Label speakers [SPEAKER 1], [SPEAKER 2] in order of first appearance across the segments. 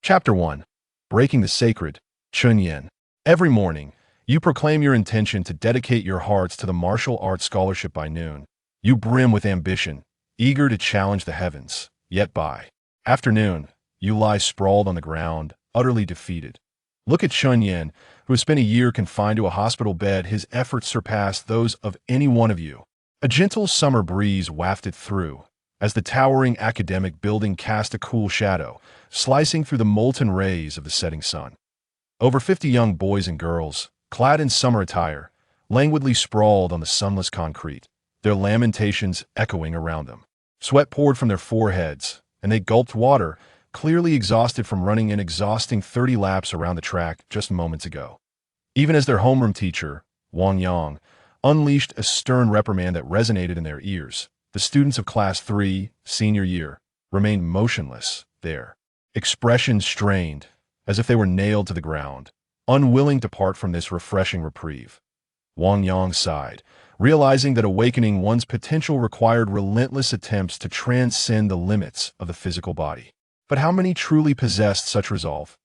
[SPEAKER 1] Chapter 1. Breaking the Sacred, Chen Yan. Every morning, you proclaim your intention to dedicate your hearts to the martial arts scholarship by noon. You brim with ambition, eager to challenge the heavens. Yet by afternoon, you lie sprawled on the ground, utterly defeated. Look at Chen Yan, who has spent a year confined to a hospital bed. His efforts surpass those of any one of you. A gentle summer breeze wafted through, as the towering academic building cast a cool shadow, slicing through the molten rays of the setting sun. Over 50 young boys and girls, clad in summer attire, languidly sprawled on the sunless concrete, their lamentations echoing around them. Sweat poured from their foreheads, and they gulped water, clearly exhausted from running an exhausting 30 laps around the track just moments ago. Even as their homeroom teacher, Wang Yang, unleashed a stern reprimand that resonated in their ears, the students of Class 3, senior year, remained motionless there, expressions strained, as if they were nailed to the ground, unwilling to part from this refreshing reprieve. Wang Yang sighed, realizing that awakening one's potential required relentless attempts to transcend the limits of the physical body. But how many truly possessed such resolve?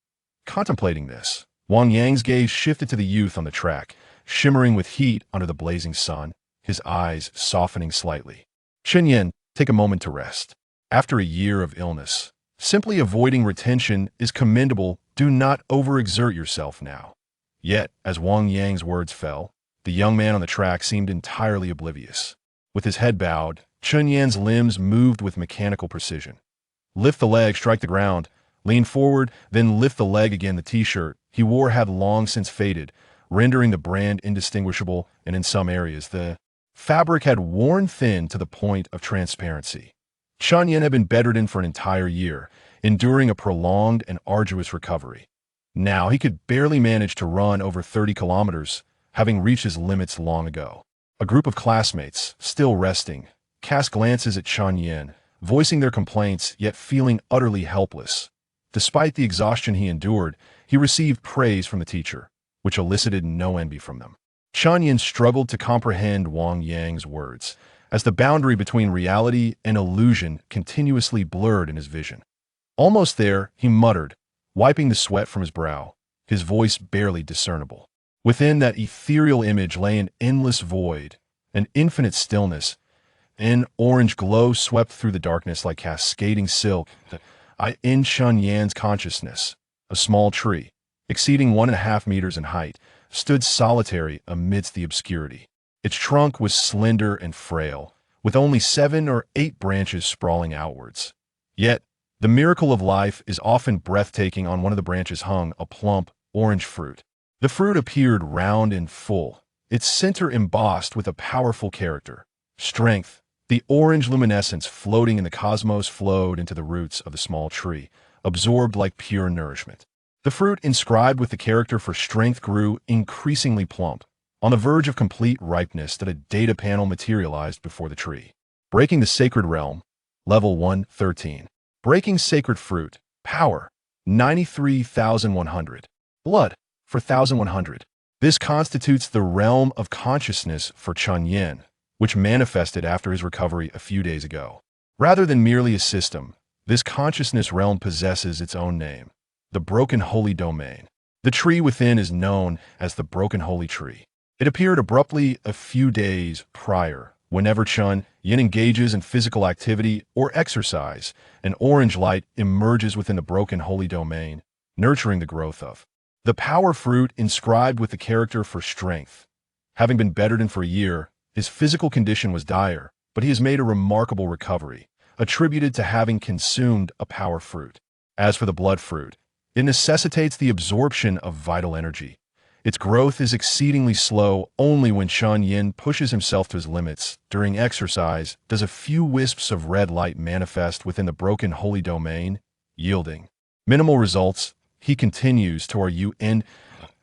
[SPEAKER 1] Contemplating this, Wang Yang's gaze shifted to the youth on the track, shimmering with heat under the blazing sun, his eyes softening slightly. Chen Yan, take a moment to rest. After a year of illness, simply avoiding retention is commendable. Do not overexert yourself now. Yet, as Wang Yang's words fell, the young man on the track seemed entirely oblivious. With his head bowed, Chen Yan's limbs moved with mechanical precision. Lift the leg, strike the ground, lean forward, then lift the leg again. The t-shirt he wore had long since faded, rendering the brand indistinguishable, and in some areas the fabric had worn thin to the point of transparency. Chen Yan had been bedridden for an entire year, enduring a prolonged and arduous recovery. Now he could barely manage to run over 30 kilometers, having reached his limits long ago. A group of classmates, still resting, cast glances at Chen Yan, voicing their complaints yet feeling utterly helpless. Despite the exhaustion he endured, he received praise from the teacher, which elicited no envy from them. Chen Yan struggled to comprehend Wang Yang's words, as the boundary between reality and illusion continuously blurred in his vision. Almost there, he muttered, wiping the sweat from his brow, his voice barely discernible. Within that ethereal image lay an endless void, an infinite stillness. An orange glow swept through the darkness like cascading silk. In Chen Yan's consciousness, a small tree, exceeding 1.5 meters in height, stood solitary amidst the obscurity. Its trunk was slender and frail, with only 7 or 8 branches sprawling outwards. Yet, the miracle of life is often breathtaking. On one of the branches hung a plump, orange fruit. The fruit appeared round and full, its center embossed with a powerful character, strength. The orange luminescence floating in the cosmos flowed into the roots of the small tree, absorbed like pure nourishment. The fruit inscribed with the character for strength grew increasingly plump, on the verge of complete ripeness that a data panel materialized before the tree. Breaking the Sacred Realm, Level 113. Breaking Sacred Fruit, Power, 93,100. Blood, 4,100. This constitutes the realm of consciousness for Chen Yan, which manifested after his recovery a few days ago. Rather than merely a system, this consciousness realm possesses its own name, the Broken Holy Domain. The tree within is known as the Broken Holy Tree. It appeared abruptly a few days prior. Whenever Chen Yan engages in physical activity or exercise, an orange light emerges within the Broken Holy Domain, nurturing the growth of the power fruit inscribed with the character for strength. Having been bedridden for a year, his physical condition was dire, but he has made a remarkable recovery, attributed to having consumed a power fruit. As for the blood fruit, it necessitates the absorption of vital energy. Its growth is exceedingly slow. Only when Chen Yan pushes himself to his limits during exercise does a few wisps of red light manifest within the Broken Holy Domain, yielding minimal results. He continues toward UN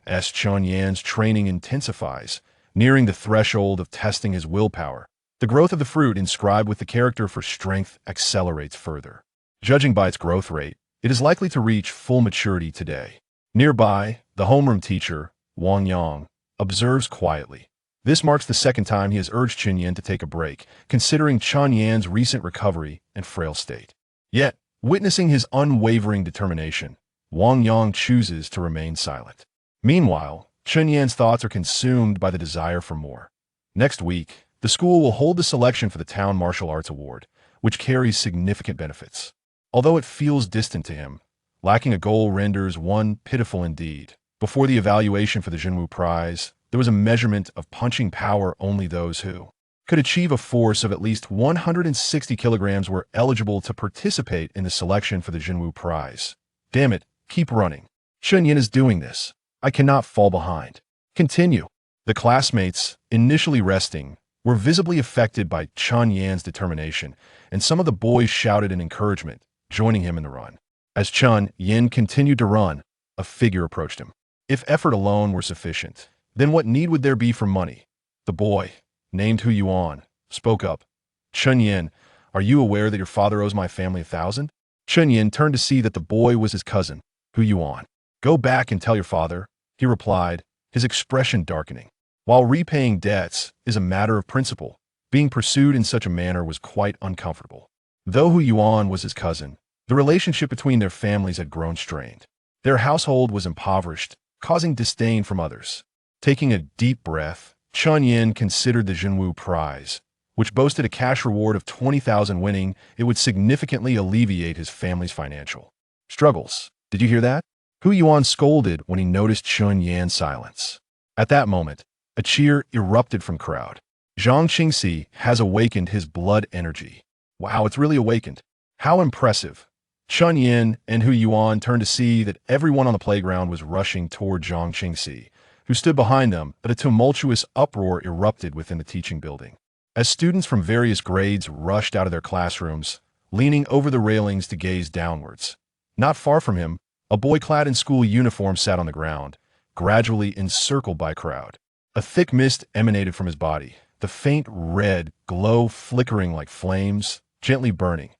[SPEAKER 1] as Chen Yan's training intensifies, nearing the threshold of testing his willpower. The growth of the fruit inscribed with the character for strength accelerates further. Judging by its growth rate, it is likely to reach full maturity today. Nearby, the homeroom teacher, Wang Yang, observes quietly. This marks the second time he has urged Chen Yan to take a break, considering Chen Yan's recent recovery and frail state. Yet, witnessing his unwavering determination, Wang Yang chooses to remain silent. Meanwhile, Chen Yan's thoughts are consumed by the desire for more. Next week, the school will hold the selection for the Town Martial Arts Award, which carries significant benefits. Although it feels distant to him, lacking a goal renders one pitiful indeed. Before the evaluation for the Jinwu Prize, there was a measurement of punching power. Only those who could achieve a force of at least 160 kilograms were eligible to participate in the selection for the Jinwu Prize. Damn it, keep running. Chen Yan is doing this. I cannot fall behind. Continue. The classmates, initially resting, were visibly affected by Chen Yan's determination, and some of the boys shouted in encouragement, joining him in the run. As Chen Yan continued to run, a figure approached him. If effort alone were sufficient, then what need would there be for money? The boy, named Hu Yuan, spoke up. Chen Yan, are you aware that your father owes my family 1,000? Chen Yan turned to see that the boy was his cousin, Hu Yuan. Go back and tell your father, he replied, his expression darkening. While repaying debts is a matter of principle, being pursued in such a manner was quite uncomfortable. Though Hu Yuan was his cousin, the relationship between their families had grown strained. Their household was impoverished, causing disdain from others. Taking a deep breath, Chen Yan considered the Jinwu Prize, which boasted a cash reward of 20,000. Winning it would significantly alleviate his family's financial struggles. Did you hear that? Hu Yuan scolded when he noticed Chen Yan's silence. At that moment, a cheer erupted from crowd. Zhang Qingxi has awakened his blood energy. Wow, it's really awakened. How impressive. Chen Yan and Hu Yuan turned to see that everyone on the playground was rushing toward Zhang Qingxi, who stood behind them, but a tumultuous uproar erupted within the teaching building. As students from various grades rushed out of their classrooms, leaning over the railings to gaze downwards. Not far from him, a boy clad in school uniform sat on the ground, gradually encircled by crowd. A thick mist emanated from his body, the faint red glow flickering like flames, gently burning.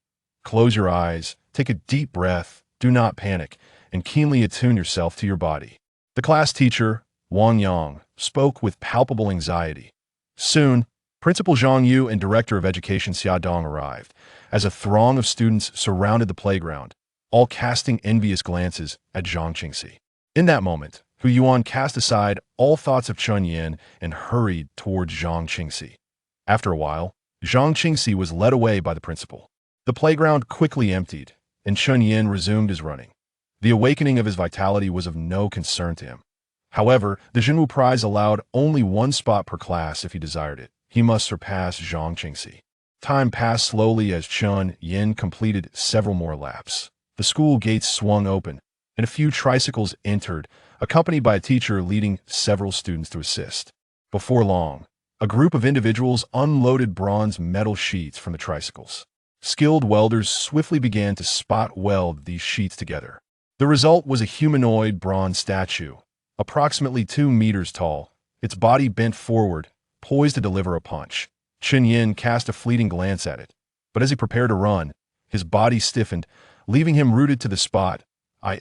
[SPEAKER 1] Close your eyes, take a deep breath, do not panic, and keenly attune yourself to your body. The class teacher, Wang Yang, spoke with palpable anxiety. Soon, Principal Zhang Yu and Director of Education Xia Dong arrived, as a throng of students surrounded the playground, all casting envious glances at Zhang Qingxi. In that moment, Hu Yuan cast aside all thoughts of Chen Yan and hurried towards Zhang Qingxi. After a while, Zhang Qingxi was led away by the principal. The playground quickly emptied, and Chen Yan resumed his running. The awakening of his vitality was of no concern to him. However, the Jinwu Prize allowed only one spot per class if he desired it. He must surpass Zhang Qingxi. Time passed slowly as Chen Yan completed several more laps. The school gates swung open, and a few tricycles entered, accompanied by a teacher leading several students to assist. Before long, a group of individuals unloaded bronze metal sheets from the tricycles. Skilled welders swiftly began to spot weld these sheets together. The result was a humanoid bronze statue, approximately 2 meters tall, its body bent forward, poised to deliver a punch. Chen Yan cast a fleeting glance at it, but as he prepared to run, his body stiffened, leaving him rooted to the spot.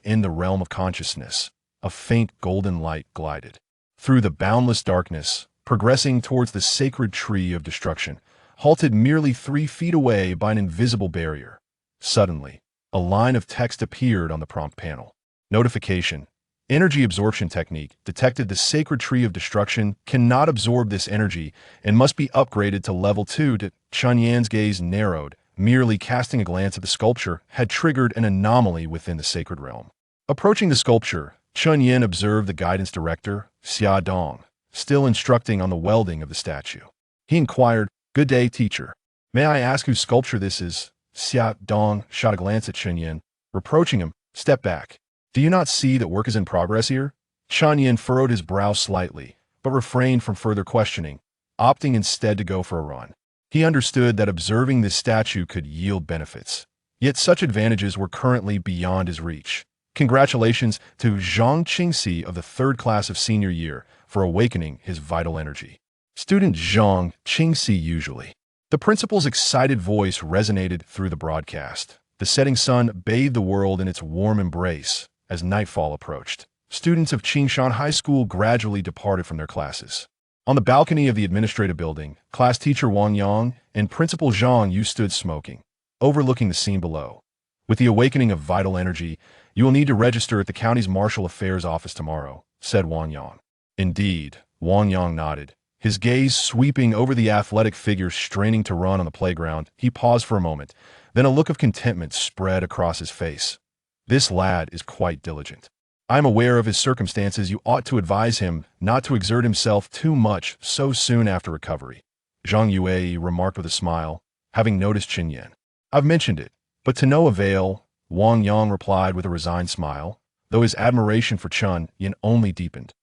[SPEAKER 1] In the realm of consciousness, a faint golden light glided through the boundless darkness, progressing towards the sacred tree of destruction, halted merely 3 feet away by an invisible barrier. Suddenly, a line of text appeared on the prompt panel. Notification. Energy absorption technique detected the sacred tree of destruction cannot absorb this energy and must be upgraded to level 2. Chen Yan's gaze narrowed. Merely casting a glance at the sculpture had triggered an anomaly within the sacred realm. Approaching the sculpture, Chen Yan observed the guidance director, Xia Dong, still instructing on the welding of the statue. He inquired, "Good day, teacher. May I ask whose sculpture this is?" Xia Dong shot a glance at Chen Yan, reproaching him, "Step back. Do you not see that work is in progress here?" Chen Yan furrowed his brow slightly, but refrained from further questioning, opting instead to go for a run. He understood that observing this statue could yield benefits, yet such advantages were currently beyond his reach. Congratulations to Zhang Qingxi of the 3rd class of senior year for awakening his vital energy. Student Zhang Qingxi usually. The principal's excited voice resonated through the broadcast. The setting sun bathed the world in its warm embrace as nightfall approached. Students of Qingshan High School gradually departed from their classes. On the balcony of the administrative building, class teacher Wang Yang and Principal Zhang Yu stood smoking, overlooking the scene below. With the awakening of vital energy, You will need to register at the county's martial affairs office tomorrow, said Wang Yang. Indeed, Wang Yang nodded. His gaze sweeping over the athletic figure straining to run on the playground, he paused for a moment. Then a look of contentment spread across his face. This lad is quite diligent. I am aware of his circumstances. You ought to advise him not to exert himself too much so soon after recovery, Zhang Yue remarked with a smile, having noticed Chen Yan. I've mentioned it, but to no avail, Wang Yang replied with a resigned smile, though his admiration for Chen Yan only deepened.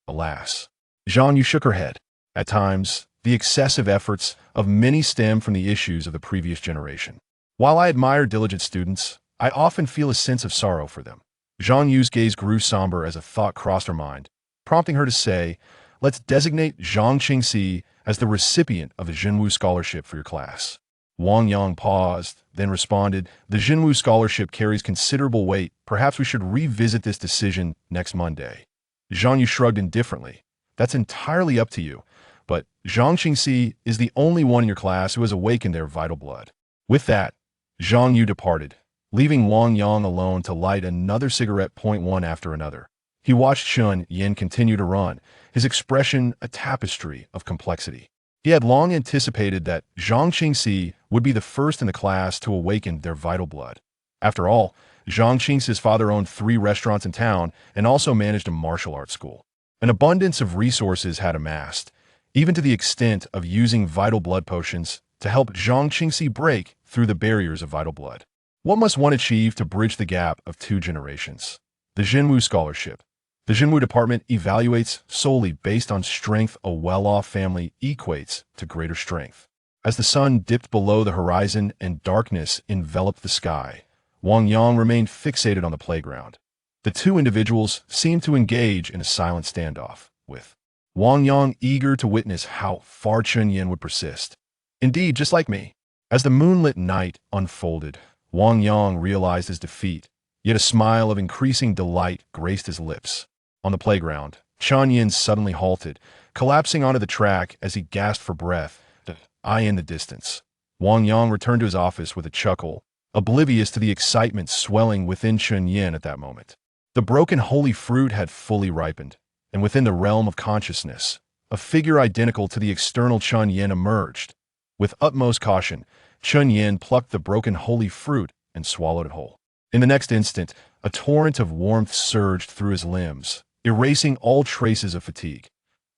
[SPEAKER 1] Alas. Zhang Yu shook her head. At times, the excessive efforts of many stem from the issues of the previous generation. While I admire diligent students, I often feel a sense of sorrow for them. Zhang Yu's gaze grew somber as a thought crossed her mind, prompting her to say, let's designate Zhang Qingxi as the recipient of the Zhenwu Scholarship for your class. Wang Yang paused, then responded, the Zhenwu Scholarship carries considerable weight. Perhaps we should revisit this decision next Monday. Zhang Yu shrugged indifferently. That's entirely up to you, but Zhang Qingxi is the only one in your class who has awakened their vital blood. With that, Zhang Yu departed, leaving Wang Yang alone to light another cigarette one after another. He watched Chen Yan continue to run, his expression a tapestry of complexity. He had long anticipated that Zhang Qingxi would be the first in the class to awaken their vital blood. After all, Zhang Qingxi's father owned 3 restaurants in town and also managed a martial arts school. An abundance of resources had amassed, even to the extent of using vital blood potions to help Zhang Qingxi break through the barriers of vital blood. What must one achieve to bridge the gap of 2 generations? The Zhenwu Scholarship. The Zhenwu department evaluates solely based on strength. A well-off family equates to greater strength. As the sun dipped below the horizon and darkness enveloped the sky, Wang Yang remained fixated on the playground. The 2 individuals seemed to engage in a silent standoff, with Wang Yang eager to witness how far Chen Yan would persist. Indeed, just like me. As the moonlit night unfolded, Wang Yang realized his defeat, yet a smile of increasing delight graced his lips. On the playground, Chen Yan suddenly halted, collapsing onto the track as he gasped for breath, to eye in the distance. Wang Yang returned to his office with a chuckle, oblivious to the excitement swelling within Chen Yan at that moment. The broken holy fruit had fully ripened, and within the realm of consciousness, a figure identical to the external Chen Yan emerged. With utmost caution, Chen Yan plucked the broken holy fruit and swallowed it whole. In the next instant, a torrent of warmth surged through his limbs, erasing all traces of fatigue.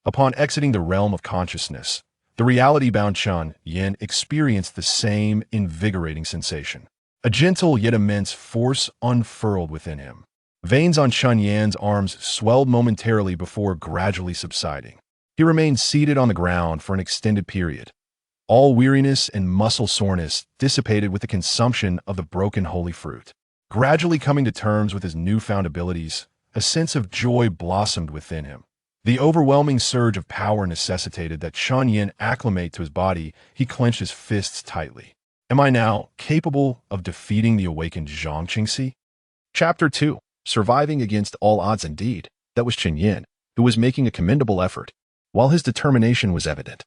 [SPEAKER 1] Upon exiting the realm of consciousness, the reality-bound Chen Yan experienced the same invigorating sensation. A gentle yet immense force unfurled within him. Veins on Chen Yan's arms swelled momentarily before gradually subsiding. He remained seated on the ground for an extended period. All weariness and muscle soreness dissipated with the consumption of the broken holy fruit. Gradually coming to terms with his newfound abilities, a sense of joy blossomed within him. The overwhelming surge of power necessitated that Chen Yan acclimate to his body. He clenched his fists tightly. Am I now capable of defeating the awakened Zhang Qingxi? Chapter 2. Surviving against all odds. Indeed, that was Chen Yan, who was making a commendable effort, while his determination was evident.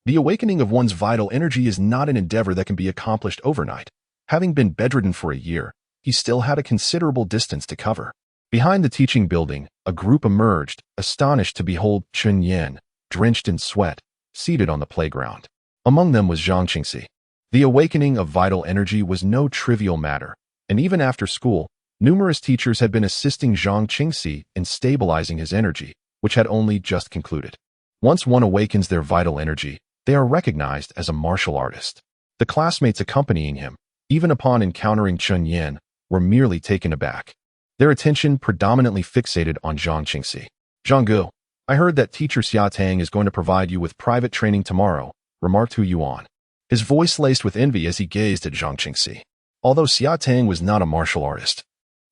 [SPEAKER 1] The awakening of one's vital energy is not an endeavor that can be accomplished overnight. Having been bedridden for a year, he still had a considerable distance to cover. Behind the teaching building, a group emerged, astonished to behold Chen Yan, drenched in sweat, seated on the playground. Among them was Zhang Qingxi. The awakening of vital energy was no trivial matter, and even after school, numerous teachers had been assisting Zhang Qingxi in stabilizing his energy, which had only just concluded. Once one awakens their vital energy, they are recognized as a martial artist. The classmates accompanying him, even upon encountering Chen Yan, were merely taken aback. Their attention predominantly fixated on Zhang Qingxi. Zhanggu, I heard that teacher Xia Tang is going to provide you with private training tomorrow, remarked Hu Yuan. His voice laced with envy as he gazed at Zhang Qingxi. Although Xia Tang was not a martial artist,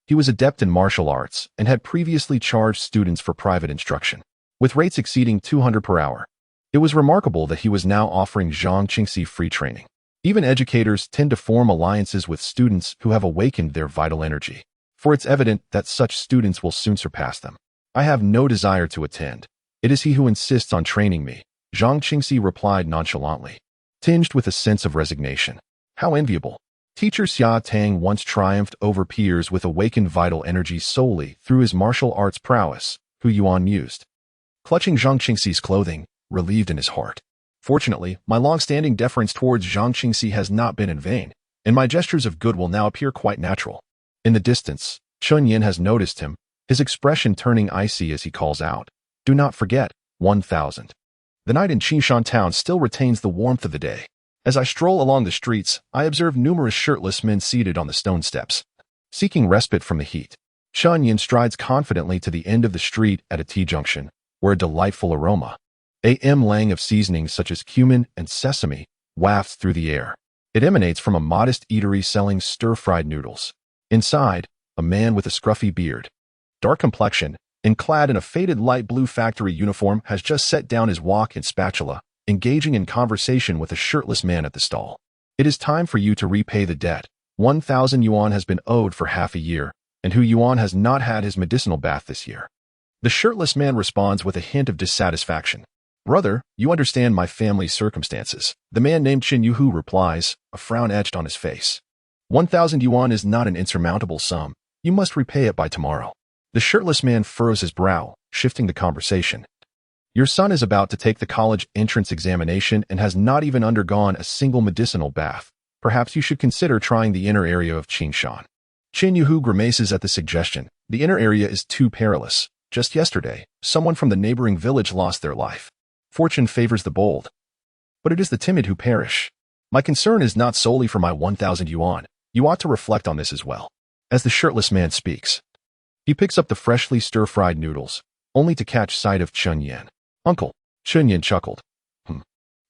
[SPEAKER 1] he was adept in martial arts and had previously charged students for private instruction, with rates exceeding 200 per hour. It was remarkable that he was now offering Zhang Qingxi free training. Even educators tend to form alliances with students who have awakened their vital energy, for it's evident that such students will soon surpass them. I have no desire to attend. It is he who insists on training me, Zhang Qingxi replied nonchalantly, tinged with a sense of resignation. How enviable. Teacher Xia Tang once triumphed over peers with awakened vital energy solely through his martial arts prowess, Hu Yuan mused, clutching Zhang Qingxi's clothing, relieved in his heart. Fortunately, my long-standing deference towards Zhang Qingxi has not been in vain, and my gestures of goodwill now appear quite natural. In the distance, Chen Yan has noticed him, his expression turning icy as he calls out, "Do not forget, 1000. The night in Qingshan town still retains the warmth of the day. As I stroll along the streets, I observe numerous shirtless men seated on the stone steps, seeking respite from the heat. Chen Yan strides confidently to the end of the street at a T-junction, where a delightful aroma, lang of seasonings such as cumin and sesame, wafts through the air. It emanates from a modest eatery selling stir-fried noodles. Inside, a man with a scruffy beard, dark complexion, and clad in a faded light blue factory uniform has just set down his wok and spatula, engaging in conversation with a shirtless man at the stall. It is time for you to repay the debt. 1,000 yuan has been owed for half a year, and Hu Yuan has not had his medicinal bath this year. The shirtless man responds with a hint of dissatisfaction. Brother, you understand my family's circumstances. The man named Qin Yuhu replies, a frown etched on his face. 1,000 yuan is not an insurmountable sum. You must repay it by tomorrow. The shirtless man furrows his brow, shifting the conversation. Your son is about to take the college entrance examination and has not even undergone a single medicinal bath. Perhaps you should consider trying the inner area of Qingshan. Qin Yuhu grimaces at the suggestion. The inner area is too perilous. Just yesterday, someone from the neighboring village lost their life. Fortune favors the bold, but it is the timid who perish. My concern is not solely for my 1,000 yuan. You ought to reflect on this as well. As the shirtless man speaks, he picks up the freshly stir-fried noodles, only to catch sight of Chen Yan. Uncle, Chen Yan chuckled.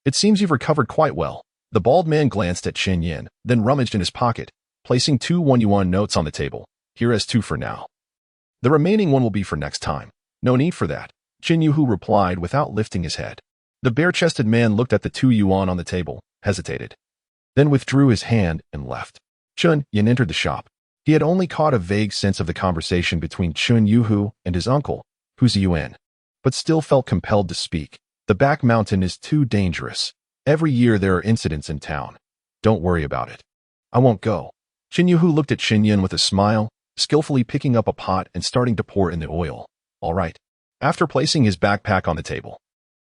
[SPEAKER 1] It seems you've recovered quite well. The bald man glanced at Chen Yan, then rummaged in his pocket, placing 2 1 yuan notes on the table. Here as 2 for now. The remaining 1 will be for next time. No need for that, Qin Yuhu replied without lifting his head. The bare-chested man looked at the 2 yuan on the table, hesitated, then withdrew his hand and left. Chen Yan entered the shop. He had only caught a vague sense of the conversation between Qin Yuhu and his uncle, Hu Ziyuan, but still felt compelled to speak. The back mountain is too dangerous. Every year there are incidents in town. Don't worry about it. I won't go. Qin Yuhu looked at Qin Yan with a smile, skillfully picking up a pot and starting to pour in the oil. All right. After placing his backpack on the table,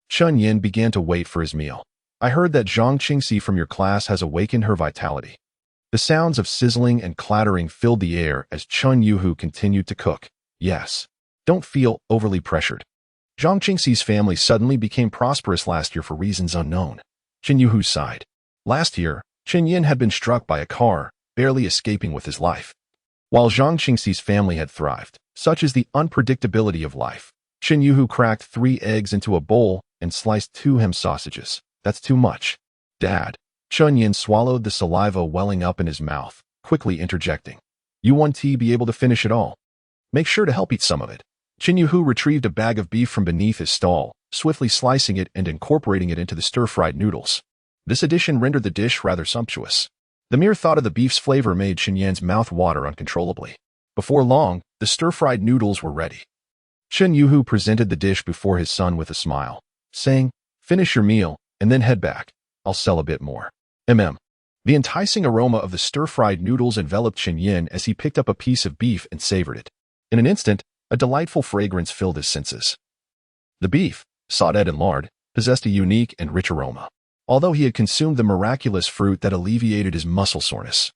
[SPEAKER 1] Chen Yan began to wait for his meal. I heard that Zhang Qingxi from your class has awakened her vitality. The sounds of sizzling and clattering filled the air as Chen Yuhu continued to cook. Yes. Don't feel overly pressured. Zhang Qingxi's family suddenly became prosperous last year for reasons unknown. Qin Yuhu sighed. Last year, Chen Yan had been struck by a car, barely escaping with his life. While Zhang Qingxi's family had thrived, such is the unpredictability of life. Qin Yuhu cracked 3 eggs into a bowl and sliced 2 ham sausages. That's too much. Dad. Chen Yan swallowed the saliva welling up in his mouth, quickly interjecting. You won't be able to finish it all. Make sure to help eat some of it. Qin Yuhu retrieved a bag of beef from beneath his stall, swiftly slicing it and incorporating it into the stir-fried noodles. This addition rendered the dish rather sumptuous. The mere thought of the beef's flavor made Chen Yan's mouth water uncontrollably. Before long, the stir-fried noodles were ready. Qin Yuhu presented the dish before his son with a smile, saying, Finish your meal, and then head back. I'll sell a bit more. The enticing aroma of the stir-fried noodles enveloped Chen Yan as he picked up a piece of beef and savored it. In an instant, a delightful fragrance filled his senses. The beef, sautéed in lard, possessed a unique and rich aroma, although he had consumed the miraculous fruit that alleviated his muscle soreness.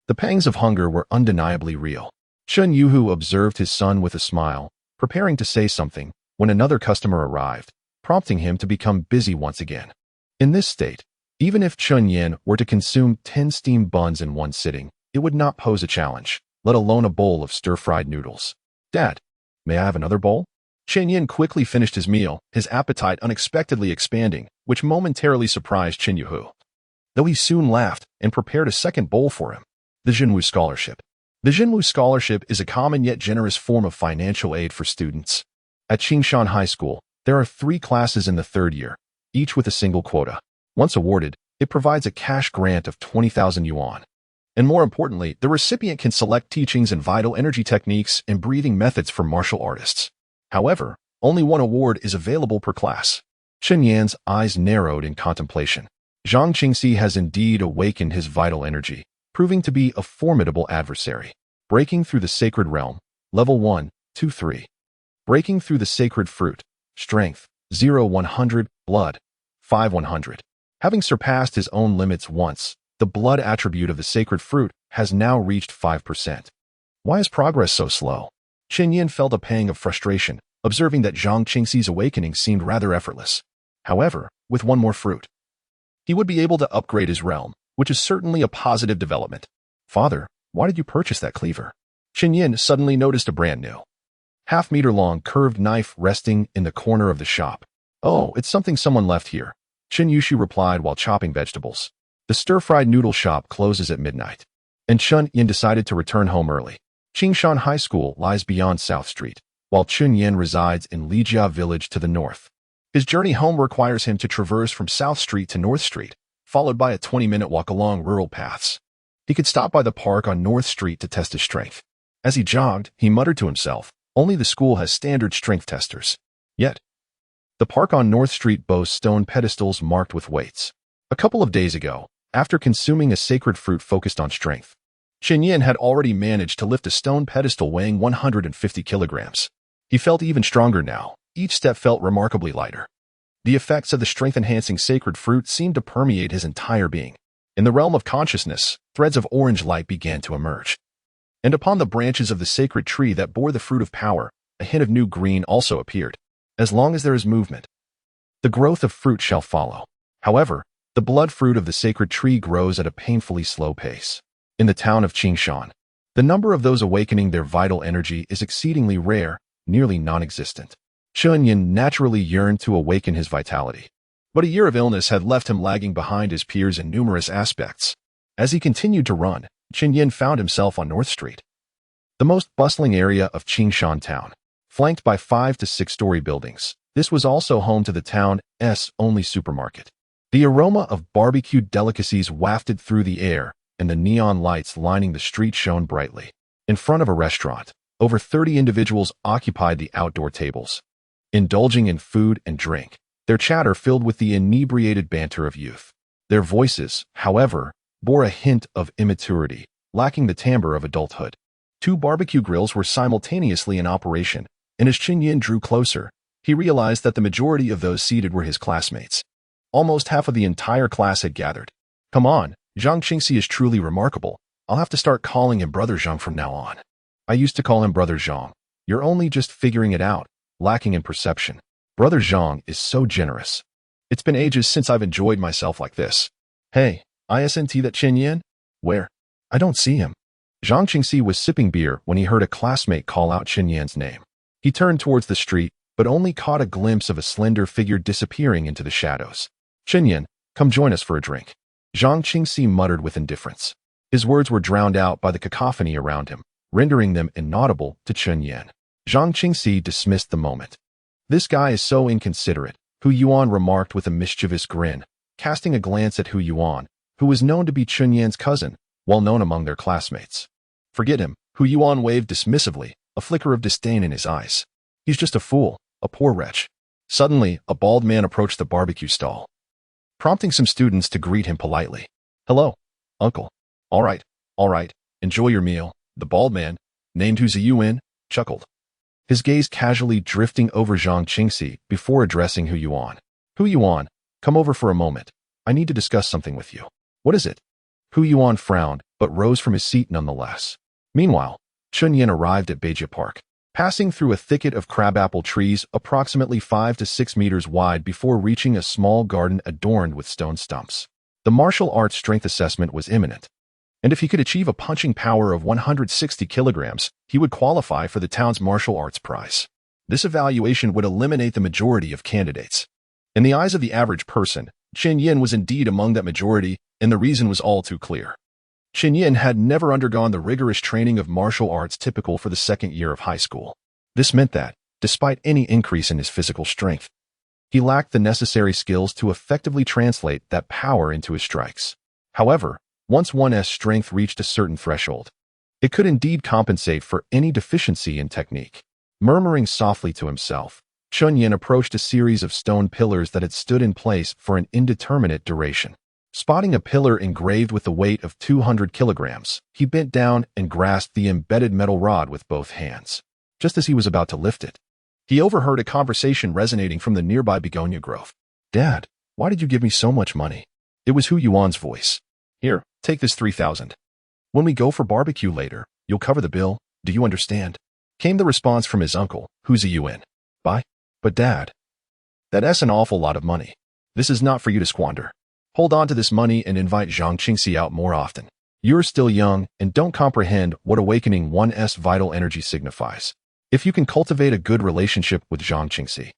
[SPEAKER 1] The pangs of hunger were undeniably real. Chen Yuhu observed his son with a smile, preparing to say something, when another customer arrived, prompting him to become busy once again. In this state, even if Chen Yan were to consume 10 steamed buns in one sitting, it would not pose a challenge, let alone a bowl of stir-fried noodles. Dad, may I have another bowl? Chen Yan quickly finished his meal, his appetite unexpectedly expanding, which momentarily surprised Qin Yuhu. Though he soon laughed and prepared a second bowl for him. The Jinwu Scholarship. The Jinwu Scholarship is a common yet generous form of financial aid for students. At Qingshan High School, there are 3 classes in the 3rd year, each with a single quota. Once awarded, it provides a cash grant of 20,000 yuan. And more importantly, the recipient can select teachings in vital energy techniques and breathing methods for martial artists. However, only 1 award is available per class. Chen Yan's eyes narrowed in contemplation. Zhang Qingxi has indeed awakened his vital energy, proving to be a formidable adversary. Breaking through the sacred realm. Level 1, 2, 3. Breaking through the sacred fruit. Strength, 0, 100, blood, 5, 100. Having surpassed his own limits once, the blood attribute of the sacred fruit has now reached 5%. Why is progress so slow? Chen Yan felt a pang of frustration, observing that Zhang Qingxi's awakening seemed rather effortless. However, with one more fruit, he would be able to upgrade his realm, which is certainly a positive development. Father, why did you purchase that cleaver? Chen Yan suddenly noticed a brand new, half-meter-long curved knife resting in the corner of the shop. Oh, it's something someone left here, Chen Yushi replied while chopping vegetables. The stir-fried noodle shop closes at midnight, and Chen Yan decided to return home early. Qingshan High School lies beyond South Street, while Chen Yan resides in Lijia Village to the north. His journey home requires him to traverse from South Street to North Street, followed by a 20-minute walk along rural paths. He could stop by the park on North Street to test his strength. As he jogged, he muttered to himself, only the school has standard strength testers. Yet, the park on North Street boasts stone pedestals marked with weights. A couple of days ago, after consuming a sacred fruit focused on strength, Chen Yan had already managed to lift a stone pedestal weighing 150 kilograms. He felt even stronger now. Each step felt remarkably lighter. The effects of the strength-enhancing sacred fruit seemed to permeate his entire being. In the realm of consciousness, threads of orange light began to emerge. And upon the branches of the sacred tree that bore the fruit of power, a hint of new green also appeared. As long as there is movement, the growth of fruit shall follow. However, the blood fruit of the sacred tree grows at a painfully slow pace. In the town of Qingshan, the number of those awakening their vital energy is exceedingly rare, nearly non-existent. Chen Yan naturally yearned to awaken his vitality. But a year of illness had left him lagging behind his peers in numerous aspects. As he continued to run, Chen Yan found himself on North Street, the most bustling area of Qingshan town. Flanked by 5 to 6-story buildings, this was also home to the town's only supermarket. The aroma of barbecued delicacies wafted through the air, and the neon lights lining the street shone brightly. In front of a restaurant, over 30 individuals occupied the outdoor tables, indulging in food and drink, their chatter filled with the inebriated banter of youth. Their voices, however, bore a hint of immaturity, lacking the timbre of adulthood. 2 barbecue grills were simultaneously in operation, and as Chen Yan drew closer, he realized that the majority of those seated were his classmates. Almost half of the entire class had gathered. Come on, Zhang Qingxi is truly remarkable. I'll have to start calling him Brother Zhang from now on. I used to call him Brother Zhang. You're only just figuring it out, lacking in perception. Brother Zhang is so generous. It's been ages since I've enjoyed myself like this. Hey, isn't that Chen Yan? Where? I don't see him. Zhang Qingxi was sipping beer when he heard a classmate call out Chen Yan's name. He turned towards the street, but only caught a glimpse of a slender figure disappearing into the shadows. Chen Yan, come join us for a drink. Zhang Qingxi muttered with indifference. His words were drowned out by the cacophony around him, rendering them inaudible to Chen Yan. Zhang Qingxi dismissed the moment. This guy is so inconsiderate, Hu Yuan remarked with a mischievous grin, casting a glance at Hu Yuan, who was known to be Chen Yan's cousin, well known among their classmates. Forget him, Hu Yuan waved dismissively, a flicker of disdain in his eyes. He's just a fool, a poor wretch. Suddenly, a bald man approached the barbecue stall, prompting some students to greet him politely. Hello, uncle. All right, enjoy your meal. The bald man, named Hu Ziyuan, chuckled, his gaze casually drifting over Zhang Qingxi before addressing Hu Yuan. Hu Yuan, come over for a moment. I need to discuss something with you. What is it? Hu Yuan frowned, but rose from his seat nonetheless. Meanwhile, Chen Yan arrived at Beijia Park, passing through a thicket of crabapple trees approximately 5 to 6 meters wide before reaching a small garden adorned with stone stumps. The martial arts strength assessment was imminent, and if he could achieve a punching power of 160 kilograms, he would qualify for the town's martial arts prize. This evaluation would eliminate the majority of candidates. In the eyes of the average person, Chen Yan was indeed among that majority, and the reason was all too clear. Chen Yan had never undergone the rigorous training of martial arts typical for the second year of high school. This meant that, despite any increase in his physical strength, he lacked the necessary skills to effectively translate that power into his strikes. However, once one's strength reached a certain threshold, it could indeed compensate for any deficiency in technique. Murmuring softly to himself, Chen Yan approached a series of stone pillars that had stood in place for an indeterminate duration. Spotting a pillar engraved with the weight of 200 kilograms, he bent down and grasped the embedded metal rod with both hands. Just as he was about to lift it, he overheard a conversation resonating from the nearby begonia grove. "Dad, why did you give me so much money?" It was Hu Yuan's voice. "Here, take this 3,000. When we go for barbecue later, you'll cover the bill, do you understand?" Came the response from his uncle, Hu Ziyuan. "Bye. But Dad, that's an awful lot of money. This is not for you to squander. Hold on to this money and invite Zhang Qingxi out more often. You're still young and don't comprehend what awakening one's vital energy signifies. If you can cultivate a good relationship with Zhang Qingxi,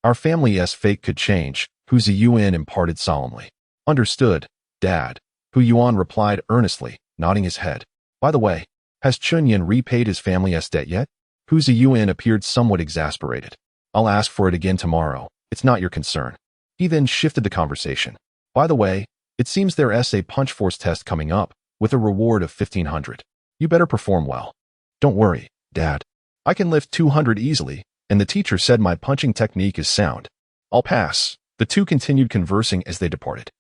[SPEAKER 1] our family's fate could change," Hu Ziyuan imparted solemnly. "Understood, Dad," Hu Yuan replied earnestly, nodding his head. "By the way, has Chen Yan repaid his family's debt yet?" Hu Ziyuan appeared somewhat exasperated. "I'll ask for it again tomorrow. It's not your concern." He then shifted the conversation. "By the way, it seems there's a punch force test coming up, with a reward of 1,500. You better perform well." "Don't worry, Dad. I can lift 200 easily, and the teacher said my punching technique is sound. I'll pass." The two continued conversing as they departed.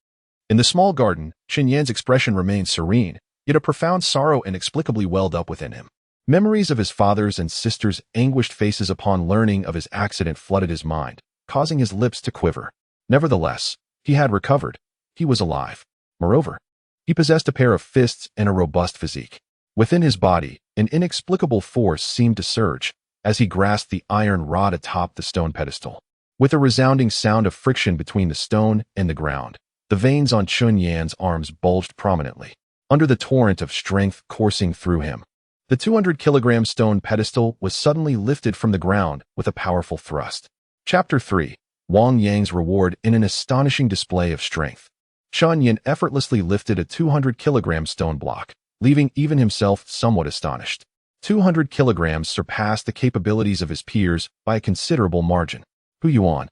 [SPEAKER 1] In the small garden, Chen Yan's expression remained serene, yet a profound sorrow inexplicably welled up within him. Memories of his father's and sister's anguished faces upon learning of his accident flooded his mind, causing his lips to quiver. Nevertheless, he had recovered. He was alive. Moreover, he possessed a pair of fists and a robust physique. Within his body, an inexplicable force seemed to surge as he grasped the iron rod atop the stone pedestal. With a resounding sound of friction between the stone and the ground, the veins on Chen Yan's arms bulged prominently, under the torrent of strength coursing through him. The 200-kilogram stone pedestal was suddenly lifted from the ground with a powerful thrust. Chapter 3. Wang Yang's Reward in an Astonishing Display of Strength. Chen Yan effortlessly lifted a 200-kilogram stone block, leaving even himself somewhat astonished. 200 kilograms surpassed the capabilities of his peers by a considerable margin. Hu Yuan,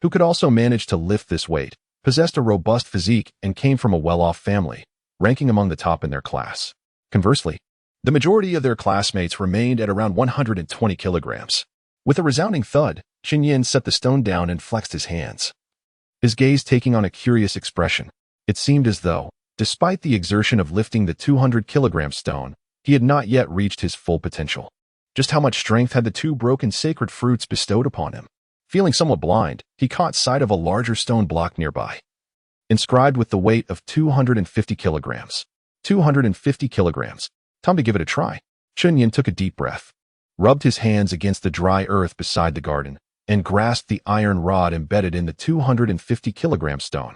[SPEAKER 1] who could also manage to lift this weight, possessed a robust physique and came from a well-off family, ranking among the top in their class. Conversely, the majority of their classmates remained at around 120 kilograms. With a resounding thud, Chen Yan set the stone down and flexed his hands, his gaze taking on a curious expression. It seemed as though, despite the exertion of lifting the 200-kilogram stone, he had not yet reached his full potential. Just how much strength had the two broken sacred fruits bestowed upon him? Feeling somewhat blind, he caught sight of a larger stone block nearby, inscribed with the weight of 250 kilograms. 250 kilograms. Time to give it a try. Chen Yan took a deep breath, rubbed his hands against the dry earth beside the garden, and grasped the iron rod embedded in the 250-kilogram stone.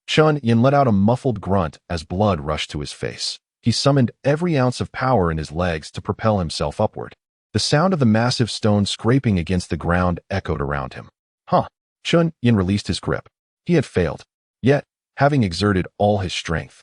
[SPEAKER 1] Chen Yan let out a muffled grunt as blood rushed to his face. He summoned every ounce of power in his legs to propel himself upward. The sound of the massive stone scraping against the ground echoed around him. Chen Yan released his grip. He had failed. Yet, having exerted all his strength,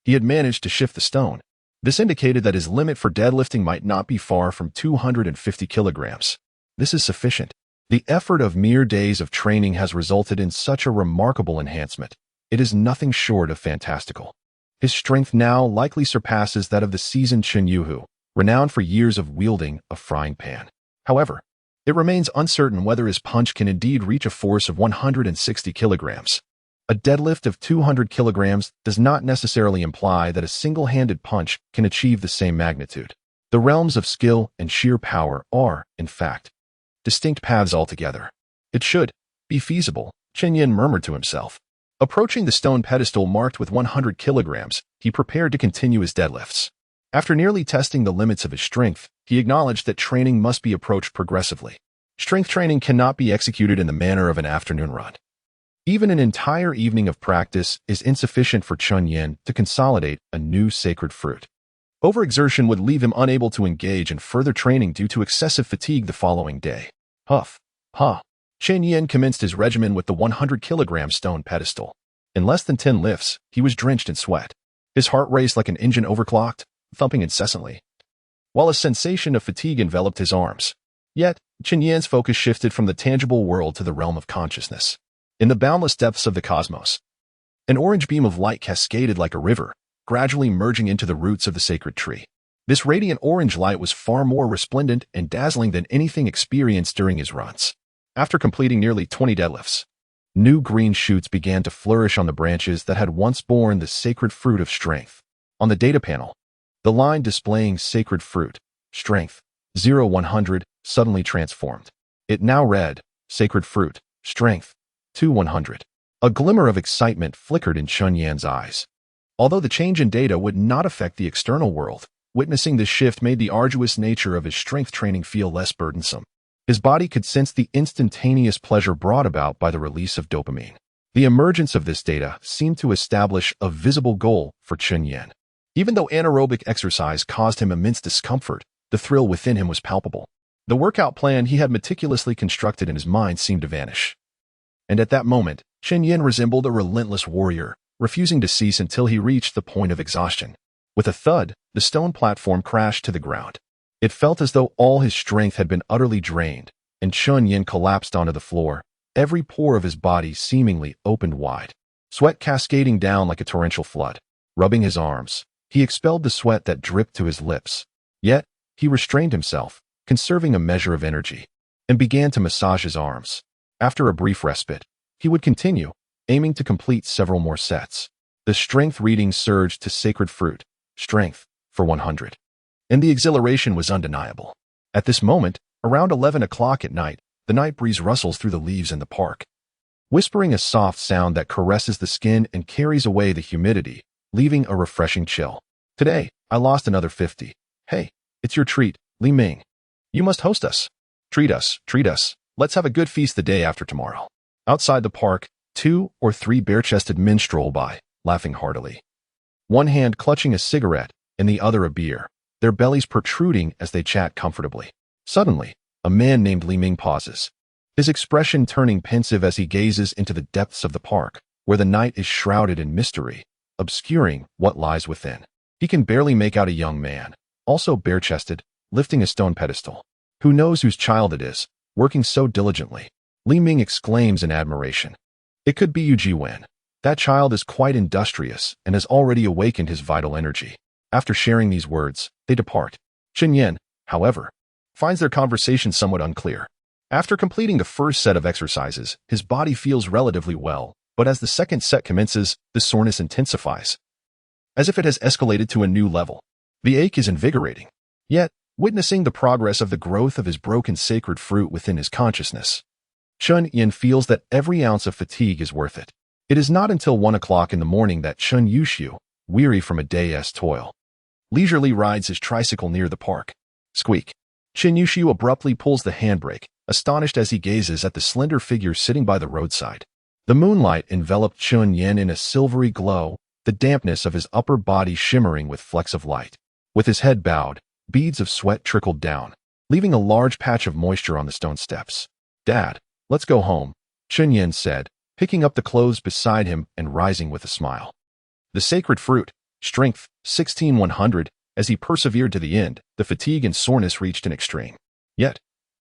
[SPEAKER 1] he had managed to shift the stone. This indicated that his limit for deadlifting might not be far from 250 kilograms. This is sufficient. The effort of mere days of training has resulted in such a remarkable enhancement. It is nothing short of fantastical. His strength now likely surpasses that of the seasoned Chen Yuhu, renowned for years of wielding a frying pan. However, it remains uncertain whether his punch can indeed reach a force of 160 kilograms. A deadlift of 200 kilograms does not necessarily imply that a single-handed punch can achieve the same magnitude. The realms of skill and sheer power are, in fact, distinct paths altogether. It should be feasible, Chen Yan murmured to himself. Approaching the stone pedestal marked with 100 kilograms, he prepared to continue his deadlifts. After nearly testing the limits of his strength, he acknowledged that training must be approached progressively. Strength training cannot be executed in the manner of an afternoon run. Even an entire evening of practice is insufficient for Chen Yan to consolidate a new sacred fruit. Overexertion would leave him unable to engage in further training due to excessive fatigue the following day. Chen Yan commenced his regimen with the 100-kilogram stone pedestal. In less than 10 lifts, he was drenched in sweat. His heart raced like an engine overclocked, thumping incessantly, while a sensation of fatigue enveloped his arms. Yet, Chen Yan's focus shifted from the tangible world to the realm of consciousness. In the boundless depths of the cosmos, an orange beam of light cascaded like a river, gradually merging into the roots of the sacred tree. This radiant orange light was far more resplendent and dazzling than anything experienced during his runs. After completing nearly 20 deadlifts, New green shoots began to flourish on the branches that had once borne the sacred fruit of strength. On the data panel, the line displaying sacred fruit, strength, 0-100, suddenly transformed. It now read, sacred fruit, strength, 2-100. A glimmer of excitement flickered in Chen Yan's eyes. Although the change in data would not affect the external world, witnessing this shift made the arduous nature of his strength training feel less burdensome. His body could sense the instantaneous pleasure brought about by the release of dopamine. The emergence of this data seemed to establish a visible goal for Chen Yan. Even though anaerobic exercise caused him immense discomfort, the thrill within him was palpable. The workout plan he had meticulously constructed in his mind seemed to vanish. And at that moment, Chen Yan resembled a relentless warrior, refusing to cease until he reached the point of exhaustion. With a thud, the stone platform crashed to the ground. It felt as though all his strength had been utterly drained, and Chen Yan collapsed onto the floor, every pore of his body seemingly opened wide. Sweat cascading down like a torrential flood. Rubbing his arms, he expelled the sweat that dripped to his lips. Yet, he restrained himself, conserving a measure of energy, and began to massage his arms. After a brief respite, he would continue, aiming to complete several more sets. The strength reading surged to sacred fruit, strength, for 100. And the exhilaration was undeniable. At this moment, around 11 o'clock at night, the night breeze rustles through the leaves in the park, whispering a soft sound that caresses the skin and carries away the humidity, leaving a refreshing chill. Today, I lost another 50. Hey, it's your treat, Li Ming. You must host us. Treat us, treat us. Let's have a good feast the day after tomorrow. Outside the park, 2 or 3 bare-chested men stroll by, laughing heartily. One hand clutching a cigarette and the other a beer, their bellies protruding as they chat comfortably. Suddenly, a man named Li Ming pauses, his expression turning pensive as he gazes into the depths of the park, where the night is shrouded in mystery, obscuring what lies within. He can barely make out a young man, also bare-chested, lifting a stone pedestal. Who knows whose child it is, working so diligently? Li Ming exclaims in admiration. It could be Yu Jiwen. That child is quite industrious and has already awakened his vital energy. After sharing these words, they depart. Chen Yan, however, finds their conversation somewhat unclear. After completing the first set of exercises, his body feels relatively well, but as the second set commences, the soreness intensifies, as if it has escalated to a new level. The ache is invigorating. Yet, witnessing the progress of the growth of his broken sacred fruit within his consciousness, Chen Yan feels that every ounce of fatigue is worth it. It is not until 1 o'clock in the morning that Chen Yushu, weary from a day's toil, leisurely rides his tricycle near the park. Squeak. Chen Yushu abruptly pulls the handbrake, astonished as he gazes at the slender figure sitting by the roadside. The moonlight enveloped Chen Yan in a silvery glow, the dampness of his upper body shimmering with flecks of light. With his head bowed, beads of sweat trickled down, leaving a large patch of moisture on the stone steps. Dad, let's go home, Chen Yan said, picking up the clothes beside him and rising with a smile. The sacred fruit, strength, 16-100, as he persevered to the end, the fatigue and soreness reached an extreme. Yet,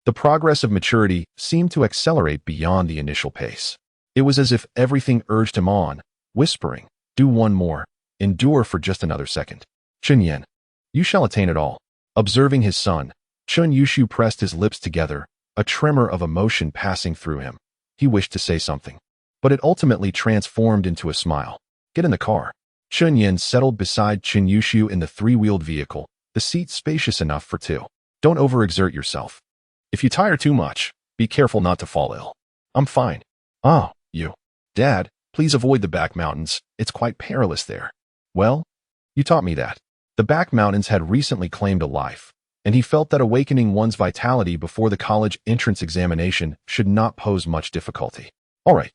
[SPEAKER 1] the progress of maturity seemed to accelerate beyond the initial pace. It was as if everything urged him on, whispering, do one more, endure for just another second. Chen Yan, you shall attain it all. Observing his son, Chen Yushu pressed his lips together, a tremor of emotion passing through him. He wished to say something, but it ultimately transformed into a smile. Get in the car. Chen Yan settled beside Chen Yushu in the 3-wheeled vehicle, the seat spacious enough for 2. Don't overexert yourself. If you tire too much, be careful not to fall ill. I'm fine. Oh, you. Dad, please avoid the back mountains. It's quite perilous there. Well, you taught me that. The back mountains had recently claimed a life, and he felt that awakening one's vitality before the college entrance examination should not pose much difficulty. All right,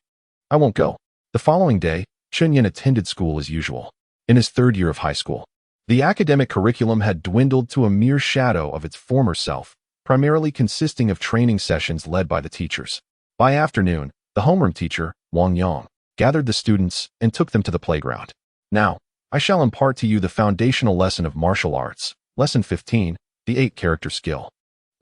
[SPEAKER 1] I won't go. The following day, Chen Yan attended school as usual. In his 3rd year of high school, the academic curriculum had dwindled to a mere shadow of its former self, primarily consisting of training sessions led by the teachers. By afternoon, the homeroom teacher, Wang Yang, gathered the students and took them to the playground. Now, I shall impart to you the foundational lesson of martial arts, Lesson 15, the 8-character skill.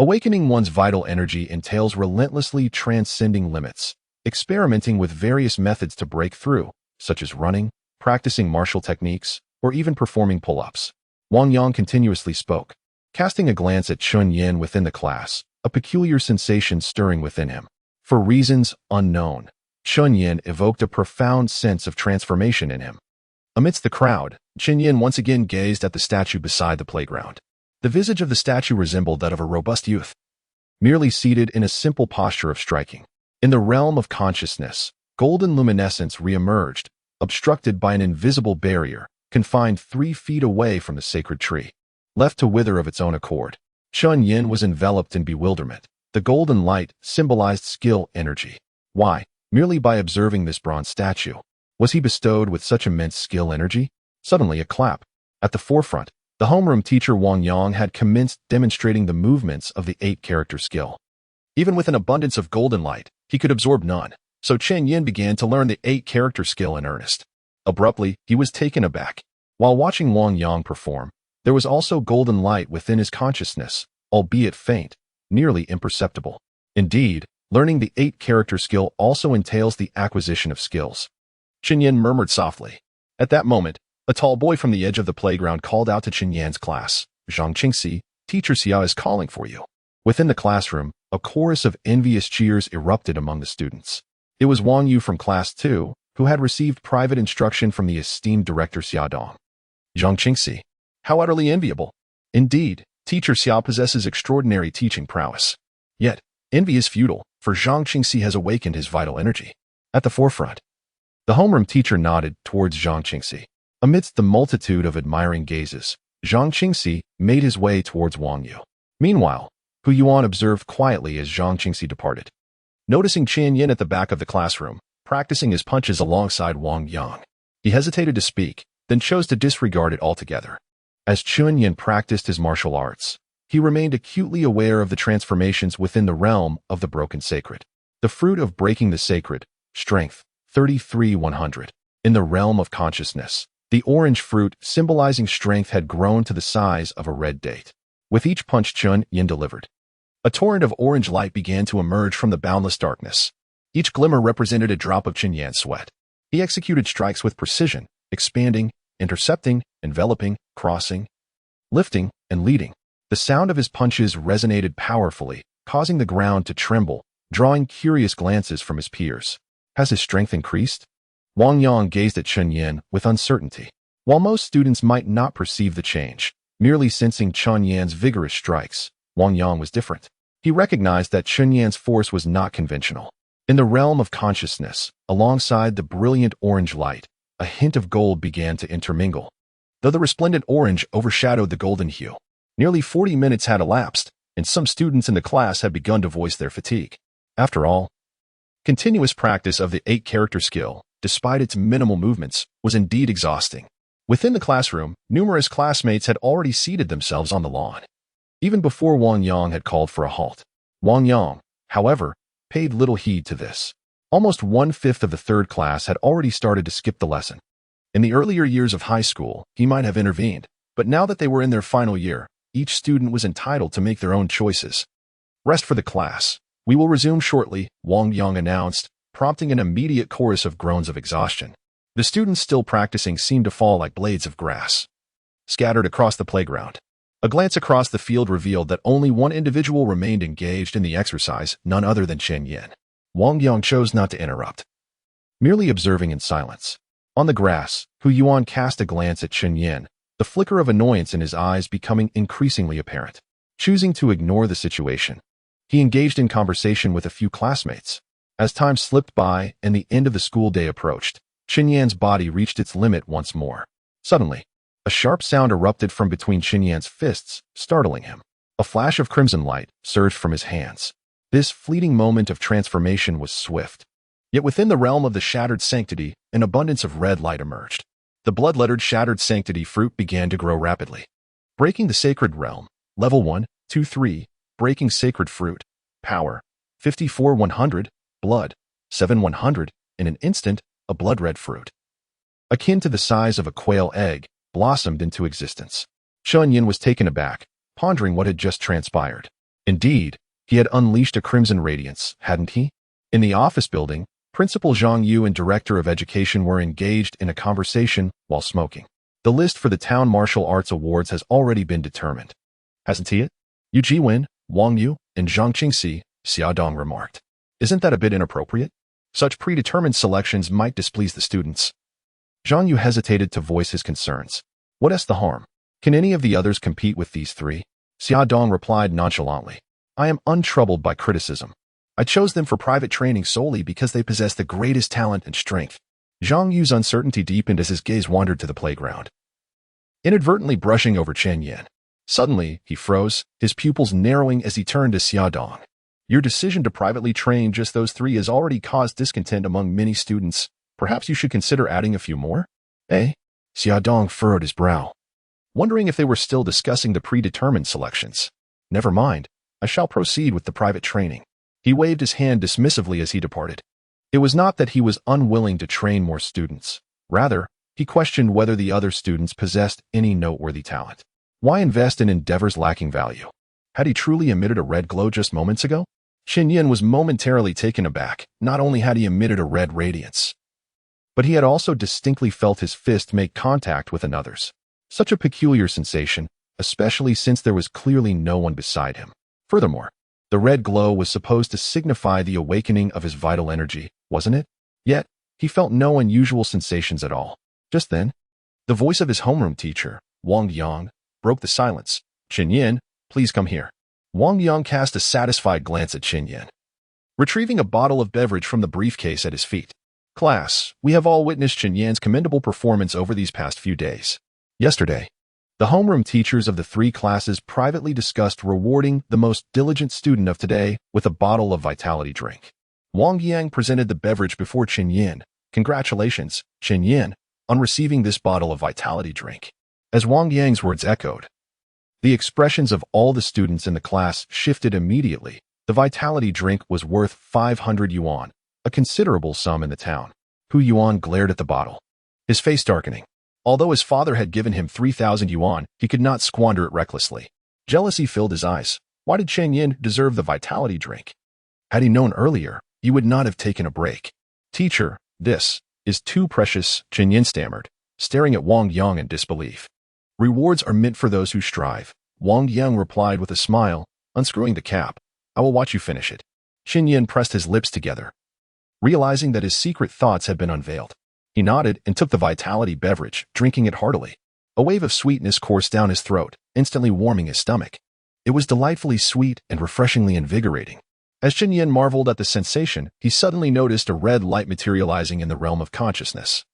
[SPEAKER 1] Awakening one's vital energy entails relentlessly transcending limits, experimenting with various methods to break through, such as running, practicing martial techniques, or even performing pull-ups. Wang Yang continuously spoke, casting a glance at Chen Yan within the class, a peculiar sensation stirring within him. For reasons unknown, Chen Yan evoked a profound sense of transformation in him. Amidst the crowd, Chen Yan once again gazed at the statue beside the playground. The visage of the statue resembled that of a robust youth, merely seated in a simple posture of striking. In the realm of consciousness, golden luminescence re-emerged, obstructed by an invisible barrier, confined 3 feet away from the sacred tree. Left to wither of its own accord, Chen Yan was enveloped in bewilderment. The golden light symbolized skill energy. Why? Merely by observing this bronze statue, was he bestowed with such immense skill energy? Suddenly a clap. At the forefront, the homeroom teacher Wang Yang had commenced demonstrating the movements of the 8-character skill. Even with an abundance of golden light, he could absorb none, so Chen Yan began to learn the 8-character skill in earnest. Abruptly, he was taken aback. While watching Wang Yang perform, there was also golden light within his consciousness, albeit faint, nearly imperceptible. Indeed, learning the 8-character skill also entails the acquisition of skills. Chen Yan murmured softly. At that moment, a tall boy from the edge of the playground called out to Chen Yan's class, "Zhang Qingxi, Teacher Xia is calling for you." Within the classroom, a chorus of envious cheers erupted among the students. It was Wang Yu from Class 2, who had received private instruction from the esteemed director Xia Dong. Zhang Qingxi. How utterly enviable. Indeed, Teacher Xia possesses extraordinary teaching prowess. Yet, envy is futile, for Zhang Qingxi has awakened his vital energy. At the forefront, the homeroom teacher nodded towards Zhang Qingxi. Amidst the multitude of admiring gazes, Zhang Qingxi made his way towards Wang Yu. Meanwhile, Hu Yuan observed quietly as Zhang Qingxi departed. Noticing Chen Yan at the back of the classroom, practicing his punches alongside Wang Yang, he hesitated to speak, then chose to disregard it altogether. As Chen Yan practiced his martial arts, he remained acutely aware of the transformations within the realm of the broken sacred. The fruit of breaking the sacred, strength, 33-100. In the realm of consciousness, the orange fruit symbolizing strength had grown to the size of a red date. With each punch Chen Yan delivered, a torrent of orange light began to emerge from the boundless darkness. Each glimmer represented a drop of Chen Yan's sweat. He executed strikes with precision, expanding, intercepting, enveloping, crossing, lifting, and leading. The sound of his punches resonated powerfully, causing the ground to tremble, drawing curious glances from his peers. Has his strength increased? Wang Yang gazed at Chen Yan with uncertainty. While most students might not perceive the change, merely sensing Chen Yan's vigorous strikes, Wang Yang was different. He recognized that Chen Yan's force was not conventional. In the realm of consciousness, alongside the brilliant orange light, a hint of gold began to intermingle. Though the resplendent orange overshadowed the golden hue, nearly 40 minutes had elapsed, and some students in the class had begun to voice their fatigue. After all, continuous practice of the 8-character skill, despite its minimal movements, was indeed exhausting. Within the classroom, numerous classmates had already seated themselves on the lawn, even before Wang Yang had called for a halt. Wang Yang, however, paid little heed to this. Almost 1/5 of the 3rd class had already started to skip the lesson. In the earlier years of high school, he might have intervened, but now that they were in their final year, each student was entitled to make their own choices. Rest for the class. We will resume shortly, Wang Yang announced, prompting an immediate chorus of groans of exhaustion. The students still practicing seemed to fall like blades of grass, scattered across the playground. A glance across the field revealed that only one individual remained engaged in the exercise, none other than Chen Yan. Wang Yang chose not to interrupt, merely observing in silence. On the grass, Hu Yuan cast a glance at Chen Yan, the flicker of annoyance in his eyes becoming increasingly apparent. Choosing to ignore the situation, he engaged in conversation with a few classmates. As time slipped by and the end of the school day approached, Chen Yan's body reached its limit once more. Suddenly, a sharp sound erupted from between Chen Yan's fists, startling him. A flash of crimson light surged from his hands. This fleeting moment of transformation was swift. Yet within the realm of the shattered sanctity, an abundance of red light emerged. The blood-lettered shattered sanctity fruit began to grow rapidly. Breaking the sacred realm, level 1, 2, 3, breaking sacred fruit, power, 54-100, blood, 7-100, in an instant, a blood-red fruit, akin to the size of a quail egg, blossomed into existence. Chen Yan was taken aback, pondering what had just transpired. Indeed, he had unleashed a crimson radiance, hadn't he? In the office building, Principal Zhang Yu and Director of Education were engaged in a conversation while smoking. The list for the Town Martial Arts Awards has already been determined. Hasn't he it? Yu Jiwen, Wang Yu, and Zhang Qingxi, Xia Dong remarked. Isn't that a bit inappropriate? Such predetermined selections might displease the students. Zhang Yu hesitated to voice his concerns. What is the harm? Can any of the others compete with these three? Xia Dong replied nonchalantly. I am untroubled by criticism. I chose them for private training solely because they possess the greatest talent and strength. Zhang Yu's uncertainty deepened as his gaze wandered to the playground, inadvertently brushing over Chen Yan. Suddenly, he froze, his pupils narrowing as he turned to Xia Dong. Your decision to privately train just those three has already caused discontent among many students. Perhaps you should consider adding a few more? Eh? Xia Dong furrowed his brow, wondering if they were still discussing the predetermined selections. Never mind, I shall proceed with the private training. He waved his hand dismissively as he departed. It was not that he was unwilling to train more students. Rather, he questioned whether the other students possessed any noteworthy talent. Why invest in endeavors lacking value? Had he truly emitted a red glow just moments ago? Chen Yan was momentarily taken aback. Not only had he emitted a red radiance, but he had also distinctly felt his fist make contact with another's. Such a peculiar sensation, especially since there was clearly no one beside him. Furthermore, the red glow was supposed to signify the awakening of his vital energy, wasn't it? Yet, he felt no unusual sensations at all. Just then, the voice of his homeroom teacher, Wang Yang, broke the silence. Chen Yan, please come here. Wang Yang cast a satisfied glance at Chen Yan, retrieving a bottle of beverage from the briefcase at his feet. Class, we have all witnessed Chen Yan's commendable performance over these past few days. Yesterday, the homeroom teachers of the three classes privately discussed rewarding the most diligent student of today with a bottle of vitality drink. Wang Yang presented the beverage before Chen Yan. Congratulations, Chen Yan, on receiving this bottle of vitality drink. As Wang Yang's words echoed, the expressions of all the students in the class shifted immediately. The vitality drink was worth 500 yuan, a considerable sum in the town. Hu Yuan glared at the bottle, his face darkening. Although his father had given him 3,000 yuan, he could not squander it recklessly. Jealousy filled his eyes. Why did Chen Yan deserve the vitality drink? Had he known earlier, he would not have taken a break. Teacher, this is too precious, Chen Yan stammered, staring at Wang Yang in disbelief. Rewards are meant for those who strive, Wang Yang replied with a smile, unscrewing the cap. I will watch you finish it. Chen Yan pressed his lips together, realizing that his secret thoughts had been unveiled. He nodded and took the vitality beverage, drinking it heartily. A wave of sweetness coursed down his throat, instantly warming his stomach. It was delightfully sweet and refreshingly invigorating. As Chen Yan marveled at the sensation, he suddenly noticed a red light materializing in the realm of consciousness,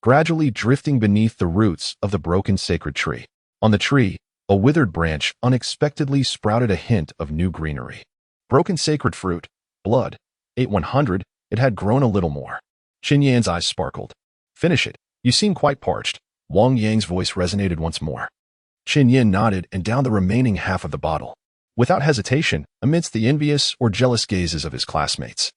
[SPEAKER 1] gradually drifting beneath the roots of the broken sacred tree. On the tree, a withered branch unexpectedly sprouted a hint of new greenery. Broken sacred fruit, blood, 8100, it had grown a little more. Chen Yan's eyes sparkled. Finish it. You seem quite parched. Wang Yang's voice resonated once more. Chen Yan nodded and downed the remaining half of the bottle, without hesitation, amidst the envious or jealous gazes of his classmates.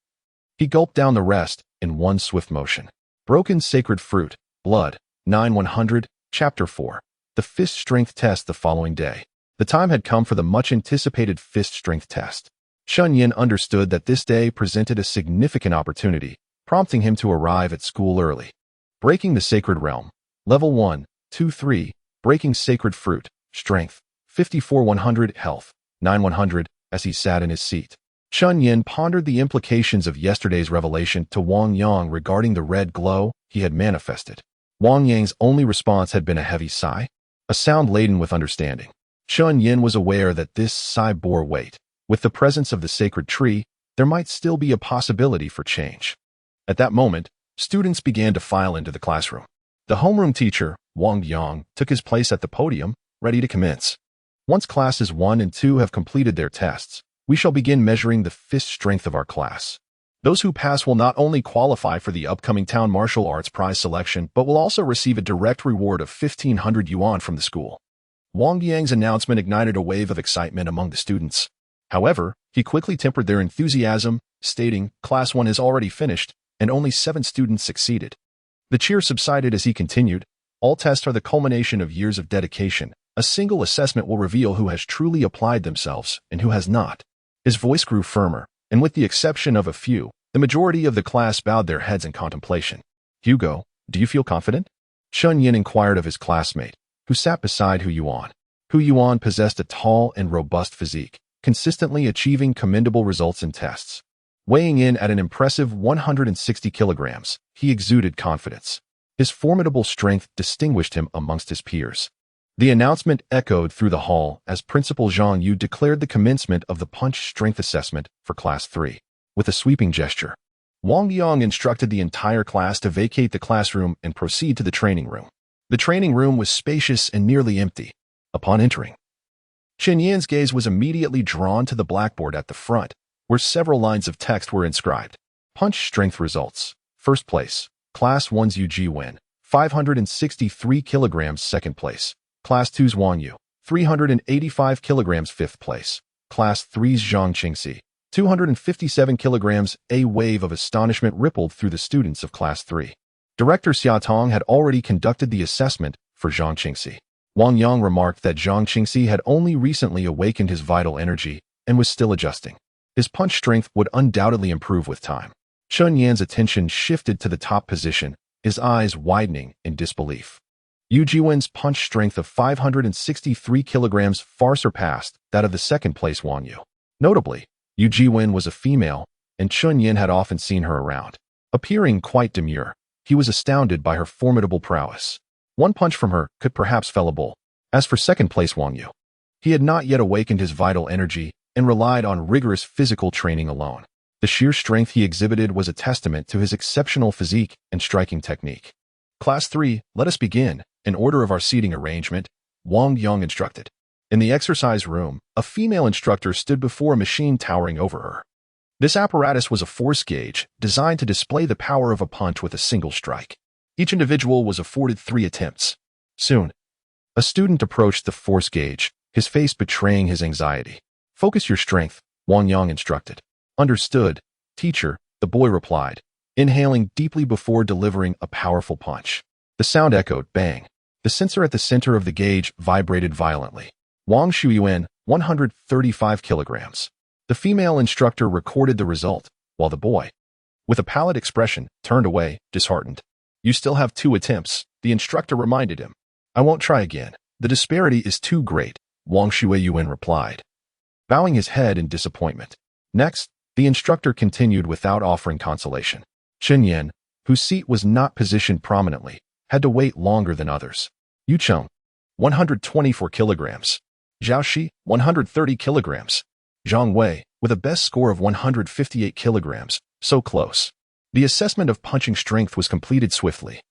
[SPEAKER 1] He gulped down the rest in one swift motion. Broken sacred fruit, blood, 9100, Chapter 4. The fist strength test the following day. The time had come for the much-anticipated fist strength test. Chen Yan understood that this day presented a significant opportunity, prompting him to arrive at school early. Breaking the Sacred Realm. Level 1, 2, 3. Breaking Sacred Fruit. Strength. 54-100. Health. 9-100. As he sat in his seat, Chen Yan pondered the implications of yesterday's revelation to Wang Yang regarding the red glow he had manifested. Wang Yang's only response had been a heavy sigh, a sound laden with understanding. Chen Yan was aware that this sigh bore weight. With the presence of the sacred tree, there might still be a possibility for change. At that moment, students began to file into the classroom. The homeroom teacher, Wang Yang, took his place at the podium, ready to commence. Once classes 1 and 2 have completed their tests, we shall begin measuring the fist strength of our class. Those who pass will not only qualify for the upcoming town martial arts prize selection, but will also receive a direct reward of 1,500 yuan from the school. Wang Yang's announcement ignited a wave of excitement among the students. However, he quickly tempered their enthusiasm, stating, Class 1 has already finished, and only 7 students succeeded. The cheer subsided as he continued, all tests are the culmination of years of dedication. A single assessment will reveal who has truly applied themselves and who has not. His voice grew firmer, and with the exception of a few, the majority of the class bowed their heads in contemplation. Hugo, do you feel confident? Chen Yan inquired of his classmate, who sat beside Hu Yuan. Hu Yuan possessed a tall and robust physique, consistently achieving commendable results in tests. Weighing in at an impressive 160 kilograms, he exuded confidence. His formidable strength distinguished him amongst his peers. The announcement echoed through the hall as Principal Zhang Yu declared the commencement of the punch strength assessment for Class 3. With a sweeping gesture, Wang Yang instructed the entire class to vacate the classroom and proceed to the training room. The training room was spacious and nearly empty. Upon entering, Chen Yan's gaze was immediately drawn to the blackboard at the front, where several lines of text were inscribed. Punch strength results. First place, Class 1's Yu Jiwen, 563 kilograms. Second place, Class 2's Wang Yu, 385 kilograms. Fifth place, Class 3's Zhang Qingxi, 257 kilograms. A wave of astonishment rippled through the students of Class 3. Director Xia Tong had already conducted the assessment for Zhang Qingxi. Wang Yang remarked that Zhang Qingxi had only recently awakened his vital energy and was still adjusting. His punch strength would undoubtedly improve with time. Chen Yan's attention shifted to the top position, his eyes widening in disbelief. Yu Jiwen's punch strength of 563 kilograms far surpassed that of the second-place Wang Yu. Notably, Yu Jiwen was a female, and Chen Yan had often seen her around. Appearing quite demure, he was astounded by her formidable prowess. One punch from her could perhaps fell a bull. As for second-place Wang Yu, he had not yet awakened his vital energy and relied on rigorous physical training alone. The sheer strength he exhibited was a testament to his exceptional physique and striking technique. Class 3, let us begin, in order of our seating arrangement, Wang Yang instructed. In the exercise room, a female instructor stood before a machine towering over her. This apparatus was a force gauge designed to display the power of a punch with a single strike. Each individual was afforded 3 attempts. Soon, a student approached the force gauge, his face betraying his anxiety. Focus your strength, Wang Yang instructed. Understood, teacher, the boy replied, inhaling deeply before delivering a powerful punch. The sound echoed, bang. The sensor at the center of the gauge vibrated violently. Wang Shuyuan, 135 kilograms. The female instructor recorded the result, while the boy, with a pallid expression, turned away, disheartened. You still have 2 attempts, the instructor reminded him. I won't try again. The disparity is too great, Wang Shuyuan replied, bowing his head in disappointment. Next, the instructor continued without offering consolation. Chen Yan, whose seat was not positioned prominently, had to wait longer than others. Yu Cheng, 124 kilograms. Zhao Shi, 130 kilograms. Zhang Wei, with a best score of 158 kilograms, so close. The assessment of punching strength was completed swiftly.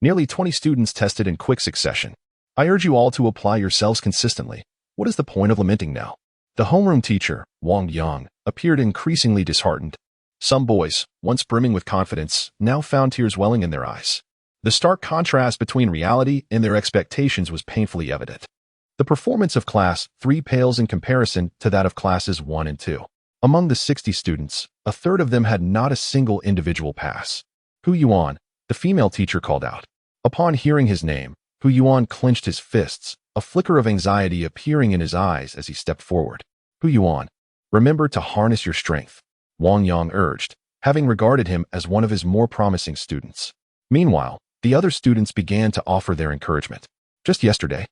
[SPEAKER 1] Nearly 20 students tested in quick succession. I urge you all to apply yourselves consistently. What is the point of lamenting now? The homeroom teacher, Wang Yang, appeared increasingly disheartened. Some boys, once brimming with confidence, now found tears welling in their eyes. The stark contrast between reality and their expectations was painfully evident. The performance of Class 3 pales in comparison to that of Classes 1 and 2. Among the 60 students, a third of them had not a single individual pass. Hu Yuan, the female teacher called out. Upon hearing his name, Hu Yuan clenched his fists, a flicker of anxiety appearing in his eyes as he stepped forward. Hu Yuan, remember to harness your strength, Wang Yang urged, having regarded him as one of his more promising students. Meanwhile, the other students began to offer their encouragement. Just yesterday,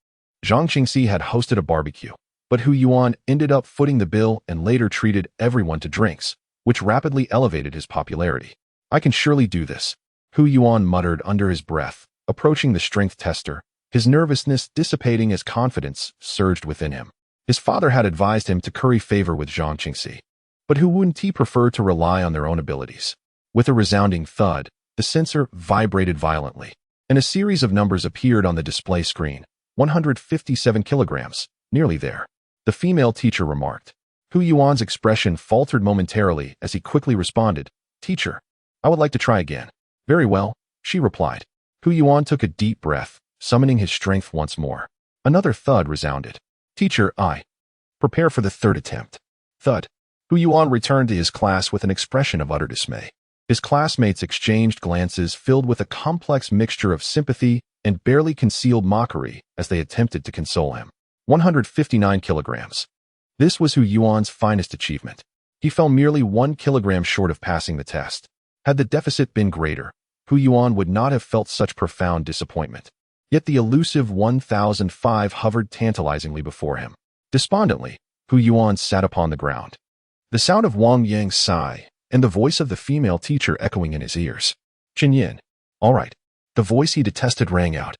[SPEAKER 1] Zhang Qingxi had hosted a barbecue, but Hu Yuan ended up footing the bill and later treated everyone to drinks, which rapidly elevated his popularity. I can surely do this, Hu Yuan muttered under his breath, approaching the strength tester, his nervousness dissipating as confidence surged within him. His father had advised him to curry favor with Zhang Qingxi, but who wouldn't he prefer to rely on their own abilities? With a resounding thud, the sensor vibrated violently, and a series of numbers appeared on the display screen. 157 kilograms, nearly there. The female teacher remarked. Hu Yuan's expression faltered momentarily as he quickly responded, Teacher, I would like to try again. Very well, she replied. Hu Yuan took a deep breath, summoning his strength once more. Another thud resounded. Teacher, prepare for the 3rd attempt. Thud. Hu Yuan returned to his class with an expression of utter dismay. His classmates exchanged glances filled with a complex mixture of sympathy and barely concealed mockery as they attempted to console him. 159 kilograms. This was Hu Yuan's finest achievement. He fell merely 1 kilogram short of passing the test. Had the deficit been greater, Hu Yuan would not have felt such profound disappointment. Yet the elusive 1005 hovered tantalizingly before him. Despondently, Hu Yuan sat upon the ground. The sound of Wang Yang's sigh and the voice of the female teacher echoing in his ears. Chen Yan. All right. The voice he detested rang out.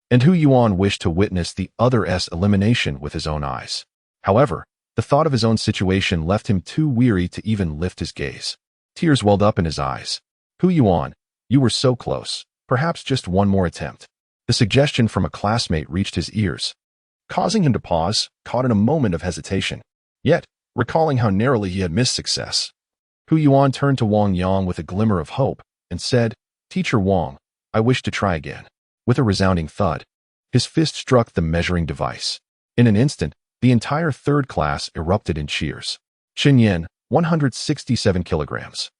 [SPEAKER 1] And Hu Yuan wished to witness the other's elimination with his own eyes. However, the thought of his own situation left him too weary to even lift his gaze. Tears welled up in his eyes. Hu Yuan, you were so close. Perhaps just one more attempt. The suggestion from a classmate reached his ears, causing him to pause, caught in a moment of hesitation. Yet, recalling how narrowly he had missed success, Hu Yuan turned to Wang Yang with a glimmer of hope and said, Teacher Wang, I wish to try again. With a resounding thud, his fist struck the measuring device. In an instant, the entire third class erupted in cheers. Chen Yan, 167 kilograms.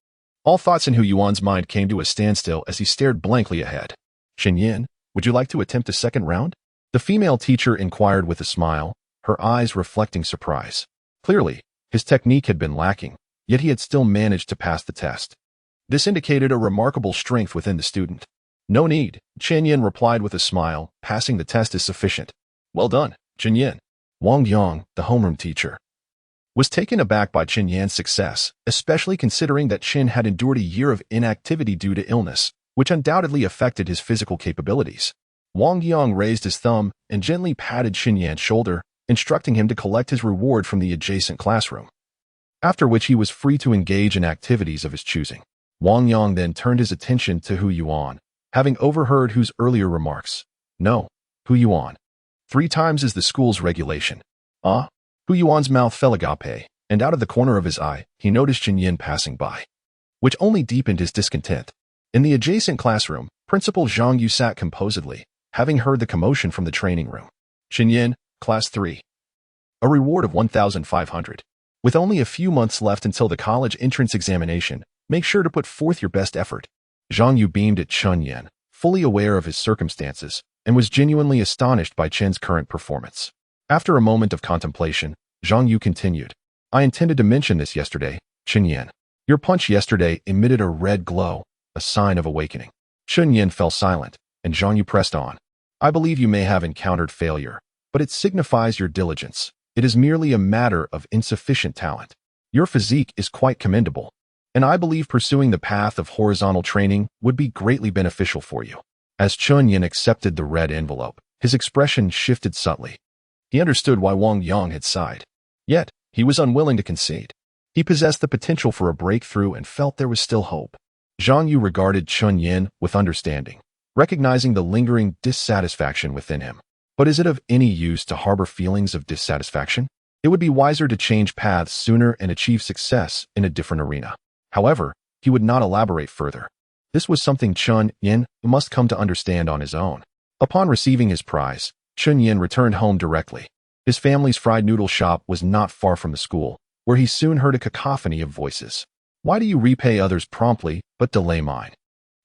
[SPEAKER 1] All thoughts in Hu Yuan's mind came to a standstill as he stared blankly ahead. Chen Yan, would you like to attempt a second round? The female teacher inquired with a smile, her eyes reflecting surprise. Clearly, his technique had been lacking, yet he had still managed to pass the test. This indicated a remarkable strength within the student. No need, Chen Yan replied with a smile, passing the test is sufficient. Well done, Chen Yan. Wang Yang, the homeroom teacher, was taken aback by Chen Yan's success, especially considering that Chen had endured a year of inactivity due to illness, which undoubtedly affected his physical capabilities. Wang Yang raised his thumb and gently patted Chen Yan's shoulder, instructing him to collect his reward from the adjacent classroom, after which he was free to engage in activities of his choosing. Wang Yang then turned his attention to Hu Yuan, having overheard Hu's earlier remarks. No, Hu Yuan. 3 times is the school's regulation. Ah? Hu Yuan's mouth fell agape, and out of the corner of his eye, he noticed Chen Yan passing by, which only deepened his discontent. In the adjacent classroom, Principal Zhang Yu sat composedly, having heard the commotion from the training room. Chen Yan, Class 3. A reward of 1,500. With only a few months left until the college entrance examination, make sure to put forth your best effort. Zhang Yu beamed at Chen Yan, fully aware of his circumstances, and was genuinely astonished by Chen's current performance. After a moment of contemplation, Zhang Yu continued. I intended to mention this yesterday, Chen Yan. Your punch yesterday emitted a red glow, a sign of awakening. Chen Yan fell silent, and Zhang Yu pressed on. I believe you may have encountered failure, but it signifies your diligence. It is merely a matter of insufficient talent. Your physique is quite commendable, and I believe pursuing the path of horizontal training would be greatly beneficial for you. As Chen Yan accepted the red envelope, his expression shifted subtly. He understood why Wang Yang had sighed. Yet, he was unwilling to concede. He possessed the potential for a breakthrough and felt there was still hope. Zhang Yu regarded Chen Yan with understanding, recognizing the lingering dissatisfaction within him. But is it of any use to harbor feelings of dissatisfaction? It would be wiser to change paths sooner and achieve success in a different arena. However, he would not elaborate further. This was something Chen Yan must come to understand on his own. Upon receiving his prize, Chen Yan returned home directly. His family's fried noodle shop was not far from the school, where he soon heard a cacophony of voices. Why do you repay others promptly, but delay mine?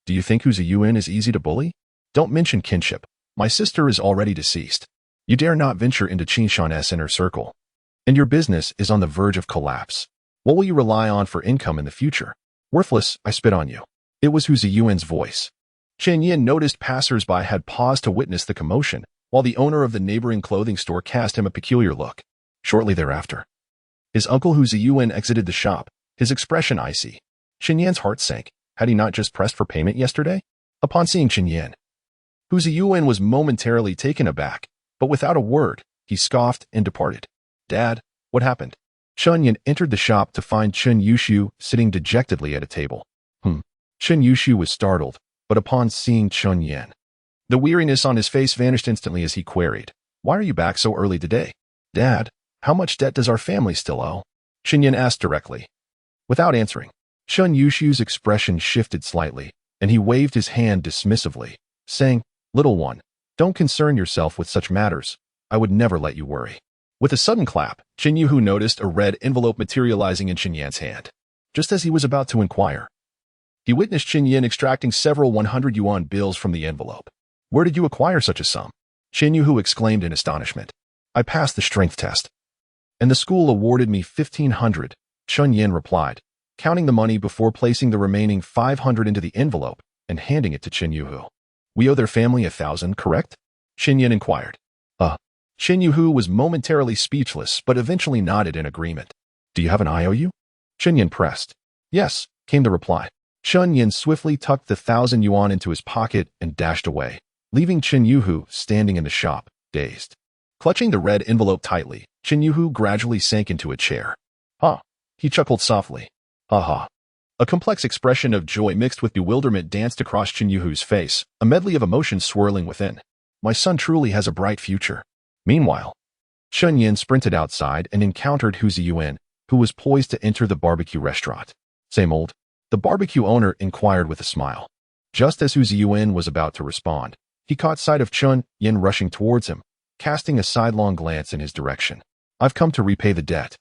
[SPEAKER 1] Do you think Hu Yuan is easy to bully? Don't mention kinship. My sister is already deceased. You dare not venture into Qinshan's inner circle. And your business is on the verge of collapse. What will you rely on for income in the future? Worthless, I spit on you. It was Hu Yuan's voice. Chen Yan noticed passers-by had paused to witness the commotion, while the owner of the neighboring clothing store cast him a peculiar look. Shortly thereafter, his uncle Hu Yuan exited the shop, his expression icy. Chen Yan's heart sank. Had he not just pressed for payment yesterday? Upon seeing Chen Yan, Hu Yuan was momentarily taken aback, but without a word, he scoffed and departed. Dad, what happened? Chen Yan entered the shop to find Chen Yushu sitting dejectedly at a table. Chen Yushu was startled, but upon seeing Chen Yan, the weariness on his face vanished instantly as he queried, Why are you back so early today? Dad, how much debt does our family still owe? Chen Yan asked directly. Without answering, Chen Yushu's expression shifted slightly, and he waved his hand dismissively, saying, Little one, don't concern yourself with such matters. I would never let you worry. With a sudden clap, Chen Yuhu noticed a red envelope materializing in Chen Yan's hand. Just as he was about to inquire, he witnessed Chen Yan extracting several 100 yuan bills from the envelope. Where did you acquire such a sum? Chen Yuhu exclaimed in astonishment. I passed the strength test, and the school awarded me 1,500, Chen Yan replied, counting the money before placing the remaining 500 into the envelope and handing it to Chen Yuhu. We owe their family 1,000, correct? Chen Yan inquired. Chen Yuhu was momentarily speechless, but eventually nodded in agreement. Do you have an IOU? Chen Yan pressed. Yes, came the reply. Chen Yan swiftly tucked the 1,000 yuan into his pocket and dashed away, leaving Chen Yuhu standing in the shop, dazed. Clutching the red envelope tightly, Chen Yuhu gradually sank into a chair. Ha! He chuckled softly. Ha ha. A complex expression of joy mixed with bewilderment danced across Chen Yuhu's face, a medley of emotions swirling within. My son truly has a bright future. Meanwhile, Chen Yan sprinted outside and encountered Hu Ziyuan, who was poised to enter the barbecue restaurant. Same old? The barbecue owner inquired with a smile. Just as Hu Ziyuan was about to respond, he caught sight of Chen Yan rushing towards him, casting a sidelong glance in his direction. I've come to repay the debt,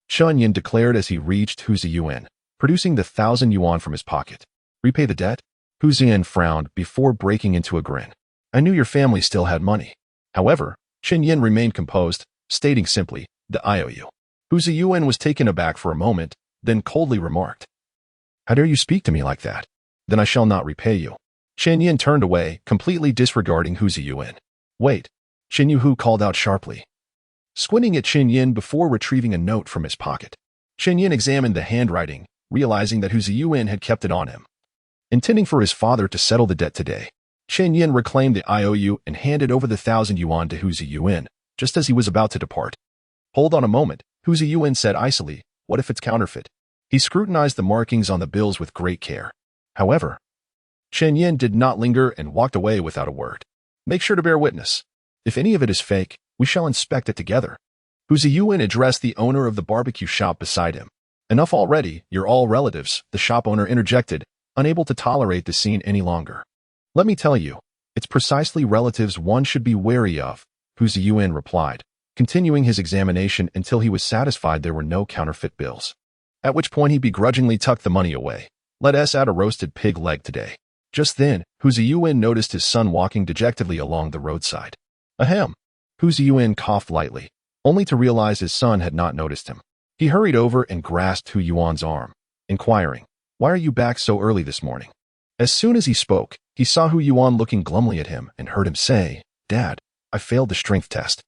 [SPEAKER 1] Chen Yan declared as he reached Hu Ziyuan, producing the 1,000 yuan from his pocket. Repay the debt? Hu Ziyuan frowned before breaking into a grin. I knew your family still had money. However, Chen Yan remained composed, stating simply, the IOU. Hu Ziyuan was taken aback for a moment, then coldly remarked, how dare you speak to me like that? Then I shall not repay you. Chen Yan turned away, completely disregarding Hu Ziyuan. Wait, Chen Yuhu called out sharply, squinting at Chen Yan before retrieving a note from his pocket. Chen Yan examined the handwriting, realizing that Hu Ziyuan had kept it on him. Intending for his father to settle the debt today, Chen Yan reclaimed the IOU and handed over the 1,000 yuan to Hu Ziyuan, just as he was about to depart. Hold on a moment, Hu Ziyuan said icily, what if it's counterfeit? He scrutinized the markings on the bills with great care. However, Chen Yan did not linger and walked away without a word. Make sure to bear witness. If any of it is fake, we shall inspect it together. Hu Ziyuan addressed the owner of the barbecue shop beside him. Enough already, you're all relatives, the shop owner interjected, unable to tolerate the scene any longer. Let me tell you, it's precisely relatives one should be wary of, Hu Ziyuan replied, continuing his examination until he was satisfied there were no counterfeit bills. At which point he begrudgingly tucked the money away. Let us add a roasted pig leg today. Just then, Hu Ziyuan noticed his son walking dejectedly along the roadside. Ahem. Hu Ziyuan coughed lightly, only to realize his son had not noticed him. He hurried over and grasped Hu Yuan's arm, inquiring, why are you back so early this morning? As soon as he spoke, he saw Hu Yuan looking glumly at him and heard him say, Dad, I failed the strength test.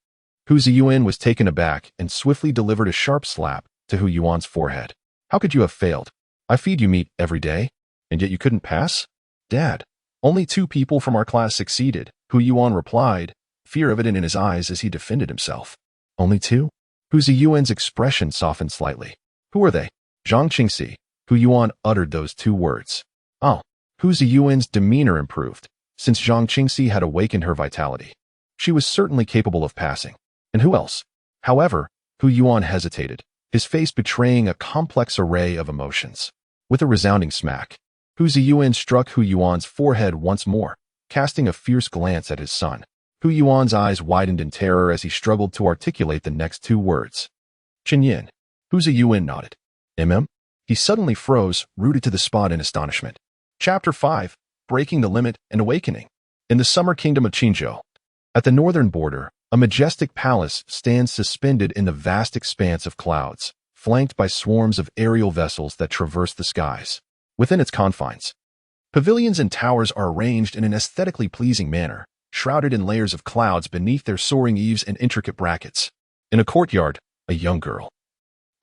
[SPEAKER 1] Hu Ziyuan was taken aback and swiftly delivered a sharp slap to Hu Yuan's forehead. How could you have failed? I feed you meat every day, and yet you couldn't pass? Dad, only 2 people from our class succeeded, Hu Yuan replied, fear evident in his eyes as he defended himself. Only 2? Hu Ziyuan's expression softened slightly. Who are they? Zhang Qingxi. Hu Yuan uttered those 2 words. Oh. Hu Ziyuan's demeanor improved, since Zhang Qingxi had awakened her vitality. She was certainly capable of passing. And who else? However, Hu Yuan hesitated, his face betraying a complex array of emotions. With a resounding smack, Hu Ziyuan struck Hu Yuan's forehead once more, casting a fierce glance at his son. Hu Yuan's eyes widened in terror as he struggled to articulate the next 2 words. Chen Yan. Hu Ziyuan nodded. He suddenly froze, rooted to the spot in astonishment. Chapter 5, Breaking the Limit and Awakening. In the summer kingdom of Qinzhou, at the northern border, a majestic palace stands suspended in the vast expanse of clouds, flanked by swarms of aerial vessels that traverse the skies. Within its confines, pavilions and towers are arranged in an aesthetically pleasing manner, shrouded in layers of clouds beneath their soaring eaves and intricate brackets. In a courtyard, a young girl,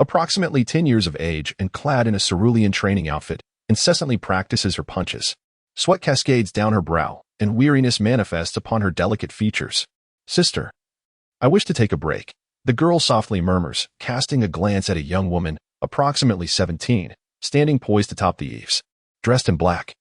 [SPEAKER 1] approximately 10 years of age and clad in a cerulean training outfit, incessantly practices her punches. Sweat cascades down her brow, and weariness manifests upon her delicate features. Sister, I wish to take a break, the girl softly murmurs, casting a glance at a young woman, approximately 17, standing poised atop the eaves. Dressed in black,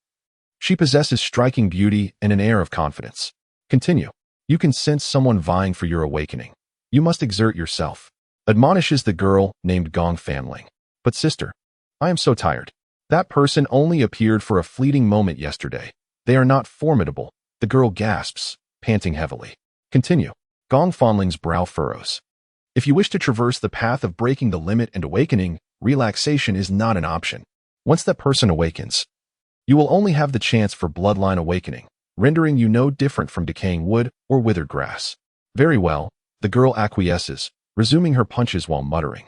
[SPEAKER 1] she possesses striking beauty and an air of confidence. Continue. You can sense someone vying for your awakening. You must exert yourself, admonishes the girl named Gong Fanling. But sister, I am so tired. That person only appeared for a fleeting moment yesterday. They are not formidable, the girl gasps, panting heavily. Continue. Gong Fanling's brow furrows. If you wish to traverse the path of breaking the limit and awakening, relaxation is not an option. Once that person awakens, you will only have the chance for bloodline awakening, rendering you no different from decaying wood or withered grass. Very well, the girl acquiesces, resuming her punches while muttering.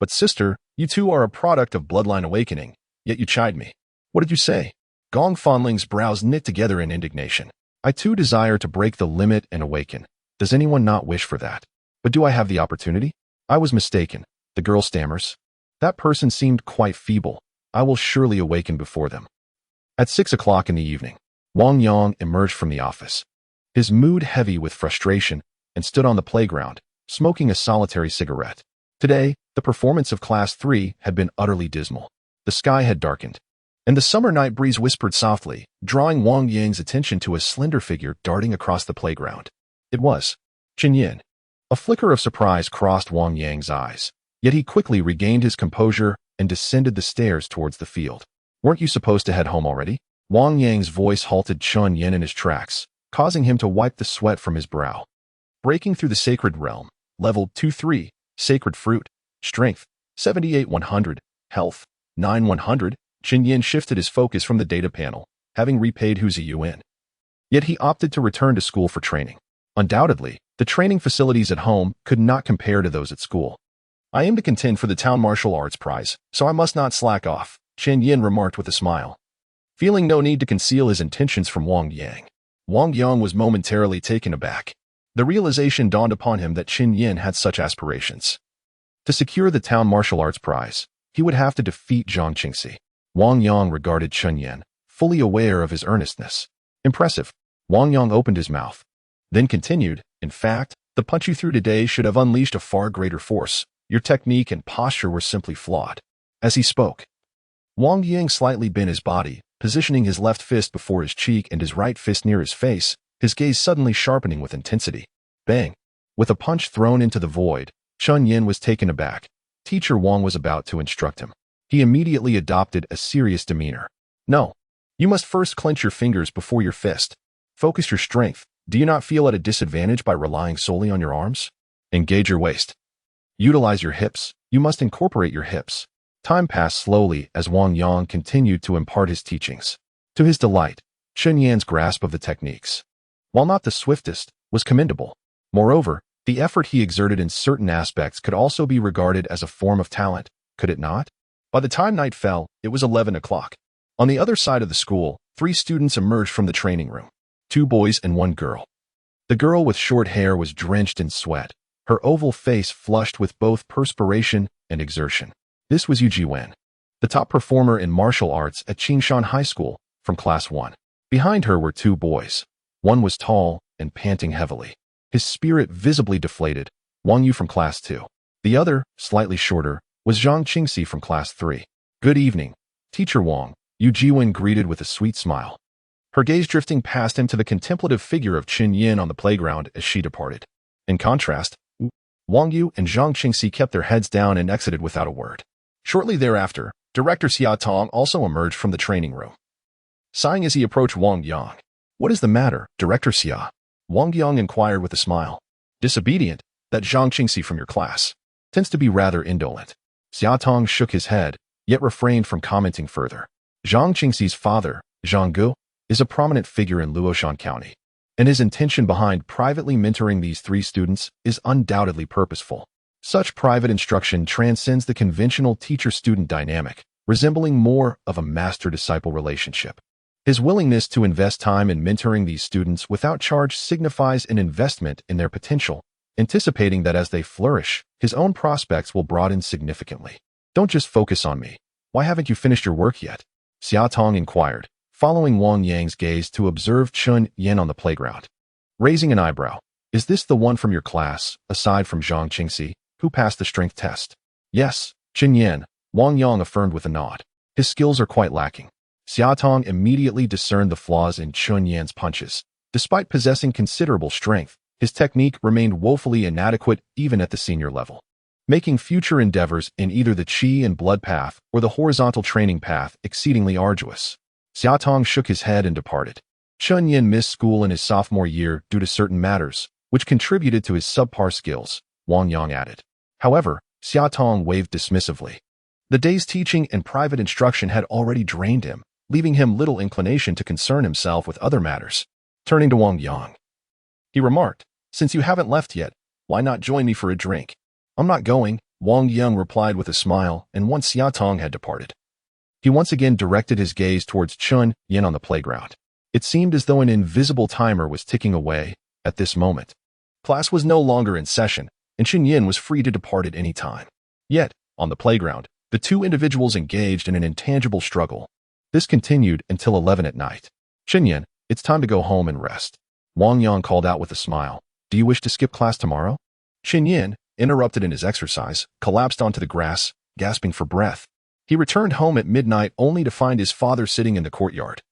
[SPEAKER 1] But sister, you too are a product of bloodline awakening, yet you chide me. What did you say? Gong Fanling's brows knit together in indignation. I too desire to break the limit and awaken. Does anyone not wish for that? But do I have the opportunity? I was mistaken, the girl stammers. That person seemed quite feeble, I will surely awaken before them. At 6 o'clock in the evening, Wang Yang emerged from the office, his mood heavy with frustration, and stood on the playground, smoking a solitary cigarette. Today, the performance of Class 3 had been utterly dismal. The sky had darkened, and the summer night breeze whispered softly, drawing Wang Yang's attention to a slender figure darting across the playground. It was Chen Yan. A flicker of surprise crossed Wang Yang's eyes, yet he quickly regained his composure and descended the stairs towards the field. Weren't you supposed to head home already? Wang Yang's voice halted Chen Yan in his tracks, causing him to wipe the sweat from his brow. Breaking through the sacred realm, level 2-3, sacred fruit, strength, 78-100, health, 9-100, Chen Yan shifted his focus from the data panel, having repaid Huzi Yuan. Yet he opted to return to school for training. Undoubtedly, the training facilities at home could not compare to those at school. I aim to contend for the town martial arts prize, so I must not slack off, Chen Yan remarked with a smile. Feeling no need to conceal his intentions from Wang Yang, Wang Yang was momentarily taken aback. The realization dawned upon him that Chen Yan had such aspirations. To secure the town martial arts prize, he would have to defeat Zhang Qingxi. Wang Yang regarded Chen Yan, fully aware of his earnestness. Impressive. Wang Yang opened his mouth, then continued, in fact, the punch you threw today should have unleashed a far greater force. Your technique and posture were simply flawed. As he spoke, Wang Yang slightly bent his body, positioning his left fist before his cheek and his right fist near his face, his gaze suddenly sharpening with intensity. Bang! With a punch thrown into the void, Chen Yan was taken aback. Teacher Wang was about to instruct him. He immediately adopted a serious demeanor. No. You must first clench your fingers before your fist. Focus your strength. Do you not feel at a disadvantage by relying solely on your arms? Engage your waist. Utilize your hips. You must incorporate your hips. Time passed slowly as Wang Yang continued to impart his teachings. To his delight, Chen Yan's grasp of the techniques, while not the swiftest, was commendable. Moreover, the effort he exerted in certain aspects could also be regarded as a form of talent, could it not? By the time night fell, it was 11 o'clock. On the other side of the school, 3 students emerged from the training room. 2 boys and 1 girl. The girl with short hair was drenched in sweat, her oval face flushed with both perspiration and exertion. This was Yu Jiwen, the top performer in martial arts at Qingshan High School, from Class 1. Behind her were 2 boys. One was tall and panting heavily, his spirit visibly deflated, Wang Yu from Class 2. The other, slightly shorter, was Zhang Qingxi from Class 3. Good evening, Teacher Wang, Yu Jiwen greeted with a sweet smile, her gaze drifting past him to the contemplative figure of Chen Yan on the playground as she departed. In contrast, Wang Yu and Zhang Qingxi kept their heads down and exited without a word. Shortly thereafter, Director Xia Tong also emerged from the training room, sighing as he approached Wang Yang. What is the matter, Director Xia? Wang Yang inquired with a smile. Disobedient, that Zhang Qingxi from your class tends to be rather indolent. Xia Tong shook his head, yet refrained from commenting further. Zhang Qingxi's father, Zhang Gu, is a prominent figure in Luoshan County, and his intention behind privately mentoring these 3 students is undoubtedly purposeful. Such private instruction transcends the conventional teacher-student dynamic, resembling more of a master-disciple relationship. His willingness to invest time in mentoring these students without charge signifies an investment in their potential, anticipating that as they flourish, his own prospects will broaden significantly. Don't just focus on me. Why haven't you finished your work yet? Xia Tong inquired, following Wang Yang's gaze to observe Chen Yan on the playground. Raising an eyebrow, is this the one from your class, aside from Zhang Qingxi, who passed the strength test? Yes, Chen Yan, Wang Yang affirmed with a nod. His skills are quite lacking. Xia Tong immediately discerned the flaws in Chen Yan's punches. Despite possessing considerable strength, his technique remained woefully inadequate even at the senior level, making future endeavors in either the Qi and blood path or the horizontal training path exceedingly arduous. Xia Tong shook his head and departed. Chen Yan missed school in his sophomore year due to certain matters, which contributed to his subpar skills, Wang Yang added. However, Xia Tong waved dismissively. The day's teaching and private instruction had already drained him, leaving him little inclination to concern himself with other matters. Turning to Wang Yang, he remarked, since you haven't left yet, why not join me for a drink? I'm not going, Wang Yang replied with a smile, and once Xia Tong had departed, he once again directed his gaze towards Chen Yan on the playground. It seemed as though an invisible timer was ticking away at this moment. Class was no longer in session, and Chen Yan was free to depart at any time. Yet, on the playground, The two individuals engaged in an intangible struggle. This continued until 11 at night. Chen Yan, it's time to go home and rest. Wang Yang called out with a smile. Do you wish to skip class tomorrow? Chen Yan, interrupted in his exercise, collapsed onto the grass, gasping for breath. He returned home at midnight only to find his father sitting in the courtyard,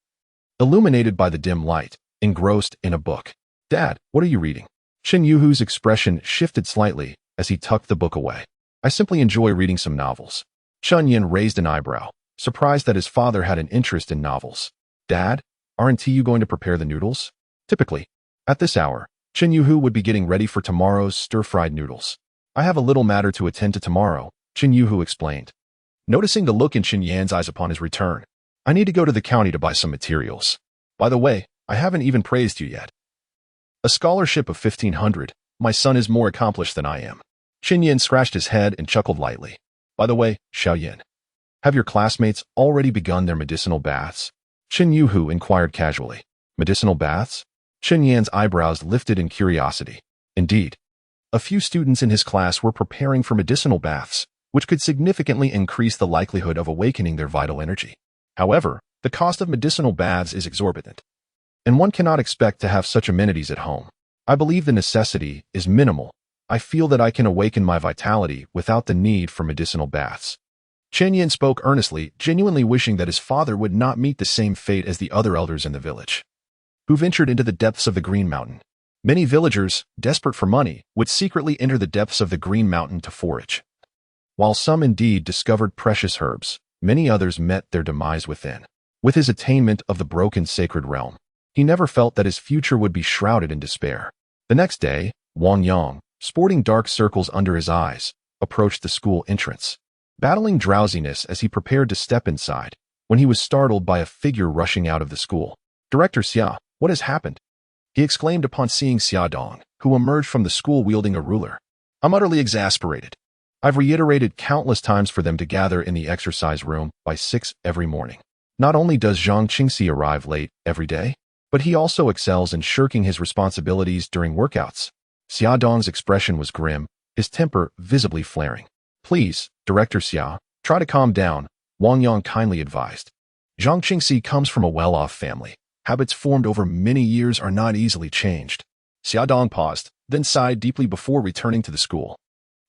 [SPEAKER 1] illuminated by the dim light, engrossed in a book. Dad, what are you reading? Chen Yuhu's expression shifted slightly as he tucked the book away. I simply enjoy reading some novels. Chen Yan raised an eyebrow, surprised that his father had an interest in novels. Dad, aren't you going to prepare the noodles? Typically, at this hour, Chen Yuhu would be getting ready for tomorrow's stir-fried noodles. I have a little matter to attend to tomorrow, Chen Yuhu explained. Noticing the look in Chen Yan's eyes upon his return, I need to go to the county to buy some materials. By the way, I haven't even praised you yet. A scholarship of 1,500, my son is more accomplished than I am. Chen Yan scratched his head and chuckled lightly. By the way, Xiaoyan, have your classmates already begun their medicinal baths? Chen Yuhu inquired casually. Medicinal baths? Chen Yan's eyebrows lifted in curiosity. Indeed, a few students in his class were preparing for medicinal baths, which could significantly increase the likelihood of awakening their vital energy. However, the cost of medicinal baths is exorbitant, and one cannot expect to have such amenities at home. I believe the necessity is minimal. I feel that I can awaken my vitality without the need for medicinal baths. Chen Yan spoke earnestly, genuinely wishing that his father would not meet the same fate as the other elders in the village, who ventured into the depths of the Green Mountain. Many villagers, desperate for money, would secretly enter the depths of the Green Mountain to forage. While some indeed discovered precious herbs, many others met their demise within. With his attainment of the broken sacred realm, he never felt that his future would be shrouded in despair. The next day, Wang Yang, sporting dark circles under his eyes, approached the school entrance, battling drowsiness as he prepared to step inside, when he was startled by a figure rushing out of the school. Director Xia, what has happened? He exclaimed upon seeing Xia Dong, who emerged from the school wielding a ruler. I'm utterly exasperated. I've reiterated countless times for them to gather in the exercise room by 6 every morning. Not only does Zhang Qingxi arrive late every day, but he also excels in shirking his responsibilities during workouts. Xia Dong's expression was grim, his temper visibly flaring. Please, Director Xia, try to calm down, Wang Yang kindly advised. Zhang Qingxi comes from a well-off family. Habits formed over many years are not easily changed. Xia Dong paused, then sighed deeply before returning to the school.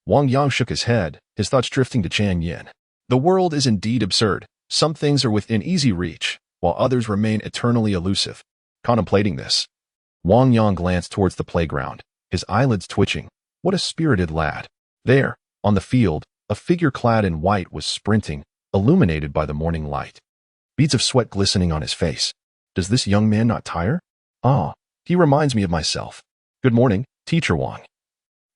[SPEAKER 1] Wang Yang shook his head, his thoughts drifting to Chen Yan. The world is indeed absurd. Some things are within easy reach, while others remain eternally elusive. Contemplating this, Wang Yang glanced towards the playground, his eyelids twitching. What a spirited lad. There, on the field, a figure clad in white was sprinting, illuminated by the morning light. Beads of sweat glistening on his face. Does this young man not tire? Ah, he reminds me of myself. Good morning, Teacher Wang.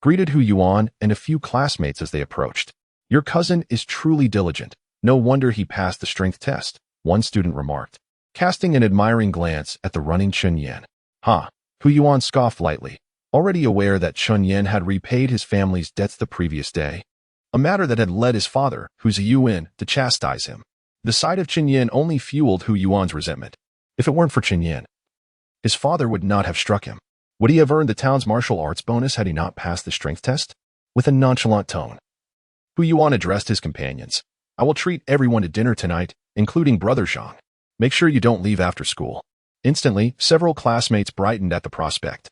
[SPEAKER 1] Greeted Hu Yuan and a few classmates as they approached. Your cousin is truly diligent. No wonder he passed the strength test, one student remarked, casting an admiring glance at the running Chen Yan. Hu Yuan scoffed lightly, already aware that Chen Yan had repaid his family's debts the previous day, a matter that had led his father, Hu Ziyuan, to chastise him. The sight of Chen Yan only fueled Hu Yuan's resentment. If it weren't for Chen Yan, his father would not have struck him. Would he have earned the town's martial arts bonus had he not passed the strength test? With a nonchalant tone, Hu Yuan addressed his companions. I will treat everyone to dinner tonight, including Brother Zhang. Make sure you don't leave after school. Instantly, several classmates brightened at the prospect.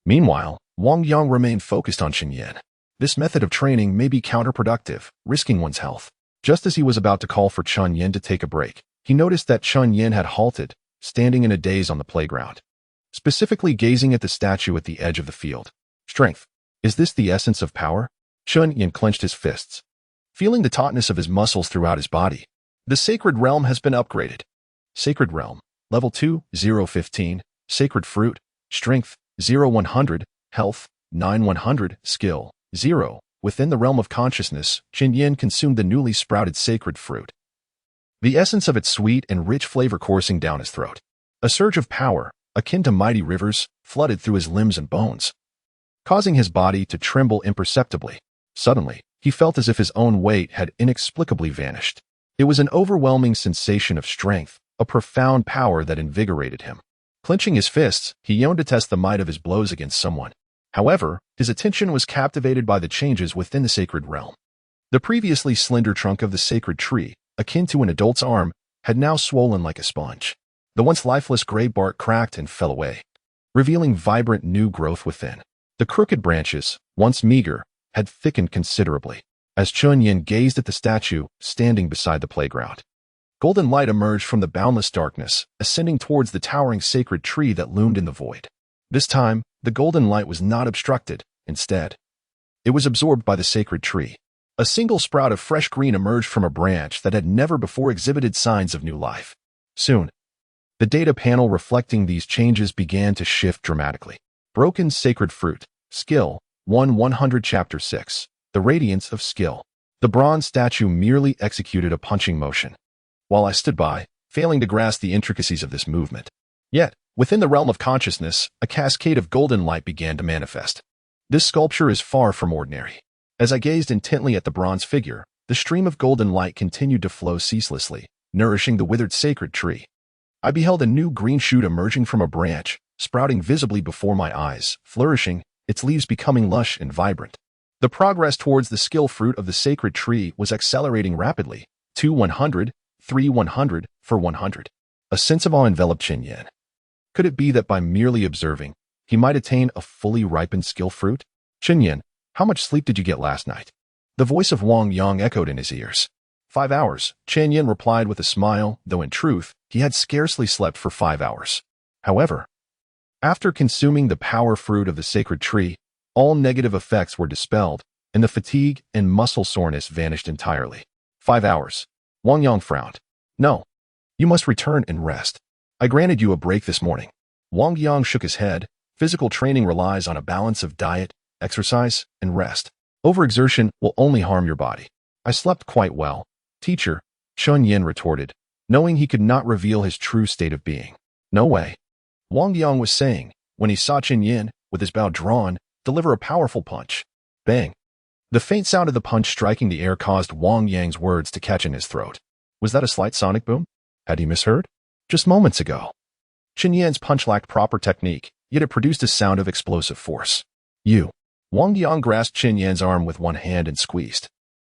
[SPEAKER 1] Meanwhile, Wang Yang remained focused on Chen Yan. This method of training may be counterproductive, risking one's health. Just as he was about to call for Chen Yan to take a break, he noticed that Chen Yan had halted, standing in a daze on the playground, specifically gazing at the statue at the edge of the field. Strength. Is this the essence of power? Chen Yan clenched his fists, feeling the tautness of his muscles throughout his body. The Sacred Realm has been upgraded. Sacred Realm. Level 2, 0-15. Sacred Fruit. Strength, 0-100. Health, 9-100. Skill, 0. Within the realm of consciousness, Chen Yan consumed the newly sprouted sacred fruit, the essence of its sweet and rich flavor coursing down his throat. A surge of power, akin to mighty rivers, flooded through his limbs and bones, causing his body to tremble imperceptibly. Suddenly, he felt as if his own weight had inexplicably vanished. It was an overwhelming sensation of strength, a profound power that invigorated him. Clenching his fists, he yearned to test the might of his blows against someone. However, his attention was captivated by the changes within the sacred realm. The previously slender trunk of the sacred tree, akin to an adult's arm, had now swollen like a sponge. The once lifeless gray bark cracked and fell away, revealing vibrant new growth within. The crooked branches, once meager, had thickened considerably, as Chen Yan gazed at the statue standing beside the playground. Golden light emerged from the boundless darkness, ascending towards the towering sacred tree that loomed in the void. This time, the golden light was not obstructed. Instead, it was absorbed by the sacred tree. A single sprout of fresh green emerged from a branch that had never before exhibited signs of new life. Soon, the data panel reflecting these changes began to shift dramatically. Broken sacred fruit. Skill. 100 Chapter 6. The radiance of skill. The bronze statue merely executed a punching motion, while I stood by, failing to grasp the intricacies of this movement. Yet, within the realm of consciousness, a cascade of golden light began to manifest. This sculpture is far from ordinary. As I gazed intently at the bronze figure, the stream of golden light continued to flow ceaselessly, nourishing the withered sacred tree. I beheld a new green shoot emerging from a branch, sprouting visibly before my eyes, flourishing, its leaves becoming lush and vibrant. The progress towards the skill fruit of the sacred tree was accelerating rapidly. 2 100, 3 100, 4 100. A sense of awe enveloped Chen Yan. Could it be that by merely observing, he might attain a fully ripened skill fruit? Chen Yan, how much sleep did you get last night? The voice of Wang Yang echoed in his ears. 5 hours, Chen Yan replied with a smile, though in truth, he had scarcely slept for 5 hours. However, after consuming the power fruit of the sacred tree, all negative effects were dispelled, and the fatigue and muscle soreness vanished entirely. 5 hours. Wang Yang frowned. No. You must return and rest. I granted you a break this morning. Wang Yang shook his head. Physical training relies on a balance of diet, exercise, and rest. Overexertion will only harm your body. I slept quite well, teacher, Chen Yan retorted, knowing he could not reveal his true state of being. No way. Wang Yang was saying, when he saw Chen Yan, with his bow drawn, deliver a powerful punch. Bang. The faint sound of the punch striking the air caused Wang Yang's words to catch in his throat. Was that a slight sonic boom? Had he misheard? Just moments ago. Chen Yan's punch lacked proper technique, yet it produced a sound of explosive force. You. Wang Yang grasped Chen Yan's arm with one hand and squeezed.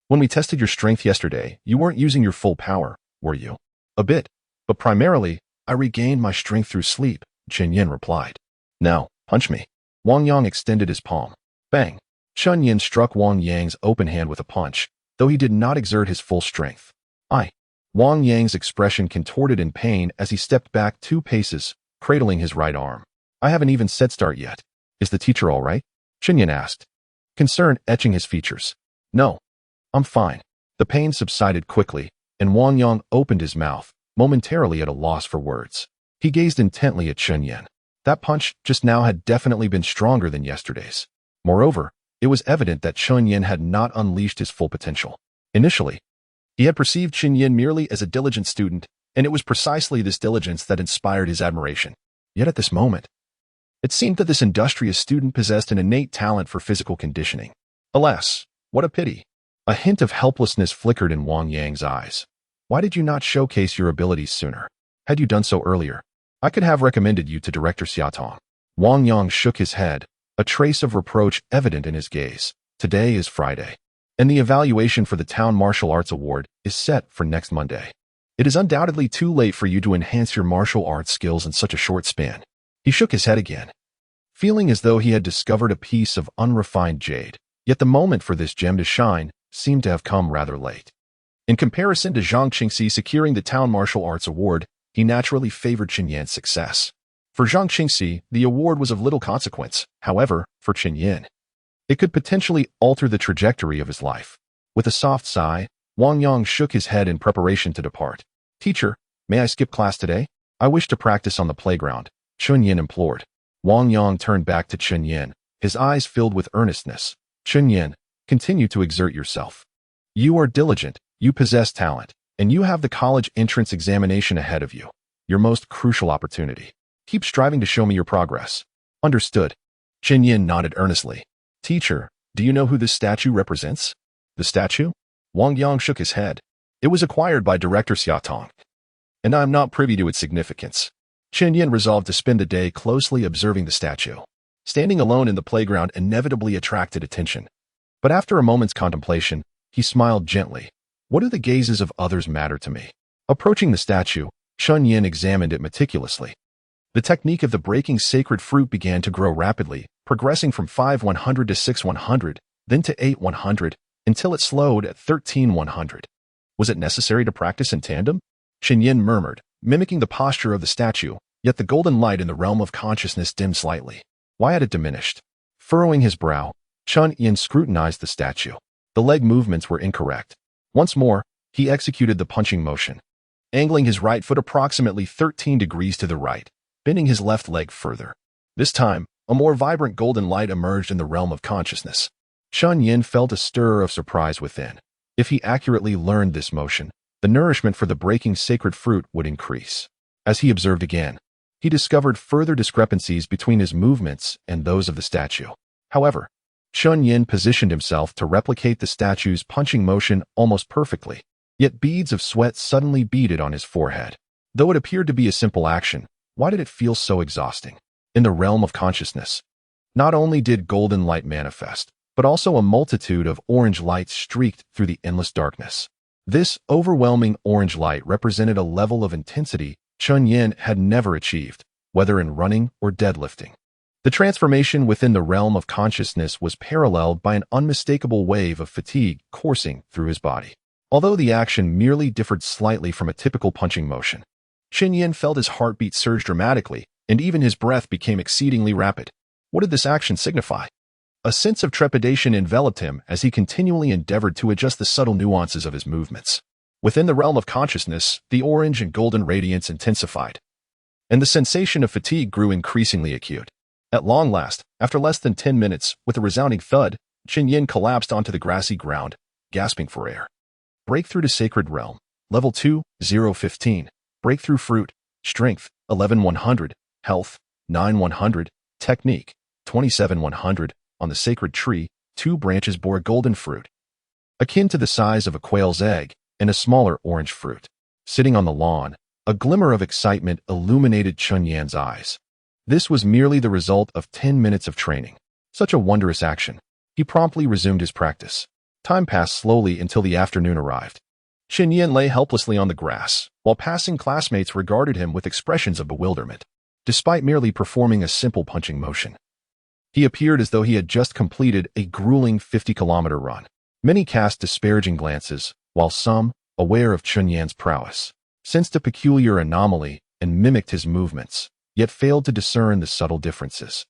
[SPEAKER 1] When we tested your strength yesterday, you weren't using your full power, were you? A bit, but primarily, I regained my strength through sleep, Chen Yan replied. Now, punch me. Wang Yang extended his palm. Bang. Chen Yan struck Wang Yang's open hand with a punch, though he did not exert his full strength. Wang Yang's expression contorted in pain as he stepped back 2 paces, cradling his right arm. I haven't even said start yet. Is the teacher all right? Chen Yan asked, concern etching his features. No. I'm fine. The pain subsided quickly, and Wang Yang opened his mouth, momentarily at a loss for words. He gazed intently at Chen Yan. That punch just now had definitely been stronger than yesterday's. Moreover, it was evident that Chen Yan had not unleashed his full potential. Initially, he had perceived Chen Yan merely as a diligent student, and it was precisely this diligence that inspired his admiration. Yet at this moment, it seemed that this industrious student possessed an innate talent for physical conditioning. Alas, what a pity. A hint of helplessness flickered in Wang Yang's eyes. Why did you not showcase your abilities sooner? Had you done so earlier, I could have recommended you to Director Xiaotong. Wang Yang shook his head, a trace of reproach evident in his gaze. Today is Friday, and the evaluation for the Town Martial Arts Award is set for next Monday. It is undoubtedly too late for you to enhance your martial arts skills in such a short span. He shook his head again, feeling as though he had discovered a piece of unrefined jade. Yet the moment for this gem to shine seemed to have come rather late. In comparison to Zhang Qingxi securing the Town Martial Arts Award, he naturally favored Chen Yan's success. For Zhang Qingxi, the award was of little consequence. However, for Chen Yan, it could potentially alter the trajectory of his life. With a soft sigh, Wang Yang shook his head in preparation to depart. Teacher, may I skip class today? I wish to practice on the playground, Chen Yan implored. Wang Yang turned back to Chen Yan, his eyes filled with earnestness. Chen Yan, continue to exert yourself. You are diligent, you possess talent, and you have the college entrance examination ahead of you, your most crucial opportunity. Keep striving to show me your progress. Understood. Chen Yan nodded earnestly. Teacher, do you know who this statue represents? The statue? Wang Yang shook his head. It was acquired by Director Xiaotong, and I am not privy to its significance. Chen Yan resolved to spend the day closely observing the statue. Standing alone in the playground inevitably attracted attention. But after a moment's contemplation, He smiled gently. What do the gazes of others matter to me? Approaching the statue, Chen Yan examined it meticulously. The technique of the breaking sacred fruit began to grow rapidly, progressing from 5-100 to 6-100, then to 8-100, until it slowed at 13-100. Was it necessary to practice in tandem? Chen Yan murmured, mimicking the posture of the statue, yet the golden light in the realm of consciousness dimmed slightly. Why had it diminished? Furrowing his brow, Chen Yan scrutinized the statue. The leg movements were incorrect. Once more, he executed the punching motion, angling his right foot approximately 13 degrees to the right, bending his left leg further. This time, a more vibrant golden light emerged in the realm of consciousness. Chen Yan felt a stir of surprise within. If he accurately learned this motion, the nourishment for the breaking sacred fruit would increase. As he observed again, he discovered further discrepancies between his movements and those of the statue. However, Chen Yan positioned himself to replicate the statue's punching motion almost perfectly, yet beads of sweat suddenly beaded on his forehead. Though it appeared to be a simple action, why did it feel so exhausting? In the realm of consciousness, not only did golden light manifest, but also a multitude of orange lights streaked through the endless darkness. This overwhelming orange light represented a level of intensity Chen Yan had never achieved, whether in running or deadlifting. The transformation within the realm of consciousness was paralleled by an unmistakable wave of fatigue coursing through his body. Although the action merely differed slightly from a typical punching motion, Chen Yan felt his heartbeat surge dramatically, and even his breath became exceedingly rapid. What did this action signify? A sense of trepidation enveloped him as he continually endeavored to adjust the subtle nuances of his movements. Within the realm of consciousness, the orange and golden radiance intensified, and the sensation of fatigue grew increasingly acute. At long last, after less than 10 minutes, with a resounding thud, Chen Yan collapsed onto the grassy ground, gasping for air. Breakthrough to Sacred Realm. Level 2, 0-15. Breakthrough Fruit. Strength, 11-100. Health, 9-100. Technique, 27-100. On the sacred tree, 2 branches bore golden fruit, akin to the size of a quail's egg, and a smaller orange fruit. Sitting on the lawn, a glimmer of excitement illuminated Chen Yan's eyes. This was merely the result of 10 minutes of training. Such a wondrous action. He promptly resumed his practice. Time passed slowly until the afternoon arrived. Chen Yan lay helplessly on the grass, while passing classmates regarded him with expressions of bewilderment. Despite merely performing a simple punching motion, he appeared as though he had just completed a grueling 50-kilometer run. Many cast disparaging glances, while some, aware of Chen Yan's prowess, sensed a peculiar anomaly and mimicked his movements, yet failed to discern the subtle differences.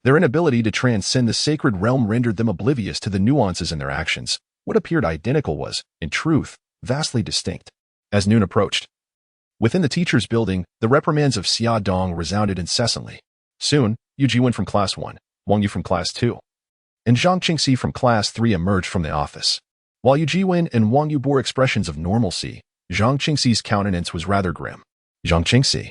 [SPEAKER 1] Their inability to transcend the sacred realm rendered them oblivious to the nuances in their actions. What appeared identical was, in truth, vastly distinct. As noon approached, within the teacher's building, the reprimands of Xia Dong resounded incessantly. Soon, Yu Jiwen from Class 1, Wang Yu from Class 2, and Zhang Qingxi from Class 3 emerged from the office. While Yu Jiwen and Wang Yu bore expressions of normalcy, Zhang Qingxi's countenance was rather grim. Zhang Qingxi,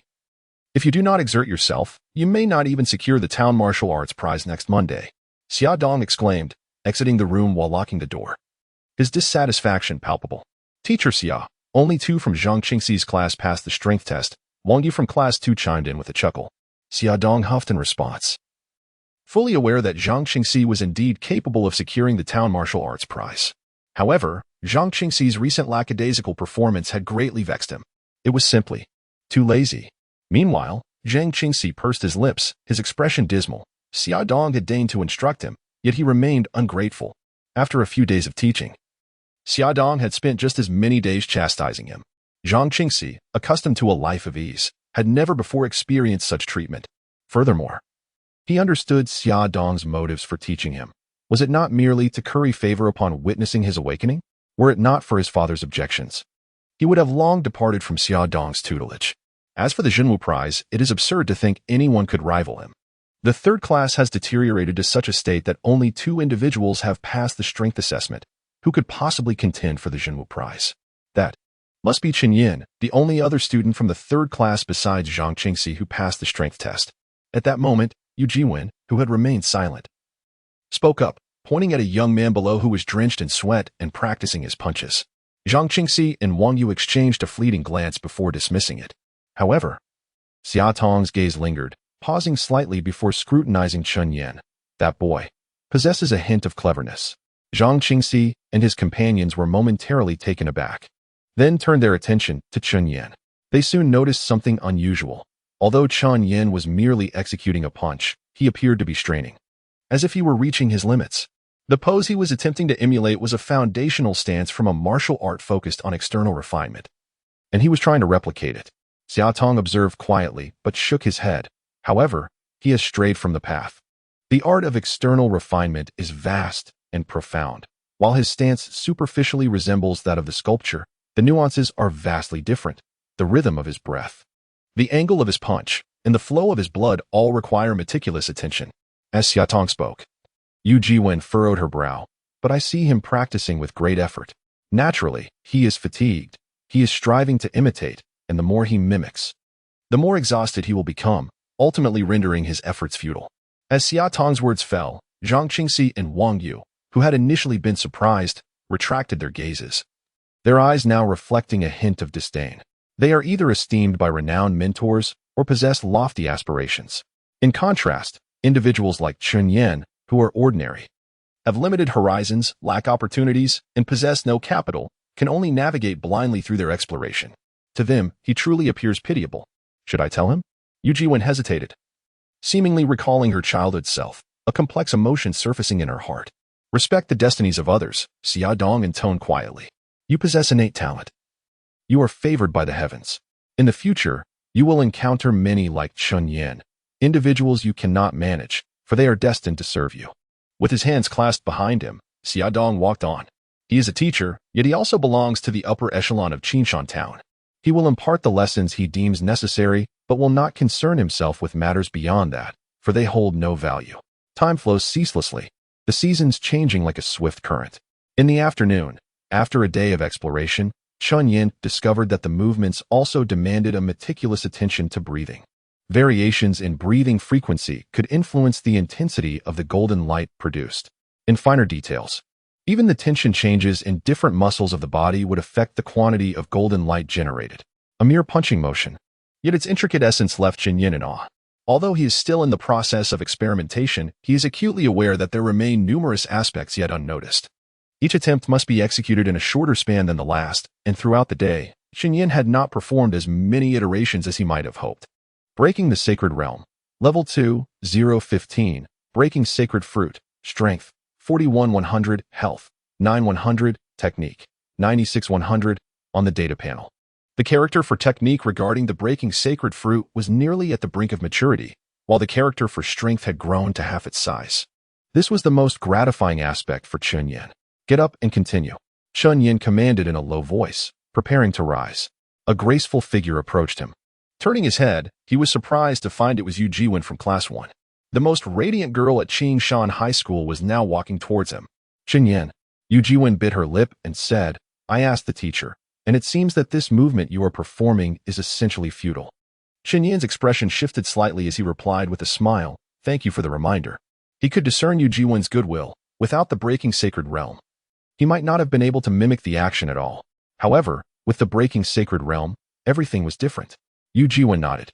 [SPEAKER 1] if you do not exert yourself, you may not even secure the Town Martial Arts Prize next Monday, Xia Dong exclaimed, exiting the room while locking the door. His dissatisfaction palpable. Teacher Xia, only 2 from Zhang Qingxi's class passed the strength test. Wang Yu from Class 2 chimed in with a chuckle. Xia Dong huffed in response, fully aware that Zhang Qingxi was indeed capable of securing the Town Martial Arts Prize. However, Zhang Qingxi's recent lackadaisical performance had greatly vexed him. It was simply too lazy. Meanwhile, Zhang Qingxi pursed his lips, his expression dismal. Xia Dong had deigned to instruct him, yet he remained ungrateful. After a few days of teaching, Xia Dong had spent just as many days chastising him. Zhang Qingxi, accustomed to a life of ease, had never before experienced such treatment. Furthermore, he understood Xia Dong's motives for teaching him. Was it not merely to curry favor upon witnessing his awakening? Were it not for his father's objections, he would have long departed from Xia Dong's tutelage. As for the Jinwu Prize, it is absurd to think anyone could rival him. The 3rd class has deteriorated to such a state that only 2 individuals have passed the strength assessment. Who could possibly contend for the Jinwu Prize? That must be Chen Yan, the only other student from the 3rd class besides Zhang Qingxi who passed the strength test. At that moment, Yu Jiwen, who had remained silent, spoke up, pointing at a young man below who was drenched in sweat and practicing his punches. Zhang Qingxi and Wang Yu exchanged a fleeting glance before dismissing it. However, Xia Dong's gaze lingered, pausing slightly before scrutinizing Chen Yan. That boy possesses a hint of cleverness. Zhang Qingxi and his companions were momentarily taken aback, then turned their attention to Chen Yan. They soon noticed something unusual. Although Chen Yan was merely executing a punch, he appeared to be straining, as if he were reaching his limits. The pose he was attempting to emulate was a foundational stance from a martial art focused on external refinement, and he was trying to replicate it. Xiaotong observed quietly, but shook his head. However, he has strayed from the path. The art of external refinement is vast and profound. While his stance superficially resembles that of the sculpture, the nuances are vastly different. The rhythm of his breath, the angle of his punch, and the flow of his blood all require meticulous attention. As Xiaotong spoke, Yu Jiwen furrowed her brow, but I see him practicing with great effort. Naturally, he is fatigued. He is striving to imitate, and the more he mimics, the more exhausted he will become, ultimately rendering his efforts futile. As Xiaotong's words fell, Zhang Qingxi and Wang Yu, who had initially been surprised, retracted their gazes, their eyes now reflecting a hint of disdain. They are either esteemed by renowned mentors or possess lofty aspirations. In contrast, individuals like Chen Yan, who are ordinary, have limited horizons, lack opportunities, and possess no capital, can only navigate blindly through their exploration. To them, he truly appears pitiable. Should I tell him? Yu Jiwen hesitated, seemingly recalling her childhood self, a complex emotion surfacing in her heart. Respect the destinies of others, Xiaodong intoned quietly. You possess innate talent. You are favored by the heavens. In the future, you will encounter many like Chen Yan, individuals you cannot manage, for they are destined to serve you. With his hands clasped behind him, Xiaodong walked on. He is a teacher, yet he also belongs to the upper echelon of Qinshan Town. He will impart the lessons he deems necessary, but will not concern himself with matters beyond that, for they hold no value. Time flows ceaselessly, the seasons changing like a swift current. In the afternoon, after a day of exploration, Chen Yan discovered that the movements also demanded a meticulous attention to breathing. Variations in breathing frequency could influence the intensity of the golden light produced. In finer details, even the tension changes in different muscles of the body would affect the quantity of golden light generated. A mere punching motion, yet its intricate essence left Chen Yan in awe. Although he is still in the process of experimentation, he is acutely aware that there remain numerous aspects yet unnoticed. Each attempt must be executed in a shorter span than the last, and throughout the day, Chen Yan had not performed as many iterations as he might have hoped. Breaking the Sacred Realm. Level 2, 015. Breaking Sacred Fruit. Strength, 41-100. Health, 9-100. Technique, 96-100. On the data panel, the character for technique regarding the breaking sacred fruit was nearly at the brink of maturity, while the character for strength had grown to half its size. This was the most gratifying aspect for Chen Yan. Get up and continue, Chen Yan commanded in a low voice, preparing to rise. A graceful figure approached him. Turning his head, he was surprised to find it was Yu Jiwen from Class 1. The most radiant girl at Qingshan High School was now walking towards him. Chen Yan. Yu Jiwen bit her lip and said, I asked the teacher, and it seems that this movement you are performing is essentially futile. Chen Yan's expression shifted slightly as he replied with a smile, thank you for the reminder. He could discern Yu Jiwen's goodwill. Without the breaking sacred realm, he might not have been able to mimic the action at all. However, with the breaking sacred realm, everything was different. Yu Jiwen nodded,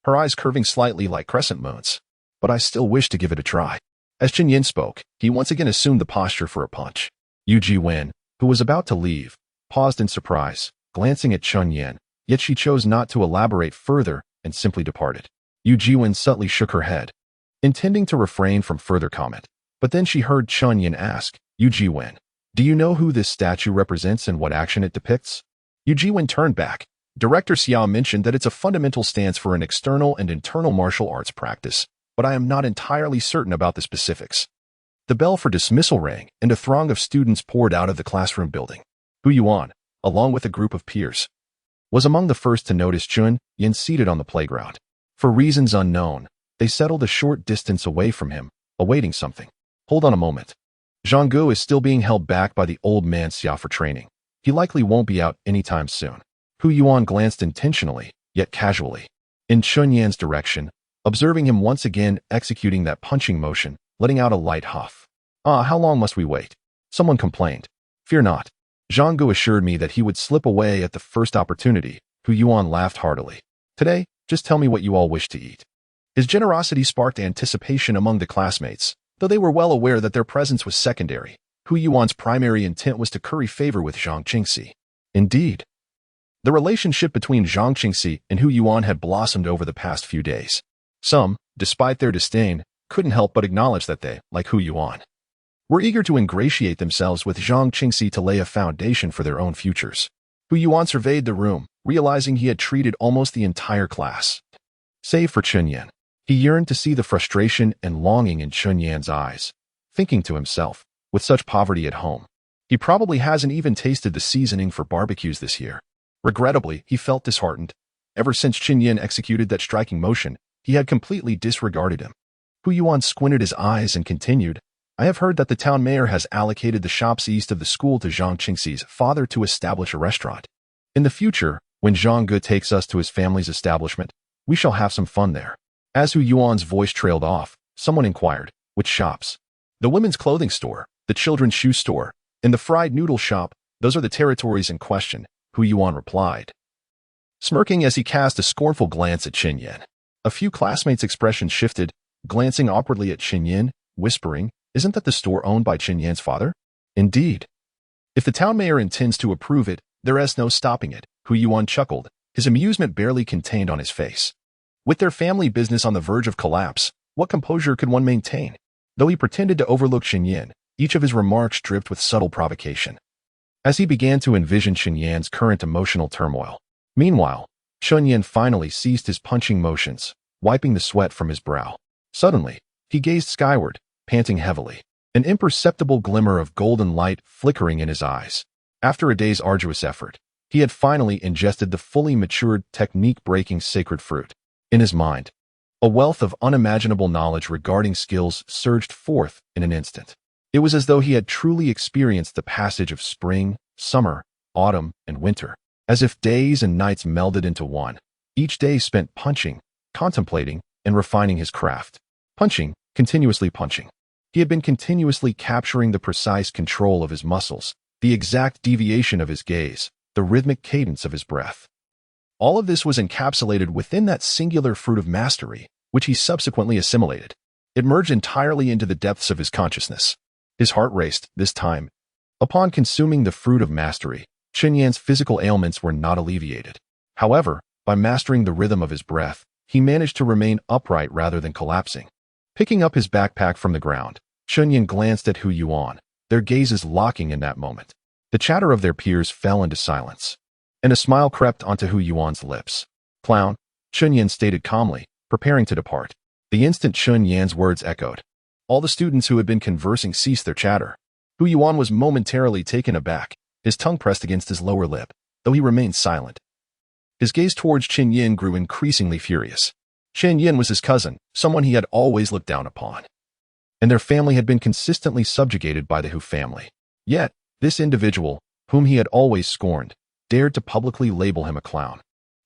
[SPEAKER 1] her eyes curving slightly like crescent moons. But I still wish to give it a try. As Chen Yan spoke, he once again assumed the posture for a punch. Yu Jiwen, who was about to leave, paused in surprise, glancing at Chen Yan, yet she chose not to elaborate further and simply departed. Yu Jiwen subtly shook her head, intending to refrain from further comment. But then she heard Chen Yan ask, Yu Jiwen, do you know who this statue represents and what action it depicts? Yu Jiwen turned back. Director Xiao mentioned that it's a fundamental stance for an external and internal martial arts practice, but I am not entirely certain about the specifics. The bell for dismissal rang, and a throng of students poured out of the classroom building. Hu Yuan, along with a group of peers, was among the first to notice Chen Yan seated on the playground. For reasons unknown, they settled a short distance away from him, awaiting something. Hold on a moment. Zhang Gu is still being held back by the old man Xia for training. He likely won't be out anytime soon. Hu Yuan glanced intentionally, yet casually, in Chen Yan's direction, observing him once again executing that punching motion, letting out a light huff. How long must we wait? Someone complained. Fear not. Zhang Gu assured me that he would slip away at the first opportunity. Hu Yuan laughed heartily. Today, just tell me what you all wish to eat. His generosity sparked anticipation among the classmates, though they were well aware that their presence was secondary. Hu Yuan's primary intent was to curry favor with Zhang Qingxi. Indeed, the relationship between Zhang Qingxi and Hu Yuan had blossomed over the past few days. Some, despite their disdain, couldn't help but acknowledge that they, like Hu Yuan, were eager to ingratiate themselves with Zhang Qingxi to lay a foundation for their own futures. Hu Yuan surveyed the room, realizing he had treated almost the entire class, save for Chen Yan. He yearned to see the frustration and longing in Chen Yan's eyes, thinking to himself, with such poverty at home, he probably hasn't even tasted the seasoning for barbecues this year. Regrettably, he felt disheartened. Ever since Chen Yan executed that striking motion, he had completely disregarded him. Hu Yuan squinted his eyes and continued, I have heard that the town mayor has allocated the shops east of the school to Zhang Qingxi's father to establish a restaurant. In the future, when Zhang Ge takes us to his family's establishment, we shall have some fun there. As Hu Yuan's voice trailed off, someone inquired, which shops? The women's clothing store, the children's shoe store, and the fried noodle shop, those are the territories in question, Hu Yuan replied, smirking as he cast a scornful glance at Chen Yan. A few classmates' expressions shifted, glancing awkwardly at Chen Yan, whispering, isn't that the store owned by Chen Yan's father? Indeed. If the town mayor intends to approve it, there is no stopping it, Hu Yuan chuckled, his amusement barely contained on his face. With their family business on the verge of collapse, what composure could one maintain? Though he pretended to overlook Chen Yan, each of his remarks dripped with subtle provocation. As he began to envision Chen Yan's current emotional turmoil. Meanwhile, Chen Yan finally ceased his punching motions, wiping the sweat from his brow. Suddenly, he gazed skyward, panting heavily, an imperceptible glimmer of golden light flickering in his eyes. After a day's arduous effort, he had finally ingested the fully matured, technique-breaking sacred fruit. In his mind, a wealth of unimaginable knowledge regarding skills surged forth in an instant. It was as though he had truly experienced the passage of spring, summer, autumn, and winter, as if days and nights melded into one, each day spent punching, contemplating, and refining his craft. Punching, continuously punching. He had been continuously capturing the precise control of his muscles, the exact deviation of his gaze, the rhythmic cadence of his breath. All of this was encapsulated within that singular fruit of mastery, which he subsequently assimilated. It merged entirely into the depths of his consciousness. His heart raced, this time. Upon consuming the fruit of mastery, Chen Yan's physical ailments were not alleviated. However, by mastering the rhythm of his breath, he managed to remain upright rather than collapsing. Picking up his backpack from the ground, Chen Yan glanced at Hu Yuan, their gazes locking in that moment. The chatter of their peers fell into silence, and a smile crept onto Hu Yuan's lips. Clown, Chen Yan stated calmly, preparing to depart. The instant Chen Yan's words echoed, all the students who had been conversing ceased their chatter. Hu Yuan was momentarily taken aback, his tongue pressed against his lower lip, though he remained silent. His gaze towards Chen Yan grew increasingly furious. Chen Yan was his cousin, someone he had always looked down upon, and their family had been consistently subjugated by the Hu family. Yet, this individual, whom he had always scorned, dared to publicly label him a clown.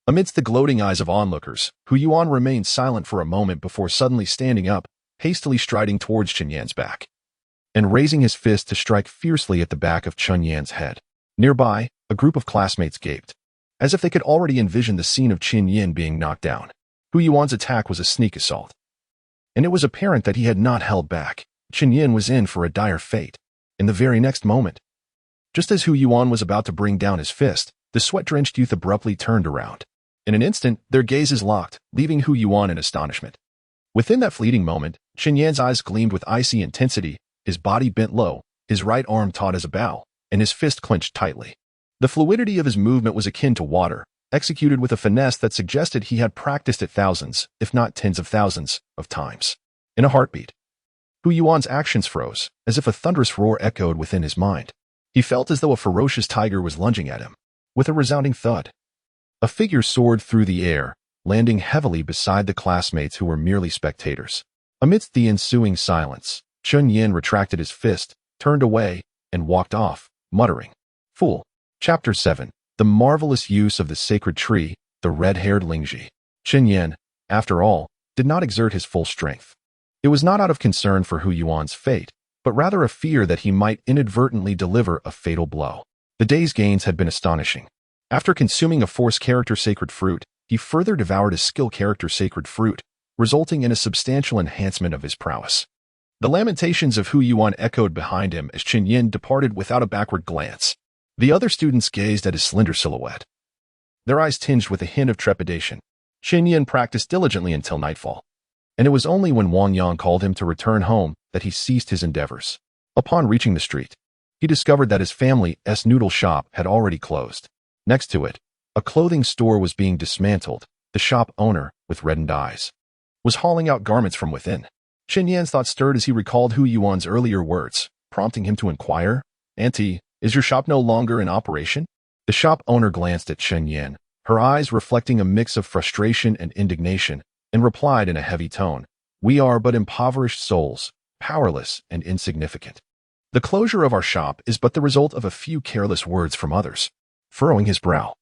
[SPEAKER 1] Amidst the gloating eyes of onlookers, Hu Yuan remained silent for a moment before suddenly standing up, hastily striding towards Chen Yan's back, and raising his fist to strike fiercely at the back of Chen Yan's head. Nearby, a group of classmates gaped, as if they could already envision the scene of Chen Yan being knocked down. Hu Yuan's attack was a sneak assault, and it was apparent that he had not held back. Chen Yan was in for a dire fate. In the very next moment, just as Hu Yuan was about to bring down his fist, the sweat-drenched youth abruptly turned around. In an instant, their gazes locked, leaving Hu Yuan in astonishment. Within that fleeting moment, Chen Yan's eyes gleamed with icy intensity, his body bent low, his right arm taut as a bow, and his fist clenched tightly. The fluidity of his movement was akin to water, executed with a finesse that suggested he had practiced it thousands, if not tens of thousands, of times. In a heartbeat, Hu Yuan's actions froze, as if a thunderous roar echoed within his mind. He felt as though a ferocious tiger was lunging at him. With a resounding thud, a figure soared through the air, landing heavily beside the classmates who were merely spectators. Amidst the ensuing silence, Chen Yan retracted his fist, turned away, and walked off, muttering, "Fool." Chapter 7. The marvelous use of the sacred tree, the red-haired Lingji. Chen Yan, after all, did not exert his full strength. It was not out of concern for Hu Yuan's fate, but rather a fear that he might inadvertently deliver a fatal blow. The day's gains had been astonishing. After consuming a force character sacred fruit, he further devoured a skill character sacred fruit, resulting in a substantial enhancement of his prowess. The lamentations of Hu Yuan echoed behind him as Chen Yan departed without a backward glance. The other students gazed at his slender silhouette, their eyes tinged with a hint of trepidation. Chen Yan practiced diligently until nightfall, and it was only when Wang Yang called him to return home that he ceased his endeavors. Upon reaching the street, he discovered that his family's noodle shop had already closed. Next to it, a clothing store was being dismantled. The shop owner, with reddened eyes, was hauling out garments from within. Chen Yan's thoughts stirred as he recalled Hu Yuan's earlier words, prompting him to inquire, "Auntie, is your shop no longer in operation?" The shop owner glanced at Chen Yan, her eyes reflecting a mix of frustration and indignation, and replied in a heavy tone, "We are but impoverished souls, powerless and insignificant. The closure of our shop is but the result of a few careless words from others." Furrowing his brow,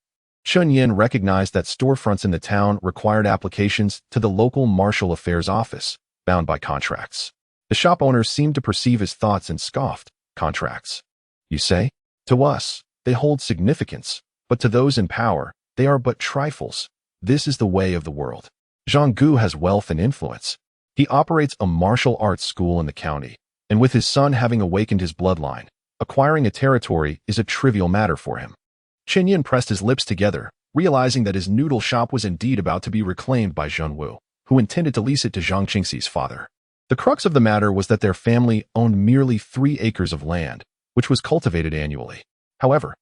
[SPEAKER 1] Chen Yan recognized that storefronts in the town required applications to the local martial affairs office, bound by contracts. The shop owner seemed to perceive his thoughts and scoffed. "Contracts, you say? To us, they hold significance, but to those in power, they are but trifles. This is the way of the world. Zhang Gu has wealth and influence. He operates a martial arts school in the county, and with his son having awakened his bloodline, acquiring a territory is a trivial matter for him." Chen Yan pressed his lips together, realizing that his noodle shop was indeed about to be reclaimed by Zheng Wu, who intended to lease it to Zhang Qingxi's father. The crux of the matter was that their family owned merely 3 acres of land, which was cultivated annually. However,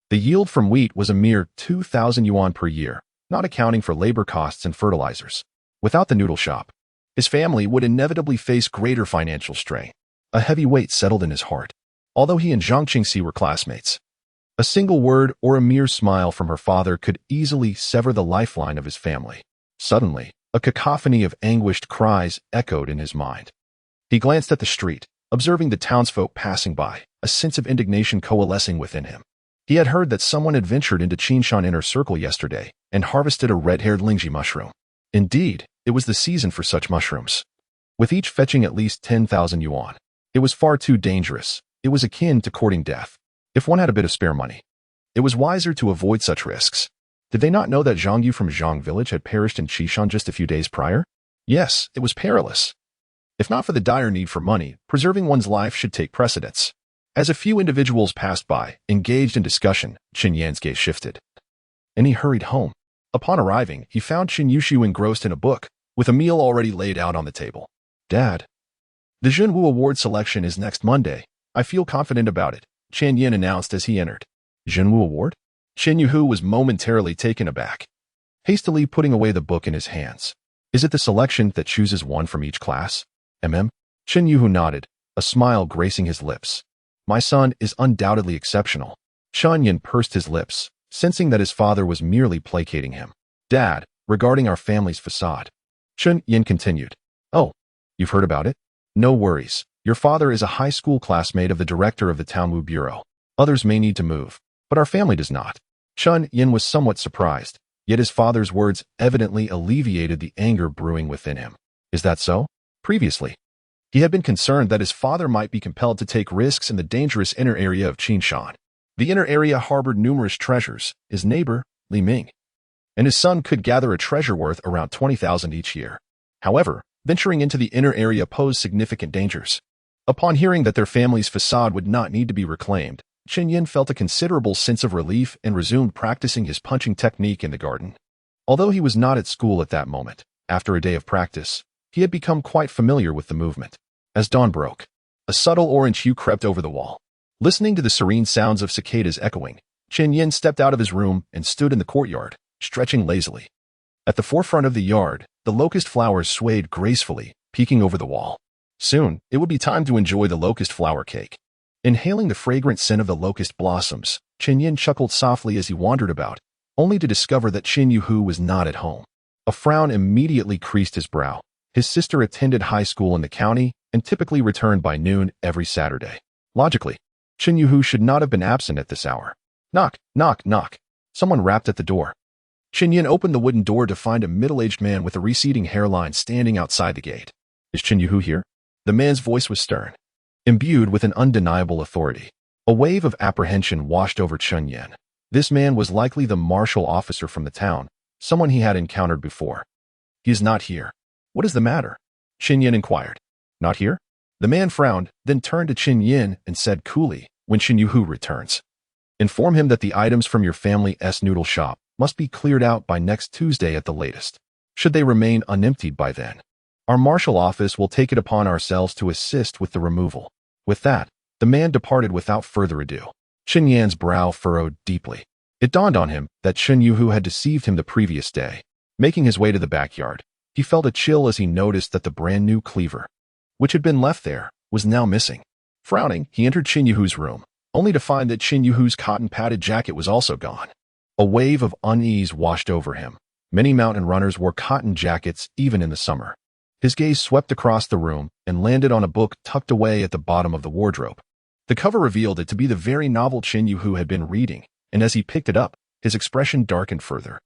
[SPEAKER 1] the yield from wheat was a mere 2,000 yuan per year, not accounting for labor costs and fertilizers. Without the noodle shop, his family would inevitably face greater financial strain. A heavy weight settled in his heart. Although he and Zhang Qingxi were classmates, a single word or a mere smile from her father could easily sever the lifeline of his family. Suddenly, a cacophony of anguished cries echoed in his mind. He glanced at the street, observing the townsfolk passing by, a sense of indignation coalescing within him. He had heard that someone had ventured into Qinshan Inner Circle yesterday and harvested a red-haired Lingji mushroom. Indeed, it was the season for such mushrooms, with each fetching at least 10,000 yuan. It was far too dangerous. It was akin to courting death. If one had a bit of spare money, it was wiser to avoid such risks. Did they not know that Zhang Yu from Zhang village had perished in Qishan just a few days prior? Yes, it was perilous. If not for the dire need for money, preserving one's life should take precedence. As a few individuals passed by, engaged in discussion, Chen Yan's gaze shifted, and he hurried home. Upon arriving, he found Chen Yushu engrossed in a book, with a meal already laid out on the table. "Dad, the Zhenwu Award selection is next Monday. I feel confident about it," Chen Yan announced as he entered. "Zhenwu Award?" Chen Yuhu was momentarily taken aback, hastily putting away the book in his hands. "Is it the selection that chooses one from each class?" Chen Yuhu nodded, a smile gracing his lips. "My son is undoubtedly exceptional." Chen Yan pursed his lips, sensing that his father was merely placating him. "Dad, regarding our family's facade," Chen Yan continued. "Oh, you've heard about it? No worries. Your father is a high school classmate of the director of the Townwu Bureau. Others may need to move, but our family does not." Chen Yan was somewhat surprised, yet his father's words evidently alleviated the anger brewing within him. Is that so? Previously, he had been concerned that his father might be compelled to take risks in the dangerous inner area of Qinshan. The inner area harbored numerous treasures, his neighbor, Li Ming, and his son could gather a treasure worth around 20,000 each year. However, venturing into the inner area posed significant dangers. Upon hearing that their family's facade would not need to be reclaimed, Chen Yan felt a considerable sense of relief and resumed practicing his punching technique in the garden. Although he was not at school at that moment, after a day of practice, he had become quite familiar with the movement. As dawn broke, a subtle orange hue crept over the wall. Listening to the serene sounds of cicadas echoing, Chen Yan stepped out of his room and stood in the courtyard, stretching lazily. At the forefront of the yard, the locust flowers swayed gracefully, peeking over the wall. Soon, it would be time to enjoy the locust flower cake. Inhaling the fragrant scent of the locust blossoms, Chen Yan chuckled softly as he wandered about, only to discover that Chen Yuhu was not at home. A frown immediately creased his brow. His sister attended high school in the county and typically returned by noon every Saturday. Logically, Chen Yuhu should not have been absent at this hour. Knock, knock, knock. Someone rapped at the door. Chen Yan opened the wooden door to find a middle-aged man with a receding hairline standing outside the gate. "Is Chen Yuhu here?" The man's voice was stern, imbued with an undeniable authority. A wave of apprehension washed over Chen Yan. This man was likely the martial officer from the town, someone he had encountered before. "He is not here. What is the matter?" Chen Yan inquired. "Not here?" The man frowned, then turned to Chen Yan and said coolly, when Chen Yuhu returns, inform him that the items from your family's noodle shop must be cleared out by next Tuesday at the latest. Should they remain unemptied by then, our marshal office will take it upon ourselves to assist with the removal. With that, the man departed without further ado. Chen Yan's brow furrowed deeply. It dawned on him that Chen Yuhu had deceived him the previous day. Making his way to the backyard, he felt a chill as he noticed that the brand-new cleaver, which had been left there, was now missing. Frowning, he entered Chen Yuhu's room, only to find that Chen Yuhu's cotton-padded jacket was also gone. A wave of unease washed over him. Many mountain runners wore cotton jackets even in the summer. His gaze swept across the room and landed on a book tucked away at the bottom of the wardrobe. The cover revealed it to be the very novel Chen Yuhu had been reading, and as he picked it up, his expression darkened further.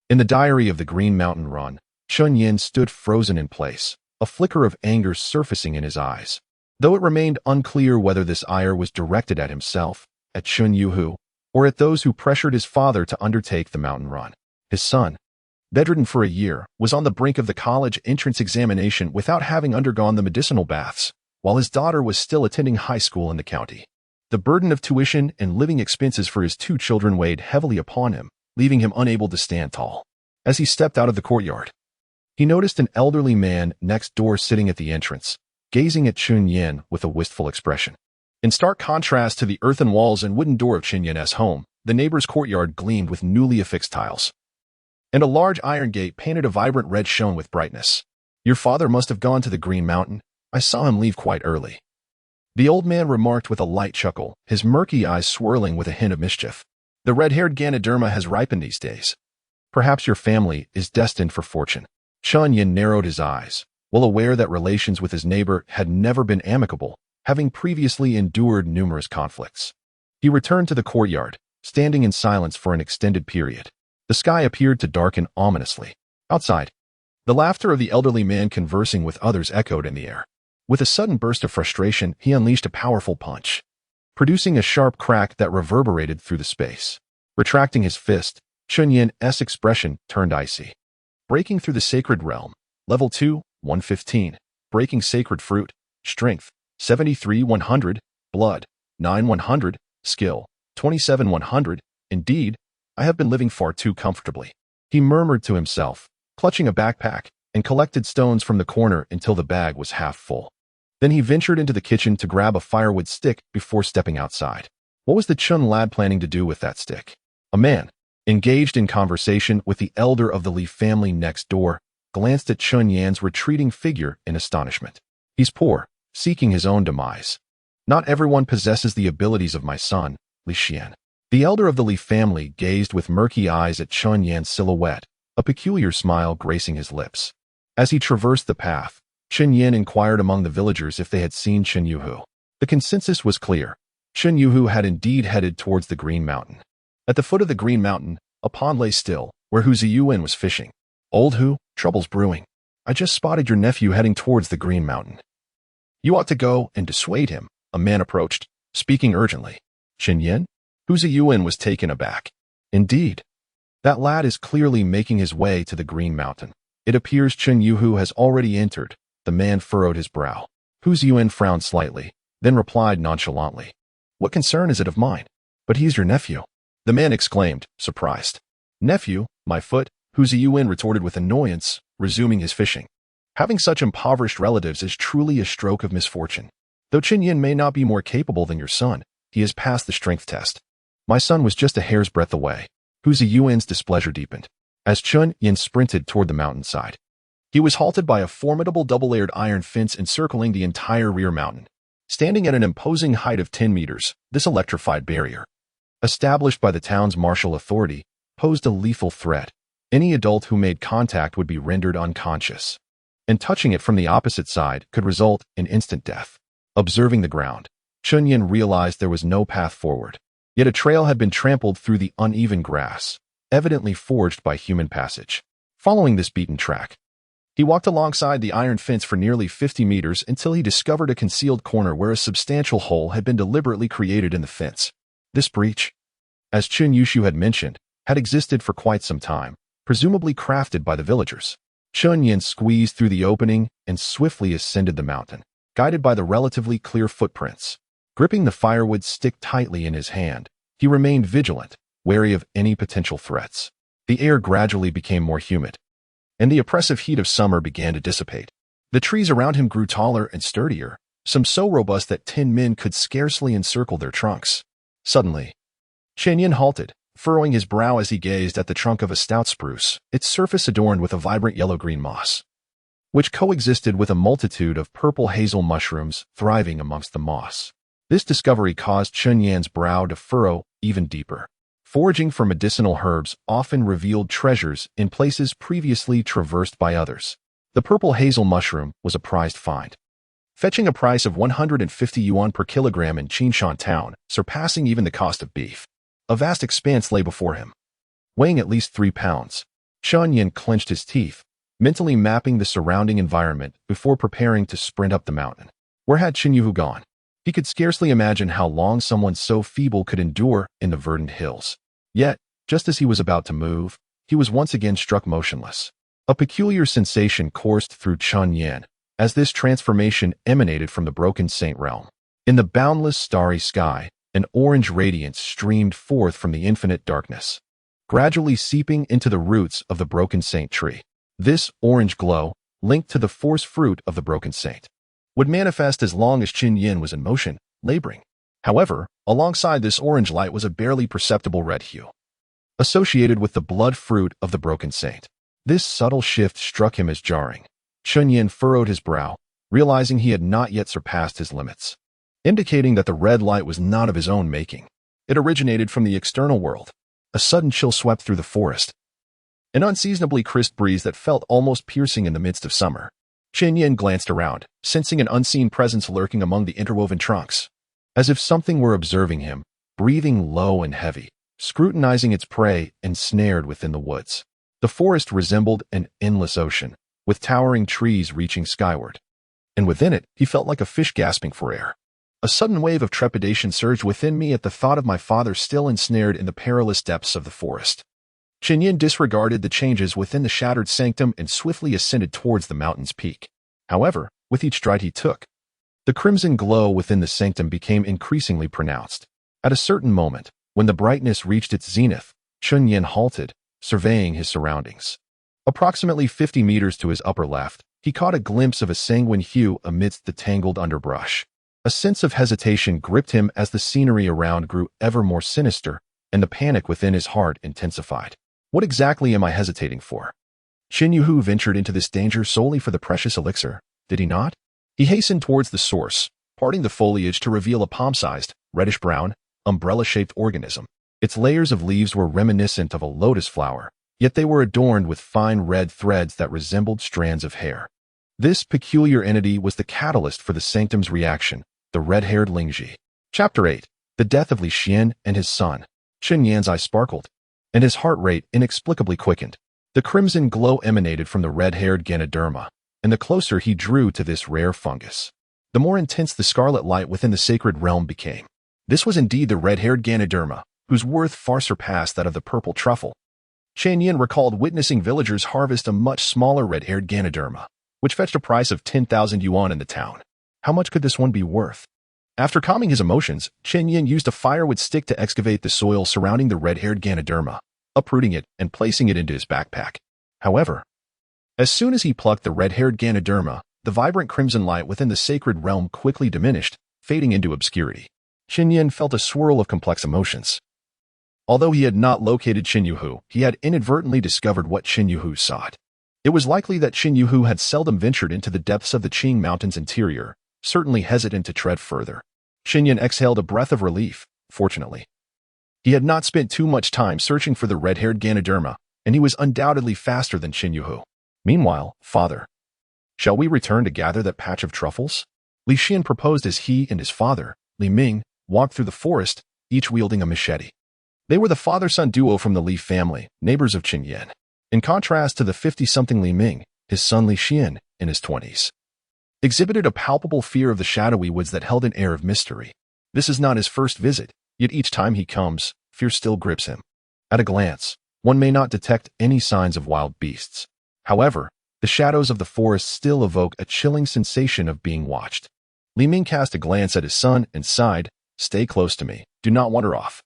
[SPEAKER 1] In the diary of the Green Mountain Run, Chen Yan stood frozen in place, a flicker of anger surfacing in his eyes. Though it remained unclear whether this ire was directed at himself, at Chen Yuhu, or at those who pressured his father to undertake the mountain run. His son, bedridden for a year, was on the brink of the college entrance examination without having undergone the medicinal baths, while his daughter was still attending high school in the county. The burden of tuition and living expenses for his two children weighed heavily upon him, leaving him unable to stand tall. As he stepped out of the courtyard, he noticed an elderly man next door sitting at the entrance, gazing at Chen Yan with a wistful expression. In stark contrast to the earthen walls and wooden door of Chen Yan's home, the neighbor's courtyard gleamed with newly affixed tiles, and a large iron gate painted a vibrant red shone with brightness. Your father must have gone to the Green Mountain. I saw him leave quite early. The old man remarked with a light chuckle, his murky eyes swirling with a hint of mischief. The red-haired Ganoderma has ripened these days. Perhaps your family is destined for fortune. Chen Yan narrowed his eyes, well aware that relations with his neighbor had never been amicable, having previously endured numerous conflicts. He returned to the courtyard, standing in silence for an extended period. The sky appeared to darken ominously. Outside, the laughter of the elderly man conversing with others echoed in the air. With a sudden burst of frustration, he unleashed a powerful punch, producing a sharp crack that reverberated through the space. Retracting his fist, Chen Yan's expression turned icy. Breaking through the sacred realm. Level 2, 115. Breaking sacred fruit. Strength, 73 100. Blood, 9 100. Skill, 27 100. Indeed, I have been living far too comfortably. He murmured to himself, clutching a backpack, and collected stones from the corner until the bag was half full. Then he ventured into the kitchen to grab a firewood stick before stepping outside. What was the Chun lad planning to do with that stick? A man, engaged in conversation with the elder of the Li family next door, glanced at Chen Yan's retreating figure in astonishment. He's poor, seeking his own demise. Not everyone possesses the abilities of my son, Li Xian. The elder of the Li family gazed with murky eyes at Chen Yan's silhouette, a peculiar smile gracing his lips. As he traversed the path, Chen Yan inquired among the villagers if they had seen Chen Yuhu. The consensus was clear. Chen Yuhu had indeed headed towards the Green Mountain. At the foot of the Green Mountain, a pond lay still, where Hu Ziyuan was fishing. Old Hu, trouble's brewing. I just spotted your nephew heading towards the Green Mountain. You ought to go and dissuade him. A man approached, speaking urgently. Chen Yan? Hu Ziyuan was taken aback. Indeed. That lad is clearly making his way to the Green Mountain. It appears Chen Yuhu has already entered. The man furrowed his brow. Hu Ziyuan frowned slightly, then replied nonchalantly. What concern is it of mine? But he's your nephew. The man exclaimed, surprised. Nephew, my foot, Hu Ziyuan retorted with annoyance, resuming his fishing. Having such impoverished relatives is truly a stroke of misfortune. Though Chen Yan may not be more capable than your son, he has passed the strength test. My son was just a hair's breadth away. Hu Ziyuan's displeasure deepened. As Chen Yan sprinted toward the mountainside, he was halted by a formidable double-layered iron fence encircling the entire rear mountain. Standing at an imposing height of 10 meters, this electrified barrier, established by the town's martial authority, posed a lethal threat. Any adult who made contact would be rendered unconscious, and touching it from the opposite side could result in instant death. Observing the ground, Chen Yan realized there was no path forward. Yet a trail had been trampled through the uneven grass, evidently forged by human passage. Following this beaten track, he walked alongside the iron fence for nearly 50 meters until he discovered a concealed corner where a substantial hole had been deliberately created in the fence. This breach, as Chen Yushu had mentioned, had existed for quite some time, presumably crafted by the villagers. Chen Yan squeezed through the opening and swiftly ascended the mountain. guided by the relatively clear footprints. Gripping the firewood stick tightly in his hand, he remained vigilant, wary of any potential threats. The air gradually became more humid, and the oppressive heat of summer began to dissipate. The trees around him grew taller and sturdier, some so robust that 10 men could scarcely encircle their trunks. Suddenly, Chen Yan halted, furrowing his brow as he gazed at the trunk of a stout spruce, its surface adorned with a vibrant yellow-green moss, which coexisted with a multitude of purple hazel mushrooms thriving amongst the moss. This discovery caused Chen Yan's brow to furrow even deeper. Foraging for medicinal herbs often revealed treasures in places previously traversed by others. The purple hazel mushroom was a prized find, fetching a price of 150 yuan per kilogram in Qinshan town, surpassing even the cost of beef. A vast expanse lay before him, weighing at least 3 pounds. Chen Yan clenched his teeth, mentally mapping the surrounding environment before preparing to sprint up the mountain. Where had Chen Yuhu gone? He could scarcely imagine how long someone so feeble could endure in the verdant hills. Yet, just as he was about to move, he was once again struck motionless. A peculiar sensation coursed through Chen Yan, as this transformation emanated from the broken saint realm. In the boundless starry sky, an orange radiance streamed forth from the infinite darkness, gradually seeping into the roots of the broken saint tree. This orange glow, linked to the force fruit of the broken saint, would manifest as long as Chen Yan was in motion, laboring. However, alongside this orange light was a barely perceptible red hue, associated with the blood fruit of the broken saint. This subtle shift struck him as jarring. Chen Yan furrowed his brow, realizing he had not yet surpassed his limits, indicating that the red light was not of his own making. It originated from the external world. A sudden chill swept through the forest, an unseasonably crisp breeze that felt almost piercing in the midst of summer. Chen Yan glanced around, sensing an unseen presence lurking among the interwoven trunks, as if something were observing him, breathing low and heavy, scrutinizing its prey ensnared within the woods. The forest resembled an endless ocean, with towering trees reaching skyward, and within it he felt like a fish gasping for air. A sudden wave of trepidation surged within me at the thought of my father still ensnared in the perilous depths of the forest. Chen Yan disregarded the changes within the shattered sanctum and swiftly ascended towards the mountain's peak. However, with each stride he took, the crimson glow within the sanctum became increasingly pronounced. At a certain moment, when the brightness reached its zenith, Chen Yan halted, surveying his surroundings. Approximately 50 meters to his upper left, he caught a glimpse of a sanguine hue amidst the tangled underbrush. A sense of hesitation gripped him as the scenery around grew ever more sinister, and the panic within his heart intensified. What exactly am I hesitating for? Chen Yuhu ventured into this danger solely for the precious elixir, did he not? He hastened towards the source, parting the foliage to reveal a palm-sized, reddish-brown, umbrella-shaped organism. Its layers of leaves were reminiscent of a lotus flower, yet they were adorned with fine red threads that resembled strands of hair. This peculiar entity was the catalyst for the sanctum's reaction, the red-haired Lingji. Chapter 8. The Death of Li Xian and His Son. Chen Yan's eyes sparkled, and his heart rate inexplicably quickened. The crimson glow emanated from the red-haired Ganoderma, and the closer he drew to this rare fungus, the more intense the scarlet light within the sacred realm became. This was indeed the red-haired Ganoderma, whose worth far surpassed that of the purple truffle. Chen Yan recalled witnessing villagers harvest a much smaller red-haired Ganoderma, which fetched a price of 10,000 yuan in the town. How much could this one be worth? After calming his emotions, Chen Yan used a firewood stick to excavate the soil surrounding the red-haired Ganoderma, uprooting it and placing it into his backpack. However, as soon as he plucked the red-haired Ganoderma, the vibrant crimson light within the sacred realm quickly diminished, fading into obscurity. Chen Yan felt a swirl of complex emotions. Although he had not located Chen Yuhu, he had inadvertently discovered what Chen Yuhu sought. It was likely that Chen Yuhu had seldom ventured into the depths of the Qing Mountains interior, certainly hesitant to tread further. Chen Yan exhaled a breath of relief, fortunately. He had not spent too much time searching for the red-haired Ganoderma, and he was undoubtedly faster than Chen Yuhu. Meanwhile, father, shall we return to gather that patch of truffles? Li Xian proposed as he and his father, Li Ming, walked through the forest, each wielding a machete. They were the father-son duo from the Li family, neighbors of Chen Yan. In contrast to the 50-something Li Ming, his son Li Xian, in his 20s, exhibited a palpable fear of the shadowy woods that held an air of mystery. This is not his first visit, yet each time he comes, fear still grips him. At a glance, one may not detect any signs of wild beasts. However, the shadows of the forest still evoke a chilling sensation of being watched. Li Ming cast a glance at his son and sighed, "Stay close to me. Do not wander off.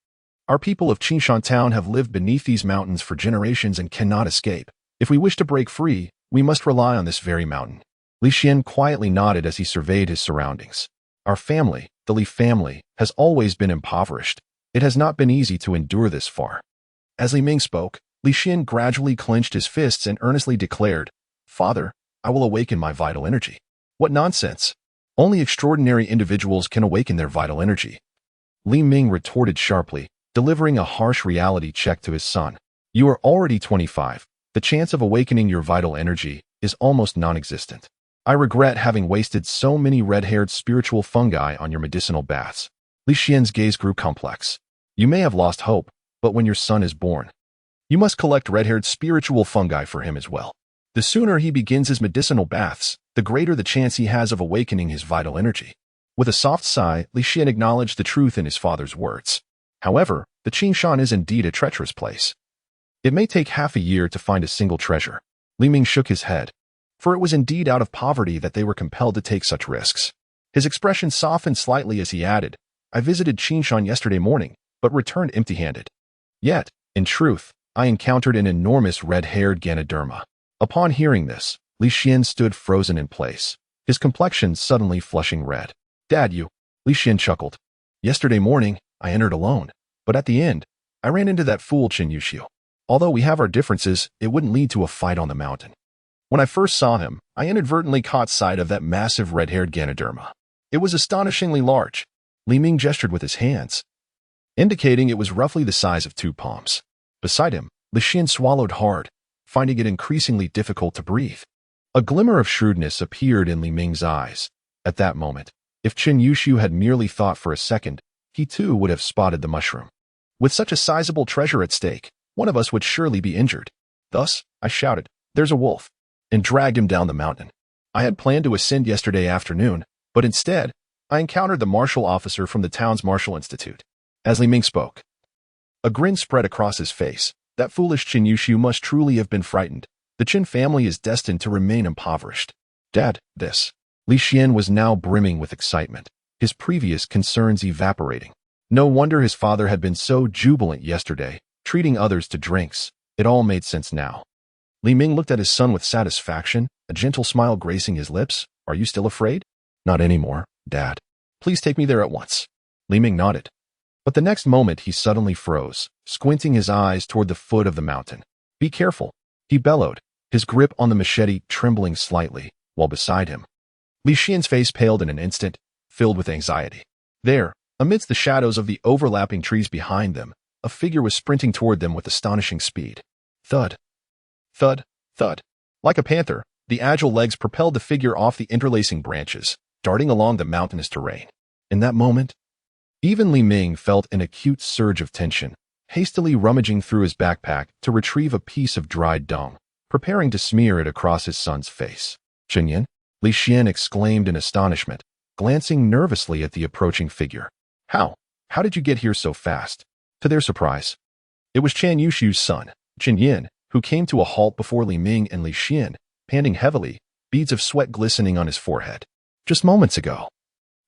[SPEAKER 1] Our people of Qingshan Town have lived beneath these mountains for generations and cannot escape. If we wish to break free, we must rely on this very mountain." Li Xian quietly nodded as he surveyed his surroundings. "Our family, the Li family, has always been impoverished. It has not been easy to endure this far." As Li Ming spoke, Li Xian gradually clenched his fists and earnestly declared, "Father, I will awaken my vital energy." "What nonsense! Only extraordinary individuals can awaken their vital energy." Li Ming retorted sharply, delivering a harsh reality check to his son. "You are already 25. The chance of awakening your vital energy is almost non-existent. I regret having wasted so many red-haired spiritual fungi on your medicinal baths." Li Xian's gaze grew complex. "You may have lost hope, but when your son is born, you must collect red-haired spiritual fungi for him as well. The sooner he begins his medicinal baths, the greater the chance he has of awakening his vital energy." With a soft sigh, Li Xian acknowledged the truth in his father's words. However, the Qingshan is indeed a treacherous place. It may take half a year to find a single treasure. Li Ming shook his head, for it was indeed out of poverty that they were compelled to take such risks. His expression softened slightly as he added, "I visited Qingshan yesterday morning, but returned empty-handed. Yet, in truth, I encountered an enormous red-haired Ganoderma." Upon hearing this, Li Xian stood frozen in place, his complexion suddenly flushing red. "Dad, you..." Li Xian chuckled. "Yesterday morning, I entered alone, but at the end, I ran into that fool Chen Yushu. Although we have our differences, it wouldn't lead to a fight on the mountain. When I first saw him, I inadvertently caught sight of that massive red-haired Ganoderma. It was astonishingly large." Li Ming gestured with his hands, indicating it was roughly the size of 2 palms. Beside him, Li Xian swallowed hard, finding it increasingly difficult to breathe. A glimmer of shrewdness appeared in Li Ming's eyes. At that moment, if Chen Yushu had merely thought for a second, he too would have spotted the mushroom. "With such a sizable treasure at stake, one of us would surely be injured." Thus, I shouted, "There's a wolf," and dragged him down the mountain. I had planned to ascend yesterday afternoon, but instead, I encountered the martial officer from the town's martial institute. As Li Ming spoke, a grin spread across his face. That foolish Chen Yushu must truly have been frightened. The Chen family is destined to remain impoverished. "Dad, this..." Li Xian was now brimming with excitement, his previous concerns evaporating. No wonder his father had been so jubilant yesterday, treating others to drinks. It all made sense now. Li Ming looked at his son with satisfaction, a gentle smile gracing his lips. "Are you still afraid?" "Not anymore, Dad. Please take me there at once." Li Ming nodded. But the next moment he suddenly froze, squinting his eyes toward the foot of the mountain. "Be careful," he bellowed, his grip on the machete trembling slightly, while beside him, Li Xian's face paled in an instant, filled with anxiety. There, amidst the shadows of the overlapping trees behind them, a figure was sprinting toward them with astonishing speed. Thud. Thud. Thud. Like a panther, the agile legs propelled the figure off the interlacing branches, darting along the mountainous terrain. In that moment, even Li Ming felt an acute surge of tension, hastily rummaging through his backpack to retrieve a piece of dried dung, preparing to smear it across his son's face. "Chen Yan?" Li Xian exclaimed in astonishment, glancing nervously at the approaching figure. How did you get here so fast?" To their surprise, it was Chen Yushu's son, Chen Yan, who came to a halt before Li Ming and Li Xian, panting heavily, beads of sweat glistening on his forehead. Just moments ago,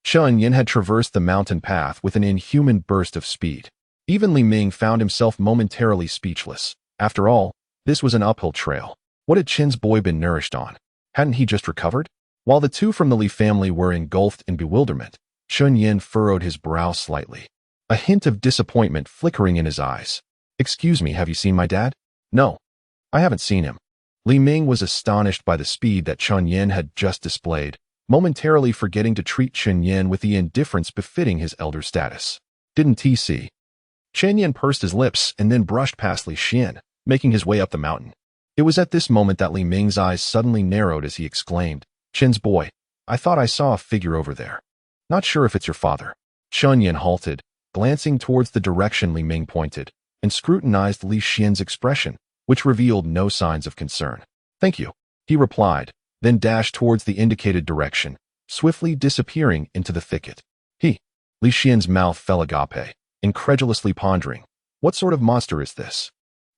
[SPEAKER 1] Chen Yan had traversed the mountain path with an inhuman burst of speed. Even Li Ming found himself momentarily speechless. After all, this was an uphill trail. What had Chen's boy been nourished on? Hadn't he just recovered? While the two from the Li family were engulfed in bewilderment, Chen Yan furrowed his brow slightly, a hint of disappointment flickering in his eyes. "Excuse me, have you seen my dad?" "No, I haven't seen him." Li Ming was astonished by the speed that Chen Yan had just displayed, momentarily forgetting to treat Chen Yan with the indifference befitting his elder status. "Didn't he see?" Chen Yan pursed his lips and then brushed past Li Xian, making his way up the mountain. It was at this moment that Li Ming's eyes suddenly narrowed as he exclaimed, "Chen's boy, I thought I saw a figure over there. Not sure if it's your father." Chen Yan halted, glancing towards the direction Li Ming pointed, and scrutinized Li Xian's expression, which revealed no signs of concern. "Thank you," he replied, then dashed towards the indicated direction, swiftly disappearing into the thicket. Li Xian's mouth fell agape, incredulously pondering, what sort of monster is this?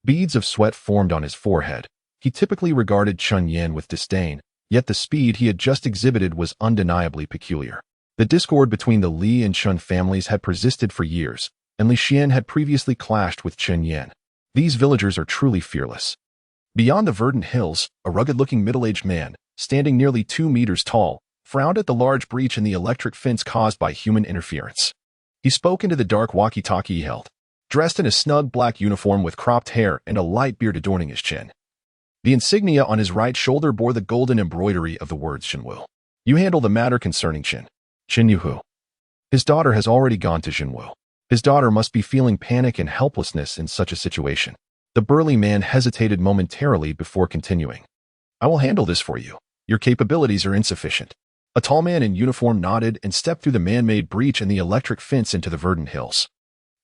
[SPEAKER 1] Beads of sweat formed on his forehead. He typically regarded Chen Yan with disdain, yet the speed he had just exhibited was undeniably peculiar. The discord between the Li and Chen families had persisted for years, and Li Xian had previously clashed with Chen Yan. These villagers are truly fearless. Beyond the verdant hills, a rugged-looking middle-aged man, standing nearly 2 meters tall, frowned at the large breach in the electric fence caused by human interference. He spoke into the dark walkie-talkie he held, dressed in a snug black uniform with cropped hair and a light beard adorning his chin. The insignia on his right shoulder bore the golden embroidery of the words Xinwu. You handle the matter concerning Chen Yuhu. His daughter has already gone to Xinwu. His daughter must be feeling panic and helplessness in such a situation. The burly man hesitated momentarily before continuing. I will handle this for you. Your capabilities are insufficient. A tall man in uniform nodded and stepped through the man-made breach in the electric fence into the verdant hills.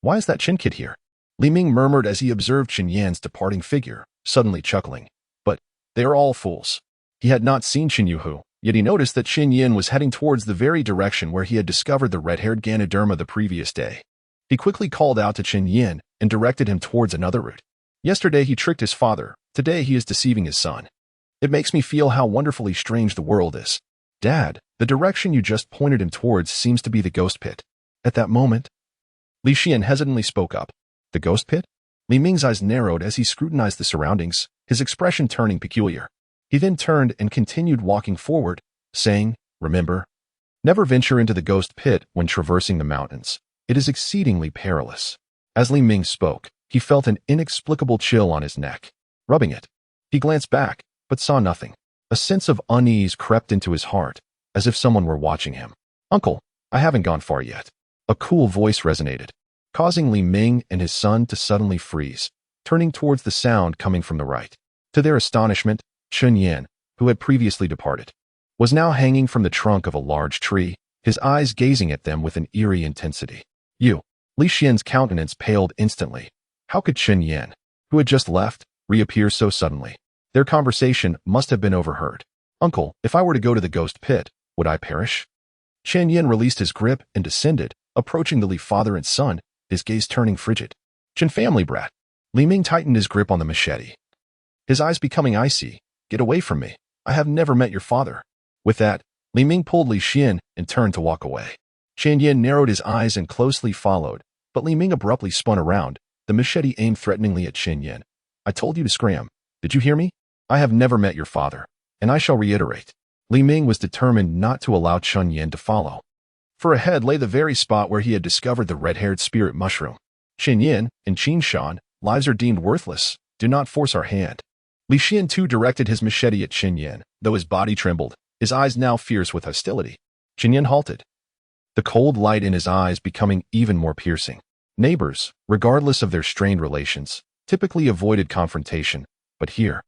[SPEAKER 1] Why is that Chen kid here? Li Ming murmured as he observed Chen Yan's departing figure, suddenly chuckling. But they are all fools. He had not seen Chen Yuhu, yet he noticed that Chen Yan was heading towards the very direction where he had discovered the red-haired Ganoderma the previous day. He quickly called out to Chen Yan and directed him towards another route. Yesterday he tricked his father, today he is deceiving his son. It makes me feel how wonderfully strange the world is. Dad, the direction you just pointed him towards seems to be the ghost pit. At that moment, Li Xian hesitantly spoke up. The ghost pit? Li Ming's eyes narrowed as he scrutinized the surroundings, his expression turning peculiar. He then turned and continued walking forward, saying, Remember, never venture into the ghost pit when traversing the mountains. It is exceedingly perilous. As Li Ming spoke, he felt an inexplicable chill on his neck. Rubbing it, he glanced back, but saw nothing. A sense of unease crept into his heart, as if someone were watching him. Uncle, I haven't gone far yet. A cool voice resonated, causing Li Ming and his son to suddenly freeze, turning towards the sound coming from the right. To their astonishment, Chen Yan, who had previously departed, was now hanging from the trunk of a large tree, his eyes gazing at them with an eerie intensity. Li Xian's countenance paled instantly. How could Chen Yan, who had just left, reappear so suddenly? Their conversation must have been overheard. Uncle, if I were to go to the ghost pit, would I perish? Chen Yan released his grip and descended, approaching the Li father and son, his gaze turning frigid. Chen family brat. Li Ming tightened his grip on the machete, his eyes becoming icy. Get away from me. I have never met your father. With that, Li Ming pulled Li Xian and turned to walk away. Chen Yan narrowed his eyes and closely followed, but Li Ming abruptly spun around, the machete aimed threateningly at Chen Yan. I told you to scram. Did you hear me? I have never met your father, and I shall reiterate. Li Ming was determined not to allow Chen Yan to follow. For ahead lay the very spot where he had discovered the red-haired spirit mushroom. Chen Yan and Qin Shan, lives are deemed worthless. Do not force our hand. Li Xian too directed his machete at Chen Yan, though his body trembled, his eyes now fierce with hostility. Chen Yan halted, the cold light in his eyes becoming even more piercing. Neighbors, regardless of their strained relations, typically avoided confrontation, but here,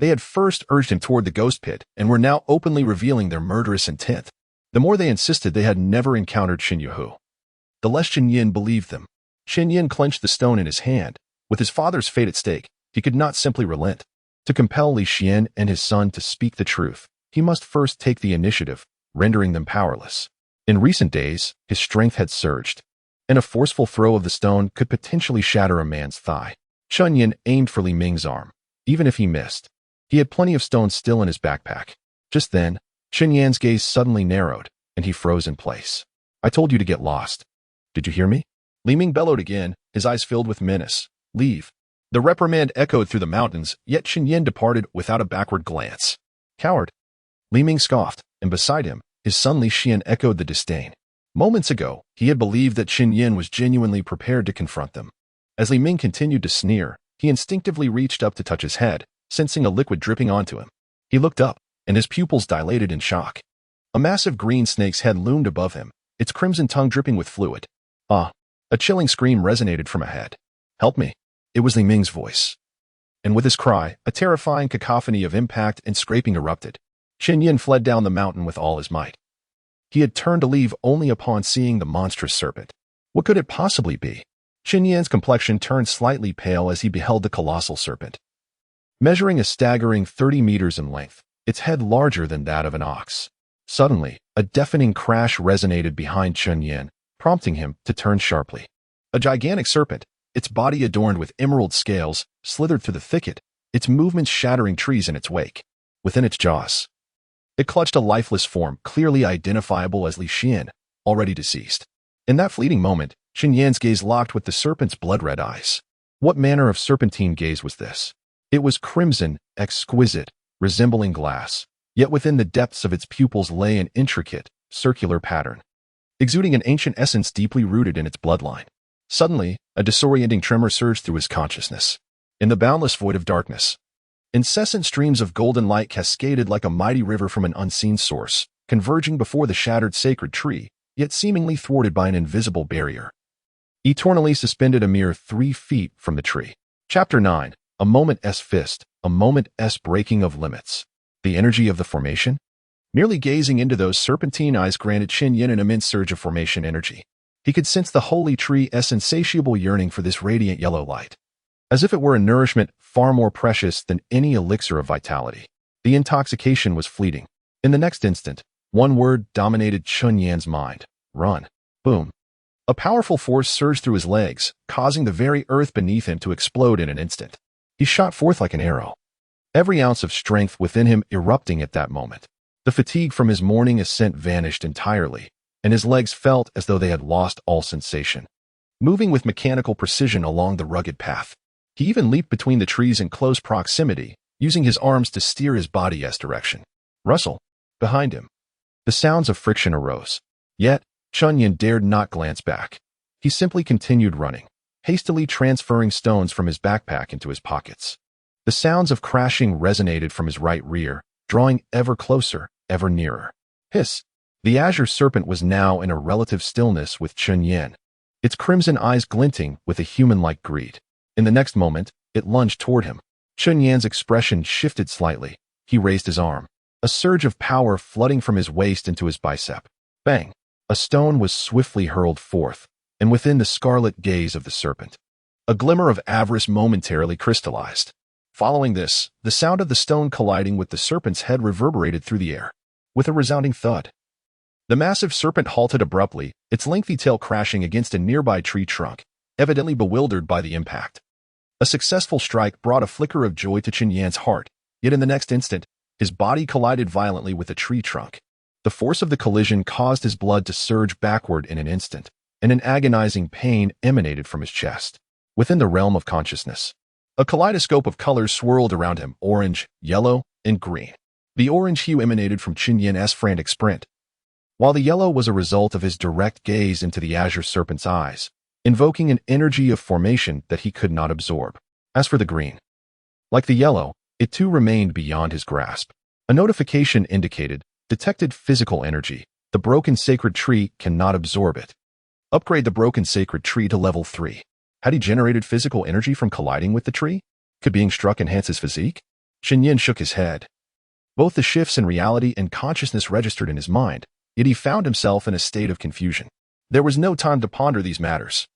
[SPEAKER 1] they had first urged him toward the ghost pit and were now openly revealing their murderous intent. The more they insisted they had never encountered Chen Yuhu, the less Chen Yan believed them. Chen Yan clenched the stone in his hand. With his father's fate at stake, he could not simply relent. To compel Li Xian and his son to speak the truth, he must first take the initiative, rendering them powerless. In recent days, his strength had surged, and a forceful throw of the stone could potentially shatter a man's thigh. Chen Yan aimed for Li Ming's arm, even if he missed. He had plenty of stones still in his backpack. Just then, Chen Yan's gaze suddenly narrowed, and he froze in place. I told you to get lost. Did you hear me? Li Ming bellowed again, his eyes filled with menace. Leave. The reprimand echoed through the mountains, yet Chen Yan departed without a backward glance. Coward. Li Ming scoffed, and beside him, his son Li Xian echoed the disdain. Moments ago, he had believed that Chen Yan was genuinely prepared to confront them. As Li Ming continued to sneer, he instinctively reached up to touch his head, sensing a liquid dripping onto him. He looked up, and his pupils dilated in shock. A massive green snake's head loomed above him, its crimson tongue dripping with fluid. Ah! A chilling scream resonated from ahead. Help me! It was Li Ming's voice. And with his cry, a terrifying cacophony of impact and scraping erupted. Chen Yan fled down the mountain with all his might. He had turned to leave only upon seeing the monstrous serpent. What could it possibly be? Chen Yan's complexion turned slightly pale as he beheld the colossal serpent. Measuring a staggering 30 meters in length, its head larger than that of an ox. Suddenly, a deafening crash resonated behind Chen Yan, prompting him to turn sharply. A gigantic serpent, its body adorned with emerald scales, slithered through the thicket, its movements shattering trees in its wake. Within its jaws, it clutched a lifeless form clearly identifiable as Li Xian, already deceased. In that fleeting moment, Chen Yan's gaze locked with the serpent's blood-red eyes. What manner of serpentine gaze was this? It was crimson, exquisite, resembling glass, yet within the depths of its pupils lay an intricate, circular pattern, exuding an ancient essence deeply rooted in its bloodline. Suddenly, a disorienting tremor surged through his consciousness. In the boundless void of darkness, incessant streams of golden light cascaded like a mighty river from an unseen source, converging before the shattered sacred tree, yet seemingly thwarted by an invisible barrier, eternally suspended a mere 3 feet from the tree. Chapter 9. A moment's fist, a moment's breaking of limits. The energy of the formation? Merely gazing into those serpentine eyes granted Chen Yan an immense surge of formation energy. He could sense the holy tree's insatiable yearning for this radiant yellow light, as if it were a nourishment far more precious than any elixir of vitality. The intoxication was fleeting. In the next instant, one word dominated Chen Yan's mind. Run. Boom. A powerful force surged through his legs, causing the very earth beneath him to explode in an instant. He shot forth like an arrow, every ounce of strength within him erupting at that moment. The fatigue from his morning ascent vanished entirely, and his legs felt as though they had lost all sensation. Moving with mechanical precision along the rugged path, he even leaped between the trees in close proximity, using his arms to steer his body's direction. Rustle. Behind him. The sounds of friction arose. Yet, Chen Yan dared not glance back. He simply continued running, hastily transferring stones from his backpack into his pockets. The sounds of crashing resonated from his right rear, drawing ever closer, ever nearer. Hiss! The azure serpent was now in a relative stillness with Chen Yan, its crimson eyes glinting with a human-like greed. In the next moment, it lunged toward him. Chen Yan's expression shifted slightly. He raised his arm, a surge of power flooding from his waist into his bicep. Bang! A stone was swiftly hurled forth, and within the scarlet gaze of the serpent, a glimmer of avarice momentarily crystallized. Following this, the sound of the stone colliding with the serpent's head reverberated through the air, with a resounding thud. The massive serpent halted abruptly, its lengthy tail crashing against a nearby tree trunk, evidently bewildered by the impact. A successful strike brought a flicker of joy to Chen Yan's heart, yet in the next instant, his body collided violently with a tree trunk. The force of the collision caused his blood to surge backward in an instant, and an agonizing pain emanated from his chest. Within the realm of consciousness, a kaleidoscope of colors swirled around him, orange, yellow, and green. The orange hue emanated from Chen Yan's frantic sprint, while the yellow was a result of his direct gaze into the azure serpent's eyes, invoking an energy of formation that he could not absorb. As for the green, like the yellow, it too remained beyond his grasp. A notification indicated, detected physical energy. The broken sacred tree cannot absorb it. Upgrade the broken sacred tree to level 3. Had he generated physical energy from colliding with the tree? Could being struck enhance his physique? Chen Yan shook his head. Both the shifts in reality and consciousness registered in his mind, yet he found himself in a state of confusion. There was no time to ponder these matters.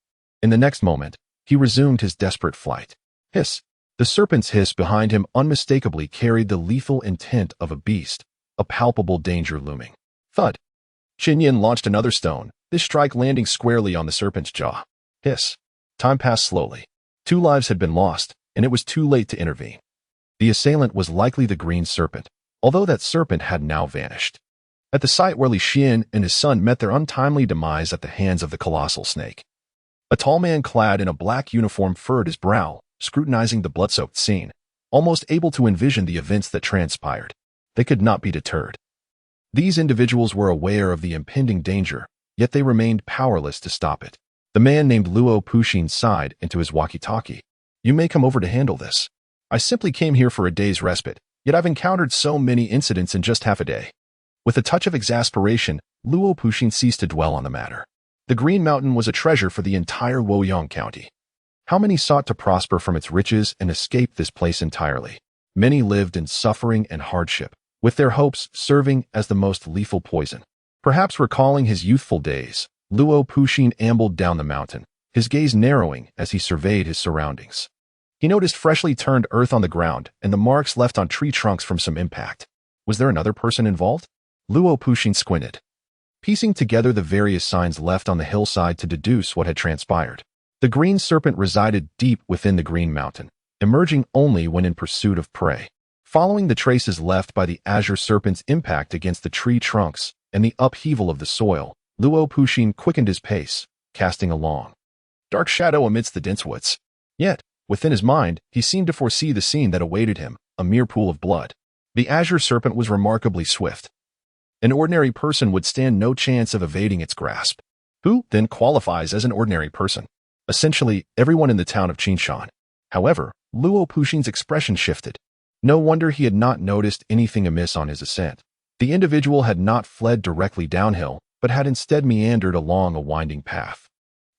[SPEAKER 1] In the next moment, he resumed his desperate flight. Hiss! The serpent's hiss behind him unmistakably carried the lethal intent of a beast, a palpable danger looming. Thud! Chen Yan launched another stone, this strike landing squarely on the serpent's jaw. Hiss! Time passed slowly. 2 lives had been lost, and it was too late to intervene. The assailant was likely the green serpent, although that serpent had now vanished. At the site where Li Xian and his son met their untimely demise at the hands of the colossal snake, a tall man clad in a black uniform furrowed his brow, scrutinizing the blood-soaked scene, almost able to envision the events that transpired. They could not be deterred. These individuals were aware of the impending danger, yet they remained powerless to stop it. The man named Luo Puxin sighed into his walkie-talkie. You may come over to handle this. I simply came here for a day's respite, yet I've encountered so many incidents in just half a day. With a touch of exasperation, Luo Puxin ceased to dwell on the matter. The Green Mountain was a treasure for the entire Woyong County. How many sought to prosper from its riches and escape this place entirely? Many lived in suffering and hardship, with their hopes serving as the most lethal poison. Perhaps recalling his youthful days, Luo Puxin ambled down the mountain, his gaze narrowing as he surveyed his surroundings. He noticed freshly turned earth on the ground and the marks left on tree trunks from some impact. Was there another person involved? Luo Puxin squinted, piecing together the various signs left on the hillside to deduce what had transpired. The green serpent resided deep within the Green Mountain, emerging only when in pursuit of prey. Following the traces left by the azure serpent's impact against the tree trunks and the upheaval of the soil, Luo Puxin quickened his pace, casting a long, dark shadow amidst the dense woods. Yet, within his mind, he seemed to foresee the scene that awaited him, a mere pool of blood. The azure serpent was remarkably swift. An ordinary person would stand no chance of evading its grasp. Who, then, qualifies as an ordinary person? Essentially, everyone in the town of Qinshan. However, Luo Puxin's expression shifted. No wonder he had not noticed anything amiss on his ascent. The individual had not fled directly downhill, but had instead meandered along a winding path.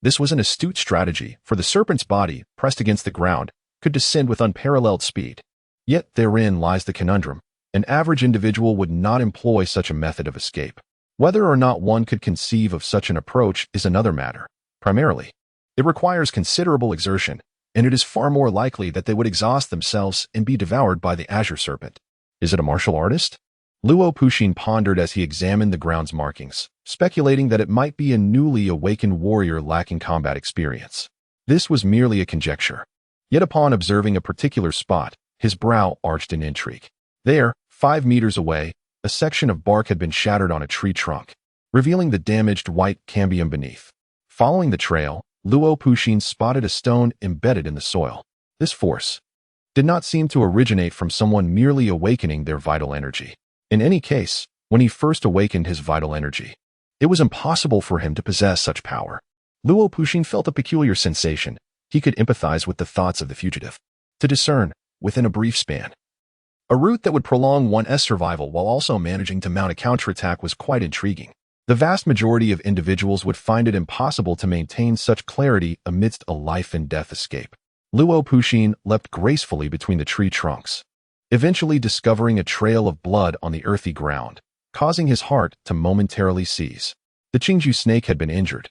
[SPEAKER 1] This was an astute strategy, for the serpent's body, pressed against the ground, could descend with unparalleled speed. Yet therein lies the conundrum. An average individual would not employ such a method of escape. Whether or not one could conceive of such an approach is another matter. Primarily, it requires considerable exertion, and it is far more likely that they would exhaust themselves and be devoured by the azure serpent. Is it a martial artist? Luo Puxin pondered as he examined the ground's markings, speculating that it might be a newly awakened warrior lacking combat experience. This was merely a conjecture. Yet upon observing a particular spot, his brow arched in intrigue. There, 5 meters away, a section of bark had been shattered on a tree trunk, revealing the damaged white cambium beneath. Following the trail, Luo Puxin spotted a stone embedded in the soil. This force did not seem to originate from someone merely awakening their vital energy. In any case, when he first awakened his vital energy, it was impossible for him to possess such power. Luo Puxin felt a peculiar sensation. He could empathize with the thoughts of the fugitive. To discern, within a brief span, a route that would prolong one's survival while also managing to mount a counterattack was quite intriguing. The vast majority of individuals would find it impossible to maintain such clarity amidst a life-and-death escape. Luo Puxin leapt gracefully between the tree trunks, eventually discovering a trail of blood on the earthy ground, causing his heart to momentarily seize. The Qingju snake had been injured.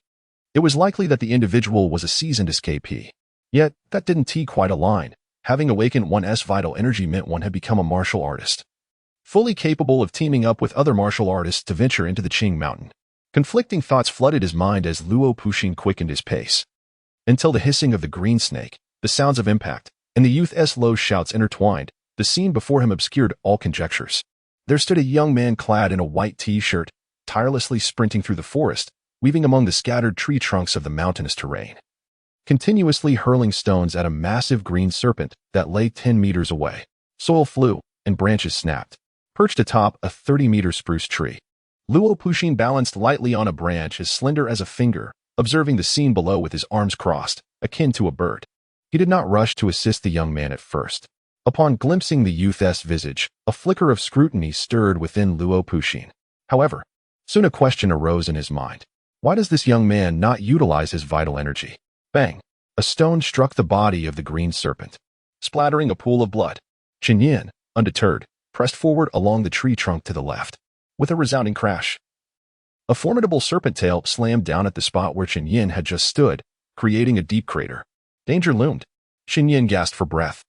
[SPEAKER 1] It was likely that the individual was a seasoned escapee. Yet, that didn't quite align. Having awakened one's vital energy meant one had become a martial artist, fully capable of teaming up with other martial artists to venture into the Qing mountain. Conflicting thoughts flooded his mind as Luo Puxin quickened his pace, until the hissing of the green snake, the sounds of impact, and the youth's low shouts intertwined. The scene before him obscured all conjectures. There stood a young man clad in a white t-shirt, tirelessly sprinting through the forest, weaving among the scattered tree trunks of the mountainous terrain, continuously hurling stones at a massive green serpent that lay 10 meters away. Soil flew, and branches snapped. Perched atop a 30-meter spruce tree, Luo Puxin balanced lightly on a branch as slender as a finger, observing the scene below with his arms crossed, akin to a bird. He did not rush to assist the young man at first. Upon glimpsing the youth's visage, a flicker of scrutiny stirred within Luo Puxin. However, soon a question arose in his mind. Why does this young man not utilize his vital energy? Bang! A stone struck the body of the green serpent, splattering a pool of blood. Chen Yan, undeterred, pressed forward along the tree trunk to the left. With a resounding crash, a formidable serpent tail slammed down at the spot where Chen Yan had just stood, creating a deep crater. Danger loomed. Chen Yan gasped for breath.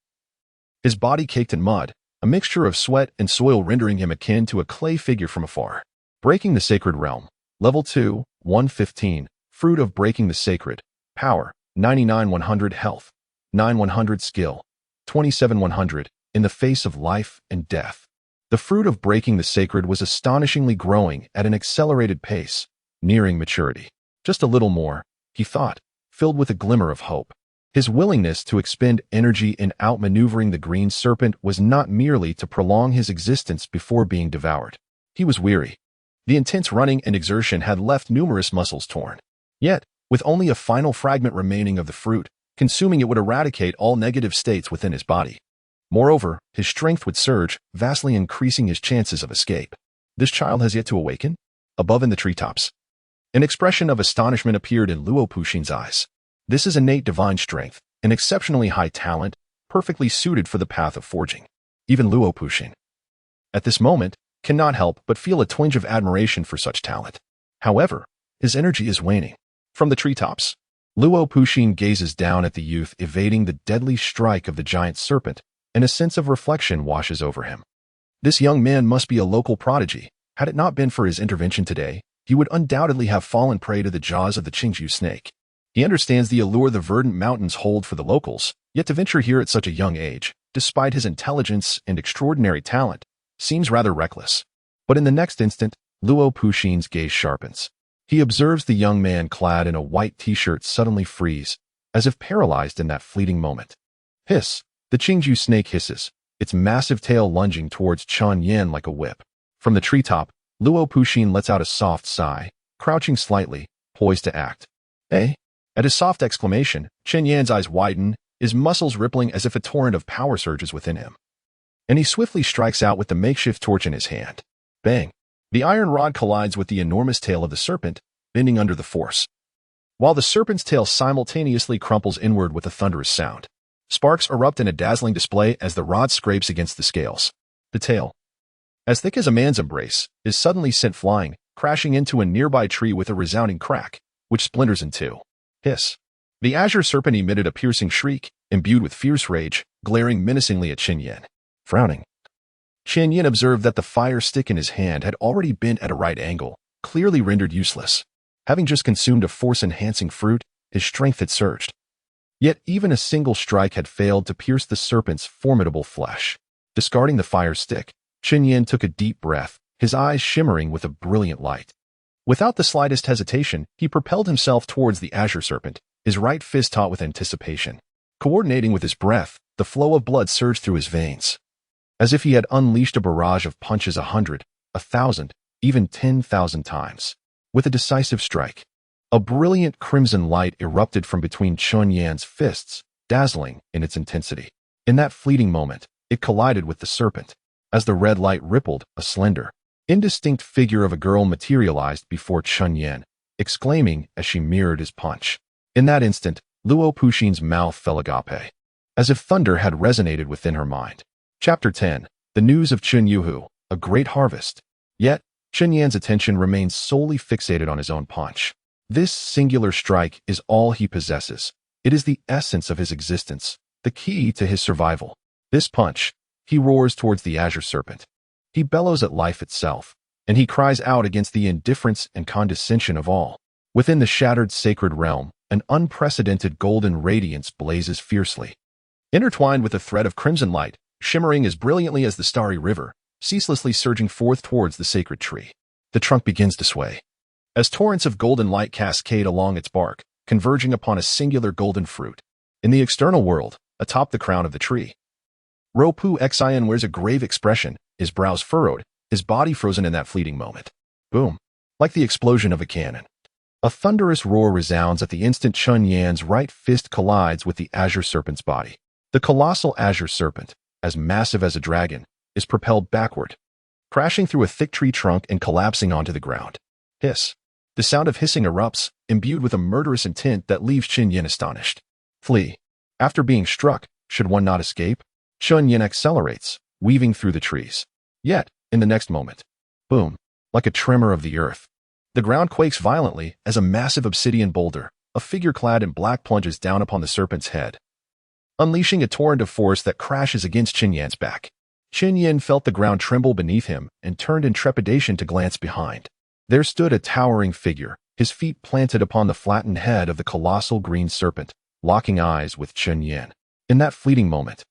[SPEAKER 1] His body caked in mud, a mixture of sweat and soil rendering him akin to a clay figure from afar. Breaking the Sacred Realm. Level 2, 115. Fruit of Breaking the Sacred. Power, 99-100 Health, 9-100 Skill, 27-100. In the face of life and death. The fruit of breaking the sacred was astonishingly growing at an accelerated pace, nearing maturity. Just a little more, he thought, filled with a glimmer of hope. His willingness to expend energy in outmaneuvering the green serpent was not merely to prolong his existence before being devoured. He was weary. The intense running and exertion had left numerous muscles torn. Yet, with only a final fragment remaining of the fruit, consuming it would eradicate all negative states within his body. Moreover, his strength would surge, vastly increasing his chances of escape. This child has yet to awaken? Above in the treetops, an expression of astonishment appeared in Luo Puxin's eyes. This is innate divine strength, an exceptionally high talent, perfectly suited for the path of forging. Even Luo Puxin, at this moment, cannot help but feel a twinge of admiration for such talent. However, his energy is waning. From the treetops, Luo Puxin gazes down at the youth evading the deadly strike of the giant serpent, and a sense of reflection washes over him. This young man must be a local prodigy. Had it not been for his intervention today, he would undoubtedly have fallen prey to the jaws of the Qingju snake. He understands the allure the verdant mountains hold for the locals, yet to venture here at such a young age, despite his intelligence and extraordinary talent, seems rather reckless. But in the next instant, Luo Puxin's gaze sharpens. He observes the young man clad in a white t-shirt suddenly freeze, as if paralyzed in that fleeting moment. Hiss! The Qingju snake hisses, its massive tail lunging towards Chen Yan like a whip. From the treetop, Luo Puxin lets out a soft sigh, crouching slightly, poised to act. Eh? At his soft exclamation, Chen Yan's eyes widen, his muscles rippling as if a torrent of power surges within him. And he swiftly strikes out with the makeshift torch in his hand. Bang! The iron rod collides with the enormous tail of the serpent, bending under the force. While the serpent's tail simultaneously crumples inward with a thunderous sound. Sparks erupt in a dazzling display as the rod scrapes against the scales. The tail, as thick as a man's embrace, is suddenly sent flying, crashing into a nearby tree with a resounding crack, which splinters in two. Hiss! The azure serpent emitted a piercing shriek, imbued with fierce rage, glaring menacingly at Chen Yan. Frowning, Chen Yan observed that the fire stick in his hand had already bent at a right angle, clearly rendered useless. Having just consumed a force-enhancing fruit, his strength had surged. Yet even a single strike had failed to pierce the serpent's formidable flesh. Discarding the fire stick, Chen Yan took a deep breath, his eyes shimmering with a brilliant light. Without the slightest hesitation, he propelled himself towards the azure serpent, his right fist taut with anticipation. Coordinating with his breath, the flow of blood surged through his veins. As if he had unleashed a barrage of punches 100, 1,000, even 10,000 times. With a decisive strike, a brilliant crimson light erupted from between Chen Yan's fists, dazzling in its intensity. In that fleeting moment, it collided with the serpent. As the red light rippled, a slender, indistinct figure of a girl materialized before Chen Yan, exclaiming as she mirrored his punch. In that instant, Luo Puxin's mouth fell agape, as if thunder had resonated within her mind. Chapter 10. The News of Chen Yuhu, a Great Harvest. Yet, Chen Yan's attention remains solely fixated on his own punch. This singular strike is all he possesses. It is the essence of his existence, the key to his survival. This punch, he roars towards the azure serpent. He bellows at life itself, and he cries out against the indifference and condescension of all. Within the shattered sacred realm, an unprecedented golden radiance blazes fiercely. Intertwined with a thread of crimson light, shimmering as brilliantly as the starry river, ceaselessly surging forth towards the sacred tree. The trunk begins to sway, as torrents of golden light cascade along its bark, converging upon a singular golden fruit. In the external world, atop the crown of the tree, Pu Xian wears a grave expression, his brows furrowed, his body frozen in that fleeting moment. Boom! Like the explosion of a cannon. A thunderous roar resounds at the instant Chen Yan's right fist collides with the azure serpent's body. The colossal azure serpent, as massive as a dragon, is propelled backward, crashing through a thick tree trunk and collapsing onto the ground. Hiss! The sound of hissing erupts, imbued with a murderous intent that leaves Chen Yan astonished. Flee. After being struck, should one not escape? Chen Yan accelerates, weaving through the trees. Yet, in the next moment, boom, like a tremor of the earth, the ground quakes violently as a massive obsidian boulder, a figure clad in black, plunges down upon the serpent's head, unleashing a torrent of force that crashes against Chen Yan's back. Chen Yan felt the ground tremble beneath him and turned in trepidation to glance behind. There stood a towering figure, his feet planted upon the flattened head of the colossal green serpent, locking eyes with Chen Yan. In that fleeting moment,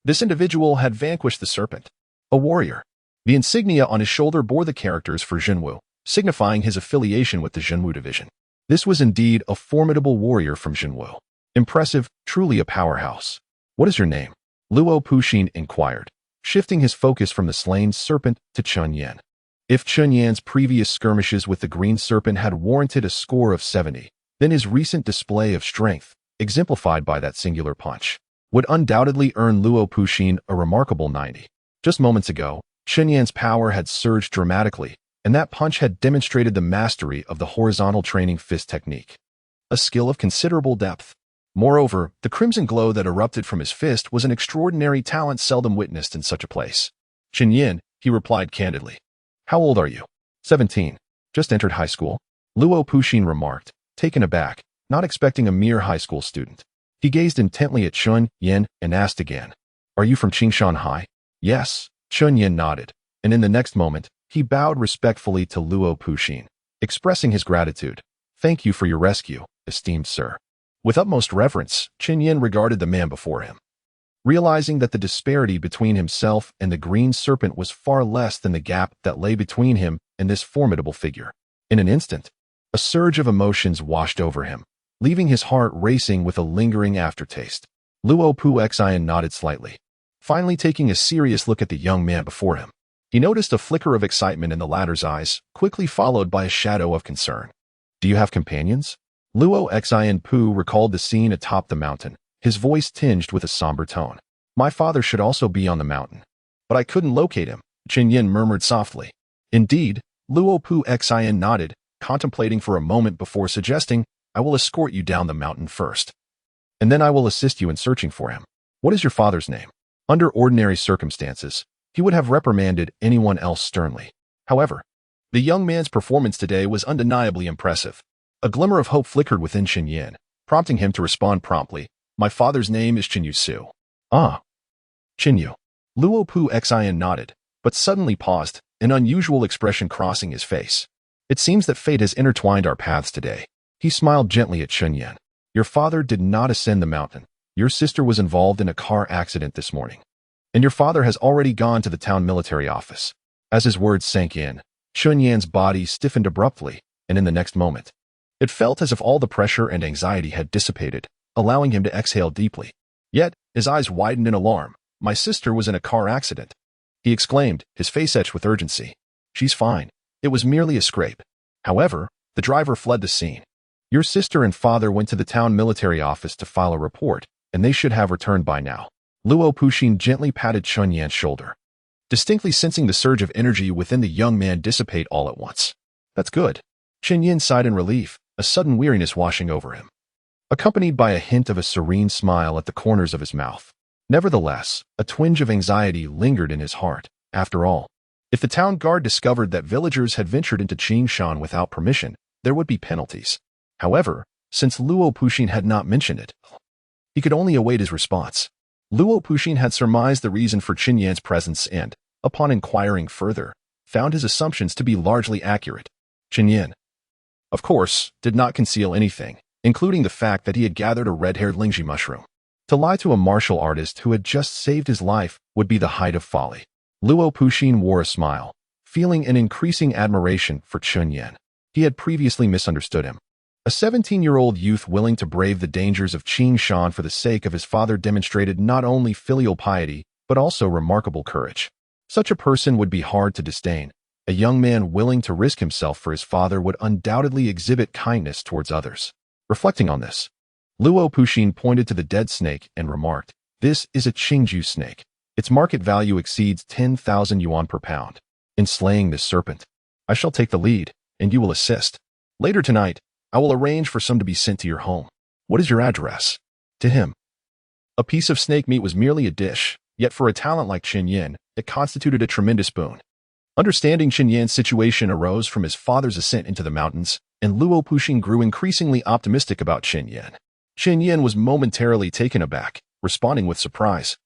[SPEAKER 1] this individual had vanquished the serpent. A warrior. The insignia on his shoulder bore the characters for Zhenwu, signifying his affiliation with the Zhenwu division. This was indeed a formidable warrior from Zhenwu. Impressive, truly a powerhouse. What is your name? Luo Puxin inquired, shifting his focus from the slain serpent to Chen Yan. If Chen Yan's previous skirmishes with the green serpent had warranted a score of 70, then his recent display of strength, exemplified by that singular punch, would undoubtedly earn Luo Puxin a remarkable 90. Just moments ago, Chen Yan's power had surged dramatically, and that punch had demonstrated the mastery of the horizontal training fist technique, a skill of considerable depth. Moreover, the crimson glow that erupted from his fist was an extraordinary talent seldom witnessed in such a place. Chen Yan, he replied candidly. How old are you? 17. Just entered high school? Luo Puxin remarked, taken aback, not expecting a mere high school student. He gazed intently at Chen Yan and asked again, Are you from Qingshan High? Yes, Chen Yan nodded, and in the next moment, he bowed respectfully to Luo Puxin, expressing his gratitude. Thank you for your rescue, esteemed sir. With utmost reverence, Chen Yan regarded the man before him. Realizing that the disparity between himself and the green serpent was far less than the gap that lay between him and this formidable figure. In an instant, A surge of emotions washed over him, leaving his heart racing with a lingering aftertaste. Luo Pu Xian nodded slightly, finally taking a serious look at the young man before him. He noticed a flicker of excitement in the latter's eyes, quickly followed by a shadow of concern. Do you have companions? Luo Xian Pu recalled the scene atop the mountain, his voice tinged with a somber tone. My father should also be on the mountain. But I couldn't locate him, Chen Yan murmured softly. Indeed, Luo Pu Xian nodded, contemplating for a moment before suggesting, I will escort you down the mountain first. And then I will assist you in searching for him. What is your father's name? Under ordinary circumstances, he would have reprimanded anyone else sternly. However, the young man's performance today was undeniably impressive. A glimmer of hope flickered within Chen Yan, prompting him to respond promptly. My father's name is Chen Yu Su. Ah. Chen Yu. Luo Pu Xian nodded, but suddenly paused, an unusual expression crossing his face. It seems that fate has intertwined our paths today. He smiled gently at Chen Yan. Your father did not ascend the mountain. Your sister was involved in a car accident this morning. And your father has already gone to the town military office. As his words sank in, Chen Yan's body stiffened abruptly, and in the next moment, it felt as if all the pressure and anxiety had dissipated, allowing him to exhale deeply. Yet, his eyes widened in alarm. My sister was in a car accident, he exclaimed, his face etched with urgency. She's fine. It was merely a scrape. However, the driver fled the scene. Your sister and father went to the town military office to file a report, and they should have returned by now. Luo Puxin gently patted Chen Yan's shoulder, distinctly sensing the surge of energy within the young man dissipate all at once. That's good. Chen Yan sighed in relief, a sudden weariness washing over him, accompanied by a hint of a serene smile at the corners of his mouth. Nevertheless, a twinge of anxiety lingered in his heart. After all, if the town guard discovered that villagers had ventured into Qingshan without permission, there would be penalties. However, since Luo Puxin had not mentioned it, he could only await his response. Luo Puxin had surmised the reason for Chen Yan's presence and, upon inquiring further, found his assumptions to be largely accurate. Chen Yan, of course, did not conceal anything, including the fact that he had gathered a red-haired Lingji mushroom. To lie to a martial artist who had just saved his life would be the height of folly. Luo Puxin wore a smile, feeling an increasing admiration for Chen Yan. He had previously misunderstood him. A 17-year-old youth willing to brave the dangers of Qingshan for the sake of his father demonstrated not only filial piety, but also remarkable courage. Such a person would be hard to disdain. A young man willing to risk himself for his father would undoubtedly exhibit kindness towards others. Reflecting on this, Luo Puxin pointed to the dead snake and remarked, This is a Qingju snake. Its market value exceeds 10,000 yuan per pound. In slaying this serpent, I shall take the lead, and you will assist. Later tonight, I will arrange for some to be sent to your home. What is your address? To him. A piece of snake meat was merely a dish, yet for a talent like Chen Yan, it constituted a tremendous boon. Understanding Chen Yan's situation arose from his father's ascent into the mountains, and Luo Puxin grew increasingly optimistic about Chen Yan. Chen Yan was momentarily taken aback, responding with surprise.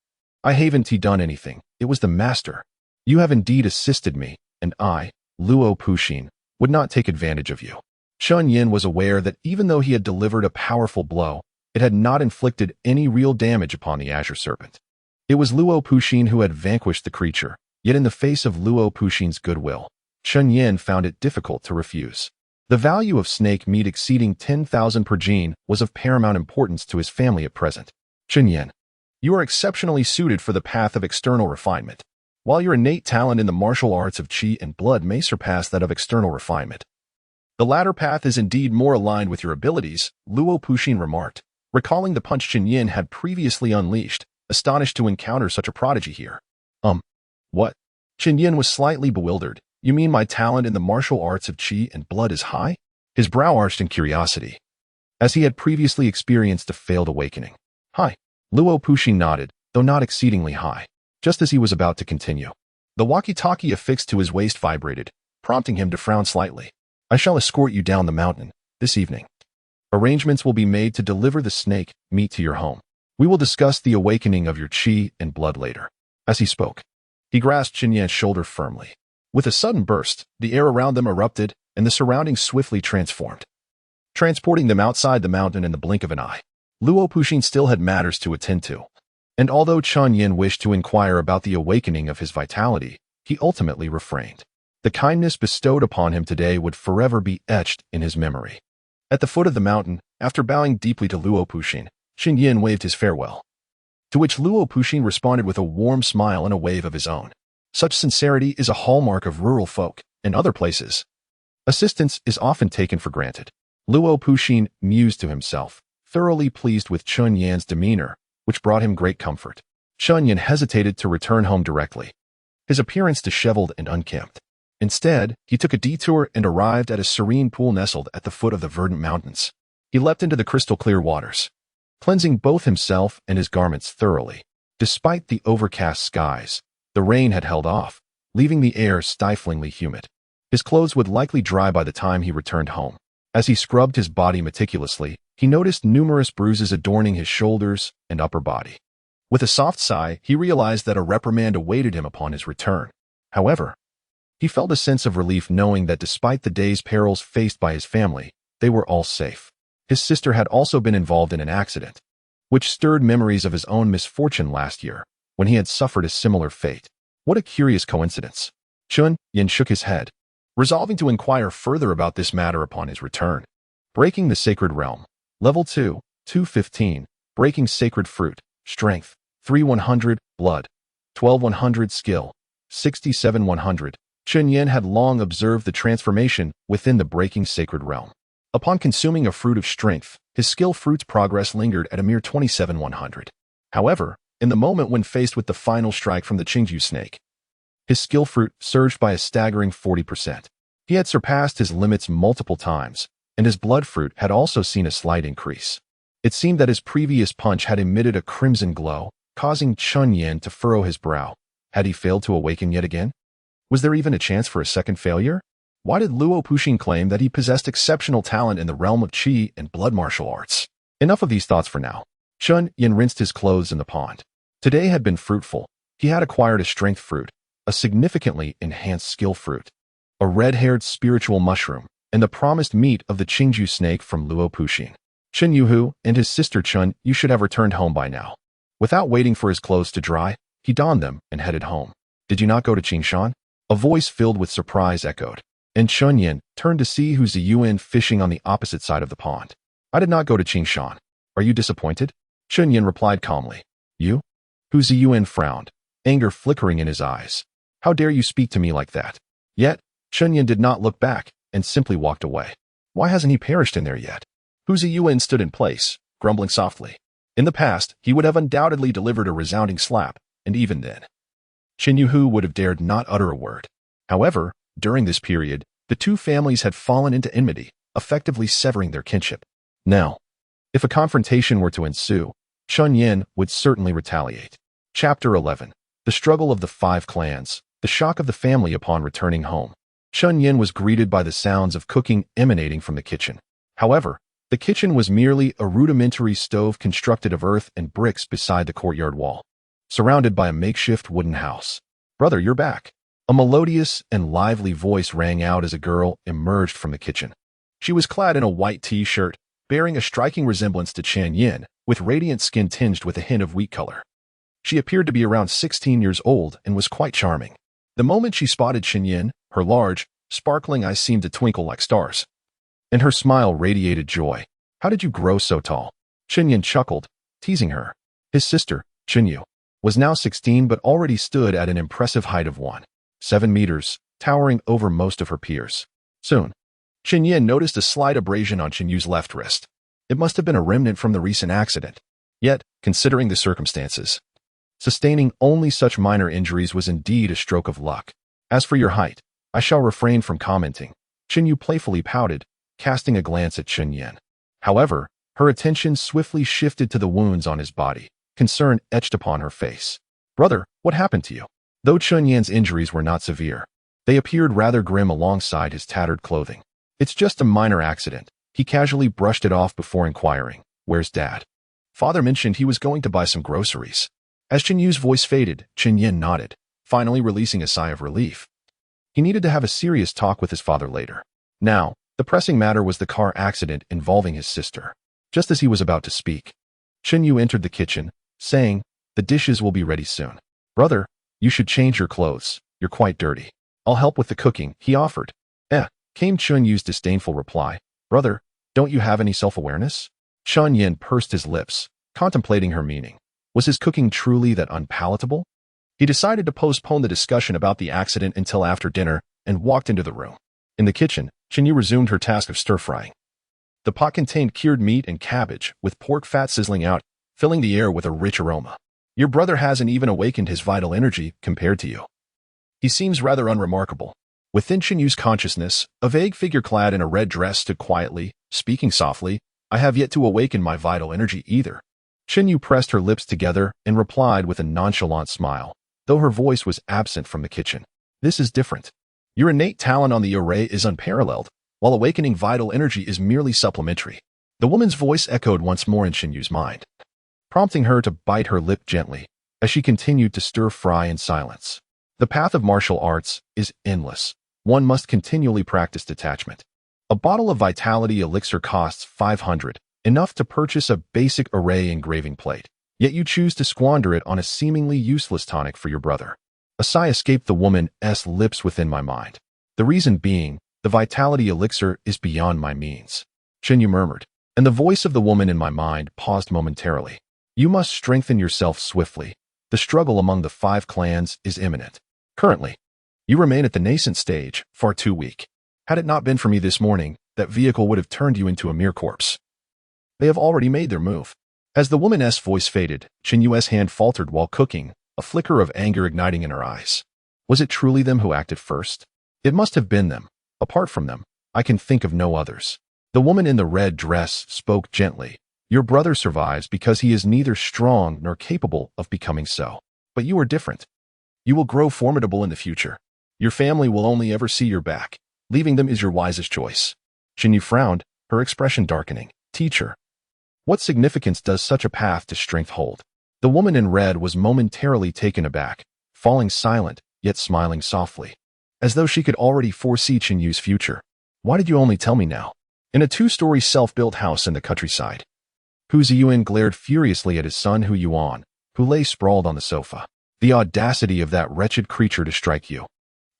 [SPEAKER 1] I haven't done anything. It was the master. You have indeed assisted me, and I, Luo Puxin, would not take advantage of you. Chen Yan was aware that even though he had delivered a powerful blow, it had not inflicted any real damage upon the Azure Serpent. It was Luo Puxin who had vanquished the creature, yet in the face of Luo Puxin's goodwill, Chen Yan found it difficult to refuse. The value of snake meat exceeding 10,000 per gene was of paramount importance to his family at present. Chen Yan, you are exceptionally suited for the path of external refinement. While your innate talent in the martial arts of qi and blood may surpass that of external refinement, the latter path is indeed more aligned with your abilities, Luo Puxin remarked, recalling the punch Chen Yan had previously unleashed, astonished to encounter such a prodigy here. What? Chen Yan was slightly bewildered. You mean my talent in the martial arts of qi and blood is high? His brow arched in curiosity, as he had previously experienced a failed awakening. High. Luo Puxin nodded, though not exceedingly high. Just as he was about to continue, the walkie-talkie affixed to his waist vibrated, prompting him to frown slightly. I shall escort you down the mountain this evening. Arrangements will be made to deliver the snake meat to your home. We will discuss the awakening of your qi and blood later. As he spoke, he grasped Chen Yan's shoulder firmly. With a sudden burst, the air around them erupted, and the surroundings swiftly transformed, transporting them outside the mountain in the blink of an eye. Luo Puxin still had matters to attend to, and although Chen Yan wished to inquire about the awakening of his vitality, he ultimately refrained. The kindness bestowed upon him today would forever be etched in his memory. At the foot of the mountain, after bowing deeply to Luo Puxin, Chen Yan waved his farewell. To which Luo Puxin responded with a warm smile and a wave of his own. Such sincerity is a hallmark of rural folk. In other places, assistance is often taken for granted. Luo Puxin mused to himself, thoroughly pleased with Chen Yan's demeanor, which brought him great comfort. Chen Yan hesitated to return home directly, his appearance disheveled and unkempt. Instead, he took a detour and arrived at a serene pool nestled at the foot of the verdant mountains. He leapt into the crystal-clear waters, cleansing both himself and his garments thoroughly. Despite the overcast skies, the rain had held off, leaving the air stiflingly humid. His clothes would likely dry by the time he returned home. As he scrubbed his body meticulously, he noticed numerous bruises adorning his shoulders and upper body. With a soft sigh, he realized that a reprimand awaited him upon his return. However, he felt a sense of relief knowing that despite the day's perils faced by his family, they were all safe. His sister had also been involved in an accident, which stirred memories of his own misfortune last year, when he had suffered a similar fate. What a curious coincidence. Chen Yan shook his head, resolving to inquire further about this matter upon his return. Breaking the Sacred Realm. Level 2, 215. Breaking Sacred Fruit. Strength, 3100. Blood, 12100. Skill, 67,100. Chen Yan had long observed the transformation within the Breaking Sacred Realm. Upon consuming a fruit of strength, his skill fruit's progress lingered at a mere 27,100. However, in the moment when faced with the final strike from the Qingju snake, his skill fruit surged by a staggering 40%. He had surpassed his limits multiple times, and his blood fruit had also seen a slight increase. It seemed that his previous punch had emitted a crimson glow, causing Chen Yan to furrow his brow. Had he failed to awaken yet again? Was there even a chance for a second failure? Why did Luo Puxin claim that he possessed exceptional talent in the realm of qi and blood martial arts? Enough of these thoughts for now. Chen Yan rinsed his clothes in the pond. Today had been fruitful. He had acquired a strength fruit, a significantly enhanced skill fruit, a red-haired spiritual mushroom, and the promised meat of the Qingju snake from Luo Puxin. Chen Yuhu and his sister Chen Yu should have returned home by now. Without waiting for his clothes to dry, he donned them and headed home. Did you not go to Qingshan? A voice filled with surprise echoed, and Chen Yan turned to see Hu Ziyuan fishing on the opposite side of the pond. I did not go to Qingshan. Are you disappointed? Chen Yan replied calmly. You? Hu Ziyuan frowned, anger flickering in his eyes. How dare you speak to me like that? Yet, Chen Yan did not look back and simply walked away. Why hasn't he perished in there yet? Hu Ziyuan stood in place, grumbling softly. In the past, he would have undoubtedly delivered a resounding slap, and even then, Chen Yuhu would have dared not utter a word. However, during this period, the two families had fallen into enmity, effectively severing their kinship. Now, if a confrontation were to ensue, Chen Yan would certainly retaliate. Chapter 11. The Struggle of the Five Clans. The shock of the family upon returning home. Chen Yan was greeted by the sounds of cooking emanating from the kitchen. However, the kitchen was merely a rudimentary stove constructed of earth and bricks beside the courtyard wall, surrounded by a makeshift wooden house. Brother, you're back. A melodious and lively voice rang out as a girl emerged from the kitchen. She was clad in a white t-shirt, bearing a striking resemblance to Chen Yan, with radiant skin tinged with a hint of wheat color. She appeared to be around 16 years old and was quite charming. The moment she spotted Chen Yan, her large, sparkling eyes seemed to twinkle like stars, and her smile radiated joy. How did you grow so tall? Chen Yan chuckled, teasing her. His sister, Chen Yu, was now 16 but already stood at an impressive height of 1.7 meters, towering over most of her peers. Soon, Chen Yan noticed a slight abrasion on Chen Yu's left wrist. It must have been a remnant from the recent accident. Yet, considering the circumstances, sustaining only such minor injuries was indeed a stroke of luck. As for your height, I shall refrain from commenting. Chen Yu playfully pouted, casting a glance at Chen Yan. However, her attention swiftly shifted to the wounds on his body, concern etched upon her face. Brother, what happened to you? Though Chen Yan's injuries were not severe, they appeared rather grim alongside his tattered clothing. It's just a minor accident. He casually brushed it off before inquiring, where's Dad? Father mentioned he was going to buy some groceries. As Chen Yu's voice faded, Chen Yan nodded, finally releasing a sigh of relief. He needed to have a serious talk with his father later. Now, the pressing matter was the car accident involving his sister. Just as he was about to speak, Chen Yu entered the kitchen, saying, the dishes will be ready soon. Brother, you should change your clothes. You're quite dirty. I'll help with the cooking, he offered. Came Chen Yu's disdainful reply. Brother, don't you have any self-awareness? Chen Yan pursed his lips, contemplating her meaning. Was his cooking truly that unpalatable? He decided to postpone the discussion about the accident until after dinner and walked into the room. In the kitchen, Chen Yu resumed her task of stir-frying. The pot contained cured meat and cabbage, with pork fat sizzling out, filling the air with a rich aroma. Your brother hasn't even awakened his vital energy compared to you. He seems rather unremarkable. Within Chen Yu's consciousness, a vague figure clad in a red dress stood quietly, speaking softly. I have yet to awaken my vital energy either. Chen Yu pressed her lips together and replied with a nonchalant smile, though her voice was absent from the kitchen. This is different. Your innate talent on the array is unparalleled, while awakening vital energy is merely supplementary. The woman's voice echoed once more in Chen Yu's mind, prompting her to bite her lip gently as she continued to stir-fry in silence. The path of martial arts is endless. One must continually practice detachment. A bottle of vitality elixir costs 500, enough to purchase a basic array engraving plate, yet you choose to squander it on a seemingly useless tonic for your brother. A sigh escaped the woman's lips within my mind. The reason being, the vitality elixir is beyond my means. Chen Yu murmured, and the voice of the woman in my mind paused momentarily. You must strengthen yourself swiftly. The struggle among the 5 clans is imminent. Currently, you remain at the nascent stage, far too weak. Had it not been for me this morning, that vehicle would have turned you into a mere corpse. They have already made their move. As the woman's voice faded, Chen Yu's hand faltered while cooking, a flicker of anger igniting in her eyes. Was it truly them who acted first? It must have been them. Apart from them, I can think of no others. The woman in the red dress spoke gently. Your brother survives because he is neither strong nor capable of becoming so. But you are different. You will grow formidable in the future. Your family will only ever see your back. Leaving them is your wisest choice. Chen Yu frowned, her expression darkening. Teacher, what significance does such a path to strength hold? The woman in red was momentarily taken aback, falling silent, yet smiling softly, as though she could already foresee Chen Yu's future. Why did you only tell me now? In a 2-story self-built house in the countryside. Hu Ziyuan glared furiously at his son Hu Yuan, who lay sprawled on the sofa. The audacity of that wretched creature to strike you.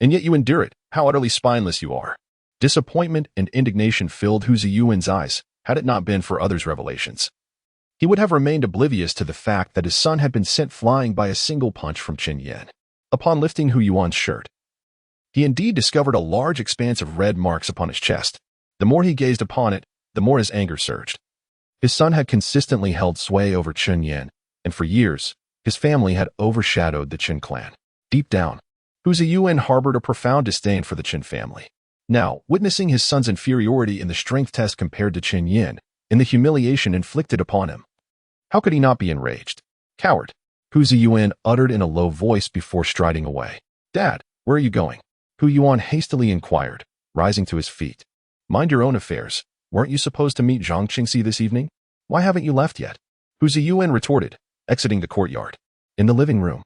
[SPEAKER 1] And yet you endure it. How utterly spineless you are. Disappointment and indignation filled Hu Ziyuan's eyes, had it not been for others' revelations. He would have remained oblivious to the fact that his son had been sent flying by a single punch from Chen Yan. Upon lifting Hu Yuan's shirt, he indeed discovered a large expanse of red marks upon his chest. The more he gazed upon it, the more his anger surged. His son had consistently held sway over Chen Yan, and for years, his family had overshadowed the Chen clan. Deep down, Hu Ziyuan harbored a profound disdain for the Chen family. Now, witnessing his son's inferiority in the strength test compared to Chen Yan, in the humiliation inflicted upon him, how could he not be enraged? Coward, Hu Ziyuan uttered in a low voice before striding away. Dad, where are you going? Hu Yuan hastily inquired, rising to his feet. Mind your own affairs. Weren't you supposed to meet Zhang Qingxi this evening? Why haven't you left yet? Hu Ziyuan retorted, exiting the courtyard. In the living room,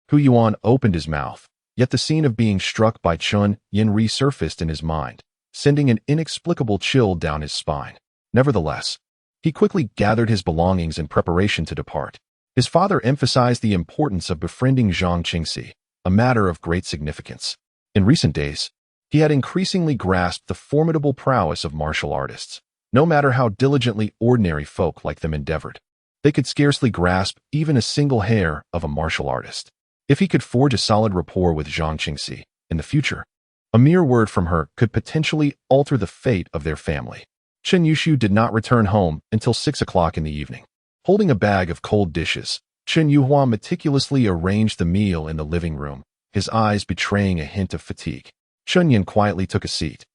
[SPEAKER 1] Hu Yuan opened his mouth, yet the scene of being struck by Chen Yan resurfaced in his mind, sending an inexplicable chill down his spine. Nevertheless, he quickly gathered his belongings in preparation to depart. His father emphasized the importance of befriending Zhang Qingxi, a matter of great significance. In recent days, he had increasingly grasped the formidable prowess of martial artists. No matter how diligently ordinary folk like them endeavored, they could scarcely grasp even a single hair of a martial artist. If he could forge a solid rapport with Zhang Qingxi in the future, a mere word from her could potentially alter the fate of their family. Chen Yushu did not return home until 6 o'clock in the evening. Holding a bag of cold dishes, Chen Yuhua meticulously arranged the meal in the living room, his eyes betraying a hint of fatigue. Chen Yan quietly took a seat,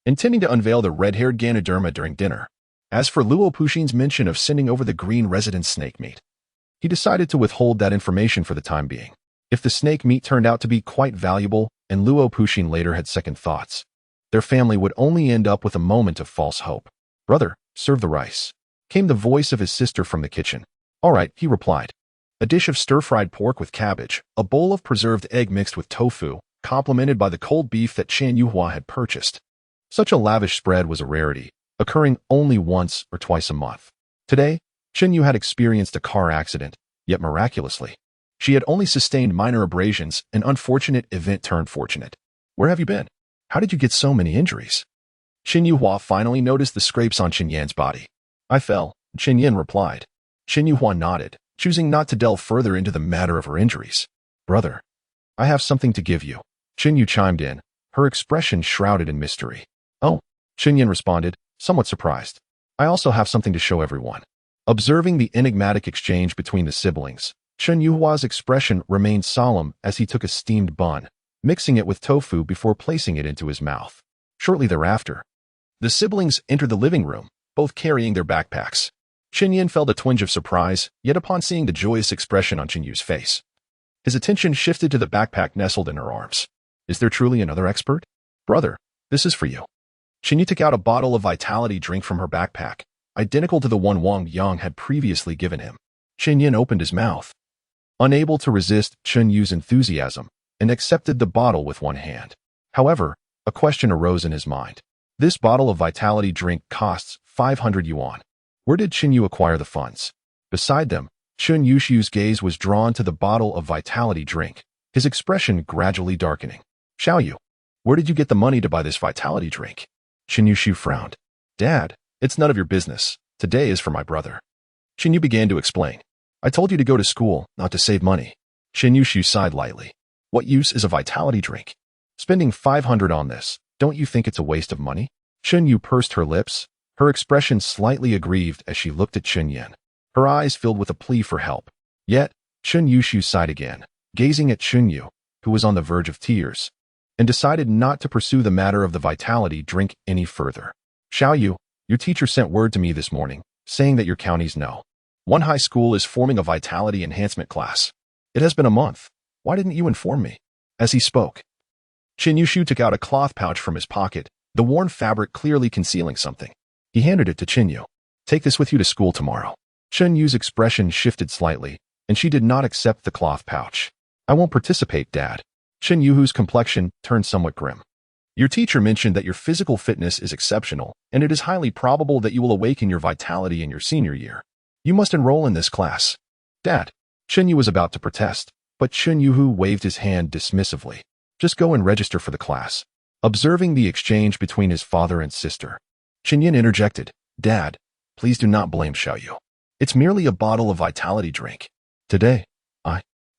[SPEAKER 1] intending to unveil the red-haired Ganoderma during dinner. As for Luo Puxin's mention of sending over the green resident's snake meat, he decided to withhold that information for the time being. If the snake meat turned out to be quite valuable, and Luo Puxin later had second thoughts, their family would only end up with a moment of false hope. Brother, serve the rice, came the voice of his sister from the kitchen. All right, he replied. A dish of stir-fried pork with cabbage, a bowl of preserved egg mixed with tofu, complemented by the cold beef that Chen Yuhua had purchased. Such a lavish spread was a rarity, occurring only once or twice a month. Today, Chen Yu had experienced a car accident, yet miraculously, she had only sustained minor abrasions, an unfortunate event turned fortunate. Where have you been? How did you get so many injuries? Chen Yuhua finally noticed the scrapes on Chen Yan's body. I fell, Chen Yan replied. Chen Yuhua nodded, choosing not to delve further into the matter of her injuries. Brother, I have something to give you. Chen Yu chimed in, her expression shrouded in mystery. Oh, Chen Yan responded, somewhat surprised. I also have something to show everyone. Observing the enigmatic exchange between the siblings, Chen Yuhua's expression remained solemn as he took a steamed bun, mixing it with tofu before placing it into his mouth. Shortly thereafter, the siblings entered the living room, both carrying their backpacks. Chen Yan felt a twinge of surprise, yet upon seeing the joyous expression on Chen Yu's face, his attention shifted to the backpack nestled in her arms. Is there truly another expert? Brother, this is for you. Chen Yu took out a bottle of vitality drink from her backpack, identical to the one Wang Yang had previously given him. Chen Yan opened his mouth, unable to resist Chen Yu's enthusiasm, and accepted the bottle with one hand. However, a question arose in his mind. This bottle of vitality drink costs 500 yuan. Where did Chen Yu acquire the funds? Beside them, Chen Yushu's gaze was drawn to the bottle of vitality drink, his expression gradually darkening. Xiao Yu, where did you get the money to buy this vitality drink? Chen Yushu frowned. Dad, it's none of your business. Today is for my brother. Chen Yu began to explain. I told you to go to school, not to save money. Chen Yushu sighed lightly. What use is a vitality drink? Spending 500 on this, don't you think it's a waste of money? Chen Yu pursed her lips, her expression slightly aggrieved as she looked at Chen Yan. Her eyes filled with a plea for help. Yet, Chen Yushu sighed again, gazing at Chen Yu, who was on the verge of tears, and decided not to pursue the matter of the vitality drink any further. Xiao Yu, your teacher sent word to me this morning, saying that your counties know. One high school is forming a vitality enhancement class. It has been a month. Why didn't you inform me? As he spoke, Chen Yushu took out a cloth pouch from his pocket, the worn fabric clearly concealing something. He handed it to Chen Yu. Take this with you to school tomorrow. Chen Yu's expression shifted slightly, and she did not accept the cloth pouch. I won't participate, Dad. Chen Yuhu's complexion turned somewhat grim. Your teacher mentioned that your physical fitness is exceptional, and it is highly probable that you will awaken your vitality in your senior year. You must enroll in this class. Dad, Chen Yu was about to protest, but Chen Yuhu waved his hand dismissively. Just go and register for the class. Observing the exchange between his father and sister, Chen Yan interjected, Dad, please do not blame Xiao Yu. It's merely a bottle of vitality drink. Today,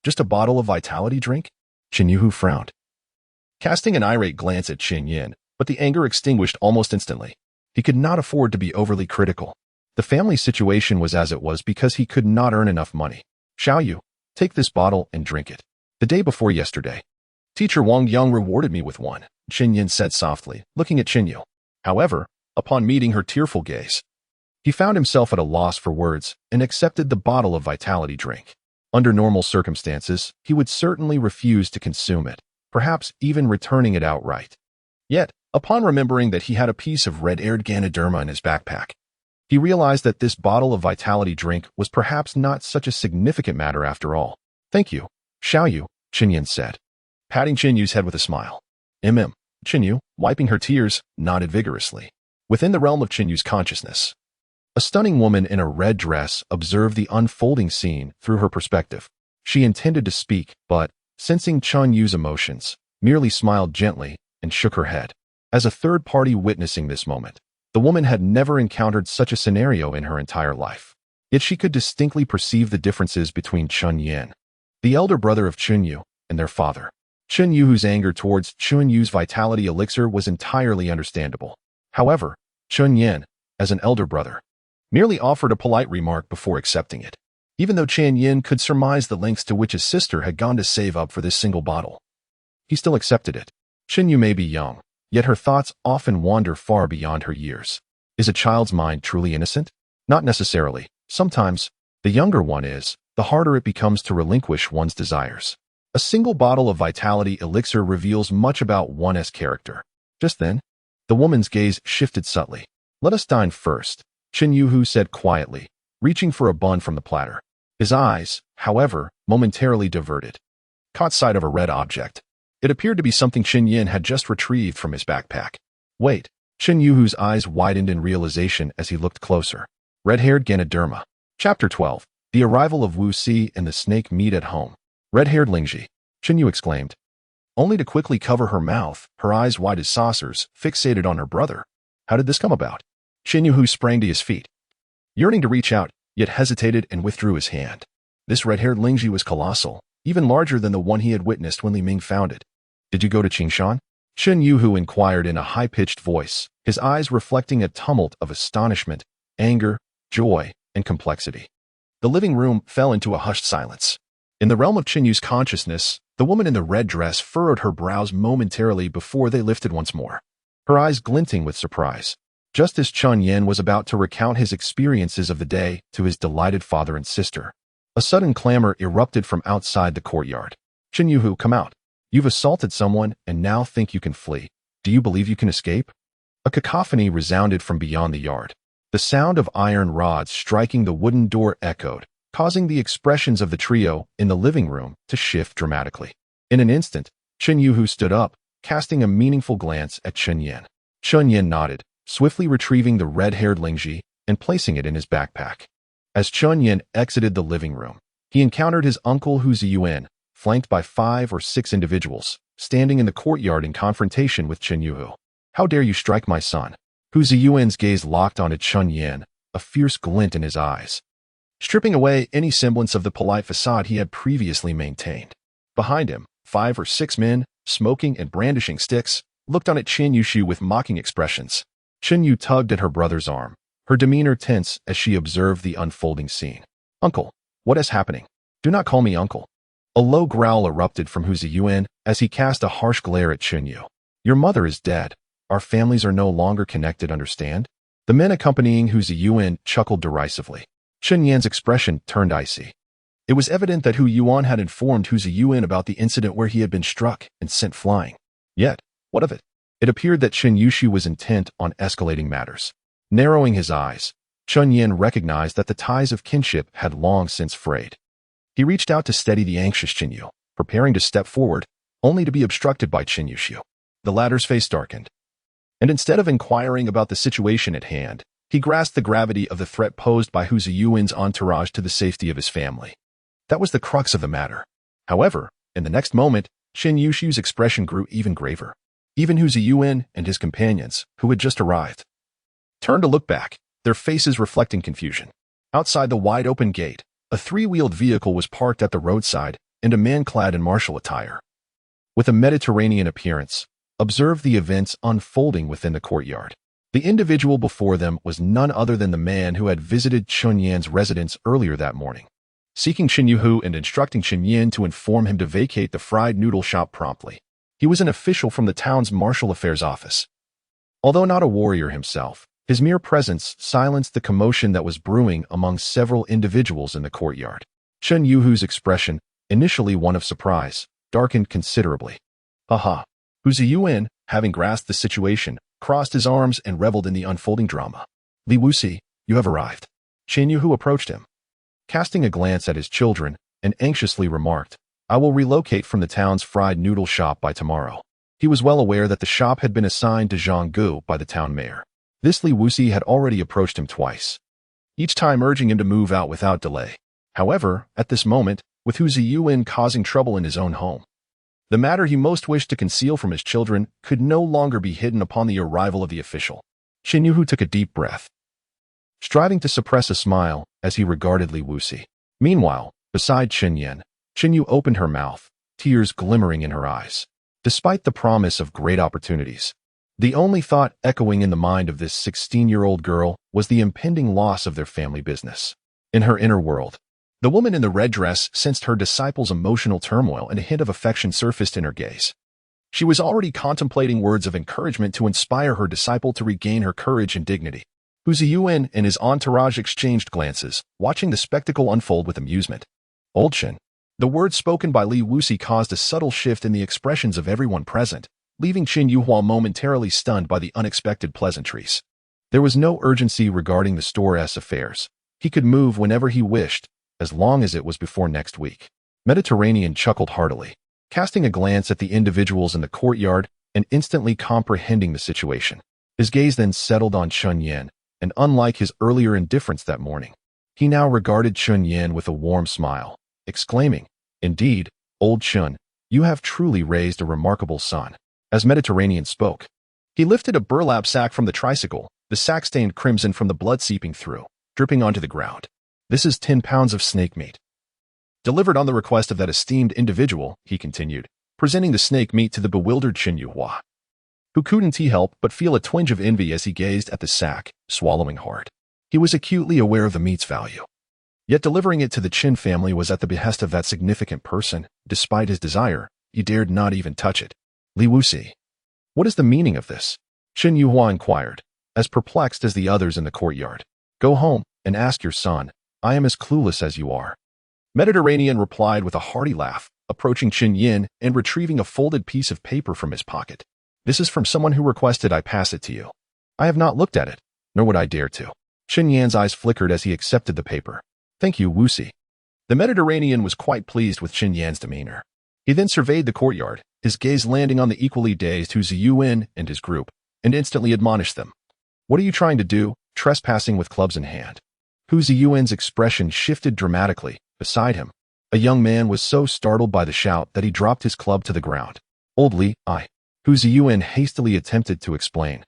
[SPEAKER 1] just a bottle of vitality drink? Chen Yuhu frowned, casting an irate glance at Chen Yan, but the anger extinguished almost instantly. He could not afford to be overly critical. The family situation was as it was because he could not earn enough money. Xiao Yu, take this bottle and drink it. The day before yesterday, Teacher Wang Yang rewarded me with one, Chen Yan said softly, looking at Chen Yu. However, upon meeting her tearful gaze, he found himself at a loss for words and accepted the bottle of vitality drink. Under normal circumstances, he would certainly refuse to consume it, perhaps even returning it outright. Yet, upon remembering that he had a piece of red-haired Ganoderma in his backpack, he realized that this bottle of vitality drink was perhaps not such a significant matter after all. Thank you, Xiao Yu, Chen Yan said, patting Chen Yu's head with a smile. Chen Yu, wiping her tears, nodded vigorously. Within the realm of Chen Yu's consciousness, a stunning woman in a red dress observed the unfolding scene through her perspective. She intended to speak, but, sensing Chen Yu's emotions, merely smiled gently and shook her head. As a third party witnessing this moment, the woman had never encountered such a scenario in her entire life. Yet she could distinctly perceive the differences between Chen Yan, the elder brother of Chen Yu, and their father. Chen Yu's anger towards Chen Yu's vitality elixir was entirely understandable. However, Chen Yan, as an elder brother, merely offered a polite remark before accepting it, even though Chen Yan could surmise the lengths to which his sister had gone to save up for this single bottle. He still accepted it. Chen Yu may be young, yet her thoughts often wander far beyond her years. Is a child's mind truly innocent? Not necessarily. Sometimes, the younger one is, the harder it becomes to relinquish one's desires. A single bottle of vitality elixir reveals much about one's character. Just then, the woman's gaze shifted subtly. Let us dine first, Chen Yuhu said quietly, reaching for a bun from the platter. His eyes, however, momentarily diverted, caught sight of a red object. It appeared to be something Chen Yan had just retrieved from his backpack. Wait, Chen Yuhu's eyes widened in realization as he looked closer. Red-haired Ganoderma. Chapter 12. The arrival of Wu Si and the snake meet at home. Red-haired Lingji, Chen Yu exclaimed. only to quickly cover her mouth, her eyes wide as saucers, fixated on her brother. How did this come about? Chen Yuhu sprang to his feet, yearning to reach out, yet hesitated and withdrew his hand. This red-haired Lingji was colossal, even larger than the one he had witnessed when Li Ming found it. Did you go to Qingshan? Chen Yuhu inquired in a high-pitched voice, his eyes reflecting a tumult of astonishment, anger, joy, and complexity. The living room fell into a hushed silence. In the realm of Chen Yu's consciousness, the woman in the red dress furrowed her brows momentarily before they lifted once more, her eyes glinting with surprise, just as Chen Yan was about to recount his experiences of the day to his delighted father and sister. A sudden clamor erupted from outside the courtyard. Chen Yuhu, come out. You've assaulted someone and now think you can flee. Do you believe you can escape? A cacophony resounded from beyond the yard. The sound of iron rods striking the wooden door echoed, causing the expressions of the trio in the living room to shift dramatically. In an instant, Chen Yuhu stood up, casting a meaningful glance at Chen Yan. Chen Yan nodded, swiftly retrieving the red-haired Lingji and placing it in his backpack. As Chen Yan exited the living room, he encountered his uncle Hu Ziyuan, flanked by 5 or 6 individuals, standing in the courtyard in confrontation with Chen Yuhu. How dare you strike my son? Hu Ziyuan's gaze locked onto Chen Yan, a fierce glint in his eyes, stripping away any semblance of the polite facade he had previously maintained. Behind him, 5 or 6 men, smoking and brandishing sticks, looked on at Chen Yushi with mocking expressions. Chen Yu tugged at her brother's arm, her demeanor tense as she observed the unfolding scene. Uncle, what is happening? Do not call me uncle. A low growl erupted from Hu Ziyuan as he cast a harsh glare at Chen Yu. Your mother is dead. Our families are no longer connected, understand? The men accompanying Hu Ziyuan chuckled derisively. Chen Yan's expression turned icy. It was evident that Hu Yuan had informed Hu Ziyuan about the incident where he had been struck and sent flying. Yet, what of it? It appeared that Chen Yushi was intent on escalating matters. Narrowing his eyes, Chen Yan recognized that the ties of kinship had long since frayed. He reached out to steady the anxious Chen Yu, preparing to step forward, only to be obstructed by Chen Yushi. The latter's face darkened, and instead of inquiring about the situation at hand, he grasped the gravity of the threat posed by Hu Ziyuan's entourage to the safety of his family. That was the crux of the matter. However, in the next moment, Chen Yushi's expression grew even graver. Even Hu Ziyuan and his companions, who had just arrived, turned to look back, their faces reflecting confusion. Outside the wide-open gate, a 3-wheeled vehicle was parked at the roadside, and a man clad in martial attire, with a Mediterranean appearance, observed the events unfolding within the courtyard. The individual before them was none other than the man who had visited Chen Yan's residence earlier that morning, seeking Chen Yuhu and instructing Chen Yan to inform him to vacate the fried noodle shop promptly. He was an official from the town's martial affairs office. Although not a warrior himself, his mere presence silenced the commotion that was brewing among several individuals in the courtyard. Chen Yuhu's expression, initially one of surprise, darkened considerably. Haha. Hu Ziyuan, having grasped the situation, crossed his arms and reveled in the unfolding drama. Li Wuxi, you have arrived. Chen Yuhu approached him, casting a glance at his children, and anxiously remarked, I will relocate from the town's fried noodle shop by tomorrow. He was well aware that the shop had been assigned to Zhang Gu by the town mayor. This Li Wuxi had already approached him twice, each time urging him to move out without delay. However, at this moment, with Hu Ziyuan causing trouble in his own home, the matter he most wished to conceal from his children could no longer be hidden upon the arrival of the official. Chen Yuhu took a deep breath, striving to suppress a smile as he regarded Li Wuxi. Meanwhile, beside Chen Yan, Chen Yu opened her mouth, tears glimmering in her eyes. Despite the promise of great opportunities, the only thought echoing in the mind of this 16-year-old girl was the impending loss of their family business. In her inner world, the woman in the red dress sensed her disciple's emotional turmoil, and a hint of affection surfaced in her gaze. She was already contemplating words of encouragement to inspire her disciple to regain her courage and dignity. Hu Ziyuan and his entourage exchanged glances, watching the spectacle unfold with amusement. Old Chen. The words spoken by Li Wuxi caused a subtle shift in the expressions of everyone present, leaving Chen Yuhua momentarily stunned by the unexpected pleasantries. There was no urgency regarding the store's affairs. He could move whenever he wished, as long as it was before next week. Mediterranean chuckled heartily, casting a glance at the individuals in the courtyard and instantly comprehending the situation. His gaze then settled on Chen Yan, and unlike his earlier indifference that morning, he now regarded Chen Yan with a warm smile, exclaiming, Indeed, old Chen, You have truly raised a remarkable son. As Mediterranean spoke, he lifted a burlap sack from the tricycle, the sack stained crimson from the blood seeping through, dripping onto the ground. This is 10 pounds of snake meat. Delivered on the request of that esteemed individual, he continued, presenting the snake meat to the bewildered Chen Yuhua, who couldn't help but feel a twinge of envy as he gazed at the sack, swallowing hard. He was acutely aware of the meat's value. Yet delivering it to the Chen family was at the behest of that significant person. Despite his desire, he dared not even touch it. Li Wuxi. What is the meaning of this? Chen Yuhua inquired, as perplexed as the others in the courtyard. Go home and ask your son. I am as clueless as you are. Mediterranean replied with a hearty laugh, approaching Chen Yan and retrieving a folded piece of paper from his pocket. This is from someone who requested I pass it to you. I have not looked at it, nor would I dare to. Chen Yan's eyes flickered as he accepted the paper. Thank you, Wuxi. The Mediterranean was quite pleased with Chen Yan's demeanor. He then surveyed the courtyard, his gaze landing on the equally dazed Hu Ziyuan and his group, and instantly admonished them. What are you trying to do, trespassing with clubs in hand? Hu Ziyuan's expression shifted dramatically. Beside him, a young man was so startled by the shout that he dropped his club to the ground. Old Li, Hu Ziyuan hastily attempted to explain,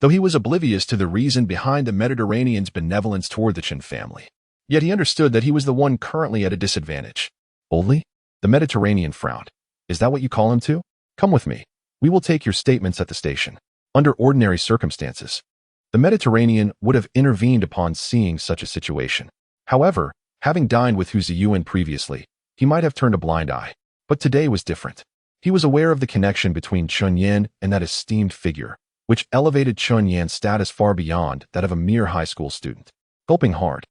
[SPEAKER 1] though he was oblivious to the reason behind the Mediterranean's benevolence toward the Chen family. Yet he understood that he was the one currently at a disadvantage. Old Li? The Mediterranean frowned. Is that what you call him to? Come with me. We will take your statements at the station. Under ordinary circumstances, the Mediterranean would have intervened upon seeing such a situation. However, having dined with Hu Ziyuan previously, he might have turned a blind eye. But today was different. He was aware of the connection between Chen Yan and that esteemed figure, which elevated Chen Yan's status far beyond that of a mere high school student. Gulping hard,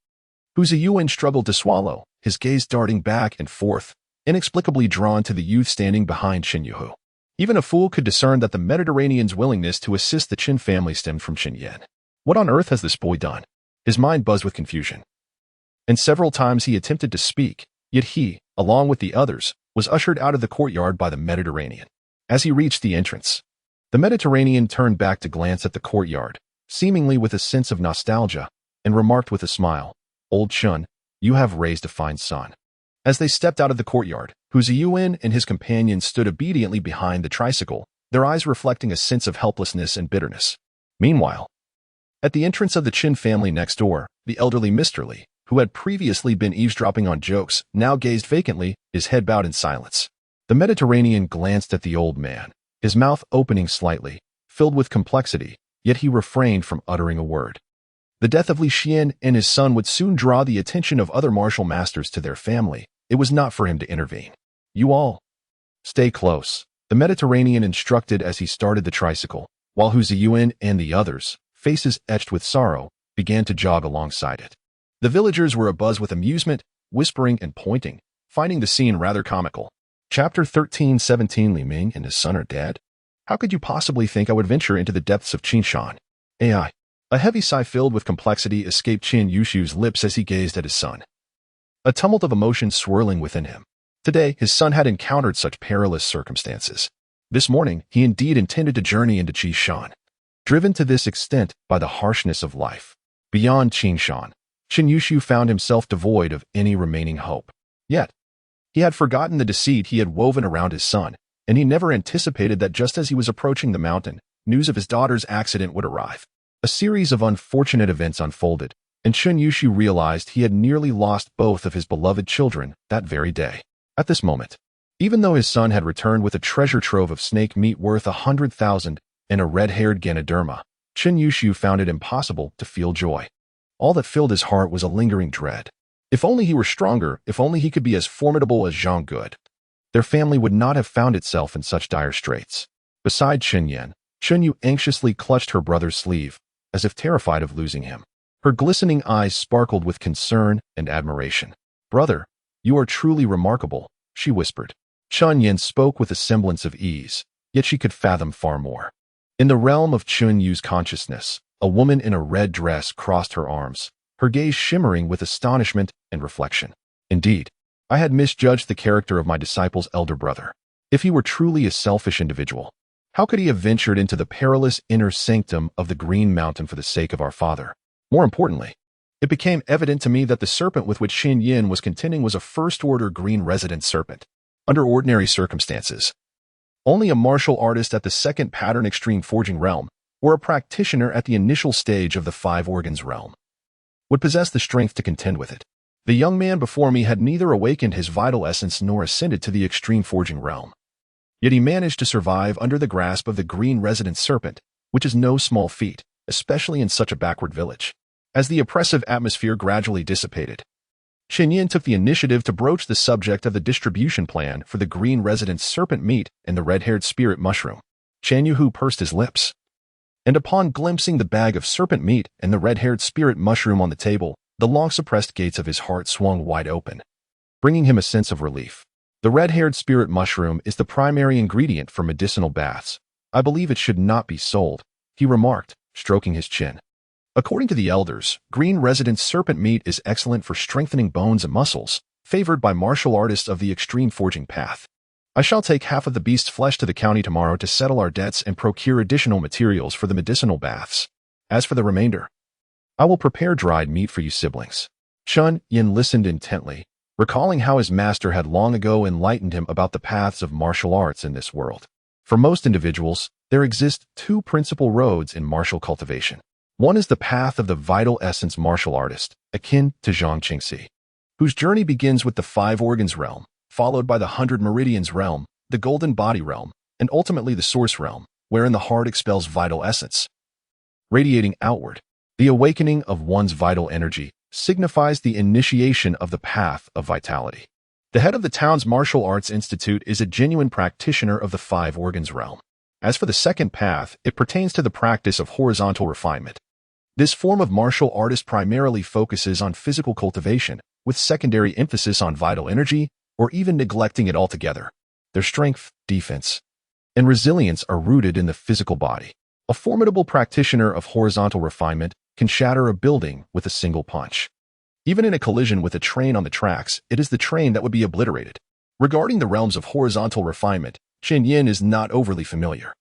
[SPEAKER 1] Hu Ziyuan struggled to swallow, his gaze darting back and forth, inexplicably drawn to the youth standing behind Chen Yuhu. Even a fool could discern that the Mediterranean's willingness to assist the Chen family stemmed from Chen Yan. What on earth has this boy done? His mind buzzed with confusion. And several times he attempted to speak, yet he, along with the others, was ushered out of the courtyard by the Mediterranean. As he reached the entrance, the Mediterranean turned back to glance at the courtyard, seemingly with a sense of nostalgia, and remarked with a smile, Old Chen, you have raised a fine son. As they stepped out of the courtyard, Hu Ziyuan and his companions stood obediently behind the tricycle, their eyes reflecting a sense of helplessness and bitterness. Meanwhile, at the entrance of the Chen family next door, the elderly Mr. Li, who had previously been eavesdropping on jokes, now gazed vacantly, his head bowed in silence. The Mediterranean glanced at the old man, his mouth opening slightly, filled with complexity, yet he refrained from uttering a word. The death of Li Xian and his son would soon draw the attention of other martial masters to their family. It was not for him to intervene. You all, stay close, the Mediterranean instructed as he started the tricycle, while Hu Ziyuan and the others, faces etched with sorrow, began to jog alongside it. The villagers were abuzz with amusement, whispering and pointing, finding the scene rather comical. Chapter 13:17 Li Ming and his son are dead? How could you possibly think I would venture into the depths of Qinshan? AI. A heavy sigh filled with complexity escaped Chen Yushu's lips as he gazed at his son. A tumult of emotion swirling within him. Today, his son had encountered such perilous circumstances. This morning, he indeed intended to journey into Qinshan, driven to this extent by the harshness of life. Beyond Qinshan, Chen Yushu found himself devoid of any remaining hope. Yet, he had forgotten the deceit he had woven around his son, and he never anticipated that just as he was approaching the mountain, news of his daughter's accident would arrive. A series of unfortunate events unfolded, and Chen Yushu realized he had nearly lost both of his beloved children that very day. At this moment, even though his son had returned with a treasure trove of snake meat worth 100,000 and a red-haired Ganoderma, Chen Yushu found it impossible to feel joy. All that filled his heart was a lingering dread. If only he were stronger, if only he could be as formidable as Zhang Good, their family would not have found itself in such dire straits. Beside Chen Yan, Chen Yu anxiously clutched her brother's sleeve, as if terrified of losing him. Her glistening eyes sparkled with concern and admiration. Brother, you are truly remarkable, she whispered. Chen Yan spoke with a semblance of ease, yet she could fathom far more. In the realm of Chen Yu's consciousness, a woman in a red dress crossed her arms, her gaze shimmering with astonishment and reflection. Indeed, I had misjudged the character of my disciple's elder brother. If he were truly a selfish individual, how could he have ventured into the perilous inner sanctum of the Green Mountain for the sake of our father? More importantly, it became evident to me that the serpent with which Chen Yan was contending was a first-order green resident serpent. under ordinary circumstances. Only a martial artist at the second pattern extreme forging realm, or a practitioner at the initial stage of the five organs realm, would possess the strength to contend with it. The young man before me had neither awakened his vital essence nor ascended to the extreme forging realm. Yet he managed to survive under the grasp of the green resident serpent, which is no small feat, especially in such a backward village. As the oppressive atmosphere gradually dissipated, Chen Yan took the initiative to broach the subject of the distribution plan for the green resident serpent meat and the red-haired spirit mushroom. Chen Yuhu pursed his lips, and upon glimpsing the bag of serpent meat and the red-haired spirit mushroom on the table, the long-suppressed gates of his heart swung wide open, bringing him a sense of relief. The red-haired spirit mushroom is the primary ingredient for medicinal baths. I believe it should not be sold, he remarked, stroking his chin. According to the elders, green resident serpent meat is excellent for strengthening bones and muscles, favored by martial artists of the extreme forging path. I shall take half of the beast's flesh to the county tomorrow to settle our debts and procure additional materials for the medicinal baths. As for the remainder, I will prepare dried meat for you siblings. Chen Yan listened intently, recalling how his master had long ago enlightened him about the paths of martial arts in this world. For most individuals, there exist two principal roads in martial cultivation. One is the path of the vital essence martial artist, akin to Zhang Qingxi, whose journey begins with the five organs realm, followed by the 100 meridians realm, the golden body realm, and ultimately the source realm, wherein the heart expels vital essence, radiating outward. The awakening of one's vital energy signifies the initiation of the path of vitality. The head of the town's martial arts institute is a genuine practitioner of the five organs realm. As for the second path, it pertains to the practice of horizontal refinement. This form of martial artist primarily focuses on physical cultivation, with secondary emphasis on vital energy, or even neglecting it altogether. Their strength, defense, and resilience are rooted in the physical body. A formidable practitioner of horizontal refinement can shatter a building with a single punch. Even in a collision with a train on the tracks, it is the train that would be obliterated. Regarding the realms of horizontal refinement, Chen Yan is not overly familiar.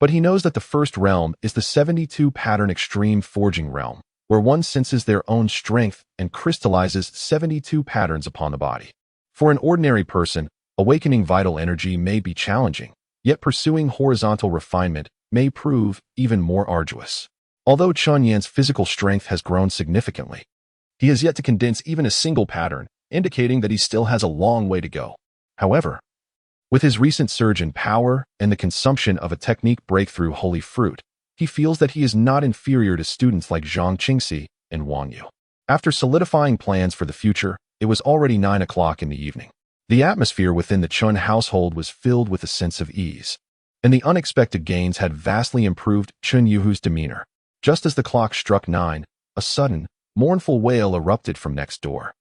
[SPEAKER 1] But he knows that the first realm is the 72-pattern extreme forging realm, where one senses their own strength and crystallizes 72 patterns upon the body. For an ordinary person, awakening vital energy may be challenging, yet pursuing horizontal refinement may prove even more arduous. Although Chen Yan's physical strength has grown significantly, he has yet to condense even a single pattern, indicating that he still has a long way to go. However, with his recent surge in power and the consumption of a technique breakthrough holy fruit, he feels that he is not inferior to students like Zhang Qingxi and Wang Yu. After solidifying plans for the future, it was already 9 o'clock in the evening. The atmosphere within the Chen household was filled with a sense of ease, and the unexpected gains had vastly improved Chen Yuhu's demeanor. Just as the clock struck 9, a sudden, mournful wail erupted from next door.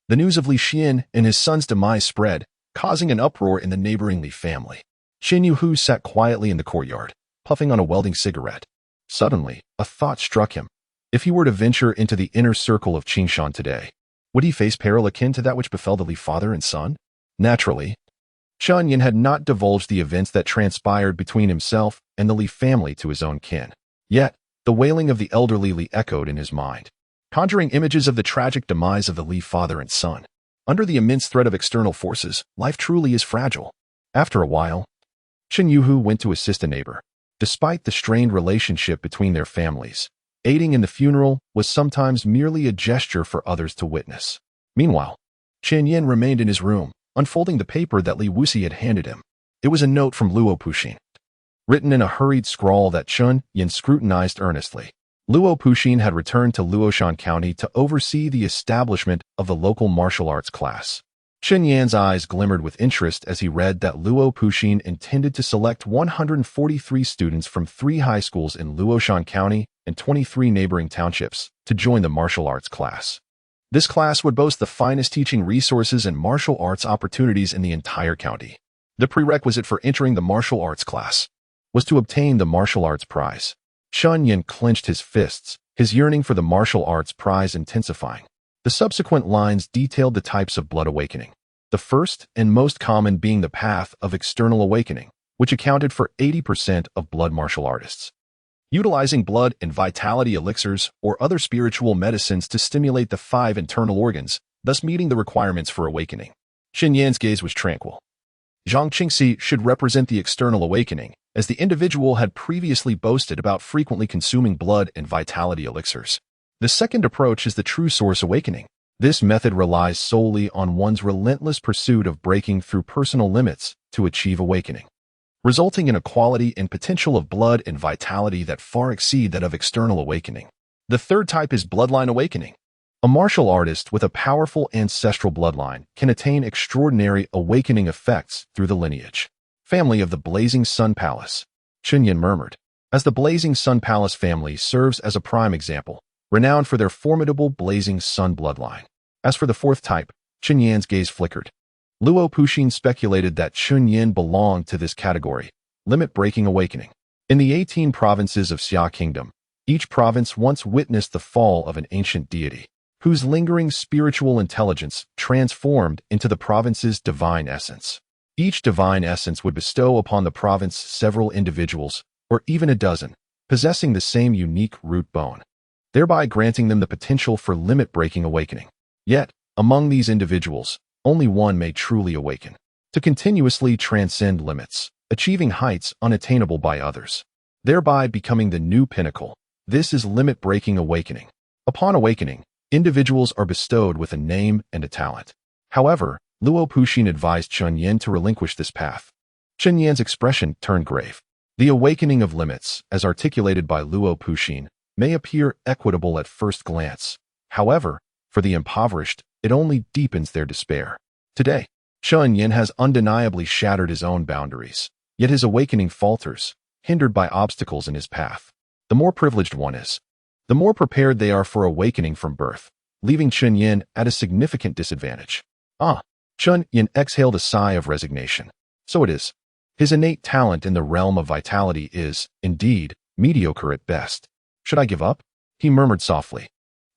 [SPEAKER 1] The news of Li Xian and his son's demise spread, causing an uproar in the neighboring Li family. Chen Yuhu sat quietly in the courtyard, puffing on a welding cigarette. Suddenly, a thought struck him. If he were to venture into the inner circle of Qingshan today, would he face peril akin to that which befell the Li father and son? Naturally, Chen Yan had not divulged the events that transpired between himself and the Li family to his own kin. Yet, the wailing of the elderly Li echoed in his mind, conjuring images of the tragic demise of the Li father and son. Under the immense threat of external forces, life truly is fragile. After a while, Chen Yuhu went to assist a neighbor. Despite the strained relationship between their families, aiding in the funeral was sometimes merely a gesture for others to witness. Meanwhile, Chen Yan remained in his room, unfolding the paper that Li Wuxi had handed him. It was a note from Luo Puxin, written in a hurried scrawl that Chen Yan scrutinized earnestly. Luo Puxin had returned to Luoshan County to oversee the establishment of the local martial arts class. Chen Yan's eyes glimmered with interest as he read that Luo Puxin intended to select 143 students from 3 high schools in Luoshan County and 23 neighboring townships to join the martial arts class. This class would boast the finest teaching resources and martial arts opportunities in the entire county. The prerequisite for entering the martial arts class was to obtain the martial arts prize. Chen Yan clenched his fists, his yearning for the martial arts prize intensifying. The subsequent lines detailed the types of blood awakening, the first and most common being the path of external awakening, which accounted for 80% of blood martial artists. Utilizing blood and vitality elixirs or other spiritual medicines to stimulate the 5 internal organs, thus meeting the requirements for awakening. Chen Yan's gaze was tranquil. Zhang Qingxi should represent the external awakening, as the individual had previously boasted about frequently consuming blood and vitality elixirs. The second approach is the true source awakening. This method relies solely on one's relentless pursuit of breaking through personal limits to achieve awakening, resulting in a quality and potential of blood and vitality that far exceed that of external awakening. The third type is bloodline awakening. A martial artist with a powerful ancestral bloodline can attain extraordinary awakening effects through the lineage. Family of the Blazing Sun Palace, Chen Yan murmured, as the Blazing Sun Palace family serves as a prime example, renowned for their formidable Blazing Sun bloodline. As for the fourth type, Chen Yan's gaze flickered. Luo Puxin speculated that Chen Yan belonged to this category, limit-breaking awakening. In the 18 provinces of Xia Kingdom, each province once witnessed the fall of an ancient deity, whose lingering spiritual intelligence transformed into the province's divine essence. Each divine essence would bestow upon the province several individuals, or even a dozen, possessing the same unique root bone, thereby granting them the potential for limit-breaking awakening. Yet, among these individuals, only one may truly awaken, to continuously transcend limits, achieving heights unattainable by others, thereby becoming the new pinnacle. This is limit-breaking awakening. Upon awakening, individuals are bestowed with a name and a talent. However, Luo Puxin advised Chen Yan to relinquish this path. Chen Yan's expression turned grave. The awakening of limits, as articulated by Luo Puxin, may appear equitable at first glance. However, for the impoverished, it only deepens their despair. Today, Chen Yan has undeniably shattered his own boundaries, yet his awakening falters, hindered by obstacles in his path. The more privileged one is, the more prepared they are for awakening from birth, leaving Chen Yan at a significant disadvantage. Chen Yan exhaled a sigh of resignation. So it is. His innate talent in the realm of vitality is, indeed, mediocre at best. Should I give up? He murmured softly.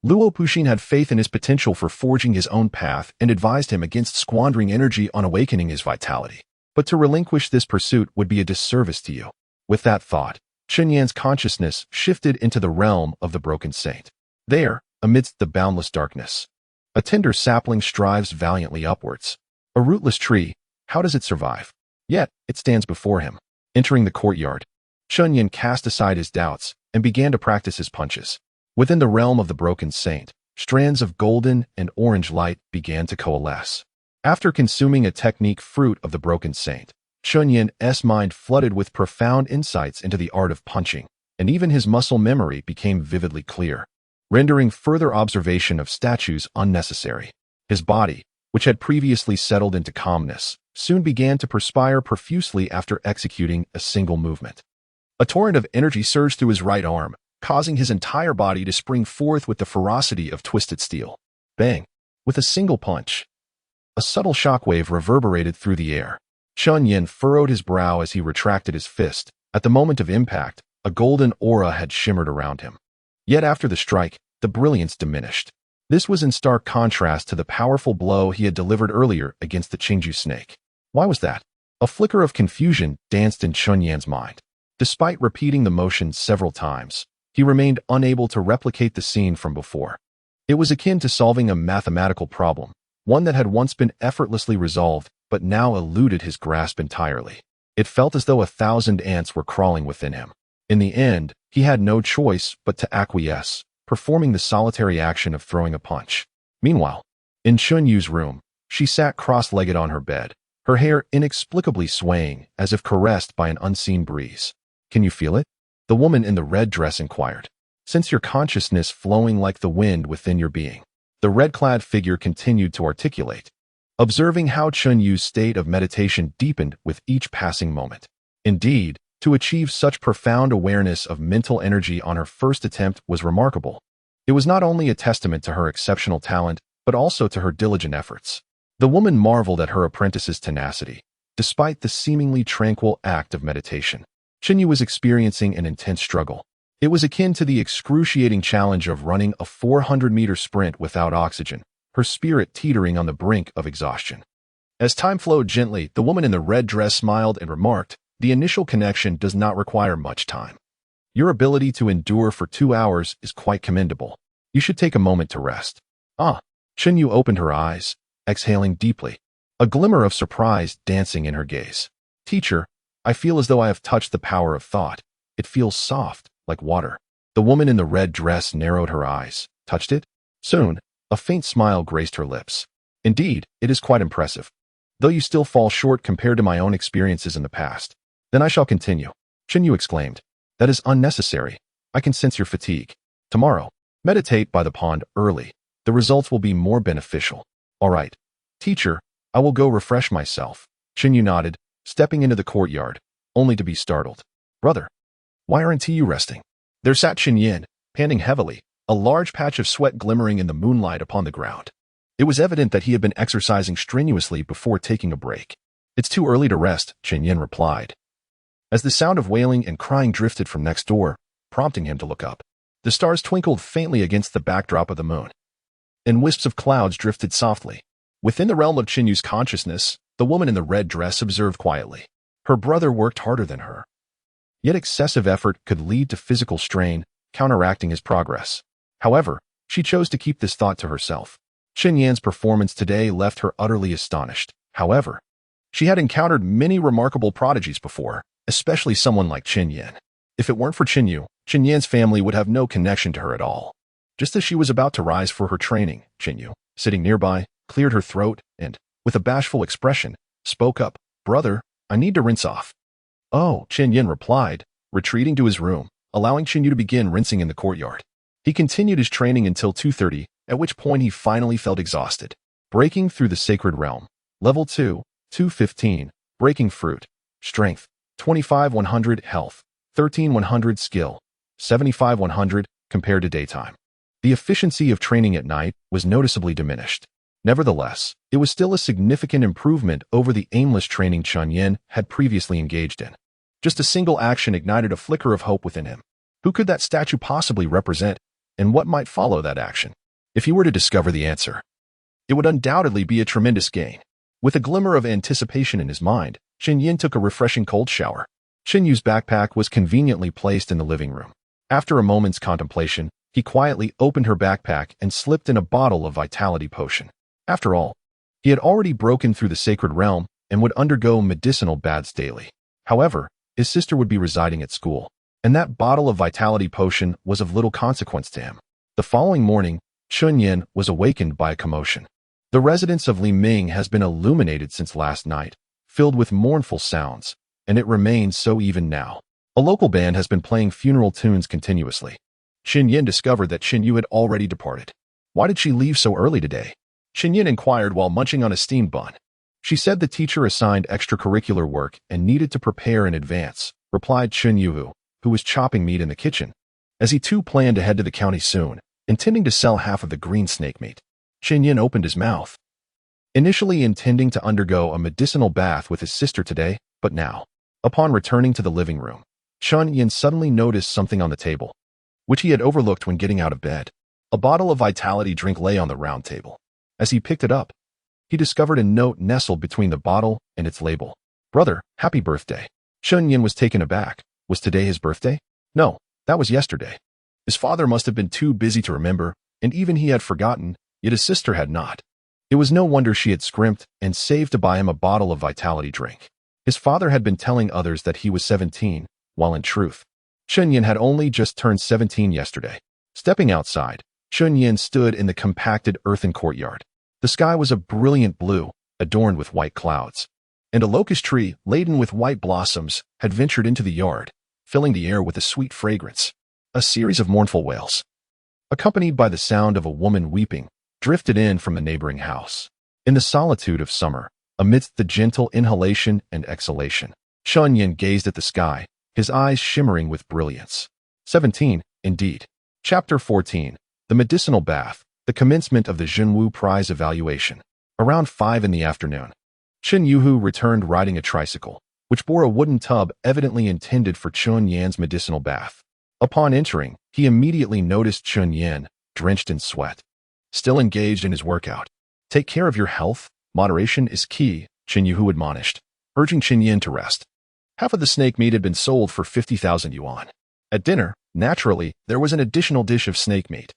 [SPEAKER 1] Luo Puxin had faith in his potential for forging his own path and advised him against squandering energy on awakening his vitality. But to relinquish this pursuit would be a disservice to you. With that thought, Chen Yan's consciousness shifted into the realm of the broken saint. There, amidst the boundless darkness, a tender sapling strives valiantly upwards. A rootless tree, how does it survive? Yet, it stands before him. Entering the courtyard, Chen Yan cast aside his doubts and began to practice his punches. Within the realm of the broken saint, strands of golden and orange light began to coalesce. After consuming a technique fruit of the broken saint, Chen Yan's mind flooded with profound insights into the art of punching, and even his muscle memory became vividly clear, rendering further observation of statues unnecessary. His body, which had previously settled into calmness, soon began to perspire profusely after executing a single movement. A torrent of energy surged through his right arm, causing his entire body to spring forth with the ferocity of twisted steel. Bang! With a single punch, a subtle shockwave reverberated through the air. Chen Yan furrowed his brow as he retracted his fist. At the moment of impact, a golden aura had shimmered around him. Yet after the strike, the brilliance diminished. This was in stark contrast to the powerful blow he had delivered earlier against the Qingju snake. Why was that? A flicker of confusion danced in Chen Yan's mind. Despite repeating the motion several times, he remained unable to replicate the scene from before. It was akin to solving a mathematical problem, one that had once been effortlessly resolved but now eluded his grasp entirely. It felt as though 1,000 ants were crawling within him. In the end, he had no choice but to acquiesce, performing the solitary action of throwing a punch. Meanwhile, in Chen Yu's room, she sat cross-legged on her bed, her hair inexplicably swaying as if caressed by an unseen breeze. Can you feel it? The woman in the red dress inquired. Sense your consciousness flowing like the wind within your being. The red-clad figure continued to articulate, observing how Chen Yu's state of meditation deepened with each passing moment. Indeed, to achieve such profound awareness of mental energy on her first attempt was remarkable. It was not only a testament to her exceptional talent, but also to her diligent efforts. The woman marveled at her apprentice's tenacity, despite the seemingly tranquil act of meditation. Chen Yu was experiencing an intense struggle. It was akin to the excruciating challenge of running a 400-meter sprint without oxygen, her spirit teetering on the brink of exhaustion. As time flowed gently, the woman in the red dress smiled and remarked, "The initial connection does not require much time. Your ability to endure for 2 hours is quite commendable. You should take a moment to rest." Chen Yu opened her eyes, exhaling deeply. a glimmer of surprise dancing in her gaze. Teacher, I feel as though I have touched the power of thought. It feels soft, like water. The woman in the red dress narrowed her eyes. Touched it? Soon, a faint smile graced her lips. Indeed, it is quite impressive. Though you still fall short compared to my own experiences in the past. Then I shall continue. Chen Yu exclaimed. That is unnecessary. I can sense your fatigue. Tomorrow, meditate by the pond early. The results will be more beneficial. All right. Teacher, I will go refresh myself. Chen Yu nodded, stepping into the courtyard, only to be startled. Brother, why aren't you resting? There sat Chen Yan, panting heavily, a large patch of sweat glimmering in the moonlight upon the ground. It was evident that he had been exercising strenuously before taking a break. It's too early to rest, Chen Yan replied, as the sound of wailing and crying drifted from next door, prompting him to look up. The stars twinkled faintly against the backdrop of the moon, and wisps of clouds drifted softly. Within the realm of Chen Yu's consciousness, the woman in the red dress observed quietly. Her brother worked harder than her. Yet excessive effort could lead to physical strain, counteracting his progress. However, she chose to keep this thought to herself. Chen Yan's performance today left her utterly astonished. However, she had encountered many remarkable prodigies before, especially someone like Chen Yan. If it weren't for Chen Yu, Chen Yan's family would have no connection to her at all. Just as she was about to rise for her training, Chen Yu, sitting nearby, cleared her throat and, with a bashful expression, spoke up. Brother, I need to rinse off. Oh, Chen Yan replied, retreating to his room, allowing Chen Yu to begin rinsing in the courtyard. He continued his training until 2:30, at which point he finally felt exhausted. Breaking through the sacred realm. Level 2, 215, breaking fruit. Strength, 25-100 health, 13-100 skill, 75-100 compared to daytime. The efficiency of training at night was noticeably diminished. Nevertheless, it was still a significant improvement over the aimless training Chen Yan had previously engaged in. Just a single action ignited a flicker of hope within him. Who could that statue possibly represent, and what might follow that action? If he were to discover the answer, it would undoubtedly be a tremendous gain. With a glimmer of anticipation in his mind, Chen Yan took a refreshing cold shower. Chen Yu's backpack was conveniently placed in the living room. After a moment's contemplation, he quietly opened her backpack and slipped in a bottle of vitality potion. After all, he had already broken through the sacred realm and would undergo medicinal baths daily. However, his sister would be residing at school, and that bottle of vitality potion was of little consequence to him. The following morning, Chen Yan was awakened by a commotion. The residence of Li Ming has been illuminated since last night, filled with mournful sounds, and it remains so even now. A local band has been playing funeral tunes continuously. Chen Yan discovered that Chen Yu had already departed. Why did she leave so early today? Chen Yan inquired while munching on a steamed bun. She said the teacher assigned extracurricular work and needed to prepare in advance, replied Chen Yu, who was chopping meat in the kitchen, as he too planned to head to the county soon, intending to sell half of the green snake meat. Chen Yan opened his mouth, initially intending to undergo a medicinal bath with his sister today, but now, upon returning to the living room, Chen Yan suddenly noticed something on the table, which he had overlooked when getting out of bed. A bottle of vitality drink lay on the round table. As he picked it up, he discovered a note nestled between the bottle and its label. Brother, happy birthday. Chen Yan was taken aback. Was today his birthday? No, that was yesterday. His father must have been too busy to remember, and even he had forgotten, yet his sister had not. It was no wonder she had scrimped and saved to buy him a bottle of vitality drink. His father had been telling others that he was 17, while in truth, Chen Yan had only just turned 17 yesterday. Stepping outside, Chen Yan stood in the compacted earthen courtyard. The sky was a brilliant blue, adorned with white clouds, and a locust tree, laden with white blossoms, had ventured into the yard, filling the air with a sweet fragrance. A series of mournful wails, accompanied by the sound of a woman weeping, drifted in from a neighboring house. In the solitude of summer, amidst the gentle inhalation and exhalation, Chen Yan gazed at the sky, his eyes shimmering with brilliance. 17, indeed. Chapter 14, The Medicinal Bath, the commencement of the Zhenwu Prize evaluation. Around 5 in the afternoon, Chen Yuhu returned riding a tricycle, which bore a wooden tub evidently intended for Chen Yan's medicinal bath. Upon entering, he immediately noticed Chen Yan, drenched in sweat, still engaged in his workout. Take care of your health. Moderation is key, Chen Yuhu admonished, urging Chen Yan to rest. Half of the snake meat had been sold for 50,000 yuan. At dinner, naturally, there was an additional dish of snake meat.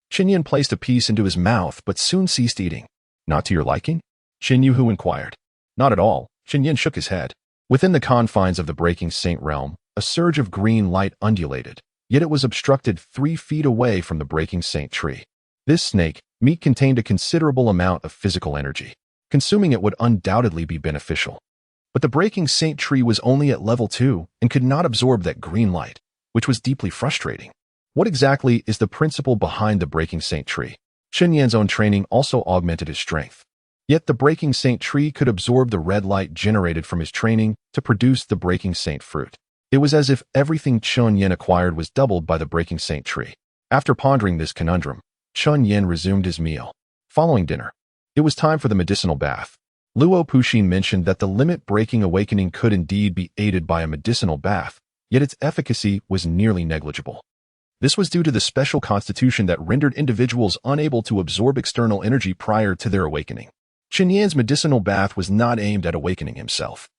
[SPEAKER 1] Chen Yan placed a piece into his mouth but soon ceased eating. Not to your liking? Chen Yuhu inquired. Not at all, Chen Yan shook his head. Within the confines of the Breaking Saint realm, a surge of green light undulated, yet it was obstructed 3 feet away from the Breaking Saint tree. This snake meat contained a considerable amount of physical energy. Consuming it would undoubtedly be beneficial. But the Breaking Saint tree was only at level 2 and could not absorb that green light, which was deeply frustrating. What exactly is the principle behind the Breaking Saint tree? Chen Yan's own training also augmented his strength. Yet the Breaking Saint tree could absorb the red light generated from his training to produce the Breaking Saint fruit. It was as if everything Chen Yan acquired was doubled by the Breaking Saint tree. After pondering this conundrum, Chen Yan resumed his meal. Following dinner, it was time for the medicinal bath. Luo Puxin mentioned that the limit-breaking awakening could indeed be aided by a medicinal bath, yet its efficacy was nearly negligible. This was due to the special constitution that rendered individuals unable to absorb external energy prior to their awakening. Chen Yan's medicinal bath was not aimed at awakening himself,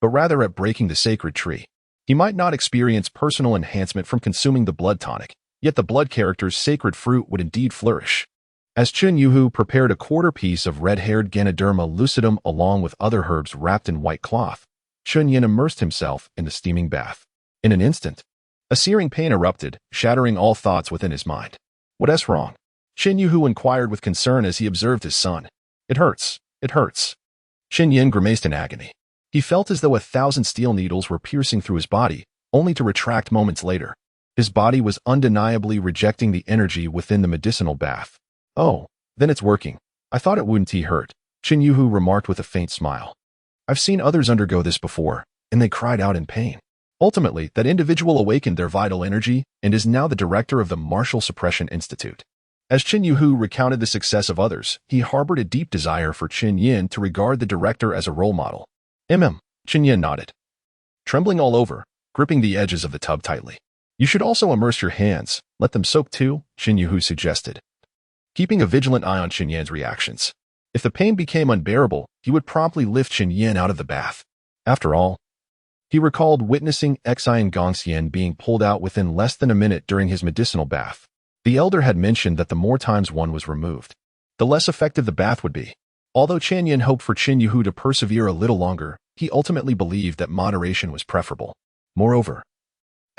[SPEAKER 1] but rather at breaking the sacred tree. He might not experience personal enhancement from consuming the blood tonic, yet the blood character's sacred fruit would indeed flourish. As Chen Yuhu prepared a quarter piece of red-haired Ganoderma lucidum along with other herbs wrapped in white cloth, Chen Yan immersed himself in the steaming bath. In an instant, a searing pain erupted, shattering all thoughts within his mind. What's wrong? Chen Yuhu inquired with concern as he observed his son. It hurts. It hurts. Chen Yan grimaced in agony. He felt as though 1,000 steel needles were piercing through his body, only to retract moments later. His body was undeniably rejecting the energy within the medicinal bath. Oh, then it's working. I thought it wouldn't hurt, Chen Yuhu remarked with a faint smile. I've seen others undergo this before, and they cried out in pain. Ultimately, that individual awakened their vital energy and is now the director of the Martial Suppression Institute. As Chen Yuhu recounted the success of others, he harbored a deep desire for Chen Yan to regard the director as a role model. Chen Yan nodded, trembling all over, gripping the edges of the tub tightly. You should also immerse your hands, let them soak too, Chen Yuhu suggested, keeping a vigilant eye on Chen Yan's reactions. If the pain became unbearable, he would promptly lift Chen Yan out of the bath. After all, he recalled witnessing Xian Gongxian being pulled out within less than a minute during his medicinal bath. The elder had mentioned that the more times one was removed, the less effective the bath would be. Although Chen Yan hoped for Chen Yuhu to persevere a little longer, he ultimately believed that moderation was preferable. Moreover,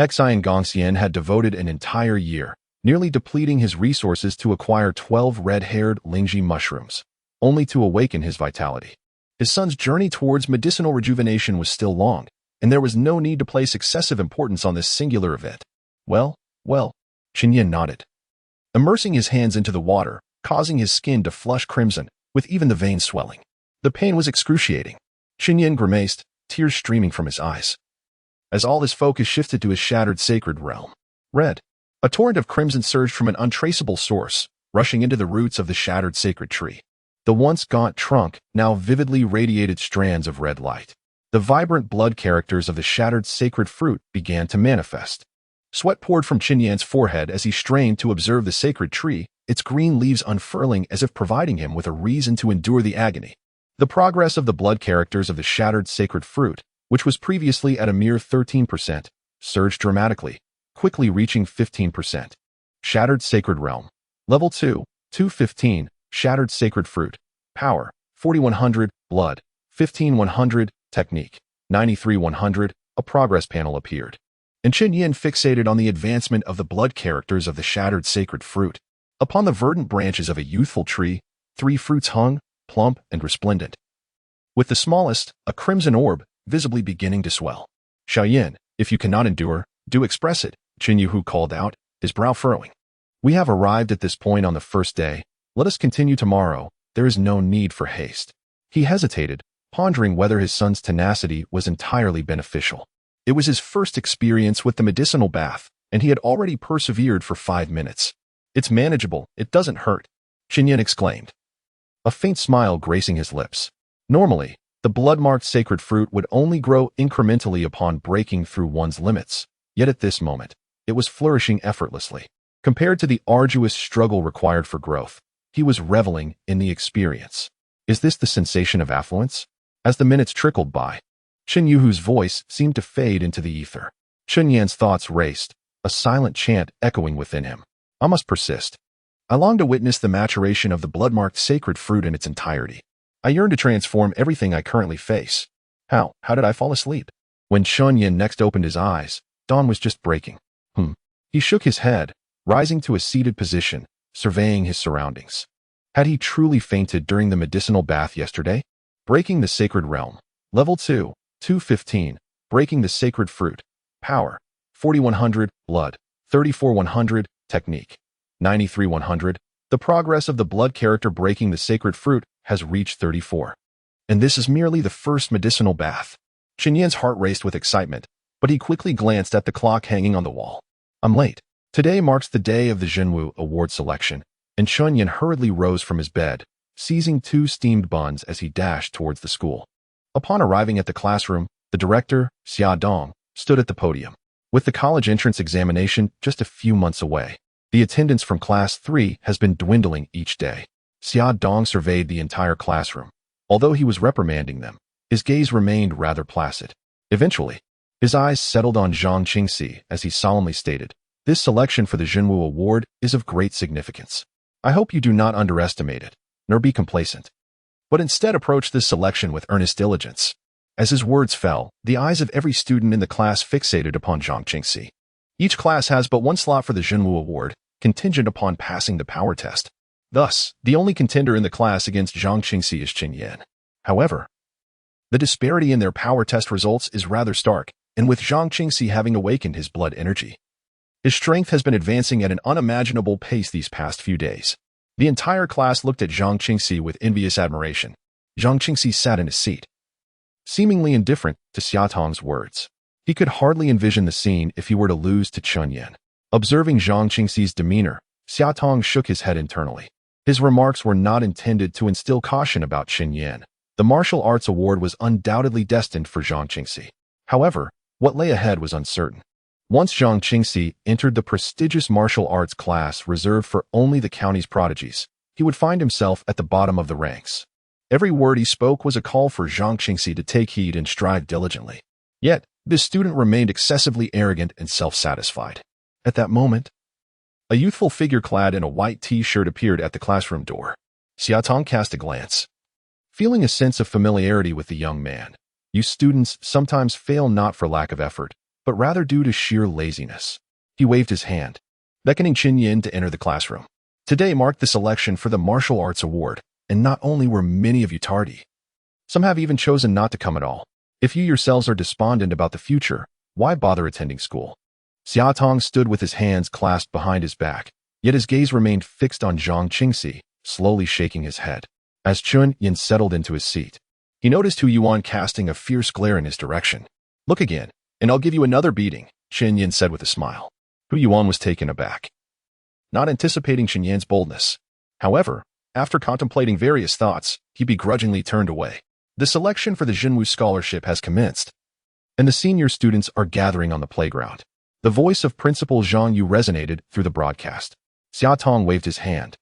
[SPEAKER 1] Xian Gongxian had devoted an entire year, nearly depleting his resources to acquire 12 red-haired Lingji mushrooms, only to awaken his vitality. His son's journey towards medicinal rejuvenation was still long, and there was no need to place excessive importance on this singular event. Well, Chen Yan nodded, immersing his hands into the water, causing his skin to flush crimson, with even the veins swelling. The pain was excruciating. Chen Yan grimaced, tears streaming from his eyes, as all his focus shifted to his shattered sacred realm. Red. A torrent of crimson surged from an untraceable source, rushing into the roots of the shattered sacred tree. The once gaunt trunk now vividly radiated strands of red light. The vibrant blood characters of the shattered sacred fruit began to manifest. Sweat poured from Chen Yan's forehead as he strained to observe the sacred tree, its green leaves unfurling as if providing him with a reason to endure the agony. The progress of the blood characters of the shattered sacred fruit, which was previously at a mere 13%, surged dramatically, quickly reaching 15%. Shattered Sacred Realm. Level 2, 215, Shattered Sacred Fruit. Power, 4100, Blood, 15100, Technique, 93100, a progress panel appeared. And Chen Yan fixated on the advancement of the blood characters of the shattered sacred fruit. Upon the verdant branches of a youthful tree, 3 fruits hung, plump and resplendent, with the smallest, a crimson orb, visibly beginning to swell. Xiaoyan, if you cannot endure, do express it, Chen Yuhu called out, his brow furrowing. We have arrived at this point on the first day. Let us continue tomorrow. There is no need for haste. He hesitated, pondering whether his son's tenacity was entirely beneficial. It was his first experience with the medicinal bath, and he had already persevered for 5 minutes. It's manageable, it doesn't hurt, Chen Yan exclaimed, a faint smile gracing his lips. Normally, the blood-marked sacred fruit would only grow incrementally upon breaking through one's limits, yet at this moment, it was flourishing effortlessly. Compared to the arduous struggle required for growth, he was reveling in the experience. Is this the sensation of affluence? As the minutes trickled by, Chen Yuhu's voice seemed to fade into the ether. Chen Yan's thoughts raced, a silent chant echoing within him. I must persist. I long to witness the maturation of the blood-marked sacred fruit in its entirety. I yearn to transform everything I currently face. How? How did I fall asleep? When Chen Yan next opened his eyes, dawn was just breaking. He shook his head, rising to a seated position, surveying his surroundings. Had he truly fainted during the medicinal bath yesterday? Breaking the sacred realm. Level 2, 215. Breaking the sacred fruit. Power. 4100. Blood. 34100. Technique. 93100. The progress of the blood character breaking the sacred fruit has reached 34. And this is merely the first medicinal bath. Chen Yan's heart raced with excitement, but he quickly glanced at the clock hanging on the wall. I'm late. Today marks the day of the Zhenwu Award selection, and Chen Yan hurriedly rose from his bed, seizing 2 steamed buns as he dashed towards the school. Upon arriving at the classroom, the director, Xia Dong, stood at the podium. With the college entrance examination just a few months away, the attendance from Class 3 has been dwindling each day. Xia Dong surveyed the entire classroom. Although he was reprimanding them, his gaze remained rather placid. Eventually, his eyes settled on Zhang Qingxi as he solemnly stated, "This selection for the Zhenwu Award is of great significance. I hope you do not underestimate it, nor be complacent, but instead approach this selection with earnest diligence." As his words fell, the eyes of every student in the class fixated upon Zhang Qingxi. Each class has but 1 slot for the Zhenwu Award, contingent upon passing the power test. Thus, the only contender in the class against Zhang Qingxi is Chen Yan. However, the disparity in their power test results is rather stark, and with Zhang Qingxi having awakened his blood energy, his strength has been advancing at an unimaginable pace these past few days. The entire class looked at Zhang Qingxi with envious admiration. Zhang Qingxi sat in his seat, seemingly indifferent to Xia Tong's words. He could hardly envision the scene if he were to lose to Chen Yan. Observing Zhang Qingxi's demeanor, Xia Tong shook his head internally. His remarks were not intended to instill caution about Chen Yan. The martial arts award was undoubtedly destined for Zhang Qingxi. However, what lay ahead was uncertain. Once Zhang Qingxi entered the prestigious martial arts class reserved for only the county's prodigies, he would find himself at the bottom of the ranks. Every word he spoke was a call for Zhang Qingxi to take heed and strive diligently. Yet, this student remained excessively arrogant and self-satisfied. At that moment, a youthful figure clad in a white t-shirt appeared at the classroom door. Xia Tong cast a glance, feeling a sense of familiarity with the young man. You students sometimes fail not for lack of effort, but rather due to sheer laziness. He waved his hand, beckoning Chen Yan to enter the classroom. Today marked the selection for the Martial Arts Award, and not only were many of you tardy, some have even chosen not to come at all. If you yourselves are despondent about the future, why bother attending school? Xia Tong stood with his hands clasped behind his back, yet his gaze remained fixed on Zhang Qingxi, slowly shaking his head. As Chen Yan settled into his seat, he noticed Hu Yuan casting a fierce glare in his direction. "Look again, and I'll give you another beating," Chen Yan said with a smile. Hu Yuan was taken aback, not anticipating Chen Yan's boldness. However, after contemplating various thoughts, he begrudgingly turned away. The selection for the Zhenwu Scholarship has commenced, and the senior students are gathering on the playground. The voice of Principal Zhang Yu resonated through the broadcast. Xia Tong waved his hand,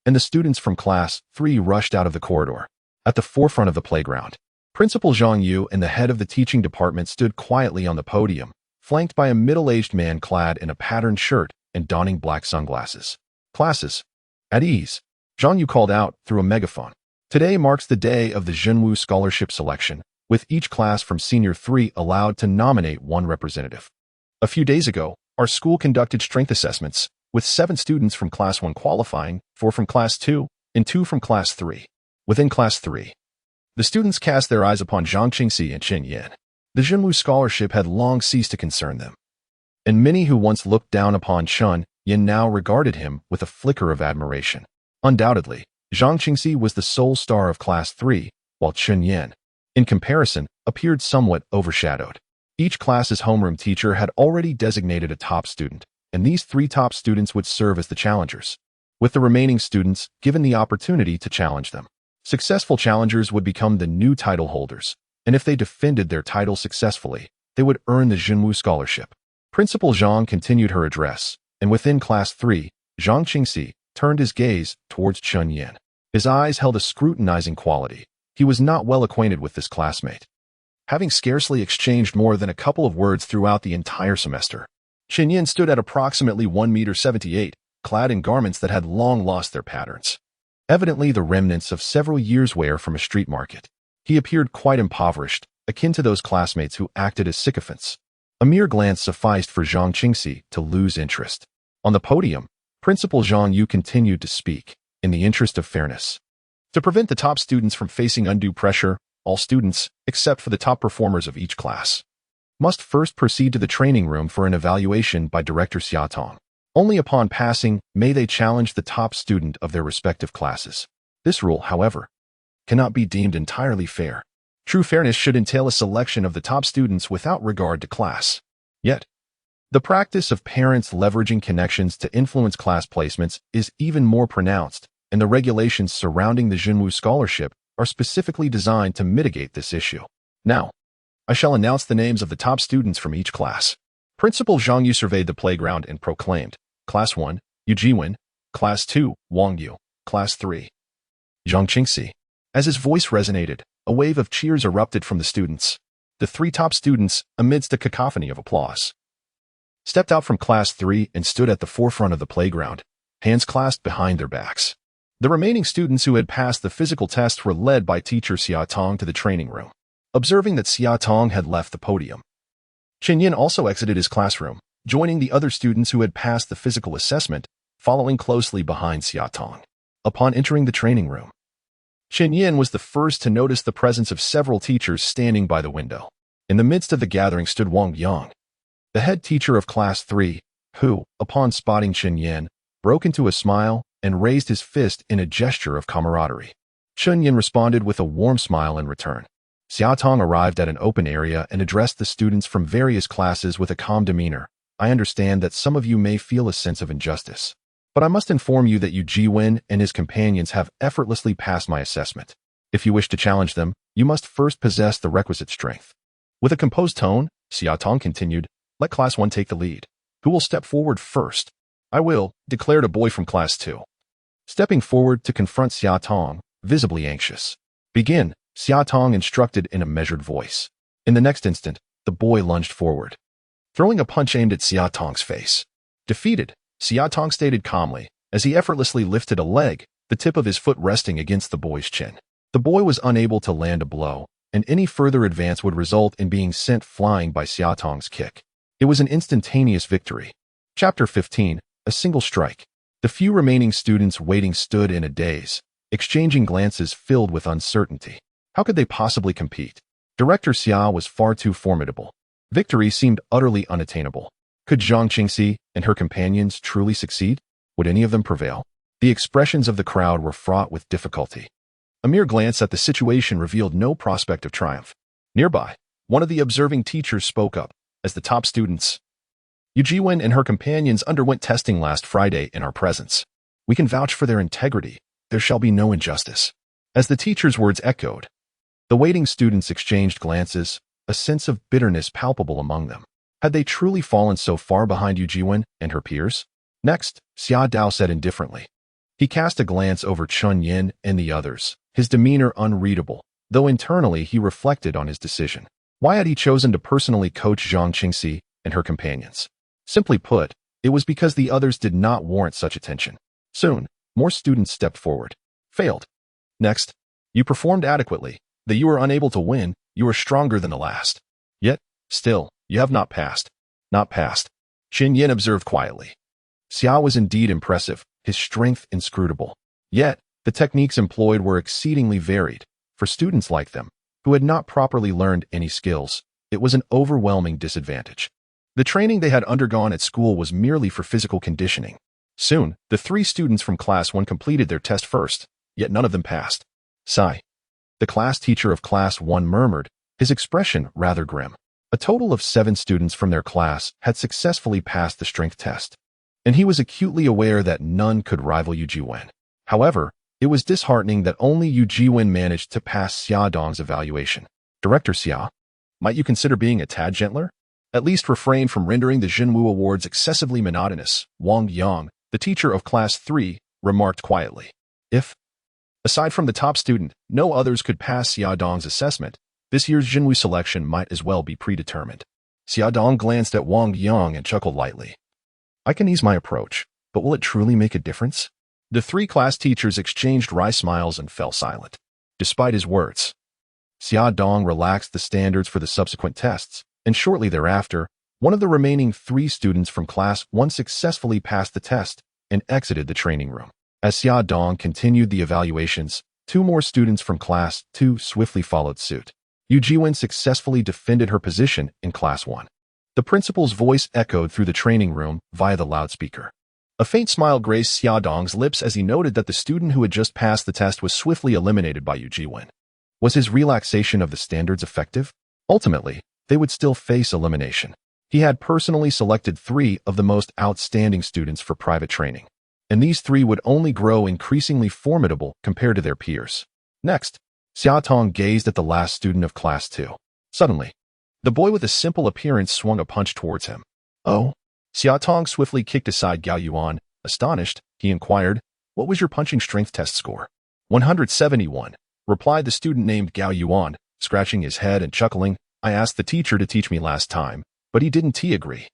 [SPEAKER 1] and the students from Class 3 rushed out of the corridor. At the forefront of the playground, Principal Zhang Yu and the head of the teaching department stood quietly on the podium, flanked by a middle-aged man clad in a patterned shirt and donning black sunglasses. "Classes, at ease," Zhang Yu called out through a megaphone. Today marks the day of the Zhenwu Scholarship selection, with each class from Senior 3 allowed to nominate 1 representative. A few days ago, our school conducted strength assessments, with 7 students from Class 1 qualifying, 4 from Class 2, and 2 from Class 3. Within Class 3, the students cast their eyes upon Zhang Qingxi and Chen Yan. The Zhenwu Scholarship had long ceased to concern them, and many who once looked down upon Chen Yan now regarded him with a flicker of admiration. Undoubtedly, Zhang Qingxi was the sole star of Class 3, while Chen Yan, in comparison, appeared somewhat overshadowed. Each class's homeroom teacher had already designated a top student, and these 3 top students would serve as the challengers, with the remaining students given the opportunity to challenge them. Successful challengers would become the new title holders, and if they defended their title successfully, they would earn the Zhenwu Scholarship. Principal Zhang continued her address, and within Class 3, Zhang Qingxi turned his gaze towards Chen Yan. His eyes held a scrutinizing quality. He was not well acquainted with this classmate, having scarcely exchanged more than a couple of words throughout the entire semester. Chen Yan stood at approximately 1.78 meters, clad in garments that had long lost their patterns. evidently the remnants of several years' wear from a street market. He appeared quite impoverished, akin to those classmates who acted as sycophants. A mere glance sufficed for Zhang Qingxi to lose interest. On the podium, Principal Zhang Yu continued to speak, in the interest of fairness. To prevent the top students from facing undue pressure, all students, except for the top performers of each class, must first proceed to the training room for an evaluation by Director Xia Tong. Only upon passing may they challenge the top student of their respective classes. This rule, however, cannot be deemed entirely fair. True fairness should entail a selection of the top students without regard to class. Yet, the practice of parents leveraging connections to influence class placements is even more pronounced, and the regulations surrounding the Xinwu scholarship are specifically designed to mitigate this issue. Now, I shall announce the names of the top students from each class. Principal Zhang Yu surveyed the playground and proclaimed, Class 1, Yu Jiwen, Class 2, Wang Yu, Class 3, Zhang Qingxi. As his voice resonated, a wave of cheers erupted from the students. The three top students, amidst a cacophony of applause, stepped out from Class 3 and stood at the forefront of the playground, hands clasped behind their backs. The remaining students who had passed the physical test were led by teacher Xia Tong to the training room. Observing that Xia Tong had left the podium, Chen Yan also exited his classroom, joining the other students who had passed the physical assessment, following closely behind Xia Tong. Upon entering the training room, Chen Yan was the first to notice the presence of several teachers standing by the window. In the midst of the gathering stood Wang Yang, the head teacher of Class 3, who, upon spotting Chen Yan, broke into a smile and raised his fist in a gesture of camaraderie. Chen Yan responded with a warm smile in return. Xia Tong arrived at an open area and addressed the students from various classes with a calm demeanor. I understand that some of you may feel a sense of injustice, but I must inform you that Yu Jiwen and his companions have effortlessly passed my assessment. If you wish to challenge them, you must first possess the requisite strength. With a composed tone, Xia Tong continued, let Class 1 take the lead. Who will step forward first? I will, declared a boy from Class 2. Stepping forward to confront Xia Tong, visibly anxious. Begin, Xia Tong instructed in a measured voice. In the next instant, the boy lunged forward, throwing a punch aimed at Xia Tong's face. Defeated, Xia Tong stated calmly, as he effortlessly lifted a leg, the tip of his foot resting against the boy's chin. The boy was unable to land a blow, and any further advance would result in being sent flying by Xia Tong's kick. It was an instantaneous victory. Chapter 15, A Single Strike. The few remaining students waiting stood in a daze, exchanging glances filled with uncertainty. How could they possibly compete? Director Xia was far too formidable. Victory seemed utterly unattainable. Could Zhang Qingxi and her companions truly succeed? Would any of them prevail? The expressions of the crowd were fraught with difficulty. A mere glance at the situation revealed no prospect of triumph. Nearby, one of the observing teachers spoke up, as the top students, Yu Jiwen and her companions underwent testing last Friday in our presence. We can vouch for their integrity. There shall be no injustice. As the teacher's words echoed, the waiting students exchanged glances, a sense of bitterness palpable among them. Had they truly fallen so far behind Yu Jiwen and her peers? Next, Xia Dao said indifferently. He cast a glance over Chen Yan and the others, his demeanor unreadable, though internally he reflected on his decision. Why had he chosen to personally coach Zhang Qingxi and her companions? Simply put, it was because the others did not warrant such attention. Soon, more students stepped forward. Failed. Next, you performed adequately. Though you were unable to win, you were stronger than the last. Yet, still, you have not passed. Not passed. Chen Yan observed quietly. Xia was indeed impressive, his strength inscrutable. Yet, the techniques employed were exceedingly varied. For students like them, who had not properly learned any skills, it was an overwhelming disadvantage. The training they had undergone at school was merely for physical conditioning. Soon, the three students from Class 1 completed their test first, yet none of them passed. Sigh. The class teacher of Class 1 murmured, his expression rather grim. A total of 7 students from their class had successfully passed the strength test, and he was acutely aware that none could rival Yu Jiwen. However, it was disheartening that only Yu Jiwen managed to pass Xia Dong's evaluation. Director Xia, might you consider being a tad gentler? At least refrain from rendering the Xinwu Awards excessively monotonous, Wang Yang, the teacher of Class 3, remarked quietly. If, aside from the top student, no others could pass Xia Dong's assessment, this year's Xinwu selection might as well be predetermined. Xia Dong glanced at Wang Yang and chuckled lightly. I can ease my approach, but will it truly make a difference? The three class teachers exchanged wry smiles and fell silent. Despite his words, Xia Dong relaxed the standards for the subsequent tests, and shortly thereafter, one of the remaining 3 students from Class 1 successfully passed the test and exited the training room. As Xia Dong continued the evaluations, 2 more students from Class 2 swiftly followed suit. Yu Jiwen successfully defended her position in Class 1. The principal's voice echoed through the training room via the loudspeaker. A faint smile graced Xia Dong's lips as he noted that the student who had just passed the test was swiftly eliminated by Yu Jiwen. Was his relaxation of the standards effective? Ultimately, they would still face elimination. He had personally selected 3 of the most outstanding students for private training, and these 3 would only grow increasingly formidable compared to their peers. Next, Xia Dong gazed at the last student of Class 2. Suddenly, the boy with a simple appearance swung a punch towards him. Oh? Xia Dong swiftly kicked aside Gao Yuan. Astonished, he inquired, "What was your punching strength test score?" 171, replied the student named Gao Yuan, scratching his head and chuckling. "I asked the teacher to teach me last time, but he didn't agree."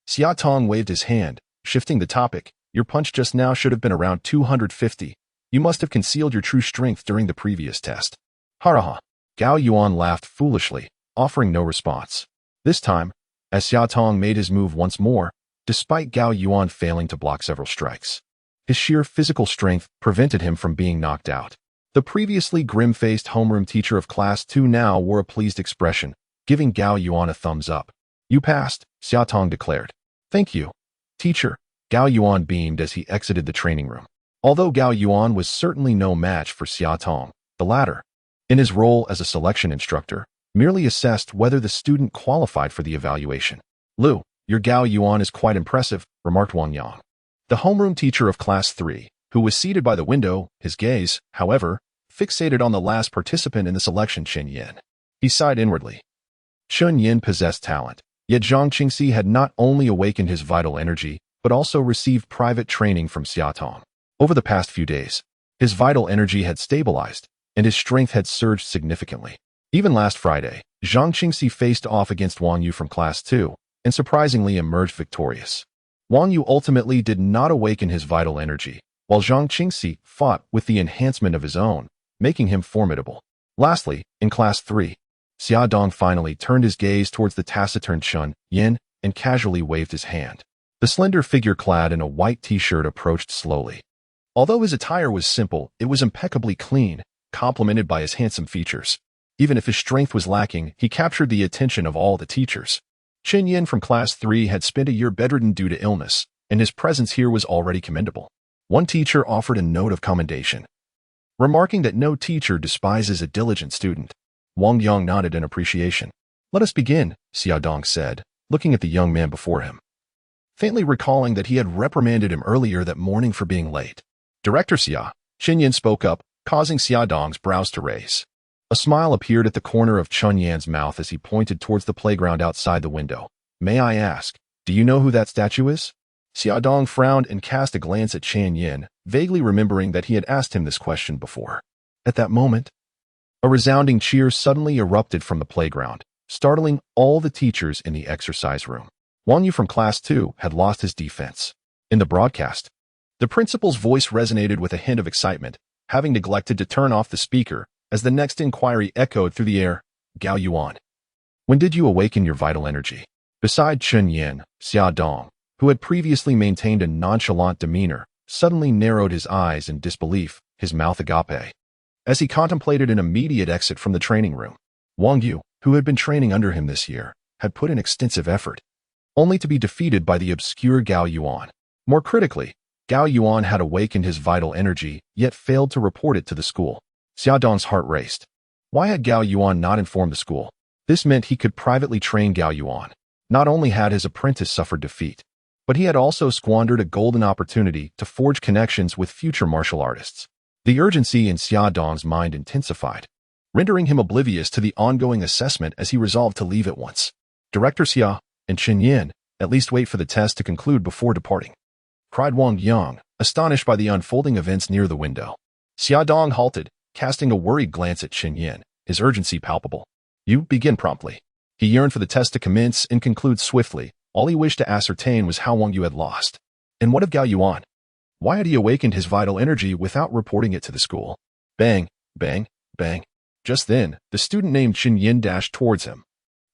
[SPEAKER 1] Xia Dong waved his hand, shifting the topic. "Your punch just now should have been around 250. You must have concealed your true strength during the previous test." Haraha. Gao Yuan laughed foolishly, offering no response. This time, as Xia Dong made his move once more, despite Gao Yuan failing to block several strikes, his sheer physical strength prevented him from being knocked out. The previously grim-faced homeroom teacher of Class 2 now wore a pleased expression, giving Gao Yuan a thumbs up. "You passed," Xia Dong declared. "Thank you, teacher." Gao Yuan beamed as he exited the training room. Although Gao Yuan was certainly no match for Xia Dong, the latter, in his role as a selection instructor, merely assessed whether the student qualified for the evaluation. "Lu, your Gao Yuan is quite impressive," remarked Wang Yang, the homeroom teacher of Class 3, who was seated by the window, his gaze, however, fixated on the last participant in the selection, Chen Yan. He sighed inwardly. Chen Yan possessed talent, yet Zhang Qingxi had not only awakened his vital energy, but also received private training from Xia Dong. Over the past few days, his vital energy had stabilized, and his strength had surged significantly. Even last Friday, Zhang Qingxi faced off against Wang Yu from Class 2, and surprisingly emerged victorious. Wang Yu ultimately did not awaken his vital energy, while Zhang Qingxi fought with the enhancement of his own, making him formidable. Lastly, in Class 3, Xia Dong finally turned his gaze towards the taciturn Chen Yan and casually waved his hand. The slender figure clad in a white t-shirt approached slowly. Although his attire was simple, it was impeccably clean, complemented by his handsome features. Even if his strength was lacking, he captured the attention of all the teachers. Chen Yan from Class 3 had spent a year bedridden due to illness, and his presence here was already commendable. One teacher offered a note of commendation, remarking that no teacher despises a diligent student. Wang Yang nodded in appreciation. "Let us begin," Xia Dong said, looking at the young man before him, faintly recalling that he had reprimanded him earlier that morning for being late. "Director Xia," Chen Yan spoke up, causing Xia Dong's brows to raise. A smile appeared at the corner of Chen Yan's mouth as he pointed towards the playground outside the window. "May I ask, do you know who that statue is?" Xia Dong frowned and cast a glance at Chen Yan, vaguely remembering that he had asked him this question before. At that moment, a resounding cheer suddenly erupted from the playground, startling all the teachers in the exercise room. Wang Yu from Class 2 had lost his defense. In the broadcast, the principal's voice resonated with a hint of excitement, having neglected to turn off the speaker as the next inquiry echoed through the air. "Gao Yuan, when did you awaken your vital energy?" Beside Chen Yan, Xia Dong, who had previously maintained a nonchalant demeanor, suddenly narrowed his eyes in disbelief, his mouth agape, as he contemplated an immediate exit from the training room. Wang Yu, who had been training under him this year, had put in extensive effort, only to be defeated by the obscure Gao Yuan. More critically, Gao Yuan had awakened his vital energy, yet failed to report it to the school. Xia Dong's heart raced. Why had Gao Yuan not informed the school? This meant he could privately train Gao Yuan. Not only had his apprentice suffered defeat, but he had also squandered a golden opportunity to forge connections with future martial artists. The urgency in Xia Dong's mind intensified, rendering him oblivious to the ongoing assessment as he resolved to leave at once. "Director Xia and Chen Yan, at least wait for the test to conclude before departing," cried Wang Yang, astonished by the unfolding events near the window. Xia Dong halted, casting a worried glance at Chen Yan, his urgency palpable. "You begin promptly." He yearned for the test to commence and conclude swiftly. All he wished to ascertain was how Wang Yu had lost. "And what of Gao Yuan?" Why had he awakened his vital energy without reporting it to the school? Bang, bang, bang. Just then, the student named Chen Yan dashed towards him,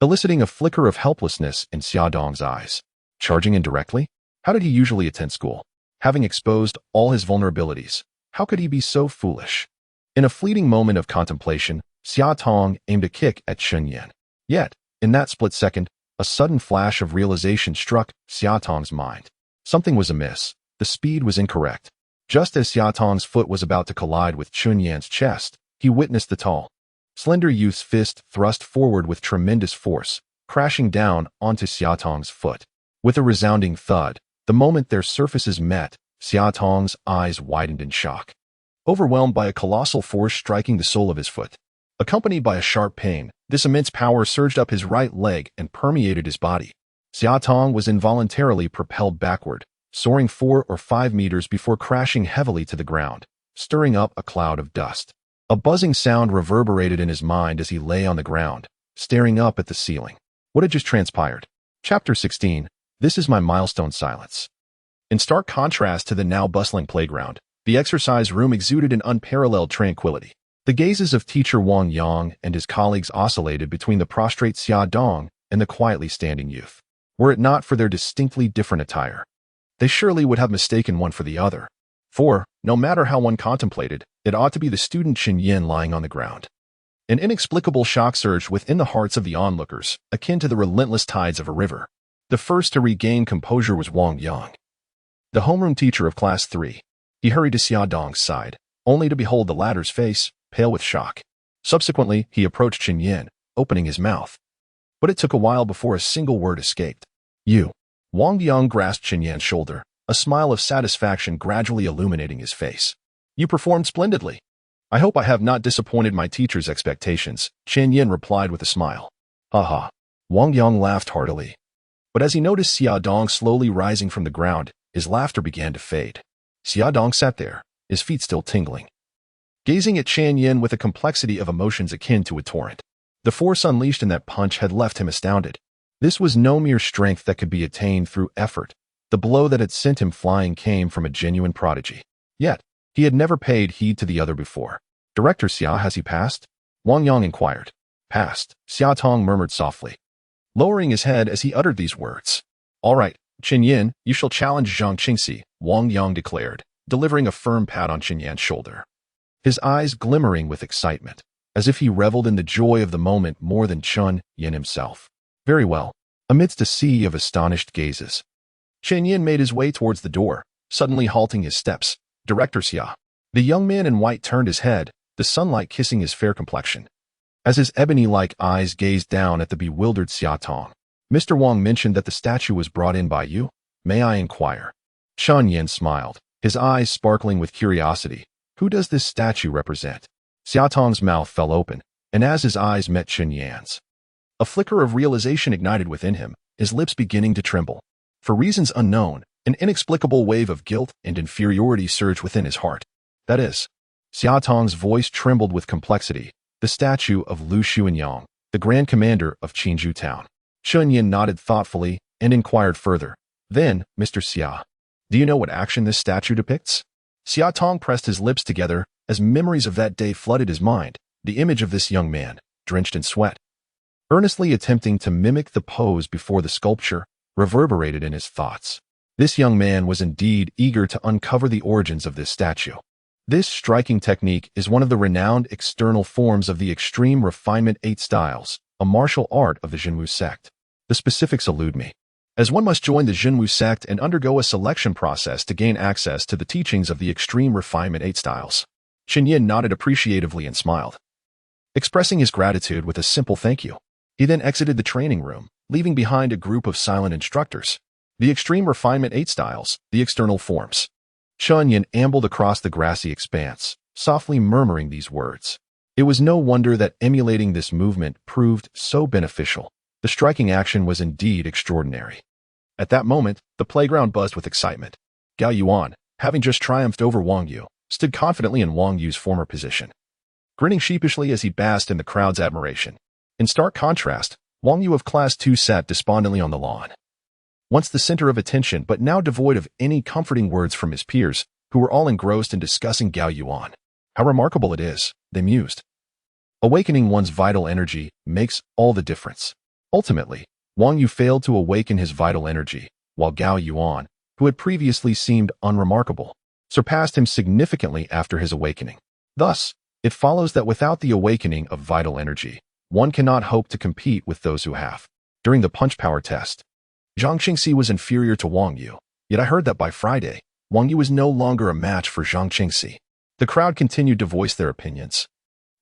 [SPEAKER 1] eliciting a flicker of helplessness in Xia Dong's eyes. Charging in directly? How did he usually attend school? Having exposed all his vulnerabilities, how could he be so foolish? In a fleeting moment of contemplation, Xia Tong aimed a kick at Chen Yan. Yet, in that split second, a sudden flash of realization struck Xia Tong's mind. Something was amiss. The speed was incorrect. Just as Xia Tong's foot was about to collide with Chen Yan's chest, he witnessed the tall, slender youth's fist thrust forward with tremendous force, crashing down onto Xia Tong's foot. With a resounding thud, the moment their surfaces met, Xia Tong's eyes widened in shock. Overwhelmed by a colossal force striking the sole of his foot. Accompanied by a sharp pain, this immense power surged up his right leg and permeated his body. Xia Tong was involuntarily propelled backward, soaring 4 or 5 meters before crashing heavily to the ground, stirring up a cloud of dust. A buzzing sound reverberated in his mind as he lay on the ground, staring up at the ceiling. What had just transpired? Chapter 16. This is my milestone silence. In stark contrast to the now bustling playground, the exercise room exuded an unparalleled tranquility. The gazes of teacher Wang Yang and his colleagues oscillated between the prostrate Xia Dong and the quietly standing youth. Were it not for their distinctly different attire, they surely would have mistaken one for the other. For, no matter how one contemplated, it ought to be the student Chen Yan lying on the ground. An inexplicable shock surged within the hearts of the onlookers, akin to the relentless tides of a river. The first to regain composure was Wang Yang, the homeroom teacher of Class 3. He hurried to Xia Dong's side, only to behold the latter's face, pale with shock. Subsequently, he approached Chen Yan, opening his mouth. But it took a while before a single word escaped. You. Wang Yang grasped Chen Yan's shoulder, a smile of satisfaction gradually illuminating his face. You performed splendidly. I hope I have not disappointed my teacher's expectations, Chen Yan replied with a smile. Ha. Wang Yang laughed heartily. But as he noticed Xia Dong slowly rising from the ground, his laughter began to fade. Xia Dong sat there, his feet still tingling, gazing at Chen Yan with a complexity of emotions akin to a torrent. The force unleashed in that punch had left him astounded. This was no mere strength that could be attained through effort. The blow that had sent him flying came from a genuine prodigy. Yet, he had never paid heed to the other before. Director Xia, has he passed? Wang Yang inquired. Passed, Xia Tong murmured softly, lowering his head as he uttered these words. All right, Chen Yan, you shall challenge Zhang Qingxi, Wang Yang declared, delivering a firm pat on Chen Yan's shoulder. His eyes glimmering with excitement, as if he reveled in the joy of the moment more than Chen Yan himself. Very well. Amidst a sea of astonished gazes, Chen Yan made his way towards the door, suddenly halting his steps. Director Xia. The young man in white turned his head, the sunlight kissing his fair complexion. As his ebony-like eyes gazed down at the bewildered Xia Tong. Mr. Wang mentioned that the statue was brought in by you. May I inquire? Chen Yan smiled, his eyes sparkling with curiosity. Who does this statue represent? Xia Tong's mouth fell open, and as his eyes met Chen Yan's, a flicker of realization ignited within him, his lips beginning to tremble. For reasons unknown, an inexplicable wave of guilt and inferiority surged within his heart. That is, Xia Tong's voice trembled with complexity, the statue of Lu Xuanyang, the Grand Commander of Qinzhou Town. Chen Yan nodded thoughtfully and inquired further. Then, Mr. Xia, do you know what action this statue depicts? Xia Tong pressed his lips together as memories of that day flooded his mind, the image of this young man, drenched in sweat, earnestly attempting to mimic the pose before the sculpture, reverberated in his thoughts. This young man was indeed eager to uncover the origins of this statue. This striking technique is one of the renowned external forms of the extreme refinement 8 styles, a martial art of the Zhenwu sect. The specifics elude me, as one must join the Zhenwu sect and undergo a selection process to gain access to the teachings of the extreme refinement 8 styles. Chen Yan nodded appreciatively and smiled, expressing his gratitude with a simple thank you. He then exited the training room, leaving behind a group of silent instructors. The extreme refinement 8 styles, the external forms. Chen Yan ambled across the grassy expanse, softly murmuring these words. It was no wonder that emulating this movement proved so beneficial. The striking action was indeed extraordinary. At that moment, the playground buzzed with excitement. Gao Yuan, having just triumphed over Wang Yu, stood confidently in Wang Yu's former position, grinning sheepishly as he basked in the crowd's admiration. In stark contrast, Wang Yu of Class 2 sat despondently on the lawn. Once the center of attention but now devoid of any comforting words from his peers, who were all engrossed in discussing Gao Yuan. How remarkable it is, they mused. Awakening one's vital energy makes all the difference. Ultimately, Wang Yu failed to awaken his vital energy, while Gao Yuan, who had previously seemed unremarkable, surpassed him significantly after his awakening. Thus, it follows that without the awakening of vital energy, one cannot hope to compete with those who have. During the punch power test, Zhang Qingxi was inferior to Wang Yu, yet I heard that by Friday, Wang Yu was no longer a match for Zhang Qingxi. The crowd continued to voice their opinions,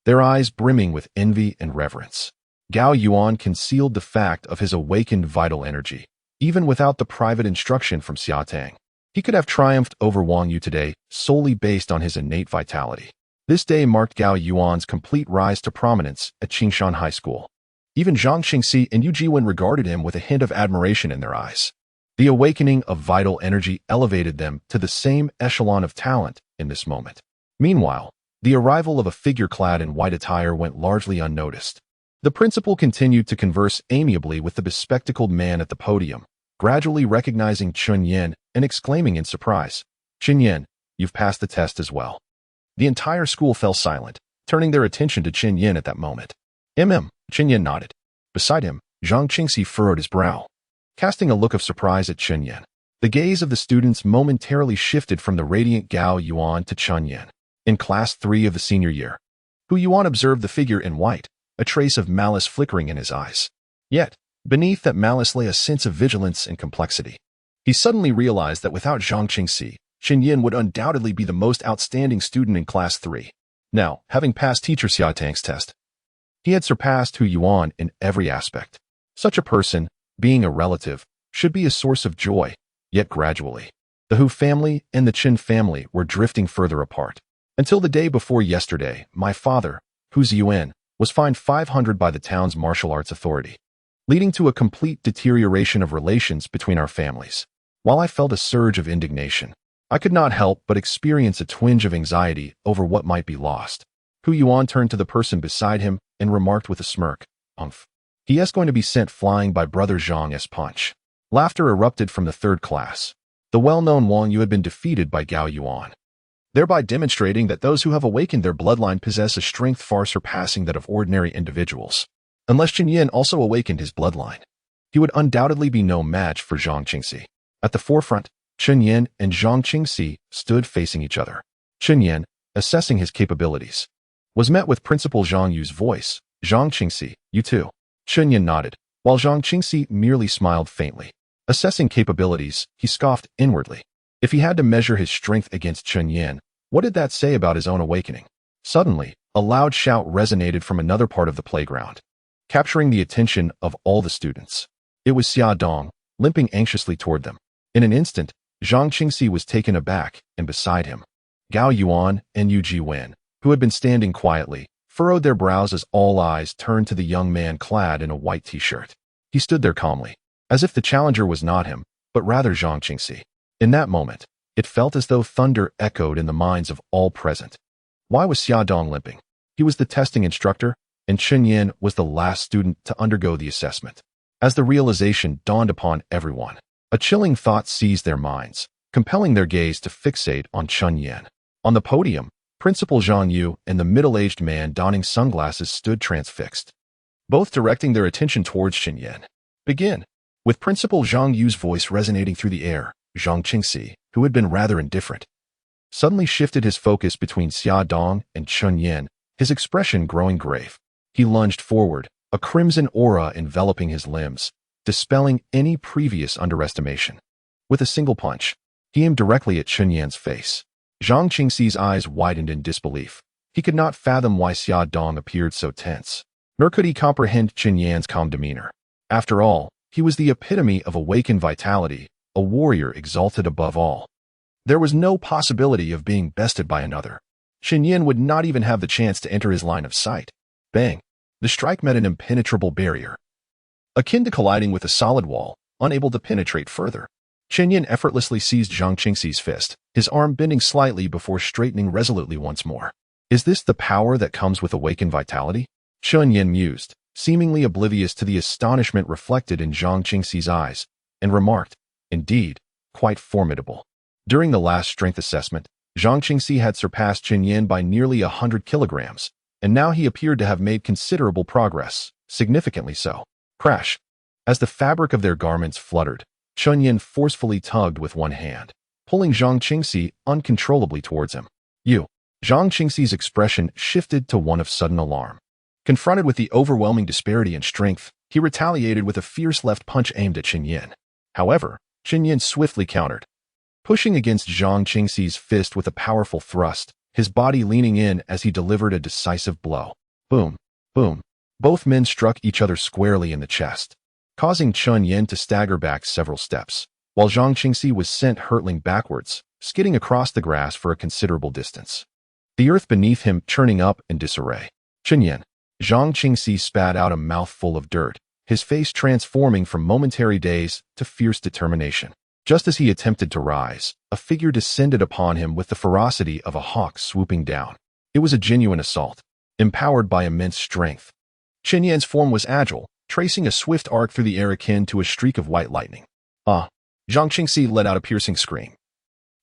[SPEAKER 1] their eyes brimming with envy and reverence. Gao Yuan concealed the fact of his awakened vital energy, even without the private instruction from Xia Tang. He could have triumphed over Wang Yu today solely based on his innate vitality. This day marked Gao Yuan's complete rise to prominence at Qingshan High School. Even Zhang Qingxi and Yu Jiwen regarded him with a hint of admiration in their eyes. The awakening of vital energy elevated them to the same echelon of talent in this moment. Meanwhile, the arrival of a figure clad in white attire went largely unnoticed. The principal continued to converse amiably with the bespectacled man at the podium, gradually recognizing Chen Yan and exclaiming in surprise, "Chen Yan, you've passed the test as well." The entire school fell silent, turning their attention to Chen Yan at that moment. Chen Yan nodded. Beside him, Zhang Qingxi furrowed his brow, casting a look of surprise at Chen Yan. The gaze of the students momentarily shifted from the radiant Gao Yuan to Chen Yan. In Class 3 of the senior year, Hu Yuan observed the figure in white, a trace of malice flickering in his eyes. Yet, beneath that malice lay a sense of vigilance and complexity. He suddenly realized that without Zhang Qingxi, Chen Yan would undoubtedly be the most outstanding student in Class 3. Now, having passed Teacher Xia Tang's test, he had surpassed Hu Yuan in every aspect. Such a person, being a relative, should be a source of joy, yet gradually, the Hu family and the Chen family were drifting further apart. Until the day before yesterday, my father, Hu Ziyuan, was fined 500 by the town's martial arts authority, leading to a complete deterioration of relations between our families. While I felt a surge of indignation, I could not help but experience a twinge of anxiety over what might be lost. Hu Yuan turned to the person beside him and remarked with a smirk, "Umph. He is going to be sent flying by Brother Zhang's punch." Laughter erupted from the third class. The well-known Wang Yu had been defeated by Gao Yuan, thereby demonstrating that those who have awakened their bloodline possess a strength far surpassing that of ordinary individuals. Unless Chen Yan also awakened his bloodline, he would undoubtedly be no match for Zhang Qingxi. At the forefront, Chen Yan and Zhang Qingxi stood facing each other. Chen Yan, assessing his capabilities, was met with Principal Zhang Yu's voice, "Zhang Qingxi, you too." Chen Yan nodded, while Zhang Qingxi merely smiled faintly. Assessing capabilities, he scoffed inwardly. If he had to measure his strength against Chen Yan, what did that say about his own awakening? Suddenly, a loud shout resonated from another part of the playground, capturing the attention of all the students. It was Xia Dong, limping anxiously toward them. In an instant, Zhang Qingxi was taken aback, and beside him, Gao Yuan and Yu Jiwen, who had been standing quietly, furrowed their brows as all eyes turned to the young man clad in a white t-shirt. He stood there calmly, as if the challenger was not him, but rather Zhang Qingxi. In that moment, it felt as though thunder echoed in the minds of all present. Why was Xia Dong limping? He was the testing instructor, and Chen Yan was the last student to undergo the assessment. As the realization dawned upon everyone, a chilling thought seized their minds, compelling their gaze to fixate on Chen Yan. On the podium, Principal Zhang Yu and the middle-aged man donning sunglasses stood transfixed, both directing their attention towards Chen Yan. "Begin." With Principal Zhang Yu's voice resonating through the air, Zhang Qingxi, who had been rather indifferent, suddenly shifted his focus between Xia Dong and Chen Yan, his expression growing grave. He lunged forward, a crimson aura enveloping his limbs, dispelling any previous underestimation. With a single punch, he aimed directly at Chen Yan's face. Zhang Qingxi's eyes widened in disbelief. He could not fathom why Xia Dong appeared so tense, nor could he comprehend Chen Yan's calm demeanor. After all, he was the epitome of awakened vitality, a warrior exalted above all. There was no possibility of being bested by another. Chen Yan would not even have the chance to enter his line of sight. Bang! The strike met an impenetrable barrier, akin to colliding with a solid wall, unable to penetrate further. Chen Yan effortlessly seized Zhang Qingxi's fist, his arm bending slightly before straightening resolutely once more. Is this the power that comes with awakened vitality? Chen Yan mused, seemingly oblivious to the astonishment reflected in Zhang Qingxi's eyes, and remarked, "Indeed, quite formidable." During the last strength assessment, Zhang Qingxi had surpassed Chen Yan by nearly 100 kilograms, and now he appeared to have made considerable progress, significantly so. Crash! As the fabric of their garments fluttered, Chen Yan forcefully tugged with one hand, pulling Zhang Qingxi uncontrollably towards him. Zhang Qingxi's expression shifted to one of sudden alarm. Confronted with the overwhelming disparity in strength, he retaliated with a fierce left punch aimed at Chen Yan. However, Chen Yan swiftly countered, pushing against Zhang Qingxi's fist with a powerful thrust, his body leaning in as he delivered a decisive blow. Boom, boom. Both men struck each other squarely in the chest, causing Chen Yan to stagger back several steps, while Zhang Qingxi was sent hurtling backwards, skidding across the grass for a considerable distance. The earth beneath him churning up in disarray. Chen Yan. Zhang Qingxi spat out a mouthful of dirt, his face transforming from momentary daze to fierce determination. Just as he attempted to rise, a figure descended upon him with the ferocity of a hawk swooping down. It was a genuine assault, empowered by immense strength. Chen Yan's form was agile, tracing a swift arc through the air akin to a streak of white lightning. Zhang Qingxi let out a piercing scream,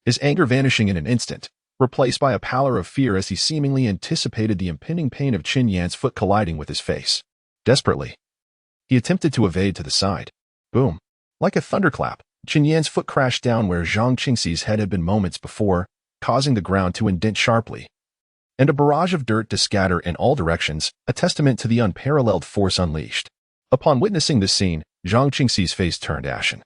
[SPEAKER 1] his anger vanishing in an instant, replaced by a pallor of fear as he seemingly anticipated the impending pain of Chen Yan's foot colliding with his face. Desperately, he attempted to evade to the side. Boom! Like a thunderclap, Chen Yan's foot crashed down where Zhang Qingxi's head had been moments before, causing the ground to indent sharply, and a barrage of dirt to scatter in all directions, a testament to the unparalleled force unleashed. Upon witnessing this scene, Zhang Qingxi's face turned ashen,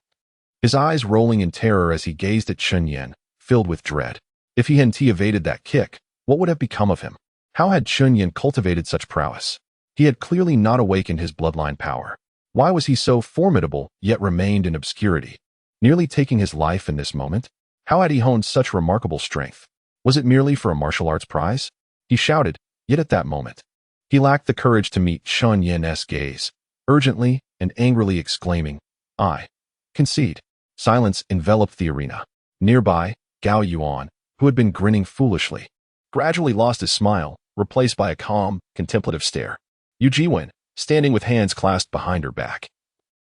[SPEAKER 1] his eyes rolling in terror as he gazed at Chen Yan, filled with dread. If he hadn't evaded that kick, what would have become of him? How had Chen Yan cultivated such prowess? He had clearly not awakened his bloodline power. Why was he so formidable, yet remained in obscurity, nearly taking his life in this moment? How had he honed such remarkable strength? Was it merely for a martial arts prize? He shouted, yet at that moment, he lacked the courage to meet Chen Yan's gaze, urgently and angrily exclaiming, "I concede." Silence enveloped the arena. Nearby, Gao Yuan, who had been grinning foolishly, gradually lost his smile, replaced by a calm, contemplative stare. Yu Jiwen, standing with hands clasped behind her back,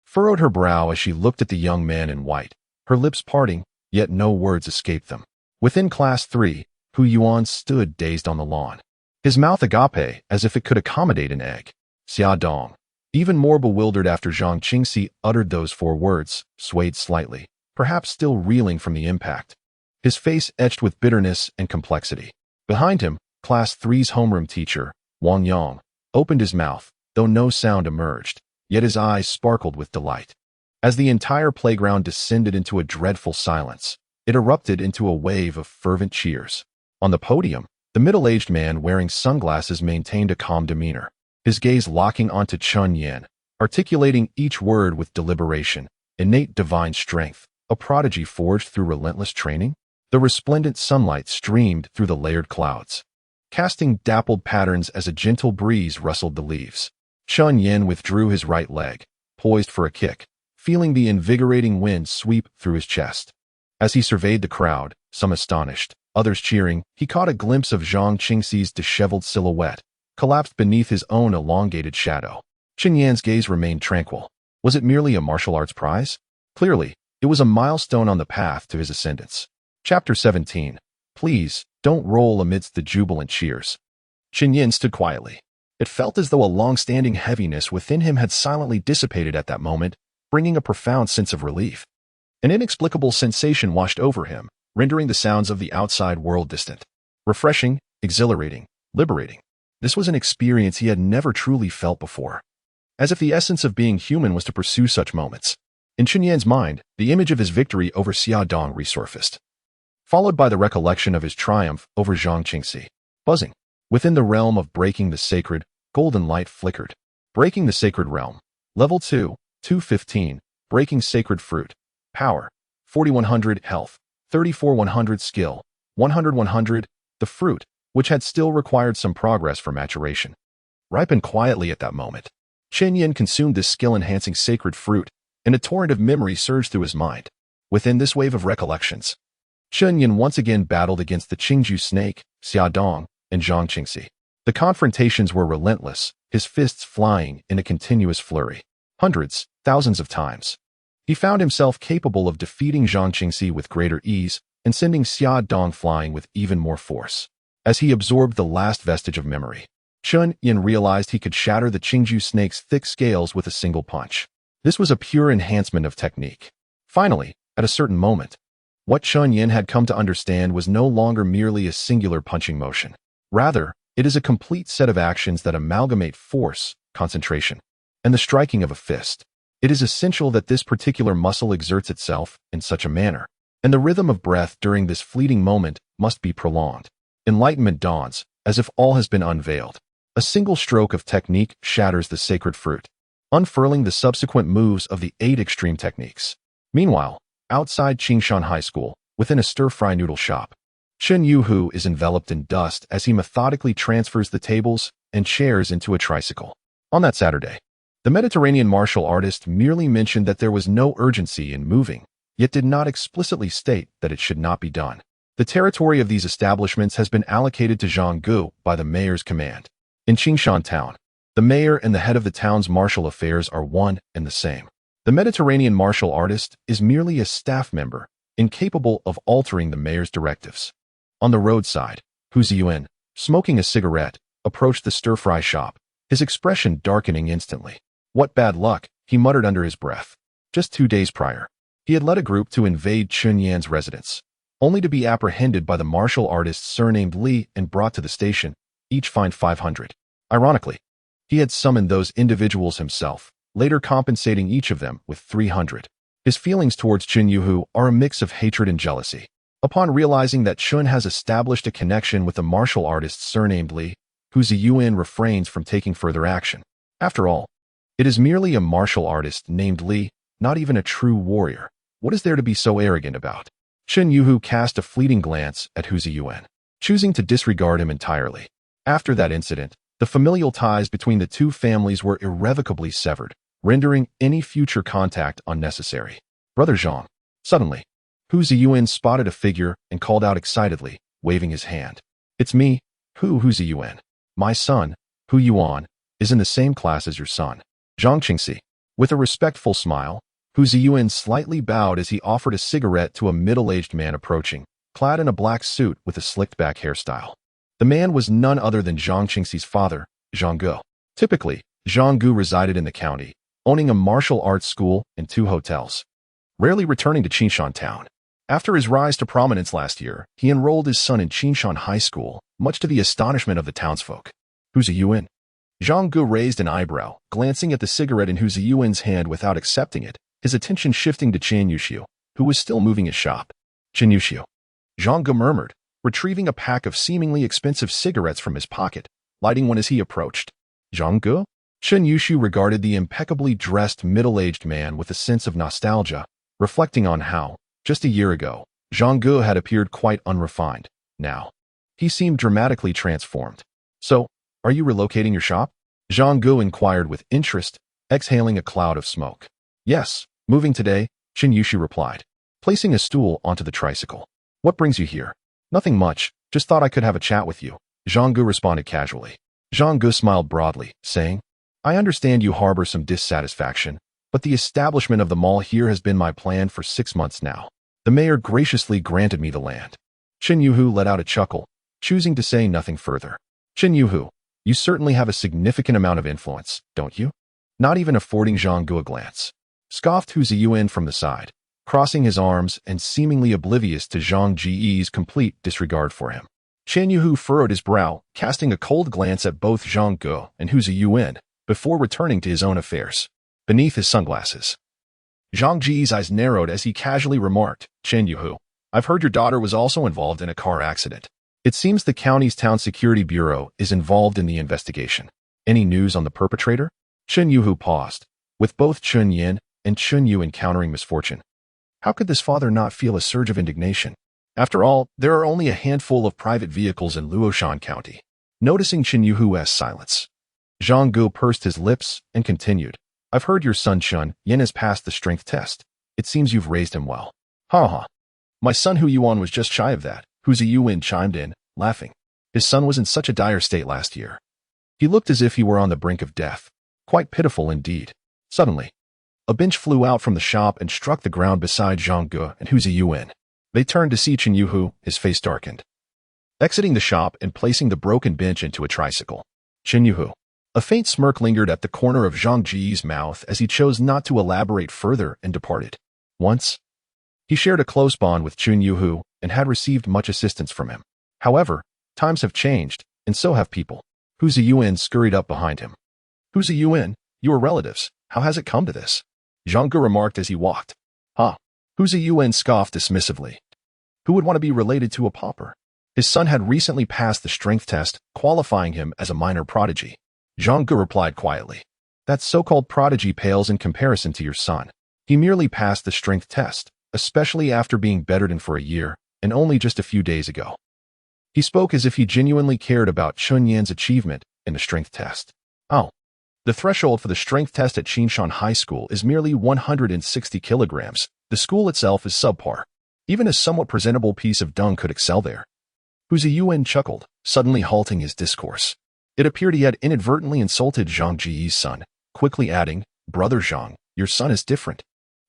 [SPEAKER 1] furrowed her brow as she looked at the young man in white, her lips parting, yet no words escaped them. Within Class 3, Hu Yuan stood dazed on the lawn, his mouth agape as if it could accommodate an egg. Xia Dong, even more bewildered after Zhang Qingxi uttered those 4 words, swayed slightly, perhaps still reeling from the impact, his face etched with bitterness and complexity. Behind him, Class 3's homeroom teacher, Wang Yang, opened his mouth, though no sound emerged, yet his eyes sparkled with delight. As the entire playground descended into a dreadful silence, it erupted into a wave of fervent cheers. On the podium, the middle-aged man wearing sunglasses maintained a calm demeanor, his gaze locking onto Chen Yan, articulating each word with deliberation, innate divine strength, a prodigy forged through relentless training. The resplendent sunlight streamed through the layered clouds, casting dappled patterns as a gentle breeze rustled the leaves. Chen Yan withdrew his right leg, poised for a kick, feeling the invigorating wind sweep through his chest. As he surveyed the crowd, some astonished, others cheering, he caught a glimpse of Zhang Qingxi's disheveled silhouette, collapsed beneath his own elongated shadow. Chen Yan's gaze remained tranquil. Was it merely a martial arts prize? Clearly, it was a milestone on the path to his ascendance. Chapter 17. Please, don't roll amidst the jubilant cheers. Chen Yan stood quietly. It felt as though a long-standing heaviness within him had silently dissipated at that moment, bringing a profound sense of relief. An inexplicable sensation washed over him, rendering the sounds of the outside world distant. Refreshing, exhilarating, liberating. This was an experience he had never truly felt before. As if the essence of being human was to pursue such moments. In Chen Yan's mind, the image of his victory over Xia Dong resurfaced, followed by the recollection of his triumph over Zhang Qingxi. Buzzing. Within the realm of breaking the sacred, golden light flickered. Breaking the sacred realm. Level 2, 215. Breaking sacred fruit. Power. 4100 health. 34,100 skill. 100,100. The fruit, which had still required some progress for maturation, ripened quietly at that moment. Chen Yan consumed this skill-enhancing sacred fruit, and a torrent of memory surged through his mind. Within this wave of recollections, Chen Yan once again battled against the Qingju snake, Xia Dong, and Zhang Qingxi. The confrontations were relentless, his fists flying in a continuous flurry. Hundreds, thousands of times. He found himself capable of defeating Zhang Qingxi with greater ease, and sending Xia Dong flying with even more force. As he absorbed the last vestige of memory, Chen Yan realized he could shatter the Qingju snake's thick scales with a single punch. This was a pure enhancement of technique. Finally, at a certain moment, what Chen Yan had come to understand was no longer merely a singular punching motion. Rather, it is a complete set of actions that amalgamate force, concentration, and the striking of a fist. It is essential that this particular muscle exerts itself in such a manner, and the rhythm of breath during this fleeting moment must be prolonged. Enlightenment dawns, as if all has been unveiled. A single stroke of technique shatters the sacred fruit, unfurling the subsequent moves of the 8 extreme techniques. Meanwhile, outside Qingshan High School, within a stir-fry noodle shop, Chen Yuhu is enveloped in dust as he methodically transfers the tables and chairs into a tricycle. On that Saturday, the Mediterranean martial artist merely mentioned that there was no urgency in moving, yet did not explicitly state that it should not be done. The territory of these establishments has been allocated to Zhanggu by the mayor's command. In Qingshan town, the mayor and the head of the town's martial affairs are one and the same. The Mediterranean martial artist is merely a staff member, incapable of altering the mayor's directives. On the roadside, Hu Ziyuan, smoking a cigarette, approached the stir-fry shop, his expression darkening instantly. What bad luck, he muttered under his breath. Just 2 days prior, he had led a group to invade Chen Yan's residence, only to be apprehended by the martial artist surnamed Li and brought to the station, each fined 500. Ironically, he had summoned those individuals himself, later compensating each of them with 300. His feelings towards Chen Yuhu are a mix of hatred and jealousy. Upon realizing that Chen has established a connection with the martial artist surnamed Li, Hu Ziyuan refrains from taking further action. After all, it is merely a martial artist named Li, not even a true warrior. What is there to be so arrogant about? Chen Yuhu cast a fleeting glance at Hu Ziyuan, choosing to disregard him entirely. After that incident, the familial ties between the two families were irrevocably severed, rendering any future contact unnecessary. Brother Zhang. Suddenly, Hu Ziyuan spotted a figure and called out excitedly, waving his hand. It's me, Hu Ziyuan. My son, Hu Yuan, is in the same class as your son, Zhang Qingxi. With a respectful smile, Hu Ziyuan slightly bowed as he offered a cigarette to a middle-aged man approaching, clad in a black suit with a slicked-back hairstyle. The man was none other than Zhang Qingxi's father, Zhang Gu. Typically, Zhang Gu resided in the county, owning a martial arts school and 2 hotels, rarely returning to Qingshan town. After his rise to prominence last year, he enrolled his son in Qingshan High School, much to the astonishment of the townsfolk. Hu Ziyuan. Zhang Gu raised an eyebrow, glancing at the cigarette in Hu Ziyuan's hand without accepting it, his attention shifting to Chen Yuxiu, who was still moving his shop. Chen Yuxiu. Zhang Gu murmured, retrieving a pack of seemingly expensive cigarettes from his pocket, lighting one as he approached. Zhang Gu? Chen Yuxiu regarded the impeccably dressed middle-aged man with a sense of nostalgia, reflecting on how, just a year ago, Zhang Gu had appeared quite unrefined. Now, he seemed dramatically transformed. So, are you relocating your shop? Zhang Gu inquired with interest, exhaling a cloud of smoke. Yes, moving today, Chen Yuxiu replied, placing a stool onto the tricycle. What brings you here? Nothing much, just thought I could have a chat with you, Zhang Gu responded casually. Zhang Gu smiled broadly, saying, I understand you harbor some dissatisfaction, but the establishment of the mall here has been my plan for 6 months now. The mayor graciously granted me the land. Chen Yuhu let out a chuckle, choosing to say nothing further. Chen Yuhu, you certainly have a significant amount of influence, don't you? Not even affording Zhang Gu a glance. Scoffed Hu Ziyuan from the side, crossing his arms and seemingly oblivious to Zhang Ji's complete disregard for him. Chen Yuhu furrowed his brow, casting a cold glance at both Zhang Gu and Hu Ziyuan, before returning to his own affairs. Beneath his sunglasses, Zhang Ji's eyes narrowed as he casually remarked, Chen Yuhu, I've heard your daughter was also involved in a car accident. It seems the county's town security bureau is involved in the investigation. Any news on the perpetrator? Chen Yuhu paused, with both Chen Yan and Chen Yu encountering misfortune. How could this father not feel a surge of indignation? After all, there are only a handful of private vehicles in Luoshan County. Noticing Chen Yuhu's silence, Zhang Gu pursed his lips and continued, I've heard your son Chen Yan has passed the strength test. It seems you've raised him well. Ha ha. My son Hu Yuan was just shy of that, Hu Ziyuan chimed in, laughing. His son was in such a dire state last year. He looked as if he were on the brink of death. Quite pitiful indeed. Suddenly, a bench flew out from the shop and struck the ground beside Zhang Gu and Hu Ziyuan. They turned to see Chen Yuhu, his face darkened. Exiting the shop and placing the broken bench into a tricycle. Chen Yuhu. A faint smirk lingered at the corner of Zhang Ji's mouth as he chose not to elaborate further and departed. Once, he shared a close bond with Chen Yuhu and had received much assistance from him. However, times have changed, and so have people. Hu Ziyuan scurried up behind him. Hu Ziyuan, you are relatives. How has it come to this? Zhang Ge remarked as he walked. Huh. Hu Ziyuan scoffed dismissively. Who would want to be related to a pauper? His son had recently passed the strength test, qualifying him as a minor prodigy. Zhang Ge replied quietly. That so-called prodigy pales in comparison to your son. He merely passed the strength test, especially after being bedridden for a year, and only just a few days ago. He spoke as if he genuinely cared about Chen Yan's achievement in the strength test. Oh. The threshold for the strength test at Qingshan High School is merely 160 kilograms. The school itself is subpar. Even a somewhat presentable piece of dung could excel there. Hu Ziyuan chuckled, suddenly halting his discourse. It appeared he had inadvertently insulted Zhang Ji's son, quickly adding, Brother Zhang, your son is different.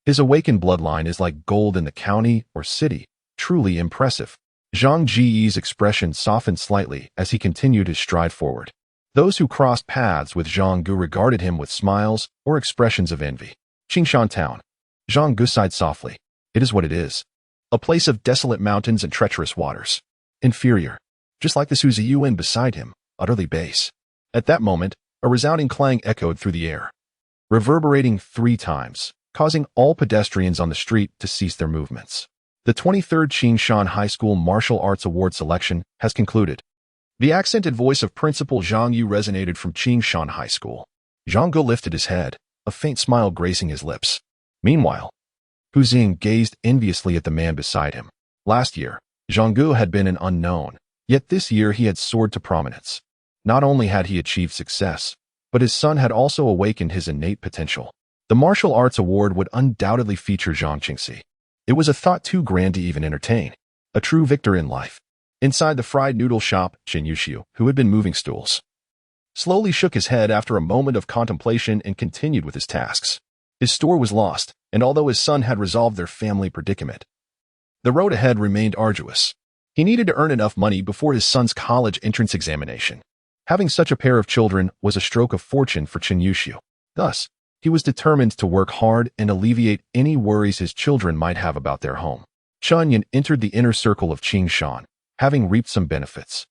[SPEAKER 1] His awakened bloodline is like gold in the county or city, truly impressive. Zhang Ji's expression softened slightly as he continued his stride forward. Those who crossed paths with Zhang Ge regarded him with smiles or expressions of envy. Qingshan Town. Zhang Ge sighed softly. It is what it is. A place of desolate mountains and treacherous waters. Inferior. Just like the Hu Ziyuan beside him, utterly base. At that moment, a resounding clang echoed through the air, reverberating 3 times, causing all pedestrians on the street to cease their movements. The 23rd Qingshan High School Martial Arts Award selection has concluded. The accented voice of Principal Zhang Yu resonated from Qingshan High School. Zhang Ge lifted his head, a faint smile gracing his lips. Meanwhile, Hu Xing gazed enviously at the man beside him. Last year, Zhang Ge had been an unknown, yet this year he had soared to prominence. Not only had he achieved success, but his son had also awakened his innate potential. The Martial Arts Award would undoubtedly feature Zhang Qingxi. It was a thought too grand to even entertain. A true victor in life. Inside the fried noodle shop, Chen Yushu, who had been moving stools, slowly shook his head after a moment of contemplation and continued with his tasks. His store was lost, and although his son had resolved their family predicament, the road ahead remained arduous. He needed to earn enough money before his son's college entrance examination. Having such a pair of children was a stroke of fortune for Chen Yushu. Thus, he was determined to work hard and alleviate any worries his children might have about their home. Chen Yan entered the inner circle of Qingshan, having reaped some benefits.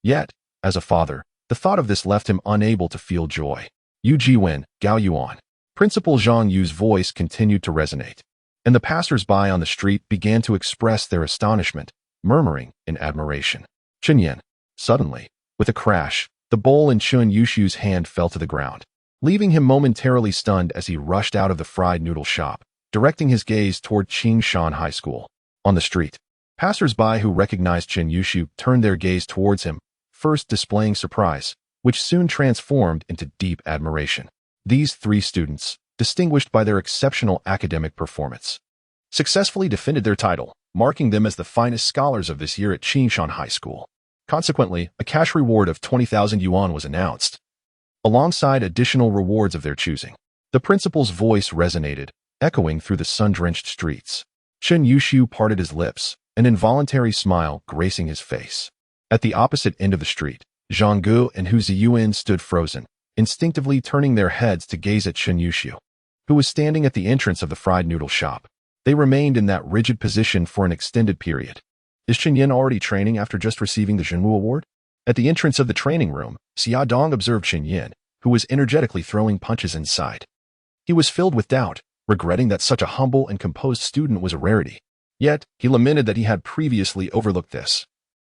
[SPEAKER 1] Yet, as a father, the thought of this left him unable to feel joy. Yu Jiwen, Gao Yuan. Principal Zhang Yu's voice continued to resonate, and the passers-by on the street began to express their astonishment, murmuring in admiration. Chen Yan. Suddenly, with a crash, the bowl in Chen Yushu's hand fell to the ground, leaving him momentarily stunned as he rushed out of the fried noodle shop, directing his gaze toward Qingshan High School. On the street, passers-by who recognized Chen Yushu turned their gaze towards him, first displaying surprise, which soon transformed into deep admiration. These 3 students, distinguished by their exceptional academic performance, successfully defended their title, marking them as the finest scholars of this year at Qingshan High School. Consequently, a cash reward of 20,000 yuan was announced, alongside additional rewards of their choosing. The principal's voice resonated, echoing through the sun-drenched streets. Chen Yushu parted his lips, an involuntary smile gracing his face. At the opposite end of the street, Zhang Ge and Hu Ziyuan stood frozen, instinctively turning their heads to gaze at Chen Yushu, who was standing at the entrance of the fried noodle shop. They remained in that rigid position for an extended period. Is Chen Yan already training after just receiving the Zhenwu Award? At the entrance of the training room, Xia Dong observed Chen Yan, who was energetically throwing punches inside. He was filled with doubt, regretting that such a humble and composed student was a rarity. Yet, he lamented that he had previously overlooked this,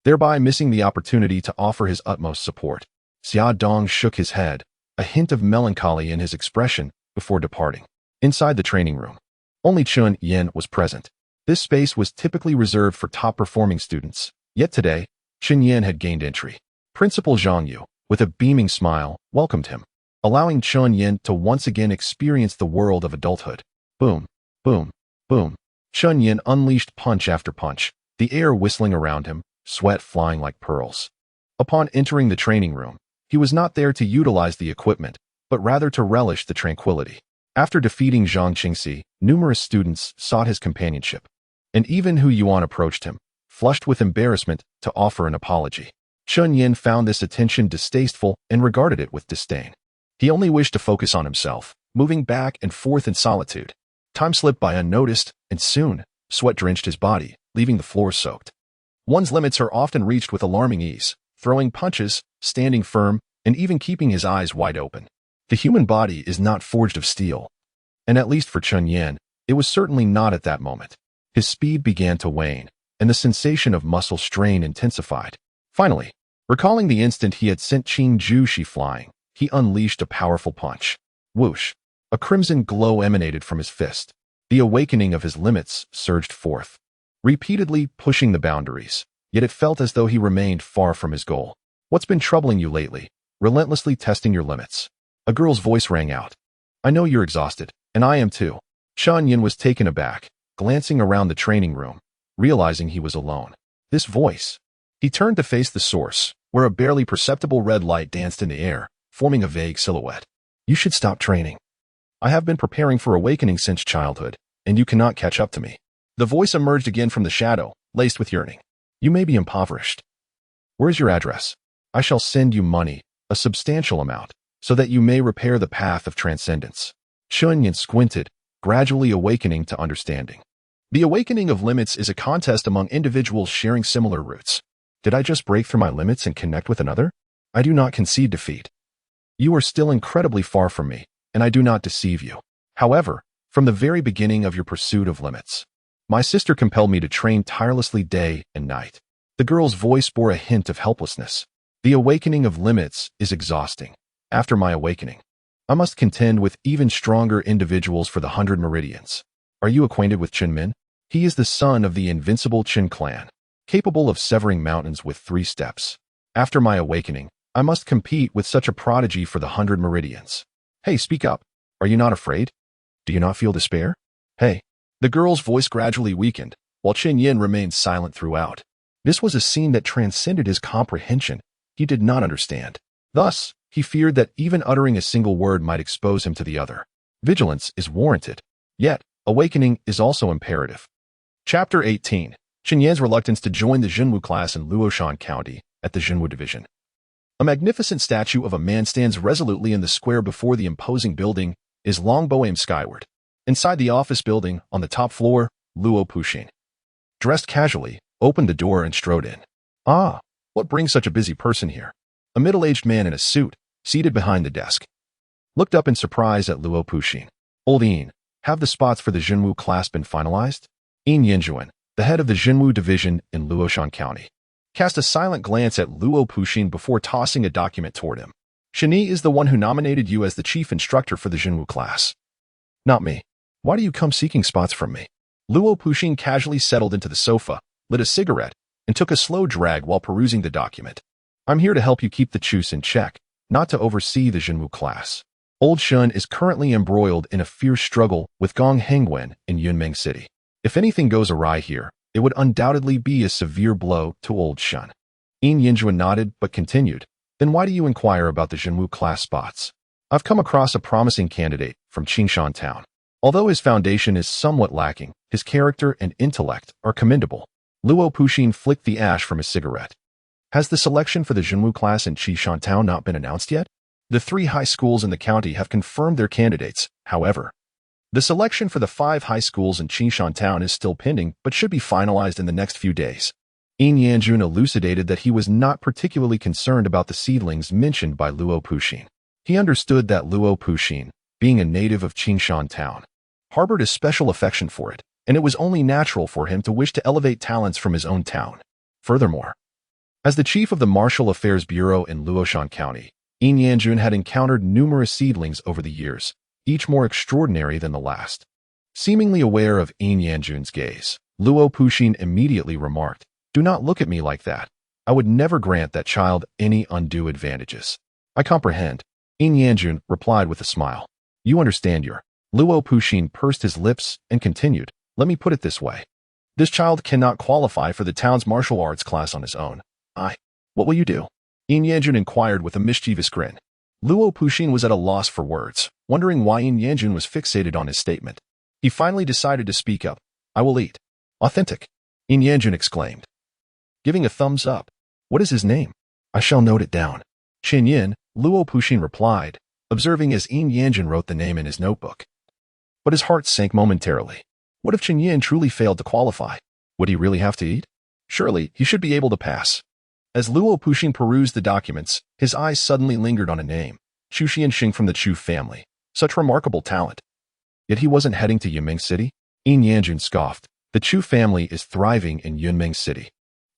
[SPEAKER 1] thereby missing the opportunity to offer his utmost support. Xia Dong shook his head, a hint of melancholy in his expression, before departing. Inside the training room, only Chen Yan was present. This space was typically reserved for top-performing students, yet today, Chen Yan had gained entry. Principal Zhang Yu, with a beaming smile, welcomed him, allowing Chen Yan to once again experience the world of adulthood. Boom, boom, boom. Chen Yan unleashed punch after punch, the air whistling around him, sweat flying like pearls. Upon entering the training room, he was not there to utilize the equipment, but rather to relish the tranquility. After defeating Zhang Qingxi, numerous students sought his companionship. And even Hu Yuan approached him, flushed with embarrassment, to offer an apology. Chen Yan found this attention distasteful and regarded it with disdain. He only wished to focus on himself, moving back and forth in solitude. Time slipped by unnoticed, and soon, sweat drenched his body, leaving the floor soaked. One's limits are often reached with alarming ease, throwing punches, standing firm, and even keeping his eyes wide open. The human body is not forged of steel. And at least for Chen Yan, it was certainly not at that moment. His speed began to wane, and the sensation of muscle strain intensified. Finally, recalling the instant he had sent Qing Jushi flying, he unleashed a powerful punch. Whoosh! A crimson glow emanated from his fist. The awakening of his limits surged forth, repeatedly pushing the boundaries, yet it felt as though he remained far from his goal. What's been troubling you lately? Relentlessly testing your limits. A girl's voice rang out. I know you're exhausted, and I am too. Chen Yan was taken aback, glancing around the training room, realizing he was alone. This voice. He turned to face the source, where a barely perceptible red light danced in the air, forming a vague silhouette. You should stop training. I have been preparing for awakening since childhood, and you cannot catch up to me. The voice emerged again from the shadow, laced with yearning. You may be impoverished. Where is your address? I shall send you money, a substantial amount, so that you may repair the path of transcendence. Chen Yan squinted, gradually awakening to understanding. The awakening of limits is a contest among individuals sharing similar roots. Did I just break through my limits and connect with another? I do not concede defeat. You are still incredibly far from me, and I do not deceive you. However, from the very beginning of your pursuit of limits, my sister compelled me to train tirelessly day and night. The girl's voice bore a hint of helplessness. The awakening of limits is exhausting. After my awakening, I must contend with even stronger individuals for the 100 meridians. Are you acquainted with Chen Min? He is the son of the invincible Chen clan, capable of severing mountains with 3 steps. After my awakening, I must compete with such a prodigy for the 100 meridians. Hey, speak up. Are you not afraid? Do you not feel despair? Hey. The girl's voice gradually weakened, while Chen Yan remained silent throughout. This was a scene that transcended his comprehension. He did not understand. Thus, he feared that even uttering a single word might expose him to the other. Vigilance is warranted. Yet, awakening is also imperative. Chapter 18. Chen Yan's reluctance to join the Jinwu class in Luoshan County at the Jinwu Division. A magnificent statue of a man stands resolutely in the square before the imposing building, his longbow aimed skyward. Inside the office building, on the top floor, Luo Puxin, dressed casually, opened the door and strode in. Ah, what brings such a busy person here? A middle-aged man in a suit, seated behind the desk, looked up in surprise at Luo Puxin. Old Yin, have the spots for the Jinwu class been finalized? Yin Yanjuan, the head of the Jinwu division in Luoshan County, cast a silent glance at Luo Puxin before tossing a document toward him. Shani is the one who nominated you as the chief instructor for the Jinwu class. Not me. Why do you come seeking spots from me? Luo Puxin casually settled into the sofa, lit a cigarette, and took a slow drag while perusing the document. I'm here to help you keep the Chus in check, not to oversee the Jinwu class. Old Shun is currently embroiled in a fierce struggle with Gong Hengwen in Yunmeng City. If anything goes awry here, it would undoubtedly be a severe blow to Old Shun. Yin Yinjuan nodded but continued. Then why do you inquire about the Jinwu class spots? I've come across a promising candidate from Qingshan Town. Although his foundation is somewhat lacking, his character and intellect are commendable. Luo Puxin flicked the ash from his cigarette. Has the selection for the Jinwu class in Qingshan Town not been announced yet? The 3 high schools in the county have confirmed their candidates, however. The selection for the 5 high schools in Qingshan Town is still pending but should be finalized in the next few days. Yin Yanjun elucidated that he was not particularly concerned about the seedlings mentioned by Luo Puxin. He understood that Luo Puxin, being a native of Qingshan Town, harbored a special affection for it, and it was only natural for him to wish to elevate talents from his own town. Furthermore, as the chief of the Martial Affairs Bureau in Luoshan County, Yin Yanjun had encountered numerous seedlings over the years, each more extraordinary than the last. Seemingly aware of Yin Yanjun's gaze, Luo Puxin immediately remarked, "Do not look at me like that. I would never grant that child any undue advantages." "I comprehend," Yin Yanjun replied with a smile. "You understand your..." Luo Puxin pursed his lips and continued, "Let me put it this way. This child cannot qualify for the town's martial arts class on his own. What will you do?" Yin Yanjun inquired with a mischievous grin. Luo Puxin was at a loss for words, wondering why Yin Yanjun was fixated on his statement. He finally decided to speak up. "I will eat." Authentic, Yin Yanjun exclaimed, giving a thumbs up. What is his name? I shall note it down. Chen Yan, Luo Puxin replied, observing as Yin Yanjun wrote the name in his notebook. But his heart sank momentarily. What if Chen Yan truly failed to qualify? Would he really have to eat? Surely, he should be able to pass. As Luo Puxin perused the documents, his eyes suddenly lingered on a name, Chu Xianxing from the Chu family. Such remarkable talent. Yet he wasn't heading to Yunming City? Yin Yanjun scoffed. The Chu family is thriving in Yunming City.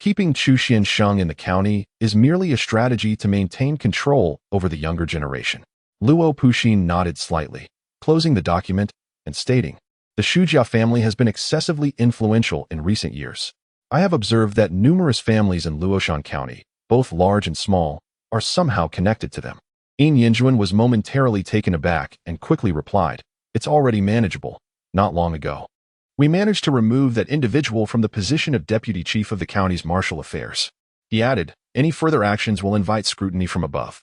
[SPEAKER 1] Keeping Chu Xiansheng in the county is merely a strategy to maintain control over the younger generation. Luo Puxin nodded slightly, closing the document and stating, the Shujia family has been excessively influential in recent years. I have observed that numerous families in Luoshan County, both large and small, are somehow connected to them. Yin Yanjun was momentarily taken aback and quickly replied, it's already manageable. Not long ago, we managed to remove that individual from the position of deputy chief of the county's martial affairs. He added, any further actions will invite scrutiny from above.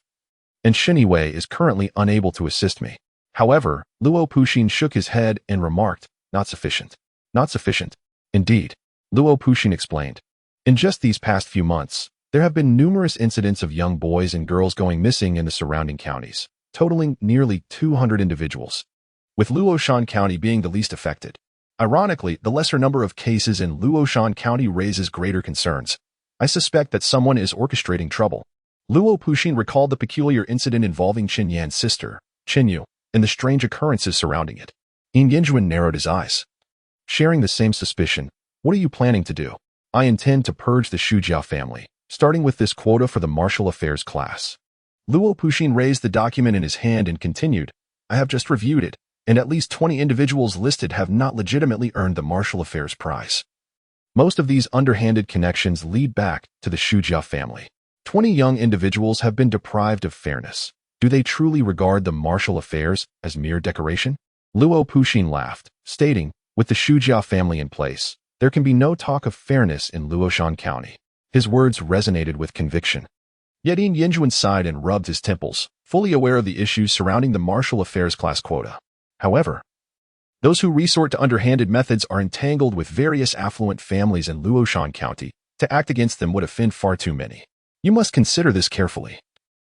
[SPEAKER 1] And Shin Wei is currently unable to assist me. However, Luo Puxin shook his head and remarked, not sufficient. Not sufficient. Indeed. Luo Puxin explained. In just these past few months, there have been numerous incidents of young boys and girls going missing in the surrounding counties, totaling nearly 200 individuals, with Luoshan County being the least affected. Ironically, the lesser number of cases in Luoshan County raises greater concerns. I suspect that someone is orchestrating trouble. Luo Puxin recalled the peculiar incident involving Chen Yan's sister, Chen Yu, and the strange occurrences surrounding it. Yin Yanjun narrowed his eyes. Sharing the same suspicion, what are you planning to do? I intend to purge the Shujiao family, starting with this quota for the martial affairs class. Luo Puxin raised the document in his hand and continued, I have just reviewed it, and at least 20 individuals listed have not legitimately earned the martial affairs prize. Most of these underhanded connections lead back to the Shujiao family. 20 young individuals have been deprived of fairness. Do they truly regard the martial affairs as mere decoration? Luo Puxin laughed, stating, with the Shujiao family in place, there can be no talk of fairness in Luoshan County. His words resonated with conviction. Yet Yin Yanjun sighed and rubbed his temples, fully aware of the issues surrounding the martial affairs class quota. However, those who resort to underhanded methods are entangled with various affluent families in Luoshan County. To act against them would offend far too many. You must consider this carefully.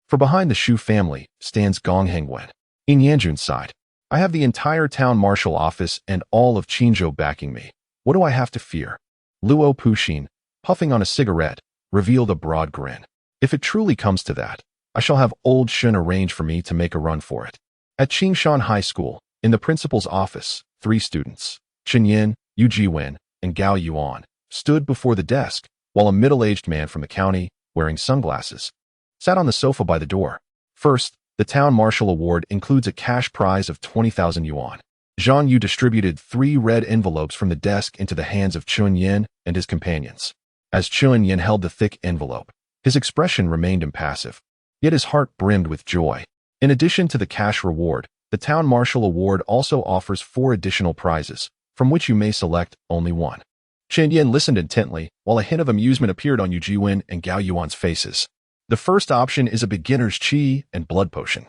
[SPEAKER 1] For behind the Shu family stands Gong Hengwen. Yin Yanjun sighed. I have the entire town marshal office and all of Qinzhou backing me. What do I have to fear? Luo Puxin, puffing on a cigarette, revealed a broad grin. If it truly comes to that, I shall have old Shun arrange for me to make a run for it. At Qingshan High School, in the principal's office, 3 students, Chen Yan, Yu Jiwen, and Gao Yuan, stood before the desk, while a middle-aged man from the county, wearing sunglasses, sat on the sofa by the door. First, the town marshal award includes a cash prize of 20,000 yuan. Zhang Yu distributed 3 red envelopes from the desk into the hands of Chen Yan and his companions. As Chen Yan held the thick envelope, his expression remained impassive, yet his heart brimmed with joy. In addition to the cash reward, the town marshal award also offers 4 additional prizes, from which you may select only one. Chen Yan listened intently, while a hint of amusement appeared on Yu Jiwen and Gao Yuan's faces. The first option is a beginner's chi and blood potion,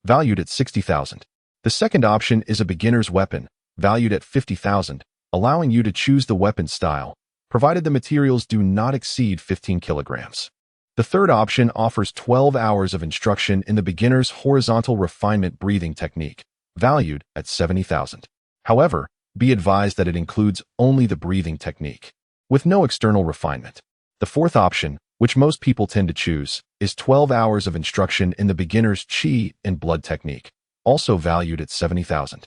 [SPEAKER 1] valued at 60,000. The second option is a beginner's weapon, valued at 50,000, allowing you to choose the weapon style, provided the materials do not exceed 15 kilograms. The third option offers 12 hours of instruction in the beginner's horizontal refinement breathing technique, valued at 70,000. However, be advised that it includes only the breathing technique, with no external refinement. The fourth option, which most people tend to choose, is 12 hours of instruction in the beginner's chi and blood technique, also valued at 70,000.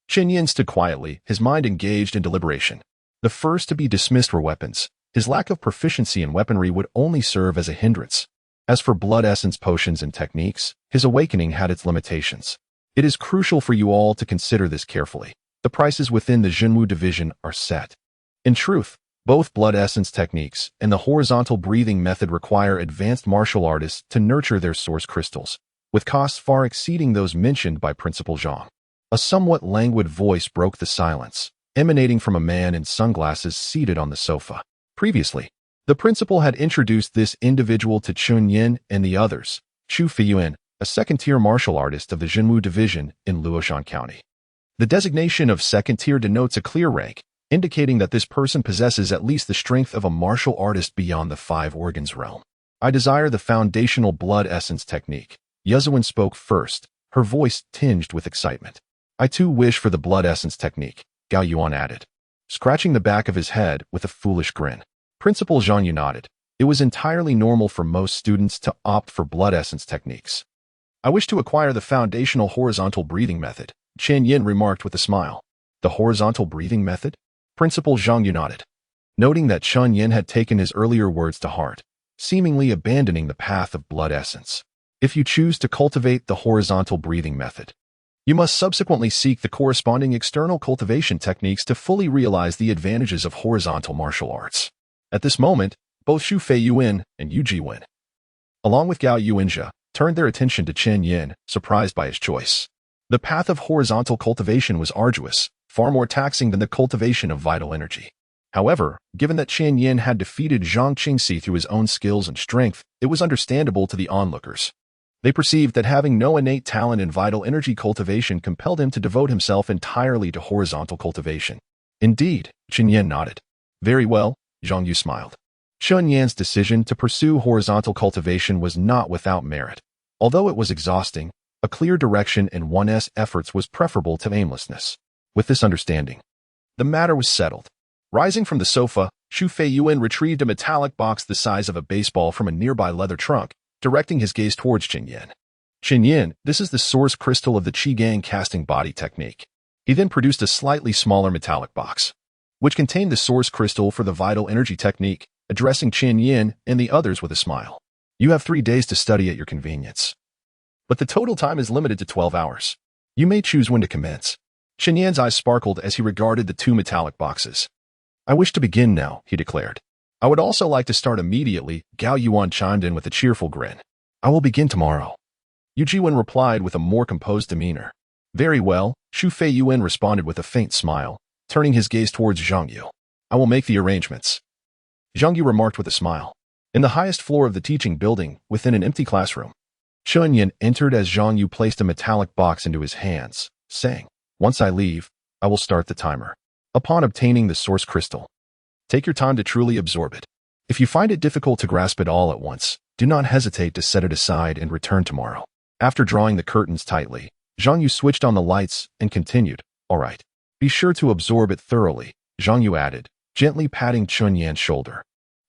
[SPEAKER 1] Chen Yan stood quietly, his mind engaged in deliberation. The first to be dismissed were weapons. His lack of proficiency in weaponry would only serve as a hindrance. As for blood essence potions and techniques, his awakening had its limitations. It is crucial for you all to consider this carefully. The prices within the Zhenwu division are set. In truth, both blood essence techniques and the horizontal breathing method require advanced martial artists to nurture their source crystals, with costs far exceeding those mentioned by Principal Zhang. A somewhat languid voice broke the silence, emanating from a man in sunglasses seated on the sofa. Previously, the principal had introduced this individual to Chun Yin and the others, Chu Fiyuan, a second-tier martial artist of the Zhenwu division in Luoshan County. The designation of second tier denotes a clear rank, indicating that this person possesses at least the strength of a martial artist beyond the five organs realm. I desire the foundational blood essence technique. Yuzuan spoke first, her voice tinged with excitement. I too wish for the blood essence technique, Gao Yuan added, scratching the back of his head with a foolish grin. Principal Zhang Yu nodded. It was entirely normal for most students to opt for blood essence techniques. I wish to acquire the foundational horizontal breathing method, Chen Yan remarked with a smile. The horizontal breathing method? Principal Zhang Yu nodded, noting that Chen Yan had taken his earlier words to heart, seemingly abandoning the path of blood essence. If you choose to cultivate the horizontal breathing method, you must subsequently seek the corresponding external cultivation techniques to fully realize the advantages of horizontal martial arts. At this moment, both Xu Feiyuan and Yu Jiwen, along with Gao Yuanjia, turned their attention to Chen Yan, surprised by his choice. The path of horizontal cultivation was arduous, far more taxing than the cultivation of vital energy. However, given that Chen Yan had defeated Zhang Qingxi through his own skills and strength, it was understandable to the onlookers. They perceived that having no innate talent in vital energy cultivation compelled him to devote himself entirely to horizontal cultivation. Indeed, Chen Yan nodded. Very well, Zhang Yu smiled. Chen Yan's decision to pursue horizontal cultivation was not without merit. Although it was exhausting, a clear direction in one's efforts was preferable to aimlessness. With this understanding, the matter was settled. Rising from the sofa, Xu Feiyuan retrieved a metallic box the size of a baseball from a nearby leather trunk, directing his gaze towards Chen Yan. Chen Yan, this is the source crystal of the Qigong casting body technique. He then produced a slightly smaller metallic box, which contained the source crystal for the vital energy technique, addressing Chen Yan and the others with a smile. You have 3 days to study at your convenience, but the total time is limited to 12 hours. You may choose when to commence. Chen Yan's eyes sparkled as he regarded the 2 metallic boxes. I wish to begin now, he declared. I would also like to start immediately, Gao Yuan chimed in with a cheerful grin. I will begin tomorrow. Yu Jiwen replied with a more composed demeanor. Very well, Xu Feiyuan responded with a faint smile, turning his gaze towards Zhang Yu. I will make the arrangements. Zhang Yu remarked with a smile. In the highest floor of the teaching building, within an empty classroom, Chen Yan entered as Zhang Yu placed a metallic box into his hands, saying, Once I leave, I will start the timer. Upon obtaining the source crystal, take your time to truly absorb it. If you find it difficult to grasp it all at once, do not hesitate to set it aside and return tomorrow. After drawing the curtains tightly, Zhang Yu switched on the lights and continued, All right. Be sure to absorb it thoroughly, Zhang Yu added, gently patting Chen Yan's shoulder.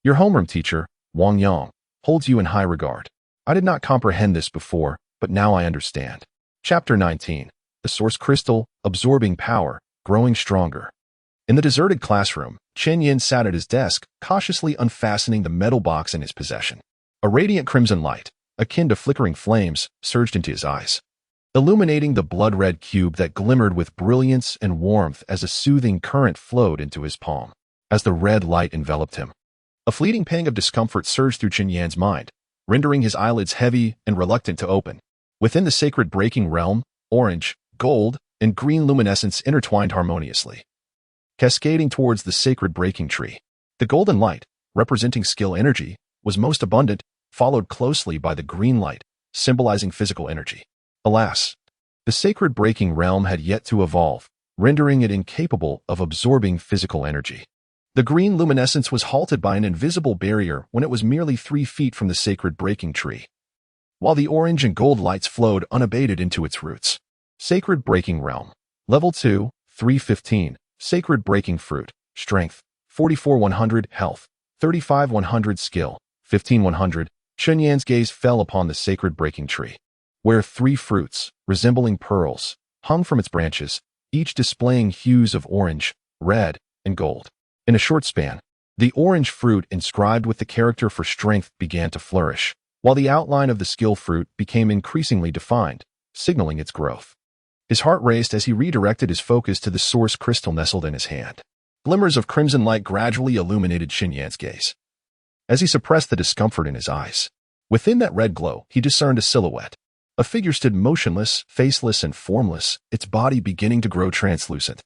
[SPEAKER 1] Your homeroom teacher, Wang Yang, holds you in high regard. I did not comprehend this before, but now I understand. Chapter 19. The Source Crystal, Absorbing Power, Growing Stronger. In the deserted classroom, Chen Yan sat at his desk, cautiously unfastening the metal box in his possession. A radiant crimson light, akin to flickering flames, surged into his eyes, illuminating the blood-red cube that glimmered with brilliance and warmth as a soothing current flowed into his palm. As the red light enveloped him, a fleeting pang of discomfort surged through Chen Yan's mind, rendering his eyelids heavy and reluctant to open. Within the sacred breaking realm, orange, gold, and green luminescence intertwined harmoniously, cascading towards the sacred breaking tree. The golden light, representing skill energy, was most abundant, followed closely by the green light, symbolizing physical energy. Alas, the sacred breaking realm had yet to evolve, rendering it incapable of absorbing physical energy. The green luminescence was halted by an invisible barrier when it was merely 3 feet from the sacred breaking tree, while the orange and gold lights flowed unabated into its roots. Sacred breaking realm. Level 2, 315. Sacred breaking fruit. Strength, 44,100. Health, 35,100. Skill, 15,100. Chen Yan's gaze fell upon the sacred breaking tree, where 3 fruits, resembling pearls, hung from its branches, each displaying hues of orange, red, and gold. In a short span, the orange fruit inscribed with the character for strength began to flourish, while the outline of the skill fruit became increasingly defined, signaling its growth. His heart raced as he redirected his focus to the source crystal nestled in his hand. Glimmers of crimson light gradually illuminated Chen Yan's gaze, as he suppressed the discomfort in his eyes. Within that red glow, he discerned a silhouette. A figure stood motionless, faceless, and formless, its body beginning to grow translucent.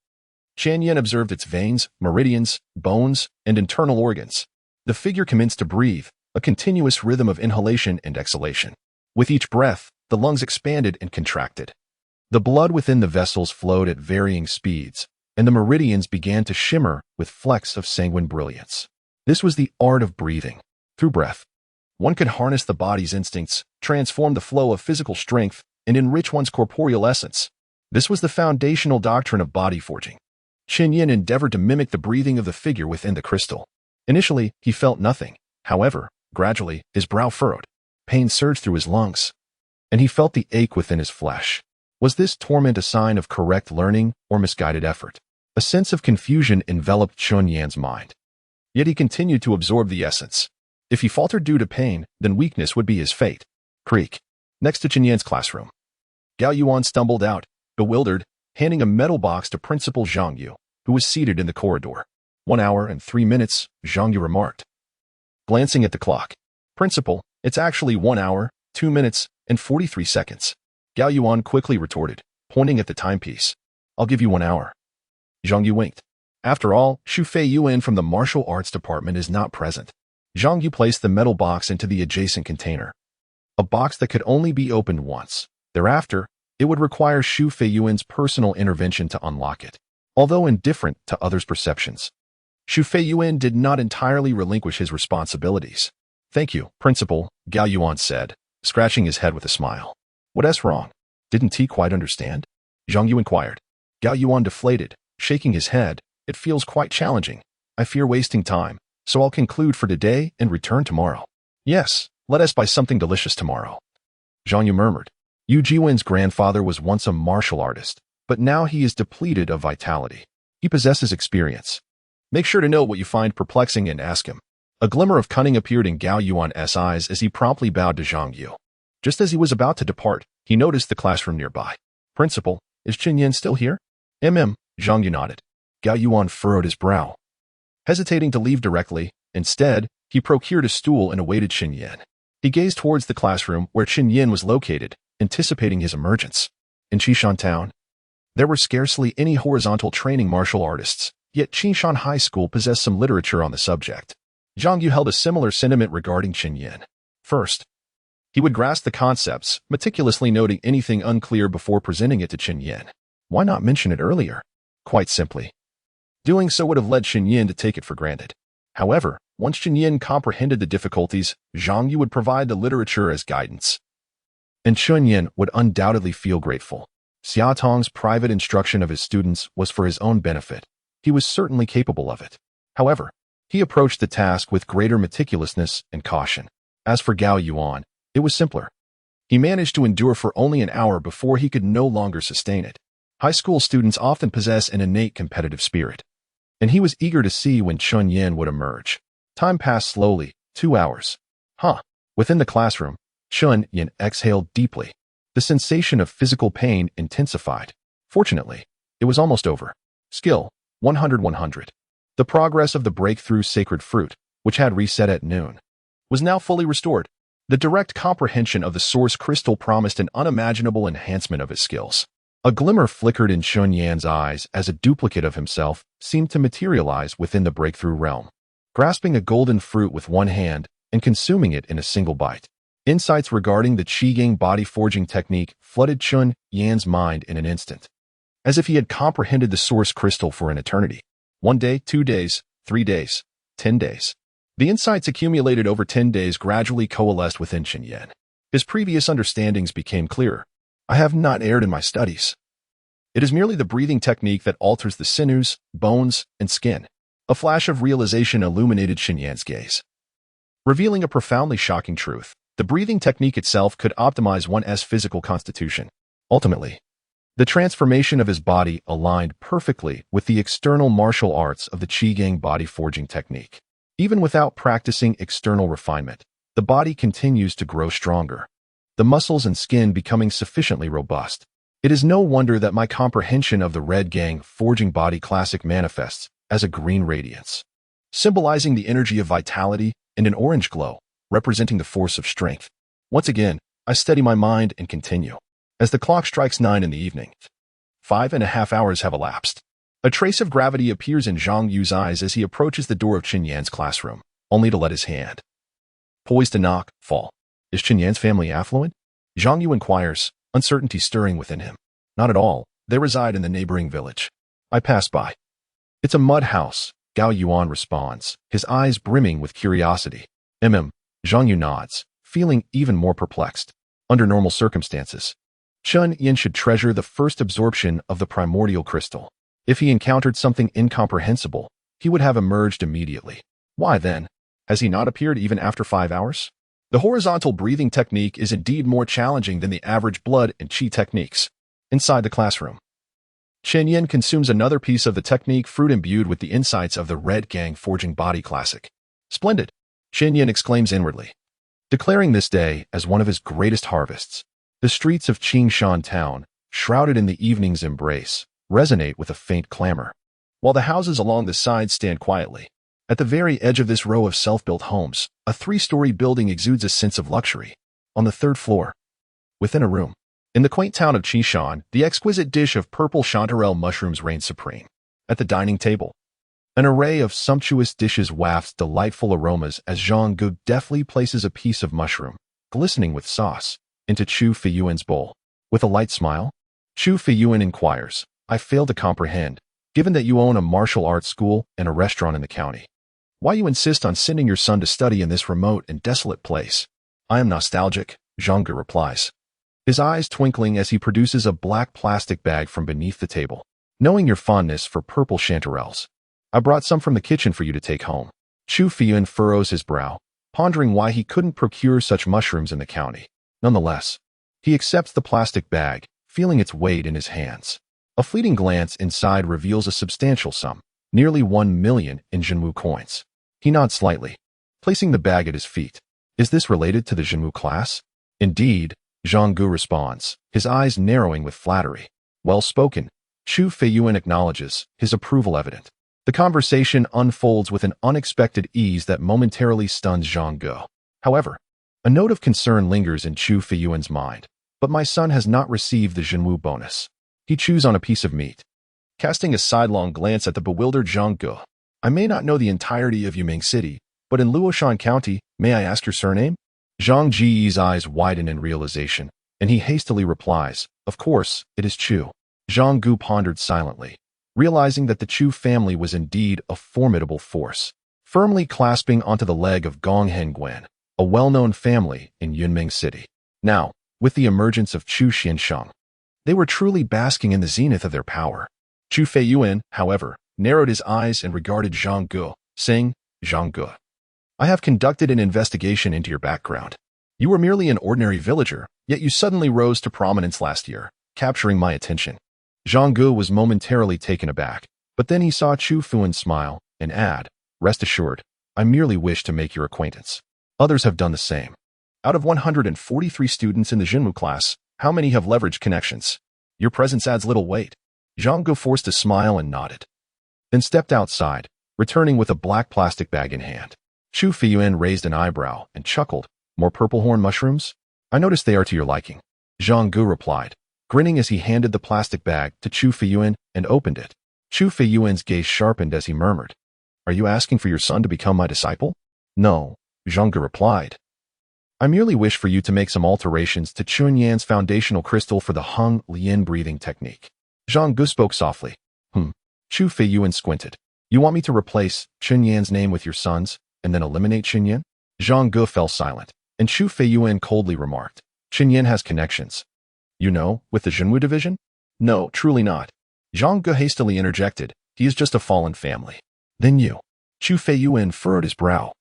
[SPEAKER 1] Chen Yan observed its veins, meridians, bones, and internal organs. The figure commenced to breathe, a continuous rhythm of inhalation and exhalation. With each breath, the lungs expanded and contracted. The blood within the vessels flowed at varying speeds, and the meridians began to shimmer with flecks of sanguine brilliance. This was the art of breathing. Through breath, one could harness the body's instincts, transform the flow of physical strength, and enrich one's corporeal essence. This was the foundational doctrine of body forging. Chen Yan endeavored to mimic the breathing of the figure within the crystal. Initially, he felt nothing. However, gradually, his brow furrowed. Pain surged through his lungs, and he felt the ache within his flesh. Was this torment a sign of correct learning or misguided effort? A sense of confusion enveloped Chen Yan's mind. Yet he continued to absorb the essence. If he faltered due to pain, then weakness would be his fate. Creak. Next to Chen Yan's classroom, Gao Yuan stumbled out, bewildered, handing a metal box to Principal Zhang Yu, who was seated in the corridor. 1 hour and 3 minutes, Zhang Yu remarked. Glancing at the clock. Principal, it's actually 1 hour, 2 minutes, and 43 seconds. Gao Yuan quickly retorted, pointing at the timepiece. I'll give you 1 hour. Zhang Yu winked. After all, Xu Fei Yuan from the martial arts department is not present. Zhang Yu placed the metal box into the adjacent container. A box that could only be opened once. Thereafter, it would require Xu Fei Yuan's personal intervention to unlock it. Although indifferent to others' perceptions, Xu Fei Yuan did not entirely relinquish his responsibilities. Thank you, Principal, Gao Yuan said, scratching his head with a smile. What's wrong? Didn't he quite understand? Zhang Yu inquired. Gao Yuan deflated, shaking his head. It feels quite challenging. I fear wasting time, so I'll conclude for today and return tomorrow. Yes, let us buy something delicious tomorrow. Zhang Yu murmured. Yu Jiwen's grandfather was once a martial artist, but now he is depleted of vitality. He possesses experience. Make sure to note what you find perplexing and ask him. A glimmer of cunning appeared in Gao Yuan's eyes as he promptly bowed to Zhang Yu. Just as he was about to depart, he noticed the classroom nearby. Principal, is Chen Yan still here? Zhang Yu nodded. Gao Yuan furrowed his brow. Hesitating to leave directly, instead, he procured a stool and awaited Chen Yan. He gazed towards the classroom where Chen Yan was located, anticipating his emergence. In Qishan Town, there were scarcely any horizontal training martial artists, yet Qishan High School possessed some literature on the subject. Zhang Yu held a similar sentiment regarding Chen Yan. First, he would grasp the concepts, meticulously noting anything unclear before presenting it to Chen Yan. Why not mention it earlier? Quite simply, doing so would have led Chen Yan to take it for granted. However, once Chen Yan comprehended the difficulties, Zhang Yu would provide the literature as guidance. And Chen Yan would undoubtedly feel grateful. Xia Tong's private instruction of his students was for his own benefit. He was certainly capable of it. However, he approached the task with greater meticulousness and caution. As for Gao Yuan, it was simpler. He managed to endure for only an hour before he could no longer sustain it. High school students often possess an innate competitive spirit, and he was eager to see when Chen Yan would emerge. Time passed slowly, 2 hours. Within the classroom, Chen Yan exhaled deeply. The sensation of physical pain intensified. Fortunately, it was almost over. Skill, 100-100. The progress of the breakthrough sacred fruit, which had reset at noon, was now fully restored. The direct comprehension of the source crystal promised an unimaginable enhancement of his skills. A glimmer flickered in Chen Yan's eyes as a duplicate of himself seemed to materialize within the breakthrough realm. Grasping a golden fruit with one hand and consuming it in a single bite, insights regarding the Qigong body forging technique flooded Chen Yan's mind in an instant, as if he had comprehended the source crystal for an eternity. 1 day, 2 days, 3 days, 10 days. The insights accumulated over 10 days gradually coalesced within Chen Yan. His previous understandings became clearer. I have not erred in my studies. It is merely the breathing technique that alters the sinews, bones, and skin. A flash of realization illuminated Chen Yan's gaze, revealing a profoundly shocking truth. The breathing technique itself could optimize one's physical constitution. Ultimately, the transformation of his body aligned perfectly with the external martial arts of the Qigong body forging technique. Even without practicing external refinement, the body continues to grow stronger, the muscles and skin becoming sufficiently robust. It is no wonder that my comprehension of the Red Gang forging body classic manifests as a green radiance, symbolizing the energy of vitality, and an orange glow, representing the force of strength. Once again, I steady my mind and continue. As the clock strikes 9 in the evening, 5.5 hours have elapsed. A trace of gravity appears in Zhang Yu's eyes as he approaches the door of Chen Yan's classroom, only to let his hand, poised to knock, fall. Is Chen Yan's family affluent? Zhang Yu inquires, uncertainty stirring within him. Not at all. They reside in the neighboring village. I pass by. It's a mud house, Gao Yuan responds, his eyes brimming with curiosity. Zhang Yu nods, feeling even more perplexed. Under normal circumstances, Chen Yan should treasure the first absorption of the primordial crystal. If he encountered something incomprehensible, he would have emerged immediately. Why then? Has he not appeared even after 5 hours? The horizontal breathing technique is indeed more challenging than the average blood and qi techniques. Inside the classroom, Chen Yan consumes another piece of the technique fruit imbued with the insights of the Red Gang Forging Body Classic. Splendid, Chen Yan exclaims inwardly, declaring this day as one of his greatest harvests. The streets of Qingshan town, shrouded in the evening's embrace, resonate with a faint clamor, while the houses along the sides stand quietly. At the very edge of this row of self-built homes, a 3-story building exudes a sense of luxury. On the 3rd floor, within a room, in the quaint town of Qishan, the exquisite dish of purple chanterelle mushrooms reigns supreme. At the dining table, an array of sumptuous dishes wafts delightful aromas as Zhang Gu deftly places a piece of mushroom, glistening with sauce, into Chu Feiyuan's bowl. With a light smile, Chu Feiyuan inquires, I fail to comprehend, given that you own a martial arts school and a restaurant in the county, why you insist on sending your son to study in this remote and desolate place. I am nostalgic, Zhang Gu replies, his eyes twinkling as he produces a black plastic bag from beneath the table. Knowing your fondness for purple chanterelles, I brought some from the kitchen for you to take home. Chu Feiyuan furrows his brow, pondering why he couldn't procure such mushrooms in the county. Nonetheless, he accepts the plastic bag, feeling its weight in his hands. A fleeting glance inside reveals a substantial sum, nearly 1 million in Jinwu coins. He nods slightly, placing the bag at his feet. Is this related to the Jinwu class? Indeed, Zhang Gu responds, his eyes narrowing with flattery. Well spoken, Chu Feiyuan acknowledges, his approval evident. The conversation unfolds with an unexpected ease that momentarily stuns Zhang Gu. However, a note of concern lingers in Chu Feiyuan's mind. But my son has not received the Jinwu bonus. He chews on a piece of meat, casting a sidelong glance at the bewildered Zhang Gu. I may not know the entirety of Yuming City, but in Luoshan County, may I ask your surname? Zhang Ji's eyes widen in realization, and he hastily replies, of course, it is Chu. Zhang Gu pondered silently, realizing that the Chu family was indeed a formidable force, firmly clasping onto the leg of Gong Hengguan, a well-known family in Yunming City. Now, with the emergence of Chu Xiansheng, they were truly basking in the zenith of their power. Chu Feiyuan, however, narrowed his eyes and regarded Zhang Gu, saying, Zhang Gu, I have conducted an investigation into your background. You were merely an ordinary villager, yet you suddenly rose to prominence last year, capturing my attention. Zhang Gu was momentarily taken aback, but then he saw Chu Feiyuan smile and add, rest assured, I merely wish to make your acquaintance. Others have done the same. Out of 143 students in the Jinwu class, how many have leveraged connections? Your presence adds little weight. Zhang Gu forced a smile and nodded, then stepped outside, returning with a black plastic bag in hand. Chu Feiyuan raised an eyebrow and chuckled, more purple horn mushrooms? I notice they are to your liking. Zhang Gu replied, grinning as he handed the plastic bag to Chu Feiyuan and opened it. Chu Feiyuan's gaze sharpened as he murmured, are you asking for your son to become my disciple? No, Zhang Gu replied. I merely wish for you to make some alterations to Chen Yan's foundational crystal for the Hung Lian breathing technique. Zhang Gu spoke softly. Chu Feiyuan squinted. You want me to replace Chen Yan's name with your son's, and then eliminate Chen Yan? Zhang Gu fell silent, and Chu Feiyuan coldly remarked, Chen Yan has connections. You know, with the Jinwu division? No, truly not. Zhang Gu hastily interjected, he is just a fallen family. Then you. Chu Feiyuan furrowed his brow.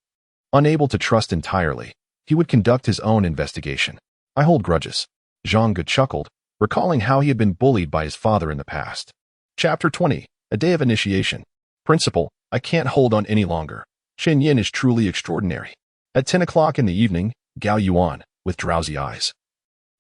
[SPEAKER 1] Unable to trust entirely, he would conduct his own investigation. I hold grudges. Zhang Gu chuckled, recalling how he had been bullied by his father in the past. Chapter 20, A Day of Initiation. Principal, I can't hold on any longer. Chen Yan is truly extraordinary. At 10 o'clock in the evening, Gao Yuan, with drowsy eyes,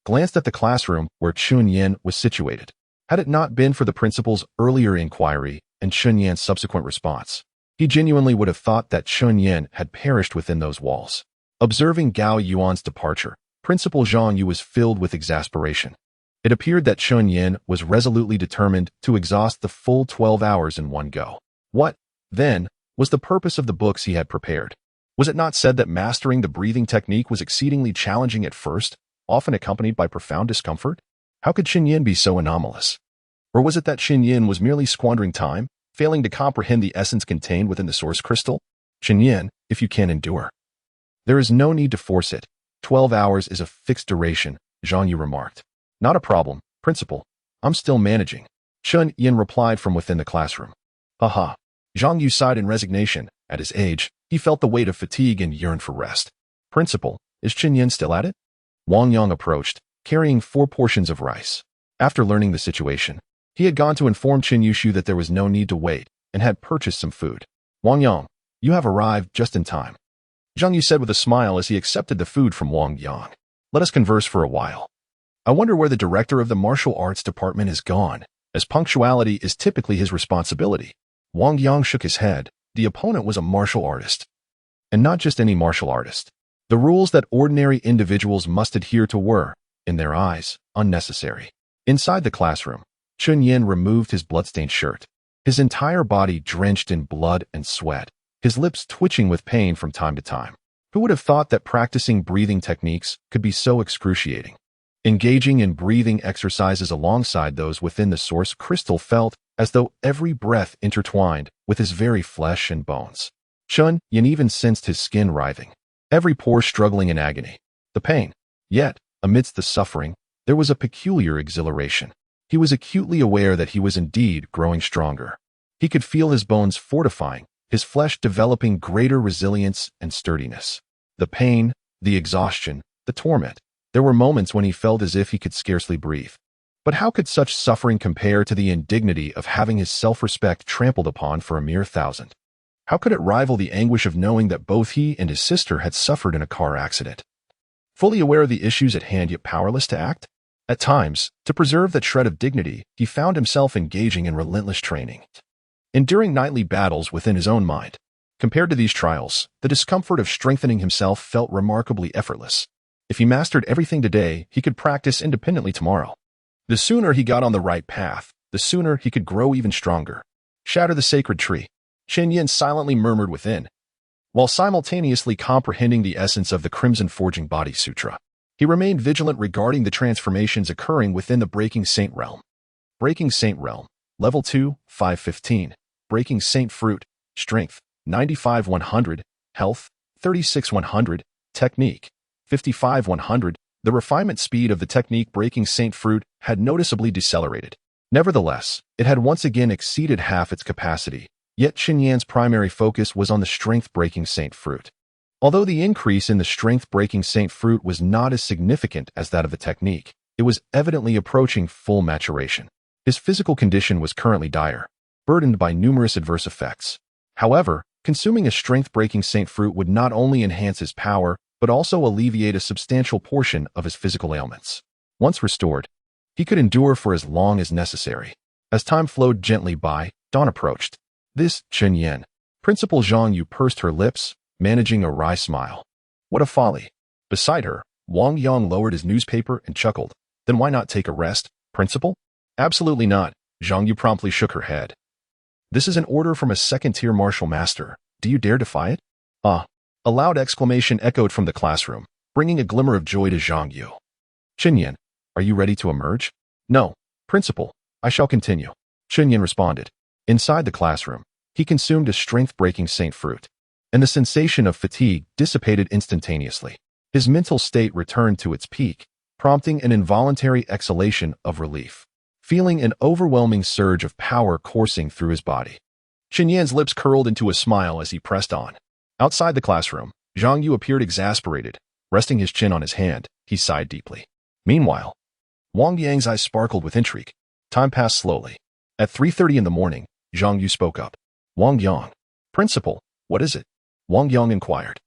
[SPEAKER 1] glanced at the classroom where Chen Yan was situated. Had it not been for the principal's earlier inquiry and Chen Yan's subsequent response, he genuinely would have thought that Chen Yan had perished within those walls. Observing Gao Yuan's departure, Principal Zhang Yu was filled with exasperation. It appeared that Chen Yan was resolutely determined to exhaust the full 12 hours in one go. What, then, was the purpose of the books he had prepared? Was it not said that mastering the breathing technique was exceedingly challenging at first, often accompanied by profound discomfort? How could Chen Yan be so anomalous? Or was it that Chen Yan was merely squandering time, failing to comprehend the essence contained within the source crystal? Chen Yan, if you can endure. There is no need to force it. 12 hours is a fixed duration, Zhang Yu remarked. Not a problem, principal. I'm still managing. Chen Yan replied from within the classroom. Haha. Zhang Yu sighed in resignation. At his age, he felt the weight of fatigue and yearned for rest. Principal, is Chen Yan still at it? Wang Yang approached, carrying 4 portions of rice. After learning the situation, he had gone to inform Chen Yushu that there was no need to wait and had purchased some food. Wang Yang, you have arrived just in time. Zhang Yu said with a smile as he accepted the food from Wang Yang. Let us converse for a while. I wonder where the director of the martial arts department is gone, as punctuality is typically his responsibility. Wang Yang shook his head. The opponent was a martial artist. And not just any martial artist. The rules that ordinary individuals must adhere to were, in their eyes, unnecessary. Inside the classroom, Chen Yan removed his bloodstained shirt, his entire body drenched in blood and sweat, his lips twitching with pain from time to time. Who would have thought that practicing breathing techniques could be so excruciating? Engaging in breathing exercises alongside those within the source crystal felt as though every breath intertwined with his very flesh and bones. Chen Yan even sensed his skin writhing, every pore struggling in agony. The pain. Yet, amidst the suffering, there was a peculiar exhilaration. He was acutely aware that he was indeed growing stronger. He could feel his bones fortifying, his flesh developing greater resilience and sturdiness. The pain, the exhaustion, the torment. There were moments when he felt as if he could scarcely breathe. But how could such suffering compare to the indignity of having his self-respect trampled upon for a mere 1,000? How could it rival the anguish of knowing that both he and his sister had suffered in a car accident? Fully aware of the issues at hand yet powerless to act? At times, to preserve that shred of dignity, he found himself engaging in relentless training, enduring nightly battles within his own mind. Compared to these trials, the discomfort of strengthening himself felt remarkably effortless. If he mastered everything today, he could practice independently tomorrow. The sooner he got on the right path, the sooner he could grow even stronger. Shatter the sacred tree, Chen Yan silently murmured within, while simultaneously comprehending the essence of the Crimson Forging Body Sutra. He remained vigilant regarding the transformations occurring within the Breaking Saint Realm. Breaking Saint Realm, Level 2, 515. Breaking Saint Fruit, Strength, 95-100. Health, 36-100. Technique, 55-100. The refinement speed of the technique Breaking Saint Fruit had noticeably decelerated. Nevertheless, it had once again exceeded half its capacity, yet Chen Yan's primary focus was on the Strength Breaking Saint Fruit. Although the increase in the Strength Breaking Saint Fruit was not as significant as that of the technique, it was evidently approaching full maturation. His physical condition was currently dire, burdened by numerous adverse effects. However, consuming a Strength Breaking Saint Fruit would not only enhance his power, but also alleviate a substantial portion of his physical ailments. Once restored, he could endure for as long as necessary. As time flowed gently by, dawn approached. This, Chen Yan. Principal Zhang Yu pursed her lips, managing a wry smile. What a folly. Beside her, Wang Yang lowered his newspaper and chuckled. Then why not take a rest, Principal? Absolutely not, Zhang Yu promptly shook her head. This is an order from a second-tier martial master. Do you dare defy it? Ah. A loud exclamation echoed from the classroom, bringing a glimmer of joy to Zhang Yu. Chen Yan, are you ready to emerge? No, Principal, I shall continue. Chen Yan responded. Inside the classroom, he consumed a strength-breaking saint fruit, and the sensation of fatigue dissipated instantaneously. His mental state returned to its peak, prompting an involuntary exhalation of relief, feeling an overwhelming surge of power coursing through his body. Chen Yan's lips curled into a smile as he pressed on. Outside the classroom, Zhang Yu appeared exasperated. Resting his chin on his hand, he sighed deeply. Meanwhile, Wang Yang's eyes sparkled with intrigue. Time passed slowly. At 3:30 in the morning, Zhang Yu spoke up. Wang Yang. Principal, what is it? Wang Yang inquired.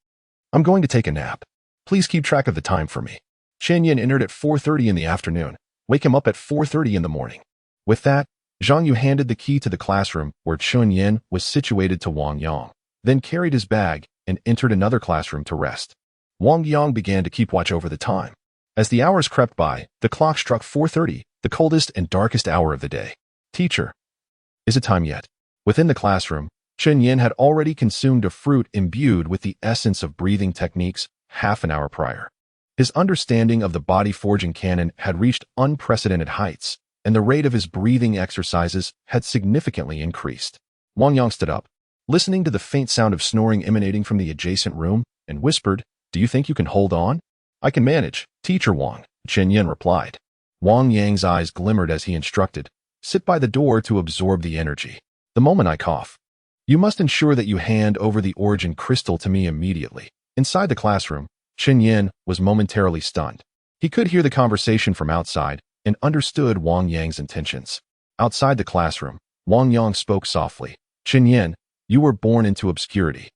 [SPEAKER 1] I'm going to take a nap. Please keep track of the time for me. Chen Yan entered at 4:30 in the afternoon. Wake him up at 4:30 in the morning. With that, Zhang Yu handed the key to the classroom where Chen Yan was situated to Wang Yang, then carried his bag and entered another classroom to rest. Wang Yang began to keep watch over the time. As the hours crept by, the clock struck 4:30, the coldest and darkest hour of the day. Teacher, is it time yet? Within the classroom, Chen Yan had already consumed a fruit imbued with the essence of breathing techniques half an hour prior. His understanding of the body forging canon had reached unprecedented heights, and the rate of his breathing exercises had significantly increased. Wang Yang stood up, listening to the faint sound of snoring emanating from the adjacent room, and whispered, "Do you think you can hold on?" "I can manage, Teacher Wang," Chen Yan replied. Wang Yang's eyes glimmered as he instructed, "Sit by the door to absorb the energy. The moment I cough, you must ensure that you hand over the origin crystal to me immediately." Inside the classroom, Chen Yan was momentarily stunned. He could hear the conversation from outside and understood Wang Yang's intentions. Outside the classroom, Wang Yang spoke softly. "Chen Yan, you were born into obscurity,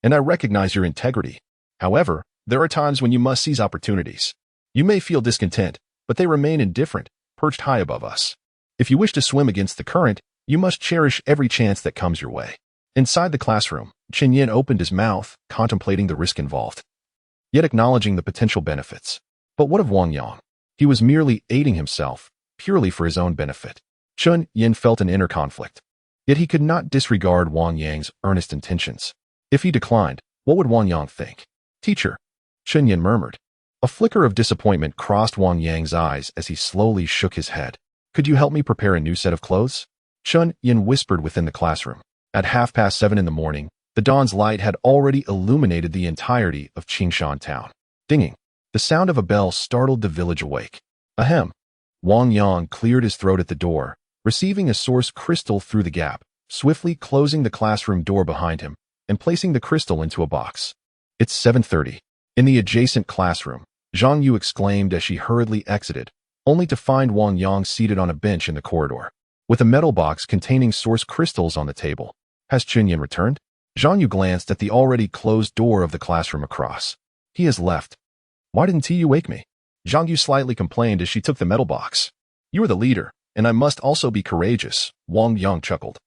[SPEAKER 1] and I recognize your integrity. However, there are times when you must seize opportunities. You may feel discontent, but they remain indifferent, perched high above us. If you wish to swim against the current, you must cherish every chance that comes your way." Inside the classroom, Chen Yan opened his mouth, contemplating the risk involved, yet acknowledging the potential benefits. But what of Wang Yang? He was merely aiding himself, purely for his own benefit. Chen Yan felt an inner conflict, yet he could not disregard Wang Yang's earnest intentions. If he declined, what would Wang Yang think? "Teacher," Chen Yan murmured. A flicker of disappointment crossed Wang Yang's eyes as he slowly shook his head. "Could you help me prepare a new set of clothes?" Chen Yan whispered within the classroom. At 7:30 in the morning, the dawn's light had already illuminated the entirety of Qingshan town. Dinging. The sound of a bell startled the village awake. Ahem. Wang Yang cleared his throat at the door, receiving a source crystal through the gap, swiftly closing the classroom door behind him and placing the crystal into a box. "It's 7:30. In the adjacent classroom, Zhang Yu exclaimed as she hurriedly exited, only to find Wang Yang seated on a bench in the corridor, with a metal box containing source crystals on the table. Has Chen Yan returned? Zhang Yu glanced at the already closed door of the classroom across. He has left. Why didn't you wake me? Zhang Yu slightly complained as she took the metal box. You are the leader, and I must also be courageous, Wang Yang chuckled.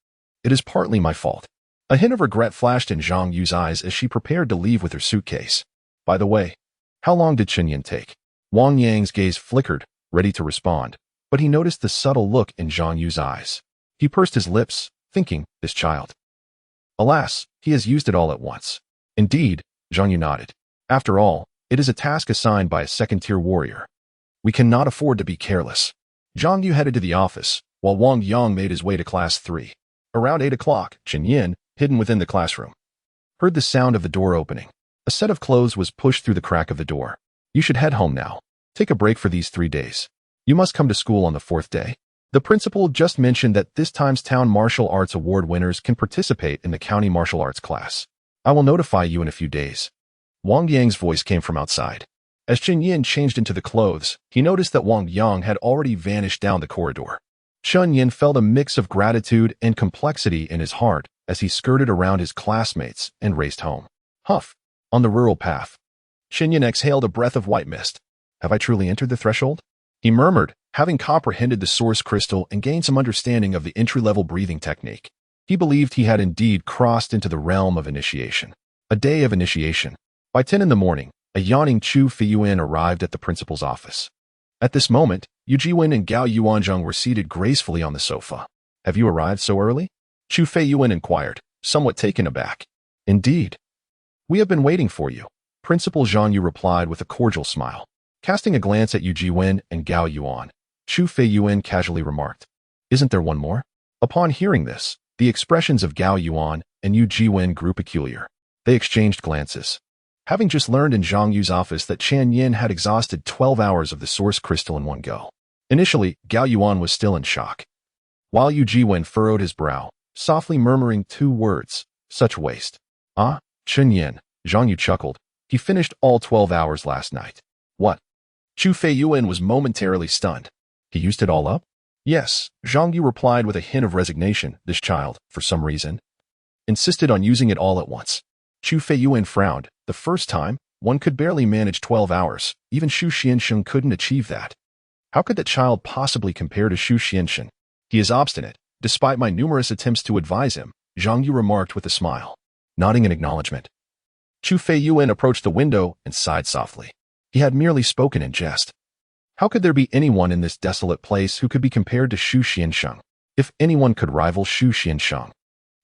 [SPEAKER 1] It is partly my fault. A hint of regret flashed in Zhang Yu's eyes as she prepared to leave with her suitcase. By the way, how long did Chen Yan take? Wang Yang's gaze flickered, ready to respond, but he noticed the subtle look in Zhang Yu's eyes. He pursed his lips, thinking, this child. Alas, he has used it all at once. Indeed, Zhang Yu nodded. After all, it is a task assigned by a second-tier warrior. We cannot afford to be careless. Zhang Yu headed to the office, while Wang Yang made his way to Class 3. Around 8 o'clock, Chen Yan, hidden within the classroom, heard the sound of the door opening. A set of clothes was pushed through the crack of the door. You should head home now. Take a break for these 3 days. You must come to school on the 4th day. The principal just mentioned that this time's Town Martial Arts Award winners can participate in the County Martial Arts class. I will notify you in a few days. Wang Yang's voice came from outside. As Chen Yan changed into the clothes, he noticed that Wang Yang had already vanished down the corridor. Chen Yan felt a mix of gratitude and complexity in his heart as he skirted around his classmates and raced home. Huff. On the rural path, Chen Yan exhaled a breath of white mist. Have I truly entered the threshold? He murmured, having comprehended the source crystal and gained some understanding of the entry-level breathing technique. He believed he had indeed crossed into the realm of initiation. A day of initiation. By 10 in the morning, a yawning Chu Feiyuan arrived at the principal's office. At this moment, Yu Jiwen and Gao Yuanzheng were seated gracefully on the sofa. Have you arrived so early? Chu Feiyuan inquired, somewhat taken aback. Indeed. We have been waiting for you, Principal Zhang Yu replied with a cordial smile. Casting a glance at Yu Jiwen and Gao Yuan, Chu Feiyuan casually remarked, Isn't there one more? Upon hearing this, the expressions of Gao Yuan and Yu Jiwen grew peculiar. They exchanged glances. Having just learned in Zhang Yu's office that Chen Yan had exhausted 12 hours of the source crystal in one go. Initially, Gao Yuan was still in shock, while Yu Jiwen furrowed his brow, softly murmuring 2 words, such waste. Ah, Chen Yan, Zhang Yu chuckled. He finished all 12 hours last night. What? Chu Feiyuan was momentarily stunned. He used it all up? Yes, Zhang Yu replied with a hint of resignation. This child, for some reason, insisted on using it all at once. Chu Feiyuan frowned. The first time, one could barely manage 12 hours. Even Shu Xiansheng couldn't achieve that. How could that child possibly compare to Shu Xiansheng? He is obstinate, despite my numerous attempts to advise him, Zhang Yu remarked with a smile, nodding in acknowledgement. Chu Feiyuan approached the window and sighed softly. He had merely spoken in jest. How could there be anyone in this desolate place who could be compared to Shu Xiansheng? If anyone could rival Shu Xiansheng,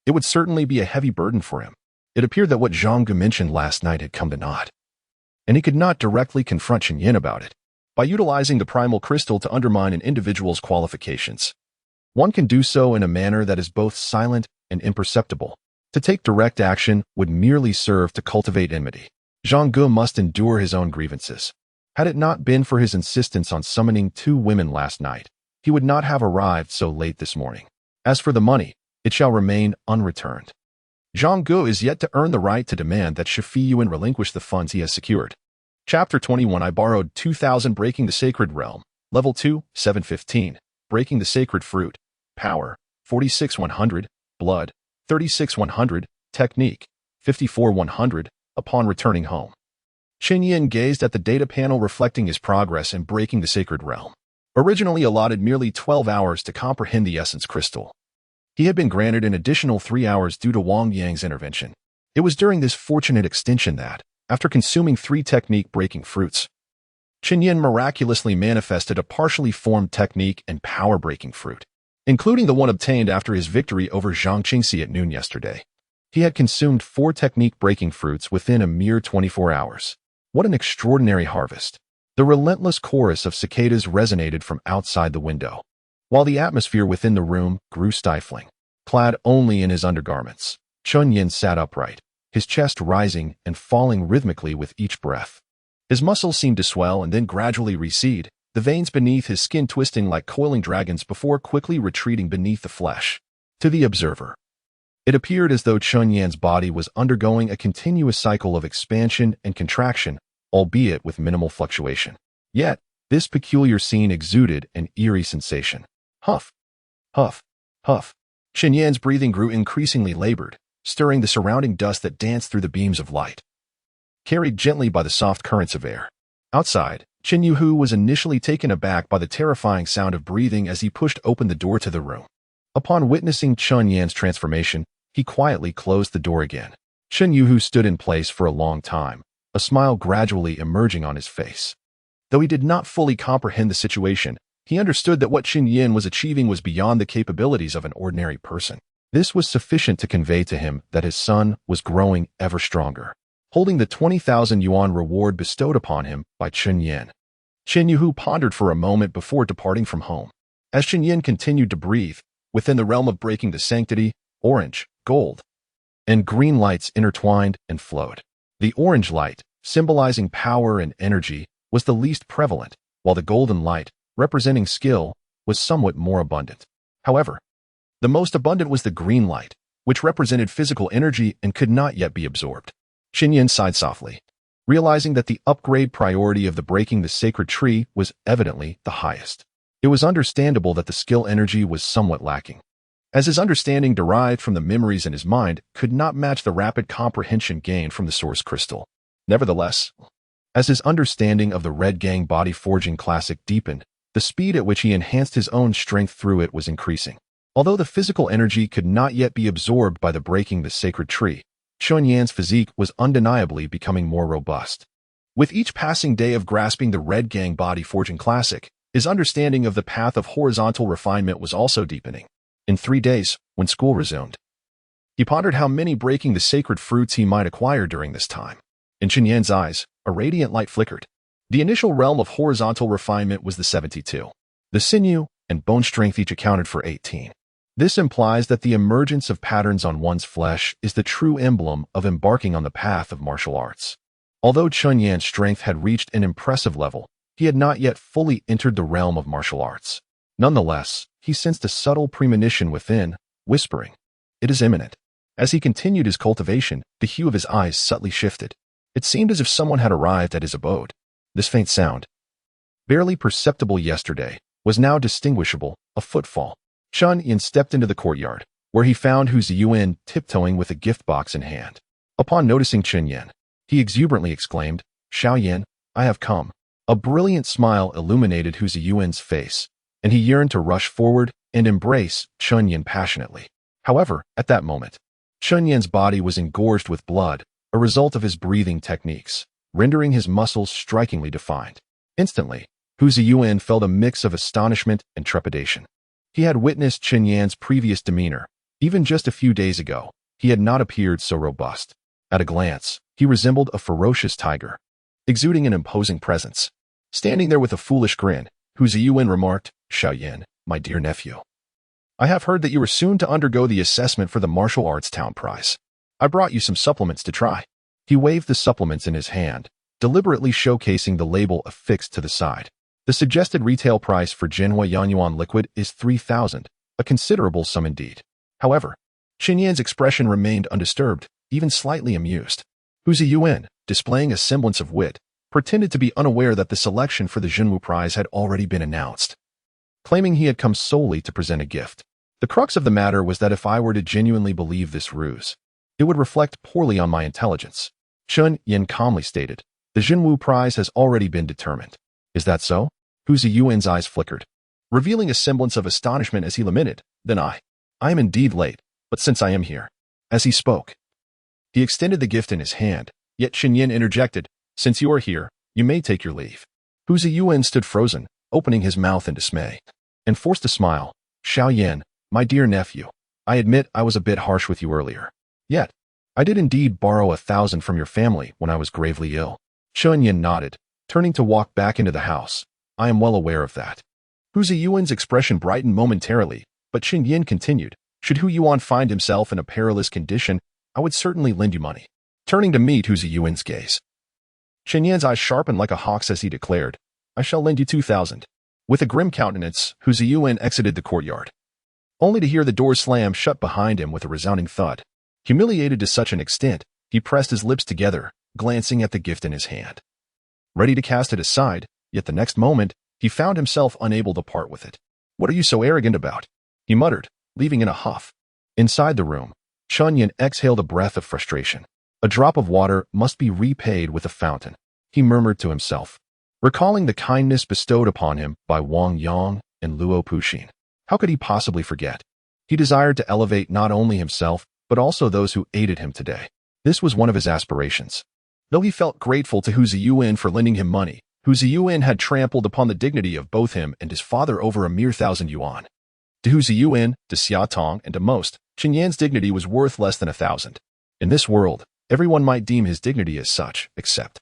[SPEAKER 1] it would certainly be a heavy burden for him. It appeared that what Zhang Gu mentioned last night had come to naught, and he could not directly confront Chen Yan about it. by utilizing the primal crystal to undermine an individual's qualifications. One can do so in a manner that is both silent and imperceptible. To take direct action would merely serve to cultivate enmity. Zhang Ge must endure his own grievances. Had it not been for his insistence on summoning 2 women last night, he would not have arrived so late this morning. As for the money, it shall remain unreturned. Zhang Ge is yet to earn the right to demand that Shifi Yuan relinquish the funds he has secured. Chapter 21 I borrowed 2,000 Breaking the Sacred Realm. Level 2, 715. Breaking the Sacred Fruit. Power, 46,100. Blood, 36,100. Technique, 54,100. Upon returning home, Chen Yan gazed at the data panel reflecting his progress in breaking the sacred realm. Originally allotted merely 12 hours to comprehend the essence crystal, he had been granted an additional 3 hours due to Wang Yang's intervention. It was during this fortunate extension that, after consuming 3 technique breaking fruits, Chen Yan miraculously manifested a partially formed technique and power breaking fruit, including the one obtained after his victory over Zhang Qingxi at noon yesterday. He had consumed 4 technique-breaking fruits within a mere 24 hours. What an extraordinary harvest! The relentless chorus of cicadas resonated from outside the window, while the atmosphere within the room grew stifling. Clad only in his undergarments, Chen Yan sat upright, his chest rising and falling rhythmically with each breath. His muscles seemed to swell and then gradually recede, the veins beneath his skin twisting like coiling dragons before quickly retreating beneath the flesh. To the observer, it appeared as though Chen Yan's body was undergoing a continuous cycle of expansion and contraction, albeit with minimal fluctuation. Yet, this peculiar scene exuded an eerie sensation. Huff, huff, huff. Chen Yan's breathing grew increasingly labored, stirring the surrounding dust that danced through the beams of light, carried gently by the soft currents of air. Outside, Chen Yuhu was initially taken aback by the terrifying sound of breathing as he pushed open the door to the room. Upon witnessing Chen Yan's transformation, he quietly closed the door again. Chen Yuhu stood in place for a long time, a smile gradually emerging on his face. Though he did not fully comprehend the situation, he understood that what Chen Yan was achieving was beyond the capabilities of an ordinary person. This was sufficient to convey to him that his son was growing ever stronger. Holding the 20,000 yuan reward bestowed upon him by Chen Yan, Chen Yuhu pondered for a moment before departing from home. As Chen Yan continued to breathe, within the realm of breaking the sanctity, orange, gold, and green lights intertwined and flowed. The orange light, symbolizing power and energy, was the least prevalent, while the golden light, representing skill, was somewhat more abundant. However, the most abundant was the green light, which represented physical energy and could not yet be absorbed. Chen Yan sighed softly, realizing that the upgrade priority of the breaking the sacred tree was evidently the highest. It was understandable that the skill energy was somewhat lacking, as his understanding derived from the memories in his mind could not match the rapid comprehension gained from the source crystal. Nevertheless, as his understanding of the Red Gang Body Forging Classic deepened, the speed at which he enhanced his own strength through it was increasing. Although the physical energy could not yet be absorbed by the breaking the sacred tree, Chen Yan's physique was undeniably becoming more robust. With each passing day of grasping the Red Gang Body Forging Classic, his understanding of the path of horizontal refinement was also deepening. In 3 days, when school resumed, he pondered how many breaking the sacred fruits he might acquire during this time. In Chen Yan's eyes, a radiant light flickered. The initial realm of horizontal refinement was the 72. The sinew and bone strength each accounted for 18. This implies that the emergence of patterns on one's flesh is the true emblem of embarking on the path of martial arts. Although Chen Yan's strength had reached an impressive level, he had not yet fully entered the realm of martial arts. Nonetheless, he sensed a subtle premonition within, whispering, "It is imminent." As he continued his cultivation, the hue of his eyes subtly shifted. It seemed as if someone had arrived at his abode. This faint sound, barely perceptible yesterday, was now distinguishable, a footfall. Chen Yan stepped into the courtyard, where he found Hu Ziyuan tiptoeing with a gift box in hand. Upon noticing Chen Yan, he exuberantly exclaimed, "Xiao Yan, I have come." A brilliant smile illuminated Hu Ziyuan's face, and he yearned to rush forward and embrace Chen Yan passionately. However, at that moment, Chen Yan's body was engorged with blood, a result of his breathing techniques, rendering his muscles strikingly defined. Instantly, Hu Ziyuan felt a mix of astonishment and trepidation. He had witnessed Chen Yan's previous demeanor. Even just a few days ago, he had not appeared so robust. At a glance, he resembled a ferocious tiger, exuding an imposing presence. Standing there with a foolish grin, Hu Ziyuan remarked, "Xiao Yan, my dear nephew. I have heard that you were soon to undergo the assessment for the martial arts town prize. I brought you some supplements to try." He waved the supplements in his hand, deliberately showcasing the label affixed to the side. The suggested retail price for Jinhua Yanyuan liquid is 3,000, a considerable sum indeed. However, Chen Yan's expression remained undisturbed, even slightly amused. Hu Ziyuan, displaying a semblance of wit, pretended to be unaware that the selection for the Jinwu prize had already been announced, claiming he had come solely to present a gift. The crux of the matter was that if I were to genuinely believe this ruse, it would reflect poorly on my intelligence. Chen Yan calmly stated, "The Jinwu prize has already been determined." "Is that so?" Hu Ziyuan's eyes flickered, revealing a semblance of astonishment as he lamented, "Then I am indeed late, but since I am here." As he spoke, he extended the gift in his hand, yet Chen Yan interjected, "Since you are here, you may take your leave." Hu Ziyuan stood frozen, opening his mouth in dismay, and forced a smile. "Xiao Yan, my dear nephew, I admit I was a bit harsh with you earlier. Yet, I did indeed borrow 1,000 from your family when I was gravely ill." Chen Yan nodded, turning to walk back into the house. "I am well aware of that." Hu Ziyuan's expression brightened momentarily, but Chen Yan continued, "Should Hu Yuan find himself in a perilous condition, I would certainly lend you money." Turning to meet Hu Ziyuan's gaze, Chen Yan's eyes sharpened like a hawk's as he declared, "I shall lend you 2,000. With a grim countenance, Hu Ziyuan exited the courtyard, only to hear the door slam shut behind him with a resounding thud. Humiliated to such an extent, he pressed his lips together, glancing at the gift in his hand, ready to cast it aside, yet the next moment, he found himself unable to part with it. "What are you so arrogant about?" he muttered, leaving in a huff. Inside the room, Chen Yan exhaled a breath of frustration. "A drop of water must be repaid with a fountain," he murmured to himself, recalling the kindness bestowed upon him by Wang Yang and Luo Puxin. How could he possibly forget? He desired to elevate not only himself, but also those who aided him today. This was one of his aspirations. Though he felt grateful to Hu Ziyuan for lending him money, Hu Ziyuan had trampled upon the dignity of both him and his father over a mere 1,000 yuan. To Hu Ziyuan, to Xia Tong, and to most, Chen Yan's dignity was worth less than 1,000. In this world, everyone might deem his dignity as such, except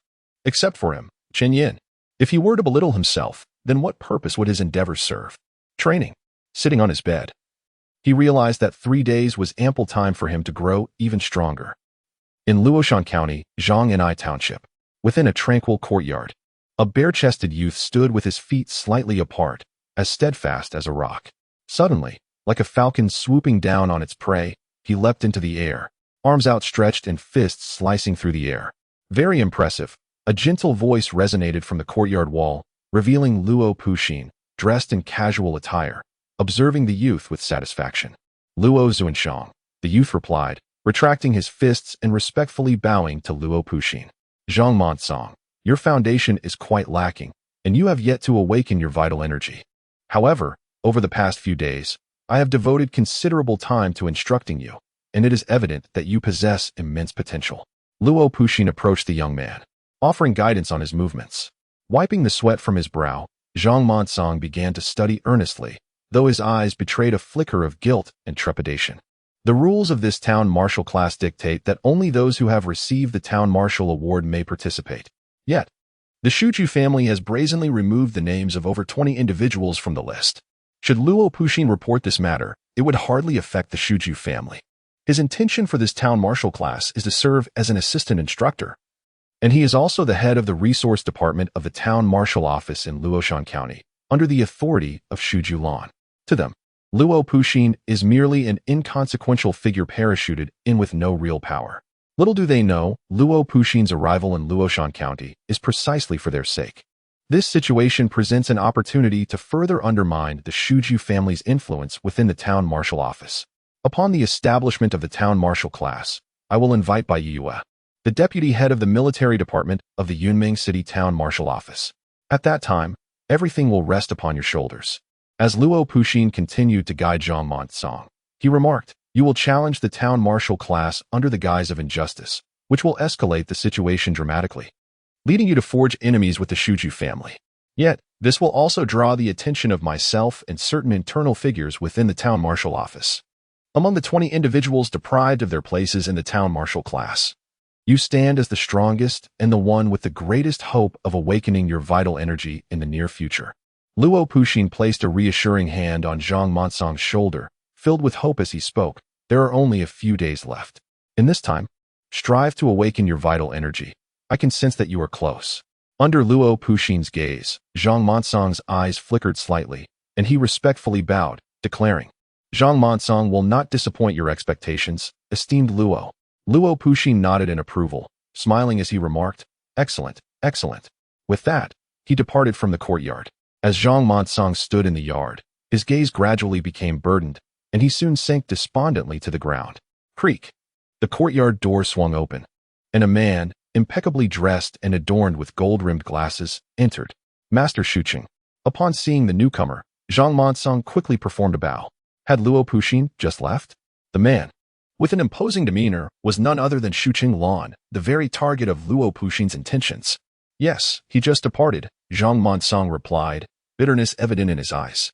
[SPEAKER 1] for him, Chen Yan. If he were to belittle himself, then what purpose would his endeavors serve? Training. Sitting on his bed, he realized that 3 days was ample time for him to grow even stronger. In Luoshan County, Zhang'an'ai Township, within a tranquil courtyard, a bare-chested youth stood with his feet slightly apart, as steadfast as a rock. Suddenly, like a falcon swooping down on its prey, he leapt into the air, arms outstretched and fists slicing through the air. Very impressive, a gentle voice resonated from the courtyard wall, revealing Luo Puxin, dressed in casual attire, observing the youth with satisfaction. "Luo Zuanshang," the youth replied, retracting his fists and respectfully bowing to Luo Puxin. "Zhang Monsong, your foundation is quite lacking, and you have yet to awaken your vital energy. However, over the past few days, I have devoted considerable time to instructing you, and it is evident that you possess immense potential." Luo Puxin approached the young man, offering guidance on his movements. Wiping the sweat from his brow, Zhang Monsong began to study earnestly, though his eyes betrayed a flicker of guilt and trepidation. The rules of this town martial class dictate that only those who have received the town martial award may participate. Yet, the Shuju family has brazenly removed the names of over 20 individuals from the list. Should Luo Puxin report this matter, it would hardly affect the Shuju family. His intention for this town martial class is to serve as an assistant instructor, and he is also the head of the resource department of the town martial office in Luoshan County, under the authority of Shuju Lan. To them, Luo Puxin is merely an inconsequential figure parachuted in with no real power. Little do they know, Luo Puxin's arrival in Luoshan County is precisely for their sake. This situation presents an opportunity to further undermine the Shuju family's influence within the town martial office. Upon the establishment of the town martial class, I will invite Bai Yue, the deputy head of the military department of the Yunming City Town Martial Office. At that time, everything will rest upon your shoulders. As Luo Puxin continued to guide Zhang Monsong, he remarked, "You will challenge the town martial class under the guise of injustice, which will escalate the situation dramatically, leading you to forge enemies with the Shuju family. Yet, this will also draw the attention of myself and certain internal figures within the town martial office. Among the 20 individuals deprived of their places in the town martial class, You stand as the strongest and the one with the greatest hope of awakening your vital energy in the near future. Luo Puxin placed a reassuring hand on Zhang Monsong's shoulder, filled with hope as he spoke. There are only a few days left. In this time, strive to awaken your vital energy. I can sense that you are close. Under Luo Puxin's gaze, Zhang Monsong's eyes flickered slightly, and he respectfully bowed, declaring, Zhang Monsong will not disappoint your expectations, esteemed Luo. Luo Puxin nodded in approval, smiling as he remarked, excellent, excellent. With that, he departed from the courtyard. As Zhang Monsong stood in the yard, his gaze gradually became burdened, and he soon sank despondently to the ground. Creak. The courtyard door swung open, and a man, impeccably dressed and adorned with gold-rimmed glasses, entered. Master Shuqing. Upon seeing the newcomer, Zhang Monsong quickly performed a bow. Had Luo Puxin just left? The man, with an imposing demeanor, was none other than Shuqing Lan, the very target of Luo Puxin's intentions. Yes, he just departed, Zhang Monsong replied, bitterness evident in his eyes.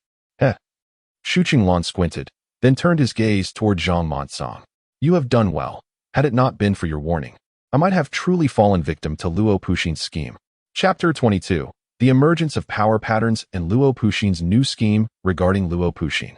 [SPEAKER 1] Shuqing Lan squinted, then turned his gaze toward Zhang Monsong. You have done well. Had it not been for your warning, I might have truly fallen victim to Luo Puxin's scheme. Chapter 22. The emergence of power patterns and Luo Puxin's new scheme regarding Luo Puxin.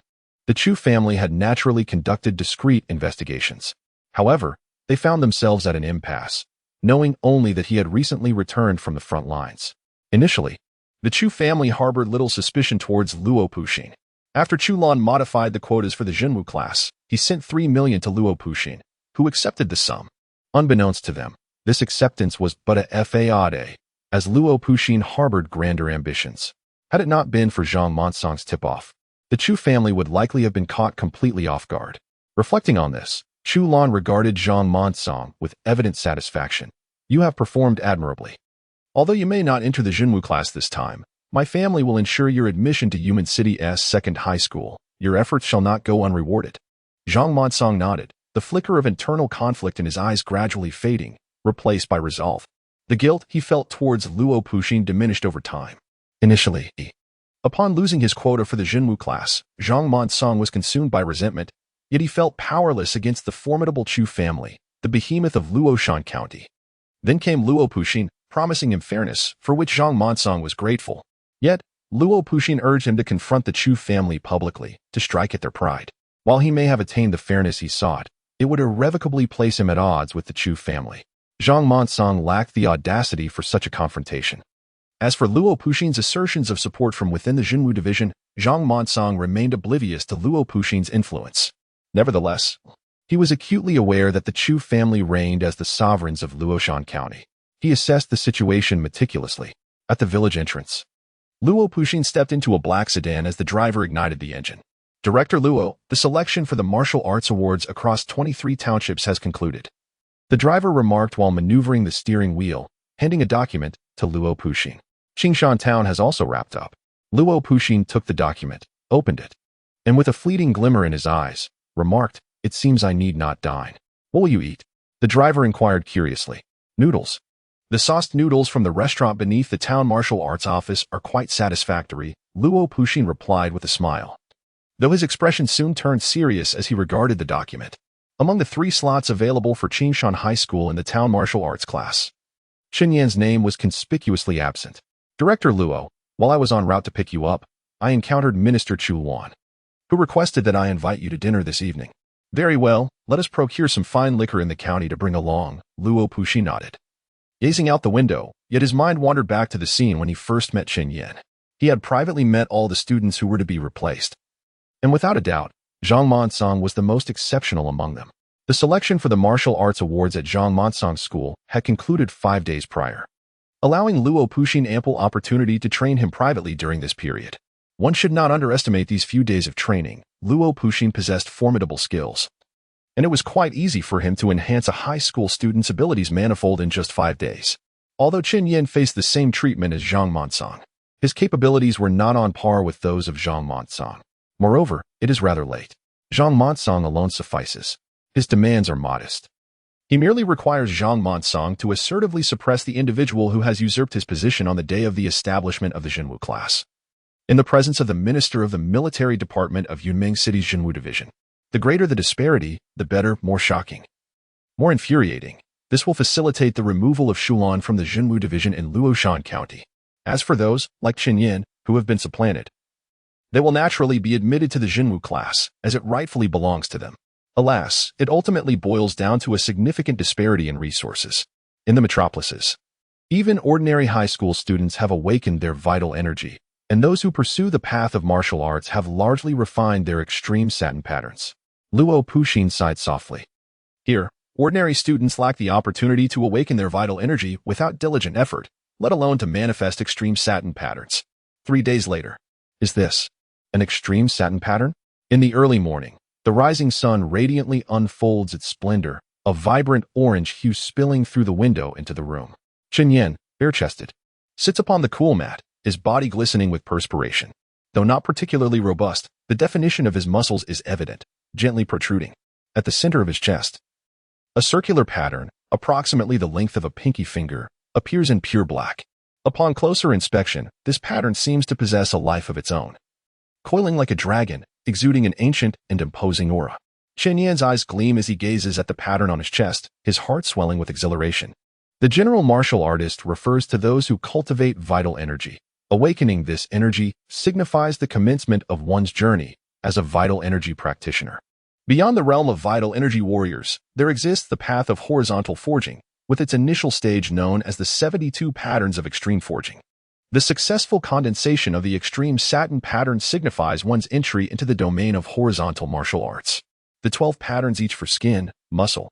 [SPEAKER 1] The Chu family had naturally conducted discreet investigations. However, they found themselves at an impasse, knowing only that he had recently returned from the front lines. Initially, the Chu family harbored little suspicion towards Luo Puxin. After Chu Lan modified the quotas for the Jinwu class, he sent 3 million to Luo Puxin, who accepted the sum. Unbeknownst to them, this acceptance was but a fade, as Luo Puxin harbored grander ambitions. Had it not been for Zhang Monsong's tip-off, the Chu family would likely have been caught completely off guard. Reflecting on this, Chu Lan regarded Zhang Monsong with evident satisfaction. You have performed admirably. Although you may not enter the Jinwu class this time, my family will ensure your admission to Human City's second high school. Your efforts shall not go unrewarded. Zhang Monsong nodded, the flicker of internal conflict in his eyes gradually fading, replaced by resolve. The guilt he felt towards Luo Puxin diminished over time. Initially, upon losing his quota for the Jinwu class, Zhang Monsong was consumed by resentment, yet he felt powerless against the formidable Chu family, the behemoth of Luoshan County. Then came Luo Puxin, promising him fairness, for which Zhang Monsong was grateful. Yet, Luo Puxin urged him to confront the Chu family publicly, to strike at their pride. While he may have attained the fairness he sought, it would irrevocably place him at odds with the Chu family. Zhang Monsong lacked the audacity for such a confrontation. As for Luo Puxin's assertions of support from within the Jinwu division, Zhang Monsong remained oblivious to Luo Puxin's influence. Nevertheless, he was acutely aware that the Chu family reigned as the sovereigns of Luoshan County. He assessed the situation meticulously. At the village entrance, Luo Puxin stepped into a black sedan as the driver ignited the engine. Director Luo, the selection for the martial arts awards across 23 townships has concluded. The driver remarked while maneuvering the steering wheel, handing a document to Luo Puxin. Qingshan Town has also wrapped up. Luo Puxin took the document, opened it, and with a fleeting glimmer in his eyes, remarked, It seems I need not dine. What will you eat? The driver inquired curiously. Noodles. The sauced noodles from the restaurant beneath the town martial arts office are quite satisfactory, Luo Puxin replied with a smile, though his expression soon turned serious as he regarded the document. Among the 3 slots available for Qingshan High School in the town martial arts class, Chen Yan's name was conspicuously absent. Director Luo, while I was en route to pick you up, I encountered Minister Chu Lan, who requested that I invite you to dinner this evening. Very well, let us procure some fine liquor in the county to bring along, Luo Puxin nodded, gazing out the window, yet his mind wandered back to the scene when he first met Chen Yan. He had privately met all the students who were to be replaced, and without a doubt, Zhang Monsong was the most exceptional among them. The selection for the martial arts awards at Zhang Monsong's school had concluded 5 days prior, allowing Luo Puxin ample opportunity to train him privately during this period. One should not underestimate these few days of training. Luo Puxin possessed formidable skills, and it was quite easy for him to enhance a high school student's abilities manifold in just 5 days. Although Chen Yan faced the same treatment as Zhang Monsong, his capabilities were not on par with those of Zhang Monsong. Moreover, it is rather late. Zhang Monsong alone suffices. His demands are modest. He merely requires Zhang Monsong to assertively suppress the individual who has usurped his position on the day of the establishment of the Jinwu class, in the presence of the Minister of the Military Department of Yunming City's Jinwu Division. The greater the disparity, the better, more shocking, more infuriating. This will facilitate the removal of Shulan from the Jinwu division in Luoshan County. As for those, like Chen Yan, who have been supplanted, they will naturally be admitted to the Jinwu class, as it rightfully belongs to them. Alas, it ultimately boils down to a significant disparity in resources. In the metropolises, even ordinary high school students have awakened their vital energy, and those who pursue the path of martial arts have largely refined their extreme satin patterns. Luo Puxin sighed softly. Here, ordinary students lack the opportunity to awaken their vital energy without diligent effort, let alone to manifest extreme satin patterns. 3 days later. Is this an extreme satin pattern? In the early morning, the rising sun radiantly unfolds its splendor, a vibrant orange hue spilling through the window into the room. Chen Yan, bare-chested, sits upon the cool mat, his body glistening with perspiration. Though not particularly robust, the definition of his muscles is evident, gently protruding. At the center of his chest, a circular pattern, approximately the length of a pinky finger, appears in pure black. Upon closer inspection, this pattern seems to possess a life of its own, coiling like a dragon, exuding an ancient and imposing aura. Chen Yan's eyes gleam as he gazes at the pattern on his chest, his heart swelling with exhilaration. The general martial artist refers to those who cultivate vital energy. Awakening this energy signifies the commencement of one's journey as a vital energy practitioner. Beyond the realm of vital energy warriors, there exists the path of horizontal forging, with its initial stage known as the 72 patterns of extreme forging. The successful condensation of the extreme satin pattern signifies one's entry into the domain of horizontal martial arts. The 12 patterns each for skin, muscle,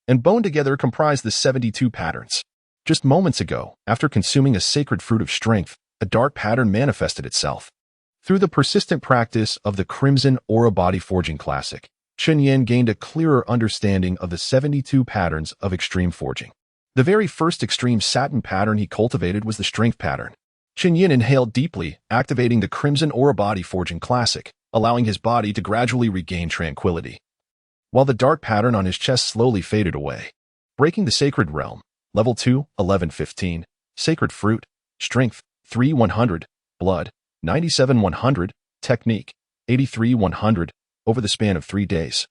[SPEAKER 1] and bone together comprise the 72 patterns. Just moments ago, after consuming a sacred fruit of strength, a dark pattern manifested itself. Through the persistent practice of the Crimson Aura Body Forging Classic, Chen Yan gained a clearer understanding of the 72 patterns of extreme forging. The very first extreme satin pattern he cultivated was the strength pattern. Chen Yan inhaled deeply, activating the Crimson Aura Body Forging Classic, allowing his body to gradually regain tranquility. While the dark pattern on his chest slowly faded away. Breaking the Sacred Realm, Level 2, 1115, Sacred Fruit, Strength, 3-100, Blood, 97-100, Technique, 83-100, over the span of 3 days.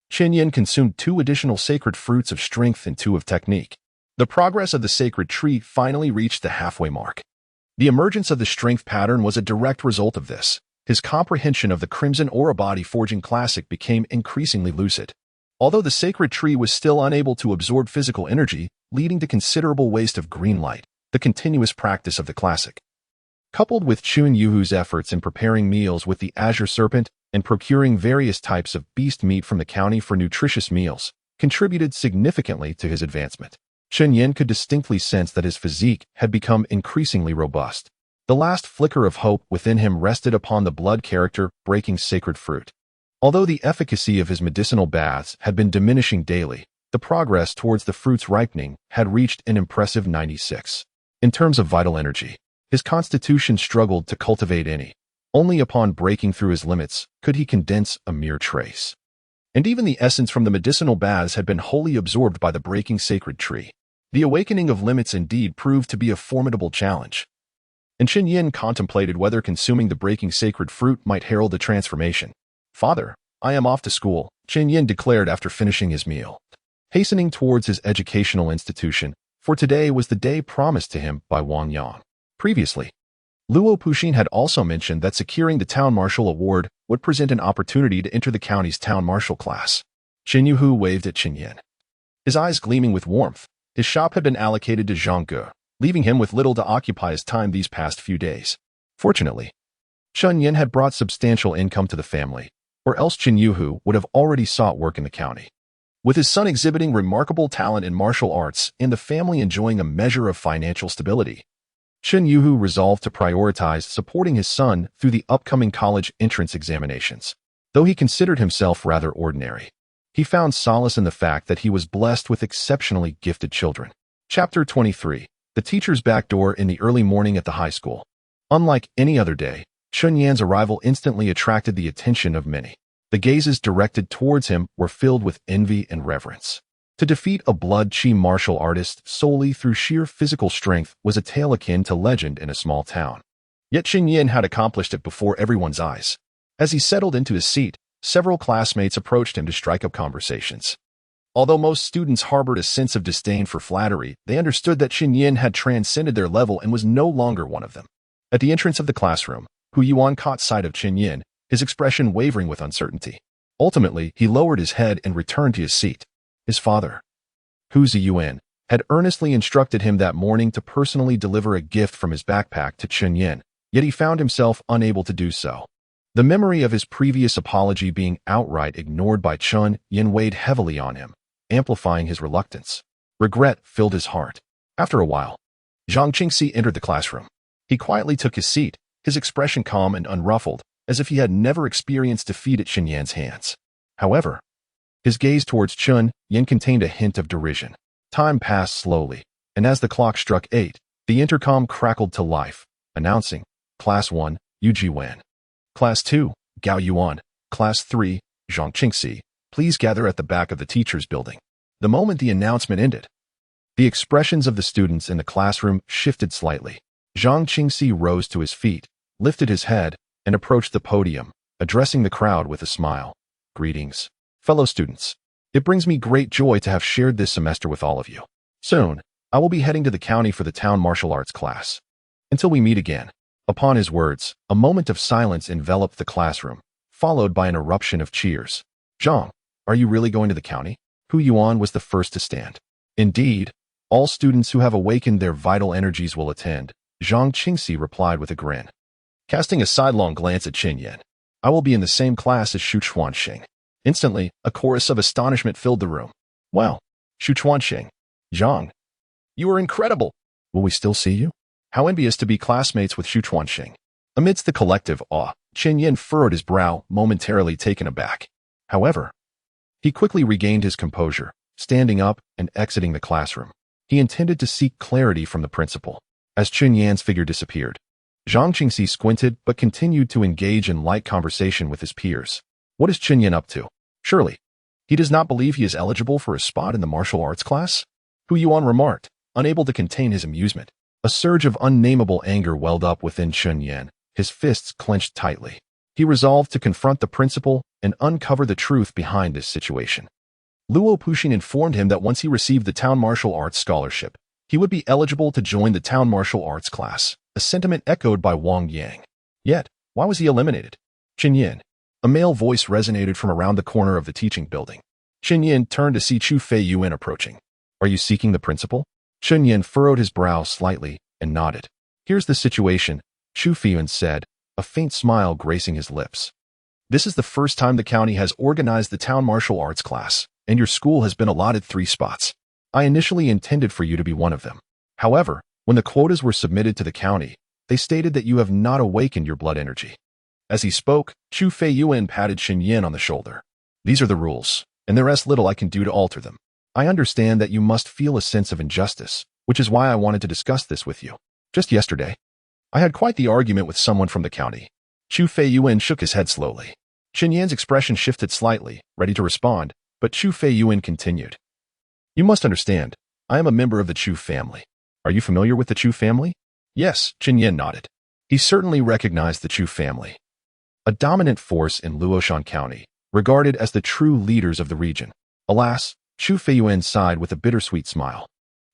[SPEAKER 1] Chen Yan consumed 2 additional sacred fruits of strength and 2 of technique. The progress of the sacred tree finally reached the halfway mark. The emergence of the strength pattern was a direct result of this. His comprehension of the Crimson Aura Body Forging Classic became increasingly lucid. Although the sacred tree was still unable to absorb physical energy, leading to considerable waste of green light, the continuous practice of the classic, coupled with Chun Yuhu's efforts in preparing meals with the Azure Serpent and procuring various types of beast meat from the county for nutritious meals, contributed significantly to his advancement. Chen Yan could distinctly sense that his physique had become increasingly robust. The last flicker of hope within him rested upon the blood character breaking sacred fruit. Although the efficacy of his medicinal baths had been diminishing daily, the progress towards the fruit's ripening had reached an impressive 96. In terms of vital energy, his constitution struggled to cultivate any. Only upon breaking through his limits could he condense a mere trace. And even the essence from the medicinal baths had been wholly absorbed by the breaking sacred tree. The awakening of limits indeed proved to be a formidable challenge. And Chen Yan contemplated whether consuming the breaking sacred fruit might herald a transformation. "Father, I am off to school," Chen Yan declared after finishing his meal. Hastening towards his educational institution, for today was the day promised to him by Wang Yang. Previously, Luo Puxin had also mentioned that securing the Town Marshal Award would present an opportunity to enter the county's Town Marshal class. Chen Yuhu waved at Chen Yan, his eyes gleaming with warmth. His shop had been allocated to Zhang Ge, leaving him with little to occupy his time these past few days. Fortunately, Chen Yan had brought substantial income to the family, or else Chen Yuhu would have already sought work in the county. With his son exhibiting remarkable talent in martial arts and the family enjoying a measure of financial stability, Chen Yuhu resolved to prioritize supporting his son through the upcoming college entrance examinations. Though he considered himself rather ordinary, he found solace in the fact that he was blessed with exceptionally gifted children. Chapter 23. The teacher's back door in the early morning at the high school. Unlike any other day, Chen Yan's arrival instantly attracted the attention of many. The gazes directed towards him were filled with envy and reverence. To defeat a blood chi martial artist solely through sheer physical strength was a tale akin to legend in a small town. Yet Chen Yan had accomplished it before everyone's eyes. As he settled into his seat, several classmates approached him to strike up conversations. Although most students harbored a sense of disdain for flattery, they understood that Chen Yan had transcended their level and was no longer one of them. At the entrance of the classroom, Hu Yuan caught sight of Chen Yan, his expression wavering with uncertainty. Ultimately, he lowered his head and returned to his seat. His father, Hu Ziyuan, had earnestly instructed him that morning to personally deliver a gift from his backpack to Chen Yan, yet he found himself unable to do so. The memory of his previous apology being outright ignored by Chen Yan weighed heavily on him, amplifying his reluctance. Regret filled his heart. After a while, Zhang Qingxi entered the classroom. He quietly took his seat, his expression calm and unruffled, as if he had never experienced defeat at Chen Yan's hands. However, his gaze towards Chen Yan contained a hint of derision. Time passed slowly, and as the clock struck 8, the intercom crackled to life, announcing, Class 1, Yu Jiwan. Class 2, Gao Yuan. Class 3, Zhang Qingxi. Please gather at the back of the teacher's building. The moment the announcement ended, the expressions of the students in the classroom shifted slightly. Zhang Qingxi rose to his feet, lifted his head, and approached the podium, addressing the crowd with a smile. Greetings, fellow students. It brings me great joy to have shared this semester with all of you. Soon, I will be heading to the county for the town martial arts class. Until we meet again. Upon his words, a moment of silence enveloped the classroom, followed by an eruption of cheers. Zhang, are you really going to the county? Hu Yuan was the first to stand. Indeed, all students who have awakened their vital energies will attend, Zhang Qingxi replied with a grin. Casting a sidelong glance at Chen Yan, I will be in the same class as Shu Chuanxing. Instantly, a chorus of astonishment filled the room. Wow, Shu Chuanxing. Zhang, you are incredible. Will we still see you? How envious to be classmates with Shu Chuanxing. Amidst the collective awe, Chen Yan furrowed his brow, momentarily taken aback. However, he quickly regained his composure, standing up and exiting the classroom. He intended to seek clarity from the principal. As Chen Yan's figure disappeared, Zhang Qingxi squinted but continued to engage in light conversation with his peers. What is Chen Yan up to? Surely, he does not believe he is eligible for a spot in the martial arts class? Hu Yuan remarked, unable to contain his amusement. A surge of unnameable anger welled up within Chen Yan, his fists clenched tightly. He resolved to confront the principal and uncover the truth behind this situation. Luo Puxin informed him that once he received the town martial arts scholarship, he would be eligible to join the town martial arts class, a sentiment echoed by Wang Yang. Yet, why was he eliminated? Chen Yan. A male voice resonated from around the corner of the teaching building. Chen Yan turned to see Chu Fei Yuan approaching. Are you seeking the principal? Chen Yan furrowed his brow slightly and nodded. Here's the situation, Chu Feiyuan said, a faint smile gracing his lips. This is the first time the county has organized the town martial arts class, and your school has been allotted 3 spots. I initially intended for you to be one of them. However, when the quotas were submitted to the county, they stated that you have not awakened your blood energy. As he spoke, Chu Feiyuan patted Chen Yan on the shoulder. These are the rules, and there is little I can do to alter them. I understand that you must feel a sense of injustice, which is why I wanted to discuss this with you. Just yesterday, I had quite the argument with someone from the county. Chu Feiyuan shook his head slowly. Chen Yan's expression shifted slightly, ready to respond, but Chu Feiyuan continued. You must understand, I am a member of the Chu family. Are you familiar with the Chu family? Yes, Chen Yan nodded. He certainly recognized the Chu family, a dominant force in Luoshan County, regarded as the true leaders of the region. Alas, Chu Feiyuan sighed with a bittersweet smile.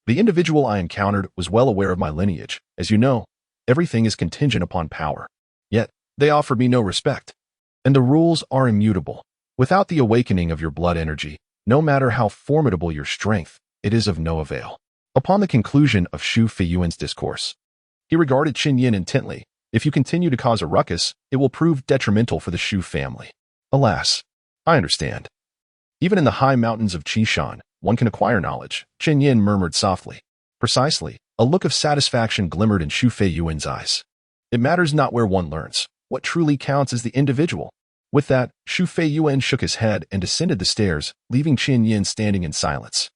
[SPEAKER 1] The individual I encountered was well aware of my lineage. As you know, everything is contingent upon power. Yet, they offered me no respect. And the rules are immutable. Without the awakening of your blood energy, no matter how formidable your strength, it is of no avail. Upon the conclusion of Chu Feiyuan's discourse, he regarded Chen Yan intently. If you continue to cause a ruckus, it will prove detrimental for the Chu family. Alas, I understand. Even in the high mountains of Qishan, one can acquire knowledge, Chen Yan murmured softly. Precisely, a look of satisfaction glimmered in Chu Feiyuan's eyes. It matters not where one learns. What truly counts is the individual. With that, Chu Feiyuan shook his head and descended the stairs, leaving Chen Yan standing in silence.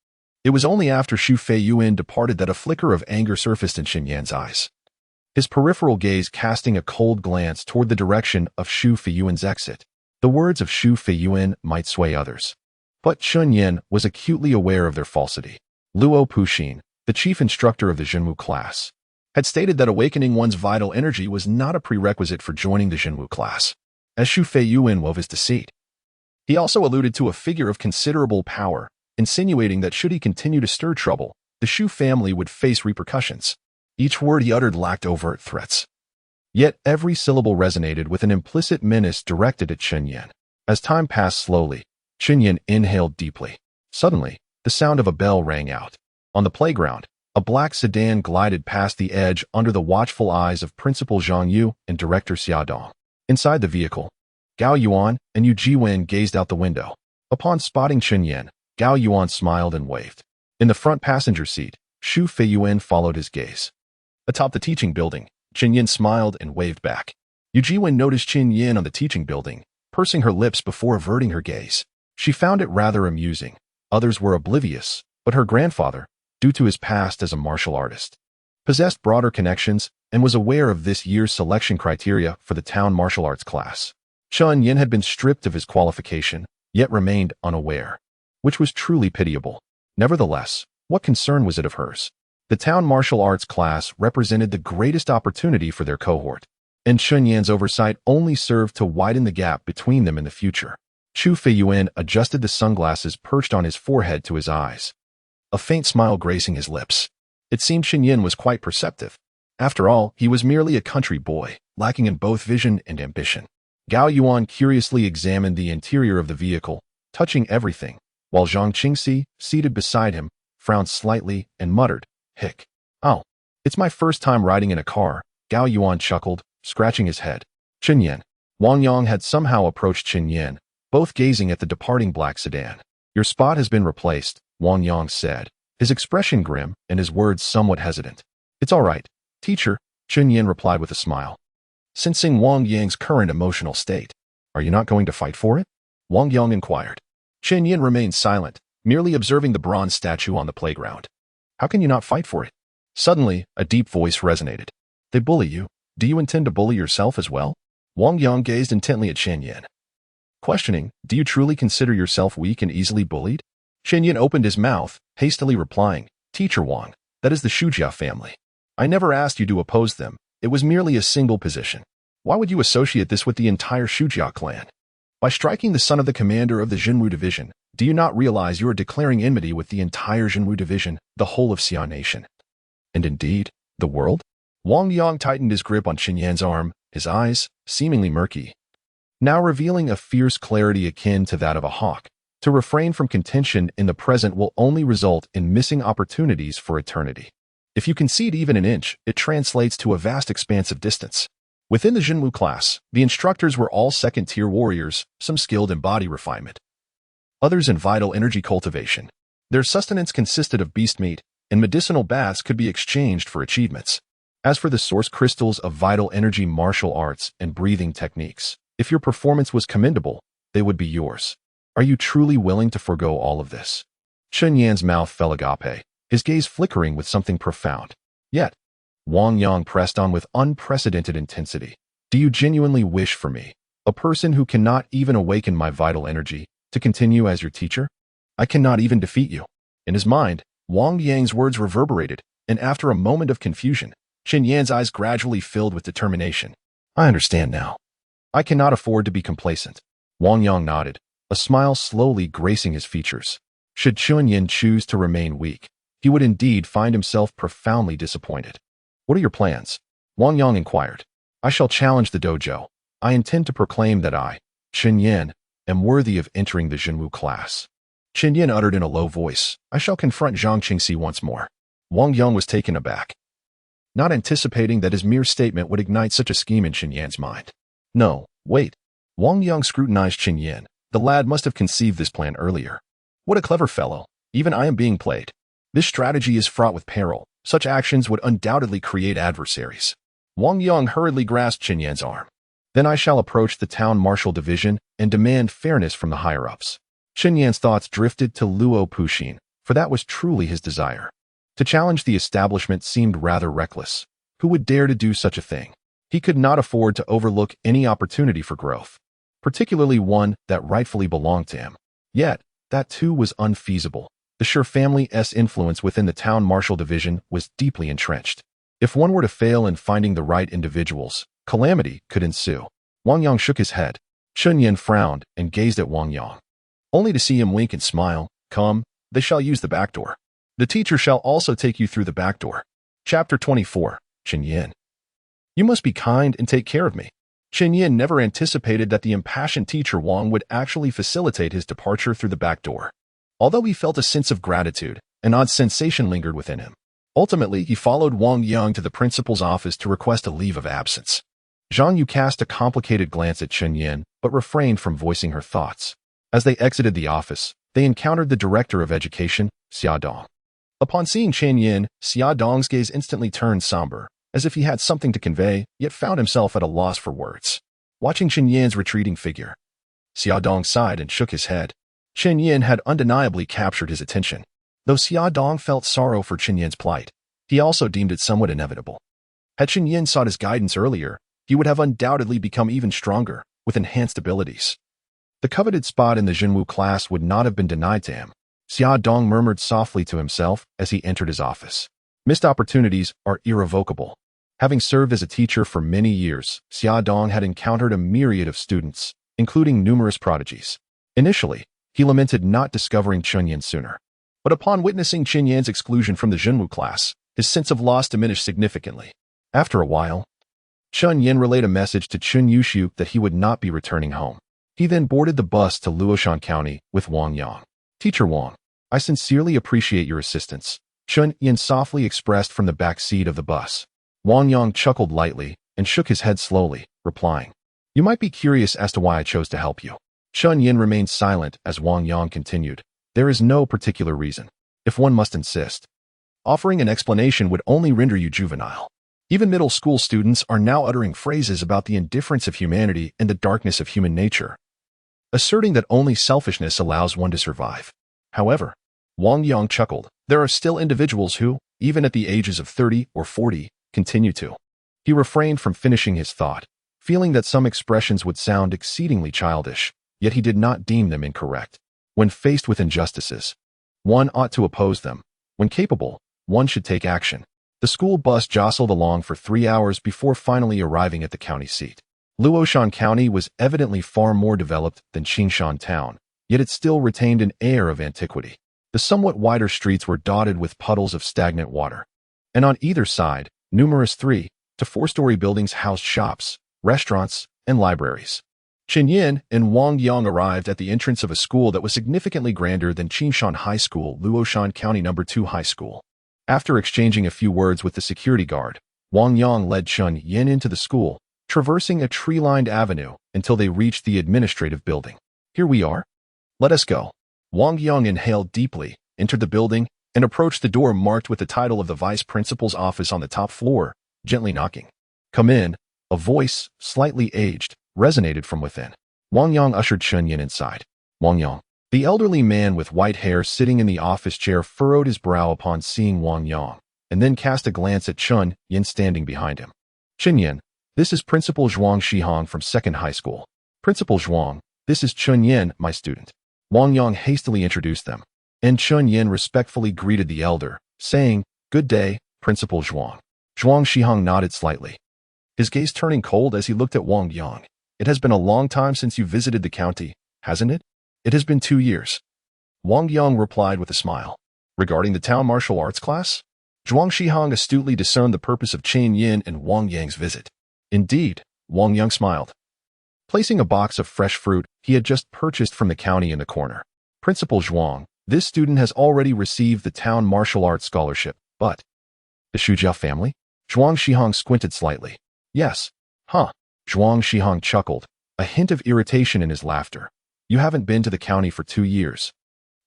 [SPEAKER 1] It was only after Chu Feiyuan departed that a flicker of anger surfaced in Chen Yan's eyes. His peripheral gaze casting a cold glance toward the direction of Chu Feiyuan's exit. The words of Chu Feiyuan might sway others, but Chen Yan was acutely aware of their falsity. Luo Puxin, the chief instructor of the Zhenwu class, had stated that awakening one's vital energy was not a prerequisite for joining the Zhenwu class. As Chu Feiyuan wove his deceit, he also alluded to a figure of considerable power, insinuating that should he continue to stir trouble, the Shu family would face repercussions. Each word he uttered lacked overt threats. Yet every syllable resonated with an implicit menace directed at Chen Yan. As time passed slowly, Chen Yan inhaled deeply. Suddenly, the sound of a bell rang out. On the playground, a black sedan glided past the edge under the watchful eyes of Principal Zhang Yu and Director Xia Dong. Inside the vehicle, Gao Yuan and Yu Jiwen gazed out the window. Upon spotting Chen Yan, Gao Yuan smiled and waved. In the front passenger seat, Xu Feiyuan followed his gaze. Atop the teaching building, Chen Yan smiled and waved back. Yu Jiwen noticed Chen Yan on the teaching building, pursing her lips before averting her gaze. She found it rather amusing. Others were oblivious, but her grandfather, due to his past as a martial artist, possessed broader connections and was aware of this year's selection criteria for the town martial arts class. Chen Yan had been stripped of his qualification, yet remained unaware, which was truly pitiable. Nevertheless, what concern was it of hers? The town martial arts class represented the greatest opportunity for their cohort, and Chen Yan's oversight only served to widen the gap between them in the future. Xu Feiyuan adjusted the sunglasses perched on his forehead to his eyes, a faint smile gracing his lips. It seemed Chen Yan was quite perceptive. After all, he was merely a country boy, lacking in both vision and ambition. Gao Yuan curiously examined the interior of the vehicle, touching everything, while Zhang Qingxi, seated beside him, frowned slightly and muttered, "Hick. Oh, it's my first time riding in a car." Gao Yuan chuckled, scratching his head. Chen Yan. Wang Yang had somehow approached Chen Yan, both gazing at the departing black sedan. "Your spot has been replaced," Wang Yang said, his expression grim and his words somewhat hesitant. "It's all right, teacher," Chen Yan replied with a smile. Sensing Wang Yang's current emotional state, "Are you not going to fight for it?" Wang Yang inquired. Chen Yan remained silent, merely observing the bronze statue on the playground. "How can you not fight for it?" Suddenly, a deep voice resonated. "They bully you. Do you intend to bully yourself as well?" Wang Yang gazed intently at Chen Yan, questioning, "Do you truly consider yourself weak and easily bullied?" Chen Yan opened his mouth, hastily replying, "Teacher Wang, that is the Shujia family. I never asked you to oppose them. It was merely a single position. Why would you associate this with the entire Shujia clan? By striking the son of the commander of the Jinwu division, do you not realize you are declaring enmity with the entire Jinwu division, the whole of Xia Nation? And indeed, the world?" Wang Yang tightened his grip on Chen Yan's arm, his eyes, seemingly murky, now revealing a fierce clarity akin to that of a hawk. To refrain from contention in the present will only result in missing opportunities for eternity. If you concede even an inch, it translates to a vast expanse of distance. Within the Jinwu class, the instructors were all second-tier warriors, some skilled in body refinement, others in vital energy cultivation. Their sustenance consisted of beast meat, and medicinal baths could be exchanged for achievements. As for the source crystals of vital energy martial arts and breathing techniques, if your performance was commendable, they would be yours. Are you truly willing to forego all of this? Chen Yan's mouth fell agape, his gaze flickering with something profound. Yet, Wang Yang pressed on with unprecedented intensity. "Do you genuinely wish for me, a person who cannot even awaken my vital energy, to continue as your teacher? I cannot even defeat you." In his mind, Wang Yang's words reverberated, and after a moment of confusion, Chen Yan's eyes gradually filled with determination. "I understand now. I cannot afford to be complacent." Wang Yang nodded, a smile slowly gracing his features. Should Chen Yan choose to remain weak, he would indeed find himself profoundly disappointed. "What are your plans?" Wang Yang inquired. "I shall challenge the dojo. I intend to proclaim that I, Chen Yan, am worthy of entering the Jinwu class." Chen Yan uttered in a low voice, "I shall confront Zhang Qingxi once more." Wang Yang was taken aback, not anticipating that his mere statement would ignite such a scheme in Chen Yan's mind. "No, wait." Wang Yang scrutinized Chen Yan. The lad must have conceived this plan earlier. What a clever fellow. Even I am being played. This strategy is fraught with peril. Such actions would undoubtedly create adversaries. Wang Yang hurriedly grasped Chen Yan's arm. "Then I shall approach the town martial division and demand fairness from the higher-ups." Chen Yan's thoughts drifted to Luo Puxin, for that was truly his desire. To challenge the establishment seemed rather reckless. Who would dare to do such a thing? He could not afford to overlook any opportunity for growth, particularly one that rightfully belonged to him. Yet, that too was unfeasible. The Sher family's influence within the town martial division was deeply entrenched. If one were to fail in finding the right individuals, calamity could ensue. Wang Yang shook his head. Chen Yan frowned and gazed at Wang Yang, only to see him wink and smile. "Come, they shall use the back door. The teacher shall also take you through the back door. Chapter 24. Chen Yan. You must be kind and take care of me. Chen Yan never anticipated that the impassioned teacher Wang would actually facilitate his departure through the back door. Although he felt a sense of gratitude, an odd sensation lingered within him. Ultimately, he followed Wang Yang to the principal's office to request a leave of absence. Zhang Yu cast a complicated glance at Chen Yan, but refrained from voicing her thoughts. As they exited the office, they encountered the director of education, Xia Dong. Upon seeing Chen Yan, Xia Dong's gaze instantly turned somber, as if he had something to convey, yet found himself at a loss for words. Watching Chen Yan's retreating figure, Xia Dong sighed and shook his head. Chen Yan had undeniably captured his attention. Though Xia Dong felt sorrow for Chen Yan's plight, he also deemed it somewhat inevitable. Had Chen Yan sought his guidance earlier, he would have undoubtedly become even stronger, with enhanced abilities. The coveted spot in the Zhenwu class would not have been denied to him. Xia Dong murmured softly to himself as he entered his office. Missed opportunities are irrevocable. Having served as a teacher for many years, Xia Dong had encountered a myriad of students, including numerous prodigies. Initially, he lamented not discovering Chen Yan sooner. But upon witnessing Chen Yan's exclusion from the Zhenwu class, his sense of loss diminished significantly. After a while, Chen Yan relayed a message to Chen Yushu that he would not be returning home. He then boarded the bus to Luoshan County with Wang Yang. Teacher Wang, I sincerely appreciate your assistance, Chen Yan softly expressed from the back seat of the bus. Wang Yang chuckled lightly and shook his head slowly, replying, You might be curious as to why I chose to help you. Chen Yan remained silent as Wang Yang continued. There is no particular reason, if one must insist. Offering an explanation would only render you juvenile. Even middle school students are now uttering phrases about the indifference of humanity and the darkness of human nature, asserting that only selfishness allows one to survive. However, Wang Yang chuckled, there are still individuals who, even at the ages of 30 or 40, continue to. He refrained from finishing his thought, feeling that some expressions would sound exceedingly childish, yet he did not deem them incorrect. When faced with injustices, one ought to oppose them. When capable, one should take action. The school bus jostled along for 3 hours before finally arriving at the county seat. Luoshan County was evidently far more developed than Qingshan Town, yet it still retained an air of antiquity. The somewhat wider streets were dotted with puddles of stagnant water, and on either side, numerous 3- to 4-story buildings housed shops, restaurants, and libraries. Chen Yan and Wang Yang arrived at the entrance of a school that was significantly grander than Qingshan High School, Luoshan County No. 2 High School. After exchanging a few words with the security guard, Wang Yang led Chen Yan into the school, traversing a tree-lined avenue until they reached the administrative building. Here we are. Let us go. Wang Yang inhaled deeply, entered the building, and approached the door marked with the title of the vice principal's office on the top floor, gently knocking. Come in. A voice, slightly aged, resonated from within. Wang Yang ushered Chen Yan inside. Wang Yang. The elderly man with white hair sitting in the office chair furrowed his brow upon seeing Wang Yang, and then cast a glance at Chen Yan standing behind him. Chen Yan, this is Principal Zhuang Shihong from 2nd High School. Principal Zhuang, this is Chen Yan, my student. Wang Yang hastily introduced them, and Chen Yan respectfully greeted the elder, saying, Good day, Principal Zhuang. Zhuang Shihong nodded slightly, his gaze turning cold as he looked at Wang Yang. It has been a long time since you visited the county, hasn't it? It has been 2 years. Wang Yang replied with a smile. Regarding the town martial arts class? Zhuang Shihong astutely discerned the purpose of Chen Yan and Wang Yang's visit. Indeed, Wang Yang smiled, placing a box of fresh fruit he had just purchased from the county in the corner. Principal Zhuang, this student has already received the town martial arts scholarship, but the Shujia family? Zhuang Shihong squinted slightly. Yes. Huh. Zhuang Shihong chuckled, a hint of irritation in his laughter. You haven't been to the county for 2 years.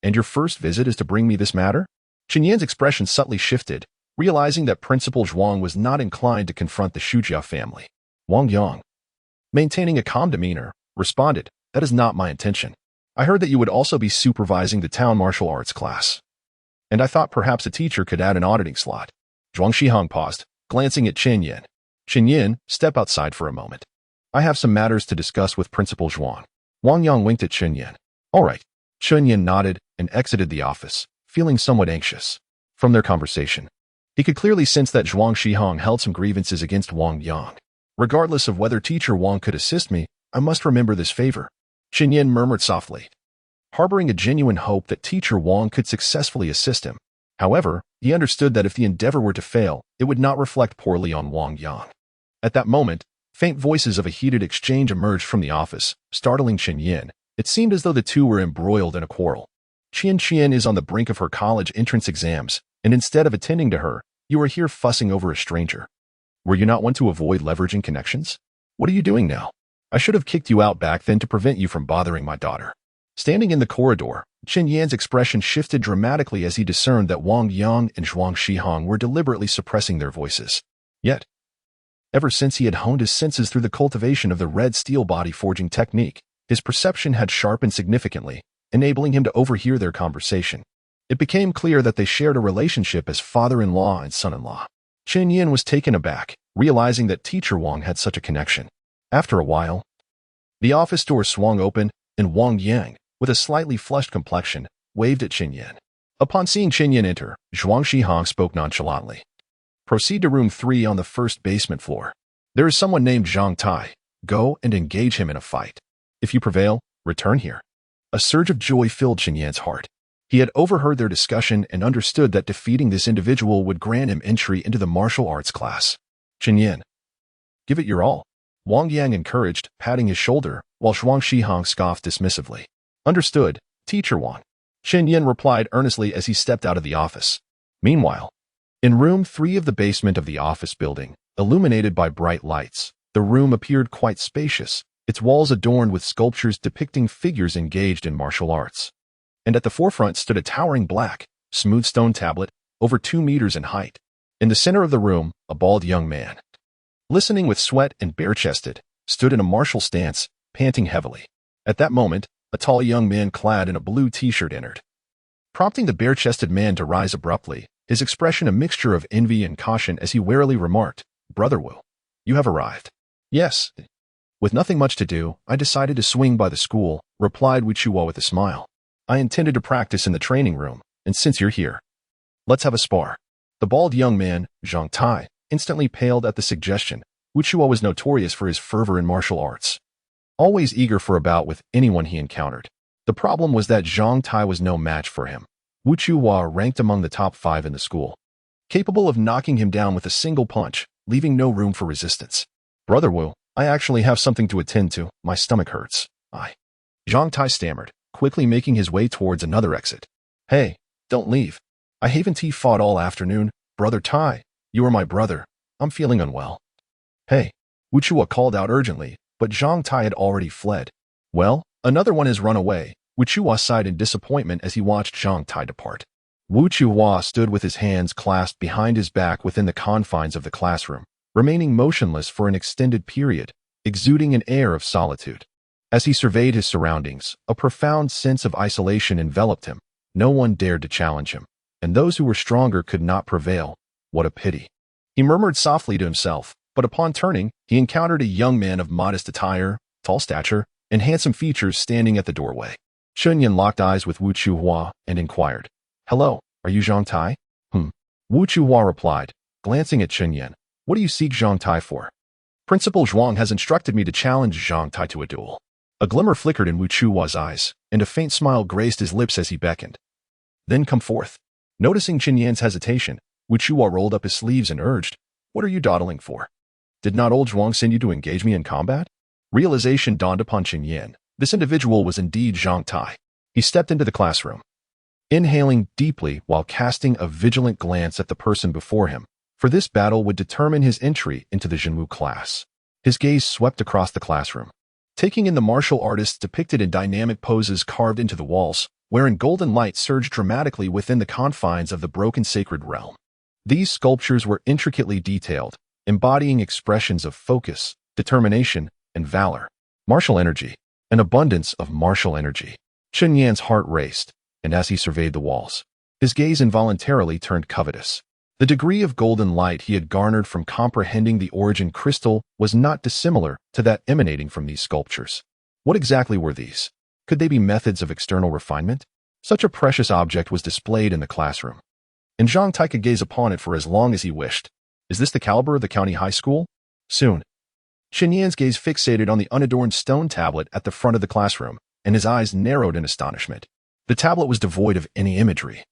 [SPEAKER 1] And your first visit is to bring me this matter? Chen Yan's expression subtly shifted, realizing that Principal Zhuang was not inclined to confront the Shujia family. Wang Yang, maintaining a calm demeanor, responded, That is not my intention. I heard that you would also be supervising the town martial arts class, and I thought perhaps a teacher could add an auditing slot. Zhuang Shihong paused, glancing at Chen Yan. Chen Yan, step outside for a moment. I have some matters to discuss with Principal Zhuang. Wang Yang winked at Chen Yan. All right. Chen Yan nodded and exited the office, feeling somewhat anxious. From their conversation, he could clearly sense that Zhuang Shihong held some grievances against Wang Yang. Regardless of whether teacher Wang could assist me, I must remember this favor. Chen Yan murmured softly. harboring a genuine hope that teacher Wang could successfully assist him. However, he understood that if the endeavor were to fail, it would not reflect poorly on Wang Yang. At that moment, faint voices of a heated exchange emerged from the office, startling Chen Yan. It seemed as though the two were embroiled in a quarrel. Chen Yan is on the brink of her college entrance exams, and instead of attending to her, you are here fussing over a stranger. Were you not one to avoid leveraging connections? What are you doing now? I should have kicked you out back then to prevent you from bothering my daughter. Standing in the corridor, Chen Yan's expression shifted dramatically as he discerned that Wang Yang and Zhuang Shihong were deliberately suppressing their voices. Yet, ever since he had honed his senses through the cultivation of the red steel body forging technique, his perception had sharpened significantly, enabling him to overhear their conversation. It became clear that they shared a relationship as father-in-law and son-in-law. Chen Yan was taken aback, realizing that teacher Wang had such a connection. After a while, the office door swung open, and Wang Yang, with a slightly flushed complexion, waved at Chen Yan. Upon seeing Chen Yan enter, Zhuang Shihong spoke nonchalantly. Proceed to room 3 on the first basement floor. There is someone named Zhang Tai. Go and engage him in a fight. If you prevail, return here. A surge of joy filled Chen Yan's heart. He had overheard their discussion and understood that defeating this individual would grant him entry into the martial arts class. Chen Yan, give it your all. Wang Yang encouraged, patting his shoulder, while Zhuang Shihong scoffed dismissively. Understood, teacher Wang. Chen Yan replied earnestly as he stepped out of the office. Meanwhile, in room 3 of the basement of the office building, illuminated by bright lights, the room appeared quite spacious, its walls adorned with sculptures depicting figures engaged in martial arts. And at the forefront stood a towering black, smooth stone tablet, over 2 meters in height. In the center of the room, a bald young man, listening with sweat and bare-chested, stood in a martial stance, panting heavily. At that moment, a tall young man clad in a blue t-shirt entered. Prompting the bare-chested man to rise abruptly, his expression a mixture of envy and caution as he warily remarked, Brother Wu, you have arrived. Yes. With nothing much to do, I decided to swing by the school, replied Wu Chuo with a smile. I intended to practice in the training room, and since you're here, let's have a spar. The bald young man, Zhang Tai, instantly paled at the suggestion. Wu Chuo was notorious for his fervor in martial arts, always eager for a bout with anyone he encountered. The problem was that Zhang Tai was no match for him. Wu Chuo ranked among the top 5 in the school, capable of knocking him down with a single punch, leaving no room for resistance. Brother Wu, I actually have something to attend to. My stomach hurts. Zhang Tai stammered, quickly making his way towards another exit. Hey, don't leave. I haven't fought all afternoon. Brother Tai, you are my brother. I'm feeling unwell. Hey, Wu Chuo called out urgently, but Zhang Tai had already fled. Well, another one has run away. Wu Chuo sighed in disappointment as he watched Zhang Tai depart. Wu Chuo stood with his hands clasped behind his back within the confines of the classroom, remaining motionless for an extended period, exuding an air of solitude. As he surveyed his surroundings, a profound sense of isolation enveloped him. No one dared to challenge him, and those who were stronger could not prevail. What a pity. He murmured softly to himself, but upon turning, he encountered a young man of modest attire, tall stature, and handsome features standing at the doorway. Chen Yan locked eyes with Wu Chuo and inquired, Hello, are you Zhang Tai? Wu Chuo replied, glancing at Chen Yan. What do you seek Zhang Tai for? Principal Zhuang has instructed me to challenge Zhang Tai to a duel. A glimmer flickered in Wu Chuo's eyes, and a faint smile graced his lips as he beckoned. Then come forth. Noticing Chen Yan's hesitation, Wu Chuo rolled up his sleeves and urged, What are you dawdling for? Did not old Zhuang send you to engage me in combat? Realization dawned upon Chen Yan. This individual was indeed Zhang Tai. He stepped into the classroom, inhaling deeply while casting a vigilant glance at the person before him, for this battle would determine his entry into the Zhenwu class. His gaze swept across the classroom, taking in the martial artists depicted in dynamic poses carved into the walls, wherein golden light surged dramatically within the confines of the broken sacred realm. These sculptures were intricately detailed, embodying expressions of focus, determination, and valor. Martial energy. An abundance of martial energy. Chen Yan's heart raced, and as he surveyed the walls, his gaze involuntarily turned covetous. The degree of golden light he had garnered from comprehending the origin crystal was not dissimilar to that emanating from these sculptures. What exactly were these? Could they be methods of external refinement? Such a precious object was displayed in the classroom, and Zhang Tai could gaze upon it for as long as he wished. Is this the caliber of the county high school? Soon. Chen Yan's gaze fixated on the unadorned stone tablet at the front of the classroom, and his eyes narrowed in astonishment. The tablet was devoid of any imagery.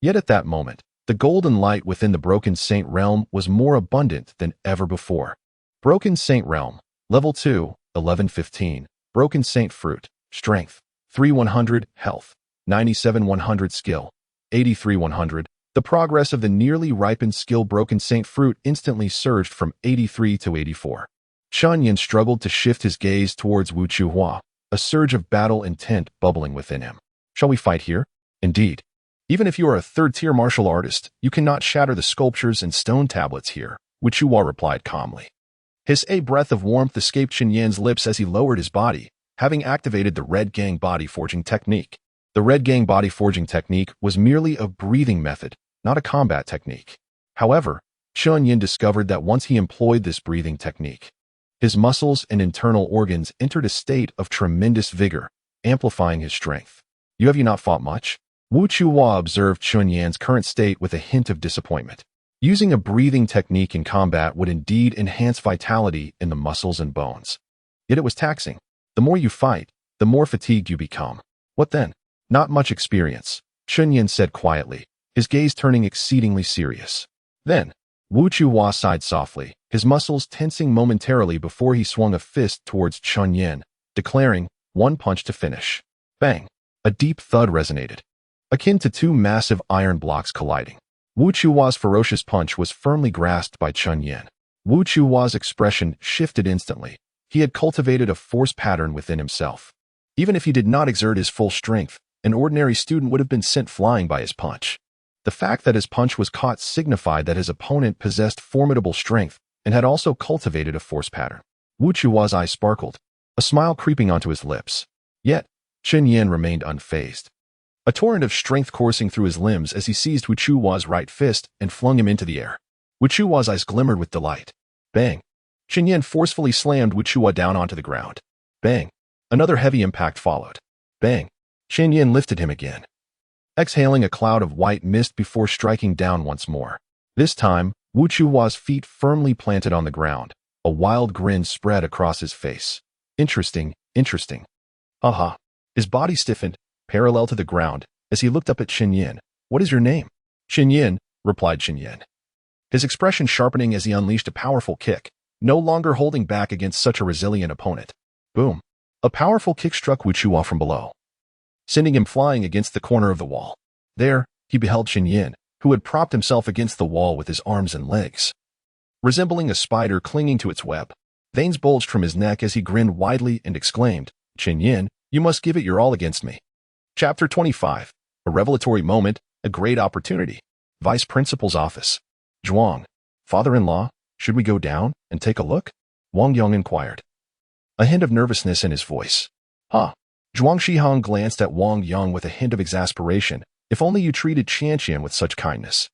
[SPEAKER 1] Yet at that moment, the golden light within the Broken Saint realm was more abundant than ever before. Broken Saint realm, level 2, 1115, Broken Saint fruit, strength, 3,100, health, 97,100 skill, 83,100. The progress of the nearly ripened skill Broken Saint fruit instantly surged from 83 to 84. Chen Yan struggled to shift his gaze towards Wu Chuhua, a surge of battle intent bubbling within him. Shall we fight here? Indeed. Even if you are a third-tier martial artist, you cannot shatter the sculptures and stone tablets here, Wu Chuhua replied calmly. A breath of warmth escaped Chen Yan's lips as he lowered his body, having activated the Red Gang body forging technique. The Red Gang body forging technique was merely a breathing method, not a combat technique. However, Chen Yan discovered that once he employed this breathing technique, his muscles and internal organs entered a state of tremendous vigor, amplifying his strength. You not fought much? Wu Chuhua observed Chen Yan's current state with a hint of disappointment. Using a breathing technique in combat would indeed enhance vitality in the muscles and bones. Yet it was taxing. The more you fight, the more fatigued you become. What then? Not much experience, Chen Yan said quietly, his gaze turning exceedingly serious. Then, Wu Chuhua sighed softly, his muscles tensing momentarily before he swung a fist towards Chen Yan, declaring, one punch to finish. Bang! A deep thud resonated, akin to two massive iron blocks colliding. Wu Chuhua's ferocious punch was firmly grasped by Chen Yan. Wu Chuhua's expression shifted instantly. He had cultivated a force pattern within himself. Even if he did not exert his full strength, an ordinary student would have been sent flying by his punch. The fact that his punch was caught signified that his opponent possessed formidable strength and had also cultivated a force pattern. Wu Chuhua's eyes sparkled, a smile creeping onto his lips. Yet, Chen Yan remained unfazed. A torrent of strength coursing through his limbs as he seized Wu Chuhua's right fist and flung him into the air. Wu Chuhua's eyes glimmered with delight. Bang! Chen Yan forcefully slammed Wu Chuhua down onto the ground. Bang! Another heavy impact followed. Bang! Chen Yan lifted him again, exhaling a cloud of white mist before striking down once more. This time, Wu Chuhua's feet firmly planted on the ground. A wild grin spread across his face. Interesting, interesting. Aha! His body stiffened, parallel to the ground, as he looked up at Chen Yan. What is your name? Chen Yan, replied Chen Yan, his expression sharpening as he unleashed a powerful kick, no longer holding back against such a resilient opponent. Boom! A powerful kick struck Wu Chuhua from below, sending him flying against the corner of the wall. There, he beheld Chen Yan, who had propped himself against the wall with his arms and legs, resembling a spider clinging to its web. Veins bulged from his neck as he grinned widely and exclaimed, Chen Yan, you must give it your all against me. Chapter 25. A revelatory moment, a great opportunity. Vice Principal's office. Zhuang, father-in-law, should we go down and take a look? Wang Yong inquired, a hint of nervousness in his voice. Huh. Zhuang Shihong glanced at Wang Yong with a hint of exasperation. If only you treated Qianqian with such kindness.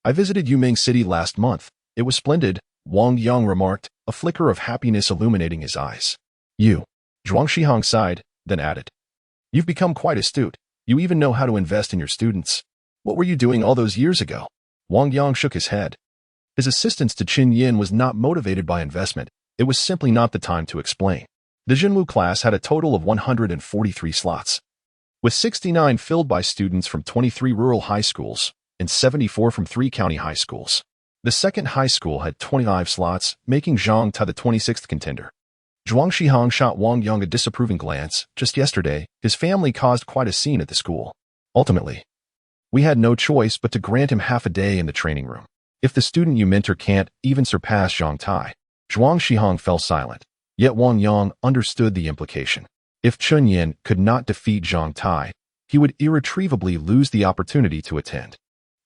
[SPEAKER 1] I visited Yuming City last month. It was splendid, Wang Yong remarked, a flicker of happiness illuminating his eyes. You. Zhuang Shihong sighed, then added, you've become quite astute. You even know how to invest in your students. What were you doing all those years ago? Wang Yang shook his head. His assistance to Chen Yan was not motivated by investment. It was simply not the time to explain. The Jinwu class had a total of 143 slots, with 69 filled by students from 23 rural high schools and 74 from 3 county high schools. The second high school had 25 slots, making Zhang Ta the 26th contender. Zhuang Shihong shot Wang Yang a disapproving glance. Just yesterday, his family caused quite a scene at the school. Ultimately, we had no choice but to grant him half a day in the training room. If the student you mentor can't even surpass Zhang Tai, Zhuang Shihong fell silent. Yet Wang Yang understood the implication. If Chen Yan could not defeat Zhang Tai, he would irretrievably lose the opportunity to attend.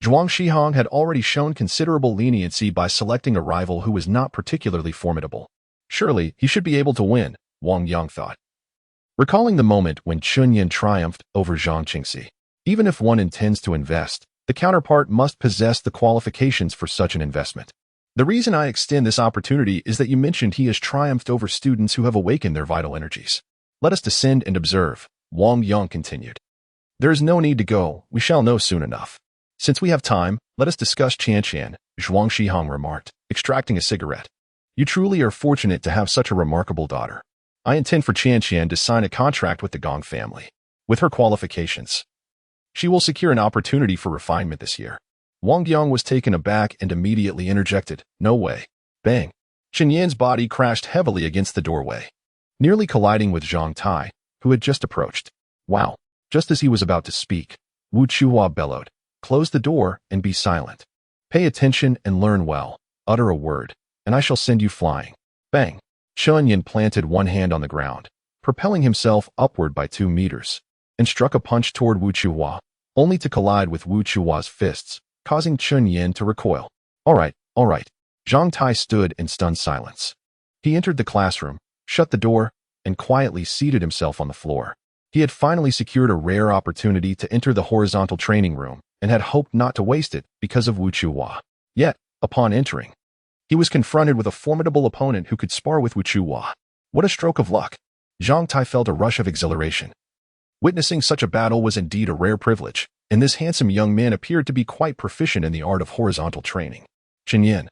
[SPEAKER 1] Zhuang Shihong had already shown considerable leniency by selecting a rival who was not particularly formidable. Surely, he should be able to win, Wang Yang thought, recalling the moment when Chen Yan triumphed over Zhang Qingxi. Even if one intends to invest, the counterpart must possess the qualifications for such an investment. The reason I extend this opportunity is that you mentioned he has triumphed over students who have awakened their vital energies. Let us descend and observe, Wang Yang continued. There is no need to go, we shall know soon enough. Since we have time, let us discuss Qianqian, Zhuang Shihong remarked, extracting a cigarette. You truly are fortunate to have such a remarkable daughter. I intend for Chen Yan to sign a contract with the Gong family. With her qualifications, she will secure an opportunity for refinement this year. Wang Yang was taken aback and immediately interjected, "No way." Bang. Chen Yan's body crashed heavily against the doorway, nearly colliding with Zhang Tai, who had just approached. Wow. Just as he was about to speak, Wu Chuhua bellowed, "Close the door and be silent. Pay attention and learn well. Utter a word, and I shall send you flying." Bang. Chen Yan planted one hand on the ground, propelling himself upward by 2 meters, and struck a punch toward Wu Chuhua, only to collide with Wu Chuhua's fists, causing Chen Yan to recoil. All right. Zhang Tai stood in stunned silence. He entered the classroom, shut the door, and quietly seated himself on the floor. He had finally secured a rare opportunity to enter the horizontal training room and had hoped not to waste it because of Wu Chuhua. Yet, upon entering, he was confronted with a formidable opponent who could spar with Wu Chuhua. What a stroke of luck! Zhang Tai felt a rush of exhilaration. Witnessing such a battle was indeed a rare privilege, and this handsome young man appeared to be quite proficient in the art of horizontal training. Chen Yan,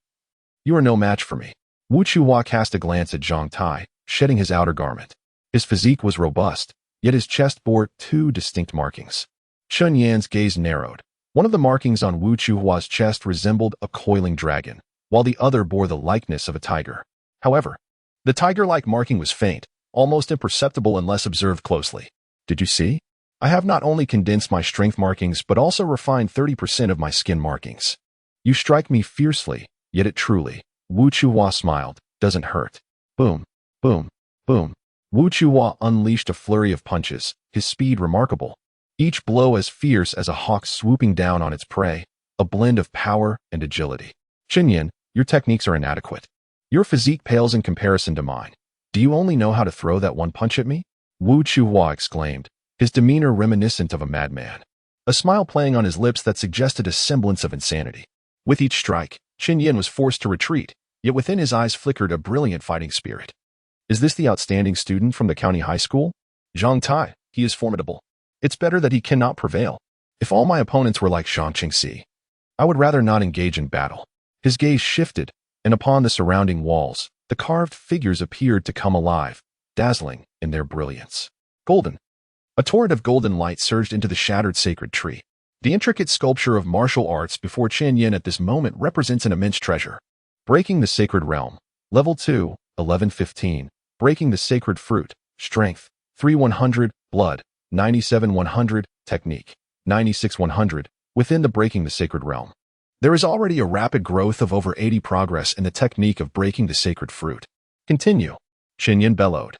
[SPEAKER 1] you are no match for me. Wu Chuhua cast a glance at Zhang Tai, shedding his outer garment. His physique was robust, yet his chest bore 2 distinct markings. Chen Yan's gaze narrowed. One of the markings on Wu Chuhua's chest resembled a coiling dragon, while the other bore the likeness of a tiger. However, the tiger-like marking was faint, almost imperceptible unless observed closely. Did you see? I have not only condensed my strength markings but also refined 30% of my skin markings. You strike me fiercely, yet it truly, Wu Chuhua smiled, doesn't hurt. Boom, boom, boom. Wu Chuhua unleashed a flurry of punches, his speed remarkable. Each blow as fierce as a hawk swooping down on its prey, a blend of power and agility. Chen Yan, your techniques are inadequate. Your physique pales in comparison to mine. Do you only know how to throw that one punch at me? Wu Chuhua exclaimed, his demeanor reminiscent of a madman. A smile playing on his lips that suggested a semblance of insanity. With each strike, Chen Yan was forced to retreat, yet within his eyes flickered a brilliant fighting spirit. Is this the outstanding student from the county high school? Zhang Tai, he is formidable. It's better that he cannot prevail. If all my opponents were like Zhang Qingxi, I would rather not engage in battle. His gaze shifted, and upon the surrounding walls, the carved figures appeared to come alive, dazzling in their brilliance. Golden. A torrent of golden light surged into the shattered sacred tree. The intricate sculpture of martial arts before Chen Yan at this moment represents an immense treasure. Breaking the Sacred Realm. Level 2, 1115. Breaking the Sacred Fruit. Strength, 3100. Blood, 97-100. Technique, 96-100. Within the Breaking the Sacred Realm, there is already a rapid growth of over 80 progress in the technique of breaking the sacred fruit. Continue. Chen Yan bellowed,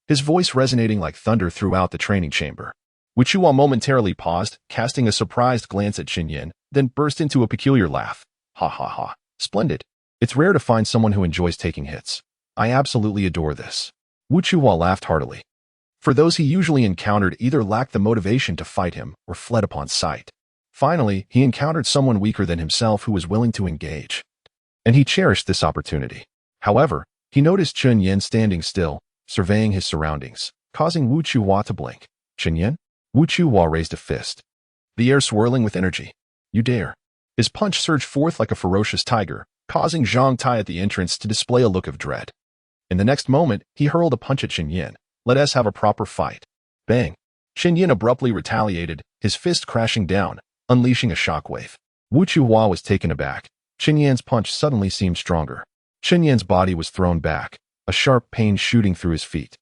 [SPEAKER 1] his voice resonating like thunder throughout the training chamber. Wu Chuhua momentarily paused, casting a surprised glance at Chen Yan, then burst into a peculiar laugh. Ha ha ha. Splendid. It's rare to find someone who enjoys taking hits. I absolutely adore this. Wu Chuhua laughed heartily. For those he usually encountered either lacked the motivation to fight him or fled upon sight. Finally, he encountered someone weaker than himself who was willing to engage. And he cherished this opportunity. However, he noticed Chen Yan standing still, surveying his surroundings, causing Wu Chuhua to blink. Chen Yan? Wu Chuhua raised a fist, the air swirling with energy. You dare. His punch surged forth like a ferocious tiger, causing Zhang Tai at the entrance to display a look of dread. In the next moment, he hurled a punch at Chen Yan. Let us have a proper fight. Bang. Chen Yan abruptly retaliated, his fist crashing down, unleashing a shockwave. Wu Chuhua was taken aback. Chen Yan's punch suddenly seemed stronger. Chen Yan's body was thrown back, a sharp pain shooting through his feet.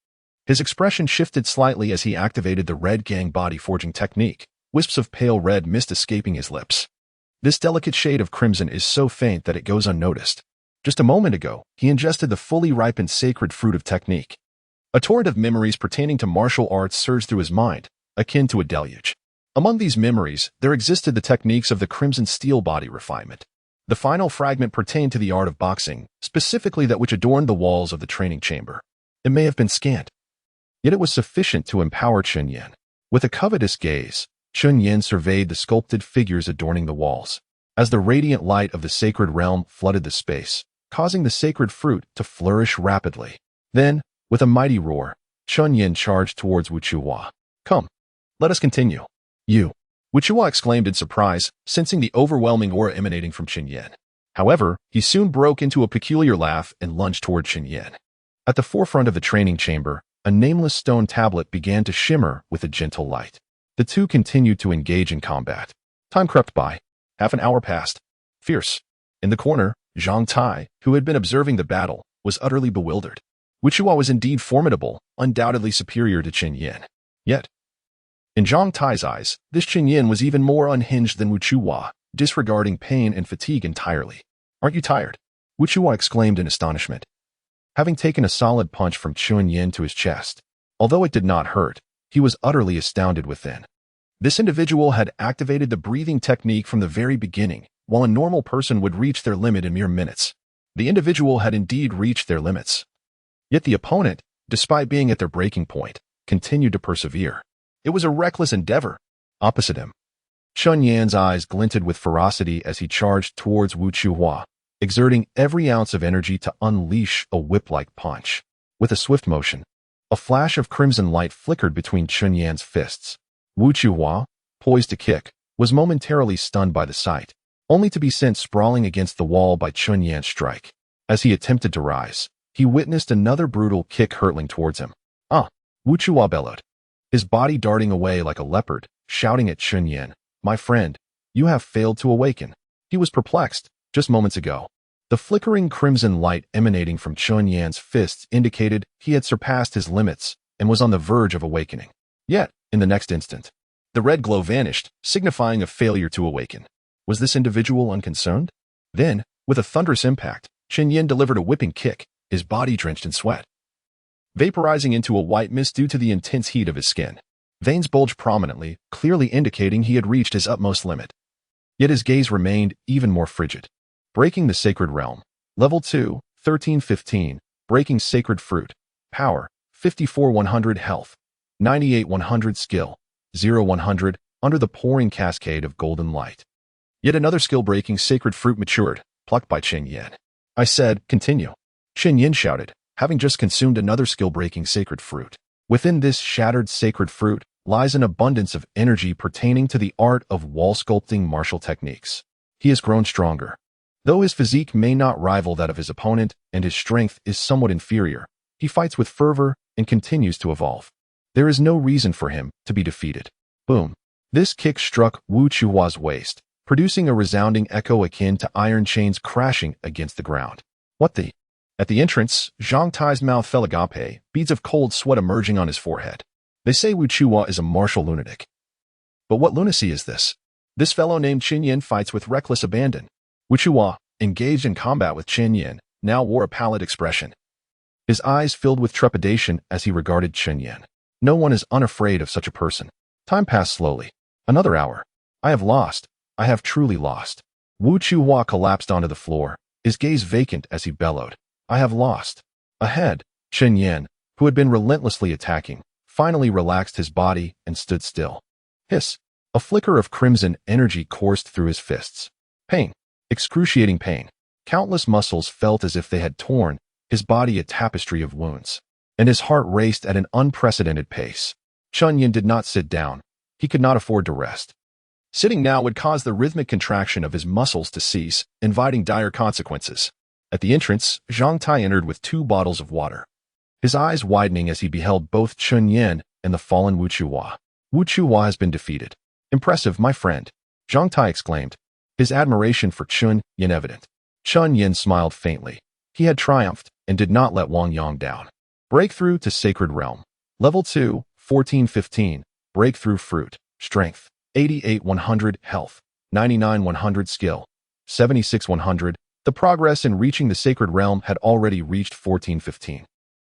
[SPEAKER 1] His expression shifted slightly as he activated the Red Gang body forging technique, wisps of pale red mist escaping his lips. This delicate shade of crimson is so faint that it goes unnoticed. Just a moment ago, he ingested the fully ripened sacred fruit of technique. A torrent of memories pertaining to martial arts surged through his mind, akin to a deluge. Among these memories, there existed the techniques of the Crimson Steel body refinement. The final fragment pertained to the art of boxing, specifically that which adorned the walls of the training chamber. It may have been scant, yet it was sufficient to empower Chen Yan. With a covetous gaze, Chen Yan surveyed the sculpted figures adorning the walls, as the radiant light of the sacred realm flooded the space, causing the sacred fruit to flourish rapidly. Then, with a mighty roar, Chen Yan charged towards Wu Chuhua. Come, let us continue. You. Wu Chuhua exclaimed in surprise, sensing the overwhelming aura emanating from Chen Yan. However, he soon broke into a peculiar laugh and lunged toward Chen Yan. At the forefront of the training chamber, a nameless stone tablet began to shimmer with a gentle light. The two continued to engage in combat. Time crept by. Half an hour passed. Fierce. In the corner, Zhang Tai, who had been observing the battle, was utterly bewildered. Wu Chuhua was indeed formidable, undoubtedly superior to Chen Yan. Yet, in Zhang Tai's eyes, this Chen Yan was even more unhinged than Wu Chuhua, disregarding pain and fatigue entirely. "Aren't you tired?" Wu Chuhua exclaimed in astonishment. Having taken a solid punch from Chen Yan to his chest, although it did not hurt, he was utterly astounded within. This individual had activated the breathing technique from the very beginning, while a normal person would reach their limit in mere minutes. The individual had indeed reached their limits. Yet the opponent, despite being at their breaking point, continued to persevere. It was a reckless endeavor. Opposite him, Chen Yan's eyes glinted with ferocity as he charged towards Wu Chuhua, exerting every ounce of energy to unleash a whip-like punch. With a swift motion, a flash of crimson light flickered between Chen Yan's fists. Wu Chuhua, poised to kick, was momentarily stunned by the sight, only to be sent sprawling against the wall by Chen Yan's strike. As he attempted to rise, he witnessed another brutal kick hurtling towards him. "Ah!" Wu Chuhua bellowed, his body darting away like a leopard, shouting at Chen Yan, "My friend, you have failed to awaken." He was perplexed. Just moments ago, the flickering crimson light emanating from Chen Yan's fists indicated he had surpassed his limits and was on the verge of awakening. Yet, in the next instant, the red glow vanished, signifying a failure to awaken. Was this individual unconcerned? Then, with a thunderous impact, Chen Yan delivered a whipping kick, his body drenched in sweat, vaporizing into a white mist due to the intense heat of his skin. Veins bulged prominently, clearly indicating he had reached his utmost limit. Yet his gaze remained even more frigid. Breaking the Sacred Realm. Level 2, 1315. Breaking Sacred Fruit. Power, 54-100 health. 98-100 skill. 0-100, under the pouring cascade of golden light. Yet another skill-breaking Sacred Fruit matured, plucked by Chen Yan. "I said, continue." Chen Yan shouted, having just consumed another skill-breaking Sacred Fruit. Within this shattered Sacred Fruit lies an abundance of energy pertaining to the art of wall sculpting martial techniques. He has grown stronger. Though his physique may not rival that of his opponent and his strength is somewhat inferior, he fights with fervor and continues to evolve. There is no reason for him to be defeated. Boom. This kick struck Wu Chuhua's waist, producing a resounding echo akin to iron chains crashing against the ground. What the? At the entrance, Zhang Tai's mouth fell agape, beads of cold sweat emerging on his forehead. They say Wu Chuhua is a martial lunatic. But what lunacy is this? This fellow named Chen Yan fights with reckless abandon. Wu Chuhua, engaged in combat with Chen Yan, now wore a pallid expression. His eyes filled with trepidation as he regarded Chen Yan. No one is unafraid of such a person. Time passed slowly. Another hour. I have lost. I have truly lost. Wu Chuhua collapsed onto the floor, his gaze vacant as he bellowed. I have lost. Ahead, Chen Yan, who had been relentlessly attacking, finally relaxed his body and stood still. Hiss. A flicker of crimson energy coursed through his fists. Pain. Excruciating pain. Countless muscles felt as if they had torn, his body a tapestry of wounds. And his heart raced at an unprecedented pace. Chen Yan did not sit down. He could not afford to rest. Sitting now would cause the rhythmic contraction of his muscles to cease, inviting dire consequences. At the entrance, Zhang Tai entered with 2 bottles of water, his eyes widening as he beheld both Chen Yan and the fallen Wu Chuhua. Wu Chuhua has been defeated. Impressive, my friend, Zhang Tai exclaimed, his admiration for Chen Yan evident. Chen Yan smiled faintly. He had triumphed and did not let Wang Yang down. Breakthrough to Sacred Realm. Level 2, 1415. Breakthrough Fruit. Strength. 88-100 health. 99-100 skill. 76-100. The progress in reaching the Sacred Realm had already reached 1415.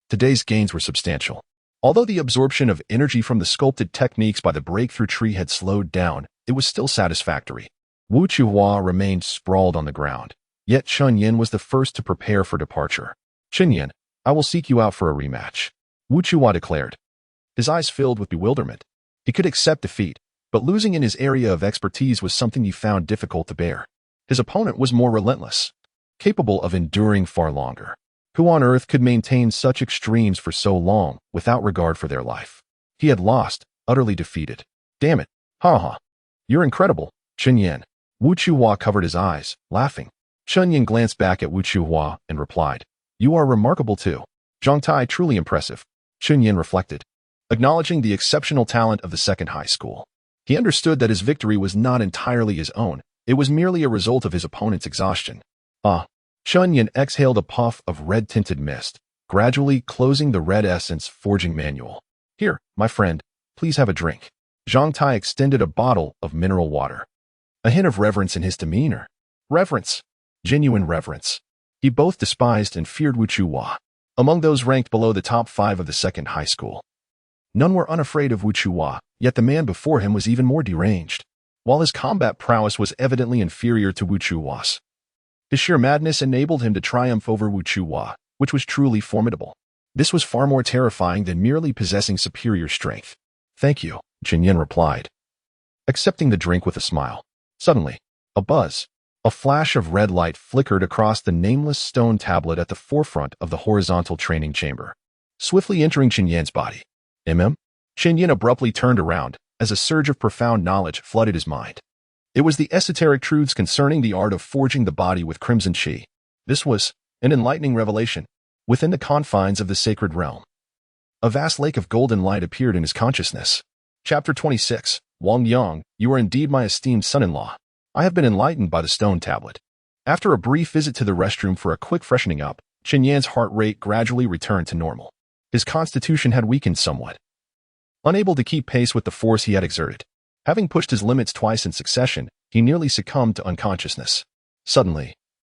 [SPEAKER 1] Today's gains were substantial. Although the absorption of energy from the sculpted techniques by the breakthrough tree had slowed down, it was still satisfactory. Wu Chuhua remained sprawled on the ground. Yet Chen Yan was the first to prepare for departure. Chen Yan, I will seek you out for a rematch, Wu Chuhua declared. His eyes filled with bewilderment. He could accept defeat, but losing in his area of expertise was something he found difficult to bear. His opponent was more relentless, capable of enduring far longer. Who on earth could maintain such extremes for so long without regard for their life? He had lost, utterly defeated. Damn it. Ha ha. You're incredible, Chen Yan. Wu Chuhua covered his eyes, laughing. Chen Yan glanced back at Wu Chuhua and replied, You are remarkable too. Zhang Tai truly impressive, Chen Yan reflected, acknowledging the exceptional talent of the second high school. He understood that his victory was not entirely his own, it was merely a result of his opponent's exhaustion. Chen Yan exhaled a puff of red-tinted mist, gradually closing the red essence forging manual. Here, my friend, please have a drink. Zhang Tai extended a bottle of mineral water. A hint of reverence in his demeanor. Reverence. Genuine reverence. He both despised and feared Wu Chuhua. Among those ranked below the top 5 of the second high school, none were unafraid of Wu Chuhua, yet the man before him was even more deranged. While his combat prowess was evidently inferior to Wu Chuhua's, his sheer madness enabled him to triumph over Wu Chuhua, which was truly formidable. This was far more terrifying than merely possessing superior strength. Thank you, Chen Yan replied, accepting the drink with a smile. Suddenly, a buzz, a flash of red light flickered across the nameless stone tablet at the forefront of the horizontal training chamber, swiftly entering Chen Yan's body. Chen Yan abruptly turned around as a surge of profound knowledge flooded his mind. It was the esoteric truths concerning the art of forging the body with crimson qi. This was an enlightening revelation. Within the confines of the sacred realm, a vast lake of golden light appeared in his consciousness. Chapter 26. Wang Yang, you are indeed my esteemed son-in-law. I have been enlightened by the stone tablet. After a brief visit to the restroom for a quick freshening up, Chen Yan's heart rate gradually returned to normal. His constitution had weakened somewhat. Unable to keep pace with the force he had exerted, having pushed his limits twice in succession, he nearly succumbed to unconsciousness. Suddenly,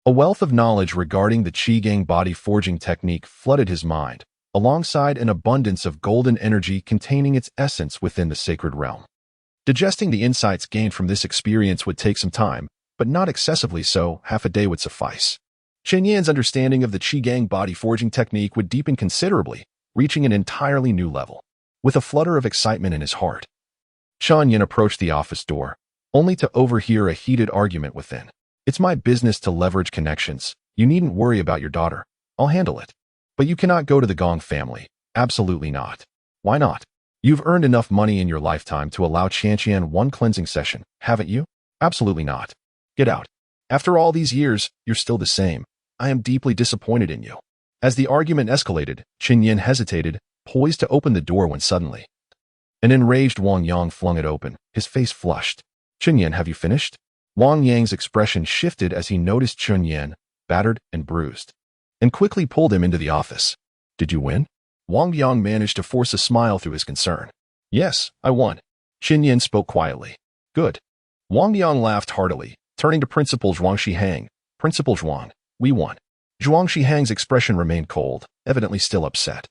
[SPEAKER 1] a wealth of knowledge regarding the Qi-Gang body forging technique flooded his mind, alongside an abundance of golden energy containing its essence within the sacred realm. Digesting the insights gained from this experience would take some time, but not excessively so. Half a day would suffice. Chen Yan's understanding of the Qi-Gang body forging technique would deepen considerably, reaching an entirely new level. With a flutter of excitement in his heart, Chen Yan approached the office door, only to overhear a heated argument within. It's my business to leverage connections. You needn't worry about your daughter. I'll handle it. But you cannot go to the Gong family. Absolutely not. Why not? You've earned enough money in your lifetime to allow Qianqian one cleansing session, haven't you? Absolutely not. Get out. After all these years, you're still the same. I am deeply disappointed in you. As the argument escalated, Chen Yan hesitated, poised to open the door when suddenly an enraged Wang Yang flung it open, his face flushed. Chen Yan, have you finished? Wang Yang's expression shifted as he noticed Chen Yan, battered and bruised, and quickly pulled him into the office. Did you win? Wang Yang managed to force a smile through his concern. Yes, I won. Chen Yan spoke quietly. Good. Wang Yang laughed heartily, turning to Principal Zhuang Shihang. Principal Zhuang, we won. Zhuang Shihang's expression remained cold, evidently still upset.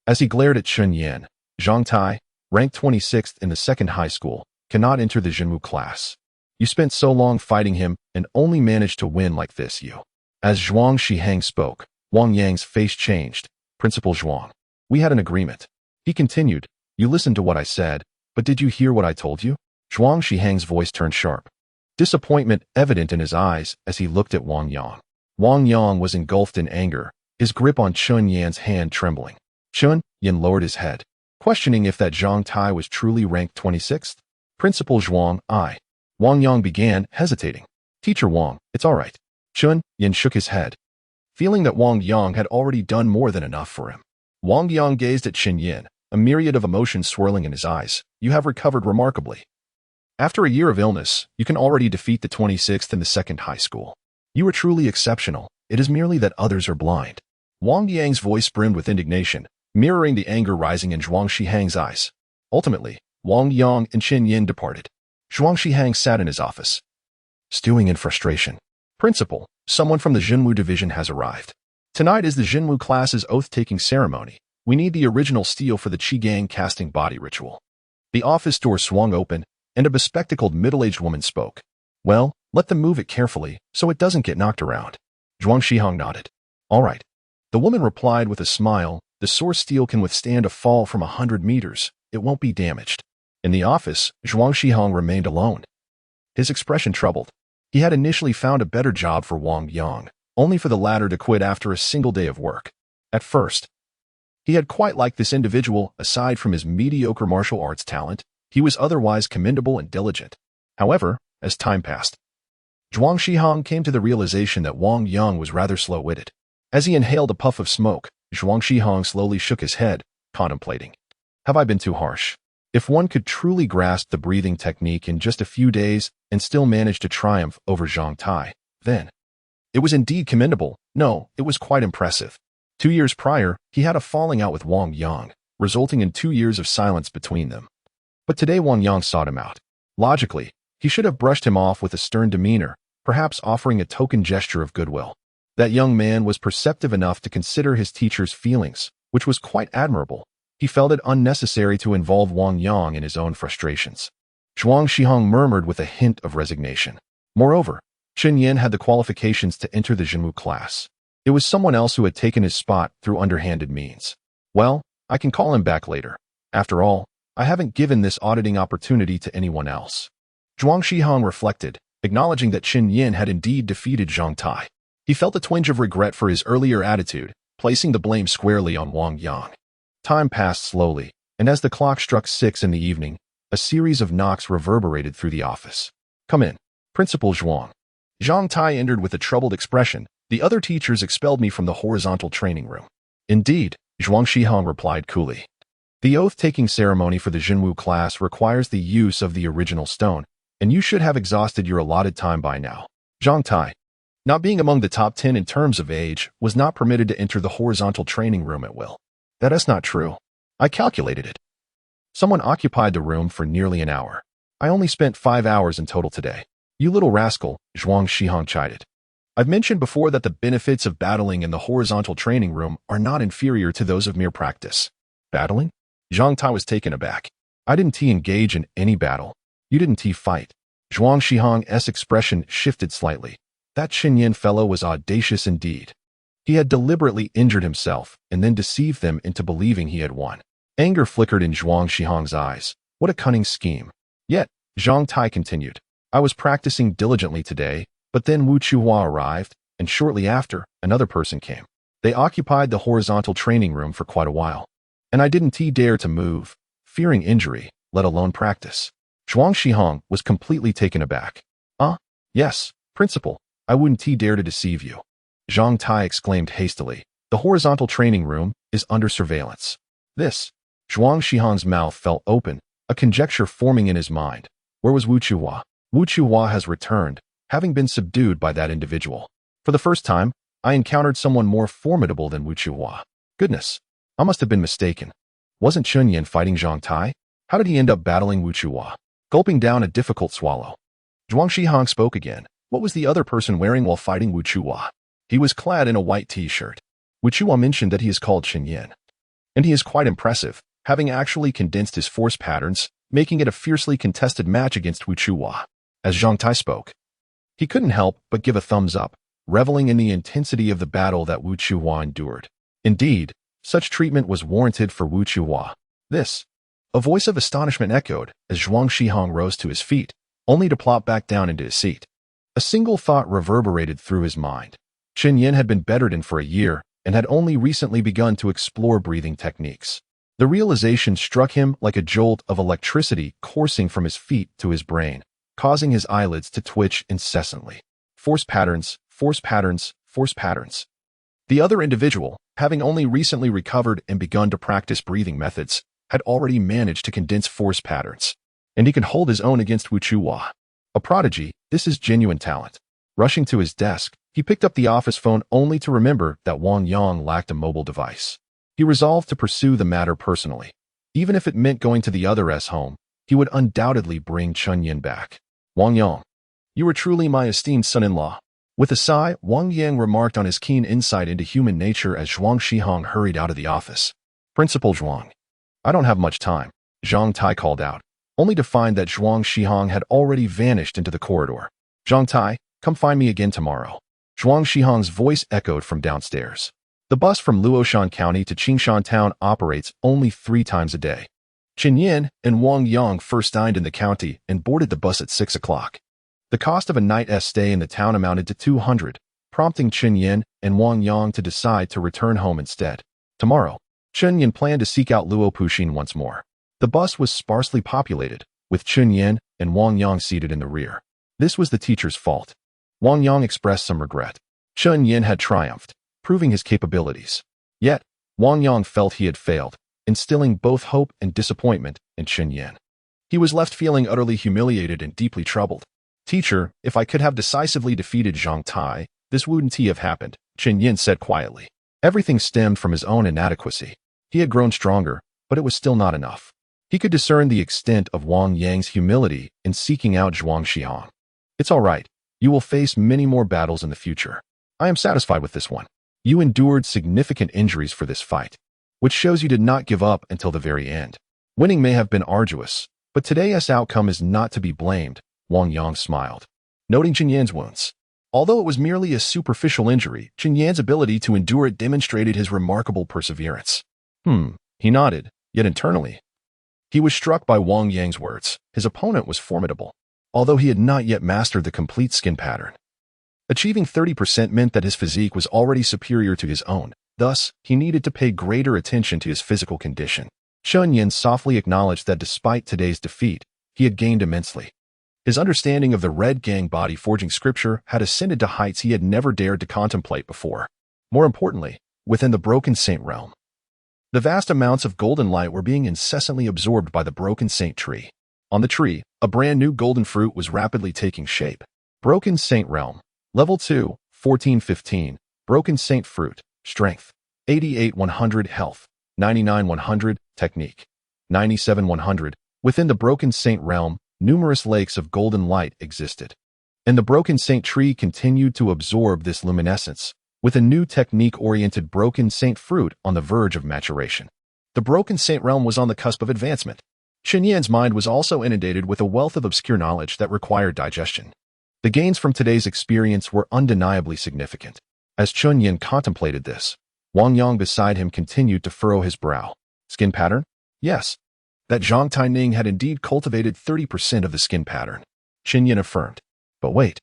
[SPEAKER 1] As he glared at Chen Yan, Zhang Tai, ranked 26th in the second high school, cannot enter the Jinwu class. You spent so long fighting him and only managed to win like this, you. As Zhuang Shihang spoke, Wang Yang's face changed. Principal Zhuang, we had an agreement. He continued, you listened to what I said, but did you hear what I told you? Zhuang Shihang's voice turned sharp, disappointment evident in his eyes as he looked at Wang Yang. Wang Yang was engulfed in anger, his grip on Chen Yan's hand trembling. Chen Yan lowered his head, questioning if that Zhang Tai was truly ranked 26th. Principal Zhuang, Wang Yang began, hesitating. Teacher Wang, it's all right. Chen Yan shook his head, feeling that Wang Yang had already done more than enough for him. Wang Yang gazed at Chen Yan, a myriad of emotions swirling in his eyes. You have recovered remarkably. After a year of illness, you can already defeat the 26th in the second high school. You are truly exceptional. It is merely that others are blind. Wang Yang's voice brimmed with indignation, mirroring the anger rising in Zhuang Shihang's eyes. Ultimately, Wang Yang and Chen Yan departed. Zhuang Shihang sat in his office, stewing in frustration. Principal, someone from the Jinwu division has arrived. Tonight is the Jinwu class's oath-taking ceremony. We need the original steel for the Qi-Gang casting body ritual. The office door swung open, and a bespectacled middle-aged woman spoke. Well, let them move it carefully, so it doesn't get knocked around. Zhuang Shihang nodded. All right. The woman replied with a smile. The source steel can withstand a fall from 100 meters. It won't be damaged. In the office, Zhuang Shihang remained alone, his expression troubled. He had initially found a better job for Wang Yang, only for the latter to quit after a single day of work. At first, he had quite liked this individual. Aside from his mediocre martial arts talent, he was otherwise commendable and diligent. However, as time passed, Zhuang Shihang came to the realization that Wang Yang was rather slow-witted. As he inhaled a puff of smoke, Zhuang Shihong slowly shook his head, contemplating. Have I been too harsh? If one could truly grasp the breathing technique in just a few days and still manage to triumph over Zhang Tai, then it was indeed commendable. No, it was quite impressive. 2 years prior, he had a falling out with Wang Yang, resulting in 2 years of silence between them. But today Wang Yang sought him out. Logically, he should have brushed him off with a stern demeanor, perhaps offering a token gesture of goodwill. That young man was perceptive enough to consider his teacher's feelings, which was quite admirable. He felt it unnecessary to involve Wang Yang in his own frustrations. Zhuang Shihong murmured with a hint of resignation. Moreover, Chen Yan had the qualifications to enter the Zhenwu class. It was someone else who had taken his spot through underhanded means. Well, I can call him back later. After all, I haven't given this auditing opportunity to anyone else. Zhuang Shihong reflected, acknowledging that Chen Yan had indeed defeated Zhang Tai. He felt a twinge of regret for his earlier attitude, placing the blame squarely on Wang Yang. Time passed slowly, and as the clock struck 6 in the evening, a series of knocks reverberated through the office. Come in, Principal Zhuang. Zhang Tai entered with a troubled expression. The other teachers expelled me from the horizontal training room. Indeed, Zhuang Shihong replied coolly. The oath-taking ceremony for the Zhenwu class requires the use of the original stone, and you should have exhausted your allotted time by now. Zhang Tai, not being among the top 10 in terms of age, was not permitted to enter the horizontal training room at will. That is not true. I calculated it. Someone occupied the room for nearly an hour. I only spent 5 hours in total today. You little rascal, Zhuang Shihong chided. I've mentioned before that the benefits of battling in the horizontal training room are not inferior to those of mere practice. Battling? Zhang Tai was taken aback. I didn't engage in any battle. You didn't fight. Zhuang Shihong's expression shifted slightly. That Chen Yan fellow was audacious indeed. He had deliberately injured himself and then deceived them into believing he had won. Anger flickered in Zhuang Shihong's eyes. What a cunning scheme. Yet, Zhang Tai continued. I was practicing diligently today, but then Wu Chuhua arrived, and shortly after, another person came. They occupied the horizontal training room for quite a while. And I didn't dare to move, fearing injury, let alone practice. Zhuang Shihong was completely taken aback. Yes, Principal, I wouldn't dare to deceive you. Zhang Tai exclaimed hastily. The horizontal training room is under surveillance. This. Zhuang Shihong's mouth fell open, a conjecture forming in his mind. Where was Wu Chuhua? Wu Chuhua has returned, having been subdued by that individual. For the first time, I encountered someone more formidable than Wu Chuhua. Goodness, I must have been mistaken. Wasn't Chen Yan fighting Zhang Tai? How did he end up battling Wu Chuhua? Gulping down a difficult swallow, Zhuang Shihong spoke again. What was the other person wearing while fighting Wu Chuhua? He was clad in a white t-shirt. Wu Chuhua mentioned that he is called Chen Yan. And he is quite impressive, having actually condensed his force patterns, making it a fiercely contested match against Wu Chuhua. As Zhang Tai spoke, he couldn't help but give a thumbs up, reveling in the intensity of the battle that Wu Chuhua endured. Indeed, such treatment was warranted for Wu Chuhua. This. A voice of astonishment echoed as Zhuang Shihong rose to his feet, only to plop back down into his seat. A single thought reverberated through his mind. Chen Yan had been bedridden for a year and had only recently begun to explore breathing techniques. The realization struck him like a jolt of electricity coursing from his feet to his brain, causing his eyelids to twitch incessantly. Force patterns, force patterns, force patterns. The other individual, having only recently recovered and begun to practice breathing methods, had already managed to condense force patterns, and he could hold his own against Wu Chuhua. A prodigy, this is genuine talent. Rushing to his desk, he picked up the office phone only to remember that Wang Yang lacked a mobile device. He resolved to pursue the matter personally. Even if it meant going to the other's home, he would undoubtedly bring Chen Yan back. Wang Yang, you are truly my esteemed son-in-law. With a sigh, Wang Yang remarked on his keen insight into human nature as Zhuang Shihong hurried out of the office. Principal Zhuang, I don't have much time, Zhang Tai called out, only to find that Zhuang Shihong had already vanished into the corridor. Zhang Tai, come find me again tomorrow. Zhuang Shihong's voice echoed from downstairs. The bus from Luoshan County to Qingshan Town operates only 3 times a day. Chen Yan and Wang Yang first dined in the county and boarded the bus at 6 o'clock. The cost of a night's stay in the town amounted to 200, prompting Chen Yan and Wang Yang to decide to return home instead. Tomorrow, Chen Yan planned to seek out Luo Puxin once more. The bus was sparsely populated, with Chen Yan and Wang Yang seated in the rear. This was the teacher's fault. Wang Yang expressed some regret. Chen Yan had triumphed, proving his capabilities. Yet, Wang Yang felt he had failed, instilling both hope and disappointment in Chen Yan. He was left feeling utterly humiliated and deeply troubled. "Teacher, if I could have decisively defeated Zhang Tai, this wouldn't have happened," Chen Yan said quietly. Everything stemmed from his own inadequacy. He had grown stronger, but it was still not enough. He could discern the extent of Wang Yang's humility in seeking out Zhuang Shihong. "It's all right. You will face many more battles in the future. I am satisfied with this one. You endured significant injuries for this fight, which shows you did not give up until the very end. Winning may have been arduous, but today's outcome is not to be blamed," Wang Yang smiled, noting Chen Yan's wounds. Although it was merely a superficial injury, Chen Yan's ability to endure it demonstrated his remarkable perseverance. He nodded, yet internally, he was struck by Wang Yang's words. His opponent was formidable, although he had not yet mastered the complete skin pattern. Achieving 30% meant that his physique was already superior to his own. Thus, he needed to pay greater attention to his physical condition. Chen Yan softly acknowledged that despite today's defeat, he had gained immensely. His understanding of the Red Gang body forging scripture had ascended to heights he had never dared to contemplate before. More importantly, within the Broken Saint realm, the vast amounts of golden light were being incessantly absorbed by the Broken Saint tree. On the tree, a brand new golden fruit was rapidly taking shape. Broken Saint realm, level 2, 1415, Broken Saint fruit, strength, 88-100 health, 99-100 technique, 97-100. Within the Broken Saint realm, numerous lakes of golden light existed, and the Broken Saint tree continued to absorb this luminescence, with a new technique-oriented Broken Saint fruit on the verge of maturation. The Broken Saint realm was on the cusp of advancement. Chen Yan's mind was also inundated with a wealth of obscure knowledge that required digestion. The gains from today's experience were undeniably significant. As Chen Yan contemplated this, Wang Yang beside him continued to furrow his brow. Skin pattern? Yes. That Zhang Taining had indeed cultivated 30% of the skin pattern, Chen Yan affirmed. But wait.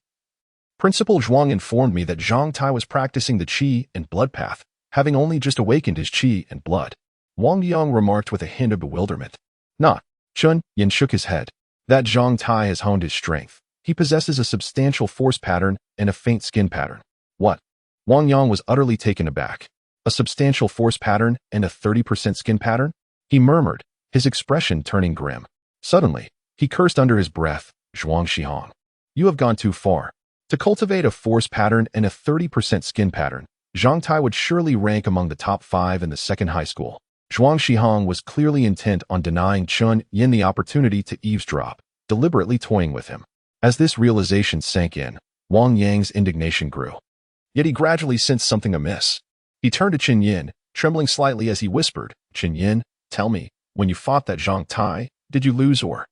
[SPEAKER 1] Principal Zhuang informed me that Zhang Tai was practicing the qi and blood path, having only just awakened his qi and blood. Wang Yang remarked with a hint of bewilderment. Nah, Chen Yan shook his head. That Zhang Tai has honed his strength. He possesses a substantial force pattern and a faint skin pattern. What? Wang Yang was utterly taken aback. A substantial force pattern and a 30% skin pattern? He murmured, his expression turning grim. Suddenly, he cursed under his breath, Zhuang Shihong. You have gone too far. To cultivate a force pattern and a 30% skin pattern, Zhang Tai would surely rank among the top 5 in the second high school. Zhuang Shihong was clearly intent on denying Chen Yan the opportunity to eavesdrop, deliberately toying with him. As this realization sank in, Wang Yang's indignation grew. Yet he gradually sensed something amiss. He turned to Chen Yan, trembling slightly as he whispered, Chen Yan, tell me, when you fought that Zhang Tai, did you lose or?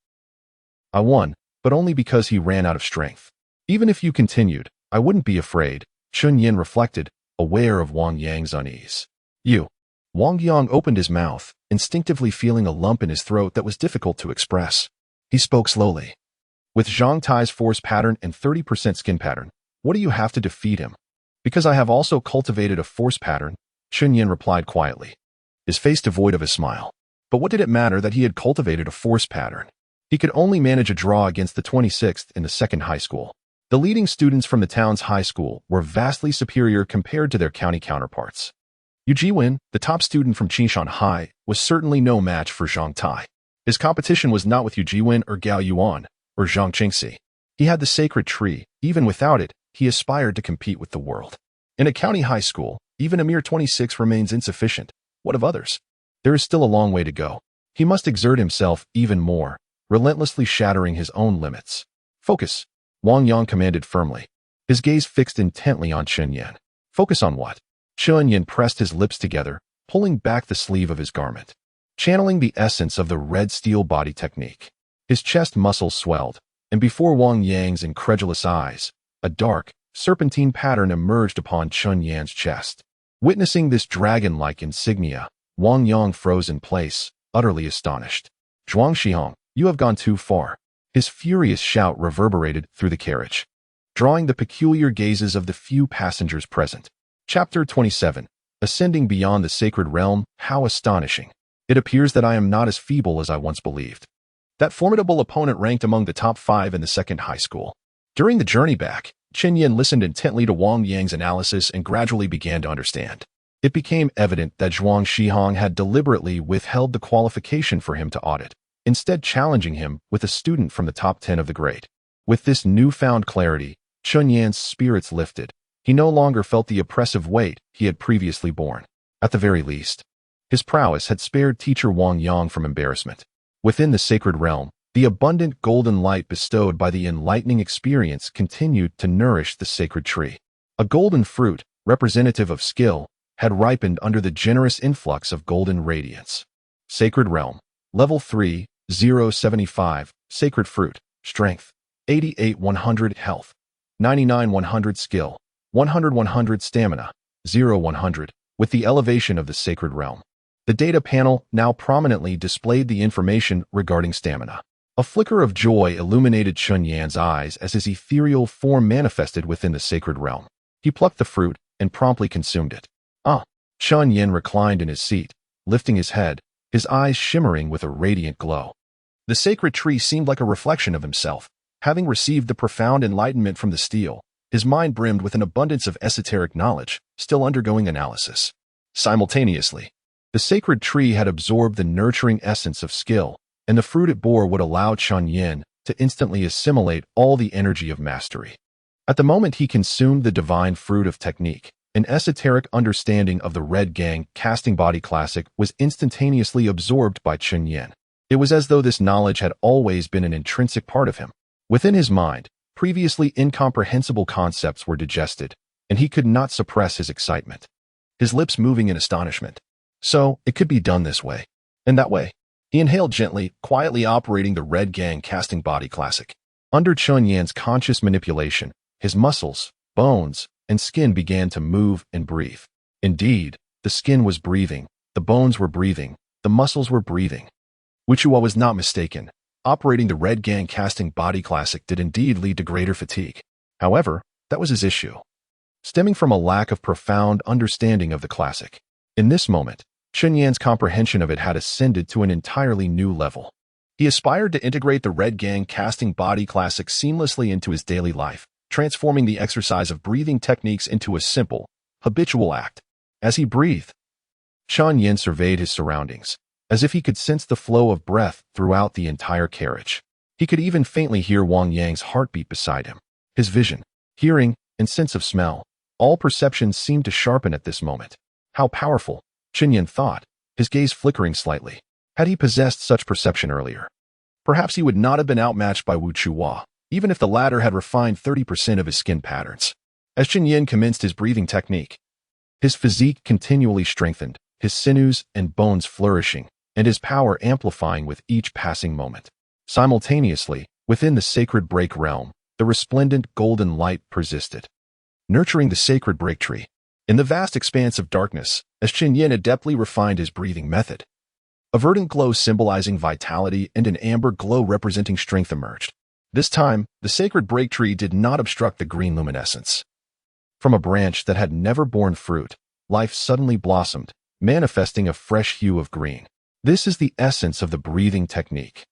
[SPEAKER 1] I won, but only because he ran out of strength. Even if you continued, I wouldn't be afraid, Chen Yan reflected, aware of Wang Yang's unease. You. Wang Yang opened his mouth, instinctively feeling a lump in his throat that was difficult to express. He spoke slowly. With Zhang Tai's force pattern and 30% skin pattern, what do you have to defeat him? Because I have also cultivated a force pattern, Chen Yan replied quietly, his face devoid of a smile. But what did it matter that he had cultivated a force pattern? He could only manage a draw against the 26th in the second high school. The leading students from the town's high school were vastly superior compared to their county counterparts. Yu Jiwen, the top student from Qingshan High, was certainly no match for Zhang Tai. His competition was not with Yu Jiwen or Gao Yuan, or Zhang Qingxi. He had the sacred tree. Even without it, he aspired to compete with the world. In a county high school, even a mere 26 remains insufficient. What of others? There is still a long way to go. He must exert himself even more, relentlessly shattering his own limits. Focus, Wang Yang commanded firmly, his gaze fixed intently on Chen Yan. Focus on what? Chen Yan pressed his lips together, pulling back the sleeve of his garment, channeling the essence of the red steel body technique. His chest muscles swelled, and before Wang Yang's incredulous eyes, a dark, serpentine pattern emerged upon Chen Yan's chest. Witnessing this dragon-like insignia, Wang Yang froze in place, utterly astonished. Zhuang Shihong, you have gone too far. His furious shout reverberated through the carriage, drawing the peculiar gazes of the few passengers present. Chapter 27. Ascending beyond the sacred realm, how astonishing. It appears that I am not as feeble as I once believed. That formidable opponent ranked among the top 5 in the second high school. During the journey back, Chen Yan listened intently to Wang Yang's analysis and gradually began to understand. It became evident that Zhuang Shihong had deliberately withheld the qualification for him to audit, instead challenging him with a student from the top 10 of the grade. With this newfound clarity, Chen Yan's spirits lifted. He no longer felt the oppressive weight he had previously borne. At the very least, his prowess had spared teacher Wang Yang from embarrassment. Within the sacred realm, the abundant golden light bestowed by the enlightening experience continued to nourish the sacred tree. A golden fruit, representative of skill, had ripened under the generous influx of golden radiance. Sacred Realm, Level 3, 075, Sacred Fruit, Strength, 88 100 Health, 99 100 Skill, 100 100 Stamina, 0 100. With the elevation of the Sacred Realm, the data panel now prominently displayed the information regarding stamina. A flicker of joy illuminated Chen Yan's eyes as his ethereal form manifested within the Sacred Realm. He plucked the fruit and promptly consumed it. Chen Yan reclined in his seat, lifting his head, his eyes shimmering with a radiant glow. The sacred tree seemed like a reflection of himself. Having received the profound enlightenment from the steel, his mind brimmed with an abundance of esoteric knowledge, still undergoing analysis. Simultaneously, the sacred tree had absorbed the nurturing essence of skill, and the fruit it bore would allow Chen Yan to instantly assimilate all the energy of mastery. At the moment he consumed the divine fruit of technique, an esoteric understanding of the Red Gang casting body classic was instantaneously absorbed by Chen Yan. It was as though this knowledge had always been an intrinsic part of him. Within his mind, previously incomprehensible concepts were digested, and he could not suppress his excitement, his lips moving in astonishment. So, it could be done this way, and that way. He inhaled gently, quietly operating the Red Gang casting body classic. Under Chen Yan's conscious manipulation, his muscles, bones, and skin began to move and breathe. Indeed, the skin was breathing, the bones were breathing, the muscles were breathing. Wuchua was not mistaken. Operating the Red Gang casting body classic did indeed lead to greater fatigue. However, that was his issue, stemming from a lack of profound understanding of the classic. In this moment, Chen Yan's comprehension of it had ascended to an entirely new level. He aspired to integrate the Red Gang casting body classic seamlessly into his daily life, transforming the exercise of breathing techniques into a simple, habitual act. As he breathed, Chen Yan surveyed his surroundings, as if he could sense the flow of breath throughout the entire carriage. He could even faintly hear Wang Yang's heartbeat beside him. His vision, hearing, and sense of smell, all perceptions seemed to sharpen at this moment. How powerful, Chen Yan thought, his gaze flickering slightly. Had he possessed such perception earlier, perhaps he would not have been outmatched by Wu Chuhua, even if the latter had refined 30% of his skin patterns. As Chen Yan commenced his breathing technique, his physique continually strengthened, his sinews and bones flourishing, and his power amplifying with each passing moment. Simultaneously, within the sacred break realm, the resplendent golden light persisted, nurturing the sacred break tree. In the vast expanse of darkness, as Chen Yan adeptly refined his breathing method, a verdant glow symbolizing vitality and an amber glow representing strength emerged. This time, the sacred break tree did not obstruct the green luminescence. From a branch that had never borne fruit, life suddenly blossomed, manifesting a fresh hue of green. This is the essence of the breathing technique.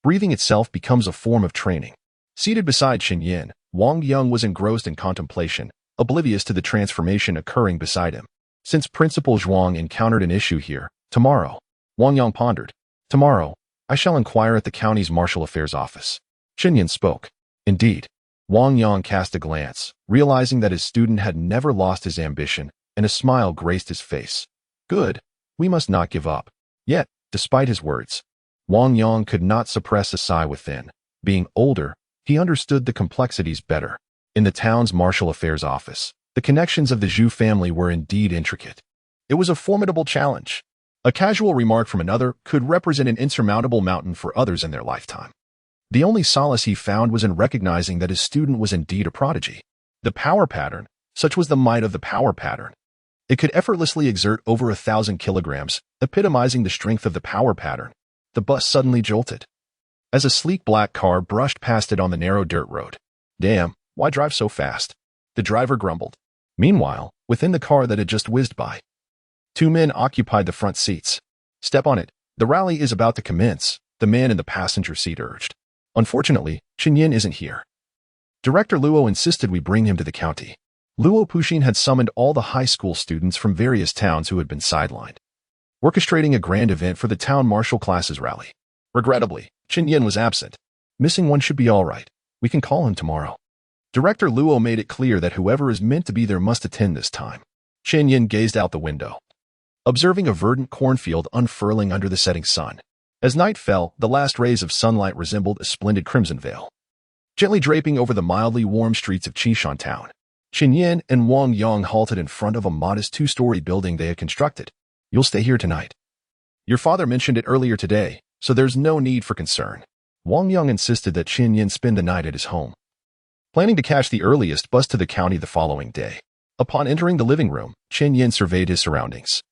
[SPEAKER 1] Breathing itself becomes a form of training. Seated beside Chen Yan, Wang Yang was engrossed in contemplation, oblivious to the transformation occurring beside him. Since Principal Zhuang encountered an issue here, tomorrow, Wang Yang pondered, tomorrow, I shall inquire at the county's martial affairs office. Chen Yan spoke. Indeed, Wang Yang cast a glance, realizing that his student had never lost his ambition, and a smile graced his face. Good, we must not give up. Yet, despite his words, Wang Yang could not suppress a sigh within. Being older, he understood the complexities better. In the town's martial affairs office, the connections of the Zhu family were indeed intricate. It was a formidable challenge. A casual remark from another could represent an insurmountable mountain for others in their lifetime. The only solace he found was in recognizing that his student was indeed a prodigy. The power pattern, such was the might of the power pattern. It could effortlessly exert over 1,000 kilograms, epitomizing the strength of the power pattern. The bus suddenly jolted, as a sleek black car brushed past it on the narrow dirt road. Damn, why drive so fast? The driver grumbled. Meanwhile, within the car that had just whizzed by, 2 men occupied the front seats. Step on it, the rally is about to commence, the man in the passenger seat urged. Unfortunately, Chen Yan isn't here. Director Luo insisted we bring him to the county. Luo Puxin had summoned all the high school students from various towns who had been sidelined, orchestrating a grand event for the town martial classes rally. Regrettably, Chen Yan was absent. Missing one should be all right. We can call him tomorrow. Director Luo made it clear that whoever is meant to be there must attend this time. Chen Yan gazed out the window, observing a verdant cornfield unfurling under the setting sun. As night fell, the last rays of sunlight resembled a splendid crimson veil, gently draping over the mildly warm streets of Qishan town. Chen Yan and Wang Yang halted in front of a modest two-story building they had constructed. You'll stay here tonight. Your father mentioned it earlier today, so there's no need for concern. Wang Yang insisted that Chen Yan spend the night at his home, planning to catch the earliest bus to the county the following day. Upon entering the living room, Chen Yan surveyed his surroundings.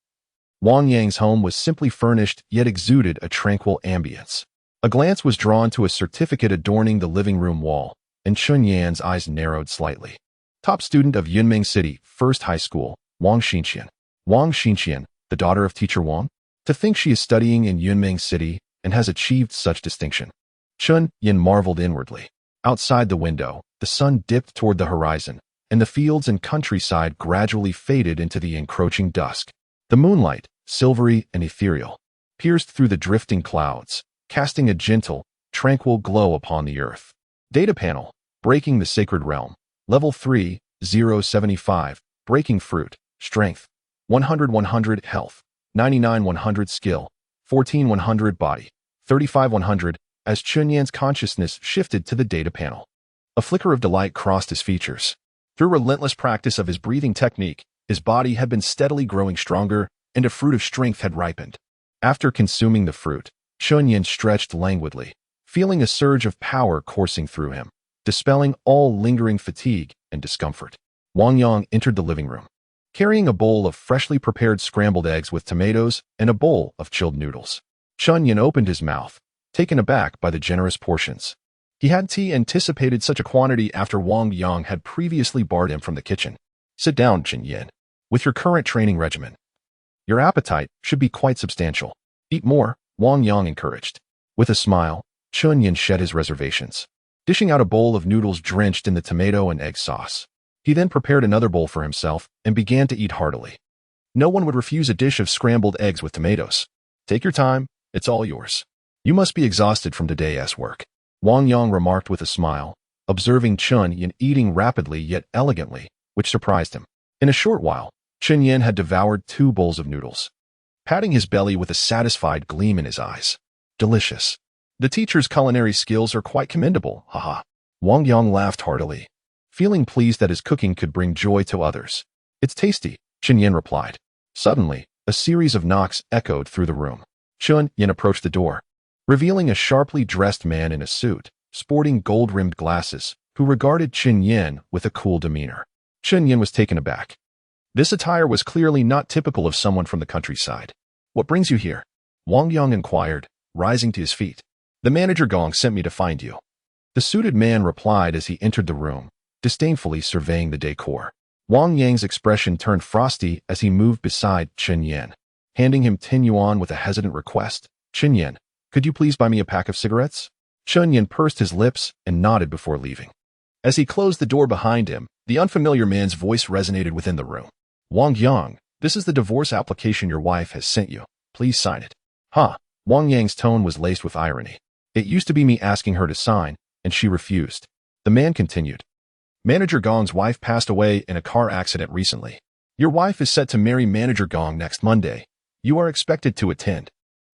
[SPEAKER 1] Wang Yang's home was simply furnished, yet exuded a tranquil ambience. A glance was drawn to a certificate adorning the living room wall, and Chen Yan's eyes narrowed slightly. Top student of Yunming City First High School, Wang Xinqian. Wang Xinqian, the daughter of teacher Wang? To think she is studying in Yunming City and has achieved such distinction. Chen Yan marveled inwardly. Outside the window, the sun dipped toward the horizon, and the fields and countryside gradually faded into the encroaching dusk. The moonlight, silvery and ethereal, pierced through the drifting clouds, casting a gentle, tranquil glow upon the earth. Data panel, breaking the sacred realm. Level 3, 075, breaking fruit, strength, 100 health, 99 skill, 14 body, 35 as Chen Yan's consciousness shifted to the data panel. A flicker of delight crossed his features. Through relentless practice of his breathing technique, his body had been steadily growing stronger, and a fruit of strength had ripened. After consuming the fruit, Chen Yan stretched languidly, feeling a surge of power coursing through him, dispelling all lingering fatigue and discomfort. Wang Yang entered the living room, carrying a bowl of freshly prepared scrambled eggs with tomatoes and a bowl of chilled noodles. Chen Yan opened his mouth, taken aback by the generous portions. He hadn't anticipated such a quantity after Wang Yang had previously barred him from the kitchen. Sit down, Chen Yan. With your current training regimen, your appetite should be quite substantial. Eat more, Wang Yang encouraged. With a smile, Chen Yan shed his reservations, dishing out a bowl of noodles drenched in the tomato and egg sauce. He then prepared another bowl for himself and began to eat heartily. No one would refuse a dish of scrambled eggs with tomatoes. Take your time, it's all yours. You must be exhausted from today's work, Wang Yang remarked with a smile, observing Chen Yan eating rapidly yet elegantly, which surprised him. In a short while, Chen Yan had devoured 2 bowls of noodles, patting his belly with a satisfied gleam in his eyes. Delicious. The teacher's culinary skills are quite commendable, haha. Wang Yang laughed heartily, feeling pleased that his cooking could bring joy to others. It's tasty, Chen Yan replied. Suddenly, a series of knocks echoed through the room. Chen Yan approached the door, revealing a sharply dressed man in a suit, sporting gold-rimmed glasses, who regarded Chen Yan with a cool demeanor. Chen Yan was taken aback. This attire was clearly not typical of someone from the countryside. What brings you here? Wang Yang inquired, rising to his feet. The manager Gong sent me to find you. The suited man replied as he entered the room, disdainfully surveying the decor. Wang Yang's expression turned frosty as he moved beside Chen Yan, handing him 10 yuan with a hesitant request. Chen Yan, could you please buy me a pack of cigarettes? Chen Yan pursed his lips and nodded before leaving. As he closed the door behind him, the unfamiliar man's voice resonated within the room. Wang Yang, this is the divorce application your wife has sent you. Please sign it. Huh? Wang Yang's tone was laced with irony. It used to be me asking her to sign, and she refused. The man continued. Manager Gong's wife passed away in a car accident recently. Your wife is set to marry Manager Gong next Monday. You are expected to attend.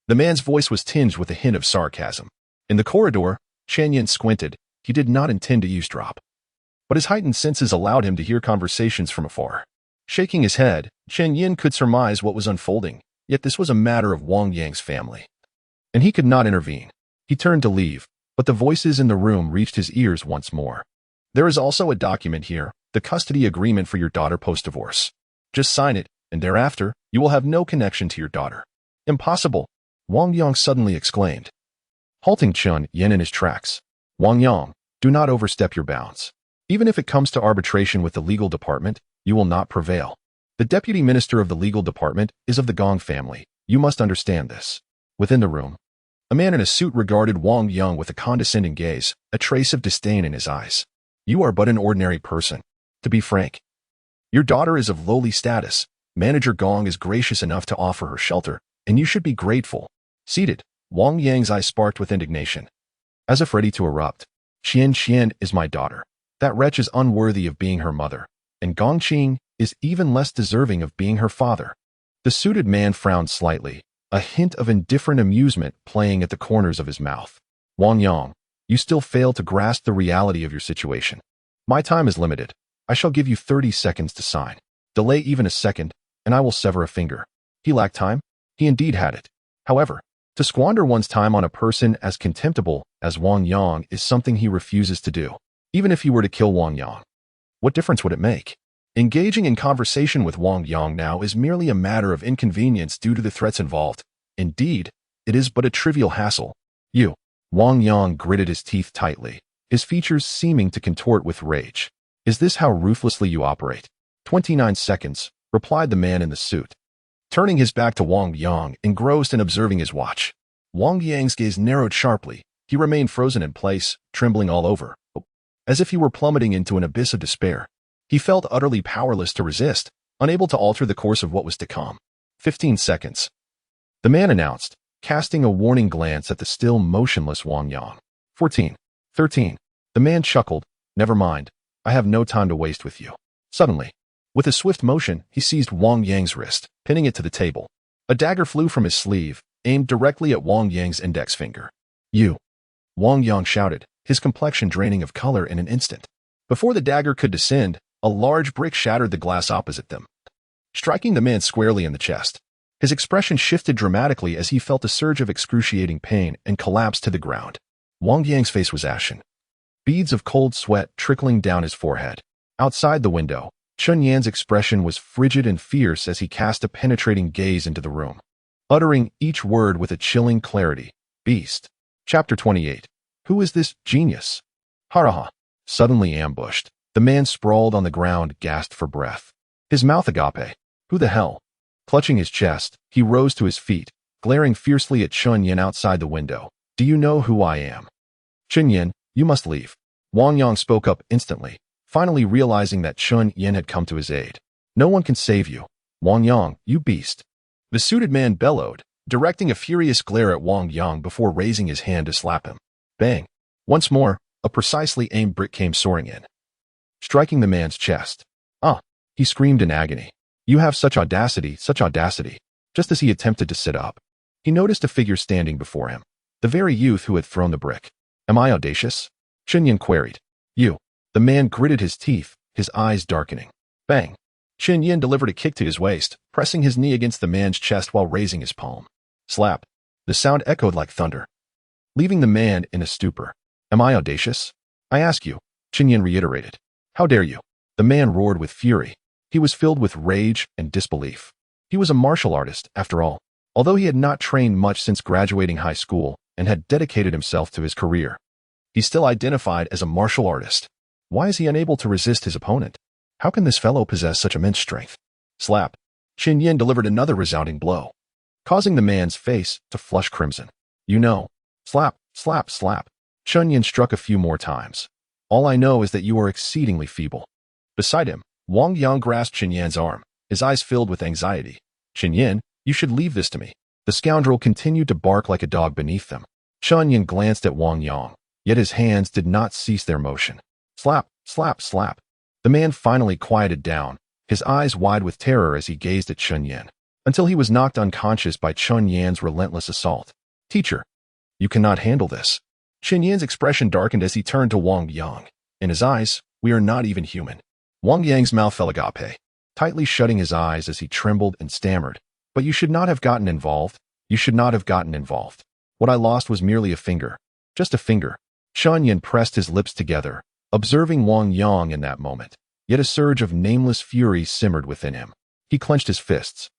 [SPEAKER 1] The man's voice was tinged with a hint of sarcasm. In the corridor, Chen Yan squinted. He did not intend to eavesdrop, but his heightened senses allowed him to hear conversations from afar. Shaking his head, Chen Yan could surmise what was unfolding, yet this was a matter of Wang Yang's family, and he could not intervene. He turned to leave, but the voices in the room reached his ears once more. There is also a document here, the custody agreement for your daughter post-divorce. Just sign it, and thereafter, you will have no connection to your daughter. Impossible, Wang Yang suddenly exclaimed, halting Chen Yan in his tracks. Wang Yang, do not overstep your bounds. Even if it comes to arbitration with the legal department, you will not prevail. The deputy minister of the legal department is of the Gong family. You must understand this. Within the room, a man in a suit regarded Wang Yang with a condescending gaze, a trace of disdain in his eyes. You are but an ordinary person. To be frank, your daughter is of lowly status. Manager Gong is gracious enough to offer her shelter, and you should be grateful. Seated, Wang Yang's eyes sparked with indignation. As if ready to erupt, Chen is my daughter. That wretch is unworthy of being her mother, and Gong Qing is even less deserving of being her father. The suited man frowned slightly, a hint of indifferent amusement playing at the corners of his mouth. Wang Yang, you still fail to grasp the reality of your situation. My time is limited. I shall give you 30 seconds to sign. Delay even a second, and I will sever a finger. He lacked time? He indeed had it. However, to squander one's time on a person as contemptible as Wang Yang is something he refuses to do, even if he were to kill Wang Yang. What difference would it make? Engaging in conversation with Wang Yang now is merely a matter of inconvenience due to the threats involved. Indeed, it is but a trivial hassle. You. Wang Yang gritted his teeth tightly, his features seeming to contort with rage. Is this how ruthlessly you operate? 29 seconds, replied the man in the suit. Turning his back to Wang Yang, engrossed in observing his watch. Wang Yang's gaze narrowed sharply. He remained frozen in place, trembling all over, as if he were plummeting into an abyss of despair. He felt utterly powerless to resist, unable to alter the course of what was to come. 15 seconds. The man announced, casting a warning glance at the still motionless Wang Yang. 14. 13. The man chuckled. Never mind. I have no time to waste with you. Suddenly, with a swift motion, he seized Wang Yang's wrist, pinning it to the table. A dagger flew from his sleeve, aimed directly at Wang Yang's index finger. You! Wang Yang shouted, his complexion draining of color in an instant. Before the dagger could descend, a large brick shattered the glass opposite them, striking the man squarely in the chest. His expression shifted dramatically as he felt a surge of excruciating pain and collapsed to the ground. Wang Yang's face was ashen, beads of cold sweat trickling down his forehead. Outside the window, Chen Yan's expression was frigid and fierce as he cast a penetrating gaze into the room, uttering each word with a chilling clarity. Beast. Chapter 28. Who is this genius? Haraha. Suddenly ambushed, the man sprawled on the ground, gasped for breath. His mouth agape. Who the hell? Clutching his chest, he rose to his feet, glaring fiercely at Chen Yan outside the window. Do you know who I am? Chen Yan, you must leave. Wang Yang spoke up instantly, finally realizing that Chen Yan had come to his aid. No one can save you. Wang Yang, you beast. The suited man bellowed, directing a furious glare at Wang Yang before raising his hand to slap him. Bang. Once more, a precisely aimed brick came soaring in, striking the man's chest. Ah! He screamed in agony. You have such audacity, such audacity. Just as he attempted to sit up, he noticed a figure standing before him, the very youth who had thrown the brick. Am I audacious? Chen Yan queried. You. The man gritted his teeth, his eyes darkening. Bang. Chen Yan delivered a kick to his waist, pressing his knee against the man's chest while raising his palm. Slap. The sound echoed like thunder, leaving the man in a stupor. Am I audacious? I ask you, Chen Yan reiterated. How dare you? The man roared with fury. He was filled with rage and disbelief. He was a martial artist, after all, although he had not trained much since graduating high school and had dedicated himself to his career. He still identified as a martial artist. Why is he unable to resist his opponent? How can this fellow possess such immense strength? Slap. Chen Yan delivered another resounding blow, causing the man's face to flush crimson. You know. Slap, slap, slap. Chen Yan struck a few more times. All I know is that you are exceedingly feeble. Beside him, Wang Yang grasped Chen Yan's arm, his eyes filled with anxiety. Chen Yan, you should leave this to me. The scoundrel continued to bark like a dog beneath them. Chen Yan glanced at Wang Yang, yet his hands did not cease their motion. Slap, slap, slap. The man finally quieted down, his eyes wide with terror as he gazed at Chen Yan, until he was knocked unconscious by Chen Yan's relentless assault. Teacher, you cannot handle this. Chen Yan's expression darkened as he turned to Wang Yang. In his eyes, we are not even human. Wang Yang's mouth fell agape, tightly shutting his eyes as he trembled and stammered. But you should not have gotten involved. You should not have gotten involved. What I lost was merely a finger. Just a finger. Chen Yan pressed his lips together, observing Wang Yang in that moment. Yet a surge of nameless fury simmered within him. He clenched his fists,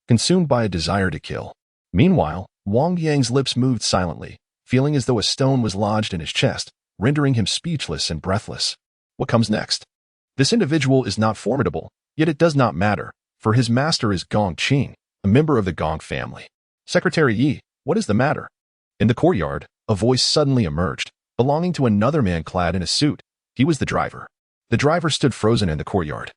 [SPEAKER 1] consumed by a desire to kill. Meanwhile, Wang Yang's lips moved silently, feeling as though a stone was lodged in his chest, rendering him speechless and breathless. What comes next? This individual is not formidable, yet it does not matter, for his master is Gong Qing, a member of the Gong family. Secretary Yi, what is the matter? In the courtyard, a voice suddenly emerged, belonging to another man clad in a suit. He was the driver. The driver stood frozen in the courtyard,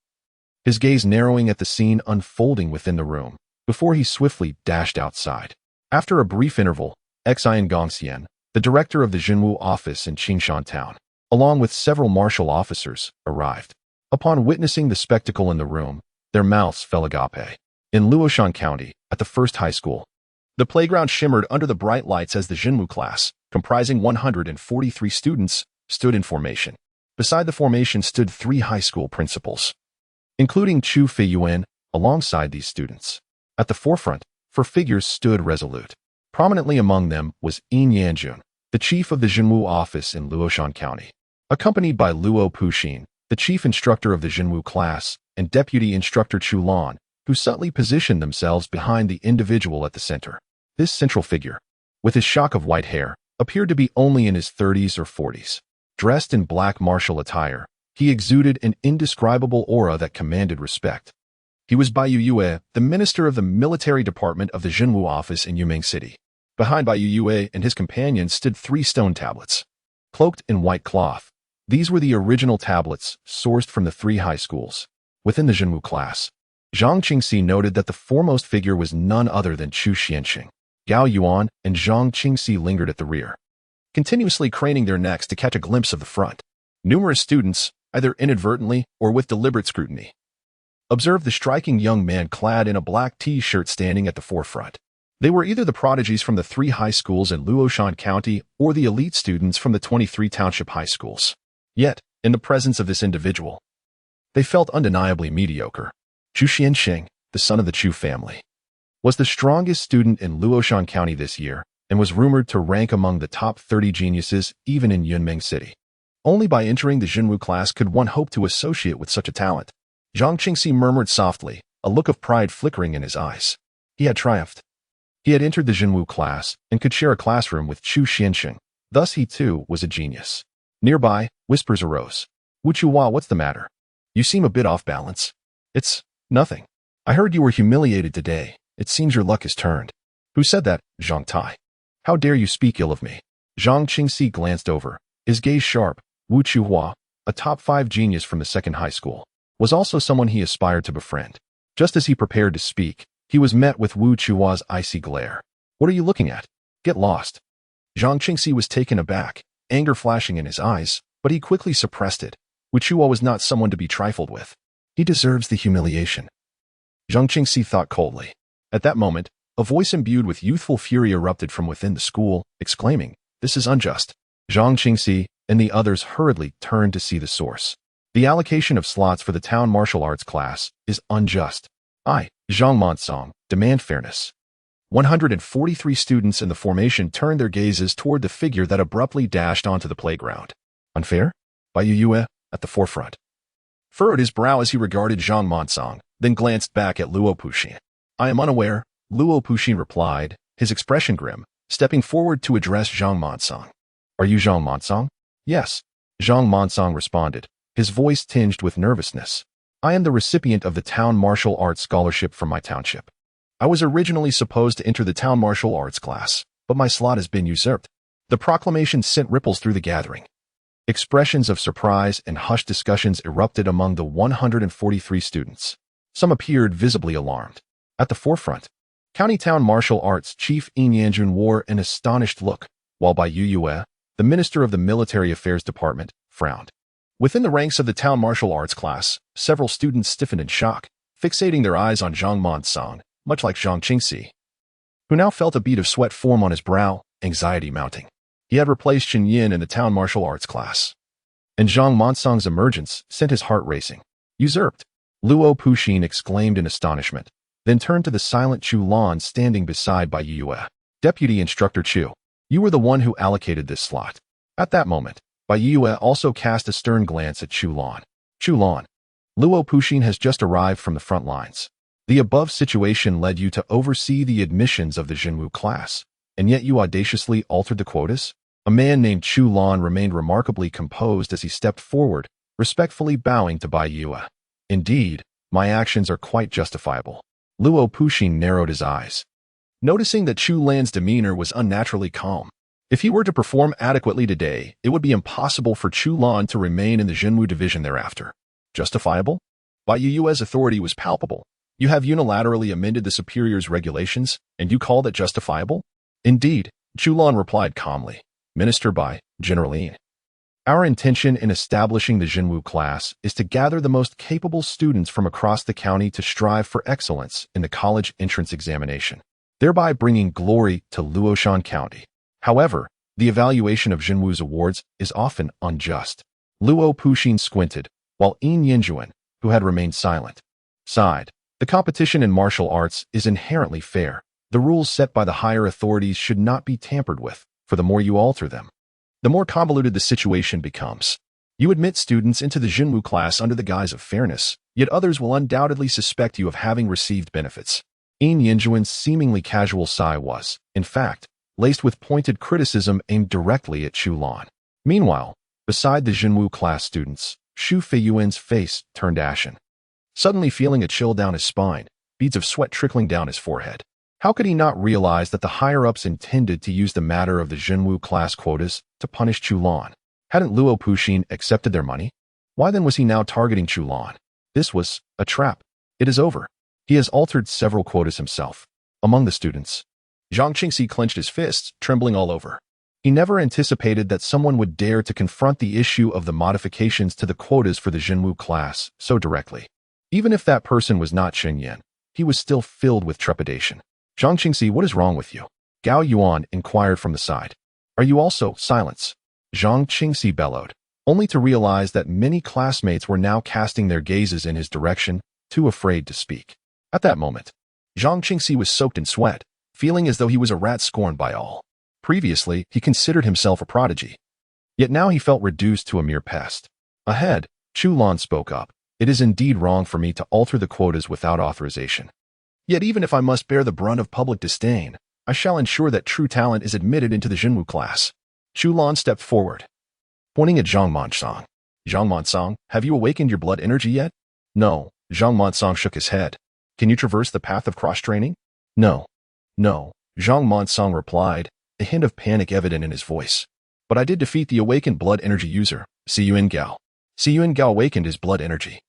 [SPEAKER 1] his gaze narrowing at the scene unfolding within the room, before he swiftly dashed outside. After a brief interval, Xian Gongxian, the director of the Jinwu office in Qingshan town, along with several martial officers, arrived. Upon witnessing the spectacle in the room, their mouths fell agape. In Luoshan County, at the first high school, the playground shimmered under the bright lights as the Jinwu class, comprising 143 students, stood in formation. Beside the formation stood 3 high school principals, including Chu Feiyuan, alongside these students. At the forefront, 4 figures stood resolute. Prominently among them was Yin Yanjun, the chief of the Jinwu office in Luoshan County, accompanied by Luo Puxin, the chief instructor of the Jinwu class, and deputy instructor Chu Lan, who subtly positioned themselves behind the individual at the center. This central figure, with his shock of white hair, appeared to be only in his 30s or 40s. Dressed in black martial attire, he exuded an indescribable aura that commanded respect. He was Bai Yue, the minister of the military department of the Jinwu office in Yumeng City. Behind Bai Yue and his companions stood 3 stone tablets, cloaked in white cloth. These were the original tablets, sourced from the 3 high schools. Within the Jinwu class, Zhang Qingxi noted that the foremost figure was none other than Chu Xianxing. Gao Yuan and Zhang Qingxi lingered at the rear, continuously craning their necks to catch a glimpse of the front. Numerous students, either inadvertently or with deliberate scrutiny, observed the striking young man clad in a black t-shirt standing at the forefront. They were either the prodigies from the 3 high schools in Luoshan County or the elite students from the 23 township high schools. Yet, in the presence of this individual, they felt undeniably mediocre. Chu Xianxing, the son of the Chu family, was the strongest student in Luoshan County this year and was rumored to rank among the top 30 geniuses even in Yunmeng City. Only by entering the Jinwu class could one hope to associate with such a talent. Zhang Qingxi murmured softly, a look of pride flickering in his eyes. He had triumphed. He had entered the Jinwu class and could share a classroom with Chu Xianxing. Thus he too was a genius. Nearby, whispers arose. Wu Chuhua, what's the matter? You seem a bit off balance. It's nothing. I heard you were humiliated today. It seems your luck has turned. Who said that, Zhang Tai? How dare you speak ill of me? Zhang Qingxi glanced over, his gaze sharp. Wu Chuhua, a top 5 genius from the 2nd high school, was also someone he aspired to befriend. Just as he prepared to speak, he was met with Wu Chuhua's icy glare. What are you looking at? Get lost. Zhang Qingxi was taken aback, anger flashing in his eyes, but he quickly suppressed it. Wu Chuhua was not someone to be trifled with. He deserves the humiliation. Zhang Qingxi thought coldly. At that moment, a voice imbued with youthful fury erupted from within the school, exclaiming, "This is unjust." Zhang Qingxi and the others hurriedly turned to see the source. The allocation of slots for the town martial arts class is unjust. I, Zhang Monsong, demand fairness. 143 students in the formation turned their gazes toward the figure that abruptly dashed onto the playground. Unfair? Bai Yue, at the forefront, furrowed his brow as he regarded Zhang Monsong, then glanced back at Luo Puxin. I am unaware, Luo Puxin replied, his expression grim, stepping forward to address Zhang Monsong. Are you Zhang Monsong? Yes, Zhang Monsong responded, his voice tinged with nervousness. I am the recipient of the Town Martial Arts Scholarship from my township. I was originally supposed to enter the Town Martial Arts class, but my slot has been usurped. The proclamation sent ripples through the gathering. Expressions of surprise and hushed discussions erupted among the 143 students. Some appeared visibly alarmed. At the forefront, County Town Martial Arts Chief Yin Yanjun wore an astonished look, while Bai Yue, the Minister of the Military Affairs Department, frowned. Within the ranks of the Town Martial Arts class, several students stiffened in shock, fixating their eyes on Zhang Monsong, much like Zhang Qingxi, who now felt a bead of sweat form on his brow, anxiety mounting. He had replaced Chen Yan in the Town Martial Arts class, and Zhang Monsong's emergence sent his heart racing. Usurped, Luo Puxin exclaimed in astonishment, then turned to the silent Chu Lan standing beside Bai Yue. Deputy Instructor Chu, you were the one who allocated this slot. At that moment, Bai Yue also cast a stern glance at Chu Lan. Chu Lan, Luo Puxin has just arrived from the front lines. The above situation led you to oversee the admissions of the Jinwu class, and yet you audaciously altered the quotas? A man named Chu Lan remained remarkably composed as he stepped forward, respectfully bowing to Bai Yue. Indeed, my actions are quite justifiable. Luo Puxin narrowed his eyes, noticing that Chu Lan's demeanor was unnaturally calm. If he were to perform adequately today, it would be impossible for Chu Lan to remain in the Jinwu division thereafter. Justifiable? By Yu's authority was palpable. You have unilaterally amended the superior's regulations, and you call that justifiable? Indeed, Chu Lan replied calmly. Minister Bai, General Yin. Our intention in establishing the Jinwu class is to gather the most capable students from across the county to strive for excellence in the college entrance examination, thereby bringing glory to Luoshan County. However, the evaluation of Jinwu's awards is often unjust. Luo Puxin squinted, while Yin Yinjuan, who had remained silent, sighed. The competition in martial arts is inherently fair. The rules set by the higher authorities should not be tampered with, for the more you alter them, the more convoluted the situation becomes. You admit students into the Jinwu class under the guise of fairness, yet others will undoubtedly suspect you of having received benefits. Yin Yinjuan's seemingly casual sigh was, in fact, laced with pointed criticism aimed directly at Chu Lan. Meanwhile, beside the Jinwu class students, Xu Feiyuan's face turned ashen. Suddenly feeling a chill down his spine, beads of sweat trickling down his forehead. How could he not realize that the higher-ups intended to use the matter of the Jinwu class quotas to punish Chu Lan? Hadn't Luo Puxin accepted their money? Why then was he now targeting Chu Lan? This was a trap. It is over. He has altered several quotas himself. Among the students, Zhang Qingxi clenched his fists, trembling all over. He never anticipated that someone would dare to confront the issue of the modifications to the quotas for the Jinwu class so directly. Even if that person was not Chen Yan, he was still filled with trepidation. Zhang Qingxi, what is wrong with you? Gao Yuan inquired from the side. Are you also silence? Zhang Qingxi bellowed, only to realize that many classmates were now casting their gazes in his direction, too afraid to speak. At that moment, Zhang Qingxi was soaked in sweat, feeling as though he was a rat scorned by all. Previously, he considered himself a prodigy. Yet now he felt reduced to a mere pest. Ahead, Chu Lan spoke up. It is indeed wrong for me to alter the quotas without authorization. Yet even if I must bear the brunt of public disdain, I shall ensure that true talent is admitted into the Jinwu class. Chu Lan stepped forward, pointing at Zhang Mansang. Zhang Mansang, have you awakened your blood energy yet? No. Zhang Mansang shook his head. Can you traverse the path of cross-training? No. No. Zhang Mansang replied, a hint of panic evident in his voice. But I did defeat the awakened blood energy user, Siyuan Gao. Siyuan Gao awakened his blood energy.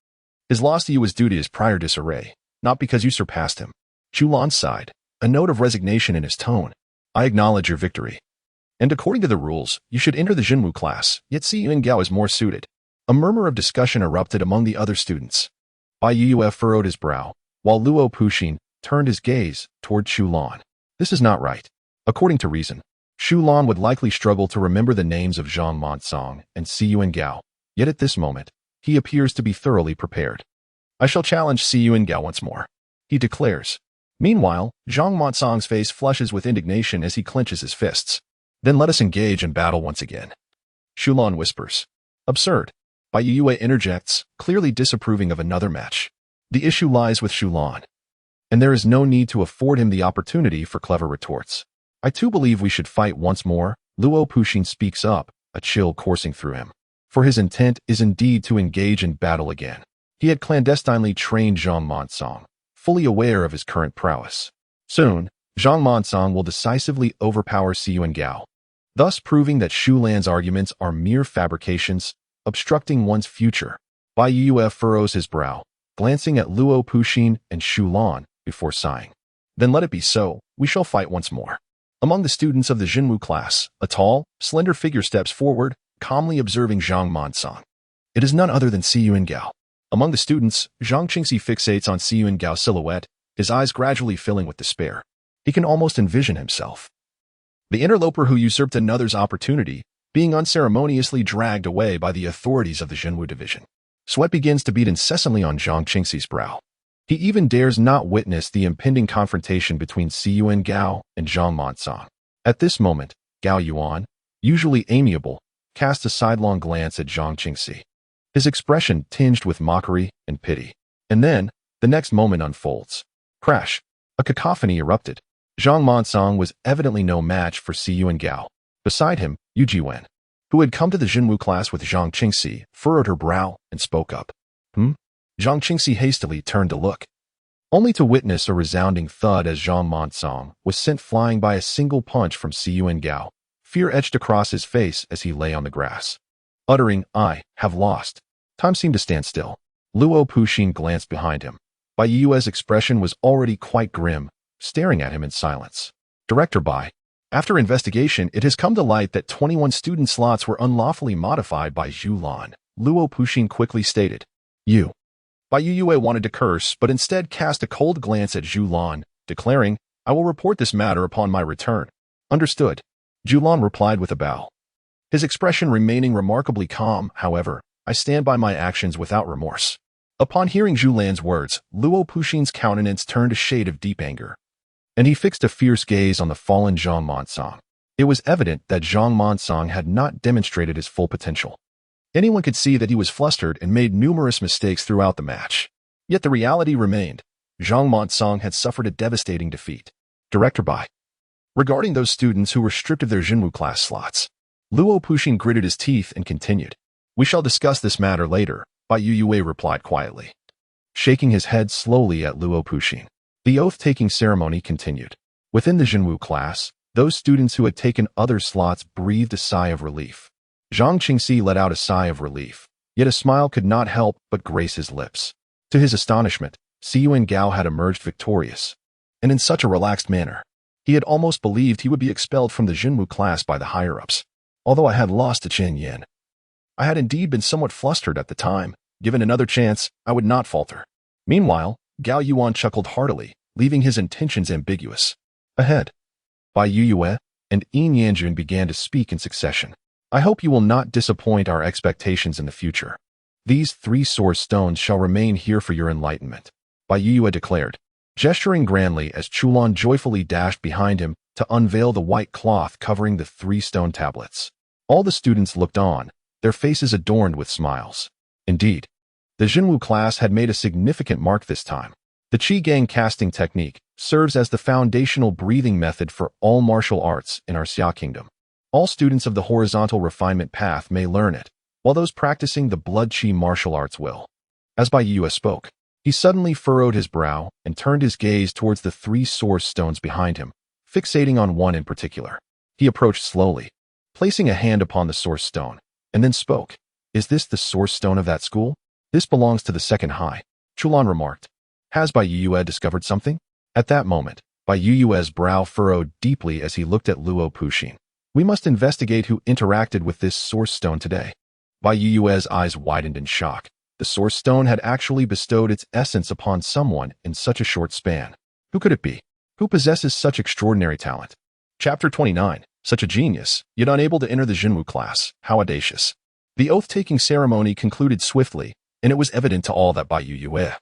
[SPEAKER 1] His loss to you was due to his prior disarray, not because you surpassed him. Chu Lan sighed, a note of resignation in his tone. I acknowledge your victory. And according to the rules, you should enter the Jinwu class, yet Siyuan Gao is more suited. A murmur of discussion erupted among the other students. Bai Yue furrowed his brow, while Luo Puxin turned his gaze toward Chu Lan. This is not right. According to reason, Chu Lan would likely struggle to remember the names of Zhang Mansang and Siyuan Gao, yet at this moment, he appears to be thoroughly prepared. I shall challenge Siyuan Gao once more, he declares. Meanwhile, Zhang Mansang's face flushes with indignation as he clenches his fists. Then let us engage in battle once again. Chu Lan whispers. Absurd. Bai Yue interjects, clearly disapproving of another match. The issue lies with Chu Lan, and there is no need to afford him the opportunity for clever retorts. I too believe we should fight once more. Luo Puxin speaks up, a chill coursing through him. For his intent is indeed to engage in battle again. He had clandestinely trained Zhang Mansang, fully aware of his current prowess. Soon, Zhang Mansang will decisively overpower Siyuan Gao, thus proving that Xu Lan's arguments are mere fabrications, obstructing one's future. Bai Yue furrows his brow, glancing at Luo Puxin and Xu Lan before sighing. Then let it be so, we shall fight once more. Among the students of the Jinwu class, a tall, slender figure steps forward, calmly observing Zhang Mansang. It is none other than Siyuan Gao. Among the students, Zhang Qingxi fixates on Siyuan Gao's silhouette, his eyes gradually filling with despair. He can almost envision himself, the interloper who usurped another's opportunity, being unceremoniously dragged away by the authorities of the Jinwu division. Sweat begins to beat incessantly on Zhang Qingxi's brow. He even dares not witness the impending confrontation between Siyuan Gao and Zhang Mansang. At this moment, Gao Yuan, usually amiable, casts a sidelong glance at Zhang Qingxi, his expression tinged with mockery and pity. And then, the next moment unfolds. Crash! A cacophony erupted. Zhang Mansang was evidently no match for Siyuan Gao. Beside him, Yu Jiwen, who had come to the Jinwu class with Zhang Qingxi, furrowed her brow and spoke up. Zhang Qingxi hastily turned to look, only to witness a resounding thud as Zhang Mansang was sent flying by a single punch from Siyuan Gao, Fear etched across his face as he lay on the grass. Uttering, "I have lost." Time seemed to stand still. Luo Puxin glanced behind him. Bai Yue's expression was already quite grim, staring at him in silence. Director Bai. After investigation, it has come to light that 21 student slots were unlawfully modified by Zhu Lan, Luo Puxin quickly stated. Bai Yue wanted to curse, but instead cast a cold glance at Zhu Lan, declaring, "I will report this matter upon my return." Understood. Zhu Lan replied with a bow. His expression remaining remarkably calm, however, "I stand by my actions without remorse." Upon hearing Zhu Lan's words, Luo Puxin's countenance turned a shade of deep anger, and he fixed a fierce gaze on the fallen Zhang Monsong. It was evident that Zhang Monsong had not demonstrated his full potential. Anyone could see that he was flustered and made numerous mistakes throughout the match. Yet the reality remained. Zhang Monsong had suffered a devastating defeat. Director Bai. Regarding those students who were stripped of their Jinwu class slots, Luo Puxin gritted his teeth and continued. "We shall discuss this matter later," Bai Yue replied quietly, shaking his head slowly at Luo Puxin. The oath-taking ceremony continued. Within the Jinwu class, those students who had taken other slots breathed a sigh of relief. Zhang Qingxi let out a sigh of relief, yet a smile could not help but grace his lips. To his astonishment, Siyuan Gao had emerged victorious, and in such a relaxed manner. He had almost believed he would be expelled from the Jinwu class by the higher-ups. Although I had lost to Chen Yan, I had indeed been somewhat flustered at the time. Given another chance, I would not falter. Meanwhile, Gao Yuan chuckled heartily, leaving his intentions ambiguous. Ahead, Bai Yue and Yin Yanjun began to speak in succession. "I hope you will not disappoint our expectations in the future. These 3 source stones shall remain here for your enlightenment," Bai Yue declared, gesturing grandly as Chulan joyfully dashed behind him to unveil the white cloth covering the 3 stone tablets. All the students looked on, their faces adorned with smiles. Indeed, the Jinwu class had made a significant mark this time. The Qi Gang casting technique serves as the foundational breathing method for all martial arts in our Xia Kingdom. All students of the horizontal refinement path may learn it, while those practicing the blood Qi martial arts will. As Bai Yue spoke, he suddenly furrowed his brow and turned his gaze towards the 3 source stones behind him, fixating on one in particular. He approached slowly, placing a hand upon the source stone, and then spoke. "Is this the source stone of that school? This belongs to the second high," Chulan remarked. "Has Bai Yue discovered something?" At that moment, Bai Yue's brow furrowed deeply as he looked at Luo Puxin. "We must investigate who interacted with this source stone today." Bai Yue's eyes widened in shock. The source stone had actually bestowed its essence upon someone in such a short span. Who could it be? Who possesses such extraordinary talent? Chapter 29. Such a genius, yet unable to enter the Jinwu class. How audacious. The oath-taking ceremony concluded swiftly, and it was evident to all that Bai Yue,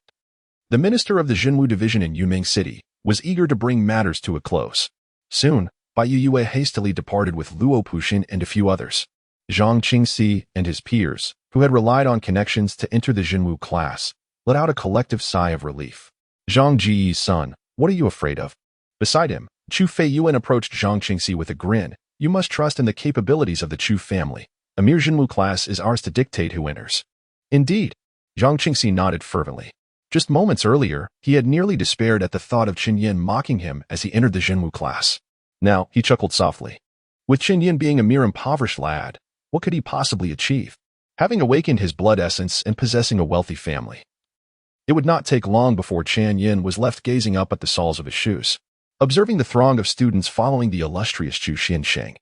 [SPEAKER 1] the minister of the Jinwu division in Yuming City, was eager to bring matters to a close. Soon, Bai Yue hastily departed with Luo Puxin and a few others. Zhang Qingxi and his peers, who had relied on connections to enter the Jinwu class, let out a collective sigh of relief. "Zhang Jiyi's son, what are you afraid of?" Beside him, Chu Feiyuan approached Zhang Qingxi with a grin. "You must trust in the capabilities of the Chu family. A mere Jinwu class is ours to dictate who enters." "Indeed." Zhang Qingxi nodded fervently. Just moments earlier, he had nearly despaired at the thought of Chen Yan mocking him as he entered the Jinwu class. Now, he chuckled softly. With Chen Yan being a mere impoverished lad, what could he possibly achieve? Having awakened his blood essence and possessing a wealthy family, it would not take long before Chen Yan was left gazing up at the soles of his shoes, observing the throng of students following the illustrious Chu Xiansheng.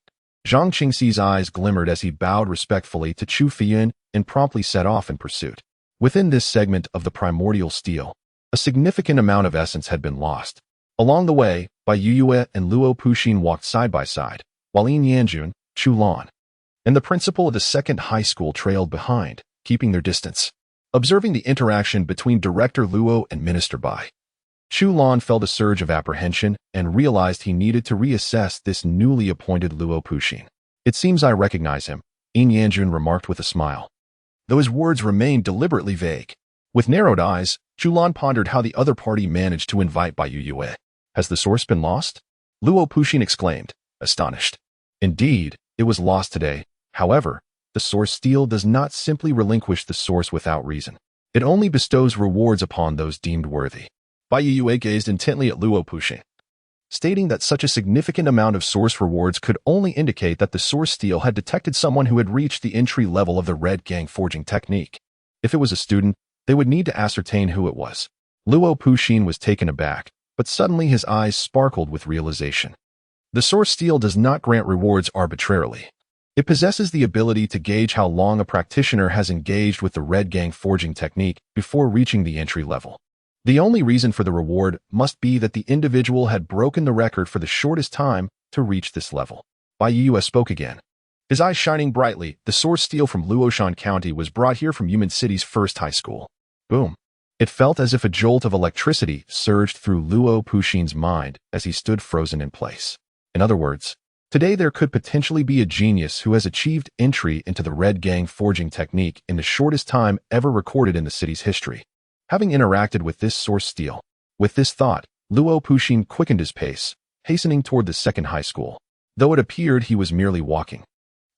[SPEAKER 1] Zhang Qingxi's eyes glimmered as he bowed respectfully to Chu Feiyuan and promptly set off in pursuit. Within this segment of the primordial steel, a significant amount of essence had been lost. Along the way, Bai Yue and Luo Puxin walked side by side, while Yin Yanjun, Chu Lan, and the principal of the second high school trailed behind, keeping their distance. Observing the interaction between Director Luo and Minister Bai, Chu Lan felt a surge of apprehension and realized he needed to reassess this newly appointed Luo Puxin. "It seems I recognize him," Yin Yanjun remarked with a smile, though his words remained deliberately vague. With narrowed eyes, Chu Lan pondered how the other party managed to invite Bai Yue. "Has the source been lost?" Luo Puxin exclaimed, astonished. "Indeed, it was lost today. However, the source steel does not simply relinquish the source without reason. It only bestows rewards upon those deemed worthy." Bai Yue gazed intently at Luo Puxin. stating that such a significant amount of source rewards could only indicate that the source steal had detected someone who had reached the entry level of the red gang forging technique. If it was a student, they would need to ascertain who it was. Luo Puxin was taken aback, but suddenly his eyes sparkled with realization. The source steal does not grant rewards arbitrarily. It possesses the ability to gauge how long a practitioner has engaged with the red gang forging technique before reaching the entry level. The only reason for the reward must be that the individual had broken the record for the shortest time to reach this level. Bai Yue spoke again. His eyes shining brightly, the source steal from Luoshan County was brought here from Yumen City's first high school. Boom. It felt as if a jolt of electricity surged through Luo Puxin's mind as he stood frozen in place. In other words, today there could potentially be a genius who has achieved entry into the red gang forging technique in the shortest time ever recorded in the city's history. Having interacted with this source steal, with this thought, Luo Puxin quickened his pace, hastening toward the second high school, though it appeared he was merely walking.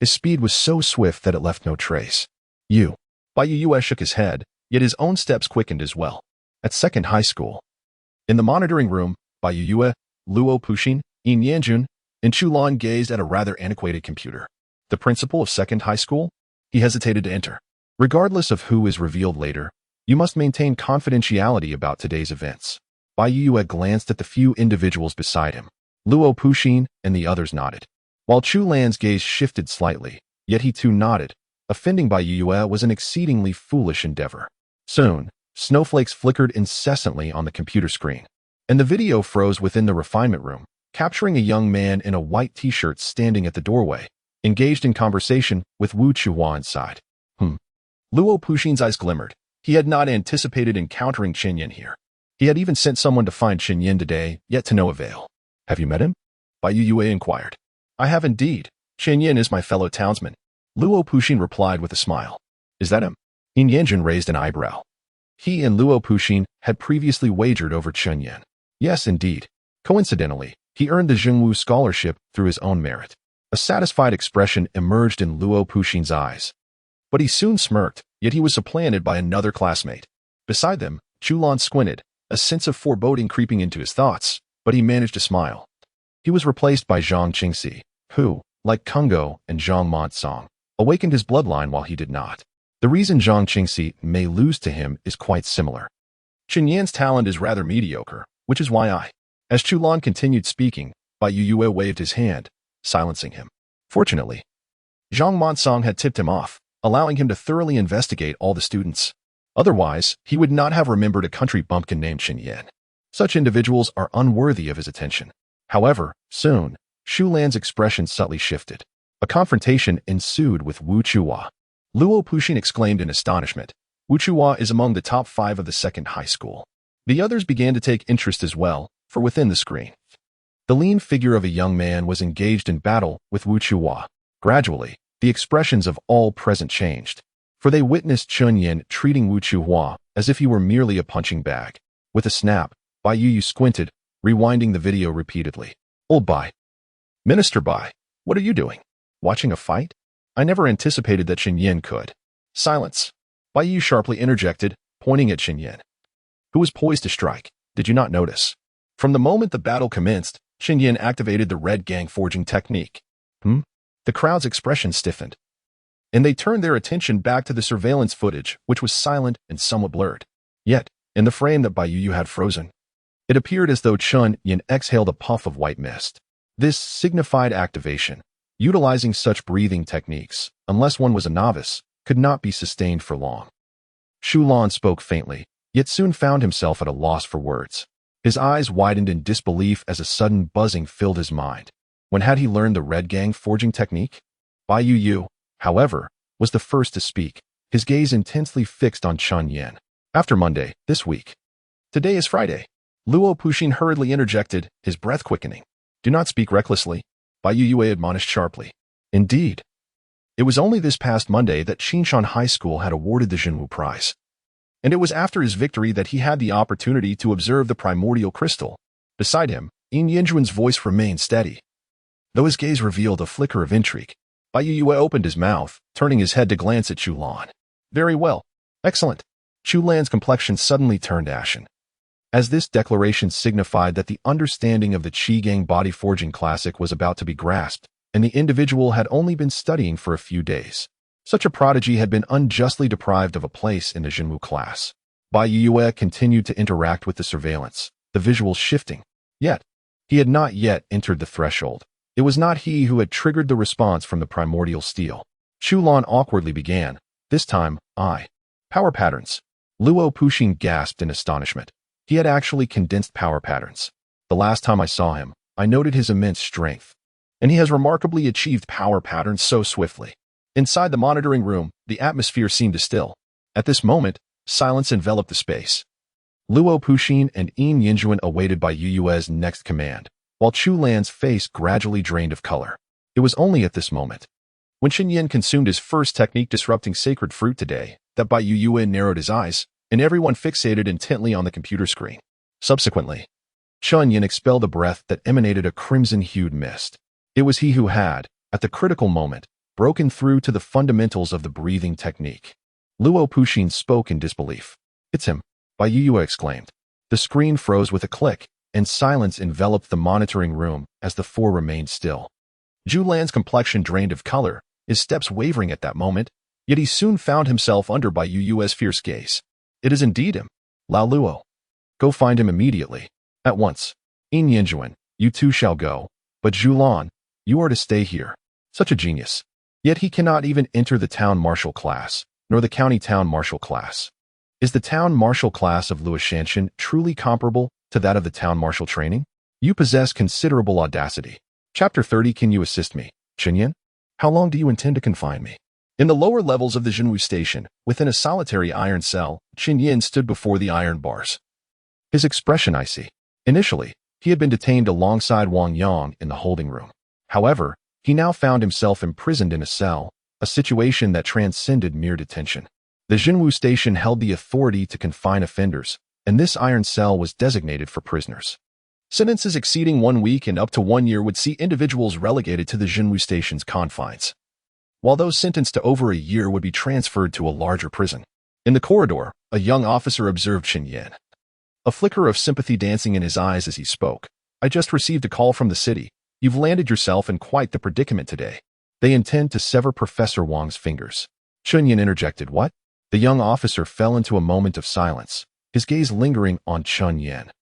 [SPEAKER 1] His speed was so swift that it left no trace. Bai Yue shook his head, yet his own steps quickened as well. At second high school. In the monitoring room, Bai Yue, Luo Puxin, Yin Yanjun, and Chulan gazed at a rather antiquated computer. The principal of second high school? He hesitated to enter. Regardless of who is revealed later, you must maintain confidentiality about today's events. Bai Yue glanced at the few individuals beside him. Luo Puxin and the others nodded. While Chu Lan's gaze shifted slightly, yet he too nodded. Offending Bai Yue was an exceedingly foolish endeavor. Soon, snowflakes flickered incessantly on the computer screen, and the video froze within the refinement room, capturing a young man in a white t-shirt standing at the doorway, engaged in conversation with Wu Chuhua inside. Luo Puxin's eyes glimmered. He had not anticipated encountering Chen Yan here. He had even sent someone to find Chen Yan today, yet to no avail. Have you met him? Bai Yue inquired. I have indeed. Chen Yan is my fellow townsman. Luo Puxin replied with a smile. Is that him? Yin Yanjun raised an eyebrow. He and Luo Puxin had previously wagered over Chen Yan. Yes, indeed. Coincidentally, he earned the Zhengwu scholarship through his own merit. A satisfied expression emerged in Luo Puxin's eyes. But he soon smirked, yet he was supplanted by another classmate. Beside them, Chulan squinted, a sense of foreboding creeping into his thoughts, but he managed to smile. He was replaced by Zhang Qingxi, who, like Kungo and Zhang Montsong, awakened his bloodline while he did not. The reason Zhang Qingxi may lose to him is quite similar. Chen Yan's talent is rather mediocre, which is why I. As Chulan continued speaking, Bai Yue waved his hand, silencing him. Fortunately, Zhang Montsong had tipped him off, allowing him to thoroughly investigate all the students. Otherwise, he would not have remembered a country bumpkin named Chen Yan. Such individuals are unworthy of his attention. However, soon, Shu Lan's expression subtly shifted. A confrontation ensued with Wu Chuhua. Luo Puxin exclaimed in astonishment. Wu Chuhua is among the top 5 of the second high school. The others began to take interest as well, for within the screen, the lean figure of a young man was engaged in battle with Wu Chuhua. Gradually, the expressions of all present changed, for they witnessed Chen Yan treating Wu Chuhua as if he were merely a punching bag. With a snap, Bai Yu squinted, rewinding the video repeatedly. Old Bai. Minister Bai, what are you doing? Watching a fight? I never anticipated that Chen Yan could. Silence. Bai Yu sharply interjected, pointing at Chen Yan, who was poised to strike. Did you not notice? From the moment the battle commenced, Chen Yan activated the red gang forging technique. The crowd's expression stiffened, and they turned their attention back to the surveillance footage, which was silent and somewhat blurred. Yet, in the frame that Bai Yu had frozen, it appeared as though Chen Yan exhaled a puff of white mist. This signified activation, utilizing such breathing techniques, unless one was a novice, could not be sustained for long. Shu Lan spoke faintly, yet soon found himself at a loss for words. His eyes widened in disbelief as a sudden buzzing filled his mind. When had he learned the red gang forging technique? Bai Yu, however, was the first to speak, his gaze intensely fixed on Chen Yan. After Monday, this week. Today is Friday. Luo Puxin hurriedly interjected, his breath quickening. Do not speak recklessly, Bai Yu admonished sharply. Indeed. It was only this past Monday that Qinshan High School had awarded the Zhenwu Prize. And it was after his victory that he had the opportunity to observe the primordial crystal. Beside him, Yin Yanjuan's voice remained steady, though his gaze revealed a flicker of intrigue. Bai Yu opened his mouth, turning his head to glance at Chu Lan. Very well. Excellent. Chu Lan's complexion suddenly turned ashen. as this declaration signified that the understanding of the Qi-Gang body forging classic was about to be grasped, and the individual had only been studying for a few days. Such a prodigy had been unjustly deprived of a place in the Jinwu class. Bai Yue continued to interact with the surveillance, the visuals shifting. Yet, he had not yet entered the threshold. It was not he who had triggered the response from the primordial steel. Chulan awkwardly began. This time, Power patterns. Luo Puxing gasped in astonishment. He had actually condensed power patterns. The last time I saw him, I noted his immense strength. And he has remarkably achieved power patterns so swiftly. Inside the monitoring room, the atmosphere seemed to still. At this moment, silence enveloped the space. Luo Puxing and Yin Yinjuan awaited Bai Yue's next command, while Chu Lan's face gradually drained of color. It was only at this moment, when Chen Yan consumed his first technique disrupting sacred fruit today, that Bai Yue narrowed his eyes, and everyone fixated intently on the computer screen. Subsequently, Chen Yan expelled a breath that emanated a crimson-hued mist. It was he who had, at the critical moment, broken through to the fundamentals of the breathing technique. Luo Puxing spoke in disbelief. It's him, Bai Yue exclaimed. The screen froze with a click, and silence enveloped the monitoring room as the four remained still. Zhu Lan's complexion drained of color, his steps wavering at that moment, yet he soon found himself under Bai Yue's fierce gaze. It is indeed him, Lao Luo. Go find him immediately. At once. Yin Yinjuan, you too shall go, but Zhu Lan, you are to stay here. Such a genius. Yet he cannot even enter the town marshal class, nor the county town marshal class. Is the town marshal class of Luoshanshan truly comparable to that of the town marshal training? You possess considerable audacity. Chapter 30. Can you assist me, Chen Yan? How long do you intend to confine me? In the lower levels of the Jinwu station, within a solitary iron cell, Chen Yan stood before the iron bars. His expression icy. Initially, he had been detained alongside Wang Yang in the holding room. However, he now found himself imprisoned in a cell, a situation that transcended mere detention. The Jinwu station held the authority to confine offenders, and this iron cell was designated for prisoners. Sentences exceeding 1 week and up to 1 year would see individuals relegated to the Jinwu station's confines, while those sentenced to over a year would be transferred to a larger prison. In the corridor, a young officer observed Chen Yan, a flicker of sympathy dancing in his eyes as he spoke. I just received a call from the city. You've landed yourself in quite the predicament today. They intend to sever Professor Wang's fingers. Chen Yan interjected. What? The young officer fell into a moment of silence, his gaze lingering on Chen Yan,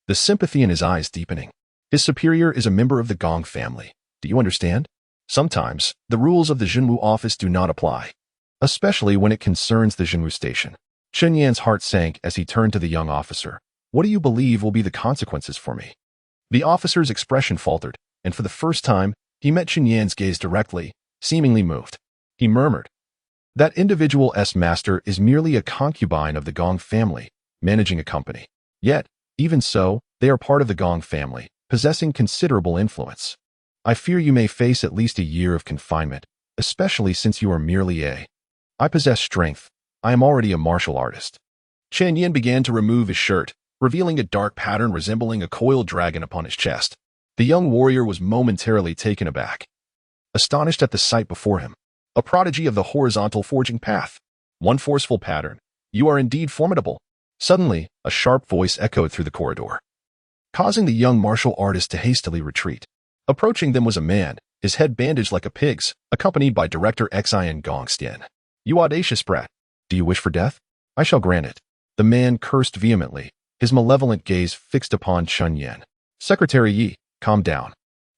[SPEAKER 1] the sympathy in his eyes deepening. His superior is a member of the Gong family. Do you understand? Sometimes, the rules of the Jinwu office do not apply, especially when it concerns the Jinwu station. Chen Yan's heart sank as he turned to the young officer. What do you believe will be the consequences for me? The officer's expression faltered, and for the first time, he met Chen Yan's gaze directly, seemingly moved. He murmured, that individual's master is merely a concubine of the Gong family, managing a company. Yet, even so, they are part of the Gong family, possessing considerable influence. I fear you may face at least a year of confinement, especially since you are merely a. I possess strength. I am already a martial artist. Chen Yan began to remove his shirt, revealing a dark pattern resembling a coiled dragon upon his chest. The young warrior was momentarily taken aback, astonished at the sight before him. A prodigy of the horizontal forging path. One forceful pattern. You are indeed formidable. Suddenly, a sharp voice echoed through the corridor, causing the young martial artist to hastily retreat. Approaching them was a man, his head bandaged like a pig's, accompanied by Director Xian Gongstian. You audacious brat. Do you wish for death? I shall grant it. The man cursed vehemently, his malevolent gaze fixed upon Chen Yan. Secretary Yi, calm down.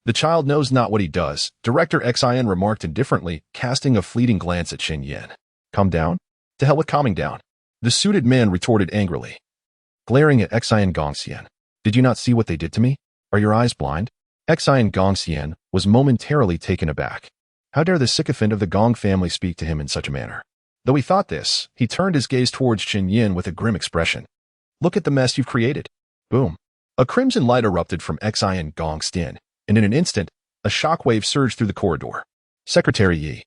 [SPEAKER 1] The child knows not what he does, Director Xian remarked indifferently, casting a fleeting glance at Chen Yan. Calm down? To hell with calming down. The suited man retorted angrily, glaring at Xian Gongxian. Did you not see what they did to me? Are your eyes blind? Xian Gongxian was momentarily taken aback. How dare the sycophant of the Gong family speak to him in such a manner? Though he thought this, he turned his gaze towards Chen Yan with a grim expression. Look at the mess you've created. Boom. A crimson light erupted from Xian Gongxian, and in an instant, a shockwave surged through the corridor. Secretary Yi,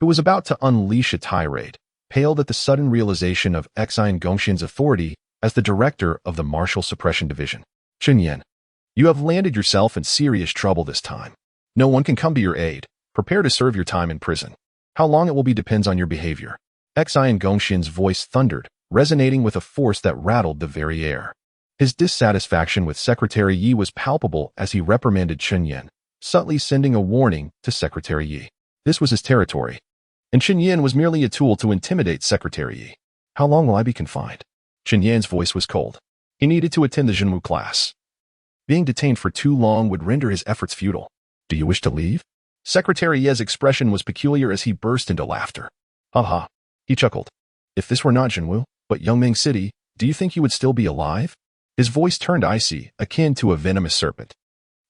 [SPEAKER 1] who was about to unleash a tirade, paled at the sudden realization of Xian Gongxian's authority as the director of the Martial Suppression Division. Chen Yan, you have landed yourself in serious trouble this time. No one can come to your aid. Prepare to serve your time in prison. How long it will be depends on your behavior. Xian Gongxian's voice thundered, resonating with a force that rattled the very air. His dissatisfaction with Secretary Yi was palpable as he reprimanded Chen Yan, subtly sending a warning to Secretary Yi. This was his territory, and Chen Yan was merely a tool to intimidate Secretary Yi. How long will I be confined? Chen Yan's voice was cold. He needed to attend the Zhenwu class. Being detained for too long would render his efforts futile. Do you wish to leave? Secretary Yi's expression was peculiar as he burst into laughter. Ha ha. He chuckled. If this were not Zhenwu, but Yongming City, do you think you would still be alive? His voice turned icy, akin to a venomous serpent.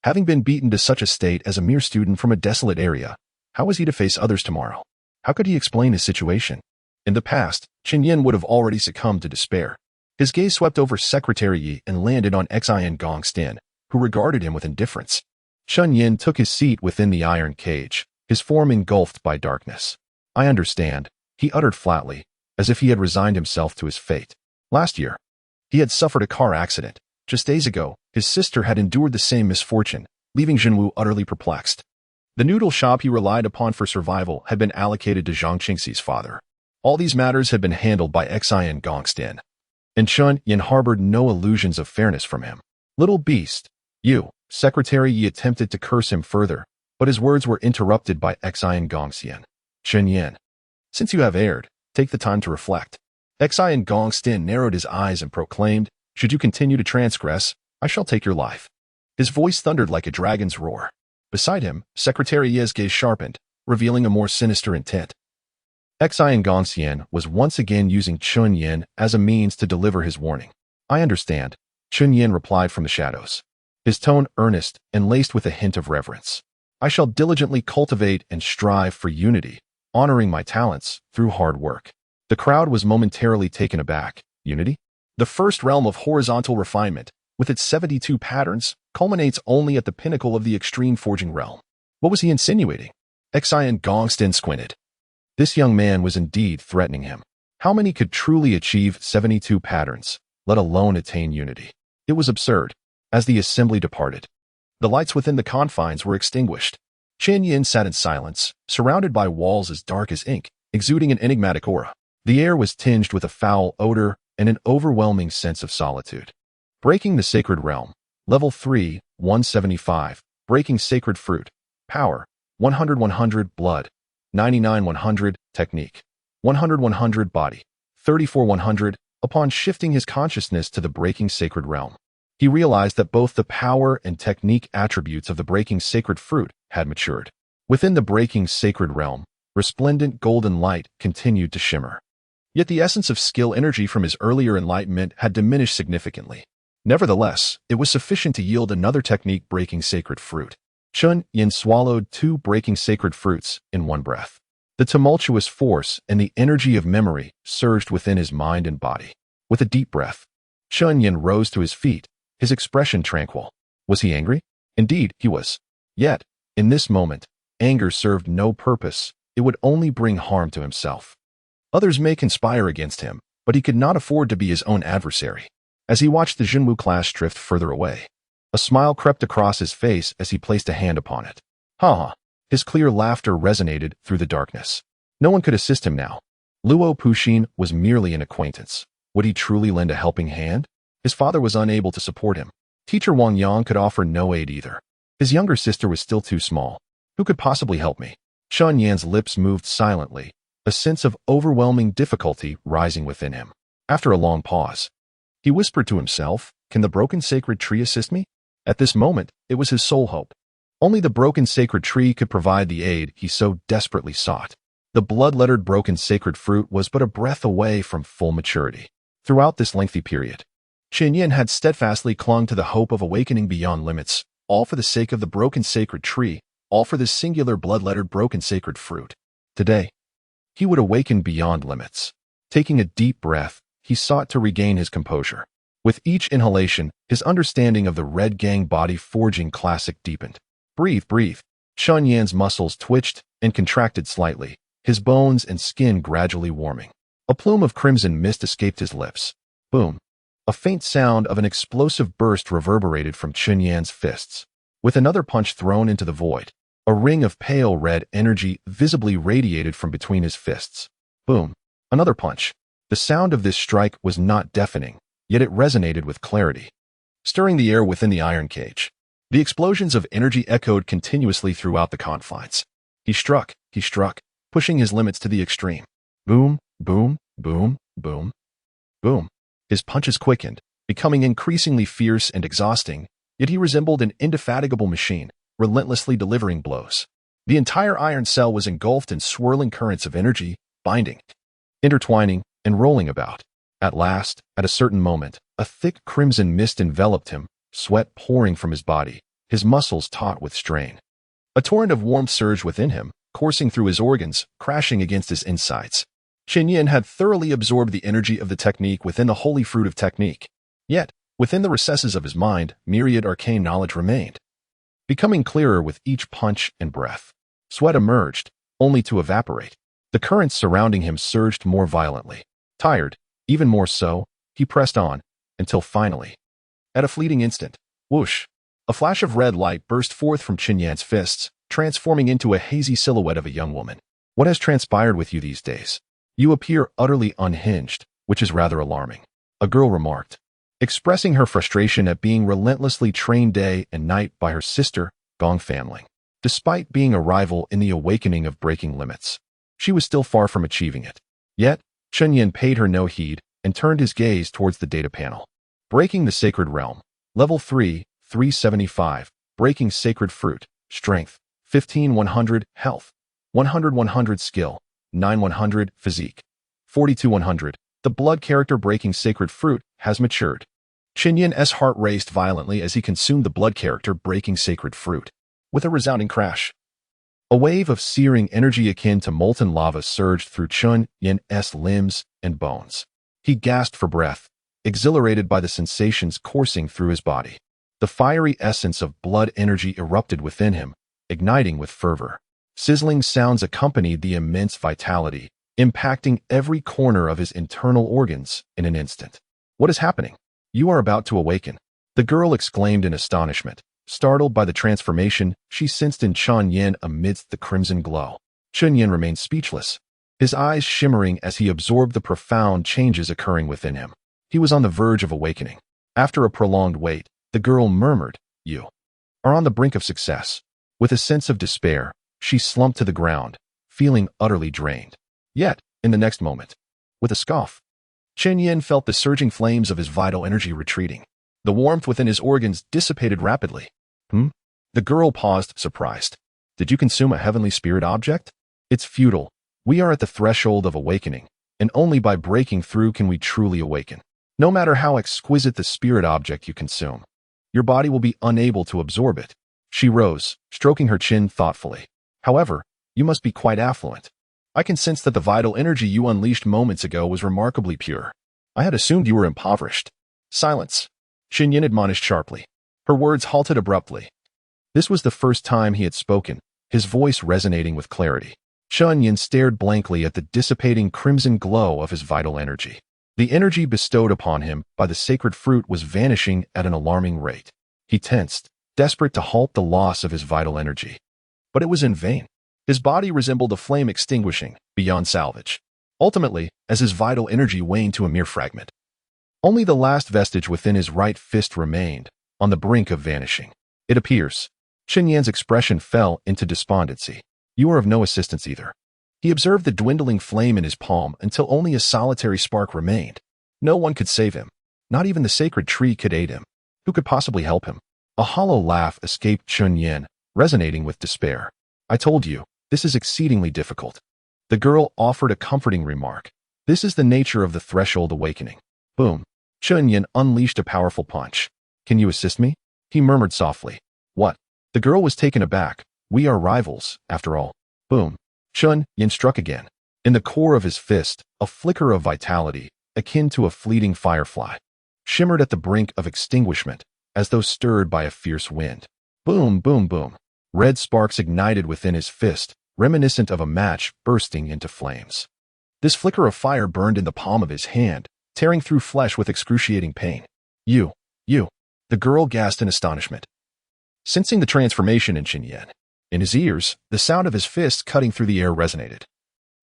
[SPEAKER 1] Having been beaten to such a state as a mere student from a desolate area, how was he to face others tomorrow? How could he explain his situation? In the past, Chen Yan would have already succumbed to despair. His gaze swept over Secretary Yi and landed on Xian Gongstin, who regarded him with indifference. Chen Yan took his seat within the iron cage, his form engulfed by darkness. I understand, he uttered flatly, as if he had resigned himself to his fate. Last year, he had suffered a car accident. Just days ago, his sister had endured the same misfortune, leaving Zhenwu utterly perplexed. The noodle shop he relied upon for survival had been allocated to Zhang Qingxi's father. All these matters had been handled by Xian Gongstin, and Chen Yan harbored no illusions of fairness from him. Little beast, you, Secretary Yi attempted to curse him further, but his words were interrupted by Xian Gongstin. Chen Yan, since you have erred, take the time to reflect. Xian Gongstin narrowed his eyes and proclaimed, should you continue to transgress, I shall take your life. His voice thundered like a dragon's roar. Beside him, Secretary Yi's gaze sharpened, revealing a more sinister intent. Xian Gongstin was once again using Chen Yan as a means to deliver his warning. I understand, Chen Yan replied from the shadows, his tone earnest and laced with a hint of reverence. I shall diligently cultivate and strive for unity, honoring my talents through hard work. The crowd was momentarily taken aback. Unity? The first realm of horizontal refinement, with its 72 patterns, culminates only at the pinnacle of the extreme forging realm. What was he insinuating? Xian Gongstin squinted. This young man was indeed threatening him. How many could truly achieve 72 patterns, let alone attain unity? It was absurd. As the assembly departed, the lights within the confines were extinguished. Chen Yan sat in silence, surrounded by walls as dark as ink, exuding an enigmatic aura. The air was tinged with a foul odor and an overwhelming sense of solitude. Breaking the Sacred Realm. Level 3, 175. Breaking Sacred Fruit. Power. 100-100 Blood. 99-100 Technique. 100-100 Body. 34-100. Upon shifting his consciousness to the Breaking Sacred Realm, he realized that both the power and technique attributes of the Breaking Sacred Fruit had matured. Within the Breaking Sacred Realm, resplendent golden light continued to shimmer. Yet the essence of skill energy from his earlier enlightenment had diminished significantly. Nevertheless, it was sufficient to yield another technique breaking sacred fruit. Chen Yan swallowed 2 breaking sacred fruits in one breath. The tumultuous force and the energy of memory surged within his mind and body. With a deep breath, Chen Yan rose to his feet, his expression tranquil. Was he angry? Indeed, he was. Yet, in this moment, anger served no purpose. It would only bring harm to himself. Others may conspire against him, but he could not afford to be his own adversary. As he watched the Zhenwu class drift further away, a smile crept across his face as he placed a hand upon it. Ha ha. His clear laughter resonated through the darkness. No one could assist him now. Luo Puxin was merely an acquaintance. Would he truly lend a helping hand? His father was unable to support him. Teacher Wang Yang could offer no aid either. His younger sister was still too small. Who could possibly help me? Chen Yan's lips moved silently, a sense of overwhelming difficulty rising within him. After a long pause, he whispered to himself, can the broken sacred tree assist me? At this moment, it was his sole hope. Only the broken sacred tree could provide the aid he so desperately sought. The blood-lettered broken sacred fruit was but a breath away from full maturity. Throughout this lengthy period, Chen Yan had steadfastly clung to the hope of awakening beyond limits, all for the sake of the broken sacred tree, all for this singular blood-lettered broken sacred fruit. Today, he would awaken beyond limits. Taking a deep breath, he sought to regain his composure. With each inhalation, his understanding of the Red Gang body forging classic deepened. Breathe, breathe. Chen Yan's muscles twitched and contracted slightly, his bones and skin gradually warming. A plume of crimson mist escaped his lips. Boom. A faint sound of an explosive burst reverberated from Chen Yan's fists. With another punch thrown into the void, a ring of pale red energy visibly radiated from between his fists. Boom. Another punch. The sound of this strike was not deafening, yet it resonated with clarity. stirring the air within the iron cage. The explosions of energy echoed continuously throughout the confines. He struck, pushing his limits to the extreme. Boom, boom, boom, boom, boom. His punches quickened, becoming increasingly fierce and exhausting, yet he resembled an indefatigable machine, relentlessly delivering blows. The entire iron cell was engulfed in swirling currents of energy, binding, intertwining, and rolling about. At last, at a certain moment, a thick crimson mist enveloped him, sweat pouring from his body, his muscles taut with strain. A torrent of warmth surged within him, coursing through his organs, crashing against his insides. Chen Yan had thoroughly absorbed the energy of the technique within the holy fruit of technique. Yet, within the recesses of his mind, myriad arcane knowledge remained, becoming clearer with each punch and breath. Sweat emerged, only to evaporate. The currents surrounding him surged more violently. Tired, even more so, he pressed on, until finally, at a fleeting instant, whoosh, a flash of red light burst forth from Chen Yan's fists, transforming into a hazy silhouette of a young woman. What has transpired with you these days? You appear utterly unhinged, which is rather alarming, a girl remarked, expressing her frustration at being relentlessly trained day and night by her sister, Gong Fanling. Despite being a rival in the awakening of breaking limits, she was still far from achieving it. Yet, Chen Yan paid her no heed and turned his gaze towards the data panel. Breaking the Sacred Realm. Level 3, 375. Breaking Sacred Fruit. Strength. 15-100. Health. 100-100. Skill. 9-100. Physique. 42-100. The blood character Breaking Sacred Fruit has matured. Chen Yan's heart raced violently as he consumed the blood character Breaking Sacred Fruit. With a resounding crash, a wave of searing energy akin to molten lava surged through Chen Yan's limbs and bones. He gasped for breath, exhilarated by the sensations coursing through his body. The fiery essence of blood energy erupted within him, igniting with fervor. Sizzling sounds accompanied the immense vitality, impacting every corner of his internal organs in an instant. What is happening? You are about to awaken, the girl exclaimed in astonishment. Startled by the transformation she sensed in Chen Yan amidst the crimson glow. Chen Yan remained speechless, his eyes shimmering as he absorbed the profound changes occurring within him. He was on the verge of awakening. After a prolonged wait, the girl murmured, "You are on the brink of success." With a sense of despair, she slumped to the ground, feeling utterly drained. Yet, in the next moment, with a scoff, Chen Yan felt the surging flames of his vital energy retreating. The warmth within his organs dissipated rapidly. The girl paused, surprised. Did you consume a heavenly spirit object? It's futile. We are at the threshold of awakening, and only by breaking through can we truly awaken. No matter how exquisite the spirit object you consume, your body will be unable to absorb it. She rose, stroking her chin thoughtfully. However, you must be quite affluent. I can sense that the vital energy you unleashed moments ago was remarkably pure. I had assumed you were impoverished. Silence. Chen Yan admonished sharply. Her words halted abruptly. This was the first time he had spoken, his voice resonating with clarity. Chen Yan stared blankly at the dissipating crimson glow of his vital energy. The energy bestowed upon him by the sacred fruit was vanishing at an alarming rate. He tensed, desperate to halt the loss of his vital energy. But it was in vain. His body resembled a flame extinguishing, beyond salvage. Ultimately, as his vital energy waned to a mere fragment, only the last vestige within his right fist remained, on the brink of vanishing. It appears. Chen Yan's expression fell into despondency. You are of no assistance either. He observed the dwindling flame in his palm until only a solitary spark remained. No one could save him. Not even the sacred tree could aid him. Who could possibly help him? A hollow laugh escaped Chen Yan, resonating with despair. I told you, this is exceedingly difficult. The girl offered a comforting remark. This is the nature of the threshold awakening. Boom. Chen Yan unleashed a powerful punch. Can you assist me? He murmured softly. What? The girl was taken aback. We are rivals, after all. Boom. Chen Yan struck again. In the core of his fist, a flicker of vitality, akin to a fleeting firefly, shimmered at the brink of extinguishment, as though stirred by a fierce wind. Boom, boom, boom. Red sparks ignited within his fist, reminiscent of a match bursting into flames. This flicker of fire burned in the palm of his hand, tearing through flesh with excruciating pain. You. The girl gasped in astonishment, sensing the transformation in Chen Yan. In his ears, the sound of his fist cutting through the air resonated,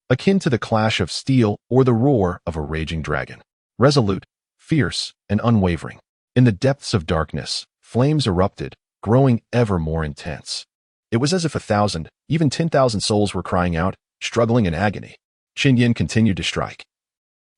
[SPEAKER 1] akin to the clash of steel or the roar of a raging dragon. Resolute, fierce, and unwavering. In the depths of darkness, flames erupted, growing ever more intense. It was as if 1,000, even 10,000 souls were crying out, struggling in agony. Chen Yan continued to strike.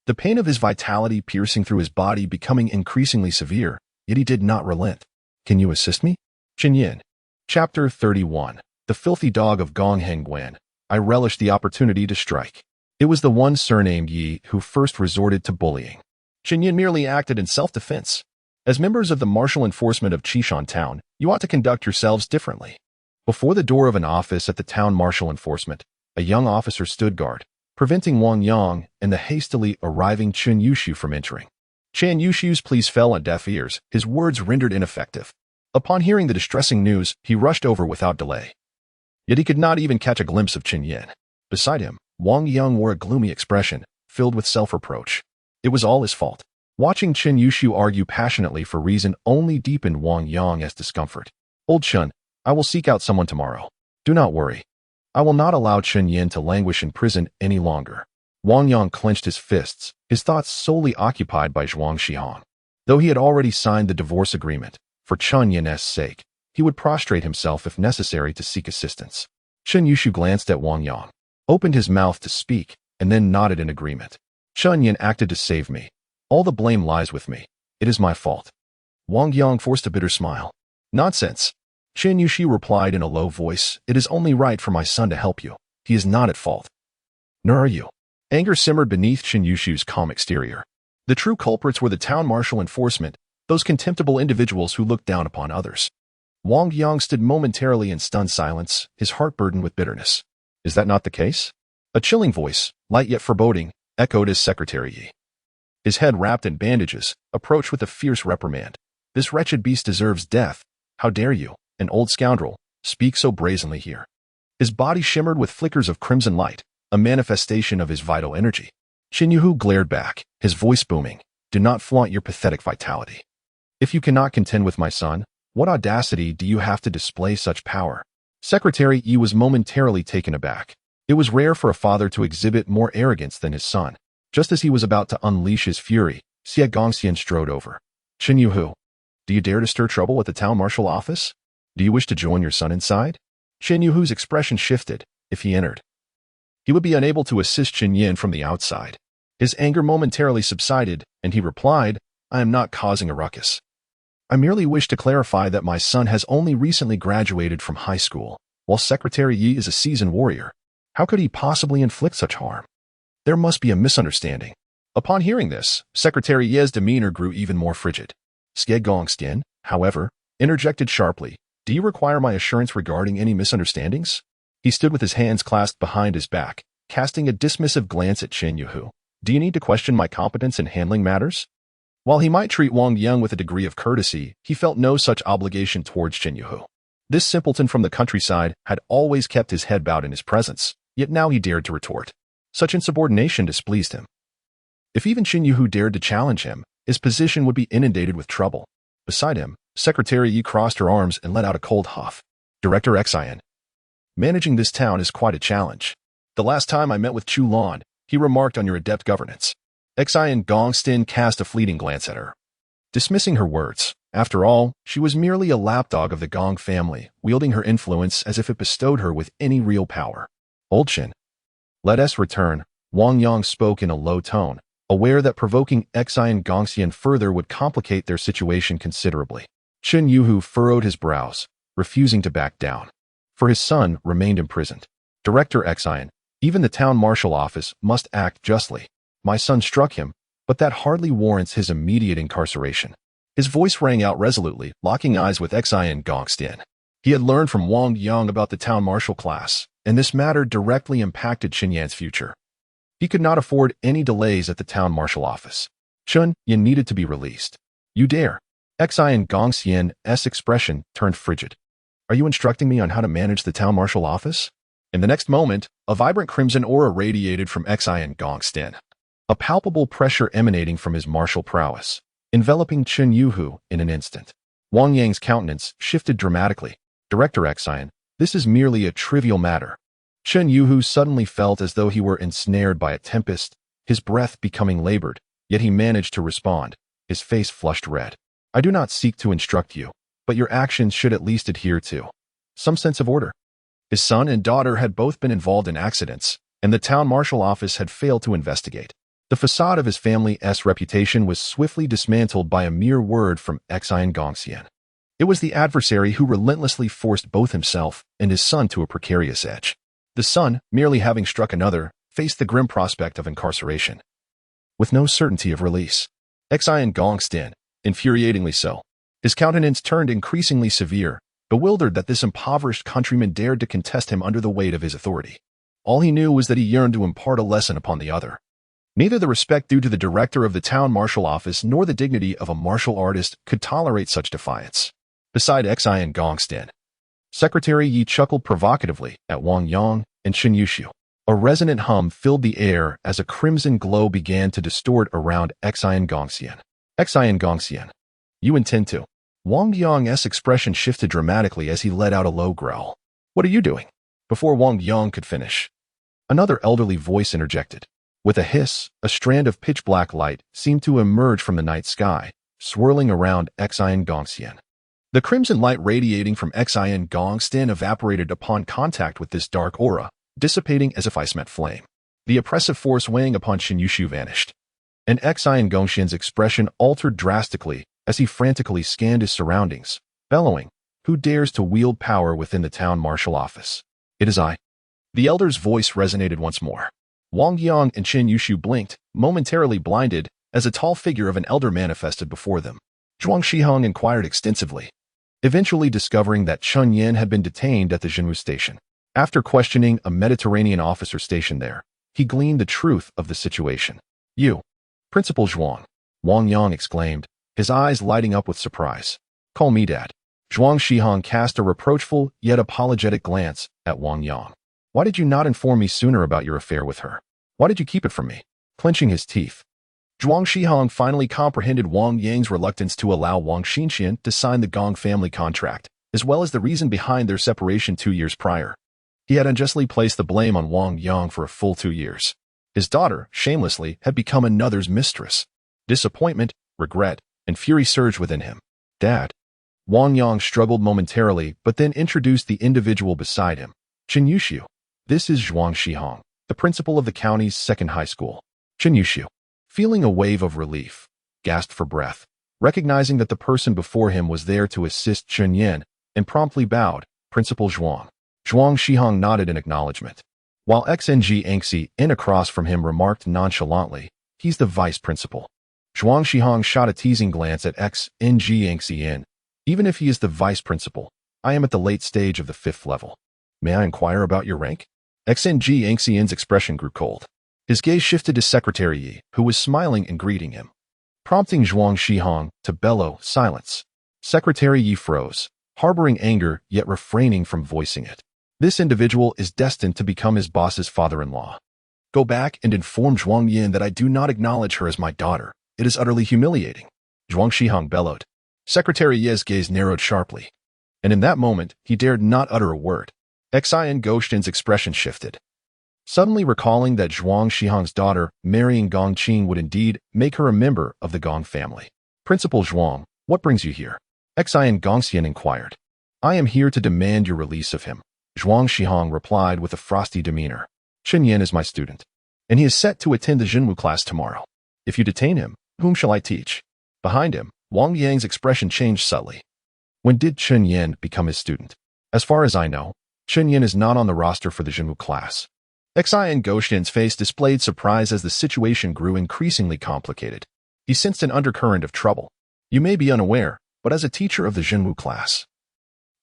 [SPEAKER 1] The pain of his vitality piercing through his body becoming increasingly severe, yet he did not relent. Can you assist me? Chen Yan. Chapter 31. The filthy dog of Gongheng Guan. I relished the opportunity to strike. It was the one surnamed Yi who first resorted to bullying. Chen Yan merely acted in self-defense. As members of the martial enforcement of Qishan Town, you ought to conduct yourselves differently. Before the door of an office at the town martial enforcement, a young officer stood guard, preventing Wang Yang and the hastily arriving Chen Yushu from entering. Chen Yushu's pleas fell on deaf ears, his words rendered ineffective. Upon hearing the distressing news, he rushed over without delay. Yet he could not even catch a glimpse of Chen Yan. Beside him, Wang Yang wore a gloomy expression, filled with self-reproach. It was all his fault. Watching Chen Yushu argue passionately for reason only deepened Wang Yang's discomfort. Old Chen, I will seek out someone tomorrow. Do not worry. I will not allow Chen Yan to languish in prison any longer. Wang Yang clenched his fists, his thoughts solely occupied by Zhuang Shihong. Though he had already signed the divorce agreement, for Chen Yan's sake, he would prostrate himself if necessary to seek assistance. Chen Yushu glanced at Wang Yang, opened his mouth to speak, and then nodded in agreement. Chen Yan acted to save me. All the blame lies with me. It is my fault. Wang Yang forced a bitter smile. Nonsense. Chen Yushu replied in a low voice, it is only right for my son to help you. He is not at fault. Nor are you. Anger simmered beneath Chen Yushu's calm exterior. The true culprits were the town martial enforcement, those contemptible individuals who looked down upon others. Wang Yang stood momentarily in stunned silence, his heart burdened with bitterness. Is that not the case? A chilling voice, light yet foreboding, echoed his secretary Yi. His head wrapped in bandages, approached with a fierce reprimand. This wretched beast deserves death. How dare you, an old scoundrel, speak so brazenly here? His body shimmered with flickers of crimson light, a manifestation of his vital energy. Chen Yuhu glared back, his voice booming. Do not flaunt your pathetic vitality. If you cannot contend with my son, what audacity do you have to display such power? Secretary Yi was momentarily taken aback. It was rare for a father to exhibit more arrogance than his son. Just as he was about to unleash his fury, Xie Gongxian strode over. Chen Yuhu, do you dare to stir trouble at the town martial office? Do you wish to join your son inside? Chen Yuhu's expression shifted. If he entered, he would be unable to assist Chen Yan from the outside. His anger momentarily subsided, and he replied, I am not causing a ruckus. I merely wish to clarify that my son has only recently graduated from high school, while Secretary Yi is a seasoned warrior. How could he possibly inflict such harm? There must be a misunderstanding. Upon hearing this, Secretary Yi's demeanor grew even more frigid. Xie Gongxian, however, interjected sharply, do you require my assurance regarding any misunderstandings? He stood with his hands clasped behind his back, casting a dismissive glance at Chen Yuhu. Do you need to question my competence in handling matters? While he might treat Wang Yang with a degree of courtesy, he felt no such obligation towards Chen Yuhu. This simpleton from the countryside had always kept his head bowed in his presence, yet now he dared to retort. Such insubordination displeased him. If even Chen Yuhu dared to challenge him, his position would be inundated with trouble. Beside him, Secretary Yi crossed her arms and let out a cold huff. Director Xian. Managing this town is quite a challenge. The last time I met with Chu Lan, he remarked on your adept governance. Xian Gongxian cast a fleeting glance at her. Dismissing her words, after all, she was merely a lapdog of the Gong family, wielding her influence as if it bestowed her with any real power. Old Chen. Let us return, Wang Yang spoke in a low tone, aware that provoking Xian Gongxian further would complicate their situation considerably. Chen Yuhu furrowed his brows, refusing to back down. For his son remained imprisoned. Director Xian, even the town martial office must act justly. My son struck him, but that hardly warrants his immediate incarceration. His voice rang out resolutely, locking eyes with Xian Gongxian. He had learned from Wang Yang about the town martial class, and this matter directly impacted Chen Yan's future. He could not afford any delays at the town martial office. Chen Yan needed to be released. You dare. Xian Gongxian's expression turned frigid. Are you instructing me on how to manage the town martial office? In the next moment, a vibrant crimson aura radiated from Xian Gongxian. A palpable pressure emanating from his martial prowess, enveloping Chen Yuhu in an instant. Wang Yang's countenance shifted dramatically. Director Xian, this is merely a trivial matter. Chen Yuhu suddenly felt as though he were ensnared by a tempest, his breath becoming labored, yet he managed to respond, his face flushed red. I do not seek to instruct you, but your actions should at least adhere to some sense of order. His son and daughter had both been involved in accidents, and the town marshal office had failed to investigate. The facade of his family's reputation was swiftly dismantled by a mere word from Xian Gongxian. It was the adversary who relentlessly forced both himself and his son to a precarious edge. The son, merely having struck another, faced the grim prospect of incarceration, with no certainty of release. Xian Gongxian, infuriatingly so. His countenance turned increasingly severe, bewildered that this impoverished countryman dared to contest him under the weight of his authority. All he knew was that he yearned to impart a lesson upon the other. Neither the respect due to the director of the town marshal office nor the dignity of a martial artist could tolerate such defiance. Beside Xian Gongxian, Secretary Yi chuckled provocatively at Wang Yang and Chen Yushu. A resonant hum filled the air as a crimson glow began to distort around Xian Gongxian. Xian Gongxian, you intend to? Wang Yang's expression shifted dramatically as he let out a low growl. What are you doing? Before Wang Yang could finish, another elderly voice interjected. With a hiss, a strand of pitch-black light seemed to emerge from the night sky, swirling around Xian Gongxian. The crimson light radiating from Xian Gongxian evaporated upon contact with this dark aura, dissipating as if ice met flame. The oppressive force weighing upon Chen Yushu vanished, and Xian Gongxian's expression altered drastically as he frantically scanned his surroundings, bellowing, "Who dares to wield power within the town marshal office? It is I." The elder's voice resonated once more. Wang Yang and Chen Yushu blinked, momentarily blinded, as a tall figure of an elder manifested before them. Zhuang Shihong inquired extensively, eventually discovering that Chen Yan had been detained at the Jinwu station. After questioning a Mediterranean officer stationed there, he gleaned the truth of the situation. "You, Principal Zhuang," Wang Yang exclaimed, his eyes lighting up with surprise. "Call me Dad." Zhuang Shihong cast a reproachful yet apologetic glance at Wang Yang. "Why did you not inform me sooner about your affair with her? Why did you keep it from me?" Clenching his teeth, Zhuang Shihong finally comprehended Wang Yang's reluctance to allow Wang Xinxian to sign the Gong family contract, as well as the reason behind their separation 2 years prior. He had unjustly placed the blame on Wang Yang for a full 2 years. His daughter, shamelessly, had become another's mistress. Disappointment, regret, and fury surged within him. "Dad." Wang Yang struggled momentarily, but then introduced the individual beside him. "Chen Yushu. This is Zhuang Shihong, the principal of the county's second high school." Chen Yushu, feeling a wave of relief, gasped for breath, recognizing that the person before him was there to assist Chen Yan, and promptly bowed. "Principal Zhuang." Zhuang Shihong nodded in acknowledgement, while XNG Angxi in across from him remarked nonchalantly, "He's the vice principal." Zhuang Shihong shot a teasing glance at XNG Angxi in. "Even if he is the vice principal, I am at the late stage of the 5th level. May I inquire about your rank?" XNG Angxi In's expression grew cold. His gaze shifted to Secretary Yi, who was smiling and greeting him, prompting Zhuang Shihong to bellow, "Silence." Secretary Yi froze, harboring anger yet refraining from voicing it. This individual is destined to become his boss's father-in-law. "Go back and inform Zhuang Yin that I do not acknowledge her as my daughter. It is utterly humiliating," Zhuang Shihong bellowed. Secretary Yi's gaze narrowed sharply, and in that moment he dared not utter a word. Xian Gongxian's expression shifted, suddenly recalling that Zhuang Shihong's daughter marrying Gong Qing would indeed make her a member of the Gong family. "Principal Zhuang, what brings you here?" Xian Gongxian inquired. "I am here to demand your release of him," Zhuang Shihong replied with a frosty demeanor. "Chen Yan is my student, and he is set to attend the Jinwu class tomorrow. If you detain him, whom shall I teach?" Behind him, Wang Yang's expression changed subtly. "When did Chen Yan become his student?" "As far as I know, Chen Yan is not on the roster for the Jinwu class." Xian Gongxian's face displayed surprise as the situation grew increasingly complicated. He sensed an undercurrent of trouble. "You may be unaware, but as a teacher of the Jinwu class,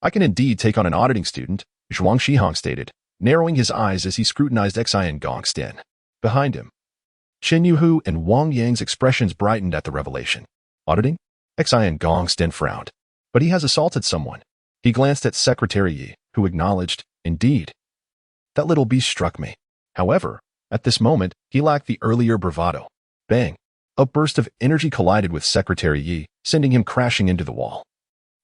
[SPEAKER 1] I can indeed take on an auditing student," Zhuang Shihong stated, narrowing his eyes as he scrutinized Xian Gongxian. Behind him, Chen Yuhu and Wang Yang's expressions brightened at the revelation. "Auditing?" Xian Gongxian frowned. "But he has assaulted someone." He glanced at Secretary Yi, who acknowledged, "Indeed. That little beast struck me." However, at this moment, he lacked the earlier bravado. Bang! A burst of energy collided with Secretary Yi, sending him crashing into the wall,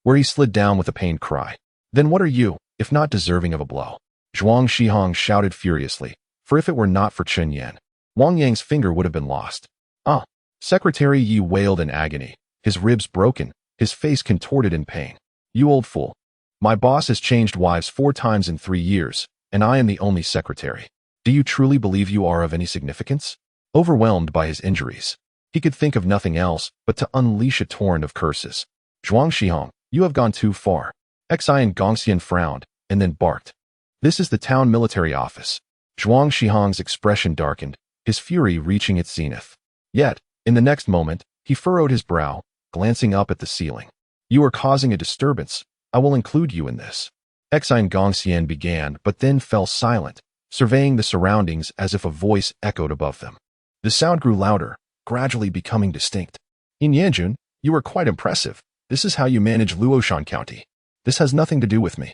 [SPEAKER 1] where he slid down with a pained cry. "Then what are you, if not deserving of a blow?" Zhuang Shihong shouted furiously, for if it were not for Chen Yan, Wang Yang's finger would have been lost. "Ah!" Secretary Yi wailed in agony, his ribs broken, his face contorted in pain. You old fool. My boss has changed wives 4 times in 3 years, and I am the only secretary. Do you truly believe you are of any significance? Overwhelmed by his injuries, he could think of nothing else but to unleash a torrent of curses. Zhuang Shihong, you have gone too far. Xian Gongxian frowned, and then barked. This is the town military office. Zhuang Shihong's expression darkened, his fury reaching its zenith. Yet, in the next moment, he furrowed his brow, glancing up at the ceiling. You are causing a disturbance. I will include you in this. Xian Gongxian began, but then fell silent, surveying the surroundings as if a voice echoed above them. The sound grew louder, gradually becoming distinct. In Yanjun, you are quite impressive. This is how you manage Luoshan County. This has nothing to do with me.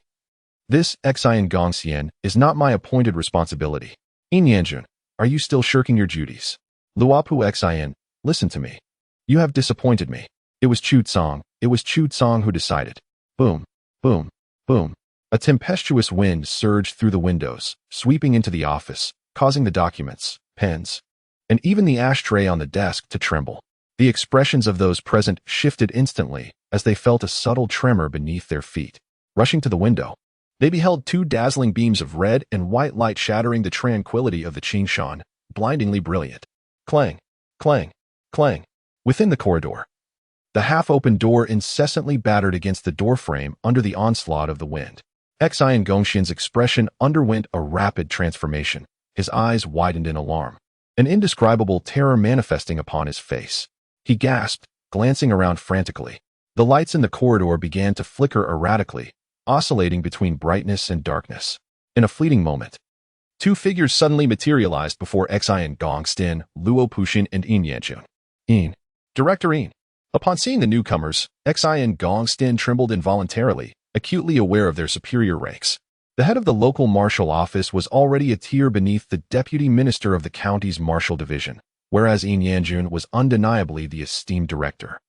[SPEAKER 1] This, Xian Gongxian, is not my appointed responsibility. In Yanjun, are you still shirking your duties? Luopu Xian, listen to me. You have disappointed me. It was Chu Tsang who decided. Boom, boom, boom. A tempestuous wind surged through the windows, sweeping into the office, causing the documents, pens, and even the ashtray on the desk to tremble. The expressions of those present shifted instantly as they felt a subtle tremor beneath their feet. Rushing to the window, they beheld 2 dazzling beams of red and white light shattering the tranquility of the Qingshan, blindingly brilliant. Clang, clang, clang. Within the corridor, the half-open door incessantly battered against the doorframe under the onslaught of the wind. Xian Gongxian's expression underwent a rapid transformation. His eyes widened in alarm, an indescribable terror manifesting upon his face. He gasped, glancing around frantically. The lights in the corridor began to flicker erratically, oscillating between brightness and darkness. In a fleeting moment, 2 figures suddenly materialized before Xian Gongxian, Luo Puxin, and Yin Yanjun. Director Yin. Upon seeing the newcomers, Xian Gongxian trembled involuntarily, acutely aware of their superior ranks. The head of the local martial office was already a tier beneath the deputy minister of the county's martial division, whereas Yin Yanjun was undeniably the esteemed director.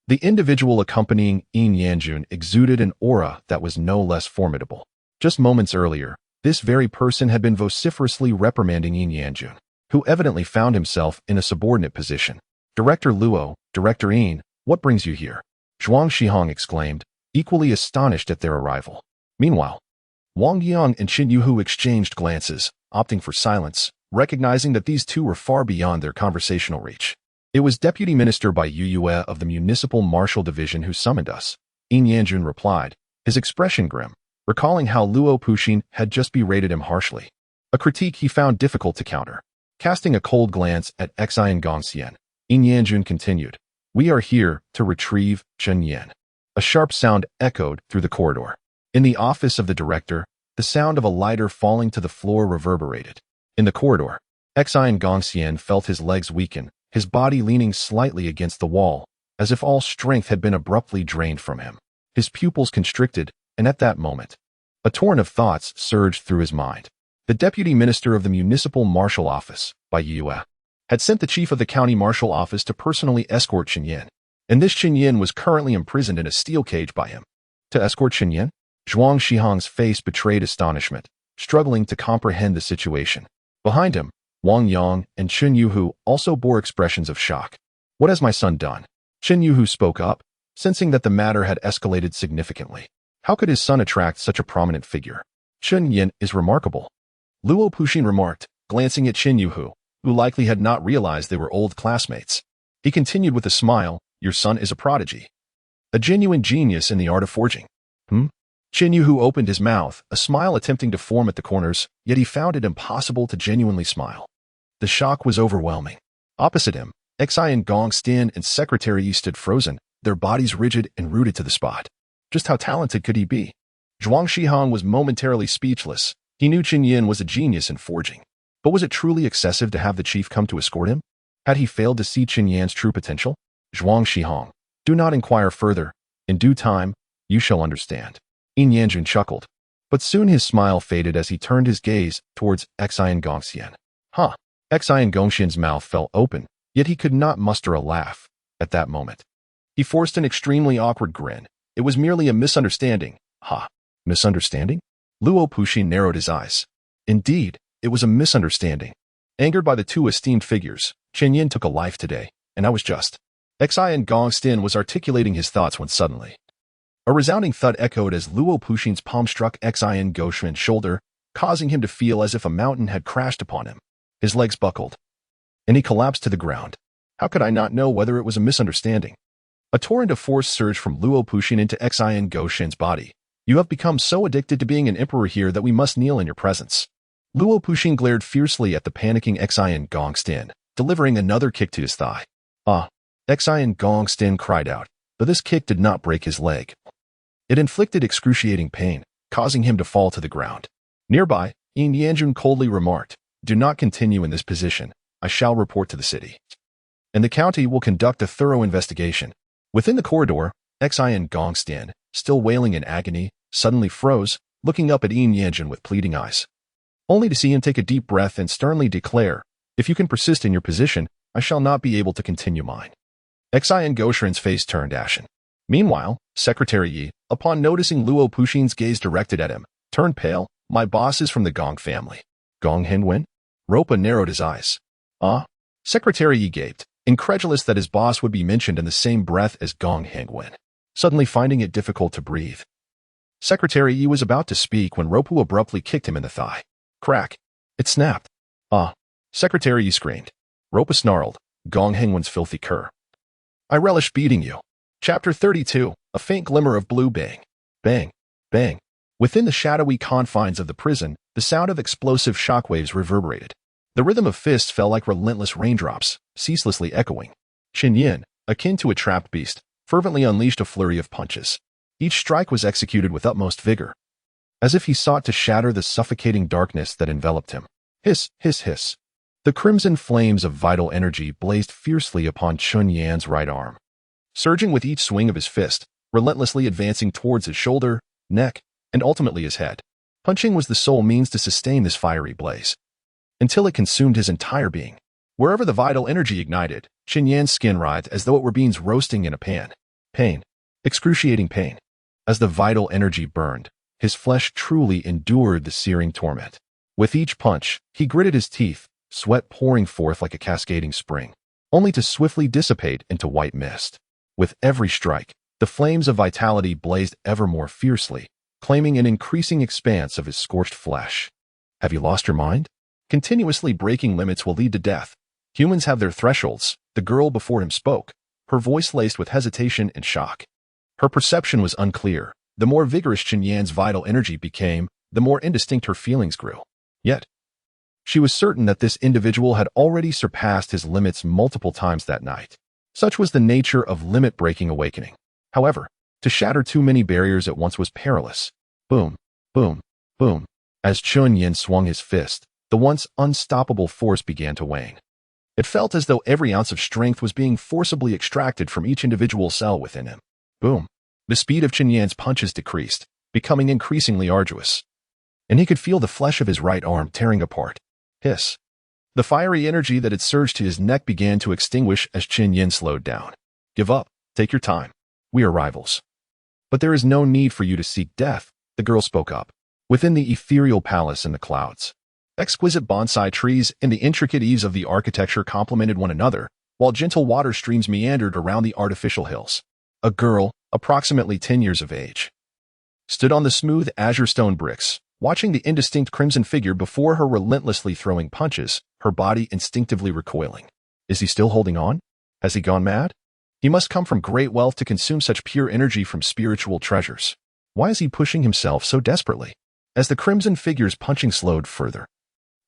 [SPEAKER 1] The individual accompanying Yin Yanjun exuded an aura that was no less formidable. Just moments earlier, this very person had been vociferously reprimanding Yin Yanjun, who evidently found himself in a subordinate position. Director Luo, Director Yin, what brings you here? Zhuang Shihong exclaimed, equally astonished at their arrival. Meanwhile, Wang Yang and Qin Yuhu exchanged glances, opting for silence, recognizing that these two were far beyond their conversational reach. It was Deputy Minister Bai Yue of the Municipal Martial Division who summoned us. Yin Yanjun replied, his expression grim, recalling how Luo Puxin had just berated him harshly. A critique he found difficult to counter. Casting a cold glance at Xian Gongxian, Yin Yanjun continued, we are here to retrieve Chen Yan. A sharp sound echoed through the corridor. In the office of the director, the sound of a lighter falling to the floor reverberated. In the corridor, Xian Gongxian felt his legs weaken, his body leaning slightly against the wall, as if all strength had been abruptly drained from him. His pupils constricted, and at that moment, a torrent of thoughts surged through his mind. The deputy minister of the municipal martial office, Bai Yue, had sent the chief of the county martial office to personally escort Chen Yan, and this Chen Yan was currently imprisoned in a steel cage by him. To escort Chen Yan? Zhuang Shihong's face betrayed astonishment, struggling to comprehend the situation. Behind him, Wang Yang and Qin Yuhu also bore expressions of shock. What has my son done? Qin Yuhu spoke up, sensing that the matter had escalated significantly. How could his son attract such a prominent figure? Chen Yan is remarkable, Luo Puxin remarked, glancing at Qin Yuhu, who likely had not realized they were old classmates. He continued with a smile, your son is a prodigy. A genuine genius in the art of forging. Qin Yuhu opened his mouth, a smile attempting to form at the corners, yet he found it impossible to genuinely smile. The shock was overwhelming. Opposite him, Xian Gongxian and Secretary Yi stood frozen, their bodies rigid and rooted to the spot. Just how talented could he be? Zhuang Shihong was momentarily speechless. He knew Chen Yan was a genius in forging. But was it truly excessive to have the chief come to escort him? Had he failed to see Chen Yan's true potential? Zhuang Shihong, do not inquire further. In due time, you shall understand. Yin Yanjun chuckled, but soon his smile faded as he turned his gaze towards Xian Gongxian. Xian Gongxian's mouth fell open, yet he could not muster a laugh at that moment. He forced an extremely awkward grin. It was merely a misunderstanding. Misunderstanding? Luo Puxin narrowed his eyes. Indeed, it was a misunderstanding. Angered by the two esteemed figures, Chen Yan took a life today, and I was just. Xian Gongstin was articulating his thoughts when suddenly a resounding thud echoed as Luo Puxin's palm struck Xian Goshun's shoulder, causing him to feel as if a mountain had crashed upon him. His legs buckled, and he collapsed to the ground. How could I not know whether it was a misunderstanding? A torrent of force surged from Luo Puxin into Xian Goshun's body. You have become so addicted to being an emperor here that we must kneel in your presence. Luo Puxin glared fiercely at the panicking Xian Gongstin, delivering another kick to his thigh. Ah! Xian Gongstin cried out, but this kick did not break his leg. It inflicted excruciating pain, causing him to fall to the ground. Nearby, Yin Yanjun coldly remarked, "Do not continue in this position. I shall report to the city, and the county will conduct a thorough investigation." Within the corridor, Xian Gongstin, still wailing in agony, suddenly froze, looking up at Yin Yanjun with pleading eyes, only to see him take a deep breath and sternly declare, "If you can persist in your position, I shall not be able to continue mine." Xian Goshun's face turned ashen. Meanwhile, Secretary Yi, upon noticing Luo Puxin's gaze directed at him, turned pale. "My boss is from the Gong family." "Gong Hengwen?" Ropa narrowed his eyes. "Ah?" Secretary Yi gaped, incredulous that his boss would be mentioned in the same breath as Gong Hengwen, suddenly finding it difficult to breathe. Secretary Yi was about to speak when Ropu abruptly kicked him in the thigh. Crack! It snapped. "Ah!" Secretary Yi screamed. Ropa snarled, "Gong Hengwen's filthy cur. I relish beating you." Chapter 32, A Faint Glimmer of Blue. Bang! Bang! Bang! Within the shadowy confines of the prison, the sound of explosive shockwaves reverberated. The rhythm of fists fell like relentless raindrops, ceaselessly echoing. Chen Yan, akin to a trapped beast, fervently unleashed a flurry of punches. Each strike was executed with utmost vigor, as if he sought to shatter the suffocating darkness that enveloped him. Hiss, hiss, hiss. The crimson flames of vital energy blazed fiercely upon Chen Yan's right arm, surging with each swing of his fist, relentlessly advancing towards his shoulder, neck, and ultimately his head. Punching was the sole means to sustain this fiery blaze, until it consumed his entire being. Wherever the vital energy ignited, Chen Yan's skin writhed as though it were beans roasting in a pan. Pain. Excruciating pain. As the vital energy burned, his flesh truly endured the searing torment. With each punch, he gritted his teeth, sweat pouring forth like a cascading spring, only to swiftly dissipate into white mist. With every strike, the flames of vitality blazed ever more fiercely, claiming an increasing expanse of his scorched flesh. Have you lost your mind? Continuously breaking limits will lead to death. Humans have their thresholds. The girl before him spoke, her voice laced with hesitation and shock. Her perception was unclear. The more vigorous Chen Yan's vital energy became, the more indistinct her feelings grew. Yet, she was certain that this individual had already surpassed his limits multiple times that night. Such was the nature of limit-breaking awakening. However, to shatter too many barriers at once was perilous. Boom, boom, boom. As Chen Yan swung his fist, the once unstoppable force began to wane. It felt as though every ounce of strength was being forcibly extracted from each individual cell within him. Boom. The speed of Chen Yan's punches decreased, becoming increasingly arduous, and he could feel the flesh of his right arm tearing apart. Hiss. The fiery energy that had surged to his neck began to extinguish as Chen Yan slowed down. "Give up. Take your time. We are rivals." "But there is no need for you to seek death," the girl spoke up. Within the ethereal palace in the clouds, exquisite bonsai trees and the intricate eaves of the architecture complemented one another, while gentle water streams meandered around the artificial hills. A girl, approximately 10 years of age, stood on the smooth azure stone bricks, watching the indistinct crimson figure before her relentlessly throwing punches, her body instinctively recoiling. Is he still holding on? Has he gone mad? He must come from great wealth to consume such pure energy from spiritual treasures. Why is he pushing himself so desperately? As the crimson figure's punching slowed further,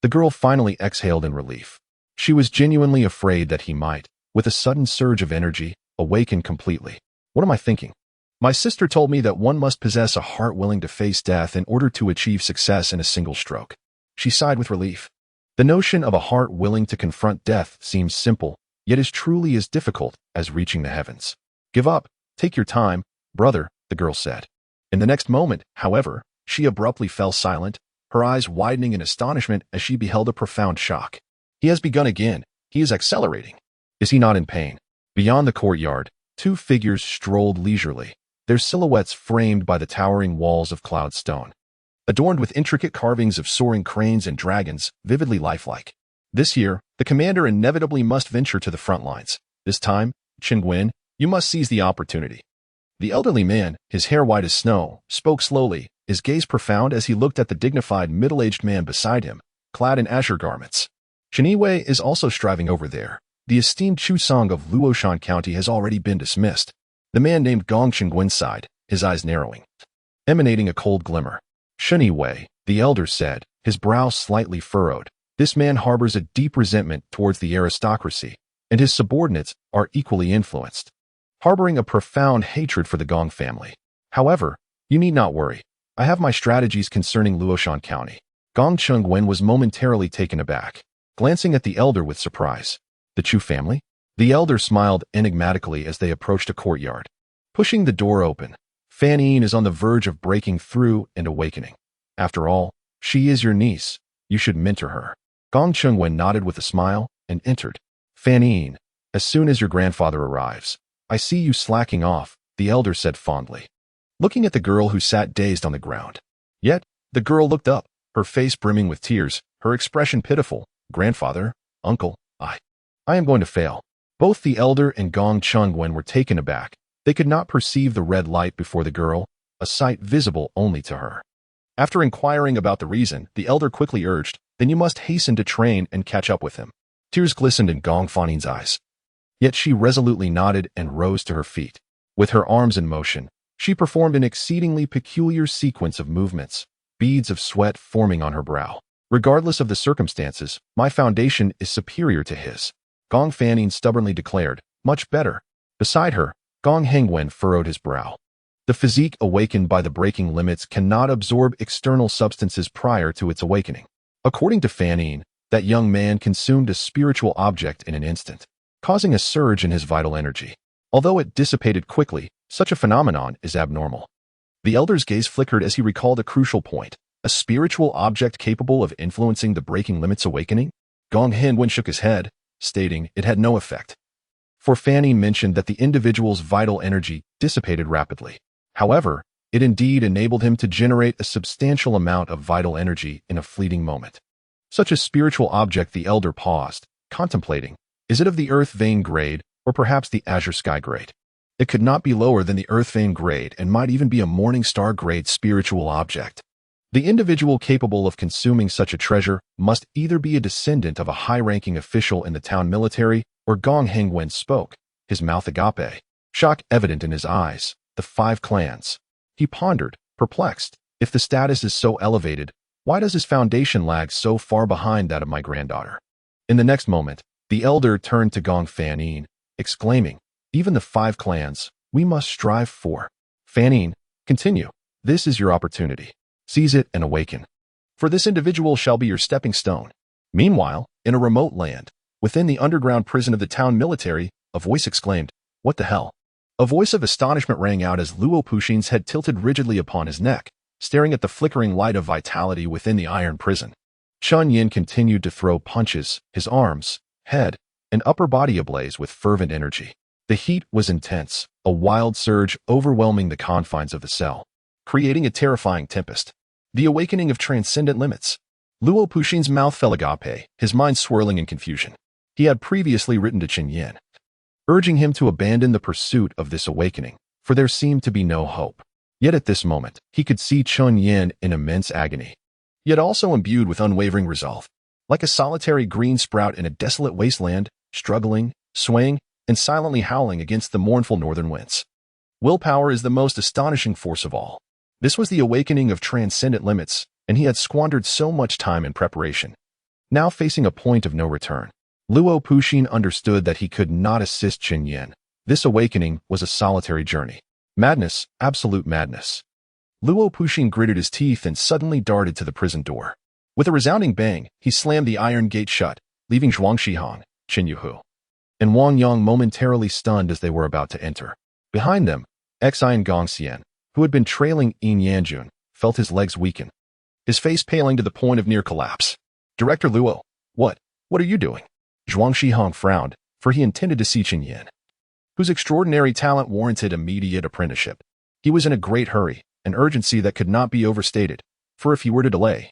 [SPEAKER 1] the girl finally exhaled in relief. She was genuinely afraid that he might, with a sudden surge of energy, awaken completely. What am I thinking? My sister told me that one must possess a heart willing to face death in order to achieve success in a single stroke. She sighed with relief. The notion of a heart willing to confront death seems simple, yet is truly as difficult as reaching the heavens. "Give up. Take your time, brother," the girl said. In the next moment, however, she abruptly fell silent, her eyes widening in astonishment as she beheld a profound shock. He has begun again. He is accelerating. Is he not in pain? Beyond the courtyard, two figures strolled leisurely, their silhouettes framed by the towering walls of cloud stone, adorned with intricate carvings of soaring cranes and dragons, vividly lifelike. This year, the commander inevitably must venture to the front lines. This time, Qingwen, you must seize the opportunity. The elderly man, his hair white as snow, spoke slowly, his gaze profound as he looked at the dignified middle-aged man beside him, clad in azure garments. Chen Yiwei is also striving over there. The esteemed Chu Song of Luoshan County has already been dismissed. The man named Gong Qingwen sighed, his eyes narrowing, emanating a cold glimmer. Chen Yiwei, the elder said, his brow slightly furrowed. This man harbors a deep resentment towards the aristocracy, and his subordinates are equally influenced, harboring a profound hatred for the Gong family. However, you need not worry. I have my strategies concerning Luoshan County. Gong Qingwen was momentarily taken aback, glancing at the elder with surprise. The Chu family? The elder smiled enigmatically as they approached a courtyard. Pushing the door open, Fan Yin is on the verge of breaking through and awakening. After all, she is your niece. You should mentor her. Gong Qingwen nodded with a smile and entered. Fan Yin, as soon as your grandfather arrives, I see you slacking off, the elder said fondly, looking at the girl who sat dazed on the ground. Yet, the girl looked up, her face brimming with tears, her expression pitiful. Grandfather, uncle, I am going to fail. Both the elder and Gong Qingwen were taken aback. They could not perceive the red light before the girl, a sight visible only to her. After inquiring about the reason, the elder quickly urged, then you must hasten to train and catch up with him. Tears glistened in Gong Fanin's eyes. Yet she resolutely nodded and rose to her feet. With her arms in motion, she performed an exceedingly peculiar sequence of movements, beads of sweat forming on her brow. Regardless of the circumstances, my foundation is superior to his. Gong Fanin stubbornly declared, much better. Beside her, Gong Hengwen furrowed his brow. The physique awakened by the breaking limits cannot absorb external substances prior to its awakening. According to Fanin, that young man consumed a spiritual object in an instant, causing a surge in his vital energy. Although it dissipated quickly, such a phenomenon is abnormal. The elder's gaze flickered as he recalled a crucial point. A spiritual object capable of influencing the breaking limits awakening? Gong Hengwen shook his head, stating it had no effect. For Fanny mentioned that the individual's vital energy dissipated rapidly. However, it indeed enabled him to generate a substantial amount of vital energy in a fleeting moment. Such a spiritual object, the elder paused, contemplating. Is it of the earth vein grade, or perhaps the azure sky grade? It could not be lower than the earth vein grade and might even be a morning star grade spiritual object. The individual capable of consuming such a treasure must either be a descendant of a high-ranking official in the town military, or Gong Hengwen spoke, his mouth agape, shock evident in his eyes. The 5 clans. He pondered, perplexed. If the status is so elevated, why does his foundation lag so far behind that of my granddaughter? In the next moment, the elder turned to Gong Fanin, exclaiming, even the 5 clans, we must strive for. Fanin, continue. This is your opportunity. Seize it and awaken. For this individual shall be your stepping stone. Meanwhile, in a remote land, within the underground prison of the town military, a voice exclaimed, what the hell? A voice of astonishment rang out as Luo Puxin's head tilted rigidly upon his neck, staring at the flickering light of vitality within the iron prison. Chen Yan continued to throw punches, his arms, head, and upper body ablaze with fervent energy. The heat was intense, a wild surge overwhelming the confines of the cell, creating a terrifying tempest. The awakening of transcendent limits. Luo Puxin's mouth fell agape, his mind swirling in confusion. He had previously written to Chen Yan, urging him to abandon the pursuit of this awakening, for there seemed to be no hope. Yet at this moment, he could see Chen Yan in immense agony, yet also imbued with unwavering resolve. Like a solitary green sprout in a desolate wasteland, struggling, swaying, and silently howling against the mournful northern winds. Willpower is the most astonishing force of all. This was the awakening of transcendent limits, and he had squandered so much time in preparation. Now facing a point of no return, Luo Puxin understood that he could not assist Chen Yan. This awakening was a solitary journey. Madness, absolute madness. Luo Puxin gritted his teeth and suddenly darted to the prison door. With a resounding bang, he slammed the iron gate shut, leaving Zhuang Shihong, Chen Yuhu, and Wang Yang momentarily stunned as they were about to enter. Behind them, Xi and Gong Xian, who had been trailing Yin Yanjun, felt his legs weaken, his face paling to the point of near collapse. Director Luo, what are you doing? Zhuang Shihong frowned, for he intended to see Chen Yan, whose extraordinary talent warranted immediate apprenticeship. He was in a great hurry, an urgency that could not be overstated, for if he were to delay,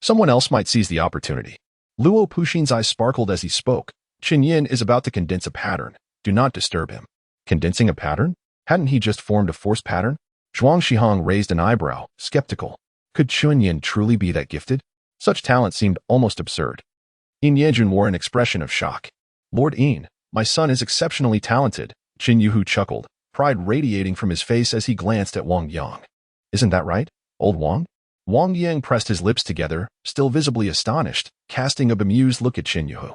[SPEAKER 1] someone else might seize the opportunity. Luo Puxin's eyes sparkled as he spoke. Chen Yan is about to condense a pattern, Do not disturb him. Condensing a pattern? Hadn't he just formed a force pattern? Zhuang Shihong raised an eyebrow, skeptical. Could Chen Yan truly be that gifted? Such talent seemed almost absurd. Yin Yejun wore an expression of shock. Lord Yin, my son is exceptionally talented, Qin Yuhu chuckled, pride radiating from his face as he glanced at Wang Yang. Isn't that right, old Wang? Wang Yang pressed his lips together, still visibly astonished, casting a bemused look at Qin Yuhu.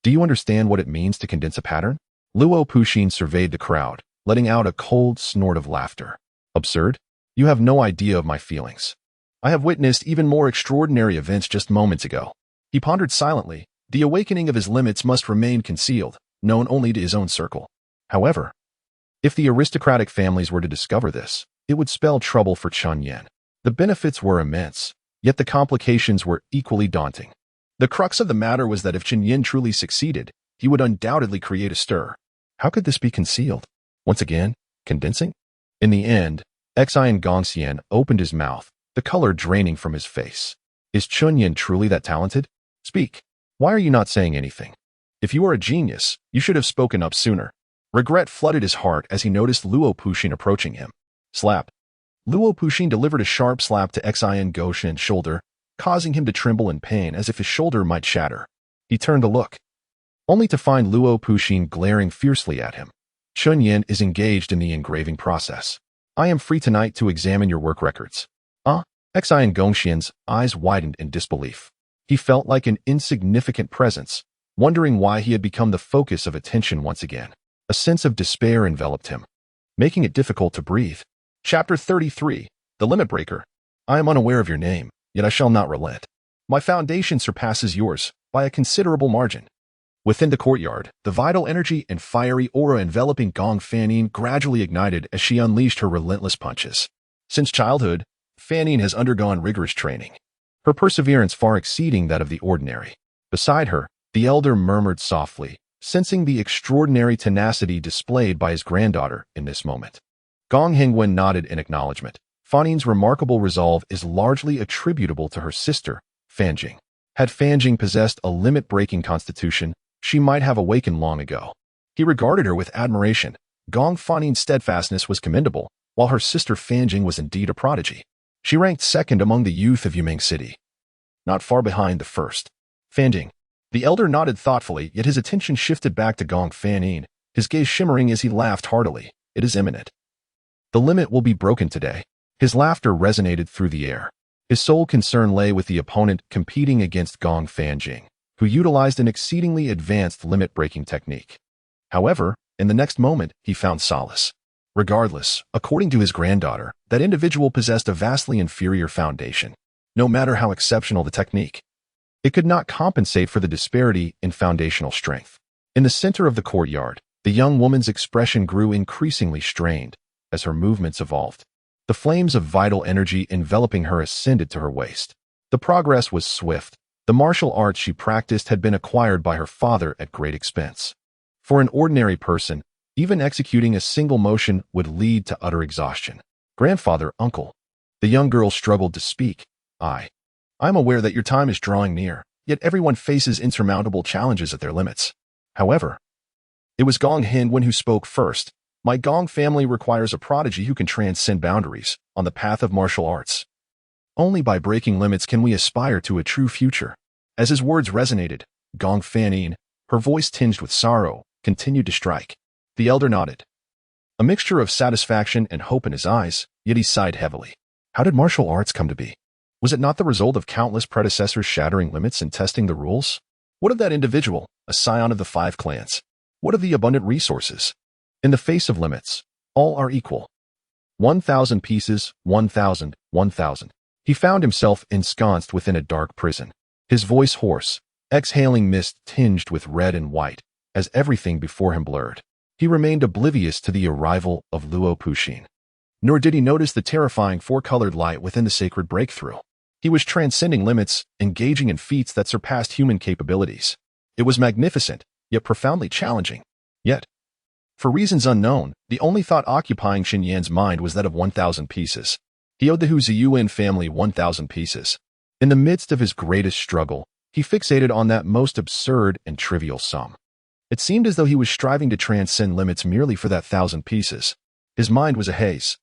[SPEAKER 1] Do you understand what it means to condense a pattern? Luo Puxin surveyed the crowd, letting out a cold snort of laughter. Absurd? You have no idea of my feelings. I have witnessed even more extraordinary events just moments ago. He pondered silently. The awakening of his limits must remain concealed, known only to his own circle. However, if the aristocratic families were to discover this, it would spell trouble for Chen Yan. The benefits were immense, yet the complications were equally daunting. The crux of the matter was that if Chen Yan truly succeeded, he would undoubtedly create a stir. How could this be concealed? Once again, condensing? In the end, Xian Gongxian opened his mouth, the color draining from his face. Is Chen Yan truly that talented? Speak. Why are you not saying anything? If you are a genius, you should have spoken up sooner. Regret flooded his heart as he noticed Luo Puxin approaching him. Slap. Luo Puxin delivered a sharp slap to Xian Gongxian's shoulder, causing him to tremble in pain as if his shoulder might shatter. He turned to look, only to find Luo Puxin glaring fiercely at him. Chen Yan is engaged in the engraving process. I am free tonight to examine your work records. Xian Gongxian's eyes widened in disbelief. He felt like an insignificant presence, wondering why he had become the focus of attention once again. A sense of despair enveloped him, making it difficult to breathe. Chapter 33, The Limit Breaker. I am unaware of your name, yet I shall not relent. My foundation surpasses yours by a considerable margin. Within the courtyard, the vital energy and fiery aura enveloping Gong Fanning gradually ignited as she unleashed her relentless punches. Since childhood, Fanning has undergone rigorous training, her perseverance far exceeding that of the ordinary. Beside her, the elder murmured softly, sensing the extraordinary tenacity displayed by his granddaughter in this moment. Gong Hengwen nodded in acknowledgement. Fanning's remarkable resolve is largely attributable to her sister, Fanjing. Had Fanjing possessed a limit-breaking constitution, she might have awakened long ago. He regarded her with admiration. Gong Fanning's steadfastness was commendable, while her sister Fanjing was indeed a prodigy. She ranked second among the youth of Yumeng City, not far behind the first. Fanjing. The elder nodded thoughtfully, yet his attention shifted back to Gong Fanning, his gaze shimmering as he laughed heartily. It is imminent. The limit will be broken today. His laughter resonated through the air. His sole concern lay with the opponent competing against Gong Fanjing, who utilized an exceedingly advanced limit-breaking technique. However, in the next moment, he found solace. Regardless, according to his granddaughter, that individual possessed a vastly inferior foundation. No matter how exceptional the technique, it could not compensate for the disparity in foundational strength. In the center of the courtyard, the young woman's expression grew increasingly strained as her movements evolved. The flames of vital energy enveloping her ascended to her waist. The progress was swift. The martial arts she practiced had been acquired by her father at great expense. For an ordinary person, even executing a single motion would lead to utter exhaustion. Grandfather, uncle. The young girl struggled to speak. I'm aware that your time is drawing near, yet everyone faces insurmountable challenges at their limits. However, it was Gong Hengwen who spoke first. My Gong family requires a prodigy who can transcend boundaries on the path of martial arts. Only by breaking limits can we aspire to a true future. As his words resonated, Gong Fanning, her voice tinged with sorrow, continued to strike. The elder nodded, a mixture of satisfaction and hope in his eyes, yet he sighed heavily. How did martial arts come to be? Was it not the result of countless predecessors shattering limits and testing the rules? What of that individual, a scion of the 5 clans? What of the abundant resources? In the face of limits, all are equal. 1,000 pieces, 1,000, 1,000. He found himself ensconced within a dark prison, his voice hoarse, exhaling mist tinged with red and white, as everything before him blurred. He remained oblivious to the arrival of Luo Puxin. Nor did he notice the terrifying 4-colored light within the sacred breakthrough. He was transcending limits, engaging in feats that surpassed human capabilities. It was magnificent, yet profoundly challenging. Yet, for reasons unknown, the only thought occupying Chen Yan's mind was that of 1,000 pieces. He owed the Hu Ziyuan family 1,000 pieces. In the midst of his greatest struggle, he fixated on that most absurd and trivial sum. It seemed as though he was striving to transcend limits merely for that 1,000 pieces. His mind was a haze,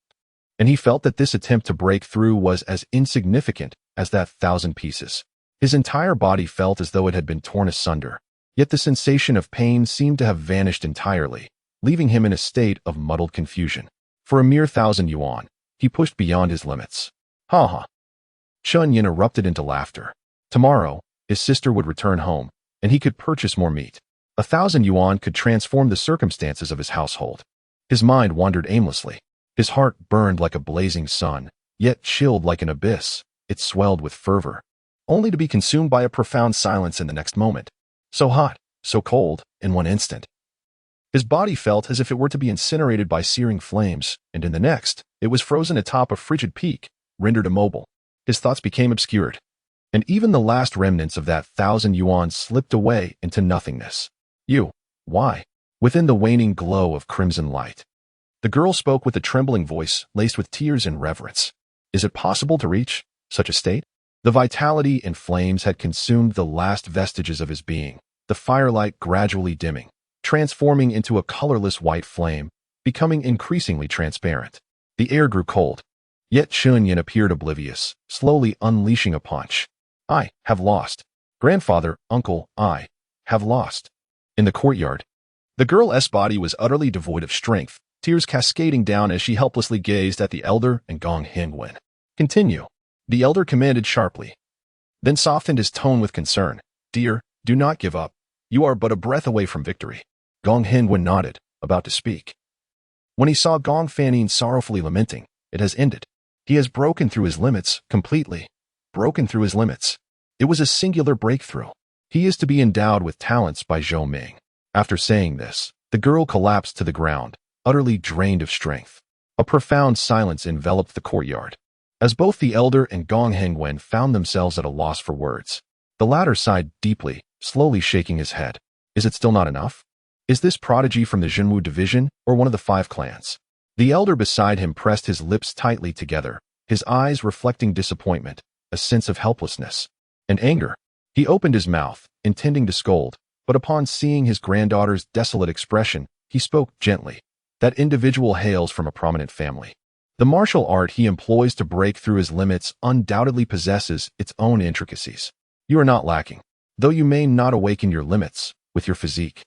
[SPEAKER 1] and he felt that this attempt to break through was as insignificant as that 1,000 pieces. His entire body felt as though it had been torn asunder, yet the sensation of pain seemed to have vanished entirely, leaving him in a state of muddled confusion. For a mere 1,000 yuan, he pushed beyond his limits. Ha ha. Chen Yan erupted into laughter. Tomorrow, his sister would return home, and he could purchase more meat. 1,000 yuan could transform the circumstances of his household. His mind wandered aimlessly. His heart burned like a blazing sun, yet chilled like an abyss. It swelled with fervor, only to be consumed by a profound silence in the next moment. So hot, so cold, in one instant. His body felt as if it were to be incinerated by searing flames, and in the next, it was frozen atop a frigid peak, rendered immobile. His thoughts became obscured, and even the last remnants of that 1,000 yuan slipped away into nothingness. Why? Within the waning glow of crimson light, the girl spoke with a trembling voice laced with tears and reverence. Is it possible to reach such a state? The vitality and flames had consumed the last vestiges of his being, the firelight gradually dimming, transforming into a colorless white flame, becoming increasingly transparent. The air grew cold, yet Chen Yan appeared oblivious, slowly unleashing a punch. I have lost. Grandfather, uncle, I have lost. In the courtyard, the girl's body was utterly devoid of strength, tears cascading down as she helplessly gazed at the elder and Gong Hengwen. Continue, the elder commanded sharply, then softened his tone with concern. Dear, do not give up. You are but a breath away from victory. Gong Hengwen nodded, about to speak, when he saw Gong Fanning sorrowfully lamenting. It has ended. He has broken through his limits, completely. Broken through his limits. It was a singular breakthrough. He is to be endowed with talents by Zhou Ming. After saying this, the girl collapsed to the ground, utterly drained of strength. A profound silence enveloped the courtyard, as both the elder and Gong Hengwen found themselves at a loss for words. The latter sighed deeply, slowly shaking his head. Is it still not enough? Is this prodigy from the Zhenwu division or one of the 5 clans? The elder beside him pressed his lips tightly together, his eyes reflecting disappointment, a sense of helplessness, and anger. He opened his mouth, intending to scold, but upon seeing his granddaughter's desolate expression, he spoke gently. That individual hails from a prominent family. The martial art he employs to break through his limits undoubtedly possesses its own intricacies. You are not lacking. Though you may not awaken your limits with your physique,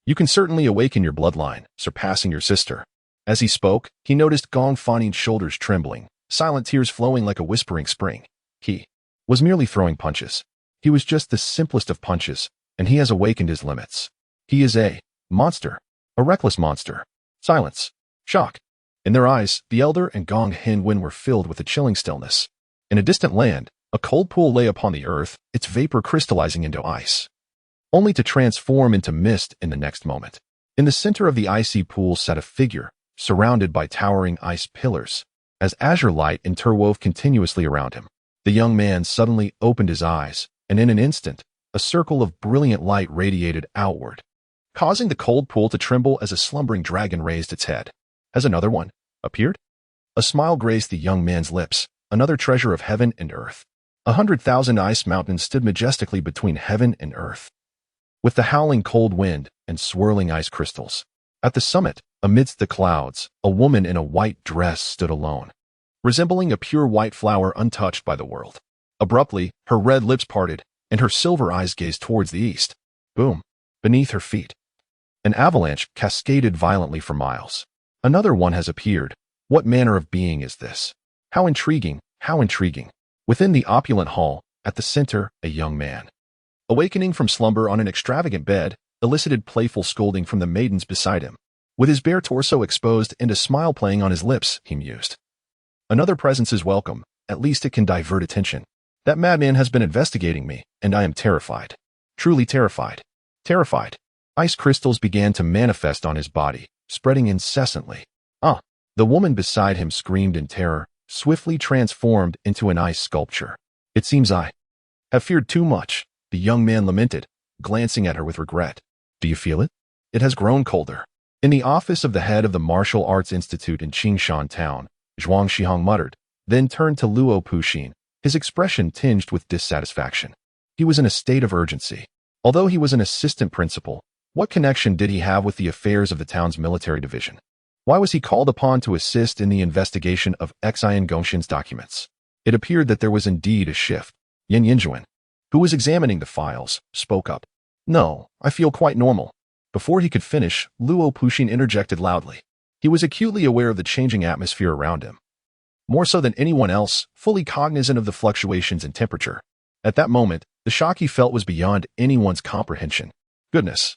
[SPEAKER 1] you can certainly awaken your bloodline, surpassing your sister. As he spoke, he noticed Gong Fanning's shoulders trembling, silent tears flowing like a whispering spring. He was merely throwing punches. He was just the simplest of punches, and he has awakened his limits. He is a monster, a reckless monster. Silence. Shock. In their eyes, the elder and Gong Hengwen were filled with a chilling stillness. In a distant land, a cold pool lay upon the earth, its vapor crystallizing into ice, only to transform into mist in the next moment. In the center of the icy pool sat a figure, surrounded by towering ice pillars, as azure light interwove continuously around him. The young man suddenly opened his eyes, and in an instant, a circle of brilliant light radiated outward, causing the cold pool to tremble as a slumbering dragon raised its head. Has another one appeared? A smile graced the young man's lips, another treasure of heaven and earth. 100,000 ice mountains stood majestically between heaven and earth, with the howling cold wind and swirling ice crystals. At the summit, amidst the clouds, a woman in a white dress stood alone, resembling a pure white flower untouched by the world. Abruptly, her red lips parted, and her silver eyes gazed towards the east. Boom! Beneath her feet, an avalanche cascaded violently for miles. Another one has appeared. What manner of being is this? How intriguing, how intriguing. Within the opulent hall, at the center, a young man, awakening from slumber on an extravagant bed, elicited playful scolding from the maidens beside him. With his bare torso exposed and a smile playing on his lips, he mused. Another presence is welcome. At least it can divert attention. That madman has been investigating me, and I am terrified. Truly terrified. Terrified. Ice crystals began to manifest on his body, spreading incessantly. Ah! The woman beside him screamed in terror, swiftly transformed into an ice sculpture. It seems I have feared too much, the young man lamented, glancing at her with regret. Do you feel it? It has grown colder. In the office of the head of the Martial Arts Institute in Qingshan Town, Zhuang Shihong muttered, then turned to Luo Puxin, his expression tinged with dissatisfaction. He was in a state of urgency. Although he was an assistant principal, What connection did he have with the affairs of the town's military division? Why was he called upon to assist in the investigation of Xian Gongxian's documents? It appeared that there was indeed a shift. Yan Yinjuan, who was examining the files, spoke up. No, I feel quite normal. Before he could finish, Luo Puxin interjected loudly. He was acutely aware of the changing atmosphere around him. More so than anyone else, fully cognizant of the fluctuations in temperature. At that moment, the shock he felt was beyond anyone's comprehension. Goodness.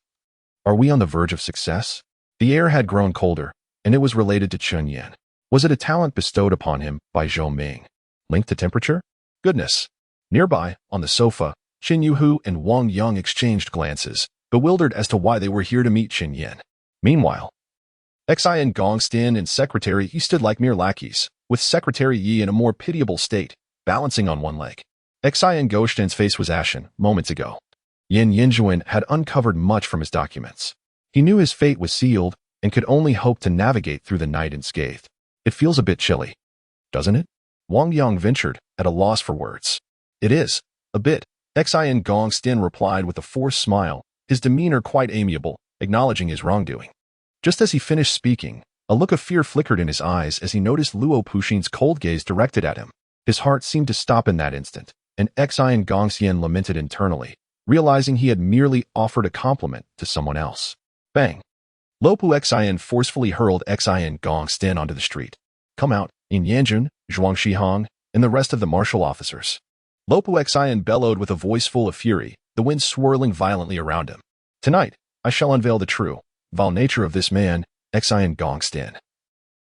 [SPEAKER 1] Are we on the verge of success? The air had grown colder, and it was related to Chen Yan. Was it a talent bestowed upon him by Zhou Ming? Linked to temperature? Goodness. Nearby, on the sofa, Qin Yuhu and Wang Yang exchanged glances, bewildered as to why they were here to meet Chen Yan. Meanwhile, Xian Gongxian and Secretary Yi stood like mere lackeys, with Secretary Yi in a more pitiable state, balancing on one leg. Xian Gongxian's face was ashen, moments ago. Yan Yinjuan had uncovered much from his documents. He knew his fate was sealed and could only hope to navigate through the night unscathed. It feels a bit chilly, doesn't it? Wang Yang ventured, at a loss for words. It is, a bit, Xian Gongxian replied with a forced smile, his demeanor quite amiable, acknowledging his wrongdoing. Just as he finished speaking, a look of fear flickered in his eyes as he noticed Luo Puxin's cold gaze directed at him. His heart seemed to stop in that instant, and Xian Gongxian lamented internally, realizing he had merely offered a compliment to someone else. Bang! Luo Xian forcefully hurled Xian Gongxian onto the street. Come out, Yin Yanjun, Zhuang Shihong, and the rest of the martial officers. Luo Xian bellowed with a voice full of fury, the wind swirling violently around him. Tonight, I shall unveil the true, vile nature of this man, Xian Gongxian.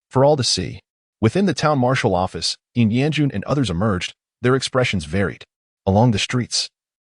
[SPEAKER 1] For all to see. Within the town marshal office, Yin Yanjun and others emerged, their expressions varied. Along the streets,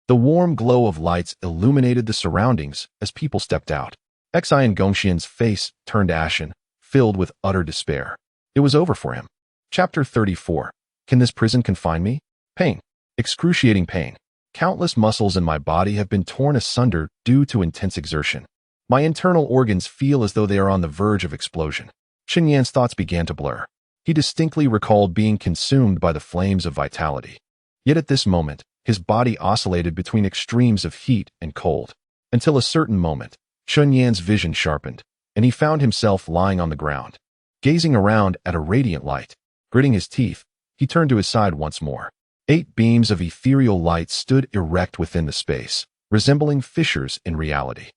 [SPEAKER 1] the warm glow of lights illuminated the surroundings as people stepped out. Xian Gongxian's face turned ashen, filled with utter despair. It was over for him. Chapter 34. Can this prison confine me? Pain. Excruciating pain. Countless muscles in my body have been torn asunder due to intense exertion. My internal organs feel as though they are on the verge of explosion. Chen Yan's thoughts began to blur. He distinctly recalled being consumed by the flames of vitality. Yet at this moment, his body oscillated between extremes of heat and cold. Until a certain moment, Chen Yan's vision sharpened, and he found himself lying on the ground. Gazing around at a radiant light, gritting his teeth, he turned to his side once more. 8 beams of ethereal light stood erect within the space, resembling fissures in reality.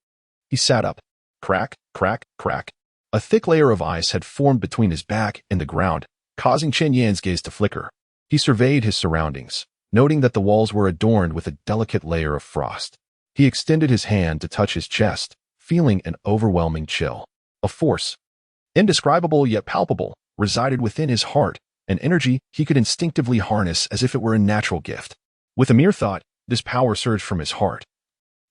[SPEAKER 1] He sat up. Crack, crack, crack. A thick layer of ice had formed between his back and the ground, causing Chen Yan's gaze to flicker. He surveyed his surroundings, noting that the walls were adorned with a delicate layer of frost. He extended his hand to touch his chest, feeling an overwhelming chill. A force, indescribable yet palpable, resided within his heart, an energy he could instinctively harness as if it were a natural gift. With a mere thought, this power surged from his heart,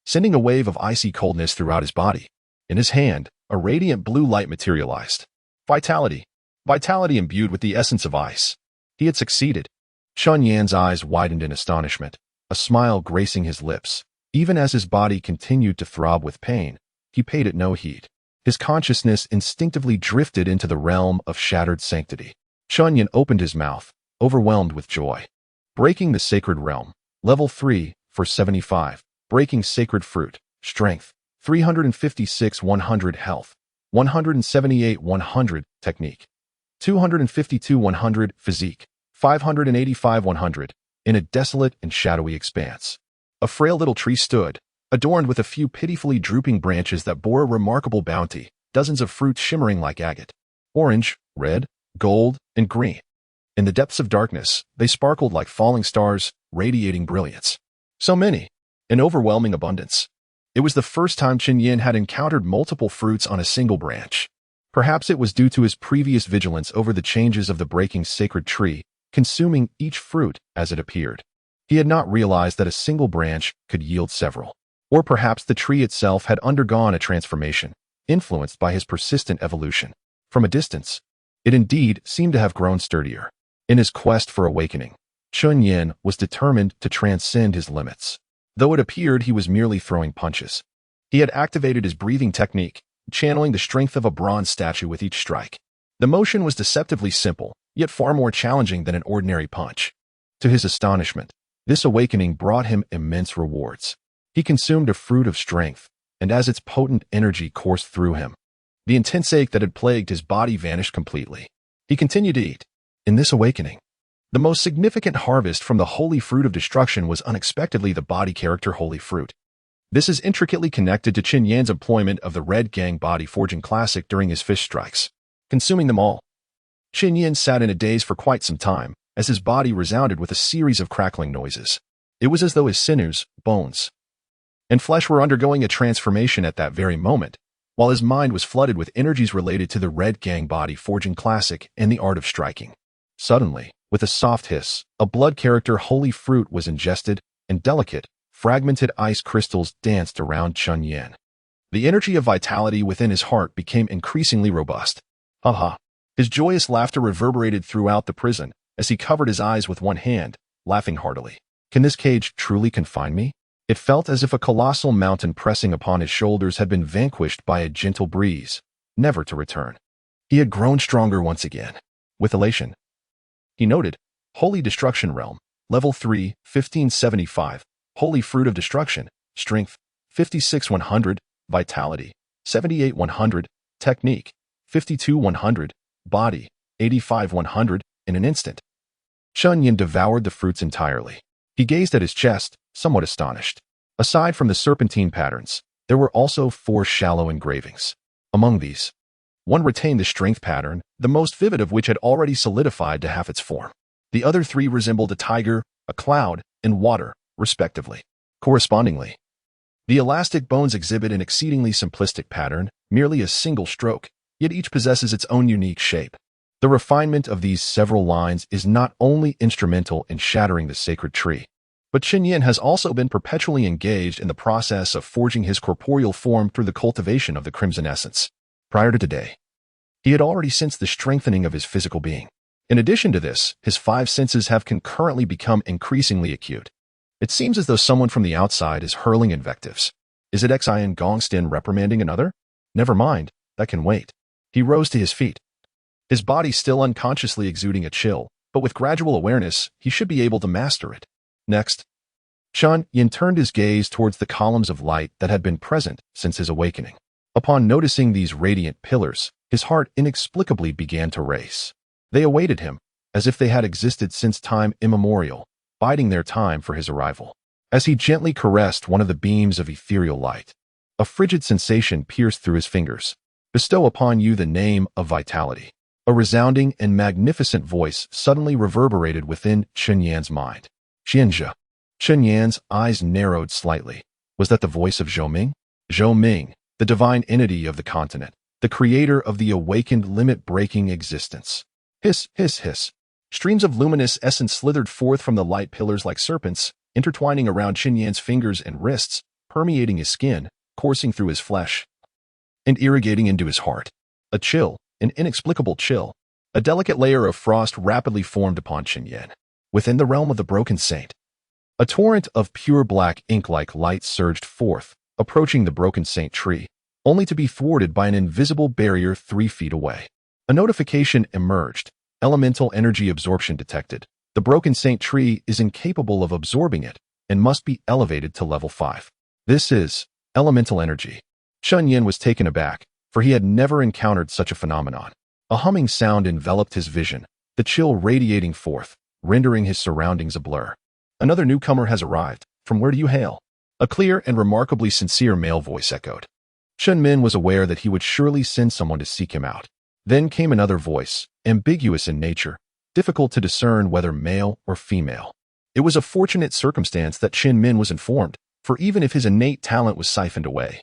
[SPEAKER 1] sending a wave of icy coldness throughout his body. In his hand, a radiant blue light materialized. Vitality. Vitality imbued with the essence of ice. He had succeeded. Chen Yan's eyes widened in astonishment, a smile gracing his lips. Even as his body continued to throb with pain, he paid it no heed. His consciousness instinctively drifted into the realm of shattered sanctity. Chen Yan opened his mouth, overwhelmed with joy. Breaking the sacred realm. Level 3, for 75. Breaking sacred fruit. Strength. 356 100 health. 178 100 technique. 252 100 physique. 585 100. In a desolate and shadowy expanse, a frail little tree stood, adorned with a few pitifully drooping branches that bore a remarkable bounty, dozens of fruits shimmering like agate. Orange, red, gold, and green. In the depths of darkness, they sparkled like falling stars, radiating brilliance. So many, in overwhelming abundance. It was the first time Chen Yan had encountered multiple fruits on a single branch. Perhaps it was due to his previous vigilance over the changes of the breaking sacred tree, consuming each fruit as it appeared. He had not realized that a single branch could yield several. Or perhaps the tree itself had undergone a transformation, influenced by his persistent evolution. From a distance, it indeed seemed to have grown sturdier. In his quest for awakening, Chen Yan was determined to transcend his limits. Though it appeared he was merely throwing punches, he had activated his breathing technique, channeling the strength of a bronze statue with each strike. The motion was deceptively simple, yet far more challenging than an ordinary punch. To his astonishment, this awakening brought him immense rewards. He consumed a fruit of strength, and as its potent energy coursed through him, the intense ache that had plagued his body vanished completely. He continued to eat. In this awakening, the most significant harvest from the holy fruit of destruction was unexpectedly the body character holy fruit. This is intricately connected to Chen Yan's employment of the Red Gang body forging classic during his fish strikes, consuming them all. Chen Yan sat in a daze for quite some time, as his body resounded with a series of crackling noises. It was as though his sinews, bones, and flesh were undergoing a transformation at that very moment, while his mind was flooded with energies related to the Red Gang body forging classic and the art of striking. Suddenly, with a soft hiss, a blood character holy fruit was ingested, and delicate, fragmented ice crystals danced around Chen Yan. The energy of vitality within his heart became increasingly robust. Ha ha. His joyous laughter reverberated throughout the prison as he covered his eyes with one hand, laughing heartily. Can this cage truly confine me? It felt as if a colossal mountain pressing upon his shoulders had been vanquished by a gentle breeze, never to return. He had grown stronger once again. With elation, he noted, Holy Destruction Realm, Level 3, 1575, Holy Fruit of Destruction, Strength, 56-100, Vitality, 78-100, Technique, 52-100, Body, 85-100, in an instant. Chen Yan devoured the fruits entirely. He gazed at his chest, somewhat astonished. Aside from the serpentine patterns, there were also 4 shallow engravings. Among these, one retained the strength pattern, the most vivid of which had already solidified to half its form. The other 3 resembled a tiger, a cloud, and water, respectively. Correspondingly, the elastic bones exhibit an exceedingly simplistic pattern, merely a single stroke, yet each possesses its own unique shape. The refinement of these several lines is not only instrumental in shattering the sacred tree, but Chen Yan has also been perpetually engaged in the process of forging his corporeal form through the cultivation of the crimson essence. Prior to today, he had already sensed the strengthening of his physical being. In addition to this, his 5 senses have concurrently become increasingly acute. It seems as though someone from the outside is hurling invectives. Is it Xian Gongsten reprimanding another? Never mind, that can wait. He rose to his feet, his body still unconsciously exuding a chill, but with gradual awareness, he should be able to master it. Next, Chen Yan turned his gaze towards the columns of light that had been present since his awakening. Upon noticing these radiant pillars, his heart inexplicably began to race. They awaited him, as if they had existed since time immemorial, biding their time for his arrival. As he gently caressed one of the beams of ethereal light, a frigid sensation pierced through his fingers. Bestow upon you the name of vitality. A resounding and magnificent voice suddenly reverberated within Chen Yan's mind. Xianzhe. Chen Yan's eyes narrowed slightly. Was that the voice of Zhou Ming? Zhou Ming, the divine entity of the continent, the creator of the awakened limit-breaking existence. Hiss, hiss, hiss. Streams of luminous essence slithered forth from the light pillars like serpents, intertwining around Chen Yan's fingers and wrists, permeating his skin, coursing through his flesh, and irrigating into his heart. A chill, an inexplicable chill, a delicate layer of frost rapidly formed upon Chen Yan. Within the realm of the broken saint, a torrent of pure black ink-like light surged forth, approaching the broken saint tree, only to be thwarted by an invisible barrier 3 feet away. A notification emerged. Elemental energy absorption detected. The broken saint tree is incapable of absorbing it and must be elevated to level 5. This is elemental energy. Chen Yan was taken aback, for he had never encountered such a phenomenon. A humming sound enveloped his vision, the chill radiating forth, rendering his surroundings a blur. Another newcomer has arrived. From where do you hail? A clear and remarkably sincere male voice echoed. Chen Min was aware that he would surely send someone to seek him out. Then came another voice, ambiguous in nature, difficult to discern whether male or female. It was a fortunate circumstance that Chen Min was informed, for even if his innate talent was siphoned away,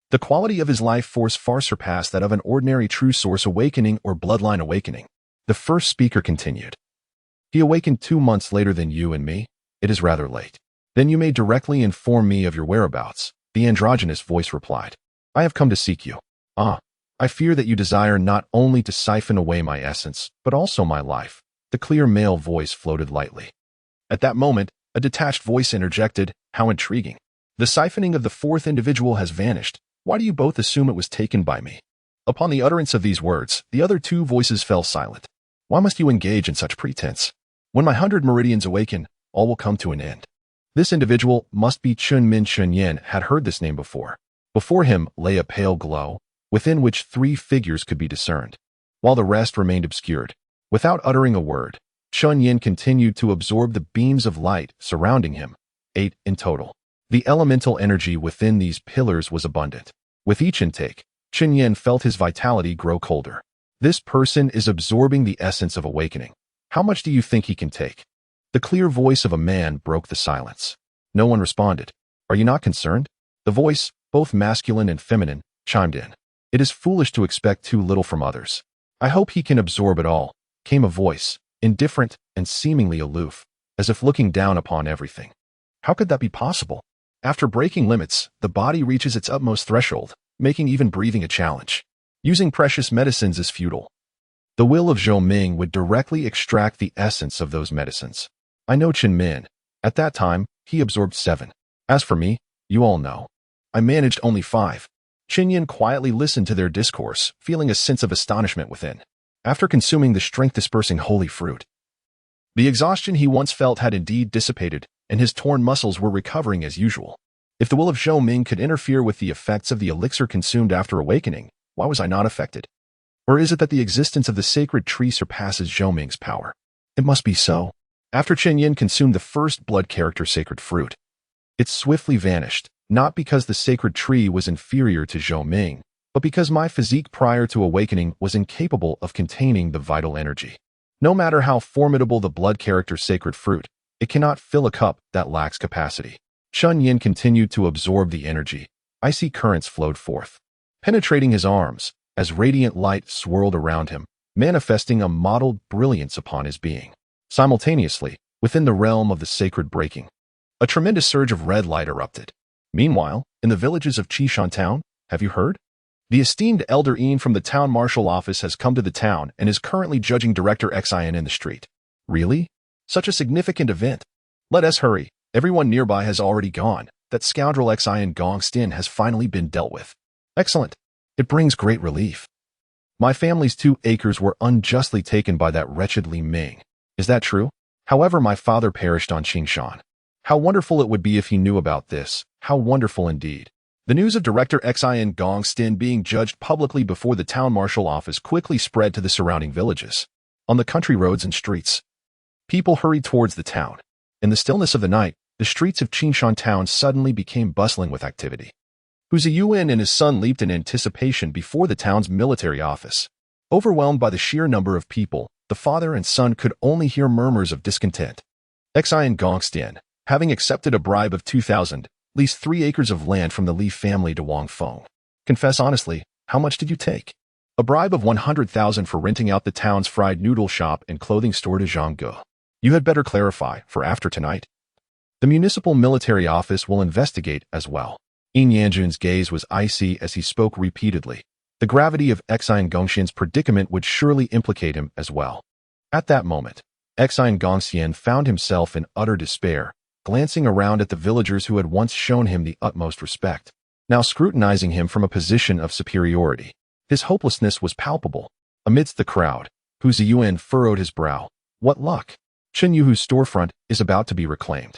[SPEAKER 1] the quality of his life force far surpassed that of an ordinary true source awakening or bloodline awakening. The first speaker continued. He awakened 2 months later than you and me. It is rather late. Then you may directly inform me of your whereabouts, the androgynous voice replied. I have come to seek you. I fear that you desire not only to siphon away my essence, but also my life. The clear male voice floated lightly. At that moment, a detached voice interjected, how intriguing. The siphoning of the 4th individual has vanished. Why do you both assume it was taken by me? Upon the utterance of these words, the other 2 voices fell silent. Why must you engage in such pretense? When my 100 meridians awaken, all will come to an end. This individual must be Chen Min. Chen Yan had heard this name before. Before him lay a pale glow, within which 3 figures could be discerned, while the rest remained obscured. Without uttering a word, Chen Yan continued to absorb the beams of light surrounding him, 8 in total. The elemental energy within these pillars was abundant. With each intake, Chen Yan felt his vitality grow colder. This person is absorbing the essence of awakening. How much do you think he can take? The clear voice of a man broke the silence. No one responded. Are you not concerned? The voice, both masculine and feminine, chimed in. It is foolish to expect too little from others. I hope he can absorb it all, came a voice, indifferent and seemingly aloof, as if looking down upon everything. How could that be possible? After breaking limits, the body reaches its utmost threshold, making even breathing a challenge. Using precious medicines is futile. The will of Zhou Ming would directly extract the essence of those medicines. I know Chen Min. At that time, he absorbed 7. As for me, you all know. I managed only 5. Chen Yan quietly listened to their discourse, feeling a sense of astonishment within. After consuming the strength-dispersing holy fruit, the exhaustion he once felt had indeed dissipated, and his torn muscles were recovering as usual. If the will of Zhou Ming could interfere with the effects of the elixir consumed after awakening, why was I not affected? Or is it that the existence of the sacred tree surpasses Zhou Ming's power? It must be so. After Chen Yan consumed the first blood character sacred fruit, it swiftly vanished, not because the sacred tree was inferior to Zhou Ming, but because my physique prior to awakening was incapable of containing the vital energy. No matter how formidable the blood character sacred fruit, it cannot fill a cup that lacks capacity. Chen Yan continued to absorb the energy. Icy currents flowed forth, penetrating his arms, as radiant light swirled around him, manifesting a mottled brilliance upon his being. Simultaneously, within the realm of the sacred breaking, a tremendous surge of red light erupted. Meanwhile, in the villages of Qishan town, have you heard? The esteemed Elder Yin from the town marshal office has come to the town and is currently judging Director Xian in the street. Really? Such a significant event. Let us hurry. Everyone nearby has already gone. That scoundrel Xian Gongstin has finally been dealt with. Excellent. It brings great relief. My family's 2 acres were unjustly taken by that wretched Li Ming. Is that true? However, my father perished on Qingshan. How wonderful it would be if he knew about this. How wonderful indeed. The news of Director Xian Gongstin being judged publicly before the town marshal office quickly spread to the surrounding villages. On the country roads and streets, people hurried towards the town. In the stillness of the night, the streets of Qingshan town suddenly became bustling with activity. Hu Ziyuan and his son leaped in anticipation before the town's military office. Overwhelmed by the sheer number of people, the father and son could only hear murmurs of discontent. Xian Gongstin, having accepted a bribe of 2,000, leased 3 acres of land from the Li family to Wang Feng. Confess honestly, how much did you take? A bribe of 100,000 for renting out the town's fried noodle shop and clothing store to Zhangge. You had better clarify, for after tonight, the municipal military office will investigate as well. Yin Yanjun's gaze was icy as he spoke repeatedly. The gravity of Xian Gongshin's predicament would surely implicate him as well. At that moment, Xian Gongxian found himself in utter despair, glancing around at the villagers who had once shown him the utmost respect, now scrutinizing him from a position of superiority. His hopelessness was palpable. Amidst the crowd, Hu Ziyuan furrowed his brow. What luck! Chen Yuhu's storefront is about to be reclaimed.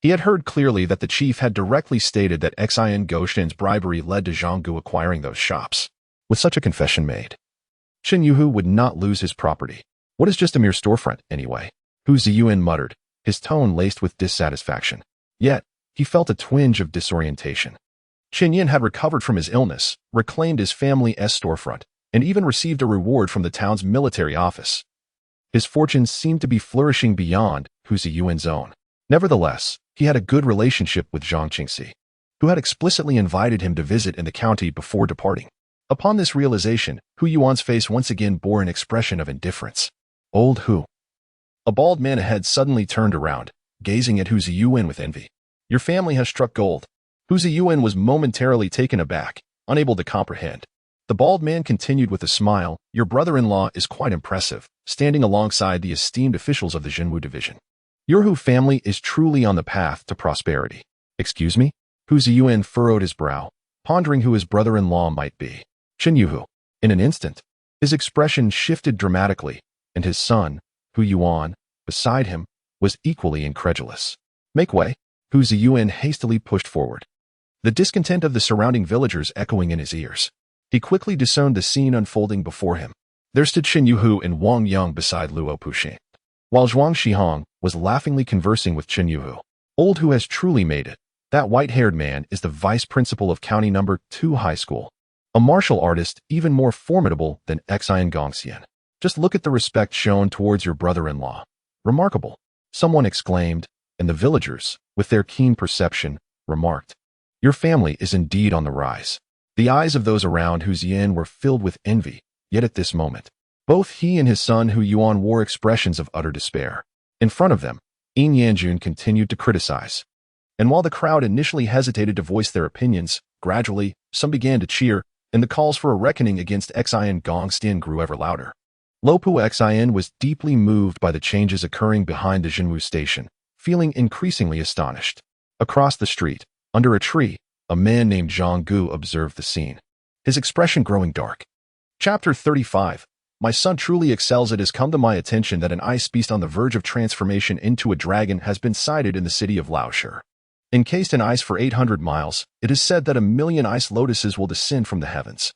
[SPEAKER 1] He had heard clearly that the chief had directly stated that Xian Gongshin's bribery led to Zhanggu acquiring those shops. With such a confession made, Chen Yuhu would not lose his property. What is just a mere storefront, anyway? Hu Ziyuan muttered, his tone laced with dissatisfaction. Yet, he felt a twinge of disorientation. Chen Yan had recovered from his illness, reclaimed his family's storefront, and even received a reward from the town's military office. His fortunes seemed to be flourishing beyond Hu Ziyuan's own. Nevertheless, he had a good relationship with Zhang Qingxi, who had explicitly invited him to visit in the county before departing. Upon this realization, Hu Yuan's face once again bore an expression of indifference. Old Hu. A bald man ahead suddenly turned around, gazing at Hu Ziyuan with envy. Your family has struck gold. Hu Ziyuan was momentarily taken aback, unable to comprehend. The bald man continued with a smile, your brother-in-law is quite impressive, standing alongside the esteemed officials of the Zhenwu division. Your Hu family is truly on the path to prosperity. Excuse me? Hu Ziyuan furrowed his brow, pondering who his brother-in-law might be. Chen Yuhu. In an instant, his expression shifted dramatically, and his son, Hu Yuan, beside him, was equally incredulous. Make way. Hu Ziyuan hastily pushed forward. the discontent of the surrounding villagers echoing in his ears. He quickly discerned the scene unfolding before him. There stood Chen Yuhu and Wang Yang beside Luo Puxing, while Zhuang Shihong was laughingly conversing with Chen Yuhu. Old who has truly made it. That white-haired man is the vice principal of County Number 2 High School. A martial artist even more formidable than Xian Gongxian. Just look at the respect shown towards your brother-in-law. Remarkable, someone exclaimed, and the villagers, with their keen perception, remarked. Your family is indeed on the rise. The eyes of those around Hu Zian were filled with envy, yet at this moment, both he and his son Hu Yuan wore expressions of utter despair. In front of them, Yin Yanjun continued to criticize. And while the crowd initially hesitated to voice their opinions, gradually, some began to cheer, and the calls for a reckoning against Xian Gongxian grew ever louder. Lopu Xian was deeply moved by the changes occurring behind the Jinwu station, feeling increasingly astonished. Across the street, under a tree, a man named Zhang Gu observed the scene, his expression growing dark. Chapter 35. My son truly excels. It has come to my attention that an ice beast on the verge of transformation into a dragon has been sighted in the city of Laoshi. Encased in ice for 800 miles, it is said that 1,000,000 ice lotuses will descend from the heavens,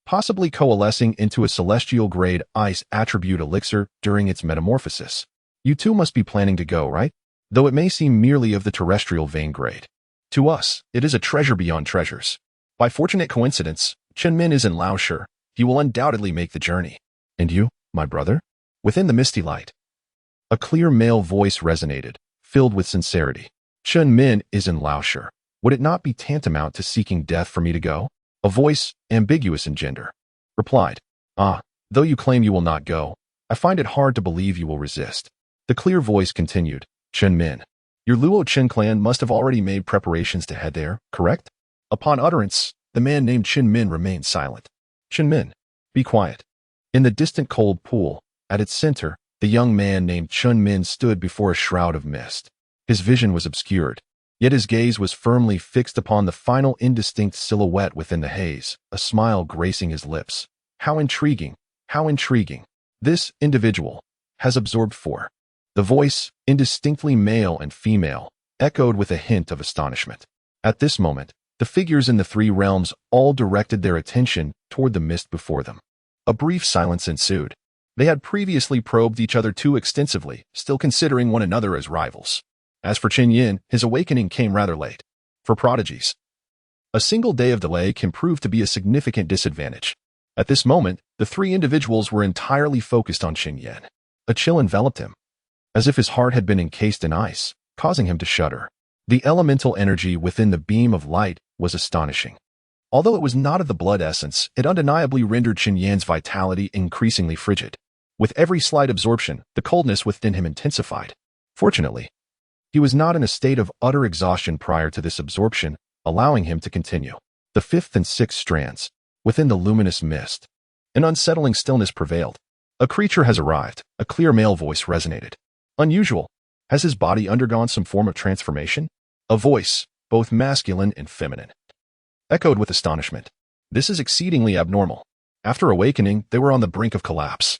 [SPEAKER 1] possibly coalescing into a celestial-grade ice attribute elixir during its metamorphosis. You too must be planning to go, right? Though it may seem merely of the terrestrial vein grade. To us, it is a treasure beyond treasures. By fortunate coincidence, Chen Min is in Laoshi. He will undoubtedly make the journey. And you, my brother? Within the misty light, a clear male voice resonated, filled with sincerity. Chen Min is in Laoshi. Would it not be tantamount to seeking death for me to go? A voice, ambiguous in gender, replied. Though you claim you will not go, I find it hard to believe you will resist. The clear voice continued. Chen Min, your Luo Chen clan must have already made preparations to head there, correct? Upon utterance, the man named Chen Min remained silent. Chen Min, be quiet. In the distant cold pool, at its center, the young man named Chen Min stood before a shroud of mist. His vision was obscured, yet his gaze was firmly fixed upon the final indistinct silhouette within the haze, a smile gracing his lips. How intriguing, how intriguing. This individual has absorbed four. The voice, indistinctly male and female, echoed with a hint of astonishment. At this moment, the figures in the three realms all directed their attention toward the mist before them. A brief silence ensued. They had previously probed each other too extensively, still considering one another as rivals. As for Chen Yan, his awakening came rather late. For prodigies, a single day of delay can prove to be a significant disadvantage. At this moment, the three individuals were entirely focused on Chen Yan. A chill enveloped him, as if his heart had been encased in ice, causing him to shudder. The elemental energy within the beam of light was astonishing. Although it was not of the blood essence, it undeniably rendered Chen Yan's vitality increasingly frigid. With every slight absorption, the coldness within him intensified. Fortunately, he was not in a state of utter exhaustion prior to this absorption, allowing him to continue. The fifth and sixth strands, within the luminous mist, an unsettling stillness prevailed. A creature has arrived, a clear male voice resonated. Unusual. Has his body undergone some form of transformation? A voice, both masculine and feminine, echoed with astonishment. This is exceedingly abnormal. After awakening, they were on the brink of collapse.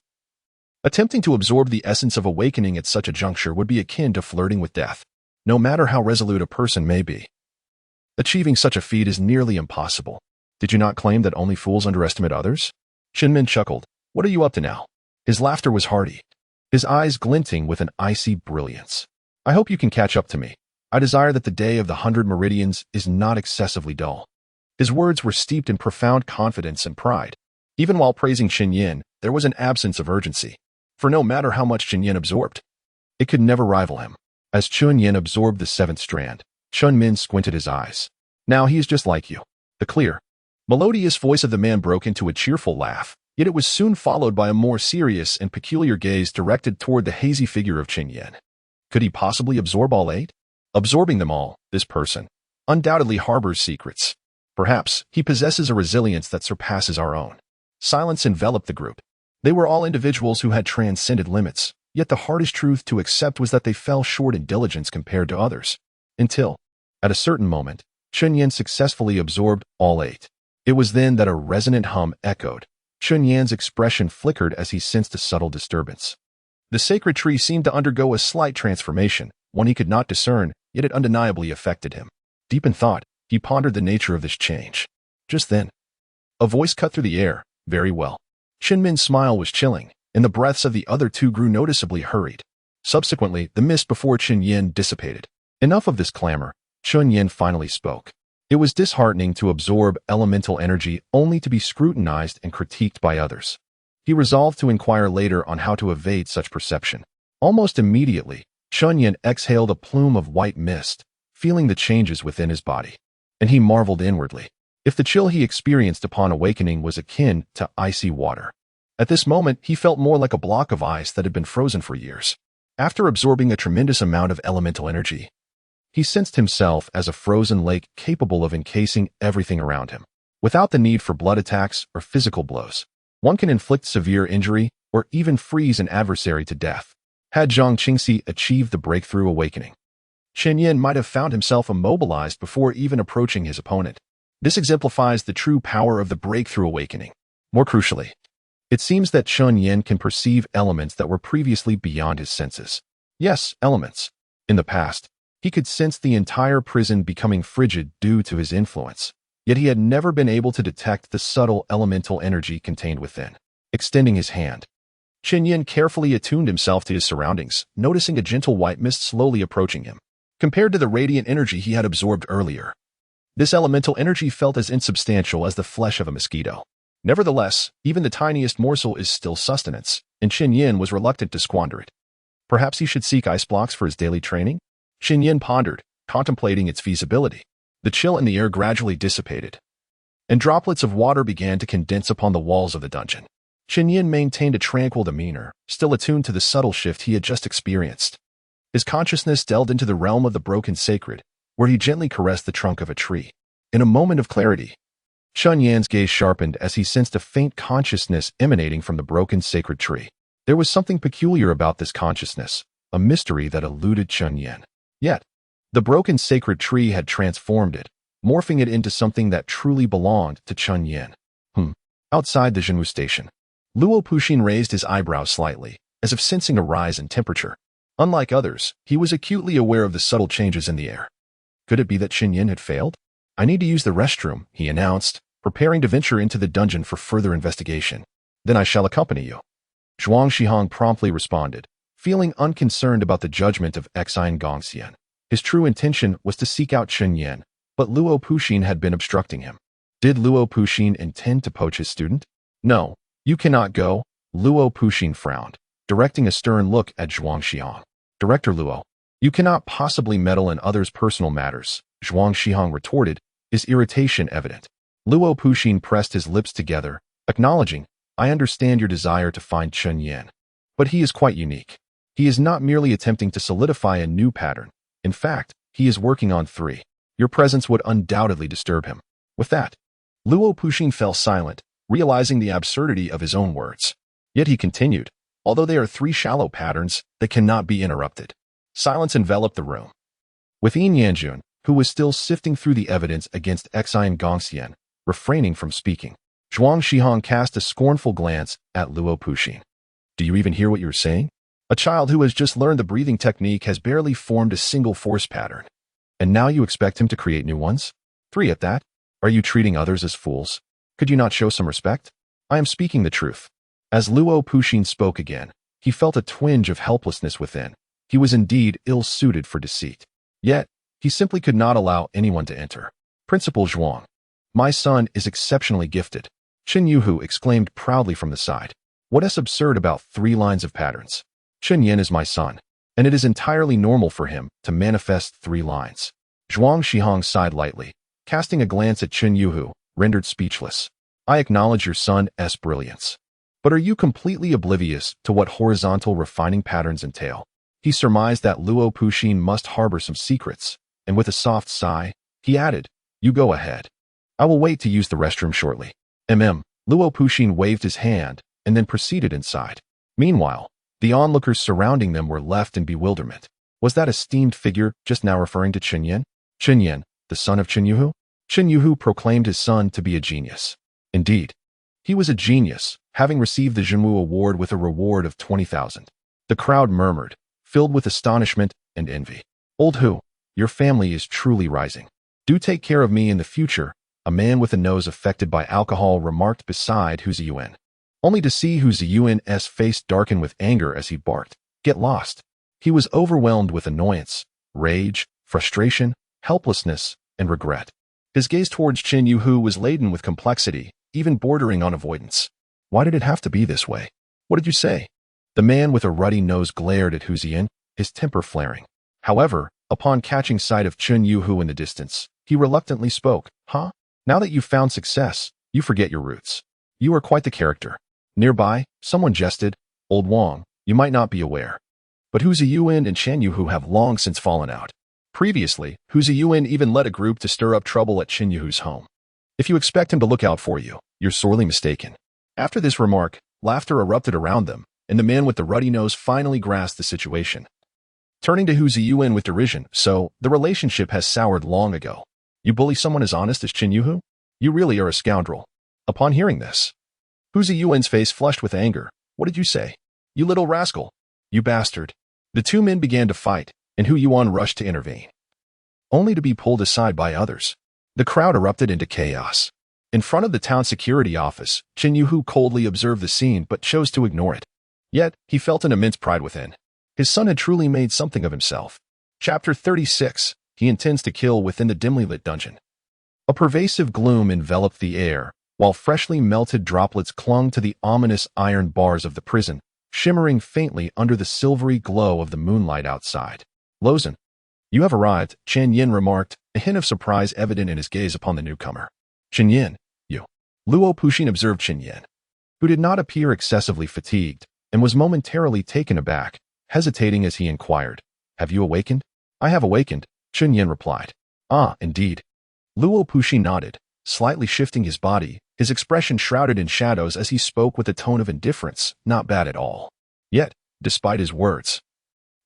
[SPEAKER 1] Attempting to absorb the essence of awakening at such a juncture would be akin to flirting with death, no matter how resolute a person may be. Achieving such a feat is nearly impossible. Did you not claim that only fools underestimate others? Chen Min chuckled. What are you up to now? His laughter was hearty, his eyes glinting with an icy brilliance. I hope you can catch up to me. I desire that the day of the 100 meridians is not excessively dull. His words were steeped in profound confidence and pride. Even while praising Chen Yan, there was an absence of urgency. For no matter how much Chen Yan absorbed, it could never rival him. As Chen Yan absorbed the seventh strand, Chen Min squinted his eyes. Now he is just like you. The clear, melodious voice of the man broke into a cheerful laugh, yet it was soon followed by a more serious and peculiar gaze directed toward the hazy figure of Chen Yan. Could he possibly absorb all eight? Absorbing them all, this person undoubtedly harbors secrets. Perhaps he possesses a resilience that surpasses our own. Silence enveloped the group. They were all individuals who had transcended limits, yet the hardest truth to accept was that they fell short in diligence compared to others. Until, at a certain moment, Chen Yan successfully absorbed all eight. It was then that a resonant hum echoed. Chen Yan's expression flickered as he sensed a subtle disturbance. The sacred tree seemed to undergo a slight transformation, one he could not discern, yet it undeniably affected him. Deep in thought, He pondered the nature of this change. Just then, a voice cut through the air. Very well. Chen Min's smile was chilling, and the breaths of the other two grew noticeably hurried. Subsequently, the mist before Chen Yan dissipated. Enough of this clamor. Chen Yan finally spoke. It was disheartening to absorb elemental energy only to be scrutinized and critiqued by others. He resolved to inquire later on how to evade such perception. Almost immediately, Chen Yan exhaled a plume of white mist, feeling the changes within his body. And he marveled inwardly. If the chill he experienced upon awakening was akin to icy water. At this moment, he felt more like a block of ice that had been frozen for years. After absorbing a tremendous amount of elemental energy, he sensed himself as a frozen lake capable of encasing everything around him. Without the need for blood attacks or physical blows, one can inflict severe injury or even freeze an adversary to death. Had Zhang Qingxi achieved the breakthrough awakening, Chen Yan might have found himself immobilized before even approaching his opponent. This exemplifies the true power of the breakthrough awakening. More crucially, it seems that Chen Yan can perceive elements that were previously beyond his senses. Yes, elements. In the past, he could sense the entire prison becoming frigid due to his influence, yet he had never been able to detect the subtle elemental energy contained within. Extending his hand, Chen Yan carefully attuned himself to his surroundings, noticing a gentle white mist slowly approaching him. Compared to the radiant energy he had absorbed earlier, this elemental energy felt as insubstantial as the flesh of a mosquito. Nevertheless, even the tiniest morsel is still sustenance, and Chen Yan was reluctant to squander it. Perhaps he should seek ice blocks for his daily training? Chen Yan pondered, contemplating its feasibility. The chill in the air gradually dissipated, and droplets of water began to condense upon the walls of the dungeon. Chen Yan maintained a tranquil demeanor, still attuned to the subtle shift he had just experienced. His consciousness delved into the realm of the broken sacred, where he gently caressed the trunk of a tree. In a moment of clarity, Chen Yan's gaze sharpened as he sensed a faint consciousness emanating from the broken sacred tree. There was something peculiar about this consciousness, a mystery that eluded Chen Yan. Yet, the broken sacred tree had transformed it, morphing it into something that truly belonged to Chen Yan. Outside the Zhenwu station, Luo Puxin raised his eyebrows slightly, as if sensing a rise in temperature. Unlike others, he was acutely aware of the subtle changes in the air. Could it be that Chen Yan had failed? I need to use the restroom, he announced, preparing to venture into the dungeon for further investigation. Then I shall accompany you. Zhuang Shihong promptly responded, feeling unconcerned about the judgment of Xian Gongxian. His true intention was to seek out Chen Yan, but Luo Puxin had been obstructing him. Did Luo Puxin intend to poach his student? No, you cannot go, Luo Puxin frowned, directing a stern look at Zhuang Shihong. Director Luo, you cannot possibly meddle in others' personal matters, Zhuang Shihong retorted, his irritation evident. Luo Puxin pressed his lips together, acknowledging, I understand your desire to find Chen Yan. But he is quite unique. He is not merely attempting to solidify a new pattern. In fact, he is working on 3. Your presence would undoubtedly disturb him. With that, Luo Puxin fell silent, realizing the absurdity of his own words. Yet he continued, although they are 3 shallow patterns, they cannot be interrupted. Silence enveloped the room. With Yin Yanjun, who was still sifting through the evidence against Xian Gongxian, refraining from speaking, Zhuang Shihong cast a scornful glance at Luo Puxin. Do you even hear what you're saying? A child who has just learned the breathing technique has barely formed a single force pattern. And now you expect him to create new ones? 3 at that? Are you treating others as fools? Could you not show some respect? I am speaking the truth. As Luo Puxin spoke again, he felt a twinge of helplessness within. He was indeed ill-suited for deceit. Yet, he simply could not allow anyone to enter. Principal Zhuang, my son is exceptionally gifted, Chen Yuhu exclaimed proudly from the side. What is absurd about 3 lines of patterns? Chen Yan is my son, and it is entirely normal for him to manifest 3 lines. Zhuang Shihong sighed lightly, casting a glance at Chen Yuhu, rendered speechless. I acknowledge your son's brilliance. But are you completely oblivious to what horizontal refining patterns entail? He surmised that Luo Puxin must harbor some secrets, and with a soft sigh, he added, you go ahead. I will wait to use the restroom shortly. Luo Puxin waved his hand, and then proceeded inside. Meanwhile, the onlookers surrounding them were left in bewilderment. Was that esteemed figure just now referring to Chen Yan? Chen Yan, the son of Chen Yuhu? Chen Yuhu proclaimed his son to be a genius. Indeed, he was a genius, having received the Zhenwu Award with a reward of 20,000. The crowd murmured, filled with astonishment and envy. Old Hu, your family is truly rising. Do take care of me in the future, a man with a nose affected by alcohol remarked beside Hu Ziyuan, only to see Hu Ziyuan's face darken with anger as he barked, "Get lost." He was overwhelmed with annoyance, rage, frustration, helplessness, and regret. His gaze towards Chen Yuhu was laden with complexity, even bordering on avoidance. Why did it have to be this way? What did you say? The man with a ruddy nose glared at Hu Ziyan, his temper flaring. However, upon catching sight of Chen Yuhu in the distance, he reluctantly spoke. Huh? Now that you've found success, you forget your roots. You are quite the character. Nearby, someone jested, Old Wang, you might not be aware, but Hu Ziyuan and Chen Yuhu have long since fallen out. Previously, Hu Ziyuan even led a group to stir up trouble at Chen Yuhu's home. If you expect him to look out for you, you're sorely mistaken. After this remark, laughter erupted around them, and the man with the ruddy nose finally grasped the situation. Turning to Hu Ziyuan with derision, so, the relationship has soured long ago. You bully someone as honest as Chen Yuhu? You really are a scoundrel. Upon hearing this, Hu Ziyuan's face flushed with anger. What did you say? You little rascal. You bastard. The two men began to fight, and Hu Yuan rushed to intervene, only to be pulled aside by others. The crowd erupted into chaos. In front of the town security office, Chen Yuhu coldly observed the scene but chose to ignore it. Yet, he felt an immense pride within. His son had truly made something of himself. Chapter 36. He intends to kill within the dimly lit dungeon. A pervasive gloom enveloped the air, while freshly melted droplets clung to the ominous iron bars of the prison, shimmering faintly under the silvery glow of the moonlight outside. Lozen, you have arrived, Chen Yan remarked, a hint of surprise evident in his gaze upon the newcomer. Chen Yan, you. Luo Puxin observed Chen Yan, who did not appear excessively fatigued, and was momentarily taken aback, hesitating as he inquired, Have you awakened? I have awakened, Chen Yan replied. Ah, indeed. Luo Puxin nodded, slightly shifting his body, his expression shrouded in shadows as he spoke with a tone of indifference, not bad at all. Yet, despite his words,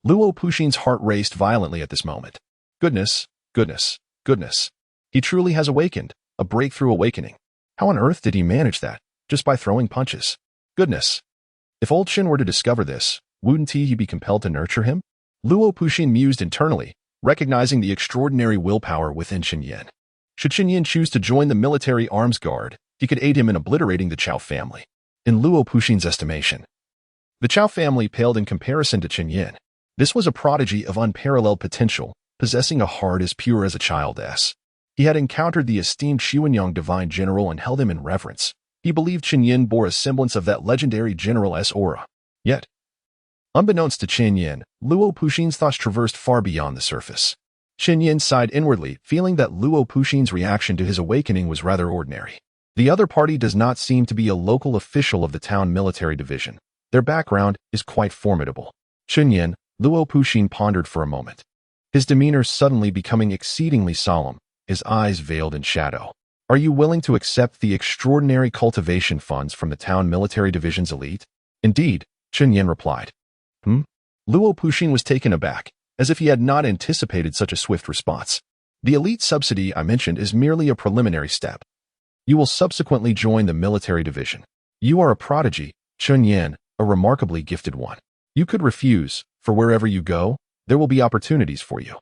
[SPEAKER 1] Luo Puxin's heart raced violently at this moment. Goodness, goodness, goodness. He truly has awakened, a breakthrough awakening. How on earth did he manage that? Just by throwing punches. Goodness. If old Chen were to discover this, wouldn't he be compelled to nurture him? Luo Puxin mused internally, recognizing the extraordinary willpower within Chen Yan. Should Chen Yan choose to join the military arms guard, he could aid him in obliterating the Chao family. In Luo Puxin's estimation, the Chao family paled in comparison to Chen Yan. This was a prodigy of unparalleled potential, possessing a heart as pure as a child's. He had encountered the esteemed Xuanyang divine general and held him in reverence. He believed Chen Yan bore a semblance of that legendary general's aura. Yet, unbeknownst to Chen Yan, Luo Puxin's thoughts traversed far beyond the surface. Chen Yan sighed inwardly, feeling that Luo Puxin's reaction to his awakening was rather ordinary. The other party does not seem to be a local official of the town military division. Their background is quite formidable. Chen Yan, Luo Puxin pondered for a moment, his demeanor suddenly becoming exceedingly solemn, his eyes veiled in shadow. Are you willing to accept the extraordinary cultivation funds from the town military division's elite? Indeed, Chen Yan replied. Luo Puxin was taken aback, as if he had not anticipated such a swift response. The elite subsidy I mentioned is merely a preliminary step. You will subsequently join the military division. You are a prodigy, Chen Yan, a remarkably gifted one. You could refuse, for wherever you go, there will be opportunities for you.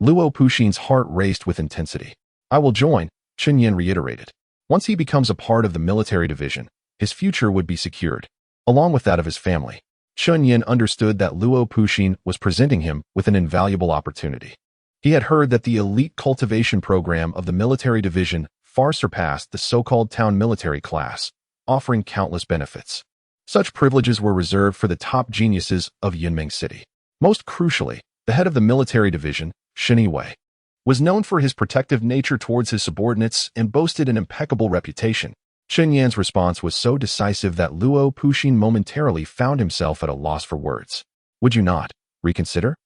[SPEAKER 1] Luo Puxin's heart raced with intensity. I will join, Chen Yan reiterated. Once he becomes a part of the military division, his future would be secured, along with that of his family. Chen Yan understood that Luo Puxin was presenting him with an invaluable opportunity. He had heard that the elite cultivation program of the military division far surpassed the so-called town military class, offering countless benefits. Such privileges were reserved for the top geniuses of Yunming City. Most crucially, the head of the military division, Shen Wei, was known for his protective nature towards his subordinates and boasted an impeccable reputation. Chen Yan's response was so decisive that Luo Puxin momentarily found himself at a loss for words. Would you not reconsider?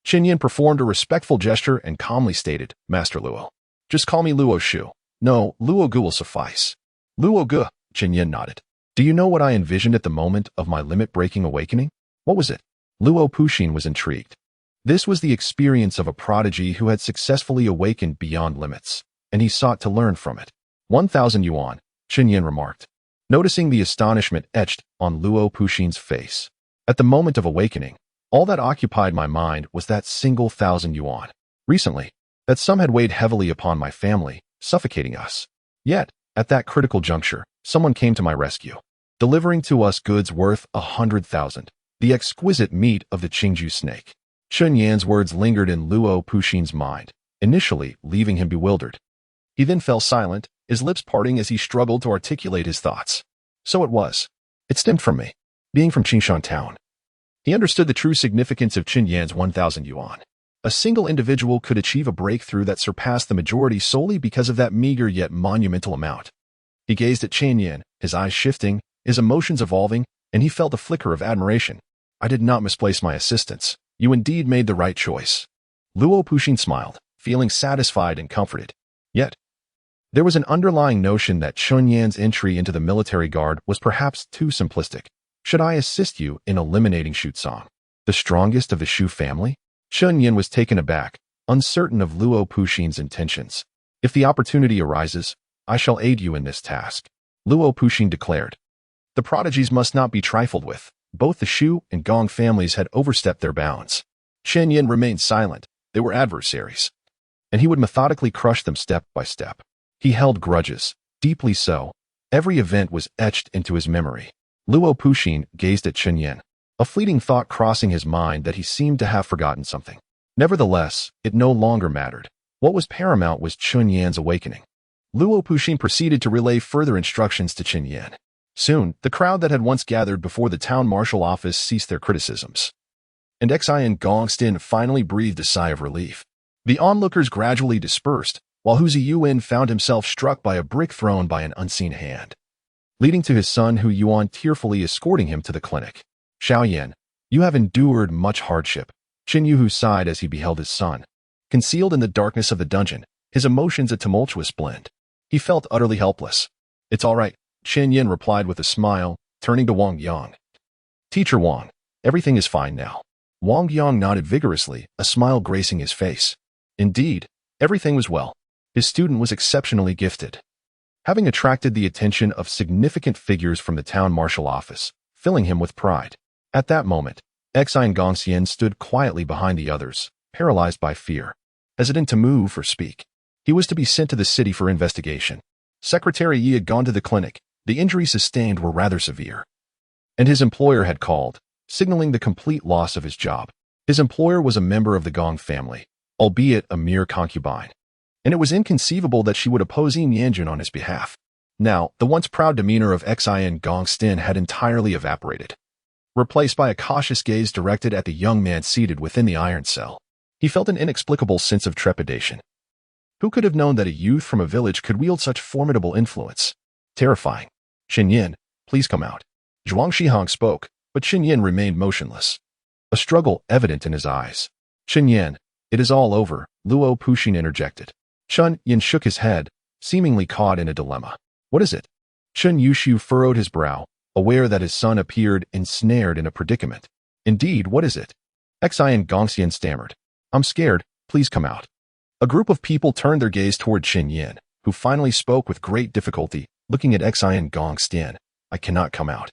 [SPEAKER 1] Chen Yan performed a respectful gesture and calmly stated, Master Luo. Just call me Luo Shu. No, Luo Gu will suffice. Luo Gu, Chen Yan nodded. Do you know what I envisioned at the moment of my limit-breaking awakening? What was it? Luo Puxin was intrigued. This was the experience of a prodigy who had successfully awakened beyond limits, and he sought to learn from it. 1,000 yuan, Chen Yan remarked, noticing the astonishment etched on Luo Puxin's face. At the moment of awakening, all that occupied my mind was that single 1,000 yuan. Recently, that some had weighed heavily upon my family, suffocating us. Yet, at that critical juncture, someone came to my rescue, delivering to us goods worth 100,000, the exquisite meat of the Qingju snake. Chen Yan's words lingered in Luo Puxin's mind, initially leaving him bewildered. He then fell silent, his lips parting as he struggled to articulate his thoughts. So it was. It stemmed from me, being from Qingshan town. He understood the true significance of Chen Yan's 1,000 yuan. A single individual could achieve a breakthrough that surpassed the majority solely because of that meager yet monumental amount. He gazed at Chen Yan, his eyes shifting, his emotions evolving, and he felt a flicker of admiration. I did not misplace my assistance. You indeed made the right choice. Luo Puxin smiled, feeling satisfied and comforted. Yet, there was an underlying notion that Chen Yan's entry into the military guard was perhaps too simplistic. Should I assist you in eliminating Shu Song, the strongest of the Shu family? Chen Yan was taken aback, uncertain of Luo Puxin's intentions. If the opportunity arises, I shall aid you in this task, Luo Puxin declared. The prodigies must not be trifled with. Both the Shu and Gong families had overstepped their bounds. Chen Yan remained silent. They were adversaries, and he would methodically crush them step by step. He held grudges, deeply so. Every event was etched into his memory. Luo Puxin gazed at Chen Yan, a fleeting thought crossing his mind that he seemed to have forgotten something. Nevertheless, it no longer mattered. What was paramount was Chen Yan's awakening. Luo Puxin proceeded to relay further instructions to Chen Yan. Soon, the crowd that had once gathered before the town marshal office ceased their criticisms, and Xian Gongstin finally breathed a sigh of relief. The onlookers gradually dispersed, while Hu Ziyuan found himself struck by a brick thrown by an unseen hand, leading to his son Hu Yuan tearfully escorting him to the clinic. Xiaoyan, you have endured much hardship. Qin Yuhu sighed as he beheld his son. Concealed in the darkness of the dungeon, his emotions a tumultuous blend. He felt utterly helpless. It's all right, Chen Yan replied with a smile, turning to Wang Yang. Teacher Wang, everything is fine now. Wang Yang nodded vigorously, a smile gracing his face. Indeed, everything was well. His student was exceptionally gifted, having attracted the attention of significant figures from the town marshal office, filling him with pride. At that moment, Xian Gongxian stood quietly behind the others, paralyzed by fear, hesitant to move or speak. He was to be sent to the city for investigation. Secretary Yi had gone to the clinic. The injuries sustained were rather severe, and his employer had called, signaling the complete loss of his job. His employer was a member of the Gong family, albeit a mere concubine, and it was inconceivable that she would oppose Yin Yanjun on his behalf. Now, the once proud demeanor of Xian Gongstin had entirely evaporated, replaced by a cautious gaze directed at the young man seated within the iron cell. He felt an inexplicable sense of trepidation. Who could have known that a youth from a village could wield such formidable influence? Terrifying. Chen Yan, please come out. Zhuang Shihong spoke, but Chen Yan remained motionless, a struggle evident in his eyes. Chen Yan, it is all over, Luo Puxin interjected. Chen Yan shook his head, seemingly caught in a dilemma. What is it? Chen Yushu furrowed his brow, aware that his son appeared ensnared in a predicament. Indeed, what is it? Xian Gongxian stammered. I'm scared, please come out. A group of people turned their gaze toward Chen Yan, who finally spoke with great difficulty, looking at Xian Gongxian. I cannot come out.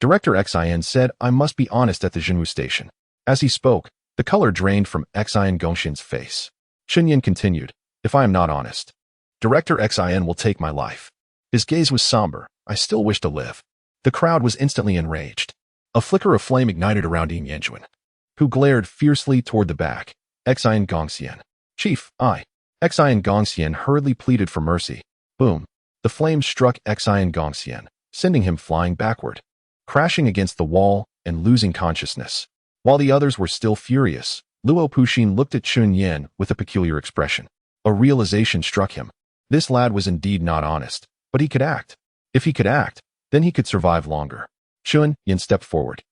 [SPEAKER 1] Director Xian said I must be honest at the Zhenwu station. As he spoke, the color drained from Xian Gongxian's face. Chen Yan continued, if I am not honest, Director Xian will take my life. His gaze was somber. I still wish to live. The crowd was instantly enraged. A flicker of flame ignited around Yin Yanjun, who glared fiercely toward the back. Xian Gongxian. Chief, Xian Gongxian hurriedly pleaded for mercy. Boom. The flames struck Xian Gongxian, sending him flying backward, crashing against the wall and losing consciousness. While the others were still furious, Luo Puxin looked at Chen Yan with a peculiar expression. A realization struck him. This lad was indeed not honest, but he could act. If he could act, then he could survive longer. Chen Yan stepped forward,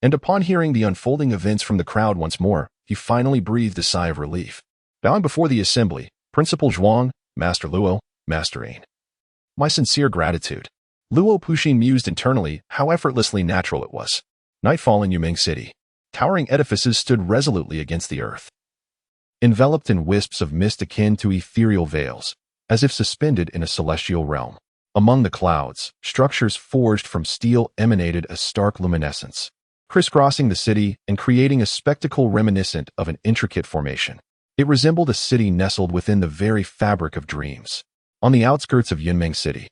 [SPEAKER 1] and upon hearing the unfolding events from the crowd once more, he finally breathed a sigh of relief. Bowing before the assembly, Principal Zhuang, Master Luo, Master Ain. My sincere gratitude. Luo Puxin mused internally how effortlessly natural it was. Nightfall in Yuming City. Towering edifices stood resolutely against the earth, enveloped in wisps of mist akin to ethereal veils, as if suspended in a celestial realm. Among the clouds, structures forged from steel emanated a stark luminescence, crisscrossing the city and creating a spectacle reminiscent of an intricate formation. It resembled a city nestled within the very fabric of dreams. On the outskirts of Yunmeng City,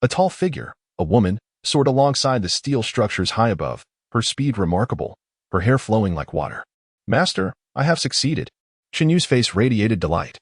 [SPEAKER 1] a tall figure, a woman, soared alongside the steel structures high above, her speed remarkable, her hair flowing like water. "Master, I have succeeded." Chen Yu's face radiated delight,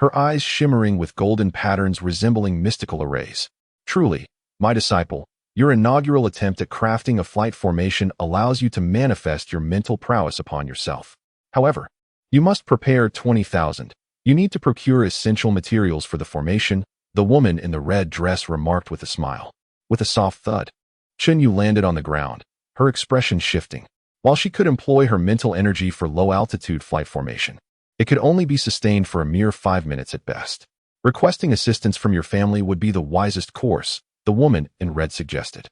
[SPEAKER 1] her eyes shimmering with golden patterns resembling mystical arrays. "Truly, my disciple, your inaugural attempt at crafting a flight formation allows you to manifest your mental prowess upon yourself. However, you must prepare 20,000. You need to procure essential materials for the formation," the woman in the red dress remarked with a smile. With a soft thud, Chen Yu landed on the ground, her expression shifting. While she could employ her mental energy for low-altitude flight formation, it could only be sustained for a mere 5 minutes at best. "Requesting assistance from your family would be the wisest course," the woman in red suggested.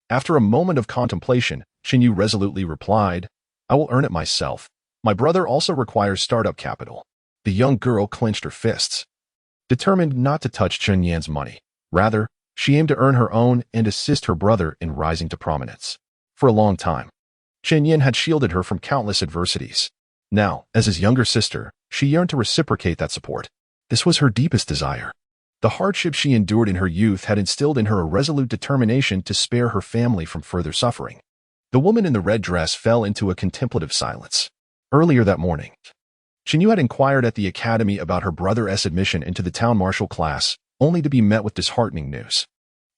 [SPEAKER 1] After a moment of contemplation, Chen Yu resolutely replied, "I will earn it myself. My brother also requires startup capital." The young girl clenched her fists, determined not to touch Chen Yan's money. Rather, she aimed to earn her own and assist her brother in rising to prominence. For a long time, Chen Yan had shielded her from countless adversities. Now, as his younger sister, she yearned to reciprocate that support. This was her deepest desire. The hardship she endured in her youth had instilled in her a resolute determination to spare her family from further suffering. The woman in the red dress fell into a contemplative silence. Earlier that morning, Chen Yu had inquired at the academy about her brother's admission into the town martial class, only to be met with disheartening news.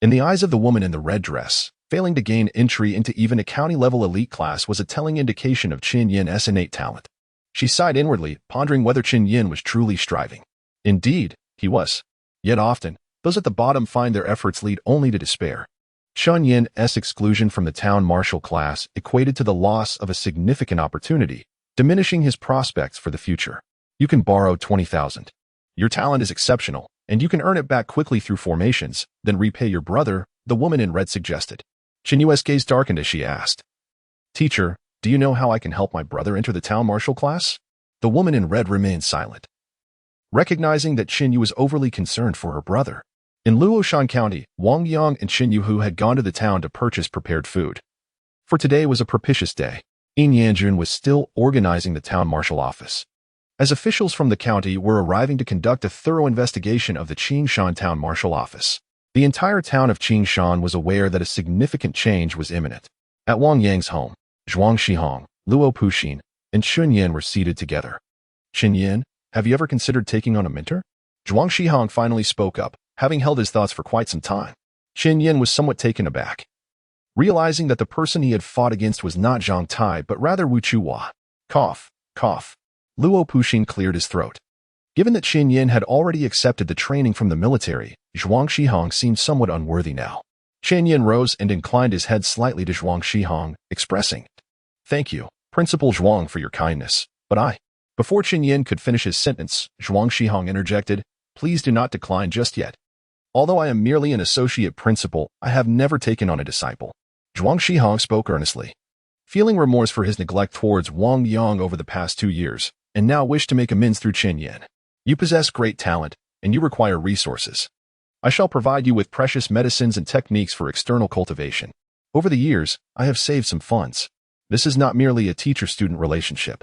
[SPEAKER 1] In the eyes of the woman in the red dress, failing to gain entry into even a county-level elite class was a telling indication of Chen Yan's innate talent. She sighed inwardly, pondering whether Chen Yan was truly striving. Indeed, he was. Yet often, those at the bottom find their efforts lead only to despair. Chen Yan's exclusion from the town martial class equated to the loss of a significant opportunity, diminishing his prospects for the future. "You can borrow 20,000. Your talent is exceptional, and you can earn it back quickly through formations, then repay your brother," the woman in red suggested. Chen Yu's gaze darkened as she asked, "Teacher, do you know how I can help my brother enter the town martial class?" The woman in red remained silent, recognizing that Chen Yu was overly concerned for her brother. In Luoshan County, Wang Yang and Chen Yu had gone to the town to purchase prepared food. For today was a propitious day. Yin Yanjun was still organizing the town martial office, as officials from the county were arriving to conduct a thorough investigation of the Qingshan town martial office. The entire town of Qingshan was aware that a significant change was imminent. At Wang Yang's home, Zhuang Shihong, Luo Puxin, and Chen Yan were seated together. "Chen Yan, have you ever considered taking on a mentor?" Zhuang Shihong finally spoke up, having held his thoughts for quite some time. Chen Yan was somewhat taken aback, realizing that the person he had fought against was not Zhang Tai but rather Wu Chuhua. Cough, cough. Luo Puxin cleared his throat. Given that Chen Yan had already accepted the training from the military, Zhuang Shihong seemed somewhat unworthy now. Chen Yan rose and inclined his head slightly to Zhuang Shihong, expressing, "Thank you, Principal Zhuang, for your kindness, but I..." Before Chen Yan could finish his sentence, Zhuang Shihong interjected, "Please do not decline just yet. Although I am merely an associate principal, I have never taken on a disciple." Zhuang Shihong spoke earnestly, feeling remorse for his neglect towards Wang Yang over the past 2 years, and now wished to make amends through Chen Yan. "You possess great talent, and you require resources. I shall provide you with precious medicines and techniques for external cultivation. Over the years, I have saved some funds. This is not merely a teacher-student relationship.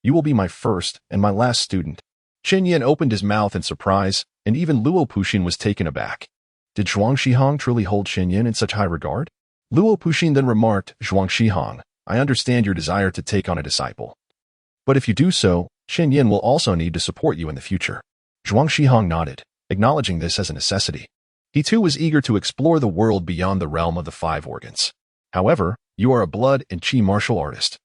[SPEAKER 1] You will be my first and my last student." Chen Yan opened his mouth in surprise, and even Luo Puxin was taken aback. Did Zhuang Shihong truly hold Chen Yan in such high regard? Luo Puxin then remarked, "Zhuang Shihong, I understand your desire to take on a disciple. But if you do so, Chen Yan will also need to support you in the future." Zhuang Shihong nodded, acknowledging this as a necessity. He too was eager to explore the world beyond the realm of the 5 organs. "However, you are a blood and qi martial artist.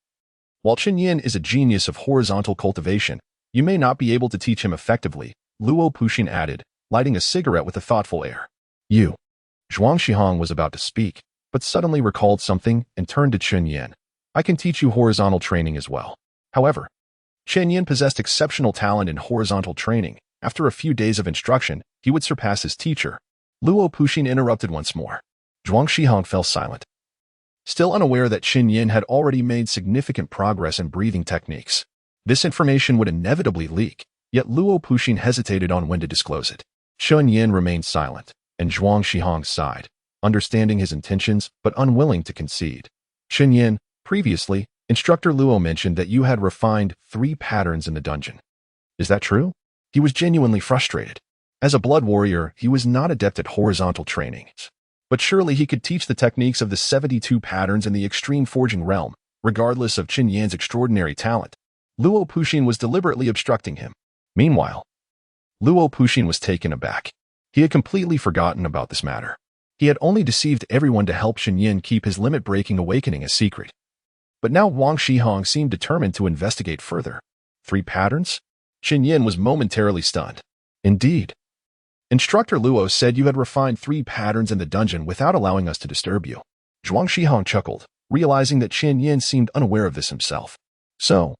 [SPEAKER 1] While Chen Yan is a genius of horizontal cultivation, you may not be able to teach him effectively," Luo Puxin added, lighting a cigarette with a thoughtful air. "You." Zhuang Shihong was about to speak, but suddenly recalled something and turned to Chen Yan. "I can teach you horizontal training as well." However, Chen Yan possessed exceptional talent in horizontal training. After a few days of instruction, he would surpass his teacher. Luo Puxin interrupted once more. Zhuang Shihong fell silent, still unaware that Chen Yan had already made significant progress in breathing techniques. This information would inevitably leak, yet Luo Puxin hesitated on when to disclose it. Chen Yan remained silent, and Zhuang Shihong sighed, understanding his intentions but unwilling to concede. "Chen Yan, previously, Instructor Luo mentioned that you had refined 3 patterns in the dungeon. Is that true? He was genuinely frustrated. As a blood warrior, he was not adept at horizontal trainings. But surely he could teach the techniques of the 72 patterns in the extreme forging realm, regardless of Chen Yan's extraordinary talent. Luo Puxin was deliberately obstructing him. Meanwhile, Luo Puxin was taken aback. He had completely forgotten about this matter. He had only deceived everyone to help Chen Yan keep his limit-breaking awakening a secret. But now Wang Shihong seemed determined to investigate further. 3 patterns? Chen Yan was momentarily stunned. Indeed. Instructor Luo said you had refined 3 patterns in the dungeon without allowing us to disturb you. Wang Shihong chuckled, realizing that Chen Yan seemed unaware of this himself. So,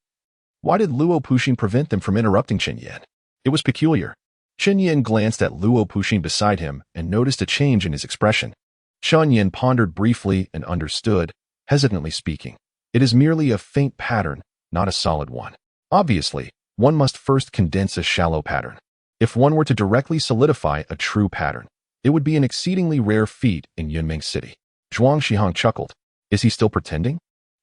[SPEAKER 1] why did Luo Puxin prevent them from interrupting Chen Yan? It was peculiar. Chen Yan glanced at Luo Puxin beside him and noticed a change in his expression. Chen Yan pondered briefly and understood, hesitantly speaking. It is merely a faint pattern, not a solid one. Obviously, one must first condense a shallow pattern. If one were to directly solidify a true pattern, it would be an exceedingly rare feat in Yunmeng City. Zhuang Shihong chuckled. Is he still pretending?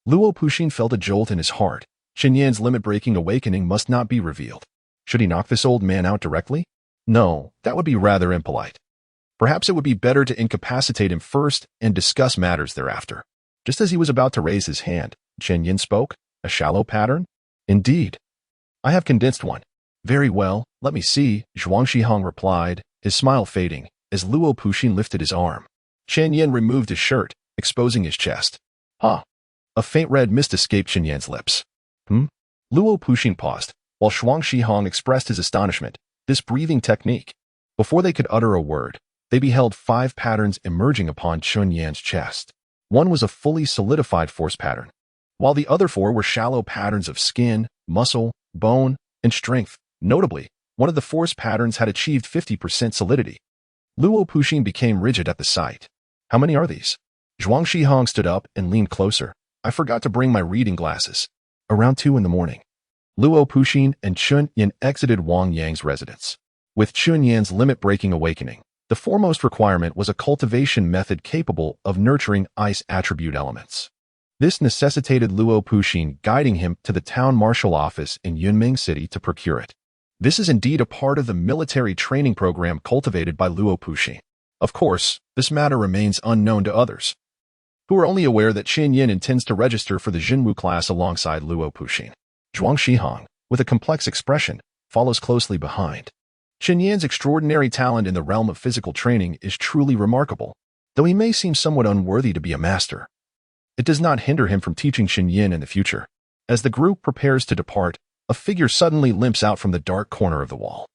[SPEAKER 1] Luo Puxin felt a jolt in his heart. Chen Yan's limit-breaking awakening must not be revealed. Should he knock this old man out directly? No, that would be rather impolite. Perhaps it would be better to incapacitate him first and discuss matters thereafter. Just as he was about to raise his hand, Chen Yan spoke. A shallow pattern? Indeed. I have condensed one. Very well, let me see, Zhuang Shihong replied, his smile fading, as Luo Puxin lifted his arm. Chen Yan removed his shirt, exposing his chest. Huh. A faint red mist escaped Chen Yan's lips. Luo Puxin paused, while Zhuang Shihong expressed his astonishment. This breathing technique. Before they could utter a word, they beheld 5 patterns emerging upon Chen Yan's chest. One was a fully solidified force pattern, while the other 4 were shallow patterns of skin, muscle, bone, and strength. Notably, one of the force patterns had achieved 50% solidity. Luo Puxin became rigid at the sight. How many are these? Zhuang Shihong stood up and leaned closer. I forgot to bring my reading glasses. Around 2 in the morning. Luo Puxin and Chen Yan exited Wang Yang's residence. With Chen Yan's limit-breaking awakening, the foremost requirement was a cultivation method capable of nurturing ice attribute elements. This necessitated Luo Puxin guiding him to the town marshal office in Yunmeng City to procure it. This is indeed a part of the military training program cultivated by Luo Puxin. Of course, this matter remains unknown to others, who are only aware that Chen Yan intends to register for the Jinwu class alongside Luo Puxin. Zhuang Shihong, with a complex expression, follows closely behind. Chen Yan's extraordinary talent in the realm of physical training is truly remarkable, though he may seem somewhat unworthy to be a master. It does not hinder him from teaching Chen Yan in the future. As the group prepares to depart, a figure suddenly limps out from the dark corner of the wall.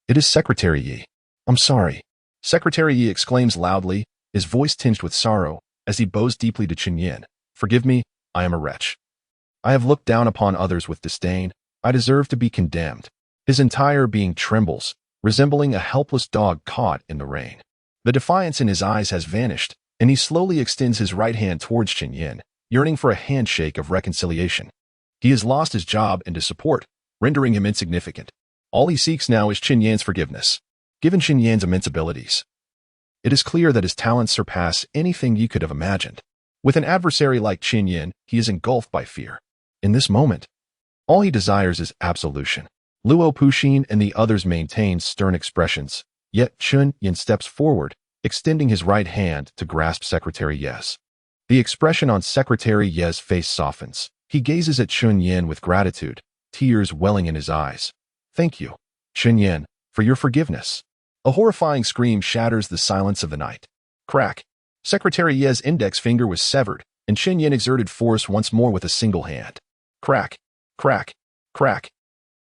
[SPEAKER 1] It is Secretary Yi. I'm sorry. Secretary Yi exclaims loudly, his voice tinged with sorrow, as he bows deeply to Chen Yan. Forgive me, I am a wretch. I have looked down upon others with disdain. I deserve to be condemned. His entire being trembles, resembling a helpless dog caught in the rain. The defiance in his eyes has vanished, and he slowly extends his right hand towards Chen Yan, yearning for a handshake of reconciliation. He has lost his job and his support, rendering him insignificant. All he seeks now is Chen Yan's forgiveness. Given Chen Yan's immense abilities, it is clear that his talents surpass anything you could have imagined. With an adversary like Chen Yan, he is engulfed by fear. In this moment, all he desires is absolution. Luo Puxin and the others maintain stern expressions, yet Chen Yan steps forward, extending his right hand to grasp Secretary Ye's. The expression on Secretary Ye's face softens. He gazes at Chen Yan with gratitude, tears welling in his eyes. Thank you, Chen Yan, for your forgiveness. A horrifying scream shatters the silence of the night. Crack. Secretary Ye's index finger was severed, and Chen Yan exerted force once more with a single hand. Crack, crack, crack,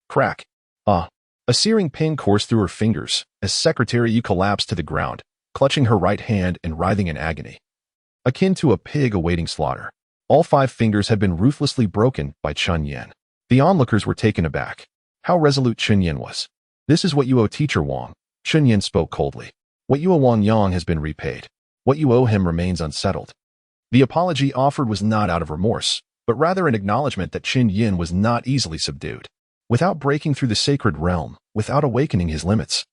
[SPEAKER 1] crack. A searing pain coursed through her fingers as Secretary Yi collapsed to the ground, clutching her right hand and writhing in agony. Akin to a pig awaiting slaughter, all 5 fingers had been ruthlessly broken by Chen Yan. The onlookers were taken aback. How resolute Chen Yan was. This is what you owe Teacher Wang. Chen Yan spoke coldly. What you owe Wang Yang has been repaid. What you owe him remains unsettled. The apology offered was not out of remorse, but rather an acknowledgement that Chen Yan was not easily subdued. Without breaking through the sacred realm, without awakening his limits.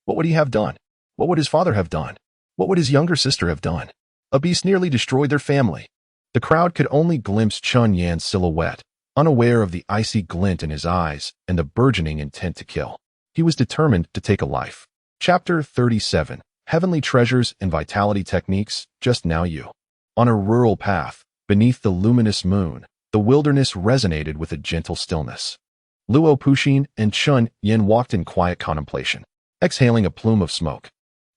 [SPEAKER 1] What would he have done? What would his father have done? What would his younger sister have done? A beast nearly destroyed their family. The crowd could only glimpse Chen Yan's silhouette, unaware of the icy glint in his eyes and the burgeoning intent to kill. He was determined to take a life. Chapter 37. Heavenly Treasures and Vitality Techniques, Just Now You. On a rural path, beneath the luminous moon, the wilderness resonated with a gentle stillness. Luo Puxin and Chen Yan walked in quiet contemplation, exhaling a plume of smoke.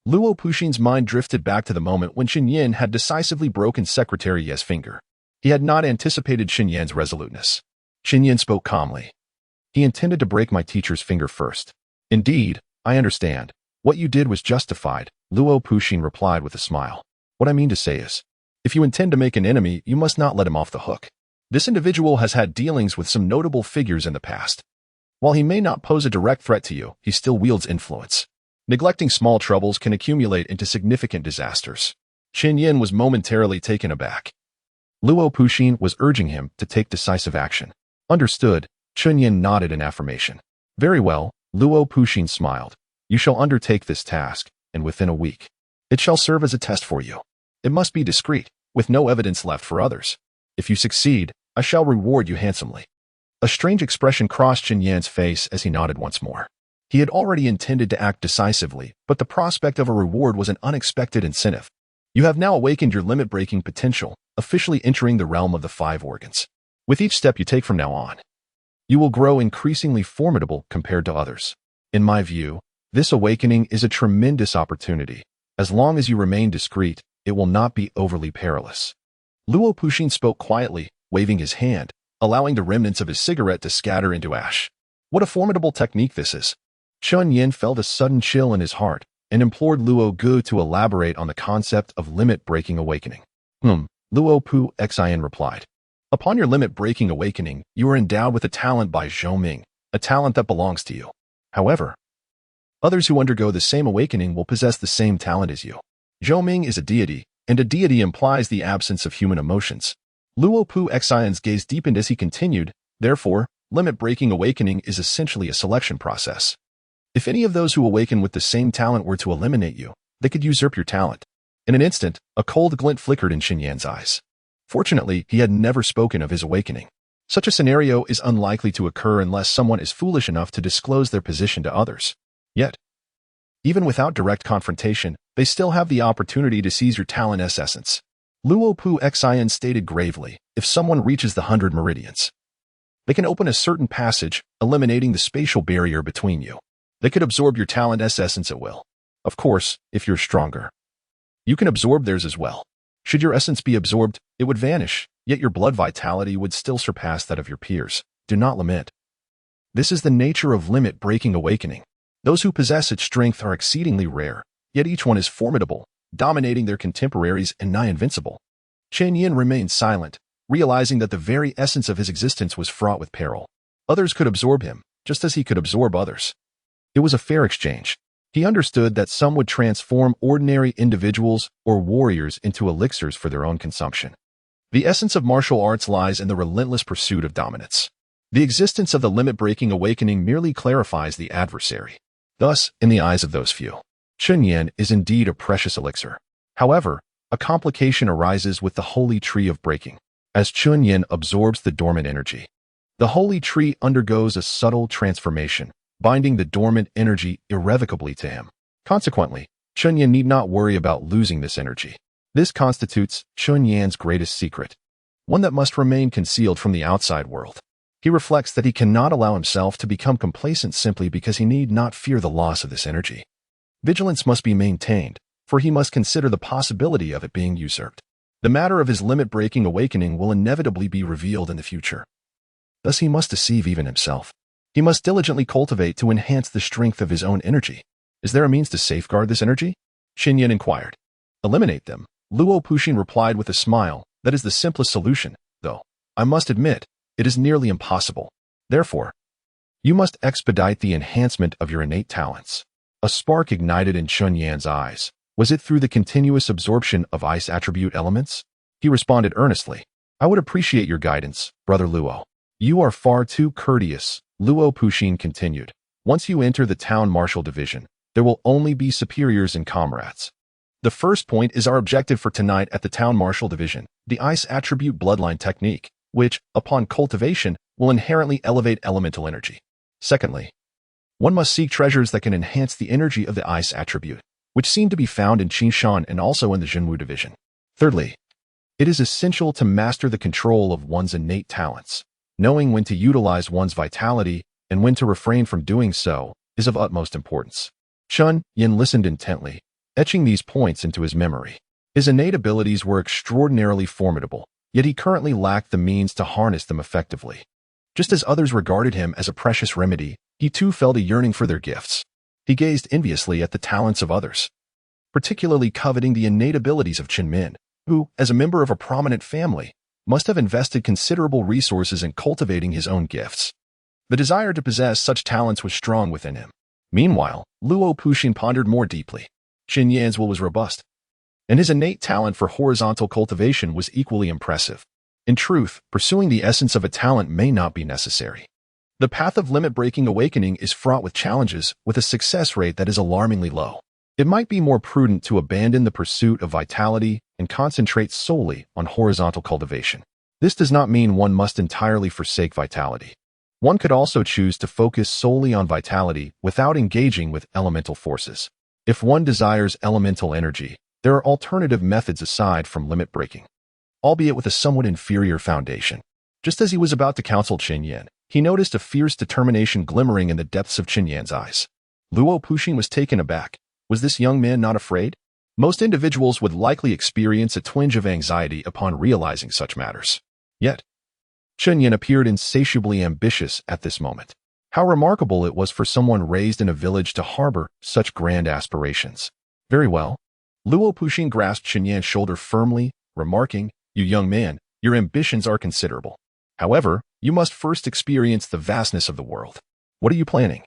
[SPEAKER 1] Luo Puxin's mind drifted back to the moment when Chen Yan had decisively broken Secretary Ye's finger. He had not anticipated Chen Yan's resoluteness. Chen Yan spoke calmly. He intended to break my teacher's finger first. Indeed, I understand. What you did was justified, Luo Puxin replied with a smile. What I mean to say is, if you intend to make an enemy, you must not let him off the hook. This individual has had dealings with some notable figures in the past. While he may not pose a direct threat to you, he still wields influence. Neglecting small troubles can accumulate into significant disasters. Chen Yan was momentarily taken aback. Luo Puxin was urging him to take decisive action. Understood, Chen Yan nodded in affirmation. Very well, Luo Puxin smiled. You shall undertake this task, and within a week. It shall serve as a test for you. It must be discreet, with no evidence left for others. If you succeed, I shall reward you handsomely. A strange expression crossed Chen Yan's face as he nodded once more. He had already intended to act decisively, but the prospect of a reward was an unexpected incentive. You have now awakened your limit-breaking potential, officially entering the realm of the 5 organs. With each step you take from now on, you will grow increasingly formidable compared to others. In my view, this awakening is a tremendous opportunity. As long as you remain discreet, it will not be overly perilous. Luo Puxin spoke quietly, waving his hand, allowing the remnants of his cigarette to scatter into ash. What a formidable technique this is. Chen Yan felt a sudden chill in his heart and implored Luo Gu to elaborate on the concept of limit-breaking awakening. Luo Puxin replied. Upon your limit-breaking awakening, you are endowed with a talent by Zhou Ming, a talent that belongs to you. However, others who undergo the same awakening will possess the same talent as you. Zhou Ming is a deity, and a deity implies the absence of human emotions. Luo Puxin's gaze deepened as he continued, therefore, limit-breaking awakening is essentially a selection process. If any of those who awaken with the same talent were to eliminate you, they could usurp your talent. In an instant, a cold glint flickered in Chen Yan's eyes. Fortunately, he had never spoken of his awakening. Such a scenario is unlikely to occur unless someone is foolish enough to disclose their position to others. Yet, even without direct confrontation, they still have the opportunity to seize your talent's essence. Luo Puxin stated gravely, if someone reaches the 100 meridians, they can open a certain passage, eliminating the spatial barrier between you. They could absorb your talent's essence at will. Of course, if you're stronger, you can absorb theirs as well. Should your essence be absorbed, it would vanish, yet your blood vitality would still surpass that of your peers. Do not lament. This is the nature of limit-breaking awakening. Those who possess its strength are exceedingly rare, yet each one is formidable, dominating their contemporaries and nigh invincible. Chen Yan remained silent, realizing that the very essence of his existence was fraught with peril. Others could absorb him, just as he could absorb others. It was a fair exchange. He understood that some would transform ordinary individuals or warriors into elixirs for their own consumption. The essence of martial arts lies in the relentless pursuit of dominance. The existence of the limit-breaking awakening merely clarifies the adversary. Thus, in the eyes of those few, Chen Yan is indeed a precious elixir. However, a complication arises with the holy tree of breaking. As Chen Yan absorbs the dormant energy, the holy tree undergoes a subtle transformation, binding the dormant energy irrevocably to him. Consequently, Chen Yan need not worry about losing this energy. This constitutes Chen Yan's greatest secret, one that must remain concealed from the outside world. He reflects that he cannot allow himself to become complacent simply because he need not fear the loss of this energy. Vigilance must be maintained, for he must consider the possibility of it being usurped. The matter of his limit-breaking awakening will inevitably be revealed in the future. Thus he must deceive even himself. He must diligently cultivate to enhance the strength of his own energy. Is there a means to safeguard this energy? Chen Yan inquired. Eliminate them. Luo Puxin replied with a smile. That is the simplest solution, though, I must admit, it is nearly impossible. Therefore, you must expedite the enhancement of your innate talents. A spark ignited in Chen Yan's eyes. Was it through the continuous absorption of ice attribute elements? He responded earnestly. I would appreciate your guidance, Brother Luo. You are far too courteous, Luo Puxin continued. Once you enter the town martial division, there will only be superiors and comrades. The first point is our objective for tonight at the town martial division, the ice attribute bloodline technique. which, upon cultivation, will inherently elevate elemental energy. Secondly, one must seek treasures that can enhance the energy of the ice attribute, which seem to be found in Qingshan and also in the Zhenwu division. Thirdly, it is essential to master the control of one's innate talents. Knowing when to utilize one's vitality and when to refrain from doing so is of utmost importance. Chen Yan listened intently, etching these points into his memory. His innate abilities were extraordinarily formidable, yet he currently lacked the means to harness them effectively. Just as others regarded him as a precious remedy, he too felt a yearning for their gifts. He gazed enviously at the talents of others, particularly coveting the innate abilities of Chen Min, who, as a member of a prominent family, must have invested considerable resources in cultivating his own gifts. The desire to possess such talents was strong within him. Meanwhile, Luo Puxin pondered more deeply. Chen Yan's will was robust, and his innate talent for horizontal cultivation was equally impressive. In truth, pursuing the essence of a talent may not be necessary. The path of limit-breaking awakening is fraught with challenges, with a success rate that is alarmingly low. It might be more prudent to abandon the pursuit of vitality and concentrate solely on horizontal cultivation. This does not mean one must entirely forsake vitality. One could also choose to focus solely on vitality without engaging with elemental forces. If one desires elemental energy, there are alternative methods aside from limit breaking, albeit with a somewhat inferior foundation. Just as he was about to counsel Chen Yan, he noticed a fierce determination glimmering in the depths of Chen Yan's eyes. Luo Puxin was taken aback. Was this young man not afraid? Most individuals would likely experience a twinge of anxiety upon realizing such matters. Yet, Chen Yan appeared insatiably ambitious at this moment. How remarkable it was for someone raised in a village to harbor such grand aspirations. Very well. Luo Puxin grasped Chen Yan's shoulder firmly, remarking, "You young man, your ambitions are considerable. However, you must first experience the vastness of the world. What are you planning?"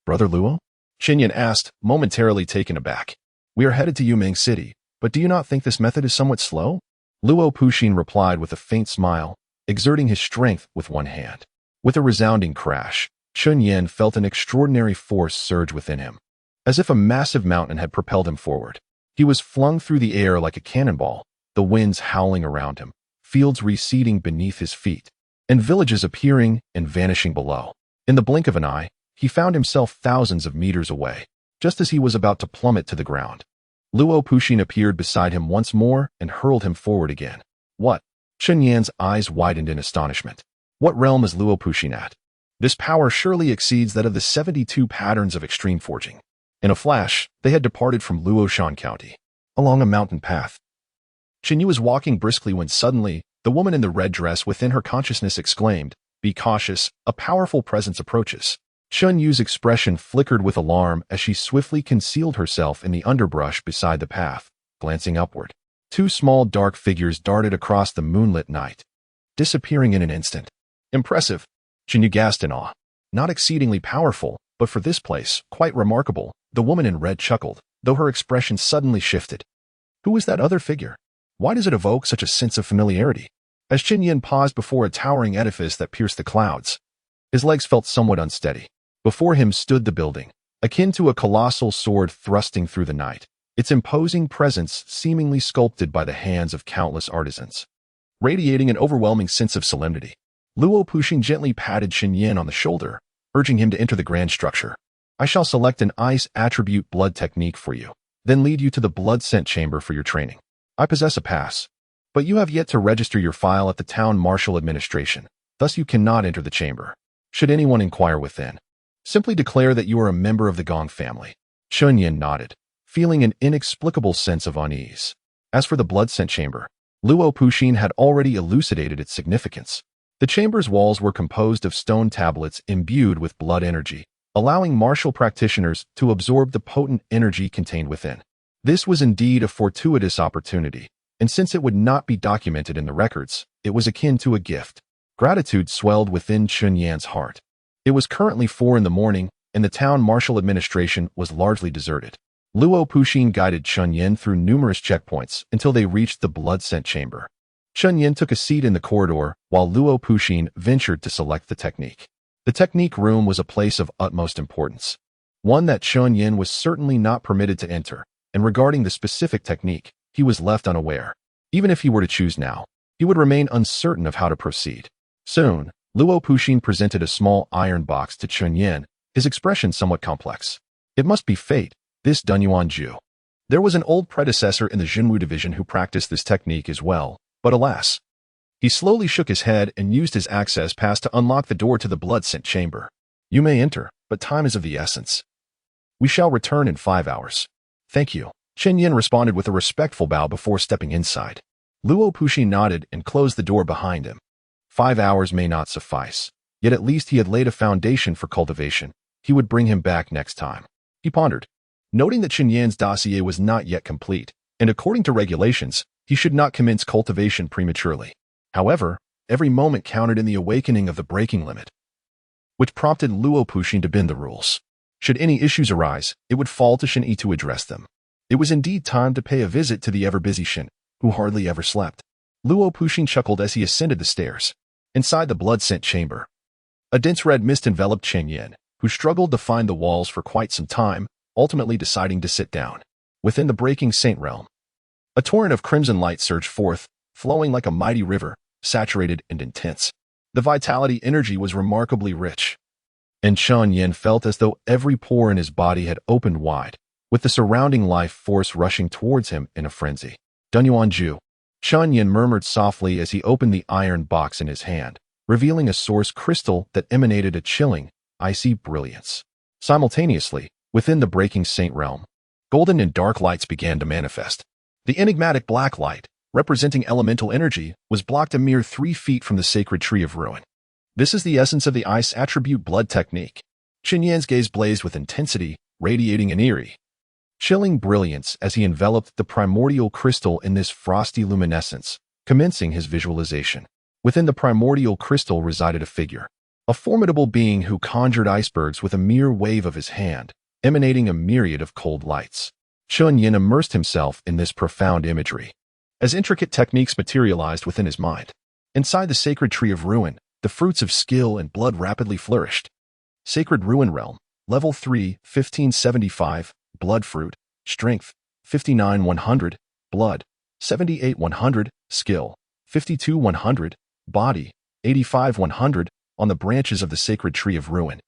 [SPEAKER 1] "Brother Luo?" Chen Yan asked, momentarily taken aback. "We are headed to Yumeng City, but do you not think this method is somewhat slow?" Luo Puxin replied with a faint smile, exerting his strength with one hand. With a resounding crash, Chen Yan felt an extraordinary force surge within him, as if a massive mountain had propelled him forward. He was flung through the air like a cannonball, the winds howling around him, fields receding beneath his feet, and villages appearing and vanishing below. In the blink of an eye, he found himself thousands of meters away, just as he was about to plummet to the ground. Luo Puxin appeared beside him once more and hurled him forward again. "What?" Chen Yan's eyes widened in astonishment. "What realm is Luo Puxin at? This power surely exceeds that of the 72 patterns of extreme forging." In a flash, they had departed from Luoshan County, along a mountain path. Chen Yu was walking briskly when suddenly, the woman in the red dress within her consciousness exclaimed, "Be cautious, a powerful presence approaches." Chen Yu's expression flickered with alarm as she swiftly concealed herself in the underbrush beside the path, glancing upward. Two small dark figures darted across the moonlit night, disappearing in an instant. "Impressive," Chen Yu gasped in awe. "Not exceedingly powerful, but for this place, quite remarkable," the woman in red chuckled, though her expression suddenly shifted. "Who is that other figure? Why does it evoke such a sense of familiarity?" As Chen Yan paused before a towering edifice that pierced the clouds, his legs felt somewhat unsteady. Before him stood the building, akin to a colossal sword thrusting through the night, its imposing presence seemingly sculpted by the hands of countless artisans, radiating an overwhelming sense of solemnity. Luo Puxin gently patted Chen Yan on the shoulder, urging him to enter the grand structure. "I shall select an ice attribute blood technique for you, then lead you to the blood scent chamber for your training. I possess a pass, but you have yet to register your file at the town martial administration, thus you cannot enter the chamber. Should anyone inquire within, simply declare that you are a member of the Gong family." Chen Yan nodded, feeling an inexplicable sense of unease. As for the blood scent chamber, Luo Puxin had already elucidated its significance. The chamber's walls were composed of stone tablets imbued with blood energy, allowing martial practitioners to absorb the potent energy contained within. This was indeed a fortuitous opportunity, and since it would not be documented in the records, it was akin to a gift. Gratitude swelled within Chen Yan's heart. It was currently 4 in the morning, and the town martial administration was largely deserted. Luo Puxin guided Chen Yan through numerous checkpoints until they reached the blood scent chamber. Chen Yan took a seat in the corridor, while Luo Puxin ventured to select the technique. The technique room was a place of utmost importance, one that Chen Yan was certainly not permitted to enter, and regarding the specific technique, he was left unaware. Even if he were to choose now, he would remain uncertain of how to proceed. Soon, Luo Puxin presented a small iron box to Chen Yan, his expression somewhat complex. It must be fate, this Dunyuan Ju. There was an old predecessor in the Jinwu division who practiced this technique as well, but alas. He slowly shook his head and used his access pass to unlock the door to the blood-scent chamber. You may enter, but time is of the essence. We shall return in 5 hours. Thank you. Chen Yan responded with a respectful bow before stepping inside. Luo Puxin nodded and closed the door behind him. 5 hours may not suffice, yet at least he had laid a foundation for cultivation. He would bring him back next time. He pondered, noting that Chen Yan's dossier was not yet complete, and according to regulations, he should not commence cultivation prematurely. However, every moment counted in the awakening of the breaking limit, which prompted Luo Puxin to bend the rules. Should any issues arise, it would fall to Shen Yi to address them. It was indeed time to pay a visit to the ever-busy Shen, who hardly ever slept. Luo Puxin chuckled as he ascended the stairs. Inside the blood-scent chamber, a dense red mist enveloped Chen Yan, who struggled to find the walls for quite some time, ultimately deciding to sit down. Within the breaking saint realm, a torrent of crimson light surged forth, flowing like a mighty river, saturated and intense. The vitality energy was remarkably rich, and Chen Yan felt as though every pore in his body had opened wide, with the surrounding life force rushing towards him in a frenzy. Dunyuan Ju. Chen Yan murmured softly as he opened the iron box in his hand, revealing a source crystal that emanated a chilling, icy brilliance. Simultaneously, within the breaking saint realm, golden and dark lights began to manifest. The enigmatic black light, representing elemental energy, was blocked a mere 3 feet from the sacred tree of ruin. This is the essence of the ice attribute blood technique. Chen Yan's gaze blazed with intensity, radiating an eerie, chilling brilliance as he enveloped the primordial crystal in this frosty luminescence, commencing his visualization. Within the primordial crystal resided a figure, a formidable being who conjured icebergs with a mere wave of his hand, emanating a myriad of cold lights. Chen Yan immersed himself in this profound imagery, as intricate techniques materialized within his mind. Inside the sacred tree of ruin, the fruits of skill and blood rapidly flourished. Sacred Ruin Realm, Level 3, 1575, Blood Fruit, Strength, 59-100, Blood, 78-100, Skill, 52-100, Body, 85-100, on the branches of the sacred tree of ruin.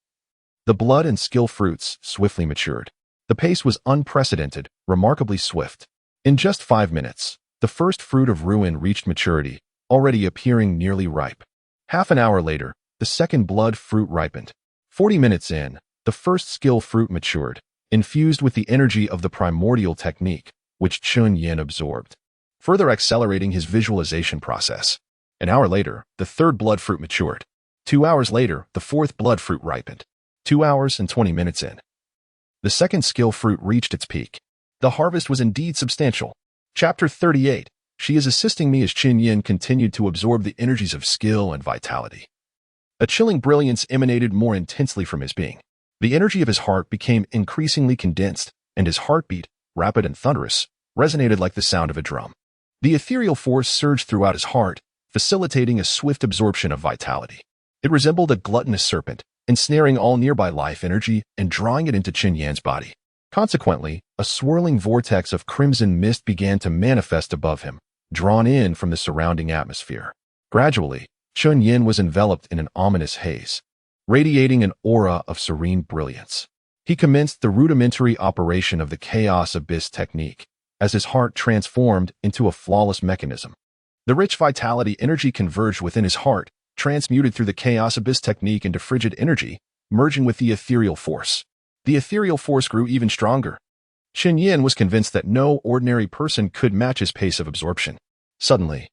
[SPEAKER 1] The blood and skill fruits swiftly matured. The pace was unprecedented, remarkably swift. In just 5 minutes, the first fruit of ruin reached maturity, already appearing nearly ripe. Half an hour later, the second blood fruit ripened. 40 minutes in, the first skill fruit matured, infused with the energy of the primordial technique, which Chen Yan absorbed, further accelerating his visualization process. An hour later, the third blood fruit matured. 2 hours later, the fourth blood fruit ripened. 2 hours and 20 minutes in, the second skill fruit reached its peak. The harvest was indeed substantial. Chapter 38. She is assisting me as Chen Yan continued to absorb the energies of skill and vitality. A chilling brilliance emanated more intensely from his being. The energy of his heart became increasingly condensed, and his heartbeat, rapid and thunderous, resonated like the sound of a drum. The ethereal force surged throughout his heart, facilitating a swift absorption of vitality. It resembled a gluttonous serpent, ensnaring all nearby life energy and drawing it into Chen Yan's body. Consequently, a swirling vortex of crimson mist began to manifest above him, drawn in from the surrounding atmosphere. Gradually, Chen Yan was enveloped in an ominous haze, radiating an aura of serene brilliance. He commenced the rudimentary operation of the Chaos Abyss technique, as his heart transformed into a flawless mechanism. The rich vitality energy converged within his heart, transmuted through the Chaos Abyss technique into frigid energy, merging with the ethereal force. The ethereal force grew even stronger. Chen Yan was convinced that no ordinary person could match his pace of absorption. Suddenly,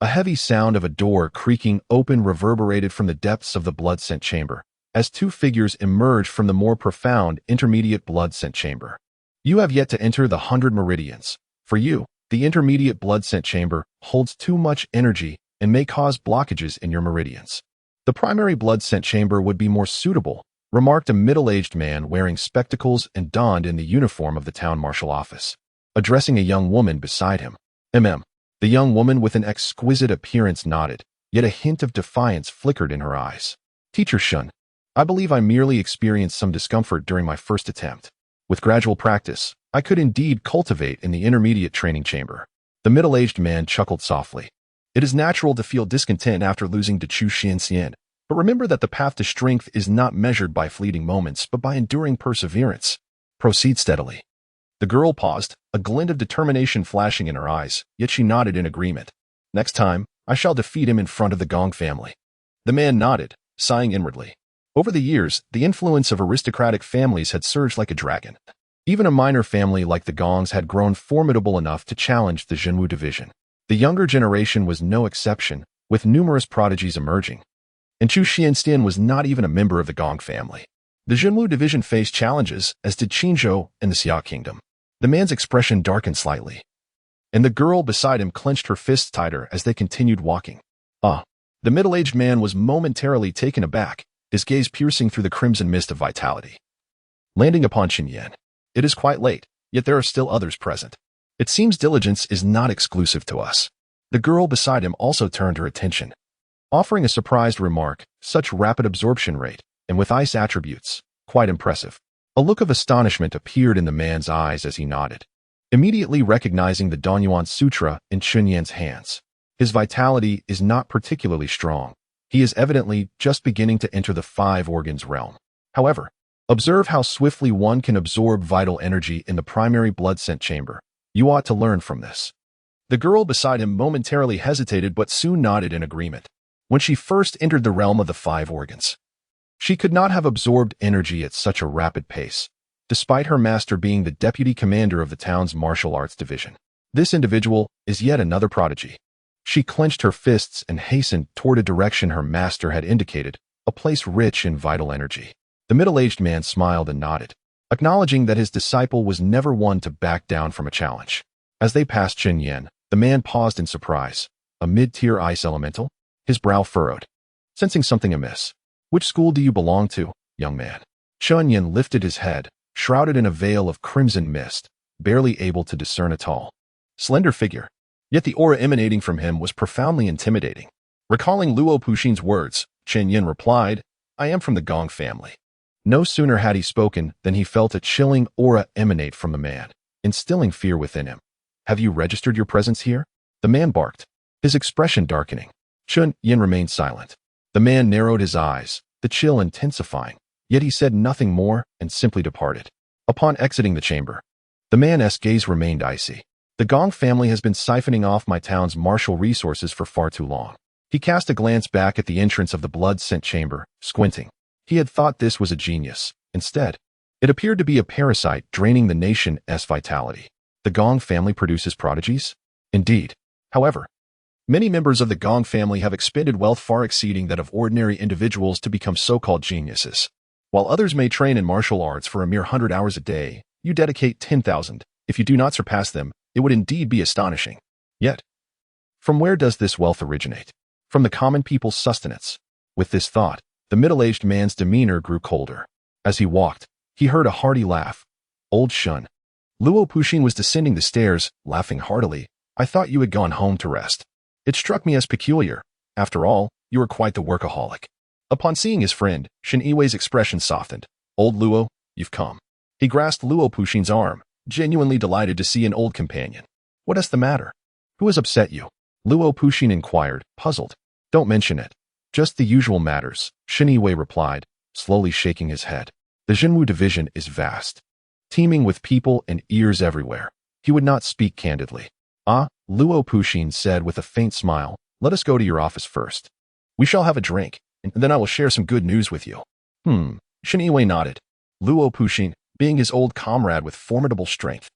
[SPEAKER 1] a heavy sound of a door creaking open reverberated from the depths of the blood-scent chamber, as 2 figures emerged from the more profound intermediate blood-scent chamber. You have yet to enter the 100 meridians. For you, the intermediate blood-scent chamber holds too much energy and may cause blockages in your meridians. The primary blood-scent chamber would be more suitable, remarked a middle-aged man wearing spectacles and donned in the uniform of the town marshal office, addressing a young woman beside him. The young woman with an exquisite appearance nodded, yet a hint of defiance flickered in her eyes. Teacher Shun, I believe I merely experienced some discomfort during my first attempt. With gradual practice, I could indeed cultivate in the intermediate training chamber. The middle-aged man chuckled softly. It is natural to feel discontent after losing to Chu Xianxian, but remember that the path to strength is not measured by fleeting moments, but by enduring perseverance. Proceed steadily. The girl paused, a glint of determination flashing in her eyes, yet she nodded in agreement. Next time, I shall defeat him in front of the Gong family. The man nodded, sighing inwardly. Over the years, the influence of aristocratic families had surged like a dragon. Even a minor family like the Gongs had grown formidable enough to challenge the Zhenwu division. The younger generation was no exception, with numerous prodigies emerging. And Chu Xianxian was not even a member of the Gong family. The Zhenwu division faced challenges, as did Qinzhou and the Xia kingdom. The man's expression darkened slightly, and the girl beside him clenched her fists tighter as they continued walking. The middle-aged man was momentarily taken aback, his gaze piercing through the crimson mist of vitality. Landing upon Chen Yan. It is quite late, yet there are still others present. It seems diligence is not exclusive to us. The girl beside him also turned her attention, offering a surprised remark, such rapid absorption rate, and with ice attributes, quite impressive. A look of astonishment appeared in the man's eyes as he nodded, immediately recognizing the Danyuan Sutra in Chen Yan's hands. His vitality is not particularly strong. He is evidently just beginning to enter the five organs realm. However, observe how swiftly one can absorb vital energy in the primary blood scent chamber. You ought to learn from this. The girl beside him momentarily hesitated but soon nodded in agreement. When she first entered the realm of the five organs, she could not have absorbed energy at such a rapid pace, despite her master being the deputy commander of the town's martial arts division. This individual is yet another prodigy. She clenched her fists and hastened toward a direction her master had indicated, a place rich in vital energy. The middle-aged man smiled and nodded, acknowledging that his disciple was never one to back down from a challenge. As they passed Chen Yan, the man paused in surprise. A mid-tier ice elemental? His brow furrowed, sensing something amiss. Which school do you belong to, young man? Chen Yan lifted his head, shrouded in a veil of crimson mist, barely able to discern a tall, slender figure. Yet the aura emanating from him was profoundly intimidating. Recalling Luo Puxin's words, Chen Yan replied, I am from the Gong family. No sooner had he spoken than he felt a chilling aura emanate from the man, instilling fear within him. Have you registered your presence here? The man barked, his expression darkening. Chen Yan remained silent. The man narrowed his eyes, the chill intensifying, yet he said nothing more and simply departed. Upon exiting the chamber, the man's gaze remained icy. The Gong family has been siphoning off my town's martial resources for far too long. He cast a glance back at the entrance of the blood scent chamber, squinting. He had thought this was a genius. Instead, it appeared to be a parasite draining the nation's vitality. The Gong family produces prodigies? Indeed. However, many members of the Gong family have expended wealth far exceeding that of ordinary individuals to become so-called geniuses. While others may train in martial arts for a mere 100 hours a day, you dedicate 10,000. If you do not surpass them, it would indeed be astonishing. Yet, from where does this wealth originate? From the common people's sustenance. With this thought, the middle-aged man's demeanor grew colder. As he walked, he heard a hearty laugh. Old Shun. Luo Puxin was descending the stairs, laughing heartily. I thought you had gone home to rest. It struck me as peculiar. After all, you are quite the workaholic. Upon seeing his friend, Shen Yiwei's expression softened. Old Luo, you've come. He grasped Luo Puxin's arm, genuinely delighted to see an old companion. What is the matter? Who has upset you? Luo Puxin inquired, puzzled. Don't mention it. Just the usual matters, Shen Yiwei replied, slowly shaking his head. The Zhenwu division is vast, teeming with people and ears everywhere. He would not speak candidly. Luo Puxin said with a faint smile, let us go to your office first. We shall have a drink, and then I will share some good news with you. Shen Yiwei nodded. Luo Puxin, being his old comrade with formidable strength,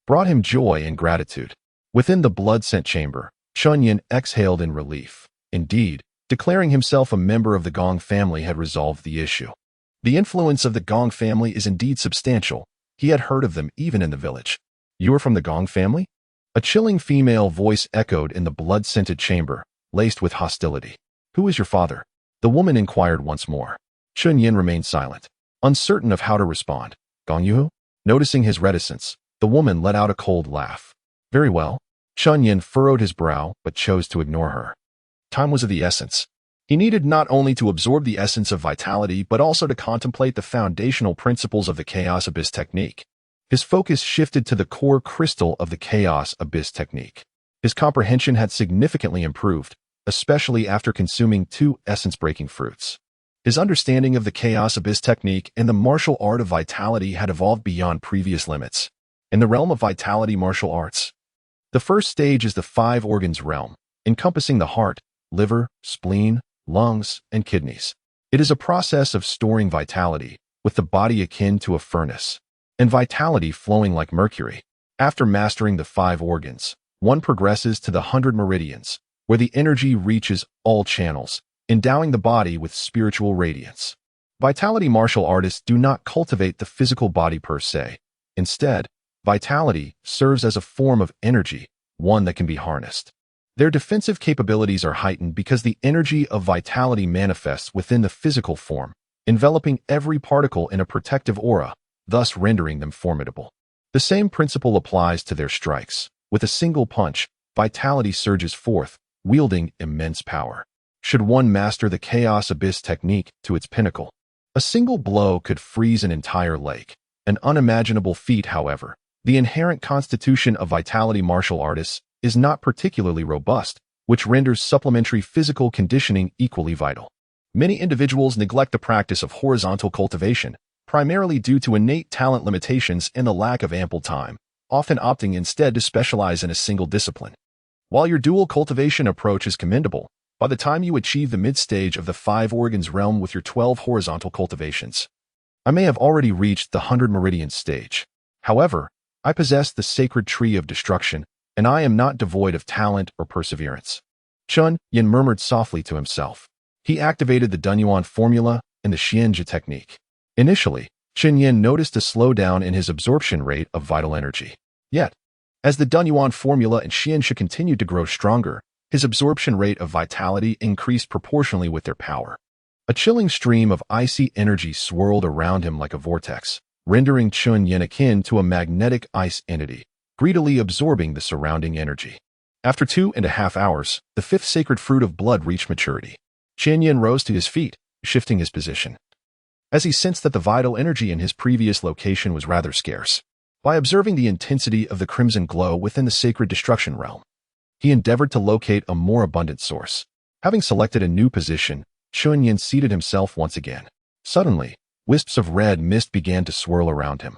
[SPEAKER 1] brought him joy and gratitude. Within the blood scent chamber, Chen Yan exhaled in relief. Indeed, declaring himself a member of the Gong family had resolved the issue. The influence of the Gong family is indeed substantial. He had heard of them even in the village. You are from the Gong family? A chilling female voice echoed in the blood-scented chamber, laced with hostility. Who is your father? The woman inquired once more. Chen Yan remained silent, uncertain of how to respond. Gong Yu? Noticing his reticence, the woman let out a cold laugh. Very well. Chen Yan furrowed his brow, but chose to ignore her. Time was of the essence. He needed not only to absorb the essence of vitality, but also to contemplate the foundational principles of the Chaos Abyss technique. His focus shifted to the core crystal of the Chaos Abyss technique. His comprehension had significantly improved, especially after consuming 2 essence-breaking fruits. His understanding of the Chaos Abyss technique and the martial art of vitality had evolved beyond previous limits. In the realm of vitality martial arts, the first stage is the 5 organs realm, encompassing the heart, liver, spleen, lungs, and kidneys. It is a process of storing vitality, with the body akin to a furnace, and vitality flowing like mercury. After mastering the 5 organs, one progresses to the 100 meridians, where the energy reaches all channels, endowing the body with spiritual radiance. Vitality martial artists do not cultivate the physical body per se. Instead, vitality serves as a form of energy, one that can be harnessed. Their defensive capabilities are heightened because the energy of vitality manifests within the physical form, enveloping every particle in a protective aura, thus rendering them formidable. The same principle applies to their strikes. With a single punch, vitality surges forth, wielding immense power. Should one master the Chaos Abyss technique to its pinnacle, a single blow could freeze an entire lake. An unimaginable feat, however. The inherent constitution of vitality martial artists is not particularly robust, which renders supplementary physical conditioning equally vital. Many individuals neglect the practice of horizontal cultivation, primarily due to innate talent limitations and the lack of ample time, often opting instead to specialize in a single discipline. While your dual cultivation approach is commendable, by the time you achieve the mid-stage of the 5 organs realm with your 12 horizontal cultivations, I may have already reached the 100 meridian stage. However, I possess the sacred tree of destruction, and I am not devoid of talent or perseverance. Chen Yan murmured softly to himself. He activated the Dunyuan formula and the Xianjia technique. Initially, Chen Yan noticed a slowdown in his absorption rate of vital energy. Yet, as the Dunyuan formula and Xianjia continued to grow stronger, his absorption rate of vitality increased proportionally with their power. A chilling stream of icy energy swirled around him like a vortex, rendering Chen Yan akin to a magnetic ice entity, greedily absorbing the surrounding energy. After 2.5 hours, the 5th sacred fruit of blood reached maturity. Chen Yan rose to his feet, shifting his position, as he sensed that the vital energy in his previous location was rather scarce. By observing the intensity of the crimson glow within the sacred destruction realm, he endeavored to locate a more abundant source. Having selected a new position, Chen Yan seated himself once again. Suddenly, wisps of red mist began to swirl around him.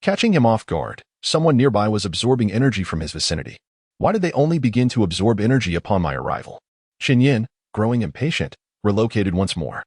[SPEAKER 1] Catching him off guard, someone nearby was absorbing energy from his vicinity. Why did they only begin to absorb energy upon my arrival? Chen Yan, growing impatient, relocated once more,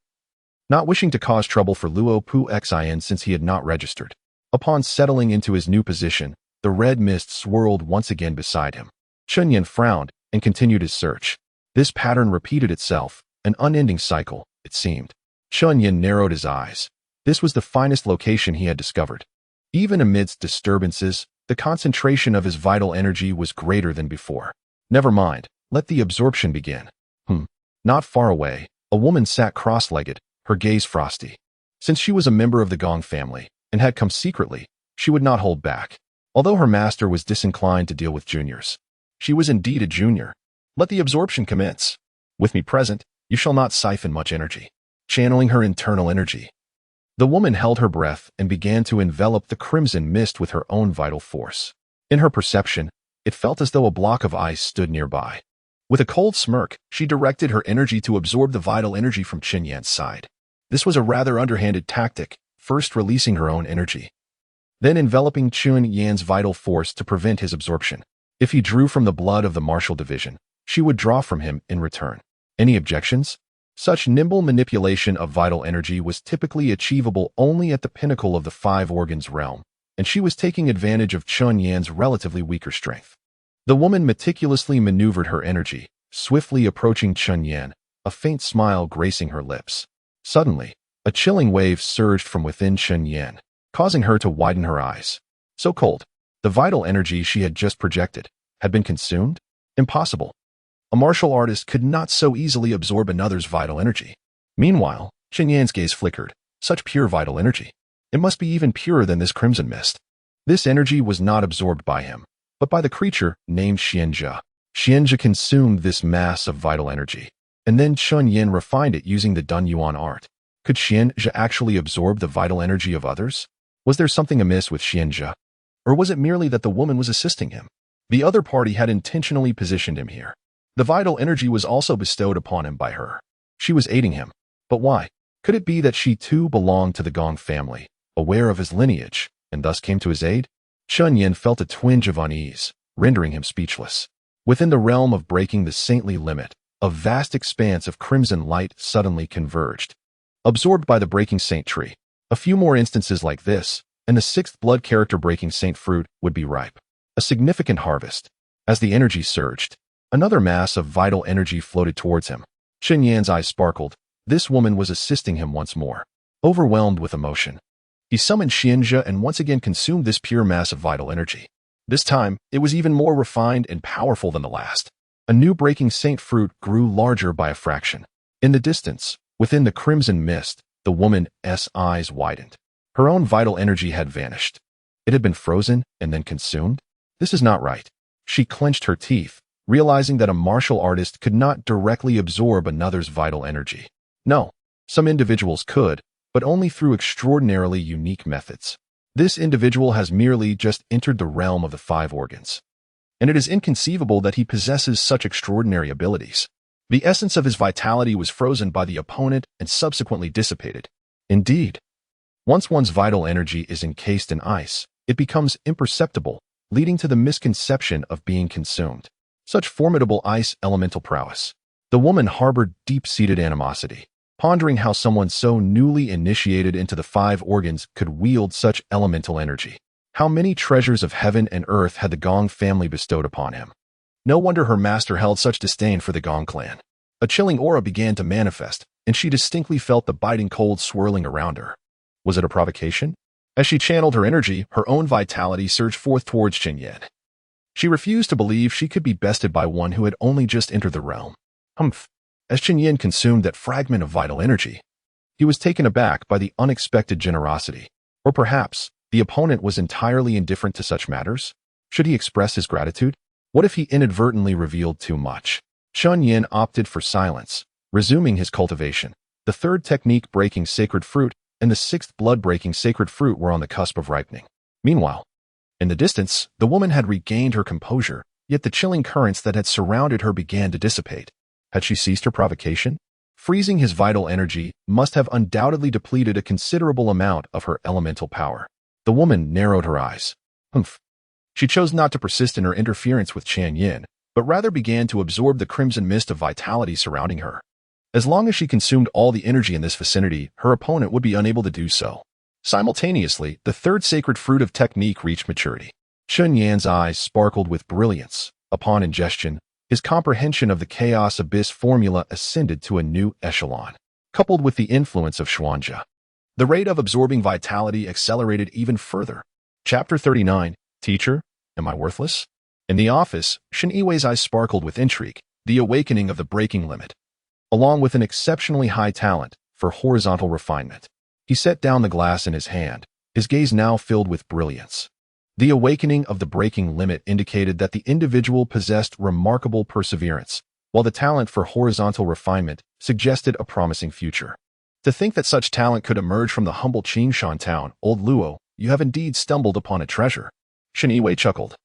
[SPEAKER 1] not wishing to cause trouble for Luo Pu Xin since he had not registered. Upon settling into his new position, the red mist swirled once again beside him. Chen Yan frowned and continued his search. This pattern repeated itself, an unending cycle, it seemed. Chen Yan narrowed his eyes. This was the finest location he had discovered. Even amidst disturbances, the concentration of his vital energy was greater than before. Never mind, let the absorption begin. Not far away, a woman sat cross-legged, her gaze frosty. Since she was a member of the Gong family and had come secretly, she would not hold back. Although her master was disinclined to deal with juniors, she was indeed a junior. Let the absorption commence. With me present, you shall not siphon much energy. Channeling her internal energy, the woman held her breath and began to envelop the crimson mist with her own vital force. In her perception, it felt as though a block of ice stood nearby. With a cold smirk, she directed her energy to absorb the vital energy from Chen Yan's side. This was a rather underhanded tactic, first releasing her own energy, then enveloping Chen Yan's vital force to prevent his absorption. If he drew from the blood of the martial division, she would draw from him in return. Any objections? Such nimble manipulation of vital energy was typically achievable only at the pinnacle of the 5 organs realm, and she was taking advantage of Chen Yan's relatively weaker strength. The woman meticulously maneuvered her energy, swiftly approaching Chen Yan, a faint smile gracing her lips. Suddenly, a chilling wave surged from within Chen Yan, causing her to widen her eyes. So cold. The vital energy she had just projected had been consumed? Impossible. A martial artist could not so easily absorb another's vital energy. Meanwhile, Chen Yan's gaze flickered. Such pure vital energy. It must be even purer than this crimson mist. This energy was not absorbed by him, but by the creature named Xianjia. Xianjia consumed this mass of vital energy, and then Chen Yan refined it using the Dunyuan art. Could Xianjia actually absorb the vital energy of others? Was there something amiss with Xianjia? Or was it merely that the woman was assisting him? The other party had intentionally positioned him here. The vital energy was also bestowed upon him by her. She was aiding him. But why? Could it be that she too belonged to the Gong family, aware of his lineage, and thus came to his aid? Chen Yan felt a twinge of unease, rendering him speechless. Within the realm of breaking the saintly limit, a vast expanse of crimson light suddenly converged. Absorbed by the breaking saint tree, a few more instances like this, and the sixth blood character breaking saint fruit would be ripe. A significant harvest. As the energy surged, another mass of vital energy floated towards him. Chen Yan's eyes sparkled. This woman was assisting him once more. Overwhelmed with emotion, he summoned Xianjia and once again consumed this pure mass of vital energy. This time, it was even more refined and powerful than the last. A new breaking saint fruit grew larger by a fraction. In the distance, within the crimson mist, the woman's eyes widened. Her own vital energy had vanished. It had been frozen and then consumed? This is not right. She clenched her teeth, realizing that a martial artist could not directly absorb another's vital energy. No, some individuals could, but only through extraordinarily unique methods. This individual has merely just entered the realm of the five organs. And it is inconceivable that he possesses such extraordinary abilities. The essence of his vitality was frozen by the opponent and subsequently dissipated. Indeed, once one's vital energy is encased in ice, it becomes imperceptible, leading to the misconception of being consumed. Such formidable ice elemental prowess. The woman harbored deep-seated animosity, pondering how someone so newly initiated into the five organs could wield such elemental energy. How many treasures of heaven and earth had the Gong family bestowed upon him? No wonder her master held such disdain for the Gong clan. A chilling aura began to manifest, and she distinctly felt the biting cold swirling around her. Was it a provocation? As she channeled her energy, her own vitality surged forth towards Chen Yan. She refused to believe she could be bested by one who had only just entered the realm. Humph. As Chen Yan consumed that fragment of vital energy, he was taken aback by the unexpected generosity. Or perhaps, the opponent was entirely indifferent to such matters? Should he express his gratitude? What if he inadvertently revealed too much? Chen Yan opted for silence, resuming his cultivation. The third technique breaking sacred fruit and the sixth blood-breaking sacred fruit were on the cusp of ripening. Meanwhile, in the distance, the woman had regained her composure, yet the chilling currents that had surrounded her began to dissipate. Had she ceased her provocation? Freezing his vital energy must have undoubtedly depleted a considerable amount of her elemental power. The woman narrowed her eyes. Humph. She chose not to persist in her interference with Chen Yan, but rather began to absorb the crimson mist of vitality surrounding her. As long as she consumed all the energy in this vicinity, her opponent would be unable to do so. Simultaneously, the third sacred fruit of technique reached maturity. Chen Yan's eyes sparkled with brilliance. Upon ingestion, his comprehension of the chaos abyss formula ascended to a new echelon. Coupled with the influence of Xuanjia, the rate of absorbing vitality accelerated even further. Chapter 39, Teacher, Am I Worthless? In the office, Shen Yiwei's eyes sparkled with intrigue, the awakening of the breaking limit. Along with an exceptionally high talent for horizontal refinement, he set down the glass in his hand, his gaze now filled with brilliance. The awakening of the breaking limit indicated that the individual possessed remarkable perseverance, while the talent for horizontal refinement suggested a promising future. To think that such talent could emerge from the humble Qingshan town, old Luo, you have indeed stumbled upon a treasure. Shen Yiwei chuckled,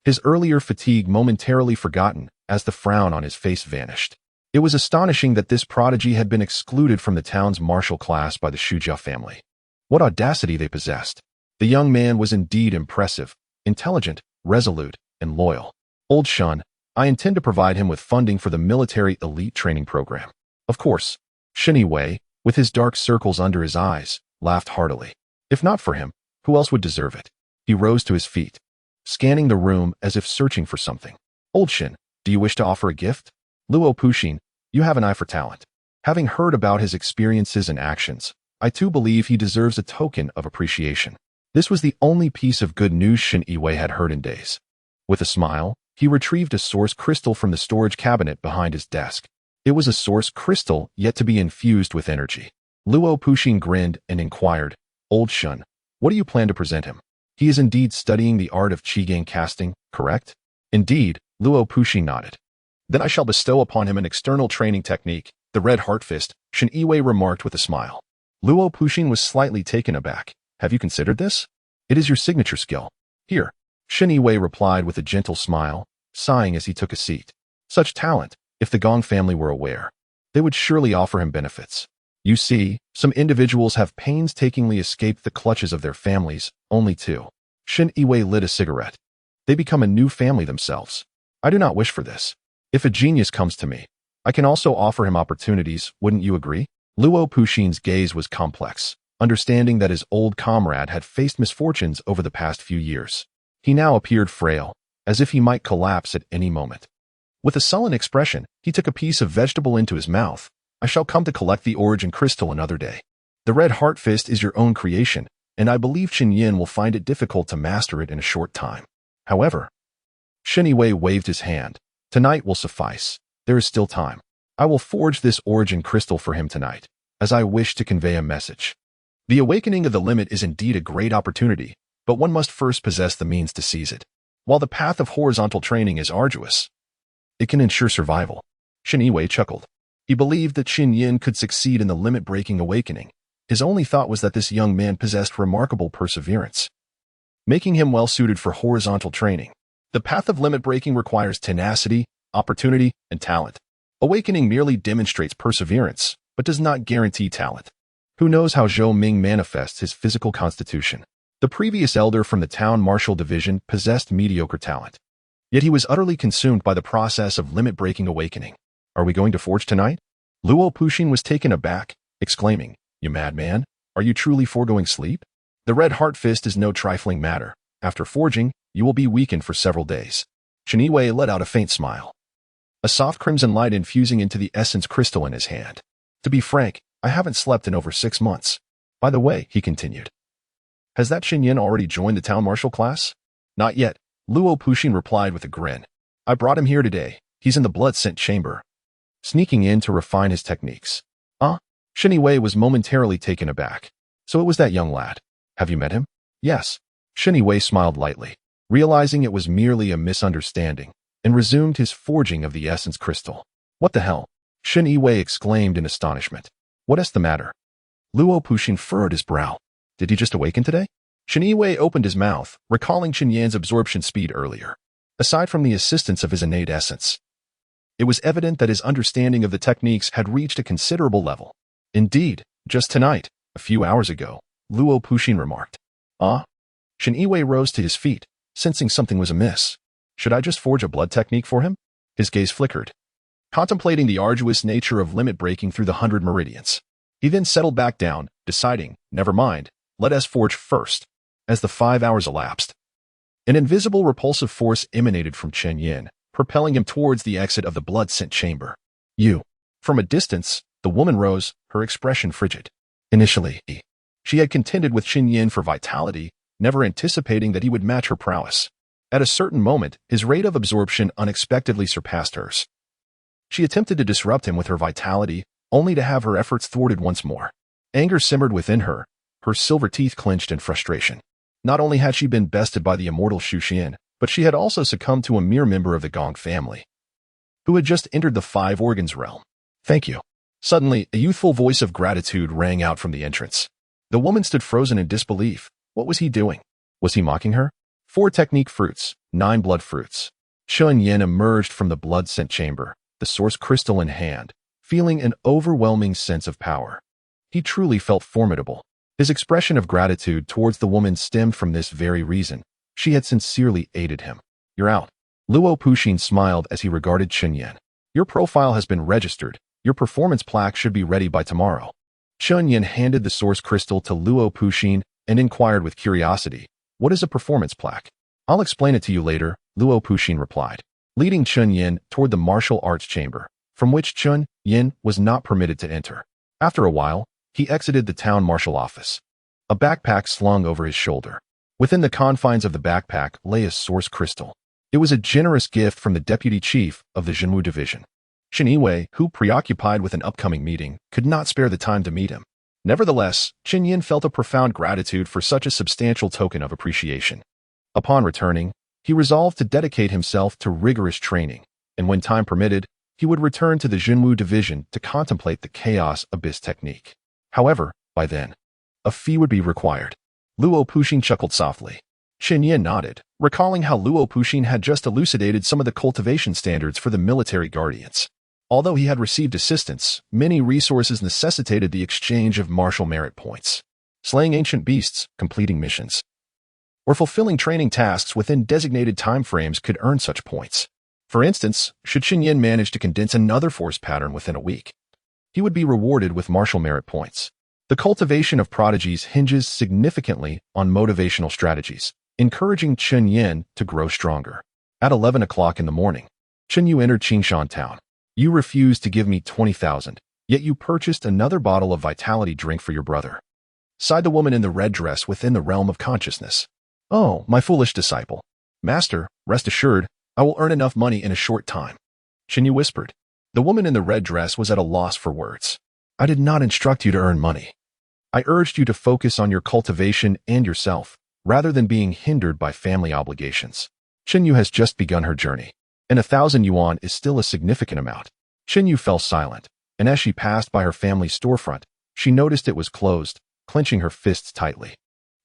[SPEAKER 1] his earlier fatigue momentarily forgotten as the frown on his face vanished. It was astonishing that this prodigy had been excluded from the town's martial class by the Shujia family. What audacity they possessed. The young man was indeed impressive, intelligent, resolute, and loyal. Old Shun, I intend to provide him with funding for the military elite training program. Of course, Shen Yiwei, with his dark circles under his eyes, laughed heartily. If not for him, who else would deserve it? He rose to his feet, scanning the room as if searching for something. Old Shin, do you wish to offer a gift? Luo Puxin, you have an eye for talent. Having heard about his experiences and actions, I too believe he deserves a token of appreciation. This was the only piece of good news Shen Yiwei had heard in days. With a smile, he retrieved a source crystal from the storage cabinet behind his desk. It was a source crystal yet to be infused with energy. Luo Puxin grinned and inquired, Old Shun, what do you plan to present him? He is indeed studying the art of Qigong casting, correct? Indeed, Luo Puxin nodded. Then I shall bestow upon him an external training technique, the Red Heart Fist, Shen Yiwei remarked with a smile. Luo Puxin was slightly taken aback. Have you considered this? It is your signature skill. Here. Chen Yiwei replied with a gentle smile, sighing as he took a seat. Such talent, if the Gong family were aware, they would surely offer him benefits. You see, some individuals have painstakingly escaped the clutches of their families, only to. Chen Yiwei lit a cigarette. They become a new family themselves. I do not wish for this. If a genius comes to me, I can also offer him opportunities, wouldn't you agree? Luo Puxin's gaze was complex, understanding that his old comrade had faced misfortunes over the past few years. He now appeared frail, as if he might collapse at any moment. With a sullen expression, he took a piece of vegetable into his mouth. I shall come to collect the origin crystal another day. The red heart fist is your own creation, and I believe Chen Yan will find it difficult to master it in a short time. However, Chen Yiwei waved his hand. Tonight will suffice. There is still time. I will forge this origin crystal for him tonight, as I wish to convey a message. The awakening of the limit is indeed a great opportunity, but one must first possess the means to seize it. While the path of horizontal training is arduous, it can ensure survival. Chen Yiwei chuckled. He believed that Chen Yan could succeed in the limit-breaking awakening. His only thought was that this young man possessed remarkable perseverance, making him well-suited for horizontal training. The path of limit-breaking requires tenacity, opportunity, and talent. Awakening merely demonstrates perseverance, but does not guarantee talent. Who knows how Zhou Ming manifests his physical constitution? The previous elder from the town martial division possessed mediocre talent. Yet he was utterly consumed by the process of limit-breaking awakening. Are we going to forge tonight? Luo Puxin was taken aback, exclaiming, You madman, are you truly foregoing sleep? The red heart fist is no trifling matter. After forging, you will be weakened for several days. Chen Yiwei let out a faint smile, a soft crimson light infusing into the essence crystal in his hand. To be frank, I haven't slept in over 6 months. By the way, he continued, has that Chen Yan already joined the town martial class? Not yet, Luo Puxin replied with a grin. I brought him here today. He's in the blood-scent chamber, sneaking in to refine his techniques. Chen Yiwei was momentarily taken aback. So it was that young lad. Have you met him? Yes. Chen Yiwei smiled lightly, realizing it was merely a misunderstanding, and resumed his forging of the essence crystal. What the hell? Chen Yiwei exclaimed in astonishment. What is the matter? Luo Puxin furrowed his brow. Did he just awaken today? Chen Yiwei opened his mouth, recalling Chen Yan's absorption speed earlier. Aside from the assistance of his innate essence, it was evident that his understanding of the techniques had reached a considerable level. Indeed, just tonight, a few hours ago, Luo Puxin remarked. Chen Yiwei rose to his feet, sensing something was amiss. Should I just forge a blood technique for him? His gaze flickered, contemplating the arduous nature of limit breaking through the 100 meridians. He then settled back down, deciding, never mind, let us forge first. As the 5 hours elapsed, an invisible repulsive force emanated from Chen Yan, propelling him towards the exit of the blood-scent chamber. You. From a distance, the woman rose, her expression frigid. Initially, she had contended with Chen Yan for vitality, never anticipating that he would match her prowess. At a certain moment, his rate of absorption unexpectedly surpassed hers. She attempted to disrupt him with her vitality, only to have her efforts thwarted once more. Anger simmered within her, her silver teeth clenched in frustration. Not only had she been bested by the immortal Xu Xian, but she had also succumbed to a mere member of the Gong family, who had just entered the 5 organs realm. Thank you. Suddenly, a youthful voice of gratitude rang out from the entrance. The woman stood frozen in disbelief. What was he doing? Was he mocking her? 4 technique fruits, 9 blood fruits. Chen Yan emerged from the blood-scent chamber, the source crystal in hand, feeling an overwhelming sense of power. He truly felt formidable. His expression of gratitude towards the woman stemmed from this very reason. She had sincerely aided him. You're out. Luo Puxin smiled as he regarded Chen Yan. Your profile has been registered. Your performance plaque should be ready by tomorrow. Chen Yan handed the source crystal to Luo Puxin and inquired with curiosity, what is a performance plaque? I'll explain it to you later, Luo Puxin replied, leading Chen Yan toward the martial arts chamber, from which Chen Yan was not permitted to enter. After a while, he exited the town martial office. A backpack slung over his shoulder. Within the confines of the backpack lay a source crystal. It was a generous gift from the deputy chief of the Zhenwu division. Chen Yiwei, who, preoccupied with an upcoming meeting, could not spare the time to meet him. Nevertheless, Chen Yan felt a profound gratitude for such a substantial token of appreciation. Upon returning, he resolved to dedicate himself to rigorous training, and when time permitted, he would return to the Zhenwu division to contemplate the Chaos Abyss technique. However, by then, a fee would be required. Luo Puxin chuckled softly. Chen Yan nodded, recalling how Luo Puxin had just elucidated some of the cultivation standards for the military guardians. Although he had received assistance, many resources necessitated the exchange of martial merit points. Slaying ancient beasts, completing missions, or fulfilling training tasks within designated time frames could earn such points. For instance, should Chen Yan manage to condense another force pattern within a week, he would be rewarded with martial merit points. The cultivation of prodigies hinges significantly on motivational strategies, encouraging Chen Yan to grow stronger. At 11 o'clock in the morning, Chen Yu entered Qingshan town. You refused to give me 20,000, yet you purchased another bottle of vitality drink for your brother, sighed the woman in the red dress within the realm of consciousness. Oh, my foolish disciple. Master, rest assured, I will earn enough money in a short time. Chen Yu whispered. The woman in the red dress was at a loss for words. I did not instruct you to earn money. I urged you to focus on your cultivation and yourself, rather than being hindered by family obligations. Chen Yu has just begun her journey, and 1,000 yuan is still a significant amount. Chen Yu fell silent, and as she passed by her family's storefront, she noticed it was closed, clenching her fists tightly.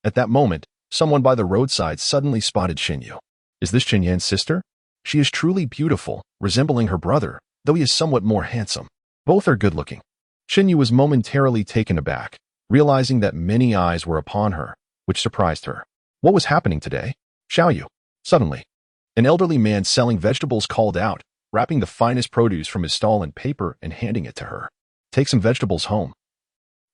[SPEAKER 1] At that moment, someone by the roadside suddenly spotted Chen Yu. Is this Chen Yan's sister? She is truly beautiful, resembling her brother, though he is somewhat more handsome. Both are good-looking. Chen Yu was momentarily taken aback, realizing that many eyes were upon her, which surprised her. What was happening today? Xiao Yu. Suddenly, an elderly man selling vegetables called out, wrapping the finest produce from his stall in paper and handing it to her. Take some vegetables home.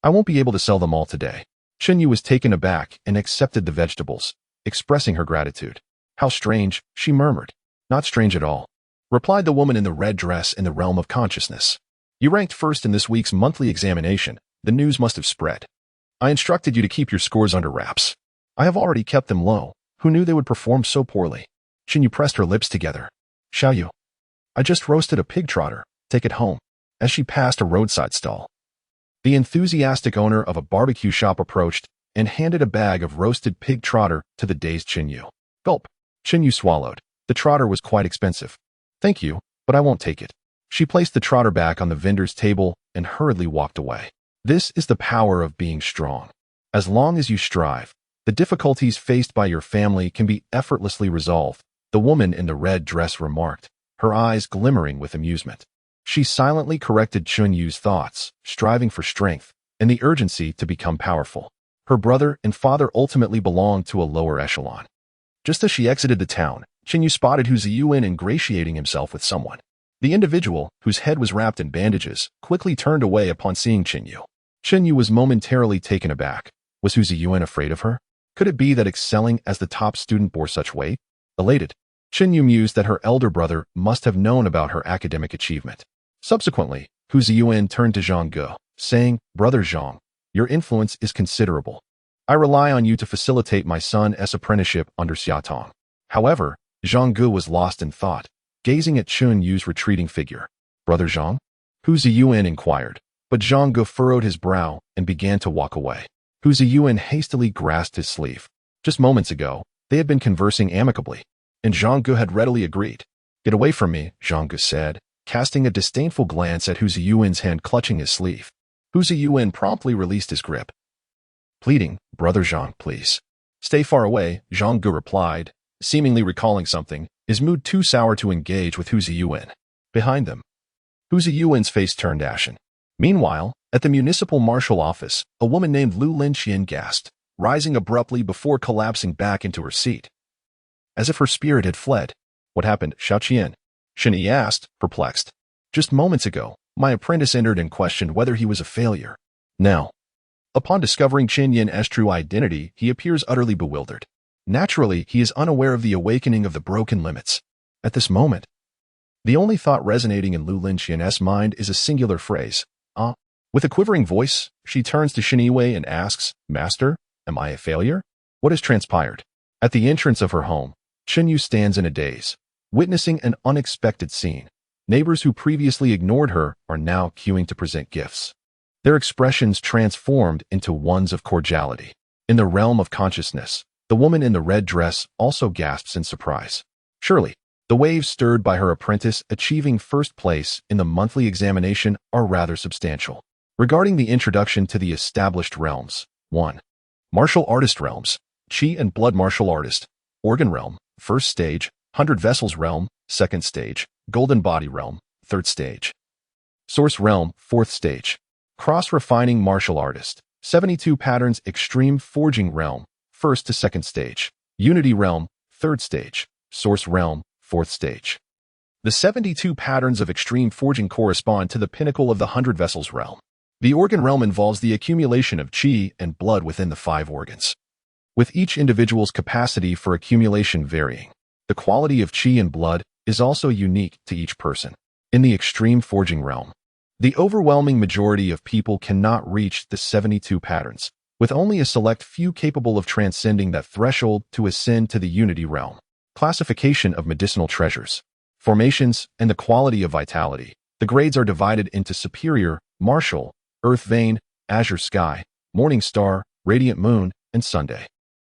[SPEAKER 1] I won't be able to sell them all today. Chen Yu was taken aback and accepted the vegetables, expressing her gratitude. How strange, she murmured. Not strange at all, replied the woman in the red dress in the realm of consciousness. You ranked first in this week's monthly examination. The news must have spread. I instructed you to keep your scores under wraps. I have already kept them low. Who knew they would perform so poorly? Chen Yu pressed her lips together. Xiao Yu. I just roasted a pig trotter. Take it home. As she passed a roadside stall, the enthusiastic owner of a barbecue shop approached and handed a bag of roasted pig trotter to the dazed Chen Yu. Gulp. Chen Yu swallowed. The trotter was quite expensive. Thank you, but I won't take it. She placed the trotter back on the vendor's table and hurriedly walked away. This is the power of being strong. As long as you strive, the difficulties faced by your family can be effortlessly resolved, the woman in the red dress remarked, her eyes glimmering with amusement. She silently corrected Chen Yu's thoughts, striving for strength and the urgency to become powerful. Her brother and father ultimately belonged to a lower echelon. Just as she exited the town, Chen Yu spotted Hu Ziyuan ingratiating himself with someone. The individual, whose head was wrapped in bandages, quickly turned away upon seeing Chen Yu. Chen Yu was momentarily taken aback. Was Hu Ziyuan afraid of her? Could it be that excelling as the top student bore such weight? Elated, Chen Yu mused that her elder brother must have known about her academic achievement. Subsequently, Hu Ziyuan turned to Zhang Ge, saying, Brother Zhang, your influence is considerable. I rely on you to facilitate my son's apprenticeship under Xiatong. However, Zhang Ge was lost in thought, gazing at Chen Yu's retreating figure. Brother Zhang? Hu Ziyuan inquired, but Zhang Ge furrowed his brow and began to walk away. Hu Ziyuan hastily grasped his sleeve. Just moments ago, they had been conversing amicably, and Zhang Ge had readily agreed. Get away from me, Zhang Ge said, casting a disdainful glance at Hu Ziyuan's hand clutching his sleeve. Hu Ziyuan promptly released his grip. Pleading, Brother Zhang, please. Stay far away, Zhang Ge replied, seemingly recalling something, his mood too sour to engage with Hu Ziyuan. Behind them, Hu Ziyuan's face turned ashen. Meanwhile, at the municipal marshal office, a woman named Lu Linqian gasped, rising abruptly before collapsing back into her seat, as if her spirit had fled. What happened, Xiao Qian? Chen Yi asked, perplexed. Just moments ago, my apprentice entered and questioned whether he was a failure. Now, upon discovering Chen Yan's true identity, he appears utterly bewildered. Naturally, he is unaware of the awakening of the broken limits. At this moment, the only thought resonating in Lu Linqian's mind is a singular phrase, ah. With a quivering voice, she turns to Shen Yiwei and asks, Master, am I a failure? What has transpired? At the entrance of her home, Chen Yu stands in a daze, witnessing an unexpected scene. Neighbors who previously ignored her are now queuing to present gifts. Their expressions transformed into ones of cordiality. In the realm of consciousness, the woman in the red dress also gasps in surprise. Surely, the waves stirred by her apprentice achieving first place in the monthly examination are rather substantial. Regarding the introduction to the established realms, 1. Martial artist realms, Qi and blood martial artist, Organ Realm, First Stage. 100 Vessels Realm, Second Stage. Golden Body Realm, Third Stage. Source Realm, Fourth Stage. Cross-Refining Martial Artist. 72 Patterns Extreme Forging Realm, First to Second Stage. Unity Realm, Third Stage. Source Realm, Fourth Stage. The 72 patterns of extreme forging correspond to the pinnacle of the 100 Vessels Realm. The Organ Realm involves the accumulation of qi and blood within the 5 organs, with each individual's capacity for accumulation varying. The quality of qi and blood is also unique to each person. In the extreme forging realm, the overwhelming majority of people cannot reach the 72 patterns, with only a select few capable of transcending that threshold to ascend to the Unity Realm. Classification of medicinal treasures, formations, and the quality of vitality. The grades are divided into Superior, Martial, Earth Vein, Azure Sky, Morning Star, Radiant Moon, and Sunday.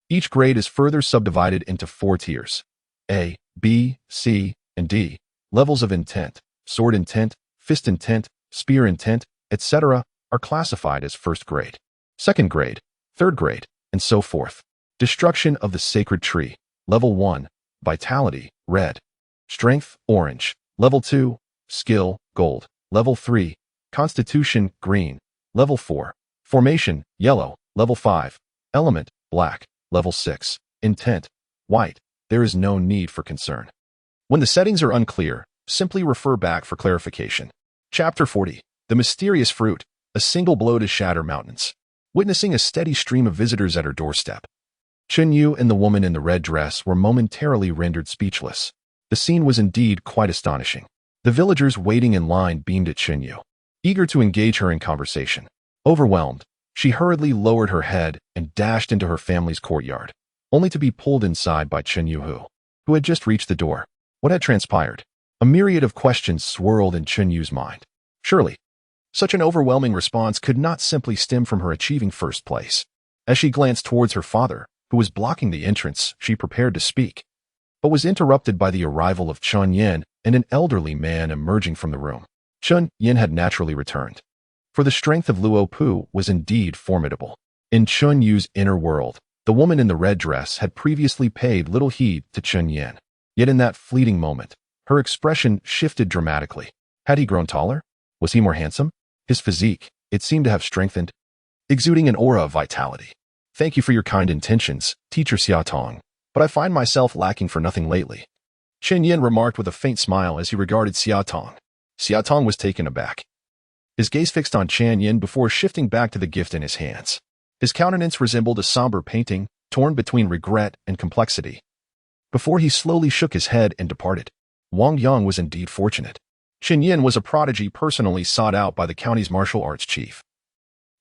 [SPEAKER 1] Each grade is further subdivided into 4 tiers: A, B, C, and D. Levels of intent, sword intent, fist intent, spear intent, etc. are classified as first grade, second grade, third grade, and so forth. Destruction of the Sacred Tree. Level 1, Vitality, red. Strength, orange. Level 2, Skill, gold. Level 3, Constitution, green. Level 4, Formation, yellow. Level 5, Element, black. Level 6, Intent, white. There is no need for concern. When the settings are unclear, simply refer back for clarification. Chapter 40, The Mysterious Fruit, a single blow to shatter mountains. Witnessing a steady stream of visitors at her doorstep, Chen Yu and the woman in the red dress were momentarily rendered speechless. The scene was indeed quite astonishing. The villagers waiting in line beamed at Chen Yu, eager to engage her in conversation. Overwhelmed, she hurriedly lowered her head and dashed into her family's courtyard, only to be pulled inside by Chen Yu, who had just reached the door. What had transpired? A myriad of questions swirled in Chen Yu's mind. Surely, such an overwhelming response could not simply stem from her achieving first place. As she glanced towards her father, who was blocking the entrance, she prepared to speak, but was interrupted by the arrival of Chen Yan and an elderly man emerging from the room. Chen Yan had naturally returned, for the strength of Luo Pu was indeed formidable. In Chen Yu's inner world, the woman in the red dress had previously paid little heed to Chen Yan. Yet in that fleeting moment, her expression shifted dramatically. Had he grown taller? Was he more handsome? His physique, it seemed to have strengthened, exuding an aura of vitality. Thank you for your kind intentions, Teacher Xiaotong, but I find myself lacking for nothing lately. Chen Yan remarked with a faint smile as he regarded Xiaotong. Xiaotong was taken aback, his gaze fixed on Chen Yan before shifting back to the gift in his hands. His countenance resembled a somber painting, torn between regret and complexity. Before he slowly shook his head and departed. Wang Yang was indeed fortunate. Chen Yan was a prodigy personally sought out by the county's martial arts chief.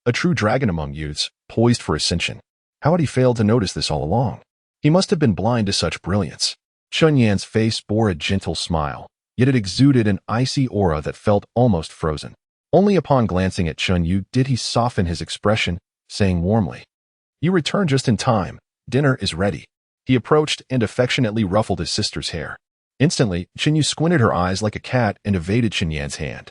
[SPEAKER 1] A true dragon among youths, poised for ascension. How had he failed to notice this all along? He must have been blind to such brilliance. Chen Yan's face bore a gentle smile, yet it exuded an icy aura that felt almost frozen. Only upon glancing at Chen Yu did he soften his expression, saying warmly, "You returned just in time. Dinner is ready." He approached and affectionately ruffled his sister's hair. Instantly, Chen Yu squinted her eyes like a cat and evaded Chen Yan's hand.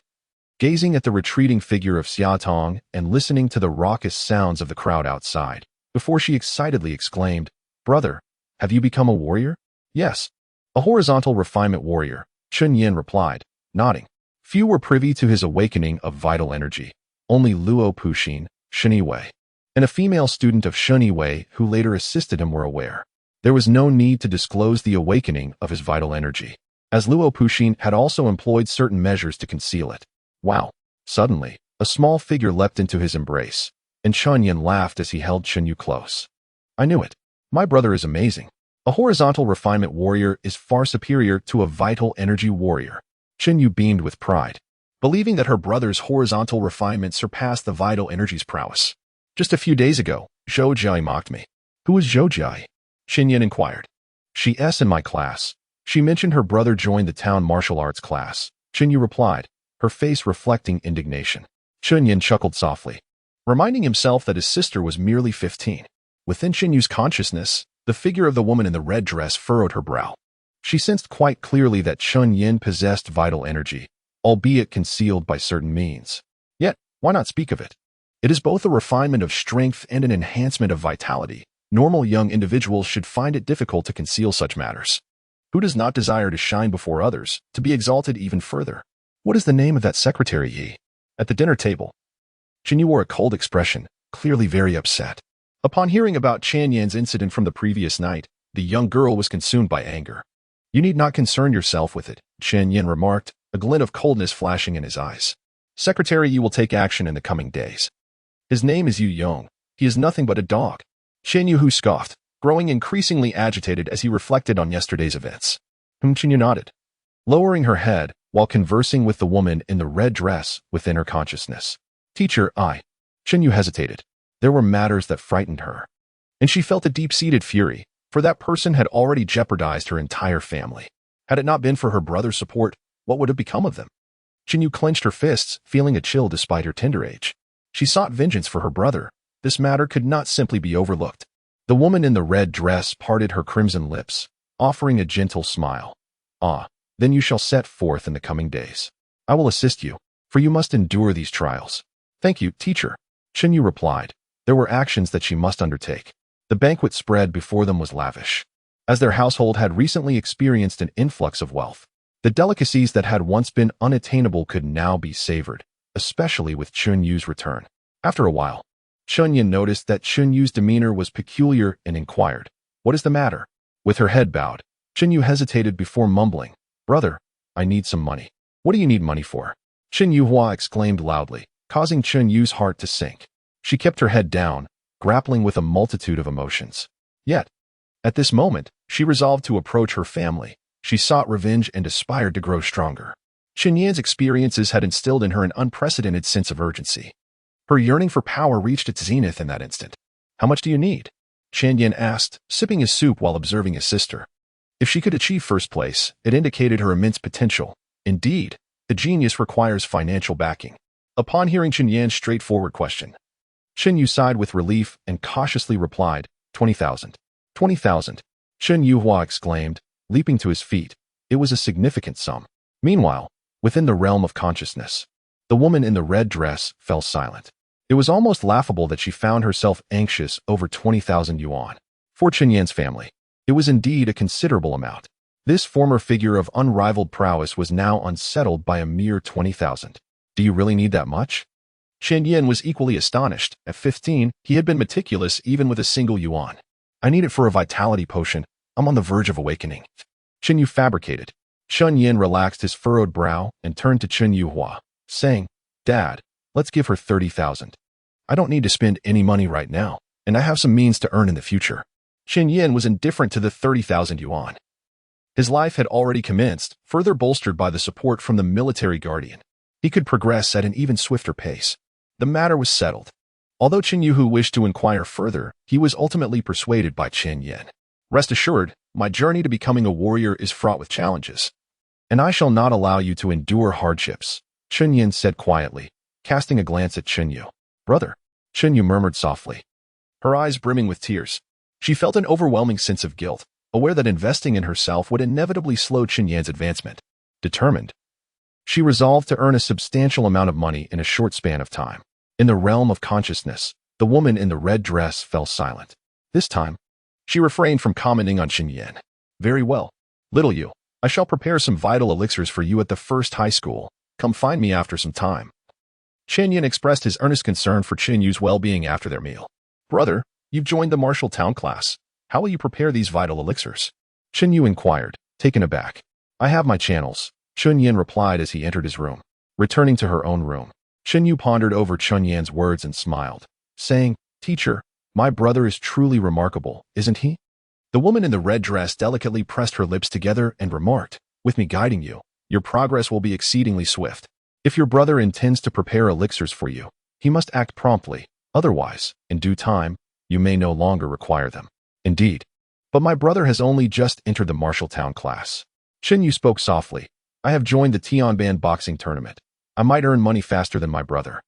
[SPEAKER 1] Gazing at the retreating figure of Xiaotong and listening to the raucous sounds of the crowd outside, before she excitedly exclaimed, "Brother, have you become a warrior?" "Yes, a horizontal refinement warrior," Chen Yan replied, nodding. Few were privy to his awakening of vital energy. Only Luo Puxin, Shen Yiwei, and a female student of Shen Yiwei who later assisted him were aware. There was no need to disclose the awakening of his vital energy, as Luo Puxin had also employed certain measures to conceal it. Wow! Suddenly, a small figure leapt into his embrace, and Chen Yan laughed as he held Chen Yu close. "I knew it. My brother is amazing. A horizontal refinement warrior is far superior to a vital energy warrior." Chen Yu beamed with pride, believing that her brother's horizontal refinement surpassed the vital energy's prowess. "Just a few days ago, Zhou Jia mocked me." "Who is Zhou Jia?" Chen Yan inquired. "She's in my class. She mentioned her brother joined the town martial arts class." Chen Yu replied, her face reflecting indignation. Chen Yan chuckled softly, reminding himself that his sister was merely 15. Within Chen Yu's consciousness, the figure of the woman in the red dress furrowed her brow. She sensed quite clearly that Chen Yan possessed vital energy, albeit concealed by certain means. Yet, why not speak of it? It is both a refinement of strength and an enhancement of vitality. Normal young individuals should find it difficult to conceal such matters. Who does not desire to shine before others, to be exalted even further? What is the name of that secretary, Yi? At the dinner table, Chen Yu wore a cold expression, clearly very upset. Upon hearing about Chen Yan's incident from the previous night, the young girl was consumed by anger. You need not concern yourself with it, Chen Yan remarked, a glint of coldness flashing in his eyes. Secretary Yi will take action in the coming days. His name is Yu Yong. He is nothing but a dog. Chen Yu scoffed, growing increasingly agitated as he reflected on yesterday's events. Chen Yu nodded, lowering her head while conversing with the woman in the red dress within her consciousness. Teacher, Chen Yu hesitated. There were matters that frightened her, and she felt a deep-seated fury, for that person had already jeopardized her entire family. Had it not been for her brother's support, what would have become of them? Chen Yu clenched her fists, feeling a chill despite her tender age. She sought vengeance for her brother. This matter could not simply be overlooked. The woman in the red dress parted her crimson lips, offering a gentle smile. Then you shall set forth in the coming days. I will assist you, for you must endure these trials. Thank you, teacher, Chen Yu replied. There were actions that she must undertake. The banquet spread before them was lavish. As their household had recently experienced an influx of wealth, the delicacies that had once been unattainable could now be savored, especially with Chen Yu's return. After a while, Chen Yan noticed that Chen Yu's demeanor was peculiar and inquired, "What is the matter?" With her head bowed, Chen Yu hesitated before mumbling, "Brother, I need some money." "What do you need money for?" Chen Yuhua exclaimed loudly, causing Chen Yu's heart to sink. She kept her head down, grappling with a multitude of emotions. Yet, at this moment, she resolved to approach her family. She sought revenge and aspired to grow stronger. Chen Yan's experiences had instilled in her an unprecedented sense of urgency. Her yearning for power reached its zenith in that instant. "How much do you need?" Chen Yan asked, sipping his soup while observing his sister. If she could achieve first place, it indicated her immense potential. Indeed, the genius requires financial backing. Upon hearing Chen Yan's straightforward question, Chen Yu sighed with relief and cautiously replied, 20,000. 20,000. Chen Yuhua exclaimed, leaping to his feet. It was a significant sum. Meanwhile, within the realm of consciousness, the woman in the red dress fell silent. It was almost laughable that she found herself anxious over 20,000 yuan. For Chen Yan's family, it was indeed a considerable amount. This former figure of unrivaled prowess was now unsettled by a mere 20,000. Do you really need that much? Chen Yan was equally astonished. At 15, he had been meticulous even with a single yuan. I need it for a vitality potion. I'm on the verge of awakening. Chen Yu fabricated. Chen Yan relaxed his furrowed brow and turned to Chen Yuhua, saying, Dad, let's give her 30,000. I don't need to spend any money right now, and I have some means to earn in the future. Chen Yan was indifferent to the 30,000 yuan. His life had already commenced, further bolstered by the support from the military guardian. He could progress at an even swifter pace. The matter was settled. Although Chen Yuhu wished to inquire further, he was ultimately persuaded by Chen Yan. Rest assured, my journey to becoming a warrior is fraught with challenges, and I shall not allow you to endure hardships, Chen Yan said quietly, casting a glance at Chen Yu. Brother, Chen Yu murmured softly, her eyes brimming with tears. She felt an overwhelming sense of guilt, aware that investing in herself would inevitably slow Chen Yan's advancement. Determined, she resolved to earn a substantial amount of money in a short span of time. In the realm of consciousness, the woman in the red dress fell silent. This time, she refrained from commenting on Chen Yan. Very well. Little Yu, I shall prepare some vital elixirs for you at the first high school. Come find me after some time. Chen Yan expressed his earnest concern for Chen Yu's well-being after their meal. Brother, you've joined the martial town class. How will you prepare these vital elixirs? Chen Yu inquired, taken aback. I have my channels, Chen Yan replied as he entered his room. Returning to her own room, Chen Yu pondered over Chen Yan's words and smiled, saying, Teacher, my brother is truly remarkable, isn't he? The woman in the red dress delicately pressed her lips together and remarked, With me guiding you, your progress will be exceedingly swift. If your brother intends to prepare elixirs for you, he must act promptly. Otherwise, in due time, you may no longer require them. Indeed. But my brother has only just entered the martial town class. Chen Yu spoke softly. I have joined the Tianban boxing tournament. I might earn money faster than my brother,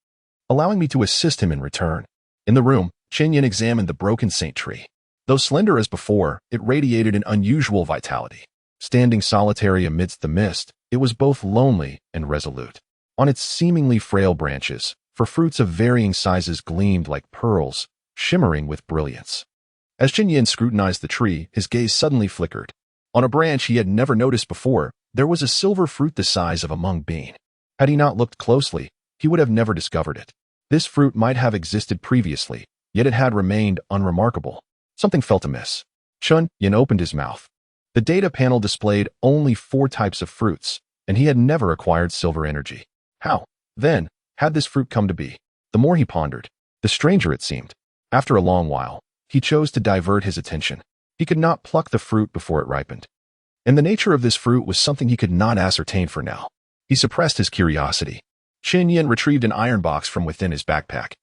[SPEAKER 1] allowing me to assist him in return. In the room, Chen Yan examined the broken saint tree. Though slender as before, it radiated an unusual vitality. Standing solitary amidst the mist, it was both lonely and resolute. On its seemingly frail branches, for fruits of varying sizes gleamed like pearls, shimmering with brilliance. As Chen Yan scrutinized the tree, his gaze suddenly flickered. On a branch he had never noticed before, there was a silver fruit the size of a mung bean. Had he not looked closely, he would have never discovered it. This fruit might have existed previously, yet it had remained unremarkable. Something felt amiss. Chen Yan opened his mouth. The data panel displayed only 4 types of fruits, and he had never acquired silver energy. How, then, had this fruit come to be? The more he pondered, the stranger it seemed. After a long while, he chose to divert his attention. He could not pluck the fruit before it ripened. And the nature of this fruit was something he could not ascertain for now. He suppressed his curiosity. Chen Yan retrieved an iron box from within his backpack.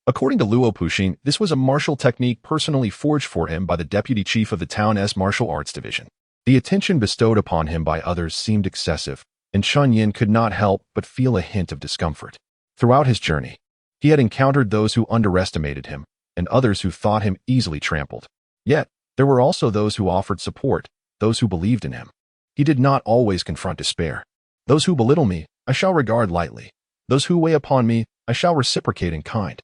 [SPEAKER 1] According to Luo Puxin, this was a martial technique personally forged for him by the deputy chief of the town's martial arts division. The attention bestowed upon him by others seemed excessive, and Chen Yan could not help but feel a hint of discomfort. Throughout his journey, he had encountered those who underestimated him, and others who thought him easily trampled. Yet, there were also those who offered support, those who believed in him. He did not always confront despair. Those who belittle me, I shall regard lightly. Those who weigh upon me, I shall reciprocate in kind.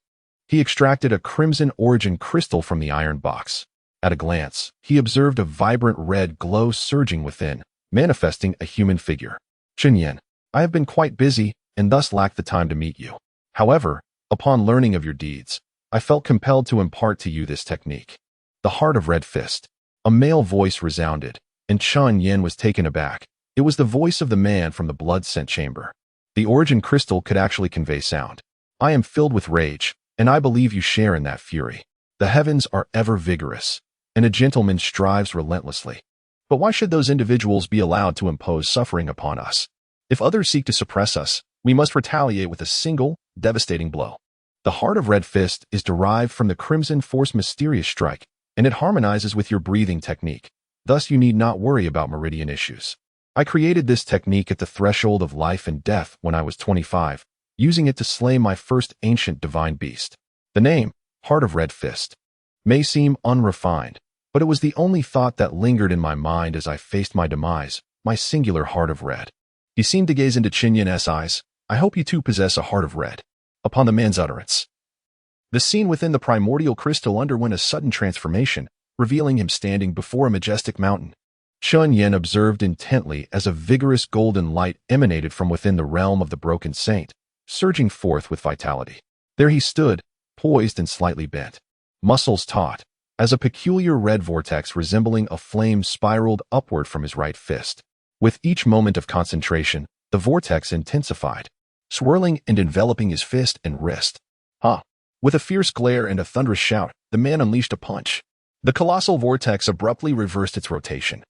[SPEAKER 1] He extracted a crimson origin crystal from the iron box. At a glance, he observed a vibrant red glow surging within, manifesting a human figure. Chen Yan, I have been quite busy, and thus lacked the time to meet you. However, upon learning of your deeds, I felt compelled to impart to you this technique. The Heart of Red Fist. A male voice resounded, and Chen Yan was taken aback. It was the voice of the man from the blood-scent chamber. The origin crystal could actually convey sound. I am filled with rage, and I believe you share in that fury. The heavens are ever vigorous, and a gentleman strives relentlessly. But why should those individuals be allowed to impose suffering upon us? If others seek to suppress us, we must retaliate with a single, devastating blow. The Heart of Red Fist is derived from the Crimson Force Mysterious Strike, and it harmonizes with your breathing technique. Thus you need not worry about meridian issues. I created this technique at the threshold of life and death when I was 25, using it to slay my first ancient divine beast. The name, Heart of Red Fist, may seem unrefined, but it was the only thought that lingered in my mind as I faced my demise, my singular heart of red. He seemed to gaze into Chen Yan's eyes. I hope you too possess a heart of red. Upon the man's utterance, the scene within the primordial crystal underwent a sudden transformation, revealing him standing before a majestic mountain. Chen Yan observed intently as a vigorous golden light emanated from within the realm of the broken saint, surging forth with vitality. There he stood, poised and slightly bent, muscles taut, as a peculiar red vortex resembling a flame spiraled upward from his right fist. With each moment of concentration, the vortex intensified, swirling and enveloping his fist and wrist. With a fierce glare and a thunderous shout, the man unleashed a punch. The colossal vortex abruptly reversed its rotation,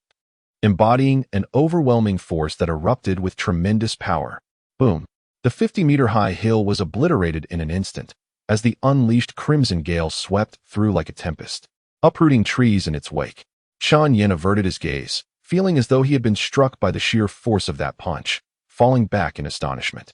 [SPEAKER 1] embodying an overwhelming force that erupted with tremendous power. Boom! The 50-meter-high hill was obliterated in an instant, as the unleashed crimson gale swept through like a tempest, uprooting trees in its wake. Chen Yan averted his gaze, feeling as though he had been struck by the sheer force of that punch, falling back in astonishment.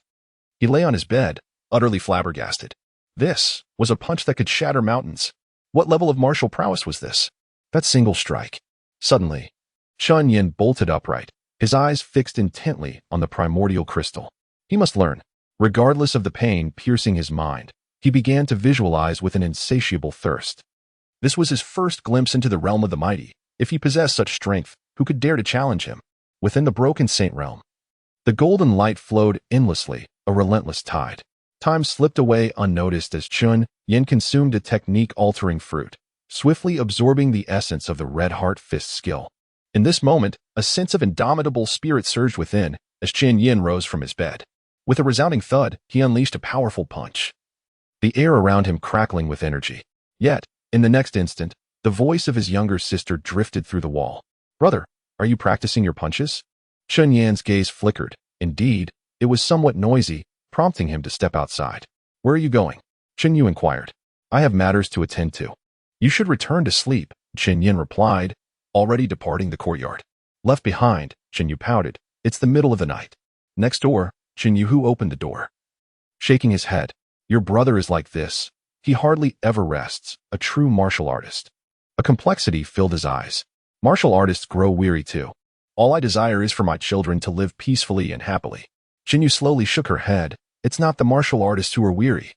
[SPEAKER 1] He lay on his bed, utterly flabbergasted. This was a punch that could shatter mountains. What level of martial prowess was this? That single strike. Suddenly, Chen Yan bolted upright, his eyes fixed intently on the primordial crystal. He must learn. Regardless of the pain piercing his mind, he began to visualize with an insatiable thirst. This was his first glimpse into the realm of the mighty. If he possessed such strength, who could dare to challenge him? Within the broken saint realm, the golden light flowed endlessly, a relentless tide. Time slipped away unnoticed as Chen Yan consumed a technique-altering fruit, swiftly absorbing the essence of the red heart fist skill. In this moment, a sense of indomitable spirit surged within as Chen Yan rose from his bed. With a resounding thud, he unleashed a powerful punch, the air around him crackling with energy. Yet, in the next instant, the voice of his younger sister drifted through the wall. "Brother, are you practicing your punches?" Chen Yan's gaze flickered. Indeed, it was somewhat noisy, prompting him to step outside. "Where are you going?" Chen Yu inquired. "I have matters to attend to." "You should return to sleep," Chen Yan replied, already departing the courtyard. Left behind, Chen Yu pouted. "It's the middle of the night." Next door, Chen Yu opened the door, shaking his head. "Your brother is like this. He hardly ever rests, a true martial artist." A complexity filled his eyes. "Martial artists grow weary too. All I desire is for my children to live peacefully and happily." Chen Yu slowly shook her head. "It's not the martial artists who are weary.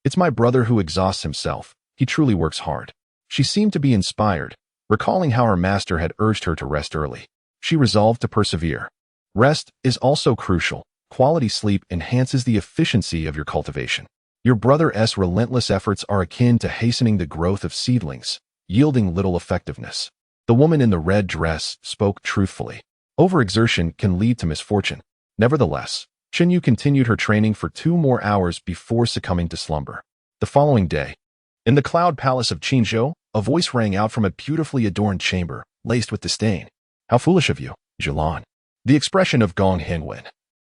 [SPEAKER 1] It's my brother who exhausts himself. He truly works hard. She seemed to be inspired, recalling how her master had urged her to rest early. She resolved to persevere. Rest is also crucial. Quality sleep enhances the efficiency of your cultivation. Your brother's relentless efforts are akin to hastening the growth of seedlings, yielding little effectiveness. The woman in the red dress spoke truthfully. Overexertion can lead to misfortune. Nevertheless, Chen Yu continued her training for 2 more hours before succumbing to slumber. The following day, in the cloud palace of Qinzhou, a voice rang out from a beautifully adorned chamber, laced with disdain. "How foolish of you, Zhilan." The expression of Gong Hengwen,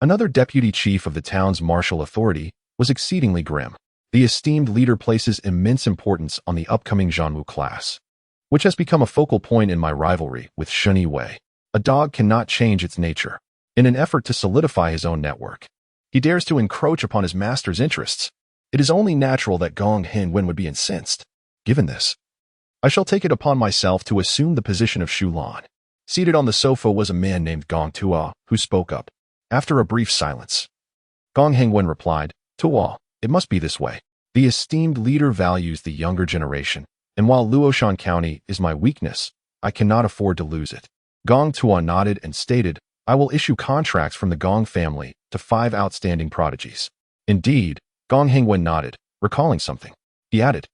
[SPEAKER 1] another deputy chief of the town's martial authority, was exceedingly grim. The esteemed leader places immense importance on the upcoming Zhanwu class, which has become a focal point in my rivalry with Shun Wei. A dog cannot change its nature. In an effort to solidify his own network, he dares to encroach upon his master's interests. It is only natural that Gong Hengwen would be incensed. Given this, I shall take it upon myself to assume the position of Shulan. Seated on the sofa was a man named Gong Tua, who spoke up. After a brief silence, Gong Hengwen replied, "Tua, it must be this way. The esteemed leader values the younger generation, and while Luoshan County is my weakness, I cannot afford to lose it." Gong Tua nodded and stated, "I will issue contracts from the Gong family to 5 outstanding prodigies." Indeed, Gong Hengwen nodded, recalling something. He added,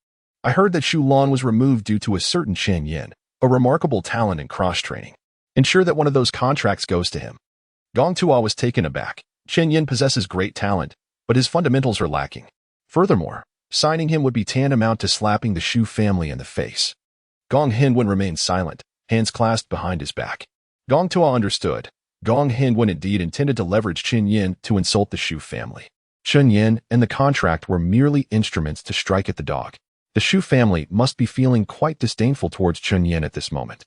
[SPEAKER 1] "I heard that Shu Lan was removed due to a certain Chen Yan, a remarkable talent in cross-training. Ensure that one of those contracts goes to him." Gong Tua was taken aback. Chen Yan possesses great talent, but his fundamentals are lacking. Furthermore, signing him would be tantamount to slapping the Shu family in the face. Gong Hengwen remained silent, hands clasped behind his back. Gong Tua understood. Gong Hengwen indeed intended to leverage Chen Yan to insult the Shu family. Chen Yan and the contract were merely instruments to strike at the dog. The Shu family must be feeling quite disdainful towards Chen Yan at this moment.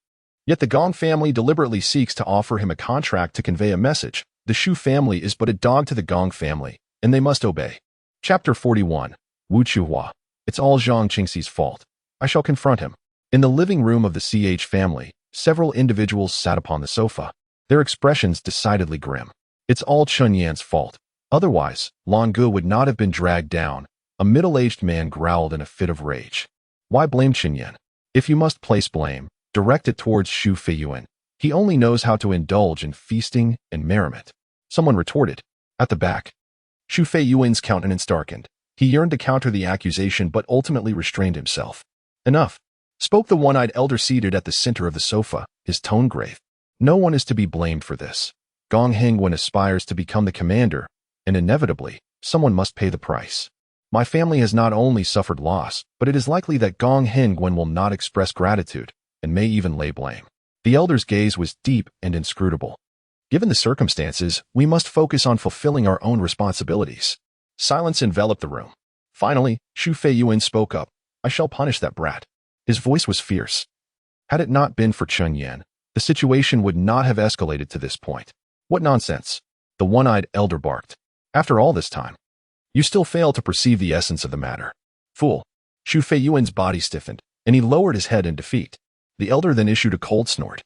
[SPEAKER 1] Yet the Gong family deliberately seeks to offer him a contract to convey a message. The Shu family is but a dog to the Gong family, and they must obey. Chapter 41. Wu Chuhua. It's all Zhang Qingxi's fault. I shall confront him. In the living room of the CH family, several individuals sat upon the sofa, their expressions decidedly grim. It's all Chen Yan's fault. Otherwise, Lan Gu would not have been dragged down. A middle-aged man growled in a fit of rage. Why blame Chen Yan? If you must place blame, direct it towards Xu Feiyuan. He only knows how to indulge in feasting and merriment. Someone retorted. At the back, Xu Feiyuan's countenance darkened. He yearned to counter the accusation but ultimately restrained himself. Enough, spoke the one-eyed elder seated at the center of the sofa, his tone grave. No one is to be blamed for this. Gong Hengwen aspires to become the commander, and inevitably, someone must pay the price. My family has not only suffered loss, but it is likely that Gong Hengwen will not express gratitude, and may even lay blame. The elder's gaze was deep and inscrutable. Given the circumstances, we must focus on fulfilling our own responsibilities. Silence enveloped the room. Finally, Xu Feiyuan spoke up. I shall punish that brat. His voice was fierce. Had it not been for Chen Yan, the situation would not have escalated to this point. What nonsense! The one-eyed elder barked. After all this time, you still fail to perceive the essence of the matter. Fool! Xu Feiyuan's body stiffened, and he lowered his head in defeat. The elder then issued a cold snort.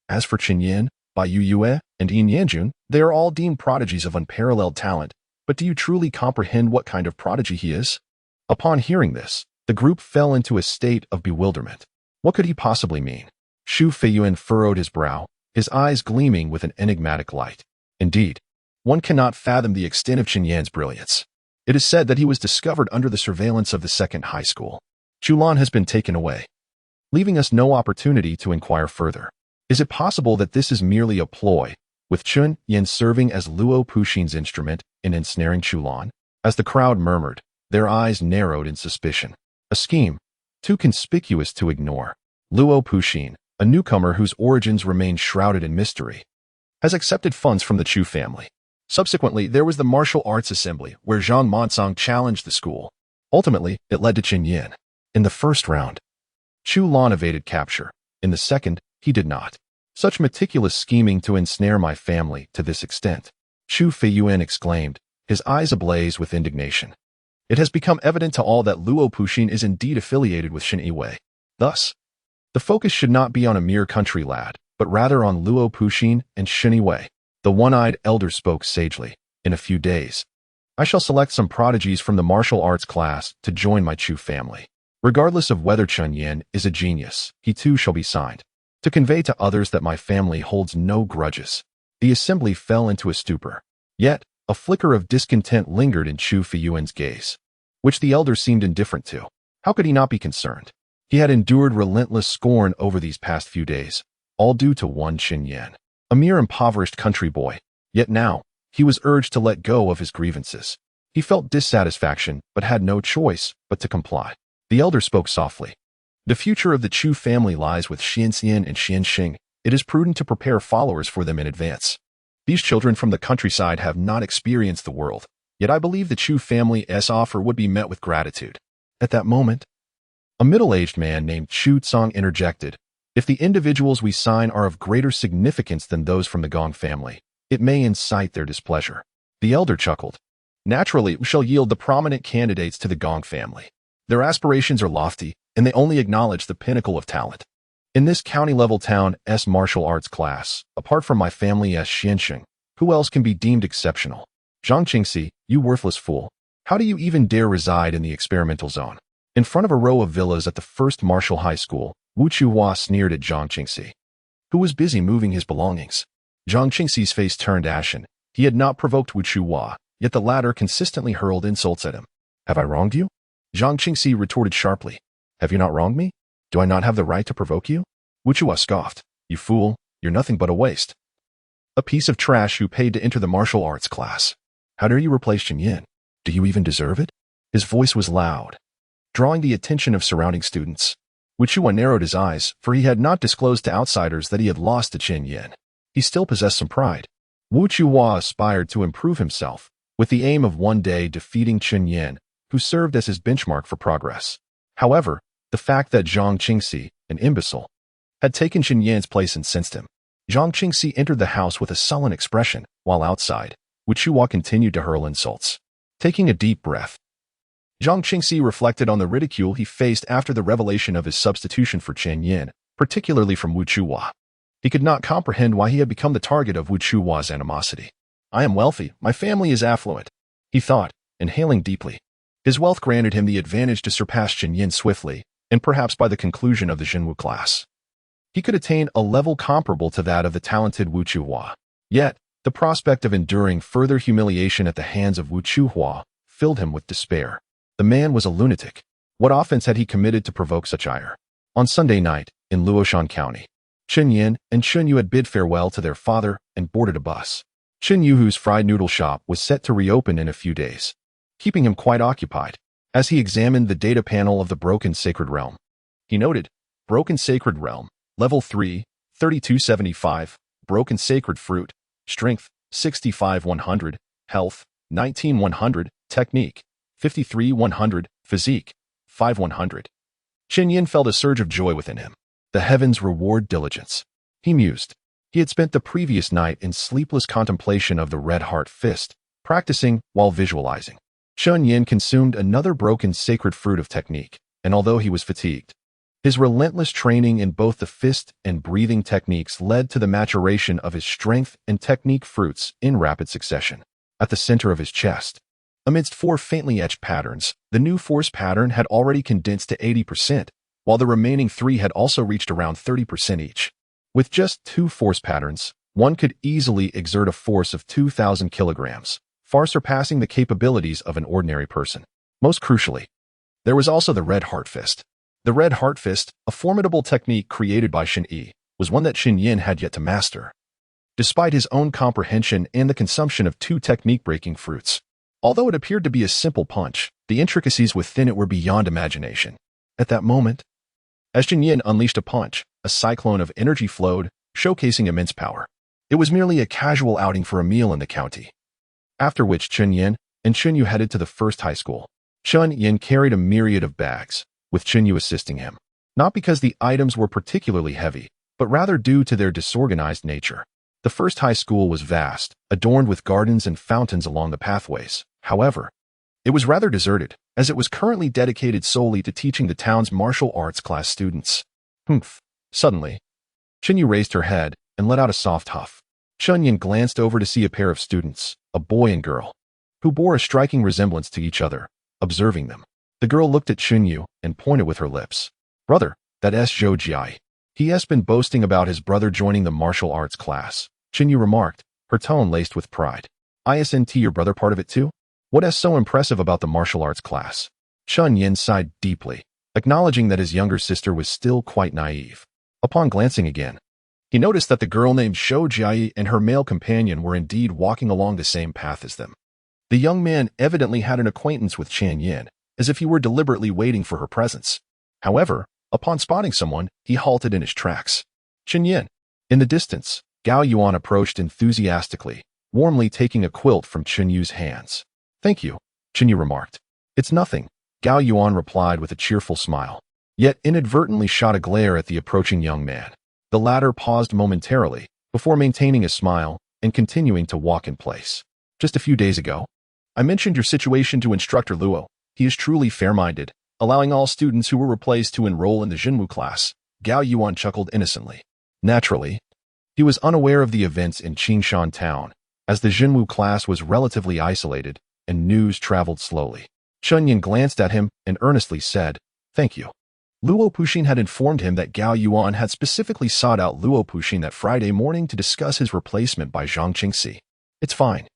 [SPEAKER 1] As for Chen Yan, Bai Yue, and Yin Yanjun, they are all deemed prodigies of unparalleled talent, but do you truly comprehend what kind of prodigy he is? Upon hearing this, the group fell into a state of bewilderment. What could he possibly mean? Xu Feiyuan furrowed his brow, his eyes gleaming with an enigmatic light. Indeed, one cannot fathom the extent of Chen Yan's brilliance. It is said that he was discovered under the surveillance of the second high school. Chulan has been taken away, leaving us no opportunity to inquire further. Is it possible that this is merely a ploy, with Chen Yan serving as Luo Puxin's instrument in ensnaring Chulan? As the crowd murmured, their eyes narrowed in suspicion. A scheme, too conspicuous to ignore. Luo Puxin, a newcomer whose origins remain shrouded in mystery, has accepted funds from the Chu family. Subsequently, there was the martial arts assembly, where Zhang Monsong challenged the school. Ultimately, it led to Chen Yan. In the first round, Chu Lan evaded capture. In the second, he did not. Such meticulous scheming to ensnare my family to this extent. Xu Feiyuan exclaimed, his eyes ablaze with indignation. It has become evident to all that Luo Puxin is indeed affiliated with Shen Wei. Thus, the focus should not be on a mere country lad, but rather on Luo Puxin and Shen Wei. The one-eyed elder spoke sagely. In a few days, I shall select some prodigies from the martial arts class to join my Chu family. Regardless of whether Chen Yan is a genius, he too shall be signed. To convey to others that my family holds no grudges. The assembly fell into a stupor. Yet, a flicker of discontent lingered in Chu Fiyuan's gaze, which the elder seemed indifferent to. How could he not be concerned? He had endured relentless scorn over these past few days, all due to one Chen Yan, a mere impoverished country boy. Yet now, he was urged to let go of his grievances. He felt dissatisfaction, but had no choice but to comply. The elder spoke softly. The future of the Chu family lies with Xianxian and Xianxing. It is prudent to prepare followers for them in advance. These children from the countryside have not experienced the world, yet I believe the Chu family's offer would be met with gratitude. At that moment, a middle-aged man named Chu Tsang interjected, "If the individuals we sign are of greater significance than those from the Gong family, it may incite their displeasure." The elder chuckled. "Naturally, we shall yield the prominent candidates to the Gong family. Their aspirations are lofty, and they only acknowledge the pinnacle of talent. In this county-level town's martial arts class, apart from my family's Xianxing, who else can be deemed exceptional? Zhang Qingxi, you worthless fool. How do you even dare reside in the experimental zone?" In front of a row of villas at the first martial high school, Wu Chuhua sneered at Zhang Qingxi, who was busy moving his belongings. Zhang Qingxi's face turned ashen. He had not provoked Wu Chuhua, yet the latter consistently hurled insults at him. "Have I wronged you?" Zhang Qingxi retorted sharply. "Have you not wronged me? Do I not have the right to provoke you?" Wu Chuhua scoffed. "You fool, you're nothing but a waste. A piece of trash who paid to enter the martial arts class. How dare you replace Chen Yan? Do you even deserve it?" His voice was loud, drawing the attention of surrounding students. Wu Chuhua narrowed his eyes, for he had not disclosed to outsiders that he had lost to Chen Yan. He still possessed some pride. Wu Chuhua aspired to improve himself, with the aim of one day defeating Chen Yan, who served as his benchmark for progress. However, the fact that Zhang Qingxi, an imbecile, had taken Chen Yan's place incensed him. Zhang Qingxi entered the house with a sullen expression, while outside, Wu Chuhua continued to hurl insults. Taking a deep breath, Zhang Qingxi reflected on the ridicule he faced after the revelation of his substitution for Chen Yan, particularly from Wu Chuhua. He could not comprehend why he had become the target of Wu Chuhua's animosity. "I am wealthy, my family is affluent," he thought, inhaling deeply. His wealth granted him the advantage to surpass Chen Yan swiftly, and perhaps by the conclusion of the Zhenwu class, he could attain a level comparable to that of the talented Wu Chuhua. Yet, the prospect of enduring further humiliation at the hands of Wu Chuhua filled him with despair. The man was a lunatic. What offense had he committed to provoke such ire? On Sunday night, in Luoshan County, Chen Yan and Chen Yu had bid farewell to their father and boarded a bus. Chen Yu, whose fried noodle shop was set to reopen in a few days, keeping him quite occupied. As he examined the data panel of the Broken Sacred Realm, he noted, Broken Sacred Realm, Level 3, 3275, Broken Sacred Fruit, Strength, 65-100, Health, 19-100, Technique, 53-100, Physique, 5-100. Chen Yan felt a surge of joy within him. The heavens reward diligence. He mused. He had spent the previous night in sleepless contemplation of the Red Heart Fist, practicing while visualizing. Chen Yan consumed another broken sacred fruit of technique, and although he was fatigued, his relentless training in both the fist and breathing techniques led to the maturation of his strength and technique fruits in rapid succession. At the center of his chest, amidst 4 faintly etched patterns, the new force pattern had already condensed to 80%, while the remaining 3 had also reached around 30% each. With just 2 force patterns, one could easily exert a force of 2,000 kilograms, far surpassing the capabilities of an ordinary person. Most crucially, there was also the Red Heart Fist. The Red Heart Fist, a formidable technique created by Shen Yi, was one that Chen Yan had yet to master. Despite his own comprehension and the consumption of 2 technique-breaking fruits, although it appeared to be a simple punch, the intricacies within it were beyond imagination. At that moment, as Chen Yan unleashed a punch, a cyclone of energy flowed, showcasing immense power. It was merely a casual outing for a meal in the county. After which Chen Yan and Chen Yu headed to the first high school. Chen Yan carried a myriad of bags, with Chen Yu assisting him, not because the items were particularly heavy, but rather due to their disorganized nature. The first high school was vast, adorned with gardens and fountains along the pathways. However, it was rather deserted, as it was currently dedicated solely to teaching the town's martial arts class students. Humph. Suddenly, Chen Yu raised her head and let out a soft huff. Chen Yan glanced over to see a pair of students, a boy and girl, who bore a striking resemblance to each other. Observing them, The girl looked at Chen Yu and pointed with her lips. Brother, that is Zhou Jiai. He has been boasting about his brother joining the martial arts class. Chen Yu remarked, her tone laced with pride. Isn't your brother part of it too? What is so impressive about the martial arts class? Chen Yan sighed deeply, acknowledging that his younger sister was still quite naive. Upon glancing again, he noticed that the girl named Zhou Jiai and her male companion were indeed walking along the same path as them. The young man evidently had an acquaintance with Chen Yan, as if he were deliberately waiting for her presence. However, upon spotting someone, he halted in his tracks. Chen Yan. In the distance, Gao Yuan approached enthusiastically, warmly taking a quilt from Chen Yu's hands. Thank you, Chen Yu remarked. It's nothing, Gao Yuan replied with a cheerful smile, yet inadvertently shot a glare at the approaching young man. The latter paused momentarily, before maintaining a smile and continuing to walk in place. Just a few days ago, I mentioned your situation to Instructor Luo. He is truly fair-minded, allowing all students who were replaced to enroll in the Jinwu class. Gao Yuan chuckled innocently. Naturally, he was unaware of the events in Qingshan town, as the Jinwu class was relatively isolated, and news traveled slowly. Chen Yan glanced at him and earnestly said, Thank you. Luo Puxin had informed him that Gao Yuan had specifically sought out Luo Puxin that Friday morning to discuss his replacement by Zhang Qingxi. It's fine.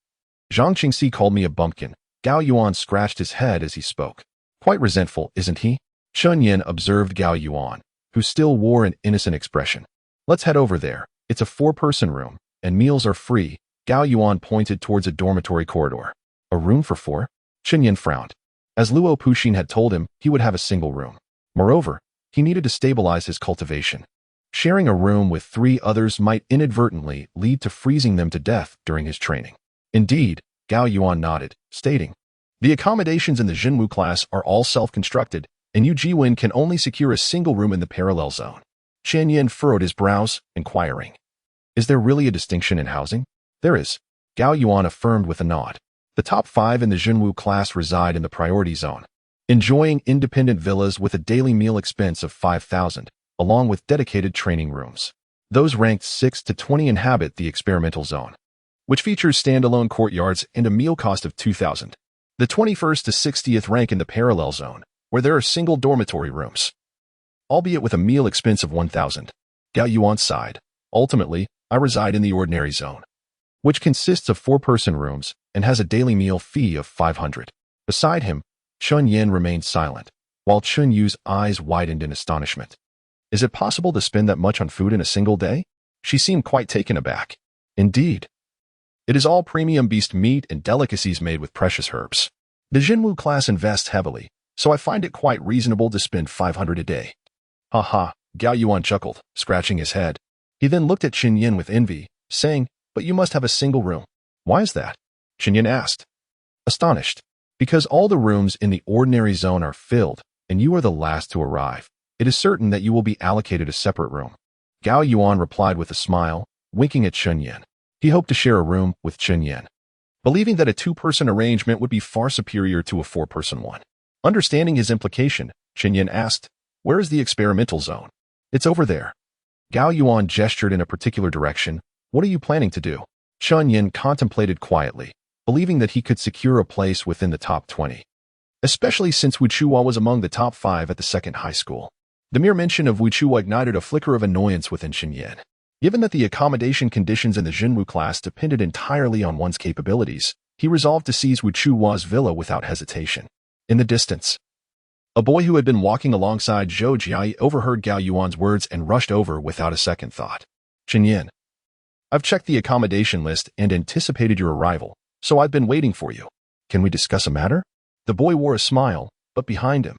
[SPEAKER 1] Zhang Qingxi called me a bumpkin. Gao Yuan scratched his head as he spoke. Quite resentful, isn't he? Chen Yan observed Gao Yuan, who still wore an innocent expression. Let's head over there. It's a 4-person room, and meals are free. Gao Yuan pointed towards a dormitory corridor. A room for 4? Chen Yan frowned. As Luo Puxin had told him, he would have a single room. Moreover, he needed to stabilize his cultivation. Sharing a room with 3 others might inadvertently lead to freezing them to death during his training. Indeed, Gao Yuan nodded, stating, The accommodations in the Jinwu class are all self-constructed, and Yu Jiwen can only secure a single room in the parallel zone. Chen Yan furrowed his brows, inquiring, Is there really a distinction in housing? There is, Gao Yuan affirmed with a nod. The top 5 in the Jinwu class reside in the priority zone, enjoying independent villas with a daily meal expense of 5,000, along with dedicated training rooms. Those ranked 6 to 20 inhabit the experimental zone, which features standalone courtyards and a meal cost of 2,000. The 21st to 60th rank in the parallel zone, where there are single dormitory rooms, albeit with a meal expense of 1,000. Gao Yuan sighed. Ultimately, I reside in the ordinary zone, which consists of 4-person rooms and has a daily meal fee of 500. Beside him, Chen Yan remained silent, while Chen Yu's eyes widened in astonishment. Is it possible to spend that much on food in a single day? She seemed quite taken aback. Indeed. It is all premium beast meat and delicacies made with precious herbs. The Jinwu class invests heavily, so I find it quite reasonable to spend 500 a day. Ha ha, Gao Yuan chuckled, scratching his head. He then looked at Chen Yan with envy, saying, But you must have a single room. Why is that? Chen Yan asked. Astonished. Because all the rooms in the ordinary zone are filled, and you are the last to arrive. It is certain that you will be allocated a separate room. Gao Yuan replied with a smile, winking at Chen Yan. He hoped to share a room with Chen Yan, believing that a 2-person arrangement would be far superior to a 4-person one. Understanding his implication, Chen Yan asked, Where is the experimental zone? It's over there. Gao Yuan gestured in a particular direction. What are you planning to do? Chen Yan contemplated quietly, believing that he could secure a place within the top 20, especially since Wuchuo was among the top 5 at the second high school. The mere mention of Wuchuo ignited a flicker of annoyance within Chen Yan. Given that the accommodation conditions in the Jinwu class depended entirely on one's capabilities, he resolved to seize Wuchuo's villa without hesitation. In the distance, a boy who had been walking alongside Zhou Jiai overheard Gao Yuan's words and rushed over without a second thought. Chen Yan, I've checked the accommodation list and anticipated your arrival, so I've been waiting for you. Can we discuss a matter? The boy wore a smile, but behind him,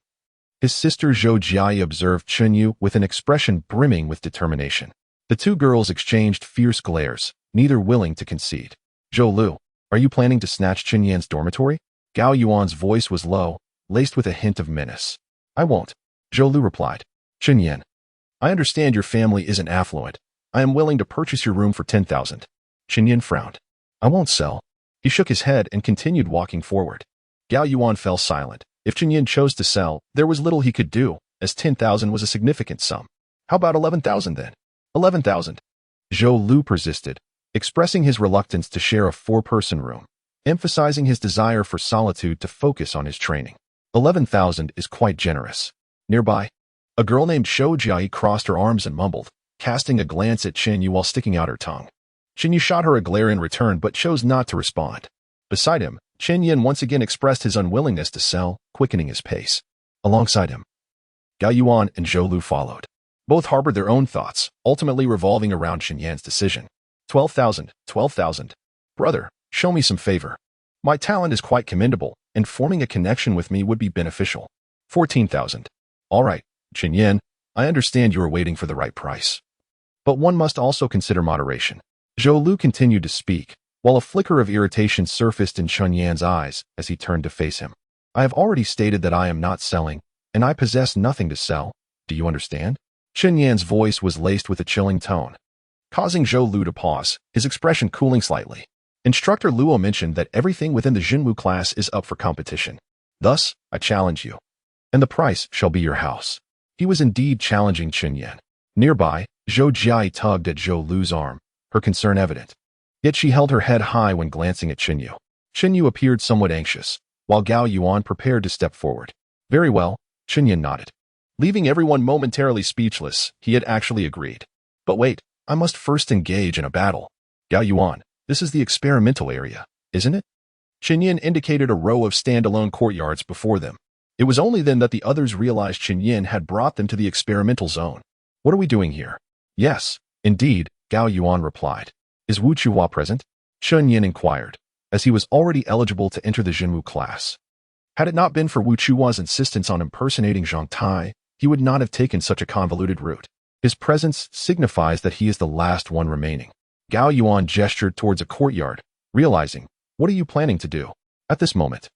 [SPEAKER 1] his sister Zhou Jiai observed Chen Yu with an expression brimming with determination. The 2 girls exchanged fierce glares, neither willing to concede. Zhou Lu, are you planning to snatch Chen Yan's dormitory? Gao Yuan's voice was low, laced with a hint of menace. I won't, Zhou Lu replied. Chen Yan, I understand your family isn't affluent. I am willing to purchase your room for 10,000. Chen Yan frowned. I won't sell. He shook his head and continued walking forward. Gao Yuan fell silent. If Chen Yan chose to sell, there was little he could do, as 10,000 was a significant sum. How about 11,000 then? 11,000. Zhou Lu persisted, expressing his reluctance to share a 4-person room, emphasizing his desire for solitude to focus on his training. 11,000 is quite generous. Nearby, a girl named Shou Jiai crossed her arms and mumbled, casting a glance at Chen Yu while sticking out her tongue. Chen Yu shot her a glare in return but chose not to respond. Beside him, Chen Yan once again expressed his unwillingness to sell, quickening his pace. Alongside him, Gao Yuan and Zhou Lu followed. Both harbored their own thoughts, ultimately revolving around Chen Yan's decision. 12,000, 12,000. Brother, show me some favor. My talent is quite commendable, and forming a connection with me would be beneficial. 14,000. All right, Chen Yan, I understand you are waiting for the right price. But one must also consider moderation. Zhou Lu continued to speak, while a flicker of irritation surfaced in Chen Yan's eyes as he turned to face him. I have already stated that I am not selling, and I possess nothing to sell. Do you understand? Chen Yan's voice was laced with a chilling tone, causing Zhou Lu to pause, his expression cooling slightly. Instructor Luo mentioned that everything within the Jinwu class is up for competition. Thus, I challenge you. And the price shall be your house. He was indeed challenging Chen Yan. Nearby, Zhou Jiai tugged at Zhou Lu's arm, her concern evident. Yet she held her head high when glancing at Chen Yu. Chen Yu appeared somewhat anxious, while Gao Yuan prepared to step forward. Very well, Chen Yan nodded. Leaving everyone momentarily speechless, he had actually agreed. But wait, I must first engage in a battle. Gao Yuan, this is the experimental area, isn't it? Chen Yan indicated a row of standalone courtyards before them. It was only then that the others realized Chen Yan had brought them to the experimental zone. What are we doing here? Yes, indeed, Gao Yuan replied. Is Wu Chuhua present? Chen Yan inquired, as he was already eligible to enter the Jinwu class. Had it not been for Wu Chuhua's insistence on impersonating Zhang Tai, he would not have taken such a convoluted route. His presence signifies that he is the last one remaining. Gao Yuan gestured towards a courtyard, realizing, what are you planning to do? At this moment,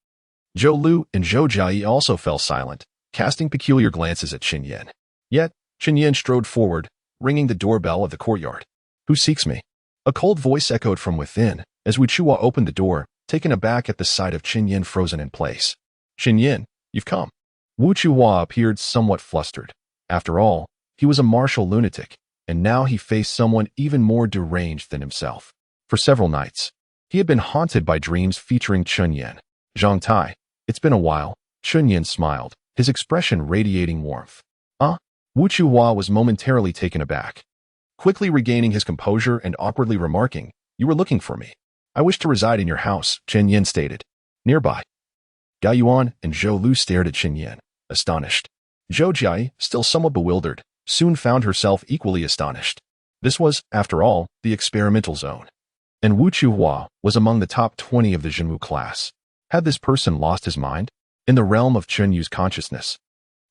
[SPEAKER 1] Zhou Lu and Zhou Jiai also fell silent, casting peculiar glances at Chen Yan. Yet, Chen Yan strode forward, ringing the doorbell of the courtyard. Who seeks me? A cold voice echoed from within, as Wu Chuhua opened the door, taken aback at the sight of Chen Yan frozen in place. Chen Yan, you've come. Wu Chuhua appeared somewhat flustered. After all, he was a martial lunatic, and now he faced someone even more deranged than himself. For several nights, he had been haunted by dreams featuring Chen Yan. Zhang Tai, it's been a while. Chen Yan smiled, his expression radiating warmth. Wu Chuhua was momentarily taken aback. Quickly regaining his composure and awkwardly remarking, you were looking for me. I wish to reside in your house, Chen Yan stated. Nearby, Gao Yuan and Zhou Lu stared at Chen Yan, astonished. Zhou Jiai, still somewhat bewildered, soon found herself equally astonished. This was, after all, the experimental zone. And Wu Chuhua was among the top 20 of the Jinwu class. Had this person lost his mind? In the realm of Chen Yu's consciousness,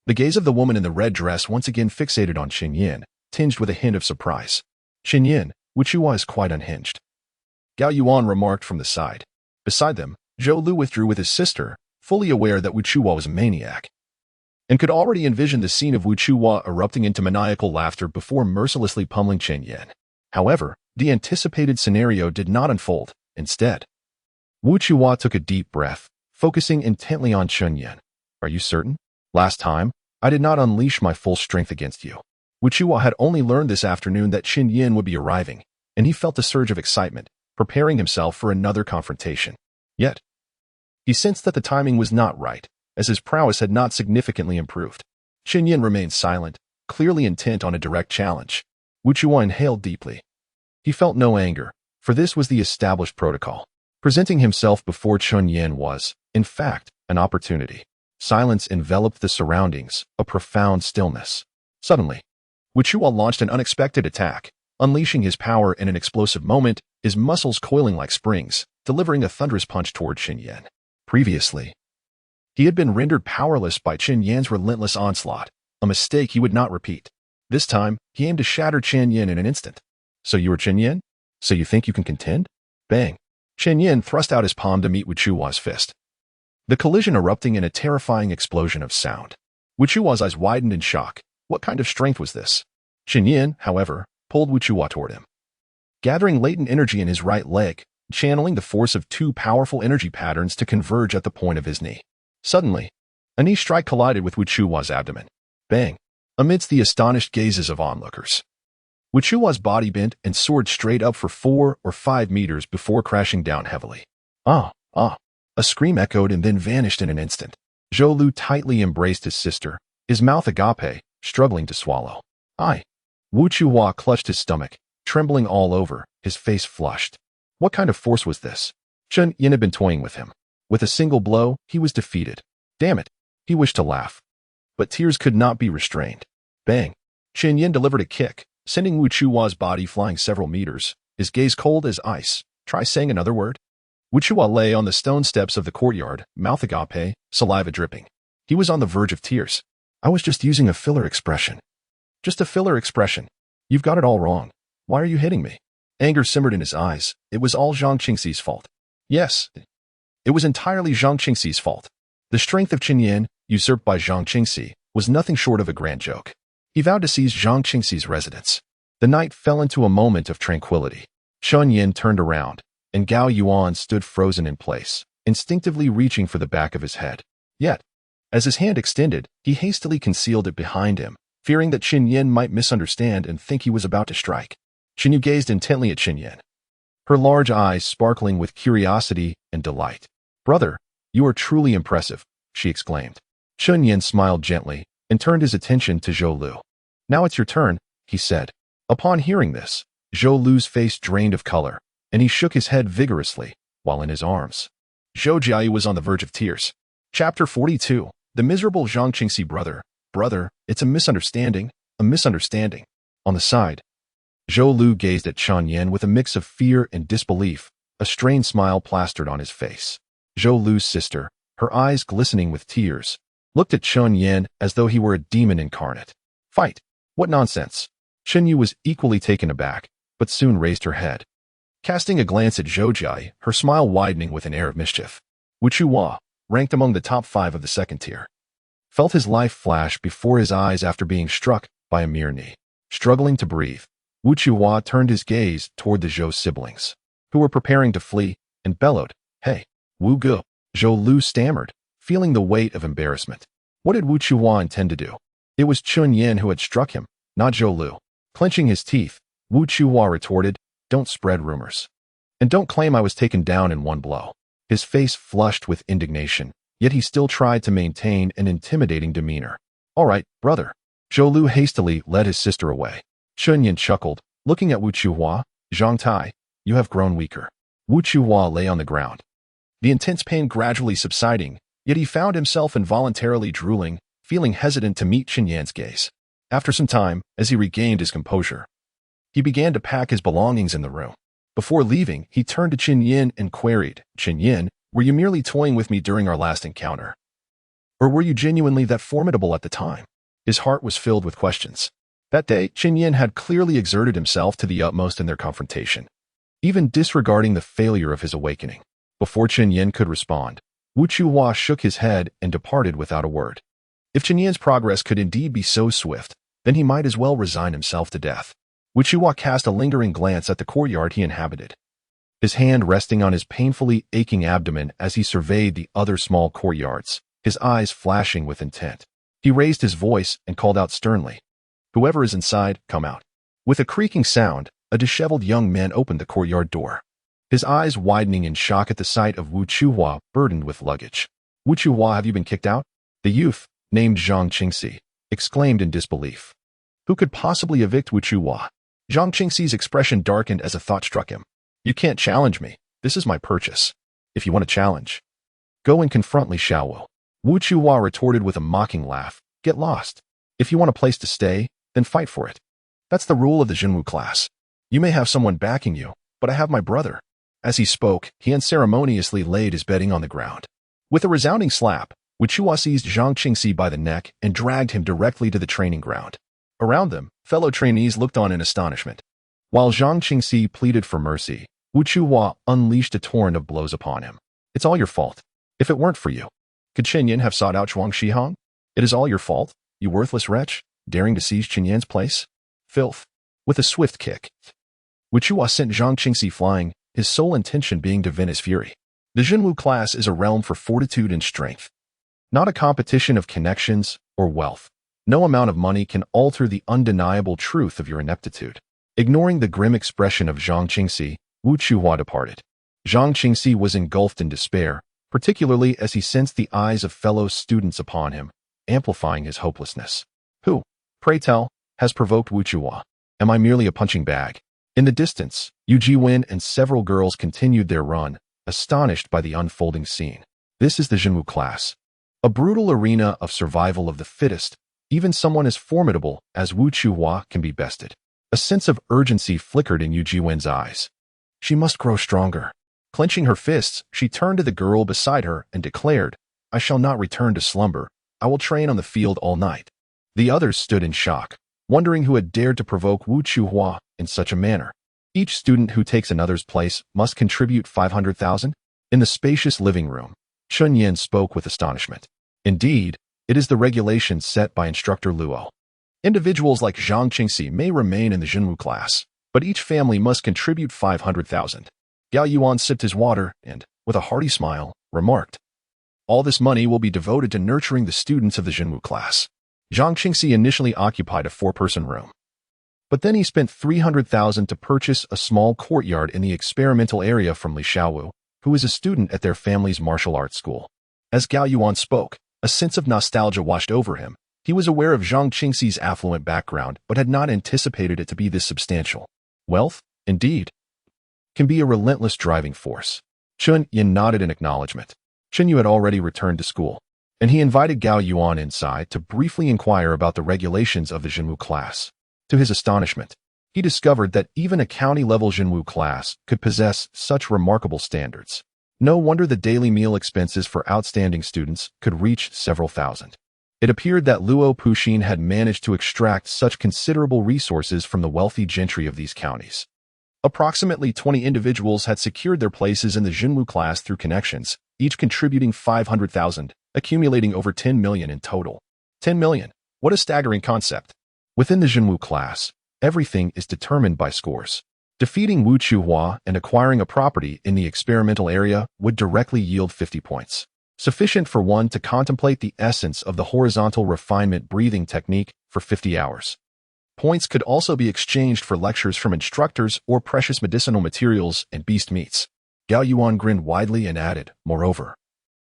[SPEAKER 1] the gaze of the woman in the red dress once again fixated on Chen Yan, tinged with a hint of surprise. Chen Yan, Wu Chuhua is quite unhinged. Gao Yuan remarked from the side. Beside them, Zhou Lu withdrew with his sister, fully aware that Wu Chuhua was a maniac, and could already envision the scene of Wu Chuhua erupting into maniacal laughter before mercilessly pummeling Chen Yan. However, the anticipated scenario did not unfold. Instead, Wu Chuhua took a deep breath, focusing intently on Chen Yan. Are you certain? Last time, I did not unleash my full strength against you. Wu Chuhua had only learned this afternoon that Chen Yan would be arriving, and he felt a surge of excitement, preparing himself for another confrontation. Yet, he sensed that the timing was not right, as his prowess had not significantly improved. Chen Yan remained silent, clearly intent on a direct challenge. Wu Chuhua inhaled deeply. He felt no anger, for this was the established protocol. Presenting himself before Chen Yan was, in fact, an opportunity. Silence enveloped the surroundings, a profound stillness. Suddenly, Wu Chuhua launched an unexpected attack, unleashing his power in an explosive moment, his muscles coiling like springs, delivering a thunderous punch toward Chen Yan. Previously, he had been rendered powerless by Chen Yan's relentless onslaught, a mistake he would not repeat. This time, he aimed to shatter Chen Yan in an instant. So you are Chen Yan? So you think you can contend? Bang! Chen Yan thrust out his palm to meet Wu Chuhua's fist, the collision erupting in a terrifying explosion of sound. Wu Chuhua's eyes widened in shock. What kind of strength was this? Chen Yan, however, pulled Wu Chuhua toward him, gathering latent energy in his right leg, channeling the force of two powerful energy patterns to converge at the point of his knee. Suddenly, a knee strike collided with Wu Chuhua's abdomen. Bang! Amidst the astonished gazes of onlookers, Wu Chuhua's body bent and soared straight up for 4 or 5 meters before crashing down heavily. A scream echoed and then vanished in an instant. Zhou Lu tightly embraced his sister, his mouth agape, struggling to swallow. Wu Chuhua clutched his stomach, trembling all over, his face flushed. What kind of force was this? Chen Yan had been toying with him. With a single blow, he was defeated. Damn it! He wished to laugh. But tears could not be restrained. Bang! Chen Yan delivered a kick, sending Wu Chuhua's body flying several meters, his gaze cold as ice. Try saying another word. Wu Chuhua lay on the stone steps of the courtyard, mouth agape, saliva dripping. He was on the verge of tears. I was just using a filler expression. Just a filler expression. You've got it all wrong. Why are you hitting me? Anger simmered in his eyes. It was all Zhang Qingxi's fault. Yes, it was entirely Zhang Qingxi's fault. The strength of Chen Yan, usurped by Zhang Qingxi, was nothing short of a grand joke. He vowed to seize Zhang Qingxi's residence. The night fell into a moment of tranquility. Chen Yan turned around, and Gao Yuan stood frozen in place, instinctively reaching for the back of his head. Yet, as his hand extended, he hastily concealed it behind him, fearing that Chen Yan might misunderstand and think he was about to strike. Chen Yu gazed intently at Chen Yan, her large eyes sparkling with curiosity and delight. Brother, you are truly impressive, she exclaimed. Chen Yan smiled gently and turned his attention to Zhou Lu. Now it's your turn, he said. Upon hearing this, Zhou Lu's face drained of color, and he shook his head vigorously, while in his arms. Zhou Jiayu was on the verge of tears. Chapter 42. The miserable Zhang Qingxi brother. Brother, it's a misunderstanding, a misunderstanding. On the side, Zhou Lu gazed at Chen Yan with a mix of fear and disbelief, a strained smile plastered on his face. Zhou Lu's sister, her eyes glistening with tears, looked at Chen Yan as though he were a demon incarnate. Fight! What nonsense! Chen Yu was equally taken aback, but soon raised her head. Casting a glance at Zhou Jia, her smile widening with an air of mischief. Wu Chuhua, ranked among the top 5 of the second tier, felt his life flash before his eyes after being struck by a mere knee. Struggling to breathe, Wu Chuhua turned his gaze toward the Zhou siblings, who were preparing to flee, and bellowed, Hey, Wu Gu! Zhou Lu stammered, feeling the weight of embarrassment. What did Wu Chuhua intend to do? It was Chen Yan who had struck him, not Zhou Lu. Clenching his teeth, Wu Chuhua retorted, Don't spread rumors. And don't claim I was taken down in one blow. His face flushed with indignation, yet he still tried to maintain an intimidating demeanor. All right, brother. Zhou Lu hastily led his sister away. Chen Yan chuckled, looking at Wu Chuhua. Zhang Tai, you have grown weaker. Wu Chuhua lay on the ground, the intense pain gradually subsiding, yet he found himself involuntarily drooling, feeling hesitant to meet Chen Yan's gaze. After some time, as he regained his composure, he began to pack his belongings in the room. Before leaving, he turned to Chen Yan and queried, Chen Yan, were you merely toying with me during our last encounter? Or were you genuinely that formidable at the time? His heart was filled with questions. That day, Chen Yan had clearly exerted himself to the utmost in their confrontation, even disregarding the failure of his awakening. Before Chen Yan could respond, Wu Chuhua shook his head and departed without a word. If Chen Yan's progress could indeed be so swift, then he might as well resign himself to death. Wu Chuhua cast a lingering glance at the courtyard he inhabited, his hand resting on his painfully aching abdomen as he surveyed the other small courtyards, his eyes flashing with intent. He raised his voice and called out sternly, Whoever is inside, come out. With a creaking sound, a disheveled young man opened the courtyard door, his eyes widening in shock at the sight of Wu Chuhua burdened with luggage. Wu Chuhua, have you been kicked out? The youth, named Zhang Qingxi, exclaimed in disbelief. Who could possibly evict Wu Chuhua? Zhang Qingxi's expression darkened as a thought struck him. You can't challenge me. This is my purchase. If you want to challenge, go and confront Li Xiaowu. Wu Chuhua retorted with a mocking laugh. Get lost. If you want a place to stay, then fight for it. That's the rule of the Zhenwu class. You may have someone backing you, but I have my brother. As he spoke, he unceremoniously laid his bedding on the ground. With a resounding slap, Wu Chuhua seized Zhang Qingxi by the neck and dragged him directly to the training ground. Around them, fellow trainees looked on in astonishment. While Zhang Qingxi pleaded for mercy, Wu Chuhua unleashed a torrent of blows upon him. It's all your fault. If it weren't for you, could Chen Yan have sought out Zhuang Shihong? It is all your fault, you worthless wretch, daring to seize Chen Yan's place? Filth. With a swift kick, Wu Chuhua sent Zhang Qingxi flying, his sole intention being to vent his fury. The Zhenwu class is a realm for fortitude and strength, not a competition of connections or wealth. No amount of money can alter the undeniable truth of your ineptitude. Ignoring the grim expression of Zhang Qingxi, Wu Chuhua departed. Zhang Qingxi was engulfed in despair, particularly as he sensed the eyes of fellow students upon him, amplifying his hopelessness. Who, pray tell, has provoked Wu Chuhua? Am I merely a punching bag? In the distance, Yu Jiwen and several girls continued their run, astonished by the unfolding scene. This is the Jinwu class. A brutal arena of survival of the fittest. Even someone as formidable as Wu Chuhua can be bested. A sense of urgency flickered in Yu Jiwen's eyes. She must grow stronger. Clenching her fists, she turned to the girl beside her and declared, I shall not return to slumber. I will train on the field all night. The others stood in shock, wondering who had dared to provoke Wu Chuhua in such a manner. Each student who takes another's place must contribute 500,000? In the spacious living room, Chen Yan spoke with astonishment. Indeed, it is the regulation set by instructor Luo. Individuals like Zhang Qingxi may remain in the Jinwu class, but each family must contribute 500,000. Gao Yuan sipped his water and, with a hearty smile, remarked, all this money will be devoted to nurturing the students of the Jinwu class. Zhang Qingxi initially occupied a 4-person room. But then he spent 300,000 to purchase a small courtyard in the experimental area from Li Xiaowu, who is a student at their family's martial arts school. As Gao Yuan spoke, a sense of nostalgia washed over him. He was aware of Zhang Qingxi's affluent background, but had not anticipated it to be this substantial. Wealth, indeed, can be a relentless driving force. Chen Yan nodded in acknowledgement. Chen Yu had already returned to school, and he invited Gao Yuan inside to briefly inquire about the regulations of the Jinwu class. To his astonishment, he discovered that even a county-level Jinwu class could possess such remarkable standards. No wonder the daily meal expenses for outstanding students could reach several thousand. It appeared that Luo Puxin had managed to extract such considerable resources from the wealthy gentry of these counties. Approximately 20 individuals had secured their places in the Jinwu class through connections, each contributing 500,000, accumulating over 10 million in total. 10 million. What a staggering concept. Within the Jinwu class, everything is determined by scores. Defeating Wu Chuhua and acquiring a property in the experimental area would directly yield 50 points. Sufficient for one to contemplate the essence of the horizontal refinement breathing technique for 50 hours. Points could also be exchanged for lectures from instructors or precious medicinal materials and beast meats. Gao Yuan grinned widely and added, moreover,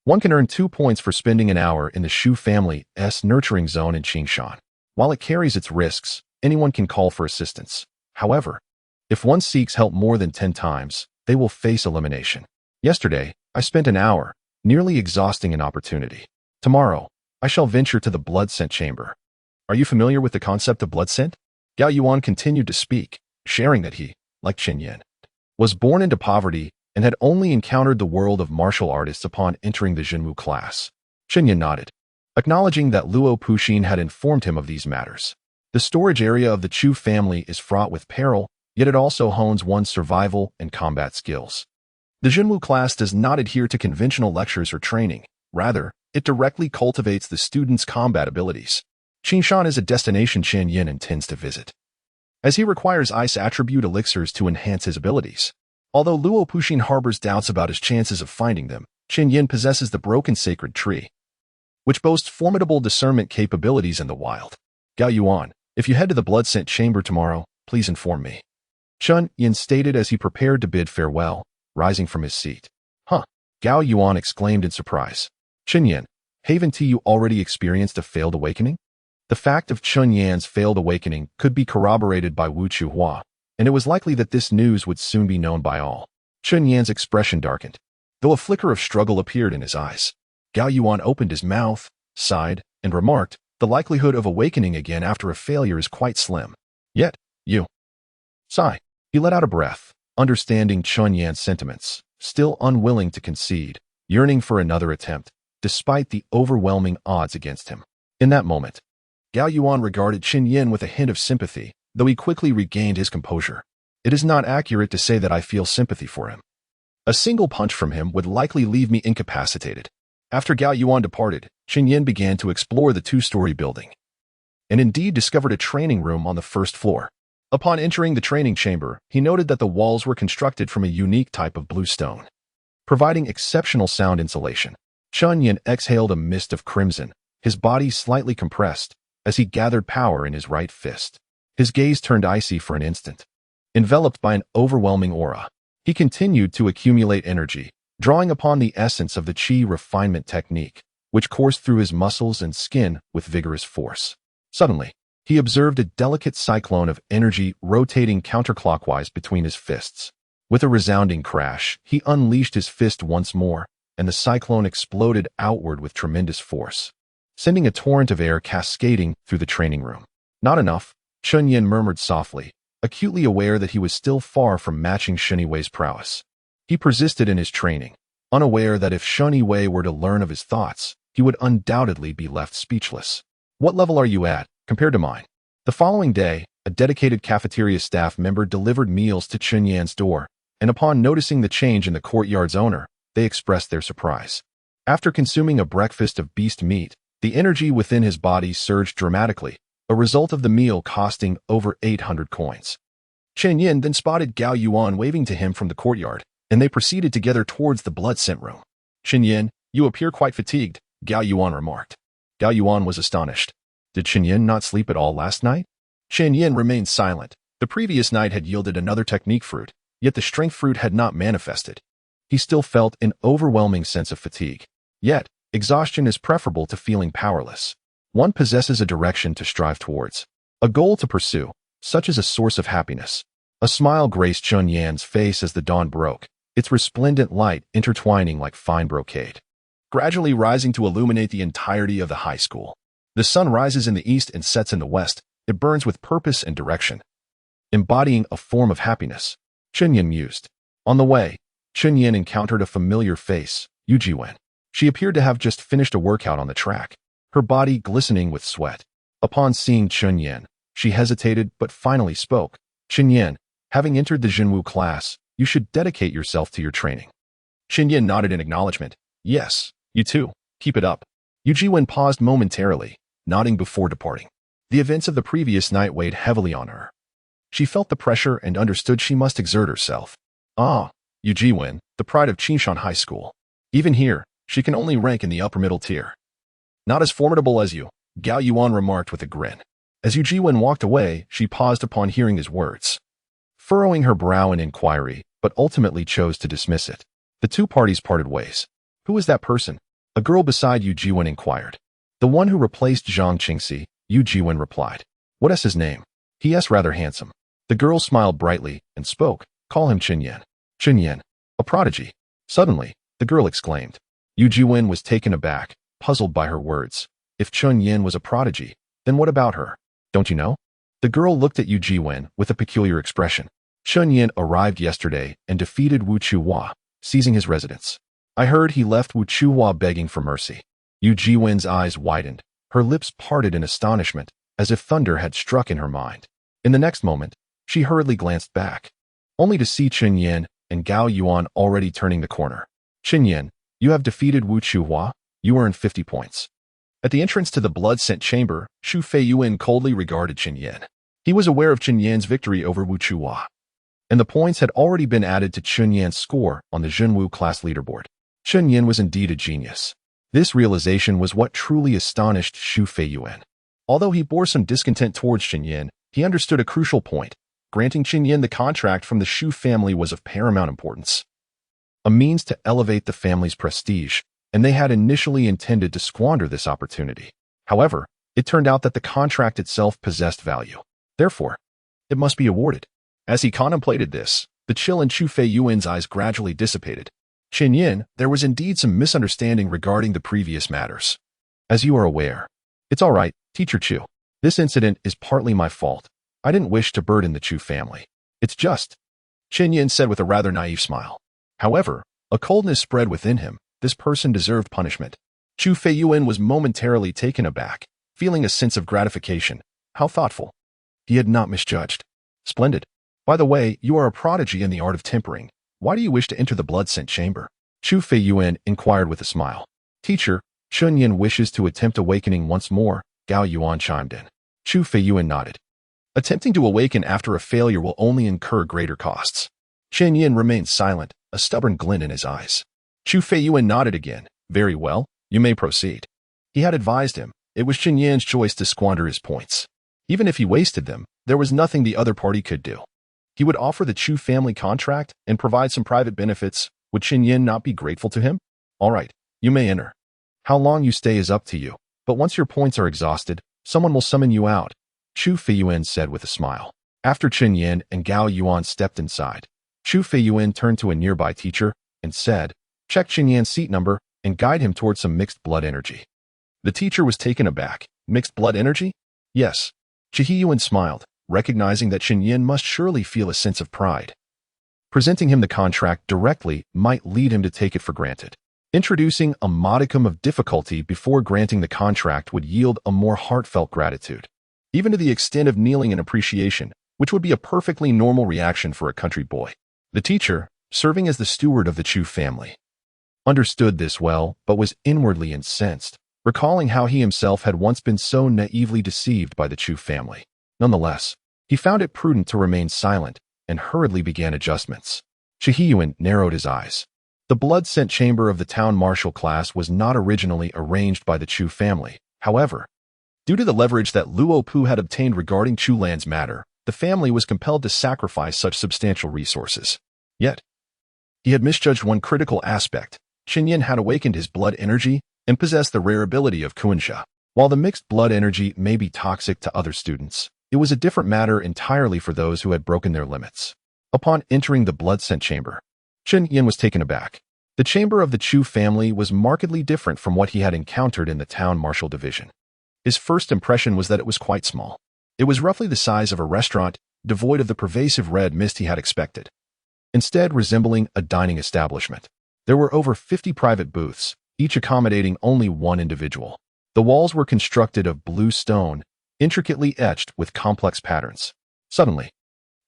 [SPEAKER 1] one can earn 2 points for spending an hour in the Shu family's nurturing zone in Qingshan. While it carries its risks, anyone can call for assistance. However, if one seeks help more than 10 times, they will face elimination. Yesterday, I spent an hour, nearly exhausting an opportunity. Tomorrow, I shall venture to the blood scent chamber. Are you familiar with the concept of blood scent? Gao Yuan continued to speak, sharing that he, like Chen Yan, was born into poverty and had only encountered the world of martial artists upon entering the Jinwu class. Chen Yan nodded, acknowledging that Luo Puxin had informed him of these matters. The storage area of the Chu family is fraught with peril, yet it also hones one's survival and combat skills. The Jinwu class does not adhere to conventional lectures or training. Rather, it directly cultivates the student's combat abilities. Qingshan is a destination Chen Yan intends to visit, as he requires ice attribute elixirs to enhance his abilities. Although Luo Puxin harbors doubts about his chances of finding them, Chen Yan possesses the broken sacred tree, which boasts formidable discernment capabilities in the wild. Gao Yuan, if you head to the blood scent chamber tomorrow, please inform me. Chen Yan stated as he prepared to bid farewell, rising from his seat. Huh? Gao Yuan exclaimed in surprise. Chen Yan, haven't you already experienced a failed awakening? The fact of Chen Yan's failed awakening could be corroborated by Wu Chuhua, and it was likely that this news would soon be known by all. Chen Yan's expression darkened, though a flicker of struggle appeared in his eyes. Gao Yuan opened his mouth, sighed, and remarked, the likelihood of awakening again after a failure is quite slim. Yet, you. Sigh. He let out a breath, understanding Chen Yan's sentiments, still unwilling to concede, yearning for another attempt, despite the overwhelming odds against him. In that moment, Gao Yuan regarded Chen Yan with a hint of sympathy, though he quickly regained his composure. It is not accurate to say that I feel sympathy for him. A single punch from him would likely leave me incapacitated. After Gao Yuan departed, Chen Yan began to explore the 2-story building, and indeed discovered a training room on the first floor. Upon entering the training chamber, he noted that the walls were constructed from a unique type of blue stone, providing exceptional sound insulation. Chen Yan exhaled a mist of crimson, his body slightly compressed, as he gathered power in his right fist. His gaze turned icy for an instant. Enveloped by an overwhelming aura, he continued to accumulate energy, drawing upon the essence of the qi refinement technique, which coursed through his muscles and skin with vigorous force. Suddenly, he observed a delicate cyclone of energy rotating counterclockwise between his fists. With a resounding crash, he unleashed his fist once more, and the cyclone exploded outward with tremendous force, sending a torrent of air cascading through the training room. Not enough, Chen Yan murmured softly, acutely aware that he was still far from matching Shen Yiwei's prowess. He persisted in his training, unaware that if Shen Yiwei were to learn of his thoughts, he would undoubtedly be left speechless. What level are you at, compared to mine? The following day, a dedicated cafeteria staff member delivered meals to Chen Yan's door, and upon noticing the change in the courtyard's owner, they expressed their surprise. After consuming a breakfast of beast meat, the energy within his body surged dramatically, a result of the meal costing over 800 coins. Chen Yan then spotted Gao Yuan waving to him from the courtyard, and they proceeded together towards the blood scent room. Chen Yan, you appear quite fatigued, Gao Yuan remarked. Gao Yuan was astonished. Did Chen Yan not sleep at all last night? Chen Yan remained silent. The previous night had yielded another technique fruit, yet the strength fruit had not manifested. He still felt an overwhelming sense of fatigue. Yet, exhaustion is preferable to feeling powerless. One possesses a direction to strive towards, a goal to pursue, such as a source of happiness. A smile graced Chen Yan's face as the dawn broke, its resplendent light intertwining like fine brocade, gradually rising to illuminate the entirety of the high school. The sun rises in the east and sets in the west. It burns with purpose and direction, embodying a form of happiness. Chen Yan mused. On the way, Chen Yan encountered a familiar face, Yu Jiwen. She appeared to have just finished a workout on the track, her body glistening with sweat. Upon seeing Chen Yan, she hesitated but finally spoke. Chen Yan, having entered the Jinwu class, you should dedicate yourself to your training. Chen Yan nodded in acknowledgement. Yes, you too. Keep it up. Yu Jiwen paused momentarily, nodding before departing. The events of the previous night weighed heavily on her. She felt the pressure and understood she must exert herself. Ah, Yu Jiwen, the pride of Qingshan High School. Even here, she can only rank in the upper middle tier. Not as formidable as you, Gao Yuan remarked with a grin. As Yu Jiwen walked away, she paused upon hearing his words, furrowing her brow in inquiry, but ultimately chose to dismiss it. The two parties parted ways. Who is that person? A girl beside Yu Jiwen inquired. The one who replaced Zhang Qingxi, Yu Jiwen replied. What is his name? He is rather handsome. The girl smiled brightly and spoke. Call him Chen Yan. Chen Yan, a prodigy. Suddenly, the girl exclaimed. Yu Jiwen was taken aback, puzzled by her words. If Chen Yan was a prodigy, then what about her? Don't you know? The girl looked at Yu Jiwen with a peculiar expression. Chen Yan arrived yesterday and defeated Wu Chuhua, seizing his residence. I heard he left Wu Chuhua begging for mercy. Yu Jiwen's eyes widened, her lips parted in astonishment, as if thunder had struck in her mind. In the next moment, she hurriedly glanced back, only to see Chen Yan and Gao Yuan already turning the corner. Chen Yan, you have defeated Wu Chuhua. You earned 50 points. At the entrance to the blood-scent chamber, Shu Feiyuan coldly regarded Chen Yan. He was aware of Chen Yan's victory over Wu Chuhua, and the points had already been added to Chen Yan's score on the Jinwu class leaderboard. Chen Yan was indeed a genius. This realization was what truly astonished Shu Feiyuan. Although he bore some discontent towards Chen Yan, he understood a crucial point. Granting Chen Yan the contract from the Shu family was of paramount importance, a means to elevate the family's prestige, and they had initially intended to squander this opportunity. However, it turned out that the contract itself possessed value. Therefore, it must be awarded. As he contemplated this, the chill in Shu Feiyuan's eyes gradually dissipated. Chen Yan, there was indeed some misunderstanding regarding the previous matters. As you are aware. It's all right, Teacher Chu. This incident is partly my fault. I didn't wish to burden the Chu family. It's just, Chen Yan said with a rather naive smile. However, a coldness spread within him. This person deserved punishment. Chu Feiyuan was momentarily taken aback, feeling a sense of gratification. How thoughtful. He had not misjudged. Splendid. By the way, you are a prodigy in the art of tempering. Why do you wish to enter the blood-scent chamber? Chu Feiyuan inquired with a smile. Teacher, Chen Yan wishes to attempt awakening once more, Gao Yuan chimed in. Chu Feiyuan nodded. Attempting to awaken after a failure will only incur greater costs. Chen Yan remained silent, a stubborn glint in his eyes. Chu Feiyuan nodded again. Very well, you may proceed. He had advised him. It was Chen Yan's choice to squander his points. Even if he wasted them, there was nothing the other party could do. He would offer the Chu family contract and provide some private benefits, Would Chen Yan not be grateful to him? All right, you may enter. How long you stay is up to you, but once your points are exhausted, someone will summon you out, Chu Feiyuan said with a smile. After Chen Yan and Gao Yuan stepped inside, Chu Feiyuan turned to a nearby teacher and said, check Chen Yan's seat number and guide him towards some mixed blood energy. The teacher was taken aback. Mixed blood energy? Yes. Chi Yuan smiled, recognizing that Chen Yan must surely feel a sense of pride. Presenting him the contract directly might lead him to take it for granted. Introducing a modicum of difficulty before granting the contract would yield a more heartfelt gratitude, even to the extent of kneeling in appreciation, which would be a perfectly normal reaction for a country boy. The teacher, serving as the steward of the Chu family, understood this well, but was inwardly incensed, recalling how he himself had once been so naively deceived by the Chu family. Nonetheless, he found it prudent to remain silent and hurriedly began adjustments. Chi Yuan narrowed his eyes. The blood-scent chamber of the town martial class was not originally arranged by the Chu family. However, due to the leverage that Luo Pu had obtained regarding Chu Lan's matter, the family was compelled to sacrifice such substantial resources. Yet, he had misjudged one critical aspect. Chen Yan had awakened his blood energy and possessed the rare ability of Kunsha. While the mixed blood energy may be toxic to other students, it was a different matter entirely for those who had broken their limits. Upon entering the blood-scent chamber, Chen Yan was taken aback. The chamber of the Chu family was markedly different from what he had encountered in the town martial division. His first impression was that it was quite small. It was roughly the size of a restaurant, devoid of the pervasive red mist he had expected, instead resembling a dining establishment. There were over 50 private booths, each accommodating only one individual. The walls were constructed of blue stone, intricately etched with complex patterns. Suddenly,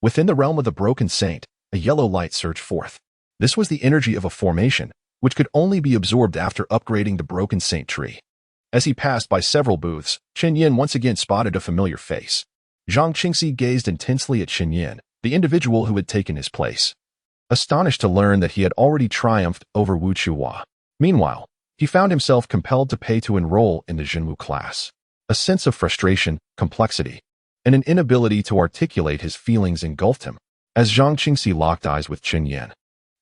[SPEAKER 1] within the realm of the broken saint, a yellow light surged forth. This was the energy of a formation, which could only be absorbed after upgrading the broken saint tree. As he passed by several booths, Chen Yan once again spotted a familiar face. Zhang Qingxi gazed intensely at Chen Yan, the individual who had taken his place, astonished to learn that he had already triumphed over Wu Chuhua. Meanwhile, he found himself compelled to pay to enroll in the Zhenwu class. A sense of frustration, complexity, and an inability to articulate his feelings engulfed him. As Zhang Qingxi locked eyes with Chen Yan,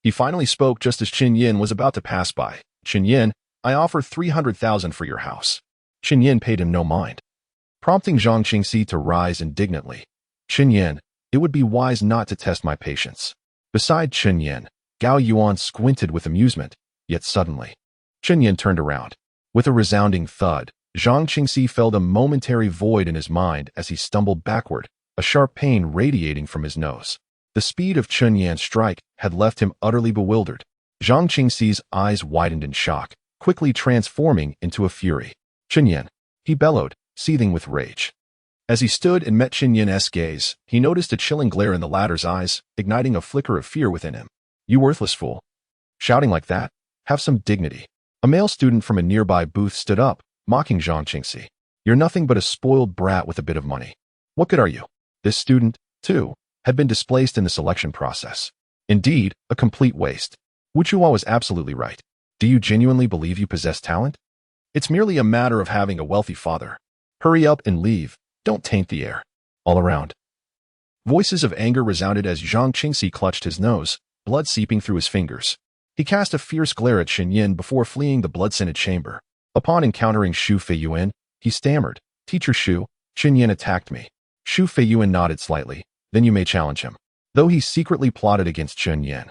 [SPEAKER 1] he finally spoke just as Chen Yan was about to pass by. Chen Yan, I offer 300,000 for your house. Chen Yan paid him no mind, prompting Zhang Qingxi to rise indignantly. Chen Yan, it would be wise not to test my patience. Beside Chen Yan, Gao Yuan squinted with amusement, yet suddenly, Chen Yan turned around. With a resounding thud, Zhang Qingxi felt a momentary void in his mind as he stumbled backward, a sharp pain radiating from his nose. The speed of Chen Yan's strike had left him utterly bewildered. Zhang Qingxi's eyes widened in shock, quickly transforming into a fury. Chen Yan, he bellowed, seething with rage. As he stood and met Chen Yan's gaze, he noticed a chilling glare in the latter's eyes, igniting a flicker of fear within him. You worthless fool. Shouting like that? Have some dignity. A male student from a nearby booth stood up, mocking Zhang Qingxi. You're nothing but a spoiled brat with a bit of money. What good are you? This student, too, had been displaced in the selection process. Indeed, a complete waste. Wu Chuhua was absolutely right. Do you genuinely believe you possess talent? It's merely a matter of having a wealthy father. Hurry up and leave. Don't taint the air. All around, voices of anger resounded as Zhang Qingxi clutched his nose, blood seeping through his fingers. He cast a fierce glare at Chen Yan before fleeing the blood-scented chamber. Upon encountering Xu Feiyuan, he stammered, Teacher Xu, Chen Yan attacked me. Xu Feiyuan nodded slightly. Then you may challenge him. Though he secretly plotted against Chen Yan,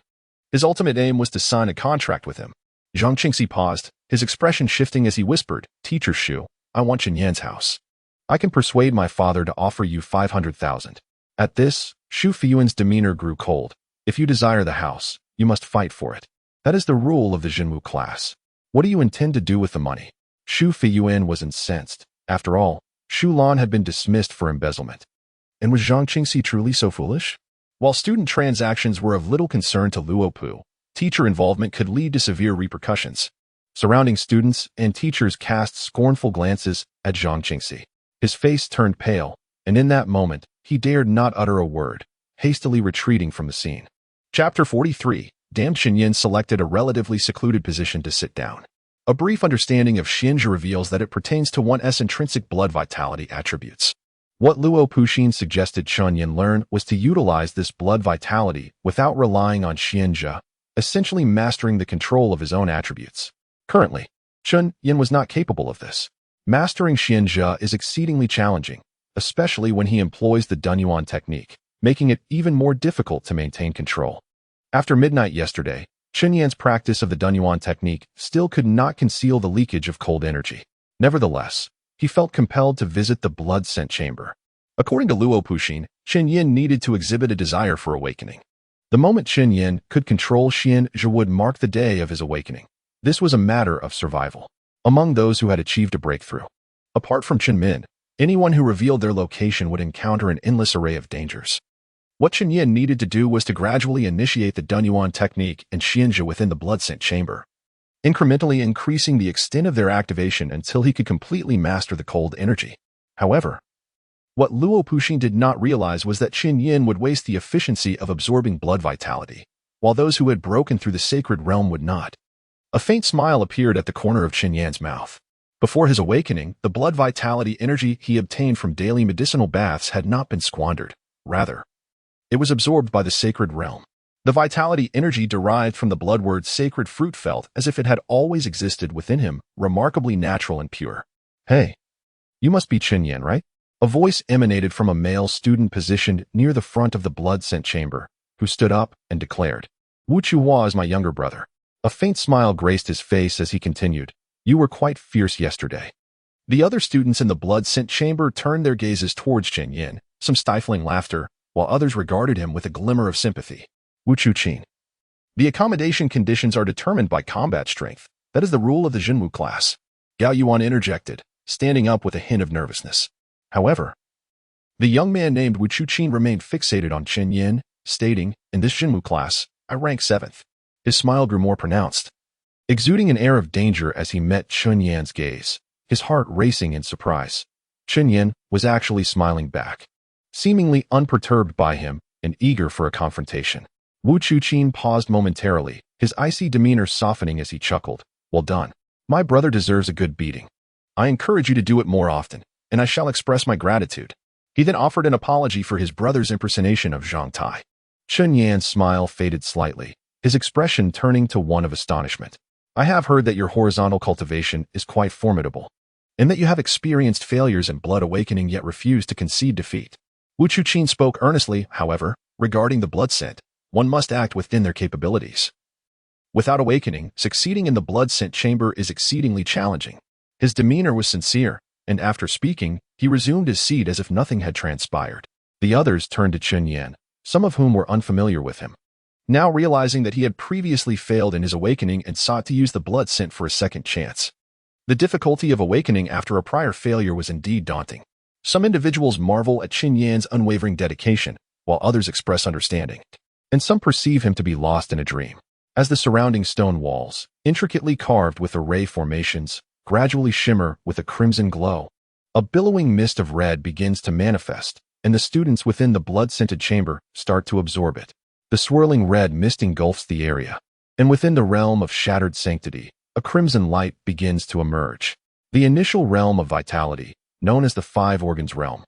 [SPEAKER 1] his ultimate aim was to sign a contract with him. Zhang Qingxi paused, his expression shifting as he whispered, Teacher Xu, I want Chen Yan's house. I can persuade my father to offer you 500,000. At this, Xu Feiyuan's demeanor grew cold. If you desire the house, you must fight for it. That is the rule of the Zhenwu class. What do you intend to do with the money? Xu Feiyuan was incensed. After all, Xu Lan had been dismissed for embezzlement. And was Zhang Qingxi truly so foolish? While student transactions were of little concern to Luo Pu, teacher involvement could lead to severe repercussions. Surrounding students and teachers cast scornful glances at Zhang Qingxi. His face turned pale, and in that moment, he dared not utter a word, hastily retreating from the scene. Chapter 43. Damned Chen Yan selected a relatively secluded position to sit down. A brief understanding of Xianzhi reveals that it pertains to one's intrinsic blood vitality attributes. What Luo Puxin suggested Chen Yan learn was to utilize this blood vitality without relying on Xianzhi, essentially mastering the control of his own attributes. Currently, Chen Yan was not capable of this. Mastering Xianjia is exceedingly challenging, especially when he employs the Dunyuan technique, making it even more difficult to maintain control. After midnight yesterday, Chen Yan's practice of the Dunyuan technique still could not conceal the leakage of cold energy. Nevertheless, he felt compelled to visit the blood scent chamber. According to Luo Puxin, Chen Yan needed to exhibit a desire for awakening. The moment Chen Yan could control Xianjia would mark the day of his awakening. This was a matter of survival among those who had achieved a breakthrough. Apart from Chen Min, anyone who revealed their location would encounter an endless array of dangers. What Chen Yan needed to do was to gradually initiate the Dunyuan technique and Xianjia within the blood scent chamber, incrementally increasing the extent of their activation until he could completely master the cold energy. However, what Luo Puxin did not realize was that Chen Yan would waste the efficiency of absorbing blood vitality, while those who had broken through the sacred realm would not. A faint smile appeared at the corner of Chen Yan's mouth. Before his awakening, the blood vitality energy he obtained from daily medicinal baths had not been squandered. Rather, it was absorbed by the sacred realm. The vitality energy derived from the blood word sacred fruit felt as if it had always existed within him, remarkably natural and pure. "Hey, you must be Chen Yan, right?" A voice emanated from a male student positioned near the front of the blood scent chamber, who stood up and declared, "Wu Chuhua is my younger brother." A faint smile graced his face as he continued, "You were quite fierce yesterday." The other students in the blood scent chamber turned their gazes towards Chen Yan, some stifling laughter, while others regarded him with a glimmer of sympathy. Wu Chuqin. The accommodation conditions are determined by combat strength. That is the rule of the Jinwu class. Gao Yuan interjected, standing up with a hint of nervousness. However, the young man named Wu Chuqin remained fixated on Chen Yan, stating, "In this Jinwu class, I rank 7th. His smile grew more pronounced, exuding an air of danger as he met Chen Yan's gaze, his heart racing in surprise. Chen Yan was actually smiling back, seemingly unperturbed by him and eager for a confrontation. Wu Chuqin paused momentarily, his icy demeanor softening as he chuckled. "Well done. My brother deserves a good beating. I encourage you to do it more often, and I shall express my gratitude." He then offered an apology for his brother's impersonation of Zhang Tai. Chen Yan's smile faded slightly, his expression turning to one of astonishment. "I have heard that your horizontal cultivation is quite formidable, and that you have experienced failures in blood awakening yet refuse to concede defeat." Wu Chuqin spoke earnestly, however, regarding the blood scent. One must act within their capabilities. Without awakening, succeeding in the blood scent chamber is exceedingly challenging. His demeanor was sincere, and after speaking, he resumed his seat as if nothing had transpired. The others turned to Chen Yan, some of whom were unfamiliar with him, now realizing that he had previously failed in his awakening and sought to use the blood scent for a second chance. The difficulty of awakening after a prior failure was indeed daunting. Some individuals marvel at Chen Yan's unwavering dedication, while others express understanding, and some perceive him to be lost in a dream. As the surrounding stone walls, intricately carved with array formations, gradually shimmer with a crimson glow, a billowing mist of red begins to manifest, and the students within the blood-scented chamber start to absorb it. The swirling red mist engulfs the area, and within the realm of shattered sanctity, a crimson light begins to emerge. The initial realm of vitality, known as the 5 organs realm,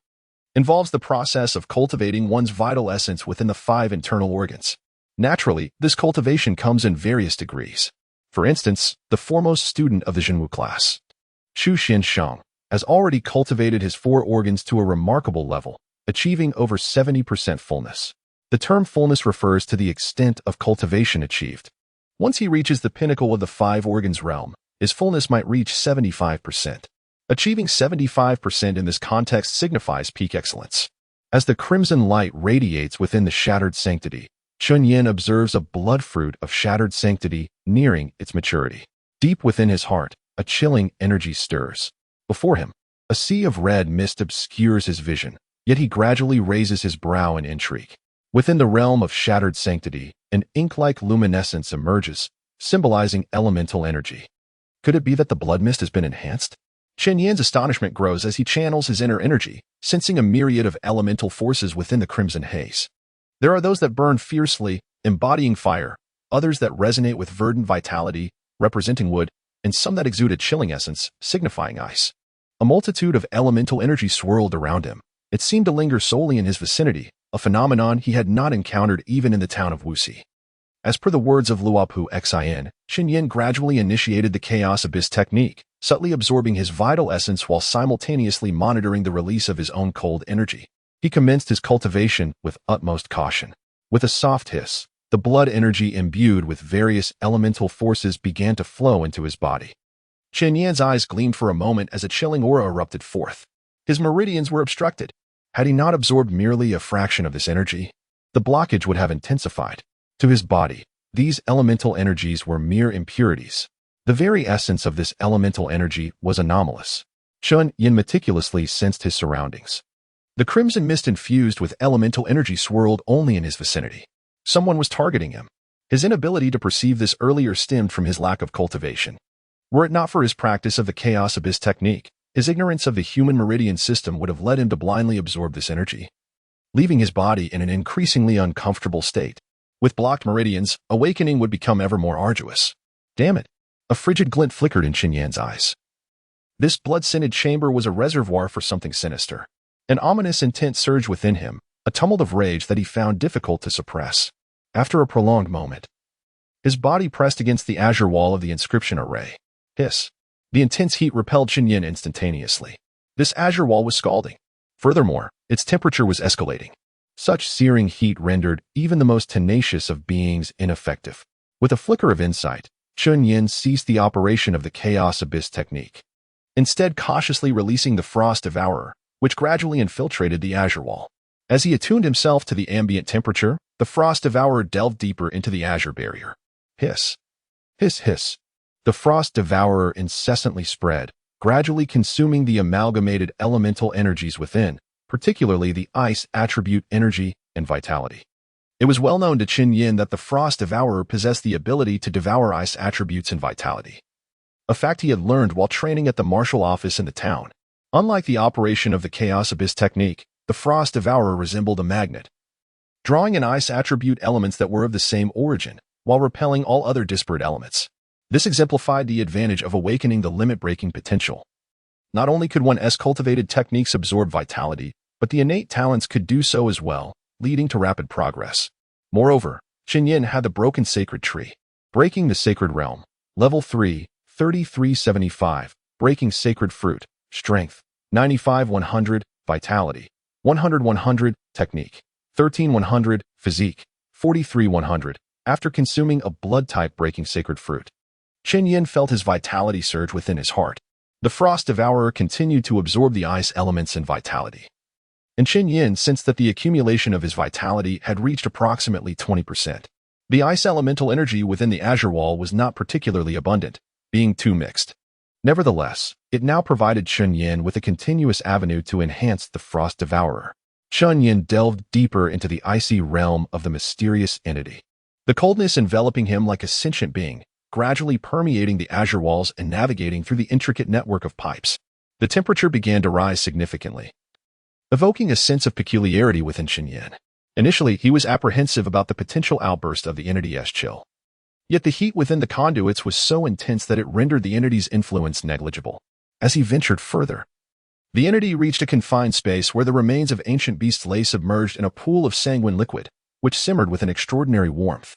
[SPEAKER 1] involves the process of cultivating one's vital essence within the 5 internal organs. Naturally, this cultivation comes in various degrees. For instance, the foremost student of the Jinwu class, Xu Xiansheng, has already cultivated his 4 organs to a remarkable level, achieving over 70% fullness. The term fullness refers to the extent of cultivation achieved. Once he reaches the pinnacle of the 5 organs realm, his fullness might reach 75%. Achieving 75% in this context signifies peak excellence. As the crimson light radiates within the shattered sanctity, Chen Yan observes a blood fruit of shattered sanctity nearing its maturity. Deep within his heart, a chilling energy stirs. Before him, a sea of red mist obscures his vision, yet he gradually raises his brow in intrigue. Within the realm of shattered sanctity, an ink-like luminescence emerges, symbolizing elemental energy. Could it be that the blood mist has been enhanced? Chen Yan's astonishment grows as he channels his inner energy, sensing a myriad of elemental forces within the crimson haze. There are those that burn fiercely, embodying fire, others that resonate with verdant vitality, representing wood, and some that exude a chilling essence, signifying ice. A multitude of elemental energy swirled around him. It seemed to linger solely in his vicinity, a phenomenon he had not encountered even in the town of Wuxi. As per the words of Luopu Xin, Chen Yan gradually initiated the Chaos Abyss technique, subtly absorbing his vital essence while simultaneously monitoring the release of his own cold energy. He commenced his cultivation with utmost caution. With a soft hiss, the blood energy imbued with various elemental forces began to flow into his body. Chen Yan's eyes gleamed for a moment as a chilling aura erupted forth. His meridians were obstructed. Had he not absorbed merely a fraction of this energy, the blockage would have intensified. To his body, these elemental energies were mere impurities. The very essence of this elemental energy was anomalous. Chen Yan meticulously sensed his surroundings. The crimson mist infused with elemental energy swirled only in his vicinity. Someone was targeting him. His inability to perceive this earlier stemmed from his lack of cultivation. Were it not for his practice of the Chaos Abyss technique, his ignorance of the human meridian system would have led him to blindly absorb this energy, leaving his body in an increasingly uncomfortable state. With blocked meridians, awakening would become ever more arduous. Damn it! A frigid glint flickered in Chen Yan's eyes. This blood-scented chamber was a reservoir for something sinister. An ominous intent surged within him, a tumult of rage that he found difficult to suppress. After a prolonged moment, his body pressed against the azure wall of the inscription array. Hiss. The intense heat repelled Chen Yan instantaneously. This azure wall was scalding. Furthermore, its temperature was escalating. Such searing heat rendered even the most tenacious of beings ineffective. With a flicker of insight, Chen Yan ceased the operation of the Chaos Abyss technique, instead cautiously releasing the Frost Devourer, which gradually infiltrated the azure wall. As he attuned himself to the ambient temperature, the Frost Devourer delved deeper into the azure barrier. Hiss. Hiss, hiss. The Frost Devourer incessantly spread, gradually consuming the amalgamated elemental energies within, particularly the ice attribute energy and vitality. It was well known to Chen Yan that the Frost Devourer possessed the ability to devour ice attributes and vitality, a fact he had learned while training at the martial office in the town. Unlike the operation of the Chaos Abyss technique, the Frost Devourer resembled a magnet, drawing in ice attribute elements that were of the same origin, while repelling all other disparate elements. This exemplified the advantage of awakening the limit-breaking potential. Not only could one's cultivated techniques absorb vitality, but the innate talents could do so as well, leading to rapid progress. Moreover, Chen Yan had the broken sacred tree. Breaking the sacred realm. Level 3, 3375. Breaking sacred fruit. Strength. 95-100. Vitality. 100-100. Technique. 13-100. Physique. 43-100. After consuming a blood-type breaking sacred fruit, Chen Yan felt his vitality surge within his heart. The Frost Devourer continued to absorb the ice elements and vitality, and Chen Yan sensed that the accumulation of his vitality had reached approximately 20%. The ice elemental energy within the azure wall was not particularly abundant, being too mixed. Nevertheless, it now provided Chen Yan with a continuous avenue to enhance the Frost Devourer. Chen Yan delved deeper into the icy realm of the mysterious entity, the coldness enveloping him like a sentient being, gradually permeating the azure walls and navigating through the intricate network of pipes. The temperature began to rise significantly, evoking a sense of peculiarity within Chen Yan. Initially, he was apprehensive about the potential outburst of the entity's chill. Yet the heat within the conduits was so intense that it rendered the entity's influence negligible. As he ventured further, the entity reached a confined space where the remains of ancient beasts lay submerged in a pool of sanguine liquid, which simmered with an extraordinary warmth,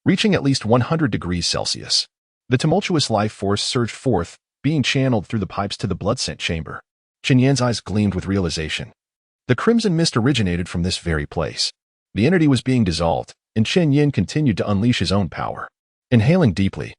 [SPEAKER 1] reaching at least 100 degrees Celsius. The tumultuous life force surged forth, being channeled through the pipes to the blood-scent chamber. Chen Yan's eyes gleamed with realization. The crimson mist originated from this very place. The entity was being dissolved, and Chen Yan continued to unleash his own power. Inhaling deeply,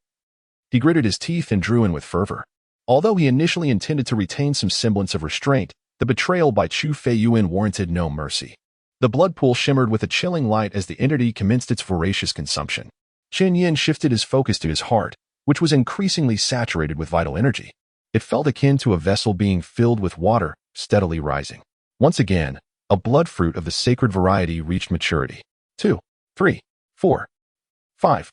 [SPEAKER 1] he gritted his teeth and drew in with fervor. Although he initially intended to retain some semblance of restraint, the betrayal by Chu Feiyuan warranted no mercy. The blood pool shimmered with a chilling light as the entity commenced its voracious consumption. Chen Yan shifted his focus to his heart, which was increasingly saturated with vital energy. It felt akin to a vessel being filled with water, steadily rising. Once again, a blood fruit of the sacred variety reached maturity. 2, 3, 4, 5.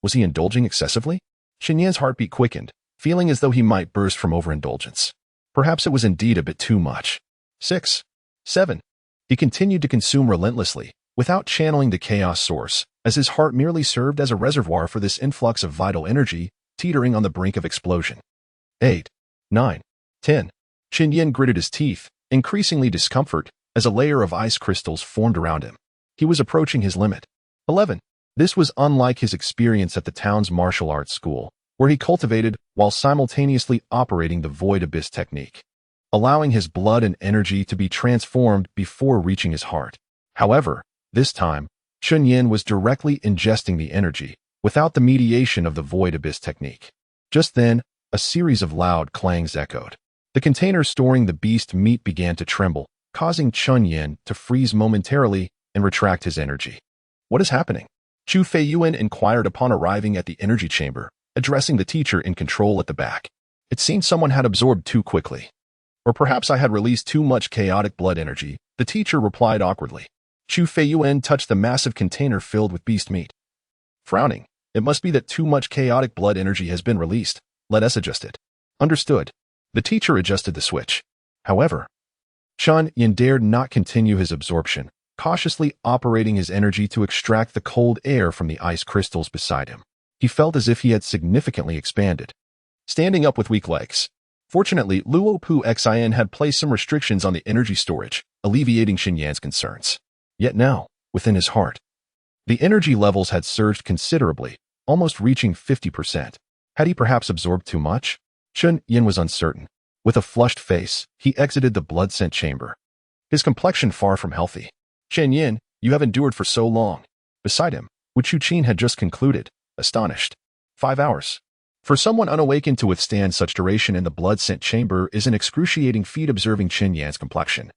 [SPEAKER 1] Was he indulging excessively? Chen Yan's heartbeat quickened, feeling as though he might burst from overindulgence. Perhaps it was indeed a bit too much. 6, 7. He continued to consume relentlessly, without channeling the chaos source, as his heart merely served as a reservoir for this influx of vital energy, teetering on the brink of explosion. 8, 9, 10. Chen Yan gritted his teeth, increasingly discomfort, as a layer of ice crystals formed around him. He was approaching his limit. 11. This was unlike his experience at the town's martial arts school, where he cultivated while simultaneously operating the void abyss technique, allowing his blood and energy to be transformed before reaching his heart. However, this time, Chen Yan was directly ingesting the energy, without the mediation of the void abyss technique. Just then, a series of loud clangs echoed. The container storing the beast meat began to tremble, causing Chen Yan to freeze momentarily and retract his energy. What is happening? Chu Feiyuan inquired upon arriving at the energy chamber, addressing the teacher in control at the back. It seemed someone had absorbed too quickly. Or perhaps I had released too much chaotic blood energy, the teacher replied awkwardly. Chu Feiyuan touched the massive container filled with beast meat. Frowning, it must be that too much chaotic blood energy has been released. Let us adjust it. Understood. The teacher adjusted the switch. However, Chen Yan dared not continue his absorption, cautiously operating his energy to extract the cold air from the ice crystals beside him. He felt as if he had significantly expanded, standing up with weak legs. Fortunately, Luo Pu Xin had placed some restrictions on the energy storage, alleviating Chen Yan's concerns. Yet now, within his heart, the energy levels had surged considerably, almost reaching 50%. Had he perhaps absorbed too much? Chen Yan was uncertain. With a flushed face, he exited the blood-scent chamber, his complexion far from healthy. Chen Yan, you have endured for so long. Beside him, Wu Chuqin had just concluded, astonished. 5 hours. For someone unawakened to withstand such duration in the blood-scent chamber is an excruciating feat. Observing Chen Yan's complexion,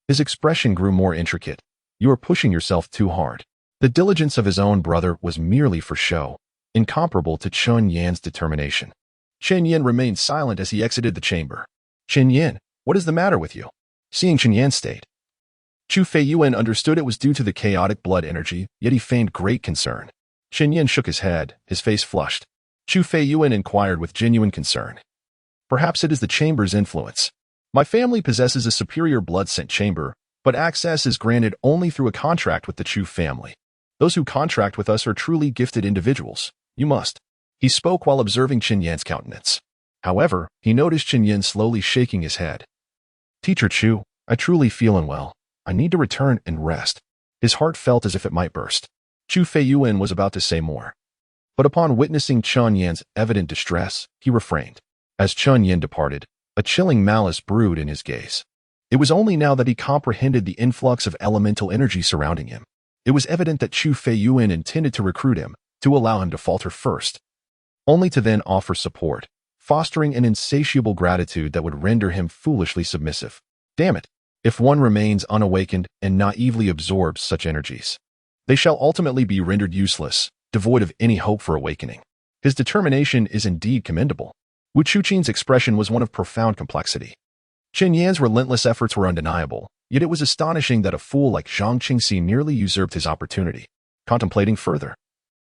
[SPEAKER 1] his expression grew more intricate. You are pushing yourself too hard. The diligence of his own brother was merely for show, incomparable to Chen Yan's determination. Chen Yan remained silent as he exited the chamber. Chen Yan, what is the matter with you? Seeing Chen Yan's state, Chu Feiyuan understood it was due to the chaotic blood energy, yet he feigned great concern. Chen Yan shook his head, his face flushed. Chu Feiyuan inquired with genuine concern. Perhaps it is the chamber's influence. My family possesses a superior blood-scent chamber, but access is granted only through a contract with the Chu family. Those who contract with us are truly gifted individuals. You must. He spoke while observing Chen Yan's countenance. However, he noticed Chen Yan slowly shaking his head. Teacher Chu, I truly feel unwell. I need to return and rest. His heart felt as if it might burst. Chu Feiyuan was about to say more, but upon witnessing Chen Yan's evident distress, he refrained. As Chen Yan departed, a chilling malice brewed in his gaze. It was only now that he comprehended the influx of elemental energy surrounding him. It was evident that Chu Feiyuan intended to recruit him, to allow him to falter first, only to then offer support, fostering an insatiable gratitude that would render him foolishly submissive. Damn it! If one remains unawakened and naively absorbs such energies, they shall ultimately be rendered useless, devoid of any hope for awakening. His determination is indeed commendable. Wu Chuqin's expression was one of profound complexity. Chen Yan's relentless efforts were undeniable, yet it was astonishing that a fool like Zhang Qingxi nearly usurped his opportunity. Contemplating further,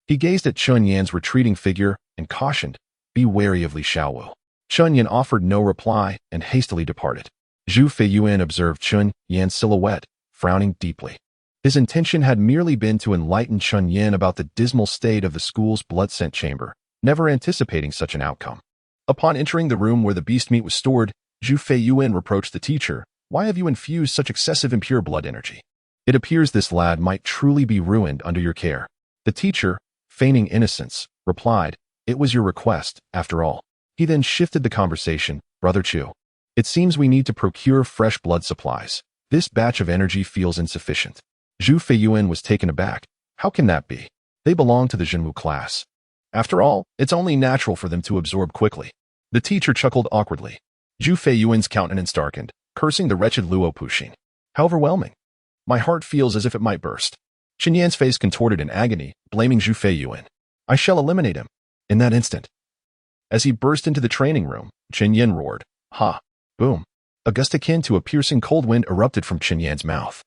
[SPEAKER 1] he gazed at Chen Yan's retreating figure and cautioned, "Be wary of Li Xiaowu." Chen Yan offered no reply and hastily departed. Zhu Feiyuan observed Chen Yan's silhouette, frowning deeply. His intention had merely been to enlighten Chen Yan about the dismal state of the school's blood-scent chamber, never anticipating such an outcome. Upon entering the room where the beast meat was stored, Zhu Feiyuan reproached the teacher, "Why have you infused such excessive impure blood energy? It appears this lad might truly be ruined under your care." The teacher, feigning innocence, replied, "It was your request, after all." He then shifted the conversation, "Brother Chu, it seems we need to procure fresh blood supplies. This batch of energy feels insufficient." Zhu Feiyuan was taken aback. How can that be? They belong to the Zhenwu class. After all, it's only natural for them to absorb quickly. The teacher chuckled awkwardly. Zhu Feiyuan's countenance darkened, cursing the wretched Luo Puxin. How overwhelming. My heart feels as if it might burst. Chen Yan's face contorted in agony, blaming Zhu Feiyuan. I shall eliminate him. In that instant, as he burst into the training room, Chen Yan roared. Ha! Boom! A gust akin to a piercing cold wind erupted from Chen Yan's mouth,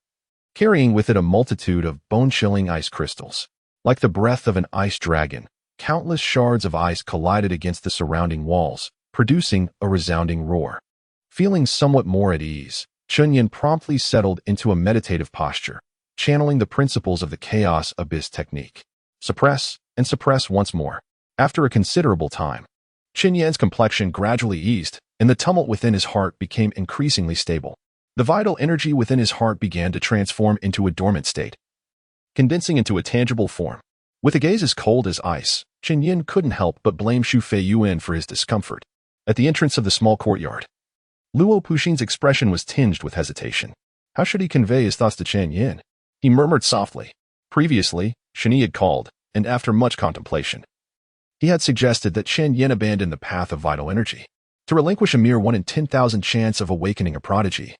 [SPEAKER 1] carrying with it a multitude of bone-chilling ice crystals. Like the breath of an ice dragon, countless shards of ice collided against the surrounding walls, producing a resounding roar. Feeling somewhat more at ease, Chen Yan promptly settled into a meditative posture, channeling the principles of the chaos abyss technique. Suppress and suppress once more. After a considerable time, Chen Yan's complexion gradually eased, and the tumult within his heart became increasingly stable. The vital energy within his heart began to transform into a dormant state, condensing into a tangible form. With a gaze as cold as ice, Chen Yan couldn't help but blame Xu Feiyuan for his discomfort. At the entrance of the small courtyard, Luo Puxin's expression was tinged with hesitation. How should he convey his thoughts to Chen Yan? He murmured softly. Previously, Chen Yi had called, and after much contemplation, he had suggested that Chen Yan abandon the path of vital energy, to relinquish a mere 1 in 10,000 chance of awakening a prodigy,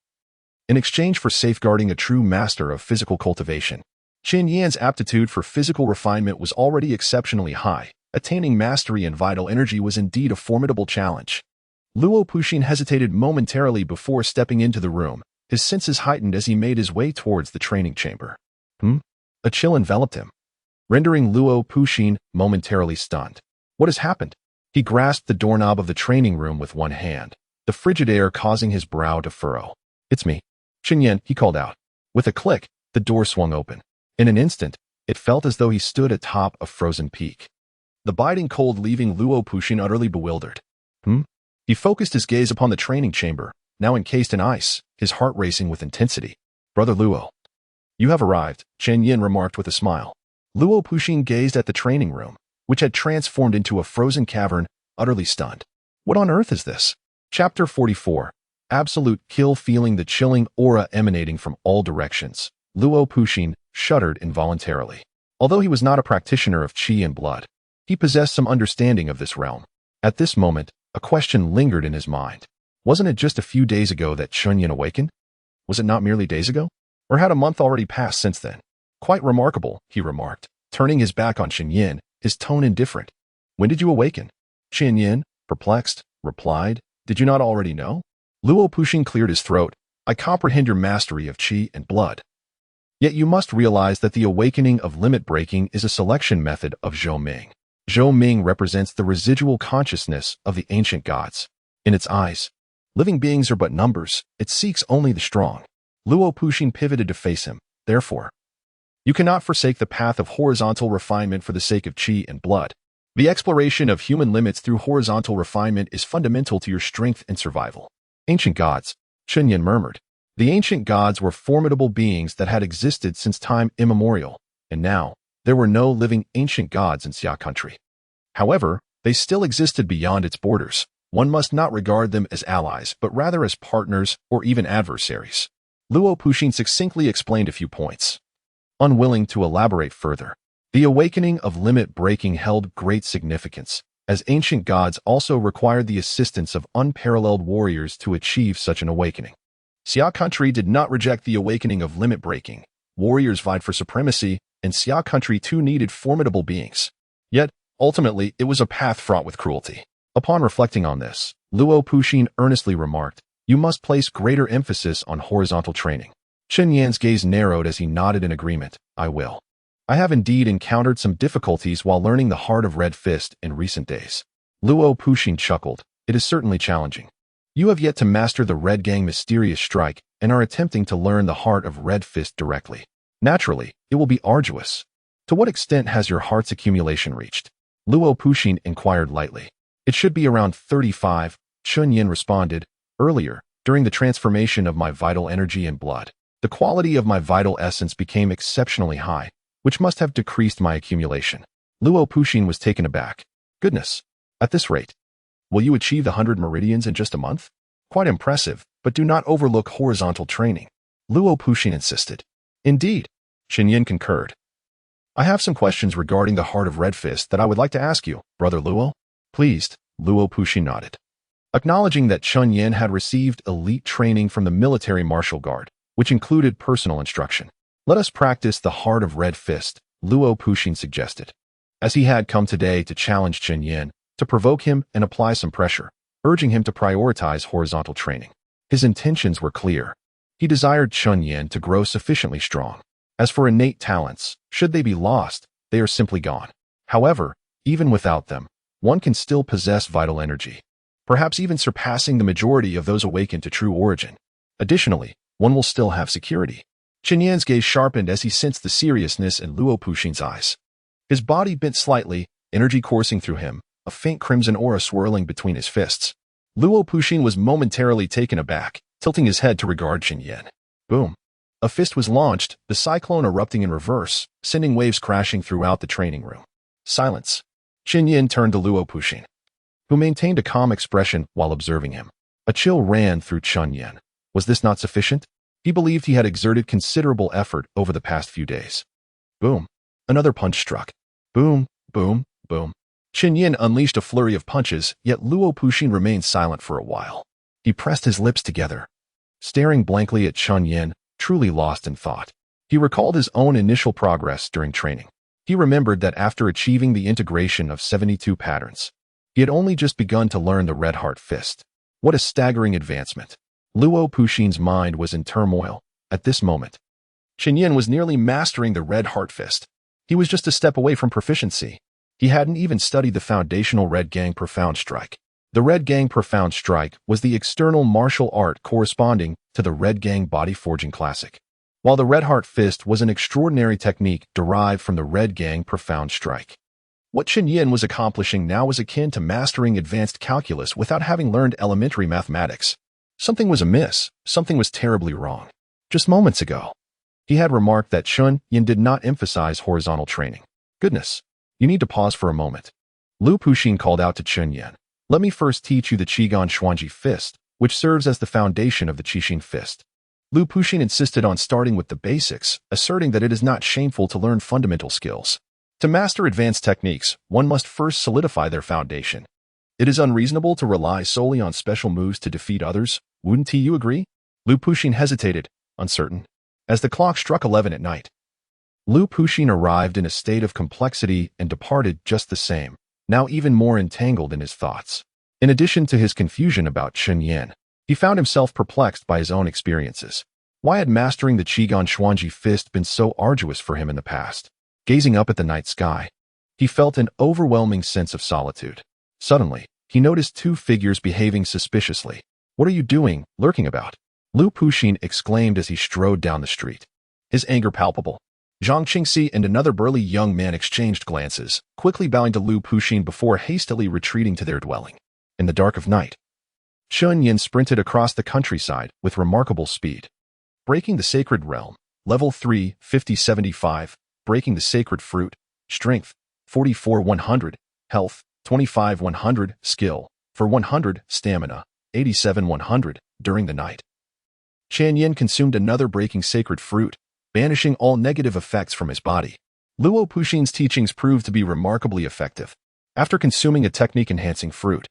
[SPEAKER 1] in exchange for safeguarding a true master of physical cultivation. Chen Yan's aptitude for physical refinement was already exceptionally high. Attaining mastery in vital energy was indeed a formidable challenge. Luo Puxin hesitated momentarily before stepping into the room, his senses heightened as he made his way towards the training chamber. A chill enveloped him, rendering Luo Puxin momentarily stunned. What has happened? He grasped the doorknob of the training room with one hand, the frigid air causing his brow to furrow. It's me, Chen Yan, he called out. With a click, the door swung open. In an instant, it felt as though he stood atop a frozen peak, the biting cold leaving Luo Puxin utterly bewildered. He focused his gaze upon the training chamber, now encased in ice, his heart racing with intensity. Brother Luo, you have arrived, Chen Yan remarked with a smile. Luo Puxin gazed at the training room, which had transformed into a frozen cavern, utterly stunned. What on earth is this? Chapter 44. Absolute kill. Feeling the chilling aura emanating from all directions, Luo Puxin shuddered involuntarily. Although he was not a practitioner of qi and blood, he possessed some understanding of this realm. At this moment, a question lingered in his mind. Wasn't it just a few days ago that Chen Yan awakened? Was it not merely days ago? Or had a month already passed since then? Quite remarkable, he remarked, turning his back on Chen Yan, his tone indifferent. When did you awaken? Chen Yan, perplexed, replied, Did you not already know? Luo Puxin cleared his throat. I comprehend your mastery of qi and blood. Yet you must realize that the awakening of limit breaking is a selection method of Zhou Ming. Zhou Ming represents the residual consciousness of the ancient gods. In its eyes, living beings are but numbers. It seeks only the strong. Luo Puxin pivoted to face him. Therefore, you cannot forsake the path of horizontal refinement for the sake of qi and blood. The exploration of human limits through horizontal refinement is fundamental to your strength and survival. Ancient gods, Chen Yan murmured. The ancient gods were formidable beings that had existed since time immemorial, and now, there were no living ancient gods in Xia country. However, they still existed beyond its borders. One must not regard them as allies, but rather as partners or even adversaries. Luo Puxin succinctly explained a few points. Unwilling to elaborate further, the awakening of limit breaking held great significance, as ancient gods also required the assistance of unparalleled warriors to achieve such an awakening. Xia country did not reject the awakening of limit breaking. Warriors vied for supremacy, and Xia country too needed formidable beings. Yet, ultimately, it was a path fraught with cruelty. Upon reflecting on this, Luo Puxin earnestly remarked, You must place greater emphasis on horizontal training. Chen Yan's gaze narrowed as he nodded in agreement. I will. I have indeed encountered some difficulties while learning the heart of Red Fist in recent days. Luo Puxin chuckled. It is certainly challenging. You have yet to master the Red Gang mysterious strike and are attempting to learn the heart of Red Fist directly. Naturally, it will be arduous. To what extent has your heart's accumulation reached? Luo Puxin inquired lightly. It should be around 35, Chen Yan responded. Earlier, during the transformation of my vital energy and blood, the quality of my vital essence became exceptionally high, which must have decreased my accumulation. Luo Puxin was taken aback. Goodness, at this rate, will you achieve the 100 meridians in just a month? Quite impressive, but do not overlook horizontal training. Luo Puxin insisted. Indeed, Chen Yan concurred. I have some questions regarding the heart of Red Fist that I would like to ask you, Brother Luo. Pleased, Luo Puxin nodded. Acknowledging that Chen Yan had received elite training from the military martial guard, which included personal instruction. Let us practice the heart of Red Fist, Luo Puxin suggested. As he had come today to challenge Chen Yan, to provoke him and apply some pressure, urging him to prioritize horizontal training. His intentions were clear. He desired Chen Yan to grow sufficiently strong. As for innate talents, should they be lost, they are simply gone. However, even without them, one can still possess vital energy, perhaps even surpassing the majority of those awakened to true origin. Additionally, one will still have security. Chen Yan's gaze sharpened as he sensed the seriousness in Luo Puxin's eyes. His body bent slightly, energy coursing through him, a faint crimson aura swirling between his fists. Luo Puxin was momentarily taken aback, tilting his head to regard Chen Yan. Boom. A fist was launched, the cyclone erupting in reverse, sending waves crashing throughout the training room. Silence. Chen Yan turned to Luo Puxin, who maintained a calm expression while observing him. A chill ran through Chen Yan. Was this not sufficient? He believed he had exerted considerable effort over the past few days. Boom. Another punch struck. Boom, boom, boom. Chen Yan unleashed a flurry of punches, yet Luo Puxin remained silent for a while. He pressed his lips together, staring blankly at Chen Yan, truly lost in thought. He recalled his own initial progress during training. He remembered that after achieving the integration of 72 patterns, he had only just begun to learn the Red Heart Fist. What a staggering advancement. Luo Puxin's mind was in turmoil at this moment. Chen Yan was nearly mastering the Red Heart Fist. He was just a step away from proficiency. He hadn't even studied the foundational Red Gang Profound Strike. The Red Gang Profound Strike was the external martial art corresponding to the Red Gang Body Forging Classic, while the Red Heart Fist was an extraordinary technique derived from the Red Gang Profound Strike. What Chen Yan was accomplishing now was akin to mastering advanced calculus without having learned elementary mathematics. Something was amiss. Something was terribly wrong. Just moments ago, he had remarked that Chen Yan did not emphasize horizontal training. Goodness, you need to pause for a moment. Luo Puxin called out to Chen Yan. Let me first teach you the Qigong Xuanji Fist, which serves as the foundation of the Qixing Fist. Luo Puxin insisted on starting with the basics, asserting that it is not shameful to learn fundamental skills. To master advanced techniques, one must first solidify their foundation. It is unreasonable to rely solely on special moves to defeat others, wouldn't you agree? Luo Puxin hesitated, uncertain. As the clock struck 11 at night, Luo Puxin arrived in a state of complexity and departed just the same, now even more entangled in his thoughts. In addition to his confusion about Chen Yan, he found himself perplexed by his own experiences. Why had mastering the Qigong Xuanji Fist been so arduous for him in the past? Gazing up at the night sky, he felt an overwhelming sense of solitude. Suddenly, he noticed two figures behaving suspiciously. What are you doing, lurking about? Luo Puxin exclaimed as he strode down the street, his anger palpable. Zhang Qingxi and another burly young man exchanged glances, quickly bowing to Luo Puxin before hastily retreating to their dwelling. In the dark of night, Chen Yan sprinted across the countryside with remarkable speed. Breaking the Sacred Realm, Level 3, 50-75, Breaking the Sacred Fruit, Strength, 44-100, Health, 25-100, Skill, for 100, Stamina, 87-100, during the night. Chen Yan consumed another Breaking Sacred Fruit, banishing all negative effects from his body. Luo Puxin's teachings proved to be remarkably effective. After consuming a technique-enhancing fruit,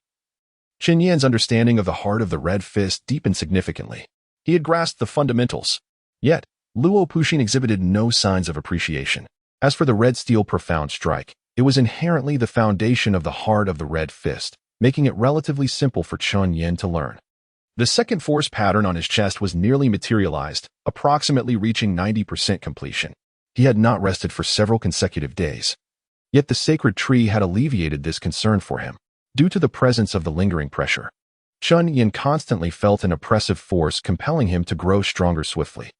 [SPEAKER 1] Chen Yan's understanding of the heart of the Red Fist deepened significantly. He had grasped the fundamentals. Yet, Luo Puxin exhibited no signs of appreciation. As for the Red Steel Profound Strike, it was inherently the foundation of the heart of the Red Fist, making it relatively simple for Chen Yan to learn. The second force pattern on his chest was nearly materialized, approximately reaching 90% completion. He had not rested for several consecutive days. Yet the sacred tree had alleviated this concern for him. Due to the presence of the lingering pressure, Chen Yan constantly felt an oppressive force compelling him to grow stronger swiftly.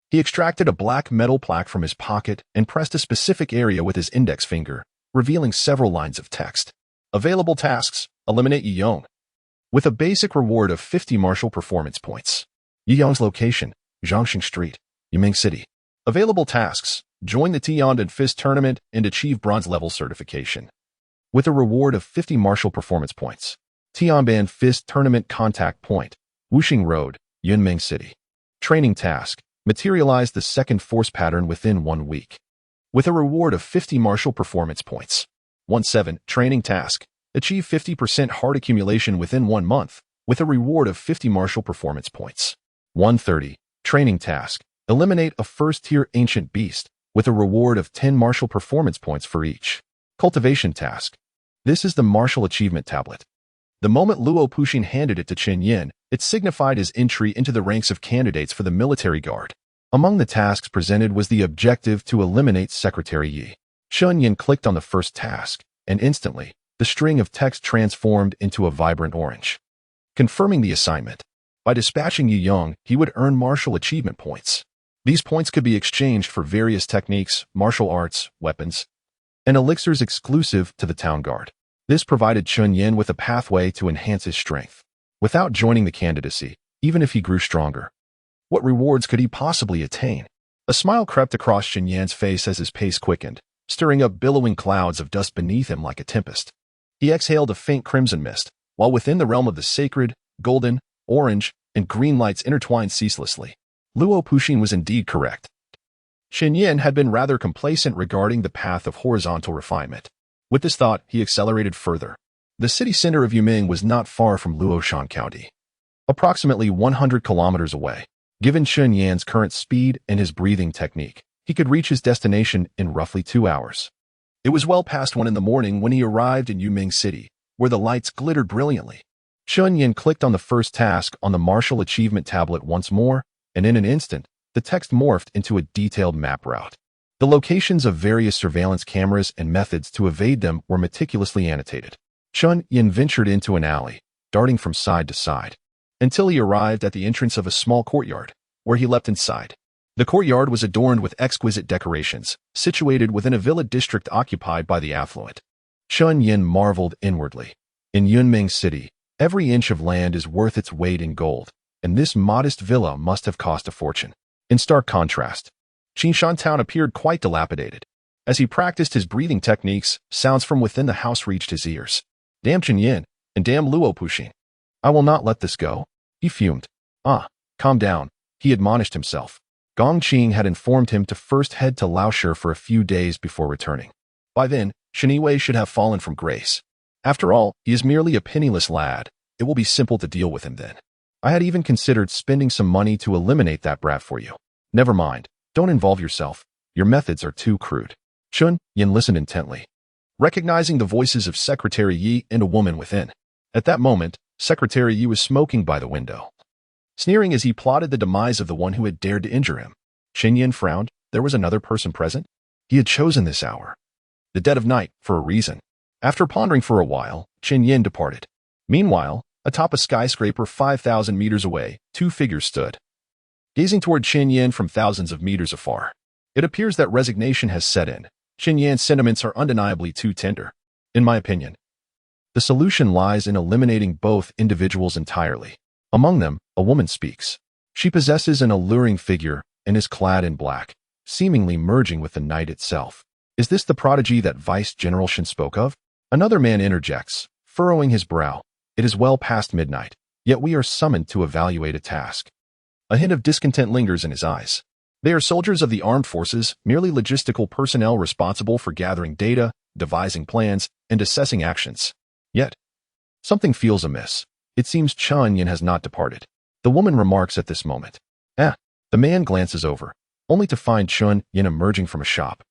[SPEAKER 1] He extracted a black metal plaque from his pocket and pressed a specific area with his index finger, revealing several lines of text. Available tasks: eliminate Yiyong, with a basic reward of 50 martial performance points. Yiyong's location: Zhangxing Street, Yiming City. Available tasks: join the Tiandan Fist Tournament and achieve bronze level certification, with a reward of 50 martial performance points. Tiandan Fist Tournament Contact Point, Wuxing Road, Yunming City. Training task: materialize the second force pattern within 1 week, with a reward of 50 martial performance points. 1-7. Training task: achieve 50% heart accumulation within 1 month, with a reward of 50 martial performance points. 1-30. Training task: eliminate a first-tier ancient beast, with a reward of 10 martial performance points for each. Cultivation task: this is the martial achievement tablet. The moment Luo Puxin handed it to Chen Yan, it signified his entry into the ranks of candidates for the military guard. Among the tasks presented was the objective to eliminate Secretary Yi. Chen Yan clicked on the first task, and instantly, the string of text transformed into a vibrant orange, confirming the assignment. By dispatching Yiyong, he would earn martial achievement points. These points could be exchanged for various techniques, martial arts, weapons, and elixirs exclusive to the town guard. This provided Chen Yan with a pathway to enhance his strength, without joining the candidacy, even if he grew stronger. What rewards could he possibly attain? A smile crept across Chen Yan's face as his pace quickened, stirring up billowing clouds of dust beneath him like a tempest. He exhaled a faint crimson mist, while within the realm of the sacred, golden, orange, and green lights intertwined ceaselessly. Luo Puxin was indeed correct. Chen Yan had been rather complacent regarding the path of horizontal refinement. With this thought, he accelerated further. The city center of Yuming was not far from Luoshan County, approximately 100 kilometers away. Given Chen Yan's current speed and his breathing technique, he could reach his destination in roughly 2 hours. It was well past 1 in the morning when he arrived in Yuming City, where the lights glittered brilliantly. Chen Yan clicked on the first task on the martial achievement tablet once more, and in an instant, the text morphed into a detailed map route. The locations of various surveillance cameras and methods to evade them were meticulously annotated. Chen Yan ventured into an alley, darting from side to side, until he arrived at the entrance of a small courtyard, where he leapt inside. The courtyard was adorned with exquisite decorations, situated within a villa district occupied by the affluent. Chen Yan marveled inwardly. In Yunming City, every inch of land is worth its weight in gold, and this modest villa must have cost a fortune. In stark contrast, Qinshan Town appeared quite dilapidated. As he practiced his breathing techniques, sounds from within the house reached his ears. Damn Chen Yan, and damn Luo Puxin. I will not let this go, he fumed. Calm down, he admonished himself. Gong Qing had informed him to first head to Laoshi for a few days before returning. By then, Shen Yiwei should have fallen from grace. After all, he is merely a penniless lad. It will be simple to deal with him then. I had even considered spending some money to eliminate that brat for you. Never mind. Don't involve yourself. Your methods are too crude. Chen Yan listened intently, recognizing the voices of Secretary Yi and a woman within. At that moment, Secretary Yi was smoking by the window, sneering as he plotted the demise of the one who had dared to injure him. Chen Yan frowned. There was another person present. He had chosen this hour, the dead of night, for a reason. After pondering for a while, Chen Yan departed. Meanwhile, atop a skyscraper 5,000 meters away, 2 figures stood, gazing toward Chen Yan from thousands of meters afar. It appears that resignation has set in. Chen Yan's sentiments are undeniably too tender. In my opinion, the solution lies in eliminating both individuals entirely. Among them, a woman speaks. She possesses an alluring figure and is clad in black, seemingly merging with the night itself. Is this the prodigy that Vice General Shen spoke of? Another man interjects, furrowing his brow. It is well past midnight, yet we are summoned to evaluate a task. A hint of discontent lingers in his eyes. They are soldiers of the armed forces, merely logistical personnel responsible for gathering data, devising plans, and assessing actions. Yet, something feels amiss. It seems Chen Yan has not departed. The woman remarks at this moment. The man glances over, only to find Chen Yan emerging from a shop,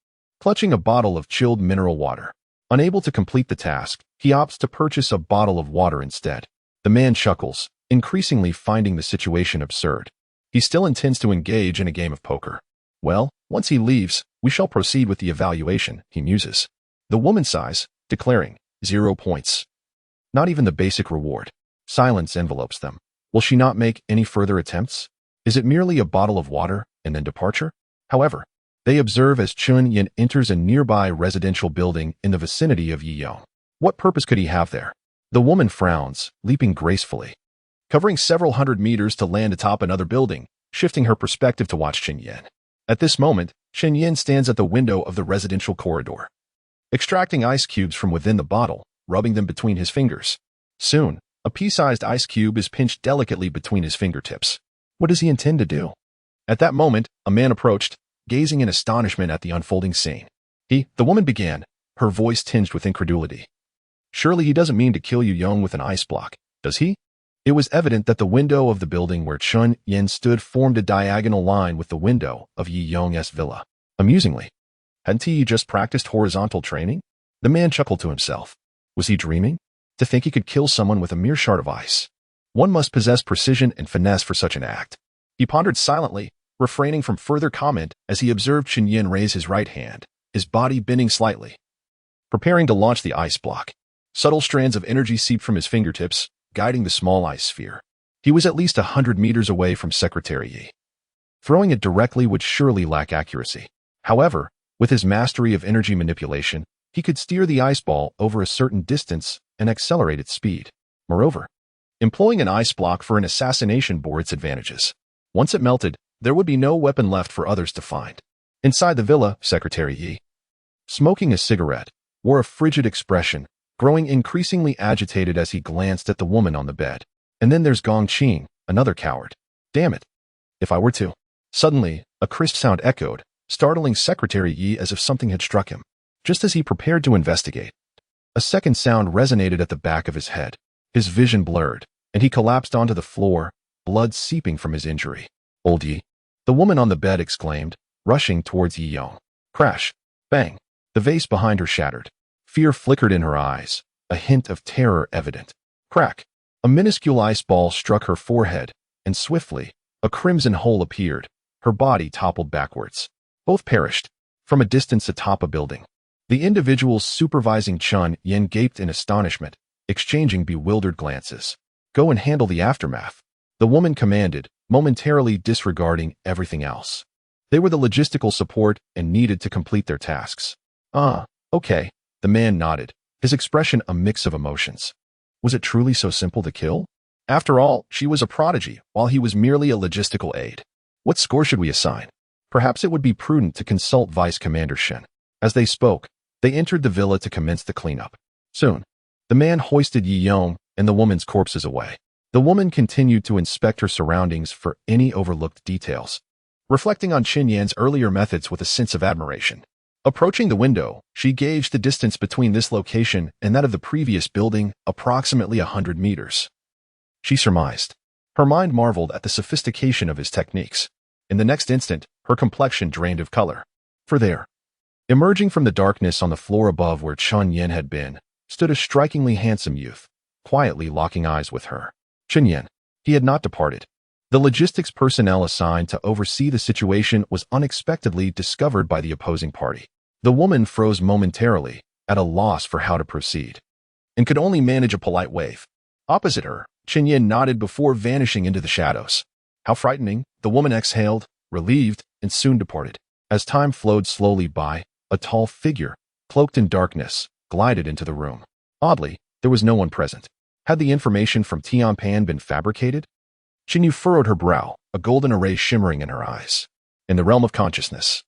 [SPEAKER 1] clutching a bottle of chilled mineral water. Unable to complete the task, he opts to purchase a bottle of water instead. The man chuckles, increasingly finding the situation absurd. He still intends to engage in a game of poker. Well, once he leaves, we shall proceed with the evaluation, he muses. The woman sighs, declaring, 0 points. Not even the basic reward. Silence envelopes them. Will she not make any further attempts? Is it merely a bottle of water and then departure? However, they observe as Chen Yan enters a nearby residential building in the vicinity of Yiyong. What purpose could he have there? The woman frowns, leaping gracefully, covering several hundred meters to land atop another building, shifting her perspective to watch Chen Yan. At this moment, Chen Yan stands at the window of the residential corridor, extracting ice cubes from within the bottle, rubbing them between his fingers. Soon, a pea-sized ice cube is pinched delicately between his fingertips. What does he intend to do? At that moment, a man approached, gazing in astonishment at the unfolding scene. The woman began, her voice tinged with incredulity. Surely he doesn't mean to kill Yu Yong with an ice block, does he? It was evident that the window of the building where Chen Yan stood formed a diagonal line with the window of Yi Yong's villa. Amusingly, hadn't he just practiced horizontal training? The man chuckled to himself. Was he dreaming? To think he could kill someone with a mere shard of ice. One must possess precision and finesse for such an act. He pondered silently, refraining from further comment as he observed Chen Yan raise his right hand, his body bending slightly, preparing to launch the ice block. Subtle strands of energy seeped from his fingertips, guiding the small ice sphere. He was at least 100 meters away from Secretary Yi. Throwing it directly would surely lack accuracy. However, with his mastery of energy manipulation, he could steer the ice ball over a certain distance and accelerate its speed. Moreover, employing an ice block for an assassination bore its advantages. Once it melted, there would be no weapon left for others to find. Inside the villa, Secretary Yi, smoking a cigarette, wore a frigid expression, growing increasingly agitated as he glanced at the woman on the bed. And then there's Gong Qing, another coward. Damn it. If I were to. Suddenly, a crisp sound echoed, startling Secretary Yi as if something had struck him. Just as he prepared to investigate, a second sound resonated at the back of his head. His vision blurred, and he collapsed onto the floor, blood seeping from his injury. Old Yi, the woman on the bed exclaimed, rushing towards Yi Yong. Crash. Bang. The vase behind her shattered. Fear flickered in her eyes, a hint of terror evident. Crack. A minuscule ice ball struck her forehead, and swiftly, a crimson hole appeared. Her body toppled backwards. Both perished. From a distance atop a building, the individuals supervising Chen Yan gaped in astonishment, exchanging bewildered glances. Go and handle the aftermath, the woman commanded, momentarily disregarding everything else. They were the logistical support and needed to complete their tasks. Okay, the man nodded, his expression a mix of emotions. Was it truly so simple to kill? After all, she was a prodigy, while he was merely a logistical aid. What score should we assign? Perhaps it would be prudent to consult Vice Commander Shen. As they spoke, they entered the villa to commence the cleanup. Soon, the man hoisted Yi Yong and the woman's corpses away. The woman continued to inspect her surroundings for any overlooked details, reflecting on Chen Yan's earlier methods with a sense of admiration. Approaching the window, she gauged the distance between this location and that of the previous building, approximately 100 meters. She surmised. Her mind marveled at the sophistication of his techniques. In the next instant, her complexion drained of color. For there, emerging from the darkness on the floor above where Chen Yan had been, stood a strikingly handsome youth, quietly locking eyes with her. Chen Yan. He had not departed. The logistics personnel assigned to oversee the situation was unexpectedly discovered by the opposing party. The woman froze momentarily, at a loss for how to proceed, and could only manage a polite wave. Opposite her, Chen Yan nodded before vanishing into the shadows. How frightening, the woman exhaled, relieved, and soon departed. As time flowed slowly by, a tall figure, cloaked in darkness, glided into the room. Oddly, there was no one present. Had the information from Tianpan been fabricated? Chen Yu furrowed her brow, a golden array shimmering in her eyes. In the realm of consciousness,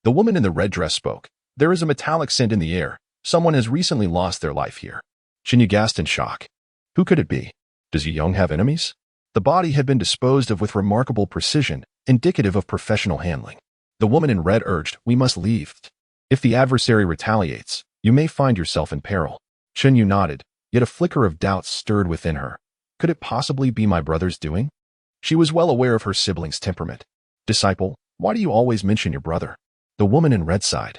[SPEAKER 1] the woman in the red dress spoke. There is a metallic scent in the air. Someone has recently lost their life here. Chen Yu gasped in shock. Who could it be? Does Yi Yong have enemies? The body had been disposed of with remarkable precision, indicative of professional handling. The woman in red urged, we must leave. If the adversary retaliates, you may find yourself in peril. Chen Yu nodded, yet a flicker of doubt stirred within her. Could it possibly be my brother's doing? She was well aware of her sibling's temperament. Disciple, why do you always mention your brother? The woman in red sighed,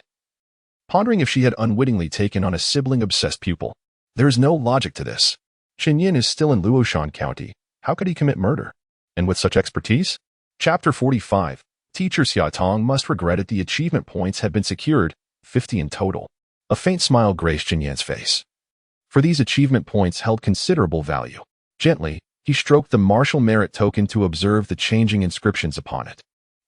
[SPEAKER 1] pondering if she had unwittingly taken on a sibling-obsessed pupil. There is no logic to this. Chen Yan is still in Luoshan County. How could he commit murder? And with such expertise? Chapter 45. Teacher Xiaotong must regret it. The achievement points had been secured, 50 in total. A faint smile graced Chen Yan's face. For these achievement points held considerable value. Gently, he stroked the martial merit token to observe the changing inscriptions upon it.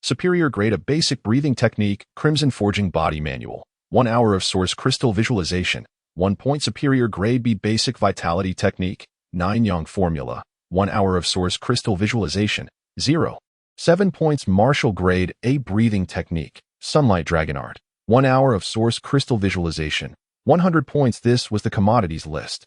[SPEAKER 1] Superior grade, a basic breathing technique, Crimson Forging Body Manual. 1 hour of source crystal visualization. 1 point. Superior grade B basic vitality technique, 9 Yang formula. 1 hour of source crystal visualization. 0. 7 points. Martial grade A breathing technique, Sunlight Dragon Art. 1 hour of source crystal visualization. 100 points. This was the commodities list.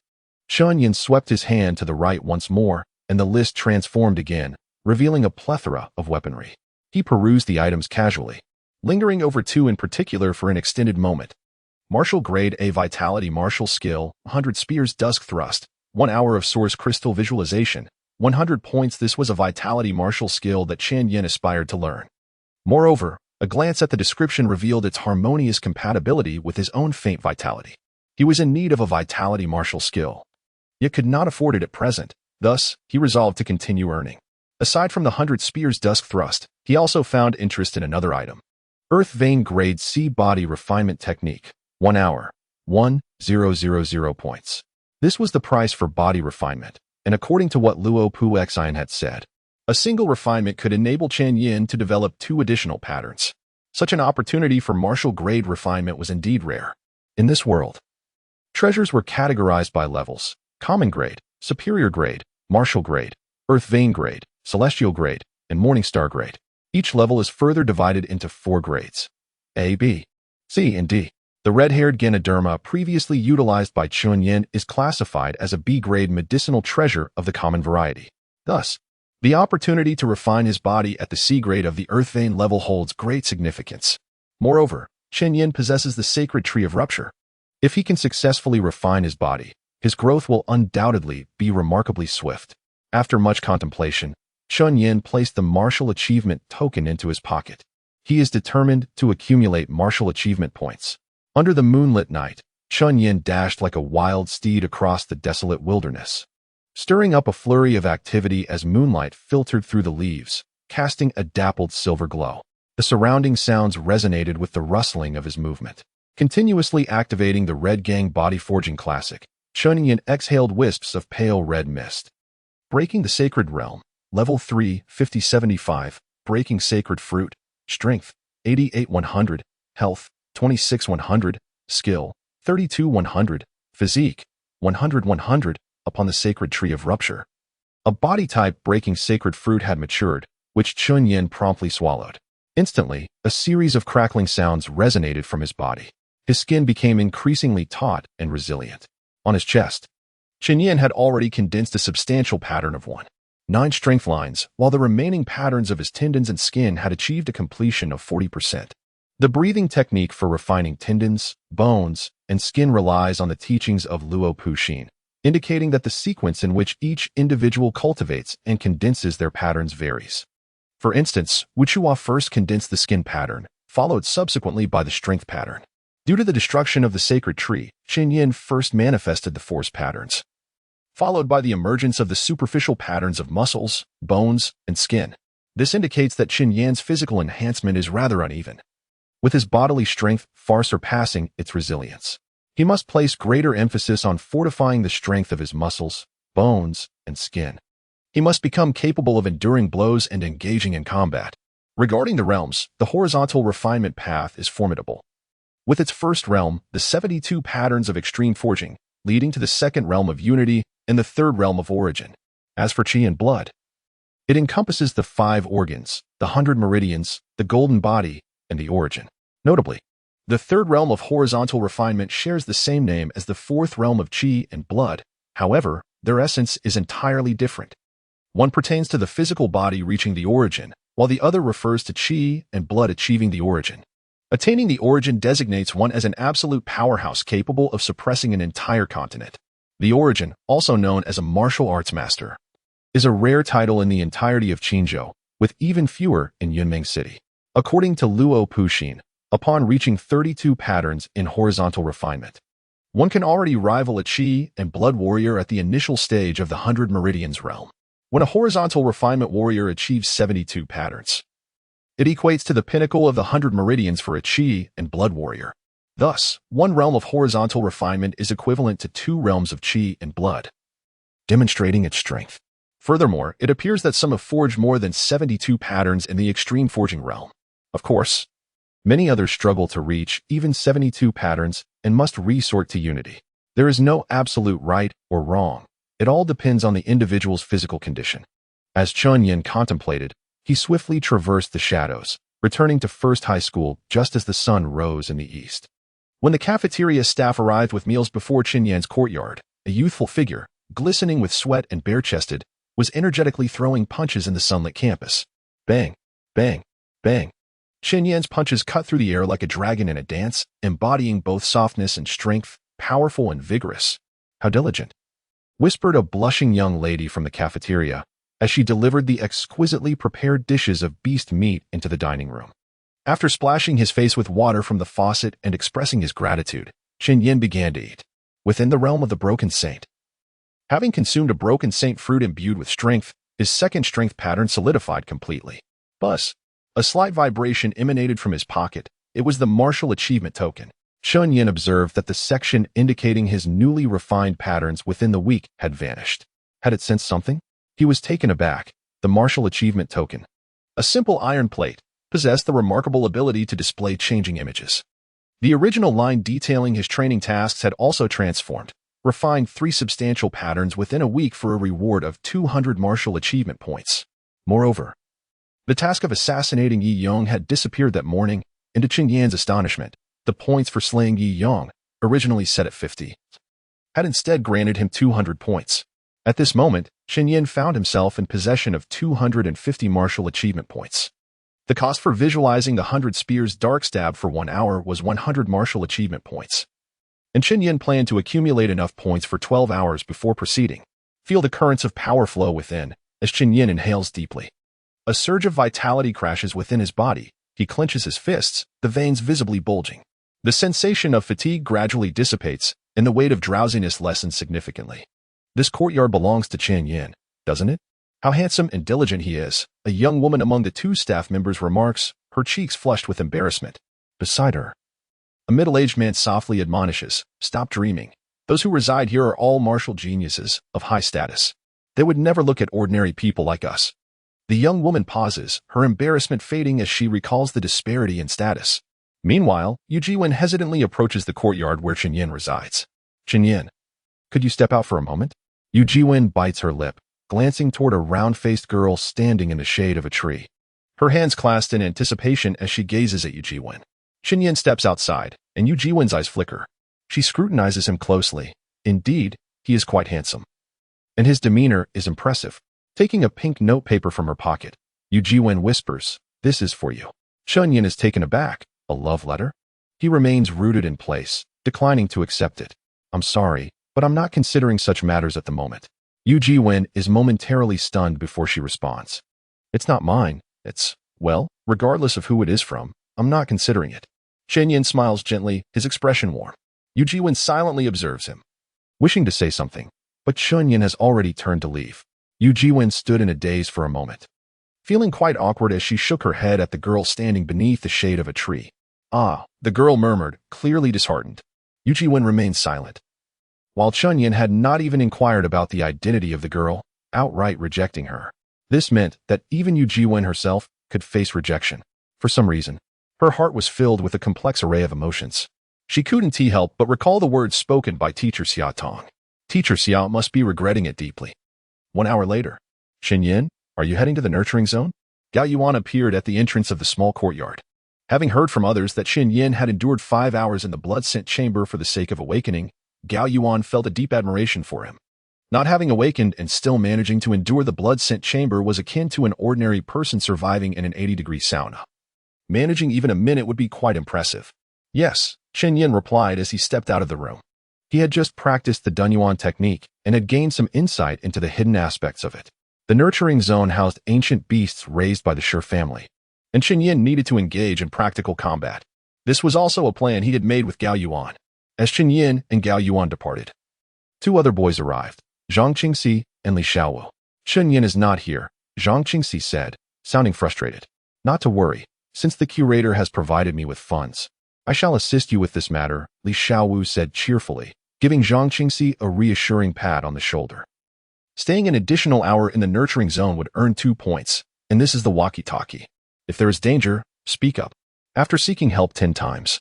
[SPEAKER 1] Chen Yan swept his hand to the right once more, and the list transformed again, revealing a plethora of weaponry. He perused the items casually, lingering over 2 in particular for an extended moment. Martial grade A vitality martial skill, 100 spears dusk thrust, 1 hour of source crystal visualization, 100 points. This was a vitality martial skill that Chen Yan aspired to learn. Moreover, a glance at the description revealed its harmonious compatibility with his own faint vitality. He was in need of a vitality martial skill, yet could not afford it at present. Thus, he resolved to continue earning. Aside from the 100 spears dusk thrust, he also found interest in another item. Earth Vein Grade C Body Refinement Technique. 1 hour. 1,000 points. This was the price for body refinement, and according to what Luo Pu Xian had said, a single refinement could enable Chen Yan to develop 2 additional patterns. Such an opportunity for martial grade refinement was indeed rare. In this world, treasures were categorized by levels: common grade, superior grade, martial grade, earth vein grade, celestial grade, and Morningstar grade. Each level is further divided into 4 grades: A, B, C, and D. The red-haired Ganoderma previously utilized by Chen Yan is classified as a B-grade medicinal treasure of the common variety. Thus, the opportunity to refine his body at the C grade of the earth vein level holds great significance. Moreover, Chen Yan possesses the sacred tree of rupture. If he can successfully refine his body, his growth will undoubtedly be remarkably swift. After much contemplation, Chen Yan placed the martial achievement token into his pocket. He is determined to accumulate martial achievement points. Under the moonlit night, Chen Yan dashed like a wild steed across the desolate wilderness, stirring up a flurry of activity as moonlight filtered through the leaves, casting a dappled silver glow. The surrounding sounds resonated with the rustling of his movement. Continuously activating the Red Gang Body Forging Classic, Chen Yan exhaled wisps of pale red mist. Breaking the Sacred Realm, Level 3, 50-75, Breaking Sacred Fruit, Strength, 88-100, Health, 26-100, Skill, 32-100, Physique, 100-100, upon the Sacred Tree of Rupture. A body-type Breaking Sacred Fruit had matured, which Chen Yan promptly swallowed. Instantly, a series of crackling sounds resonated from his body. His skin became increasingly taut and resilient. On his chest, Chen Yan had already condensed a substantial pattern of 9 strength lines, while the remaining patterns of his tendons and skin had achieved a completion of 40%. The breathing technique for refining tendons, bones, and skin relies on the teachings of Luo Puxin, indicating that the sequence in which each individual cultivates and condenses their patterns varies. For instance, Wuchua first condensed the skin pattern, followed subsequently by the strength pattern. Due to the destruction of the sacred tree, Chen Yan first manifested the force patterns, followed by the emergence of the superficial patterns of muscles, bones, and skin. This indicates that Chen Yan's physical enhancement is rather uneven, with his bodily strength far surpassing its resilience. He must place greater emphasis on fortifying the strength of his muscles, bones, and skin. He must become capable of enduring blows and engaging in combat. Regarding the realms, the horizontal refinement path is formidable. With its first realm, the 72 patterns of extreme forging, leading to the second realm of unity and the third realm of origin. As for chi and blood, it encompasses the 5 organs, the 100 meridians, the golden body, and the origin. Notably, the third realm of horizontal refinement shares the same name as the fourth realm of chi and blood. However, their essence is entirely different. One pertains to the physical body reaching the origin, while the other refers to chi and blood achieving the origin. Attaining the origin designates one as an absolute powerhouse capable of suppressing an entire continent. The origin, also known as a martial arts master, is a rare title in the entirety of Qinzhou, with even fewer in Yunmeng City. According to Luo Puxin, upon reaching 32 patterns in horizontal refinement, one can already rival a chi and blood warrior at the initial stage of the 100 meridians realm. When a horizontal refinement warrior achieves 72 patterns, it equates to the pinnacle of the 100 meridians for a chi and blood warrior. Thus, one realm of horizontal refinement is equivalent to 2 realms of chi and blood, demonstrating its strength. Furthermore, it appears that some have forged more than 72 patterns in the extreme forging realm. Of course, many others struggle to reach even 72 patterns and must resort to unity. There is no absolute right or wrong. It all depends on the individual's physical condition. As Chen Yan contemplated, he swiftly traversed the shadows, returning to First High School just as the sun rose in the east. When the cafeteria staff arrived with meals before Chen Yan's courtyard, a youthful figure, glistening with sweat and bare-chested, was energetically throwing punches in the sunlit campus. Bang, bang, bang. Chen Yan's punches cut through the air like a dragon in a dance, embodying both softness and strength, powerful and vigorous. How diligent, whispered a blushing young lady from the cafeteria as she delivered the exquisitely prepared dishes of beast meat into the dining room. After splashing his face with water from the faucet and expressing his gratitude, Chen Yan began to eat. Within the realm of the Broken Saint, having consumed a Broken Saint fruit imbued with strength, his second strength pattern solidified completely. Buzz. A slight vibration emanated from his pocket. It was the martial achievement token. Chen Yan observed that the section indicating his newly refined patterns within the week had vanished. Had it sensed something? He was taken aback. The martial achievement token, a simple iron plate, possessed the remarkable ability to display changing images. The original line detailing his training tasks had also transformed, refined 3 substantial patterns within a week for a reward of 200 martial achievement points. Moreover, The task of assassinating Yi Yong had disappeared that morning, and to Chen Yan's astonishment, the points for slaying Yi Yong, originally set at 50, had instead granted him 200 points. At this moment, Chen Yan found himself in possession of 250 martial achievement points. The cost for visualizing the 100 Spears Dark Stab for 1 hour was 100 martial achievement points. And Chen Yan planned to accumulate enough points for 12 hours before proceeding. Feel the currents of power flow within, as Chen Yan inhales deeply. A surge of vitality crashes within his body. He clenches his fists, the veins visibly bulging. The sensation of fatigue gradually dissipates, and the weight of drowsiness lessens significantly. This courtyard belongs to Chen Yan, doesn't it? How handsome and diligent he is, a young woman among the 2 staff members remarks, her cheeks flushed with embarrassment. Beside her, a middle-aged man softly admonishes, "Stop dreaming. Those who reside here are all martial geniuses, of high status. They would never look at ordinary people like us." The young woman pauses, her embarrassment fading as she recalls the disparity in status. Meanwhile, Yu Jiwen hesitantly approaches the courtyard where Chen Yan resides. "Chen Yan, could you step out for a moment?" Yu Jiwen bites her lip, glancing toward a round-faced girl standing in the shade of a tree. Her hands clasped in anticipation as she gazes at Yu Jiwen. Chen Yan steps outside, and Yu Jiwen's eyes flicker. She scrutinizes him closely. Indeed, he is quite handsome. And his demeanor is impressive. Taking a pink notepaper from her pocket, Yu Jiwen whispers, "This is for you." Chen Yan is taken aback. A love letter? He remains rooted in place, declining to accept it. "I'm sorry, but I'm not considering such matters at the moment." Yu Jiwen is momentarily stunned before she responds. "It's not mine. It's, well, regardless of who it is from, I'm not considering it." Chen Yan smiles gently, his expression warm. Yu Jiwen silently observes him, wishing to say something, but Chen Yan has already turned to leave. Yu Jiwen stood in a daze for a moment, feeling quite awkward as she shook her head at the girl standing beneath the shade of a tree. "Ah," the girl murmured, clearly disheartened. Yu Jiwen remained silent, while Chen Yan had not even inquired about the identity of the girl, outright rejecting her. This meant that even Yu Jiwen herself could face rejection. For some reason, her heart was filled with a complex array of emotions. She couldn't help but recall the words spoken by Teacher Xia Tong. Teacher Xia must be regretting it deeply. 1 hour later, "Chen Yan, are you heading to the nurturing zone?" Gao Yuan appeared at the entrance of the small courtyard. Having heard from others that Chen Yan had endured 5 hours in the blood-scent chamber for the sake of awakening, Gao Yuan felt a deep admiration for him. Not having awakened and still managing to endure the blood-scent chamber was akin to an ordinary person surviving in an 80-degree sauna. Managing even a minute would be quite impressive. "Yes," Chen Yan replied as he stepped out of the room. He had just practiced the Dunyuan technique and had gained some insight into the hidden aspects of it. The nurturing zone housed ancient beasts raised by the Shi family, and Chen Yan needed to engage in practical combat. This was also a plan he had made with Gao Yuan. As Chen Yan and Gao Yuan departed, 2 other boys arrived, Zhang Qingxi and Li Xiaowu. "Chen Yan is not here," Zhang Qingxi said, sounding frustrated. "Not to worry, since the curator has provided me with funds. I shall assist you with this matter," Li Xiaowu said cheerfully, giving Zhang Qingxi a reassuring pat on the shoulder. Staying an additional hour in the nurturing zone would earn 2 points, and this is the walkie-talkie. If there is danger, speak up. After seeking help 10 times,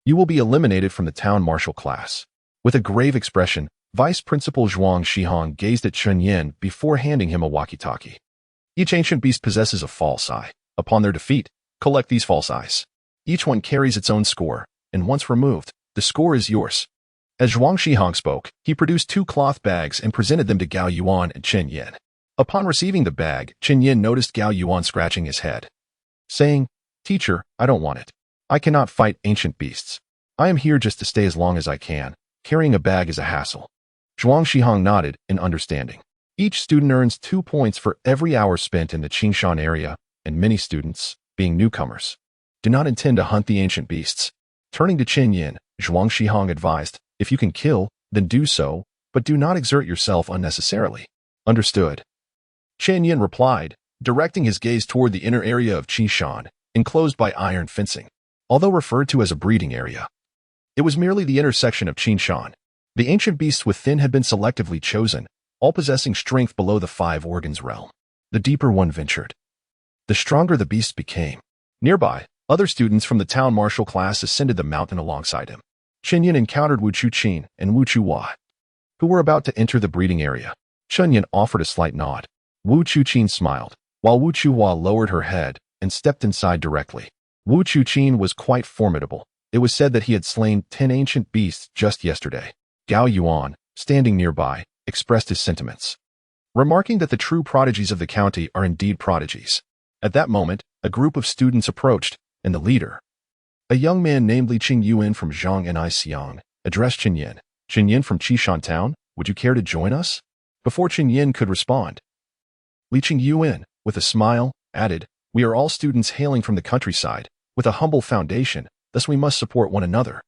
[SPEAKER 1] you will be eliminated from the town martial class. With a grave expression, Vice Principal Zhuang Shihong gazed at Chen Yan before handing him a walkie-talkie. Each ancient beast possesses a false eye. Upon their defeat, collect these false eyes. Each one carries its own score, and once removed, the score is yours. As Zhuang Shihong spoke, he produced 2 cloth bags and presented them to Gao Yuan and Chen Yan. Upon receiving the bag, Chen Yan noticed Gao Yuan scratching his head, saying, "Teacher, I don't want it. I cannot fight ancient beasts. I am here just to stay as long as I can. Carrying a bag is a hassle." Zhuang Shihong nodded in understanding. Each student earns 2 points for every hour spent in the Qingshan area, and many students, being newcomers, do not intend to hunt the ancient beasts. Turning to Chen Yan, Zhuang Shihong advised, "If you can kill, then do so, but do not exert yourself unnecessarily." "Understood," Chen Yan replied, directing his gaze toward the inner area of Qingshan, enclosed by iron fencing. Although referred to as a breeding area, it was merely the intersection of Qingshan. The ancient beasts within had been selectively chosen, all possessing strength below the 5 organs realm. The deeper one ventured, the stronger the beast became. Nearby, other students from the town martial class ascended the mountain alongside him. Chen Yan encountered Wu Chuqin and Wu Chuhua, who were about to enter the breeding area. Chen Yan offered a slight nod. Wu Chuqin smiled. while Wu Chuhua lowered her head and stepped inside directly. Wu Chuqin was quite formidable. It was said that he had slain 10 ancient beasts just yesterday. Gao Yuan, standing nearby, expressed his sentiments, remarking that the true prodigies of the county are indeed prodigies. At that moment, a group of students approached, and the leader, a young man named Li Qingyuan from Zhang'an Xiang, addressed Chen Yan. Chen Yan from Qishan Town, would you care to join us? Before Chen Yan could respond, Li Qingyuan, with a smile, added, we are all students hailing from the countryside, with a humble foundation, thus we must support one another.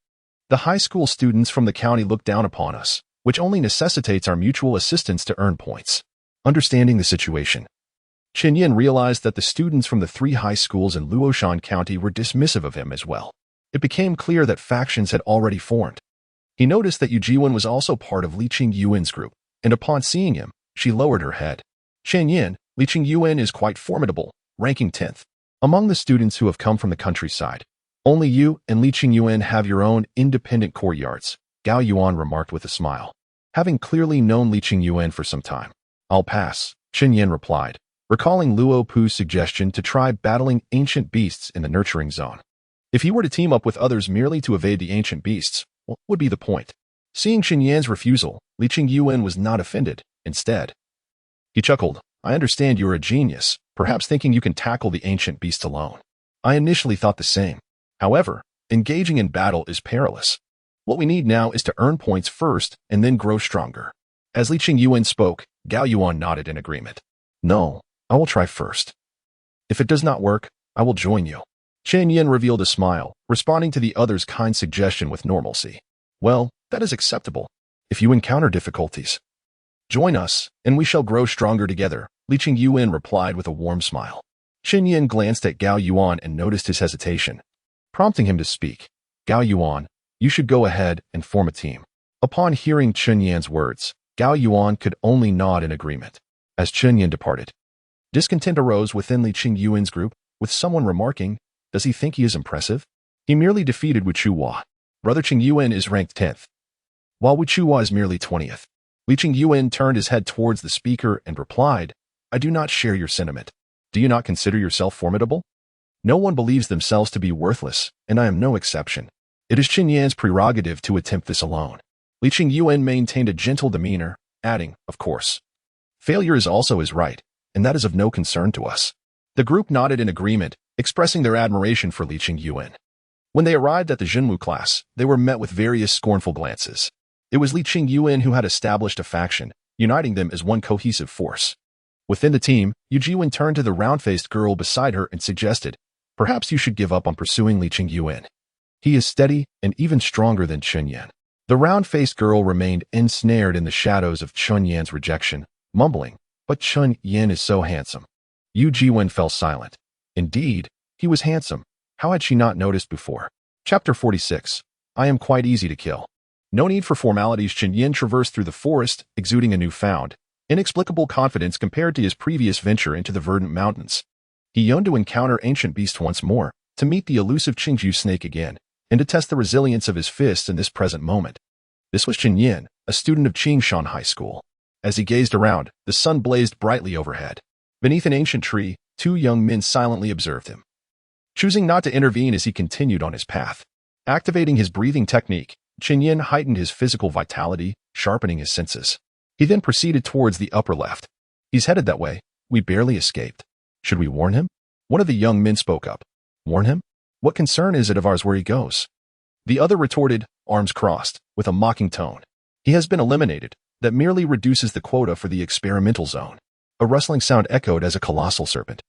[SPEAKER 1] The high school students from the county look down upon us, which only necessitates our mutual assistance to earn points. Understanding the situation, Chen Yan realized that the students from the 3 high schools in Luoshan County were dismissive of him as well. It became clear that factions had already formed. He noticed that Yu Jiwen was also part of Li Qingyuan's group, and upon seeing him, she lowered her head. Chen Yan, Li Qingyuan is quite formidable, ranking 10th. Among the students who have come from the countryside, only you and Li Qingyuan have your own independent courtyards, Gao Yuan remarked with a smile. Having clearly known Li Qingyuan for some time, I'll pass, Chen Yan replied, recalling Luo Pu's suggestion to try battling ancient beasts in the nurturing zone. If he were to team up with others merely to evade the ancient beasts, what would be the point? Seeing Chen Yan's refusal, Li Qingyuan was not offended. Instead, he chuckled, I understand you are a genius, perhaps thinking you can tackle the ancient beast alone. I initially thought the same. However, engaging in battle is perilous. What we need now is to earn points first and then grow stronger. As Li Qingyuan spoke, Gao Yuan nodded in agreement. No, I will try first. If it does not work, I will join you. Chen Yan revealed a smile, responding to the other's kind suggestion with normalcy. Well, that is acceptable. If you encounter difficulties, join us, and we shall grow stronger together, Li Qingyuan replied with a warm smile. Chen Yan glanced at Gao Yuan and noticed his hesitation, prompting him to speak. Gao Yuan, you should go ahead and form a team. Upon hearing Chen Yan's words, Gao Yuan could only nod in agreement. As Chen Yan departed, discontent arose within Li Qingyuan's group, with someone remarking, does he think he is impressive? He merely defeated Wu Chuhua. Brother Qingyuan is ranked 10th, while Wu Chuhua is merely 20th. Li Qingyuan turned his head towards the speaker and replied, I do not share your sentiment. Do you not consider yourself formidable? No one believes themselves to be worthless, and I am no exception. It is Chen Yan's prerogative to attempt this alone. Li Qingyuan maintained a gentle demeanor, adding, of course, failure is also his right, and that is of no concern to us. The group nodded in agreement, expressing their admiration for Li Qingyuan. When they arrived at the Zhenwu class, they were met with various scornful glances. It was Li Qingyuan who had established a faction, uniting them as one cohesive force. Within the team, Yu Jiwen turned to the round-faced girl beside her and suggested, perhaps you should give up on pursuing Li Qingyuan. He is steady and even stronger than Chen Yan. The round-faced girl remained ensnared in the shadows of Chen Yan's rejection, mumbling, but Chen Yan is so handsome. Yu Jiwen fell silent. Indeed, he was handsome. How had she not noticed before? Chapter 46. I am quite easy to kill. No need for formalities. Chen Yan traversed through the forest, exuding a newfound, inexplicable confidence compared to his previous venture into the verdant mountains. He yearned to encounter ancient beasts once more, to meet the elusive Qingju snake again, and to test the resilience of his fists in this present moment. This was Chen Yan, a student of Qingshan High School. As he gazed around, the sun blazed brightly overhead. Beneath an ancient tree, 2 young men silently observed him, choosing not to intervene as he continued on his path. Activating his breathing technique, Chen Yan heightened his physical vitality, sharpening his senses. He then proceeded towards the upper left. He's headed that way. We barely escaped. Should we warn him? One of the young men spoke up. Warn him? What concern is it of ours where he goes? The other retorted, arms crossed, with a mocking tone. He has been eliminated. That merely reduces the quota for the experimental zone. A rustling sound echoed as a colossal serpent,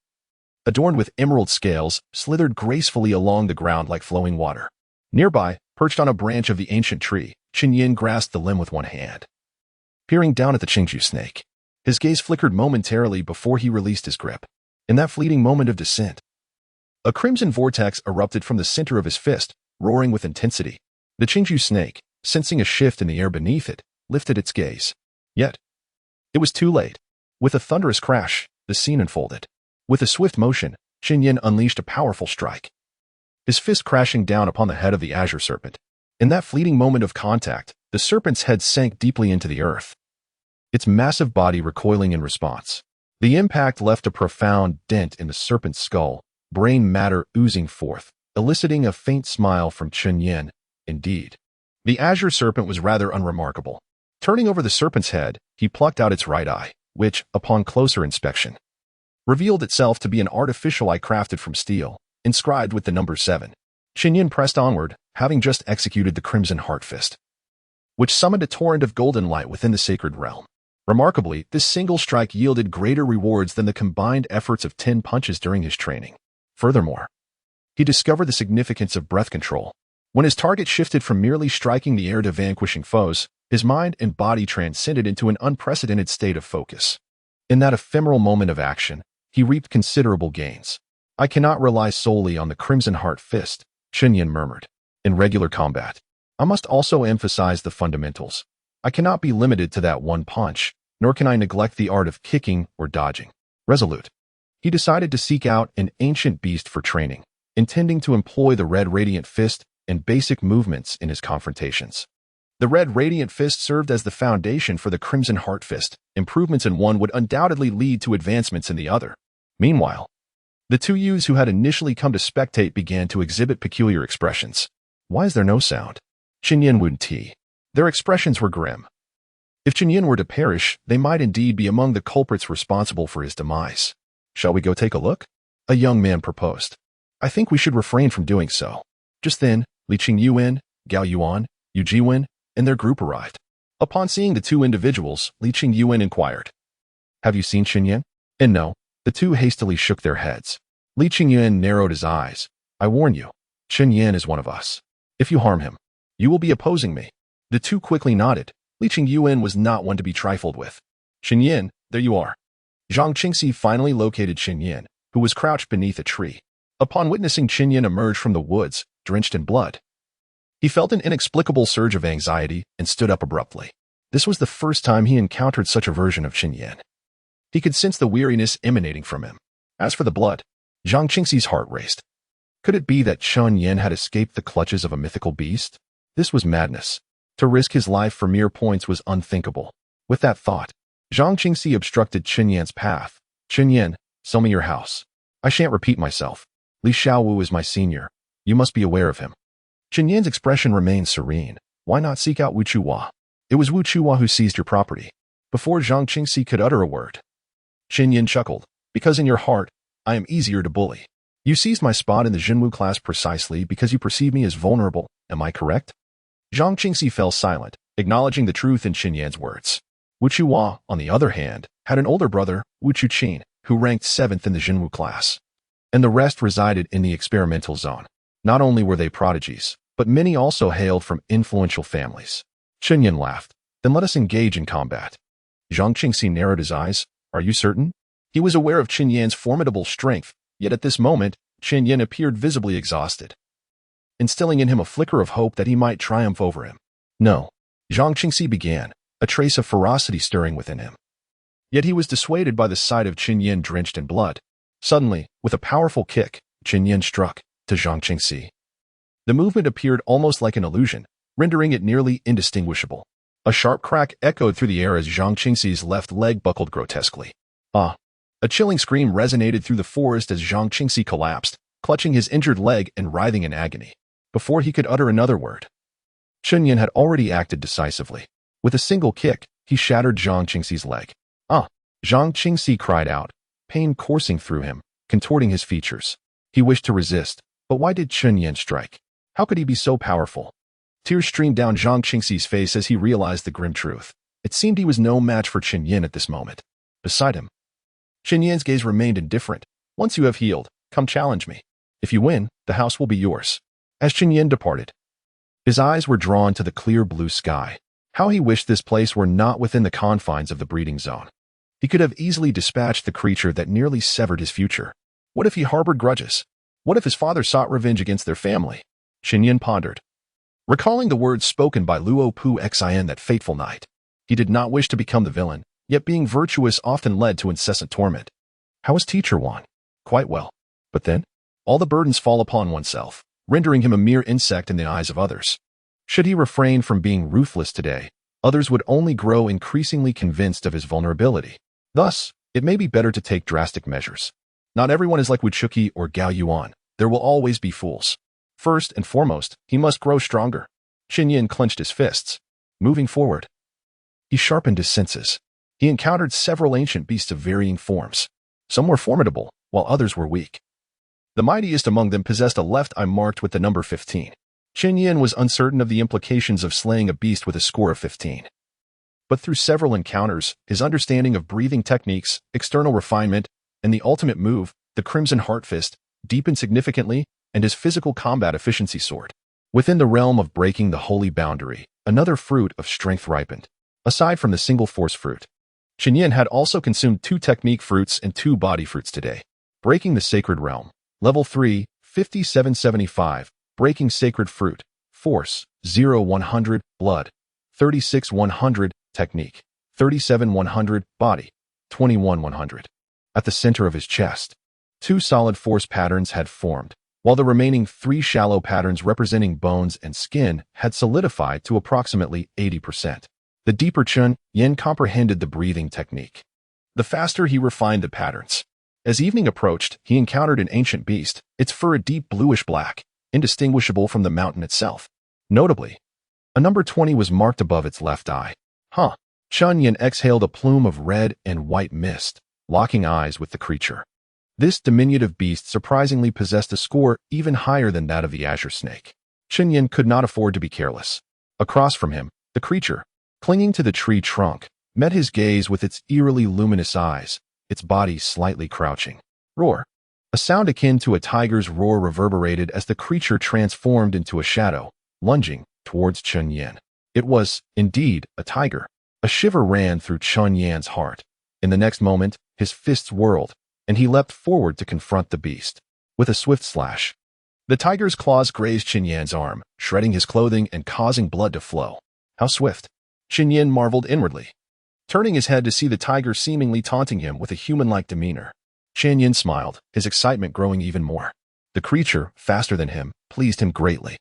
[SPEAKER 1] adorned with emerald scales, slithered gracefully along the ground like flowing water. Nearby, perched on a branch of the ancient tree, Chen Yan grasped the limb with one hand. Peering down at the Qingju snake, his gaze flickered momentarily before he released his grip. In that fleeting moment of descent, a crimson vortex erupted from the center of his fist, roaring with intensity. The Qingju snake, sensing a shift in the air beneath it, lifted its gaze. Yet, it was too late. With a thunderous crash, the scene unfolded. With a swift motion, Chen Yan unleashed a powerful strike, his fist crashing down upon the head of the azure serpent. In that fleeting moment of contact, the serpent's head sank deeply into the earth, its massive body recoiling in response. The impact left a profound dent in the serpent's skull, brain matter oozing forth, eliciting a faint smile from Chen Yan. Indeed, the azure serpent was rather unremarkable. Turning over the serpent's head, he plucked out its right eye, which, upon closer inspection, revealed itself to be an artificial eye crafted from steel, inscribed with the number 7. Chen Yan pressed onward, having just executed the Crimson Heart Fist, which summoned a torrent of golden light within the sacred realm. Remarkably, this single strike yielded greater rewards than the combined efforts of 10 punches during his training. Furthermore, he discovered the significance of breath control. When his target shifted from merely striking the air to vanquishing foes, his mind and body transcended into an unprecedented state of focus. In that ephemeral moment of action, he reaped considerable gains. I cannot rely solely on the Crimson Heart Fist, Chen Yan murmured. In regular combat, I must also emphasize the fundamentals. I cannot be limited to that one punch, nor can I neglect the art of kicking or dodging. Resolute, he decided to seek out an ancient beast for training, intending to employ the Red Radiant Fist and basic movements in his confrontations. The Red Radiant Fist served as the foundation for the Crimson Heart Fist. Improvements in one would undoubtedly lead to advancements in the other. Meanwhile, the two youths who had initially come to spectate began to exhibit peculiar expressions. Why is there no sound? Chen Yan would tea. Their expressions were grim. If Chen Yan were to perish, they might indeed be among the culprits responsible for his demise. Shall we go take a look? A young man proposed. I think we should refrain from doing so. Just then, Li Qingyuan, Gao Yuan, Yu Jiwen, and their group arrived. Upon seeing the two individuals, Li Qingyuan inquired, "Have you seen Chen Yan?" And no, the two hastily shook their heads. Li Qingyuan narrowed his eyes. I warn you, Chen Yan is one of us. If you harm him, you will be opposing me. The two quickly nodded. Li Qingyuan was not one to be trifled with. Chen Yan, there you are. Zhang Qingxi finally located Chen Yan, who was crouched beneath a tree. Upon witnessing Chen Yan emerge from the woods, drenched in blood, he felt an inexplicable surge of anxiety and stood up abruptly. This was the first time he encountered such a version of Chen Yan. He could sense the weariness emanating from him. As for the blood, Zhang Qingxi's heart raced. Could it be that Chen Yan had escaped the clutches of a mythical beast? This was madness. To risk his life for mere points was unthinkable. With that thought, Zhang Qingxi obstructed Chen Yan's path. Chen Yan, sell me your house. I shan't repeat myself. Li Xiaowu is my senior. You must be aware of him. Chen Yan's expression remained serene. Why not seek out Wu Chuhua? It was Wu Chuhua who seized your property. Before Zhang Qingxi could utter a word, Chen Yan chuckled. Because in your heart, I am easier to bully. You seized my spot in the Jinwu class precisely because you perceive me as vulnerable. Am I correct? Zhang Qingxi fell silent, acknowledging the truth in Chen Yan's words. Wu Chuhua, on the other hand, had an older brother, Wu Chuqin, who ranked 7th in the Jinwu class, and the rest resided in the experimental zone. Not only were they prodigies, but many also hailed from influential families. Chen Yan laughed. Then let us engage in combat. Zhang Qingxi narrowed his eyes. Are you certain? He was aware of Chen Yan's formidable strength, yet at this moment, Chen Yan appeared visibly exhausted, instilling in him a flicker of hope that he might triumph over him. No, Zhang Qingxi began, a trace of ferocity stirring within him. Yet he was dissuaded by the sight of Chen Yan drenched in blood. Suddenly, with a powerful kick, Chen Yan struck to Zhang Qingxi. The movement appeared almost like an illusion, rendering it nearly indistinguishable. A sharp crack echoed through the air as Zhang Qingxi's left leg buckled grotesquely. Ah! A chilling scream resonated through the forest as Zhang Qingxi collapsed, clutching his injured leg and writhing in agony. Before he could utter another word, Chen Yan had already acted decisively. With a single kick, he shattered Zhang Qingxi's leg. Ah! Zhang Qingxi cried out, pain coursing through him, contorting his features. He wished to resist, but why did Chen Yan strike? How could he be so powerful? Tears streamed down Zhang Qingxi's face as he realized the grim truth. It seemed he was no match for Chen Yan at this moment. Beside him, Chen Yan's gaze remained indifferent. Once you have healed, come challenge me. If you win, the house will be yours. As Chen Yan departed, his eyes were drawn to the clear blue sky. How he wished this place were not within the confines of the breeding zone. He could have easily dispatched the creature that nearly severed his future. What if he harbored grudges? What if his father sought revenge against their family? Chen Yan pondered, recalling the words spoken by Luo Pu Xin that fateful night. He did not wish to become the villain, yet being virtuous often led to incessant torment. How is Teacher Wan? Quite well. But then, all the burdens fall upon oneself, rendering him a mere insect in the eyes of others. Should he refrain from being ruthless today, others would only grow increasingly convinced of his vulnerability. Thus, It may be better to take drastic measures. Not everyone is like Wuchuki or Gao Yuan. There will always be fools. First and foremost, he must grow stronger. Chen Yan clenched his fists. Moving forward, he sharpened his senses. He encountered several ancient beasts of varying forms. Some were formidable, while others were weak. The mightiest among them possessed a left eye marked with the number 15. Chen Yan was uncertain of the implications of slaying a beast with a score of 15. But through several encounters, his understanding of breathing techniques, external refinement, and the ultimate move, the Crimson Heart Fist, deepened significantly, and his physical combat efficiency soared. Within the realm of breaking the holy boundary, another fruit of strength ripened. Aside from the single force fruit, Chen Yan had also consumed 2 technique fruits and 2 body fruits today. Breaking the Sacred Realm. Level 3, 5775. Breaking Sacred Fruit. Force, 0-100. Blood, 36-100. Technique, 37-100. Body, 21-100. At the center of his chest, 2 solid force patterns had formed, while the remaining 3 shallow patterns representing bones and skin had solidified to approximately 80%. The deeper Chen Yan comprehended the breathing technique. The faster he refined the patterns. As evening approached, he encountered an ancient beast, its fur a deep bluish-black, indistinguishable from the mountain itself. Notably, a number 20 was marked above its left eye. Chen Yan exhaled a plume of red and white mist, locking eyes with the creature. This diminutive beast surprisingly possessed a score even higher than that of the azure snake. Chen Yan could not afford to be careless. Across from him, the creature, clinging to the tree trunk, met his gaze with its eerily luminous eyes, its body slightly crouching. Roar. A sound akin to a tiger's roar reverberated as the creature transformed into a shadow, lunging towards Chen Yan. It was, indeed, a tiger. A shiver ran through Chen Yan's heart. In the next moment, his fists whirled, and he leapt forward to confront the beast. With a swift slash, the tiger's claws grazed Chen Yan's arm, shredding his clothing and causing blood to flow. How swift! Chen Yan marveled inwardly, turning his head to see the tiger seemingly taunting him with a human-like demeanor. Chen Yan smiled, his excitement growing even more. The creature, faster than him, pleased him greatly.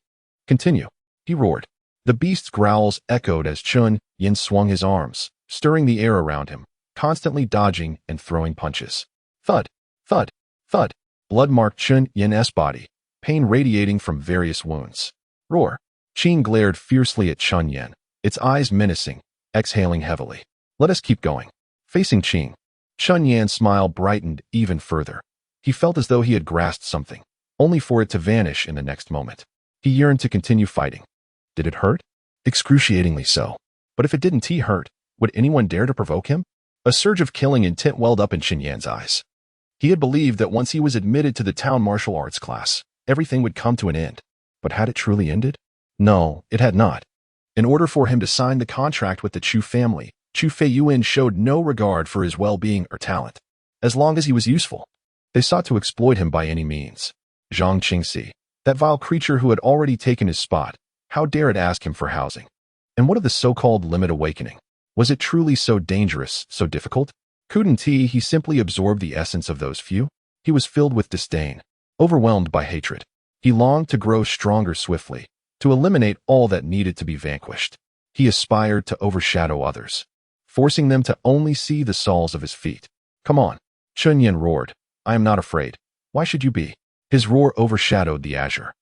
[SPEAKER 1] Continue, he roared. The beast's growls echoed as Chen Yan swung his arms, stirring the air around him, constantly dodging and throwing punches. Thud, thud, thud. Blood marked Chen Yan's body, pain radiating from various wounds. Roar. Qing glared fiercely at Chen Yan, its eyes menacing, exhaling heavily. Let us keep going. Facing Qing, Chen Yan's smile brightened even further. He felt as though he had grasped something, only for it to vanish in the next moment. He yearned to continue fighting. Did it hurt? Excruciatingly so. But if it didn't hurt, would anyone dare to provoke him? A surge of killing intent welled up in Chen Yan's eyes. He had believed that once he was admitted to the town martial arts class, everything would come to an end. But had it truly ended? No, it had not. In order for him to sign the contract with the Chu family, Chu Feiyuan showed no regard for his well-being or talent. As long as he was useful, they sought to exploit him by any means. Zhang Qingxi, that vile creature who had already taken his spot, how dare it ask him for housing? And what of the so-called limit awakening? Was it truly so dangerous, so difficult? Couldn't he simply absorb the essence of those few? He was filled with disdain, overwhelmed by hatred. He longed to grow stronger swiftly, to eliminate all that needed to be vanquished. He aspired to overshadow others, forcing them to only see the soles of his feet. Come on, Chen Yan roared. I am not afraid. Why should you be? His roar overshadowed the azure,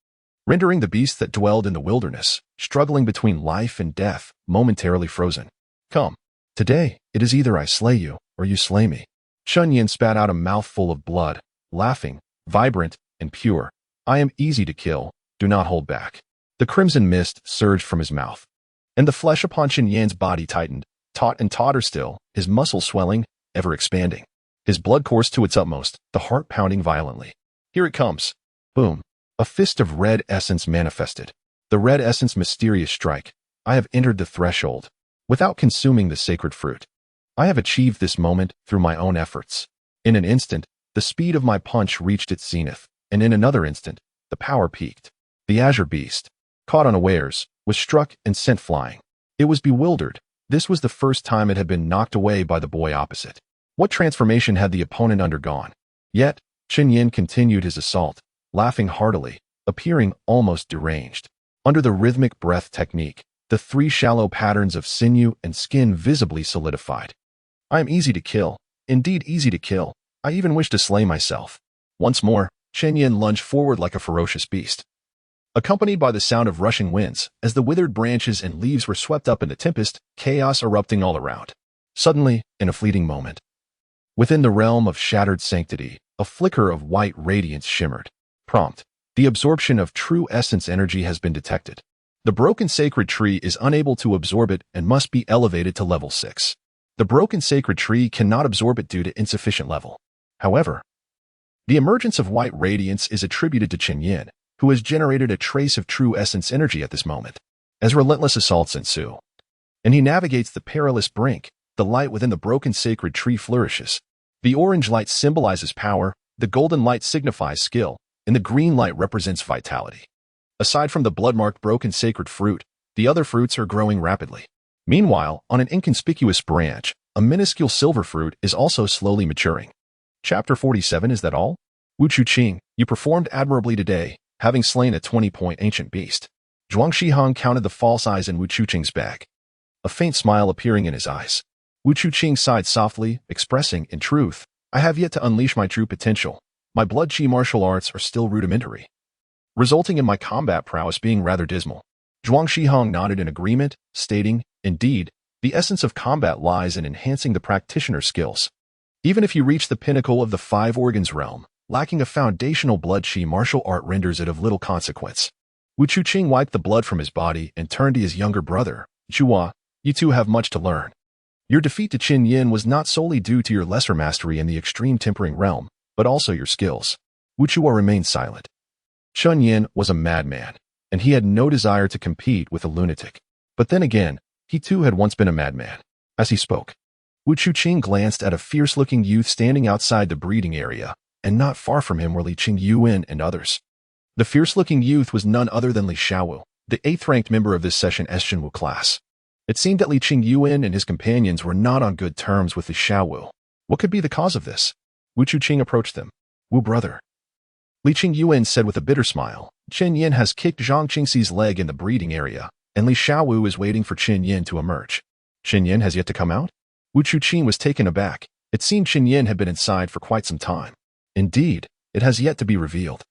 [SPEAKER 1] rendering the beasts that dwelled in the wilderness, struggling between life and death, momentarily frozen. Come. Today, it is either I slay you, or you slay me. Chen Yan spat out a mouthful of blood, laughing, vibrant, and pure. I am easy to kill, do not hold back. The crimson mist surged from his mouth, and the flesh upon Chen Yan's body tightened, taut and tauter still, his muscles swelling, ever expanding. His blood coursed to its utmost, the heart pounding violently. Here it comes. Boom. A fist of red essence manifested. The red essence mysterious strike. I have entered the threshold. Without consuming the sacred fruit, I have achieved this moment through my own efforts. In an instant, the speed of my punch reached its zenith, and in another instant, the power peaked. The azure beast, caught unawares, was struck and sent flying. It was bewildered. This was the first time it had been knocked away by the boy opposite. What transformation had the opponent undergone? Yet, Chen Yan continued his assault, laughing heartily, appearing almost deranged. Under the rhythmic breath technique, the 3 shallow patterns of sinew and skin visibly solidified. I am easy to kill, indeed easy to kill. I even wish to slay myself. Once more, Chen Yan lunged forward like a ferocious beast, accompanied by the sound of rushing winds, as the withered branches and leaves were swept up in the tempest, chaos erupting all around. Suddenly, in a fleeting moment, within the realm of shattered sanctity, a flicker of white radiance shimmered. Prompt. The absorption of true essence energy has been detected. The broken sacred tree is unable to absorb it and must be elevated to level 6. The broken sacred tree cannot absorb it due to insufficient level. However, the emergence of white radiance is attributed to Chen Yan, who has generated a trace of true essence energy at this moment. As relentless assaults ensue, and he navigates the perilous brink, the light within the broken sacred tree flourishes. The orange light symbolizes power, the golden light signifies skill, and the green light represents vitality. Aside from the blood-marked broken sacred fruit, the other fruits are growing rapidly. Meanwhile, on an inconspicuous branch, a minuscule silver fruit is also slowly maturing. Chapter 47. Is that all? Wu Chuqing, you performed admirably today, having slain a 20-point ancient beast. Zhuang Shihong counted the false eyes in Wu Chuqing's bag, a faint smile appearing in his eyes. Wu Chuqing sighed softly, expressing, in truth, I have yet to unleash my true potential. My blood chi martial arts are still rudimentary, resulting in my combat prowess being rather dismal. Zhuang Shihong nodded in agreement, stating, indeed, the essence of combat lies in enhancing the practitioner's skills. Even if you reach the pinnacle of the five organs realm, lacking a foundational blood chi martial art renders it of little consequence. Wu Chuqing wiped the blood from his body and turned to his younger brother. Chua, you two have much to learn. Your defeat to Chen Yan was not solely due to your lesser mastery in the extreme tempering realm, but also your skills. Wu Chua remained silent. Chen Yan was a madman, and he had no desire to compete with a lunatic. But then again, he too had once been a madman. As he spoke, Wu Chuqing glanced at a fierce-looking youth standing outside the breeding area, and not far from him were Li Qingyuan and others. The fierce-looking youth was none other than Li Xiaowu, the 8th-ranked member of this session Zhenwu class. It seemed that Li Qingyuan and his companions were not on good terms with Li Xiaowu. What could be the cause of this? Wu Chuqing approached them. Wu brother, Li Qingyuan said with a bitter smile, Chen Yan has kicked Zhang Qingxi's leg in the breeding area, and Li Xiaowu is waiting for Chen Yan to emerge. Chen Yan has yet to come out? Wu Chuqing was taken aback. It seemed Chen Yan had been inside for quite some time. Indeed, it has yet to be revealed.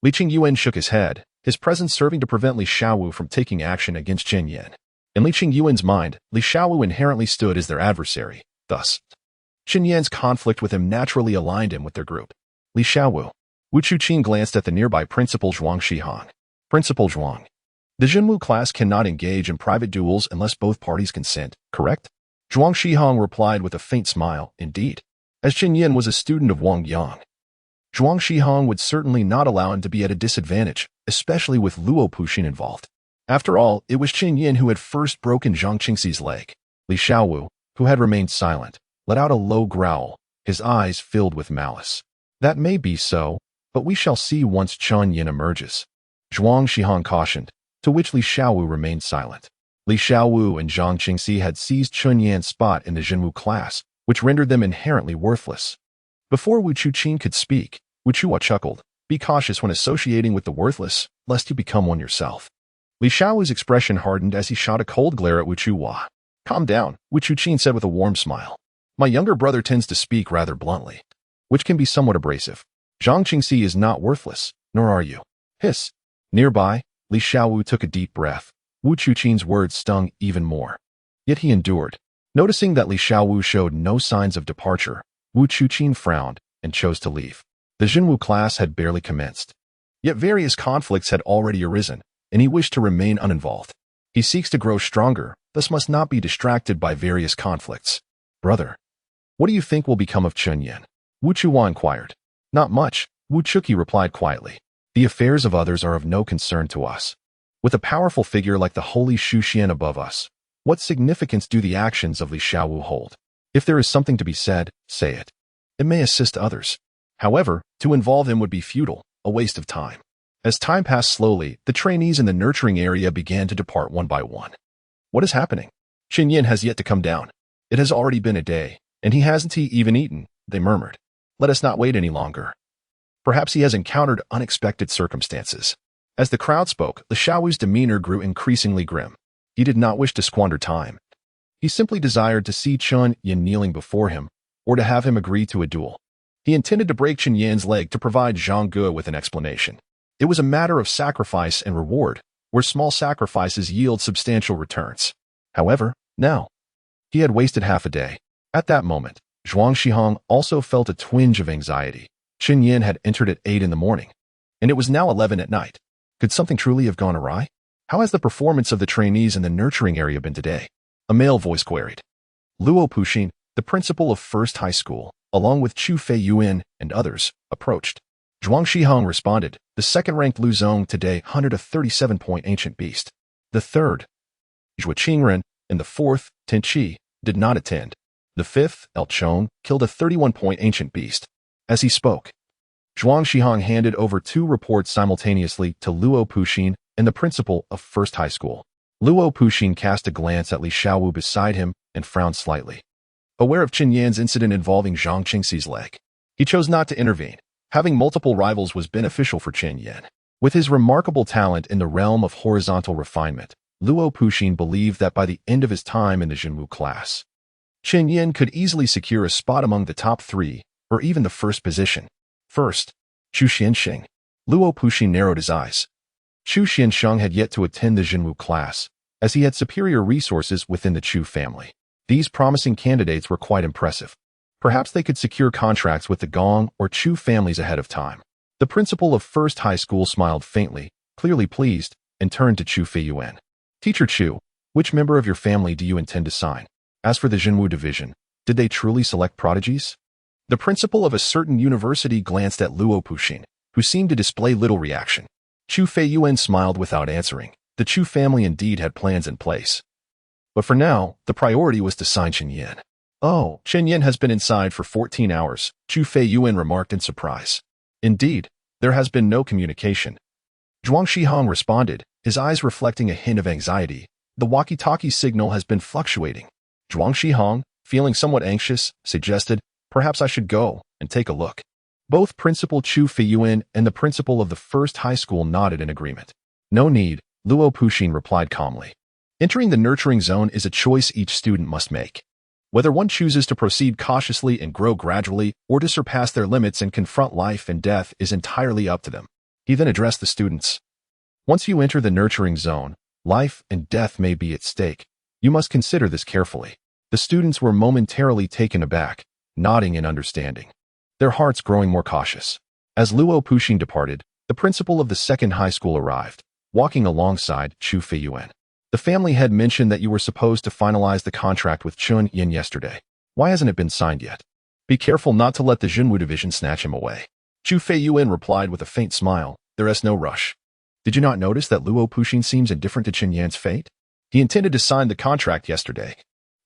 [SPEAKER 1] Li Qingyuan shook his head, his presence serving to prevent Li Xiaowu from taking action against Chen Yan. In Li Qingyuan's mind, Li Xiaowu inherently stood as their adversary. Thus, Chen Yan's conflict with him naturally aligned him with their group. Li Xiaowu. Wu Chuqing glanced at the nearby Principal Zhuang Shihong. Principal Zhuang. The Zhenwu class cannot engage in private duels unless both parties consent, correct? Zhuang Shihong replied with a faint smile, indeed. As Chen Yan was a student of Wang Yang, Zhuang Shihong would certainly not allow him to be at a disadvantage, especially with Luo Puxin involved. After all, it was Chen Yan who had first broken Zhang Qingxi's leg. Li Xiaowu, who had remained silent, let out a low growl, his eyes filled with malice. That may be so, but we shall see once Chen Yan emerges. Zhuang Shihong cautioned, to which Li Xiaowu remained silent. Li Xiaowu and Zhang Qingxi had seized Chen Yan's spot in the Zhenwu class, which rendered them inherently worthless. Before Wu Chuqing could speak, Wu Chua chuckled, be cautious when associating with the worthless, lest you become one yourself. Li Xiaowu's expression hardened as he shot a cold glare at Wu Chua. Calm down, Wu Chuqing said with a warm smile. My younger brother tends to speak rather bluntly, which can be somewhat abrasive. Zhang Qingxi is not worthless, nor are you. Hiss. Nearby, Li Xiaowu took a deep breath. Wu Chuqing's words stung even more. Yet he endured. Noticing that Li Xiaowu showed no signs of departure, Wu Chuqing frowned and chose to leave. The Zhenwu class had barely commenced. Yet various conflicts had already arisen, and he wished to remain uninvolved. He seeks to grow stronger, thus must not be distracted by various conflicts. Brother, what do you think will become of Chen Yan? Wu Chua inquired. Not much, Wu Chuqi replied quietly. The affairs of others are of no concern to us. With a powerful figure like the holy Shu Xian above us, what significance do the actions of Li Xiaowu hold? If there is something to be said, say it. It may assist others. However, to involve him would be futile, a waste of time. As time passed slowly, the trainees in the nurturing area began to depart one by one. What is happening? Chen Yan has yet to come down. It has already been a day, and he hasn't even eaten, they murmured. Let us not wait any longer. Perhaps he has encountered unexpected circumstances. As the crowd spoke, Li Xiaowu's demeanor grew increasingly grim. He did not wish to squander time. He simply desired to see Chen Yan kneeling before him, or to have him agree to a duel. He intended to break Chen Yan's leg to provide Zhang Ge with an explanation. It was a matter of sacrifice and reward, where small sacrifices yield substantial returns. However, now, he had wasted half a day. At that moment, Zhuang Shihong also felt a twinge of anxiety. Chen Yan had entered at 8 in the morning, and it was now 11 at night. Could something truly have gone awry? How has the performance of the trainees in the nurturing area been today? A male voice queried. Luo Puxin, the principal of First High School, along with Chu Fei Yuan and others, approached. Zhuang Shihong responded, the second-ranked Lu Zong today hunted a 37-point ancient beast. The third, Zhua Qingren, and the fourth, Ten Qi, did not attend. The fifth, El Chong, killed a 31-point ancient beast. As he spoke, Zhuang Shihong handed over 2 reports simultaneously to Luo Puxin and the principal of First High School. Luo Puxin cast a glance at Li Xiaowu beside him and frowned slightly. Aware of Chen Yan's incident involving Zhang Qingxi's leg, he chose not to intervene. Having multiple rivals was beneficial for Chen Yan. With his remarkable talent in the realm of horizontal refinement, Luo Puxin believed that by the end of his time in the Jinwu class, Chen Yan could easily secure a spot among the top 3, or even the first position. First, Chu Xianxing. Luo Puxin narrowed his eyes. Chu Xianxing had yet to attend the Jinwu class, as he had superior resources within the Chu family. These promising candidates were quite impressive. Perhaps they could secure contracts with the Gong or Chu families ahead of time. The principal of First High School smiled faintly, clearly pleased, and turned to Chu Feiyuan. Teacher Chu, which member of your family do you intend to sign? As for the Jinwu division, did they truly select prodigies? The principal of a certain university glanced at Luo Puxin, who seemed to display little reaction. Chu Feiyuan smiled without answering. The Chu family indeed had plans in place. But for now, the priority was to sign Chen Yan. Oh, Chen Yan has been inside for 14 hours, Chu Feiyuan remarked in surprise. Indeed, there has been no communication. Zhuang Shihong responded, his eyes reflecting a hint of anxiety. The walkie-talkie signal has been fluctuating. Zhuang Shihong, feeling somewhat anxious, suggested, perhaps I should go and take a look. Both Principal Chu Feiyuan and the principal of the First High School nodded in agreement. No need, Luo Puxin replied calmly. Entering the nurturing zone is a choice each student must make. Whether one chooses to proceed cautiously and grow gradually or to surpass their limits and confront life and death is entirely up to them. He then addressed the students. Once you enter the nurturing zone, life and death may be at stake. You must consider this carefully. The students were momentarily taken aback, nodding in understanding, their hearts growing more cautious. As Luo Puxin departed, the principal of the second high school arrived, walking alongside Chu Feiyuan. The family had mentioned that you were supposed to finalize the contract with Chen Yan yesterday. Why hasn't it been signed yet? Be careful not to let the Jinwu division snatch him away. Chu Feiyuan replied with a faint smile, there is no rush. Did you not notice that Luo Puxin seems indifferent to Chen Yan's fate? He intended to sign the contract yesterday.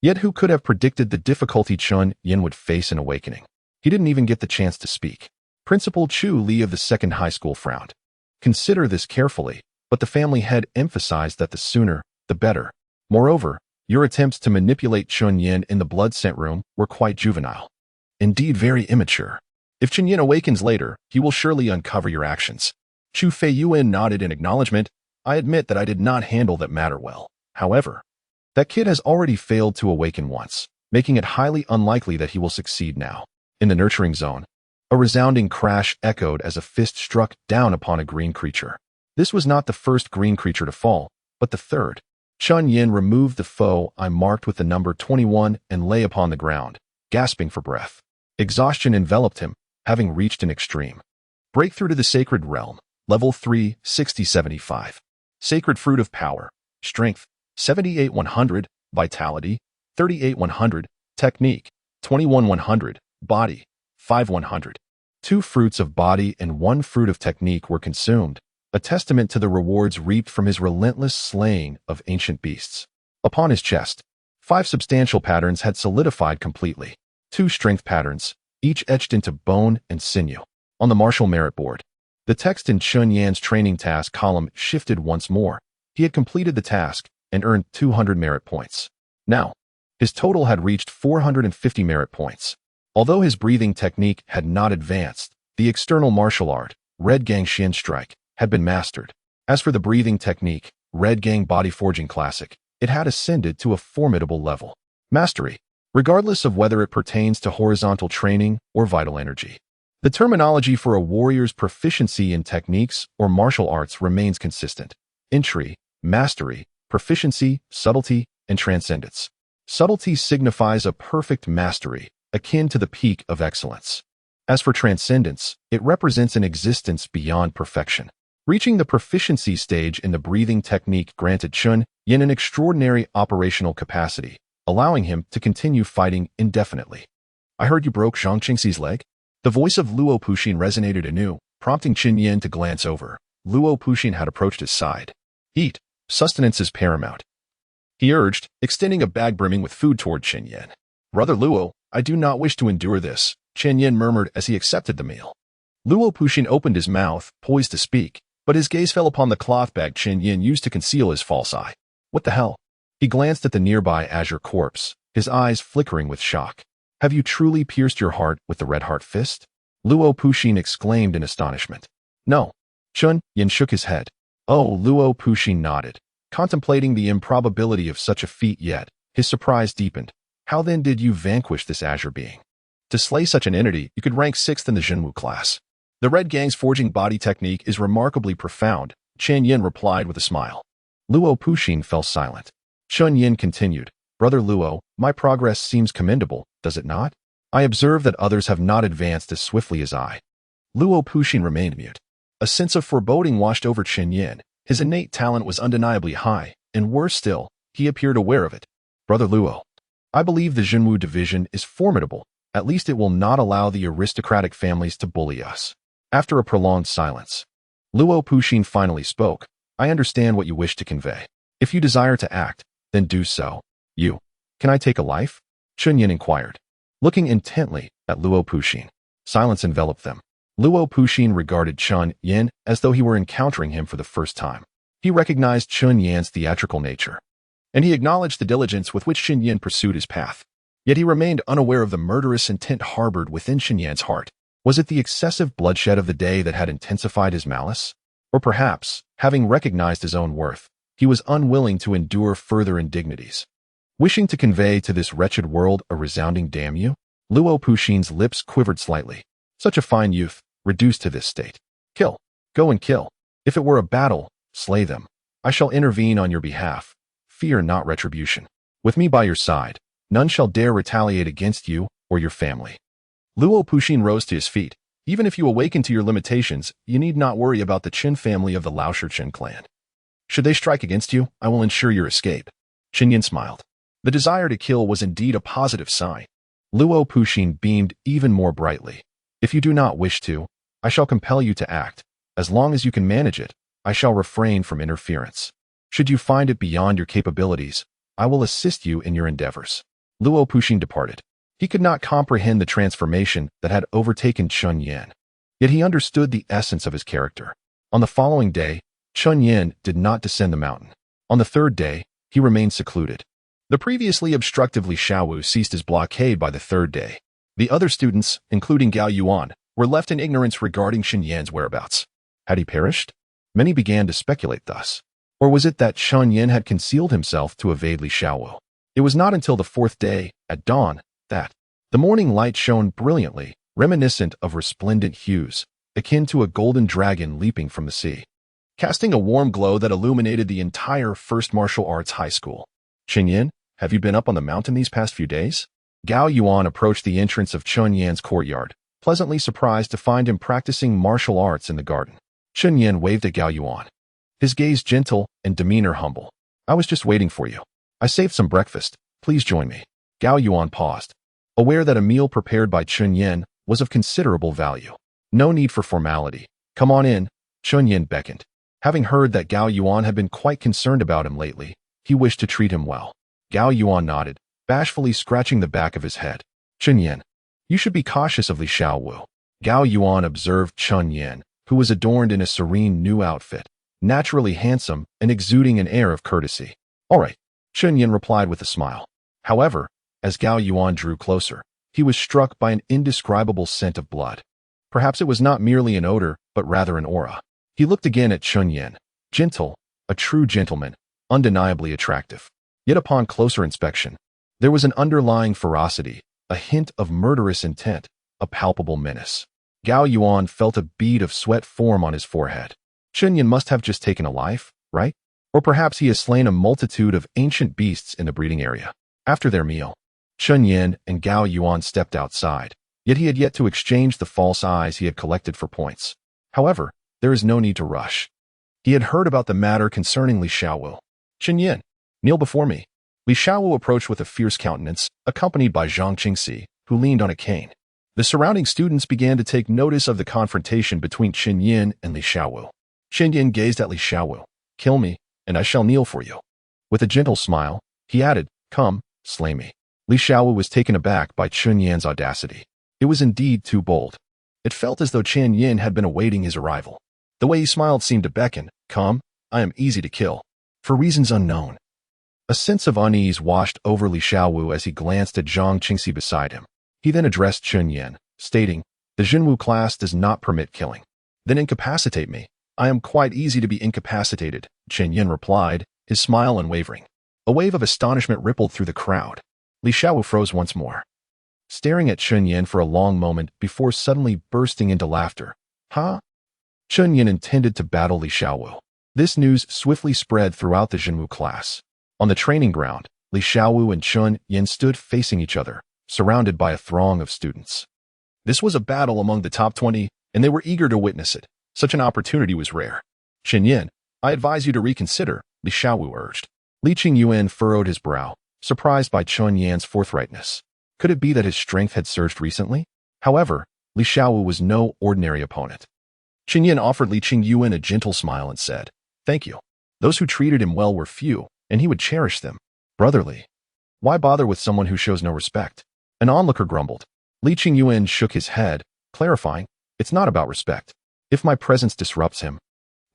[SPEAKER 1] Yet who could have predicted the difficulty Chen Yan would face in awakening? He didn't even get the chance to speak. Principal Chu Li of the second high school frowned. Consider this carefully, but the family head emphasized that the sooner, the better. Moreover, your attempts to manipulate Chen Yan in the blood scent room were quite juvenile. Indeed very immature. If Chen Yan awakens later, he will surely uncover your actions. Chu Feiyuan nodded in acknowledgement. I admit that I did not handle that matter well. However, that kid has already failed to awaken once, making it highly unlikely that he will succeed now. In the nurturing zone, a resounding crash echoed as a fist struck down upon a green creature. This was not the first green creature to fall, but the third. Chen Yan removed the foe I marked with the number 21 and lay upon the ground, gasping for breath. Exhaustion enveloped him, having reached an extreme. Breakthrough to the Sacred Realm, Level 3, 6075. Sacred Fruit of Power, Strength, 78-100, Vitality, 38-100, Technique, 21-100, Body, 5-100. 2 fruits of body and 1 fruit of technique were consumed, a testament to the rewards reaped from his relentless slaying of ancient beasts. Upon his chest, 5 substantial patterns had solidified completely. 2 strength patterns, each etched into bone and sinew. On the martial merit board, the text in Chen Yan's training task column shifted once more. He had completed the task and earned 200 merit points. Now, his total had reached 450 merit points. Although his breathing technique had not advanced, the external martial art, Red Gang Shin Strike, had been mastered. As for the breathing technique, Red Gang Body Forging Classic, it had ascended to a formidable level. Mastery. regardless of whether it pertains to horizontal training or vital energy. The terminology for a warrior's proficiency in techniques or martial arts remains consistent: entry, mastery, proficiency, subtlety, and transcendence. Subtlety signifies a perfect mastery, akin to the peak of excellence. As for transcendence, it represents an existence beyond perfection. Reaching the proficiency stage in the breathing technique granted Chen Yan an extraordinary operational capacity, allowing him to continue fighting indefinitely. "I heard you broke Zhang Qingxi's leg?" The voice of Luo Puxin resonated anew, prompting Chen Yan to glance over. Luo Puxin had approached his side. "Eat. Sustenance is paramount," he urged, extending a bag brimming with food toward Chen Yan. "Brother Luo, I do not wish to endure this," Chen Yan murmured as he accepted the meal. Luo Puxin opened his mouth, poised to speak, but his gaze fell upon the cloth bag Chen Yan used to conceal his false eye. "What the hell?" He glanced at the nearby azure corpse, his eyes flickering with shock. "Have you truly pierced your heart with the red heart fist?" Luo Puxin exclaimed in astonishment. "No." Chen Yan shook his head. "Oh," Luo Puxin nodded, contemplating the improbability of such a feat, yet his surprise deepened. "How then did you vanquish this azure being? To slay such an entity, you could rank 6th in the Zhenwu class." "The Red Gang's forging body technique is remarkably profound," Chen Yan replied with a smile. Luo Puxin fell silent. Chen Yan continued, "Brother Luo, my progress seems commendable, does it not? I observe that others have not advanced as swiftly as I." Luo Puxin remained mute. A sense of foreboding washed over Chen Yan. His innate talent was undeniably high, and worse still, he appeared aware of it. "Brother Luo, I believe the Zhenwu division is formidable. At least it will not allow the aristocratic families to bully us." After a prolonged silence, Luo Puxin finally spoke. "I understand what you wish to convey. If you desire to act, then do so." "You. Can I take a life?" Chen Yan inquired, looking intently at Luo Puxin. Silence enveloped them. Luo Puxin regarded Chen Yan as though he were encountering him for the first time. He recognized Chen Yan's theatrical nature, and he acknowledged the diligence with which Chen Yan pursued his path. Yet he remained unaware of the murderous intent harbored within Chen Yan's heart. Was it the excessive bloodshed of the day that had intensified his malice? Or perhaps, having recognized his own worth, he was unwilling to endure further indignities, wishing to convey to this wretched world a resounding damn you? Luo Puxin's lips quivered slightly. Such a fine youth, reduced to this state. "Kill. Go and kill. If it were a battle, slay them. I shall intervene on your behalf. Fear not retribution. With me by your side, none shall dare retaliate against you or your family." Luo Puxin rose to his feet. "Even if you awaken to your limitations, you need not worry about the Qin family of the Laosher Qin clan. Should they strike against you, I will ensure your escape." Chen Yan smiled. The desire to kill was indeed a positive sign. Luo Puxin beamed even more brightly. "If you do not wish to, I shall compel you to act. As long as you can manage it, I shall refrain from interference. Should you find it beyond your capabilities, I will assist you in your endeavors." Luo Puxin departed. He could not comprehend the transformation that had overtaken Chen Yan. Yet he understood the essence of his character. On the following day, Chen Yan did not descend the mountain. On the third day, he remained secluded. The previously obstructive Li Xiaowu ceased his blockade by the third day. The other students, including Gao Yuan, were left in ignorance regarding Chen Yan's whereabouts. Had he perished? Many began to speculate thus. Or was it that Chen Yan had concealed himself to evade Li Xiaowu? It was not until the fourth day, at dawn, that the morning light shone brilliantly, reminiscent of resplendent hues, akin to a golden dragon leaping from the sea, casting a warm glow that illuminated the entire First Martial Arts High School. "Chen Yan, have you been up on the mountain these past few days?" Gao Yuan approached the entrance of Chen Yan's courtyard, pleasantly surprised to find him practicing martial arts in the garden. Chen Yan waved at Gao Yuan, his gaze gentle and demeanor humble. "I was just waiting for you. I saved some breakfast. Please join me." Gao Yuan paused, aware that a meal prepared by Chen Yan was of considerable value. "No need for formality. Come on in." Chen Yan beckoned. Having heard that Gao Yuan had been quite concerned about him lately, he wished to treat him well. Gao Yuan nodded, bashfully scratching the back of his head. "Chen Yan, you should be cautious of Li Xiaowu." Gao Yuan observed Chen Yan, who was adorned in a serene new outfit, naturally handsome and exuding an air of courtesy. "All right," Chen Yan replied with a smile. However, as Gao Yuan drew closer, he was struck by an indescribable scent of blood. Perhaps it was not merely an odor, but rather an aura. He looked again at Chen Yan. Gentle, a true gentleman, undeniably attractive. Yet upon closer inspection, There was an underlying ferocity, a hint of murderous intent, a palpable menace. Gao Yuan felt a bead of sweat form on his forehead. Chen Yan must have just taken a life, right? Or perhaps he has slain a multitude of ancient beasts in the breeding area. After their meal, Chen Yan and Gao Yuan stepped outside, yet he had yet to exchange the false eyes he had collected for points. However, there is no need to rush. He had heard about the matter concerning Li Xiaowu. Chen Yan, kneel before me. Li Xiaowu approached with a fierce countenance, accompanied by Zhang Qingxi, who leaned on a cane. The surrounding students began to take notice of the confrontation between Chen Yan and Li Xiaowu. Chen Yan gazed at Li Xiaowu. Kill me, and I shall kneel for you. With a gentle smile, he added, come, slay me. Li Xiaowu was taken aback by Chen Yan's audacity. It was indeed too bold. It felt as though Chen Yan had been awaiting his arrival. The way he smiled seemed to beckon, come, I am easy to kill. For reasons unknown. A sense of unease washed over Li Xiaowu as he glanced at Zhang Qingxi beside him. He then addressed Chen Yan, stating, the Jinwu class does not permit killing. Then incapacitate me. I am quite easy to be incapacitated, Chen Yan replied, his smile unwavering. A wave of astonishment rippled through the crowd. Li Xiaowu froze once more, staring at Chen Yan for a long moment before suddenly bursting into laughter. Huh? Chen Yan intended to battle Li Xiaowu. This news swiftly spread throughout the Jinwu class. On the training ground, Li Xiaowu and Chen Yan stood facing each other, surrounded by a throng of students. This was a battle among the top 20, and they were eager to witness it. Such an opportunity was rare. Chen Yan, I advise you to reconsider, Li Xiaowu urged. Li Qingyuan furrowed his brow, surprised by Chen Yan's forthrightness. Could it be that his strength had surged recently? However, Li Xiaowu was no ordinary opponent. Chen Yan offered Li Qingyuan a gentle smile and said, thank you. Those who treated him well were few, and he would cherish them. Brotherly. Why bother with someone who shows no respect? An onlooker grumbled. Li Qingyuan shook his head, clarifying, it's not about respect. If my presence disrupts him,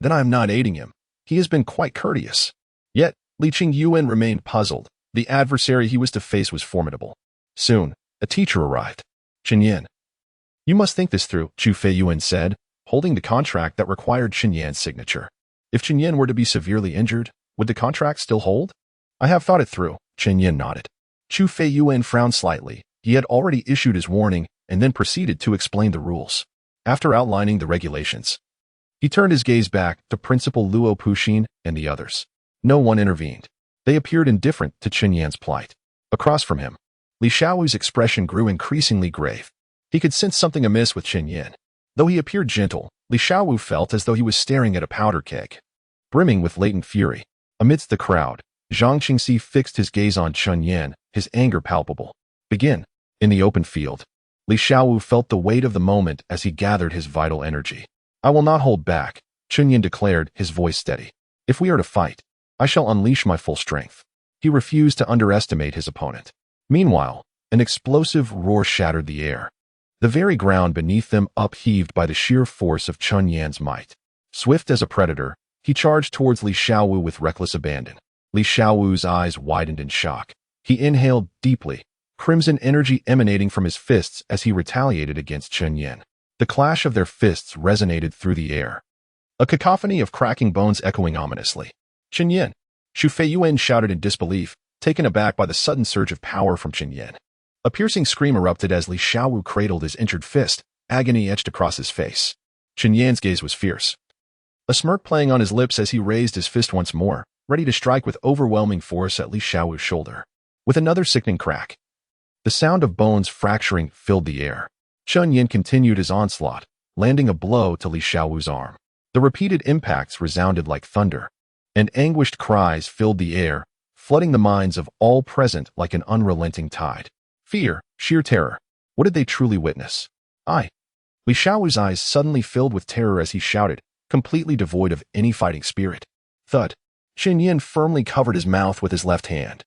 [SPEAKER 1] then I am not aiding him. He has been quite courteous. Yet, Li Qingyuan remained puzzled. The adversary he was to face was formidable. Soon, a teacher arrived. Chen Yan. You must think this through, Chu Feiyuan said, holding the contract that required Chen Yan's signature. If Chen Yan were to be severely injured, would the contract still hold? I have thought it through, Chen Yan nodded. Chu Feiyuan frowned slightly. He had already issued his warning and then proceeded to explain the rules. After outlining the regulations, he turned his gaze back to Principal Luo Puxin and the others. No one intervened. They appeared indifferent to Chen Yan's plight. Across from him, Li Xiaowu's expression grew increasingly grave. He could sense something amiss with Chen Yan. Though he appeared gentle, Li Xiaowu felt as though he was staring at a powder keg, brimming with latent fury. Amidst the crowd, Zhang Qingxi fixed his gaze on Chen Yan, his anger palpable. Begin. In the open field, Li Xiaowu felt the weight of the moment as he gathered his vital energy. I will not hold back, Chen Yan declared, his voice steady. If we are to fight, I shall unleash my full strength. He refused to underestimate his opponent. Meanwhile, an explosive roar shattered the air. The very ground beneath them upheaved by the sheer force of Chen Yan's might. Swift as a predator, he charged towards Li Xiaowu with reckless abandon. Li Xiaowu's eyes widened in shock. He inhaled deeply, crimson energy emanating from his fists as he retaliated against Chen Yan. The clash of their fists resonated through the air, a cacophony of cracking bones echoing ominously. Chen Yan! Chu Feiyuan shouted in disbelief, taken aback by the sudden surge of power from Chen Yan. A piercing scream erupted as Li Xiaowu cradled his injured fist, agony etched across his face. Chen Yan's gaze was fierce, a smirk playing on his lips as he raised his fist once more, ready to strike with overwhelming force at Li Xiaowu's shoulder. With another sickening crack, the sound of bones fracturing filled the air. Chen Yan continued his onslaught, landing a blow to Li Xiaowu's arm. The repeated impacts resounded like thunder, and anguished cries filled the air, flooding the minds of all present like an unrelenting tide. Fear, sheer terror. What did they truly witness? Li Xiaowu's eyes suddenly filled with terror as he shouted, completely devoid of any fighting spirit. Thud. Chen Yan firmly covered his mouth with his left hand,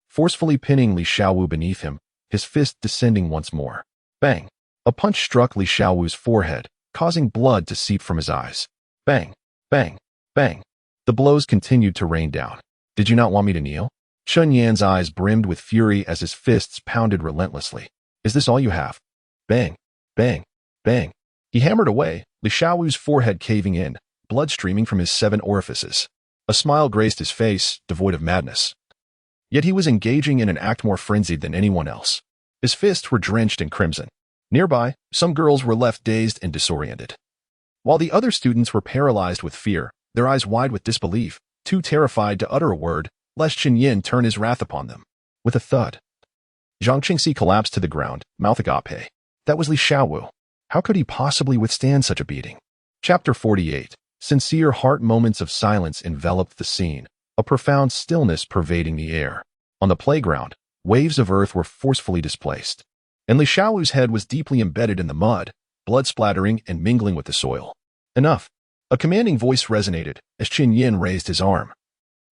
[SPEAKER 1] forcefully pinning Li Xiaowu beneath him, his fist descending once more. Bang! A punch struck Li Xiaowu's forehead, causing blood to seep from his eyes. Bang! Bang! Bang! The blows continued to rain down. Did you not want me to kneel? Chen Yan's eyes brimmed with fury as his fists pounded relentlessly. Is this all you have? Bang! Bang! Bang! He hammered away, Li Xiaowu's forehead caving in, blood streaming from his 7 orifices. A smile graced his face, devoid of madness. Yet he was engaging in an act more frenzied than anyone else. His fists were drenched in crimson. Nearby, some girls were left dazed and disoriented, while the other students were paralyzed with fear, their eyes wide with disbelief, too terrified to utter a word, lest Chen Yan turn his wrath upon them. With a thud, Zhang Qingxi collapsed to the ground, mouth agape. That was Li Xiaowu. How could he possibly withstand such a beating? Chapter 48. Sincere heart moments of silence enveloped the scene, a profound stillness pervading the air. On the playground, waves of earth were forcefully displaced, and Li Xiaowu's head was deeply embedded in the mud, blood splattering and mingling with the soil. Enough. A commanding voice resonated as Chen Yan raised his arm,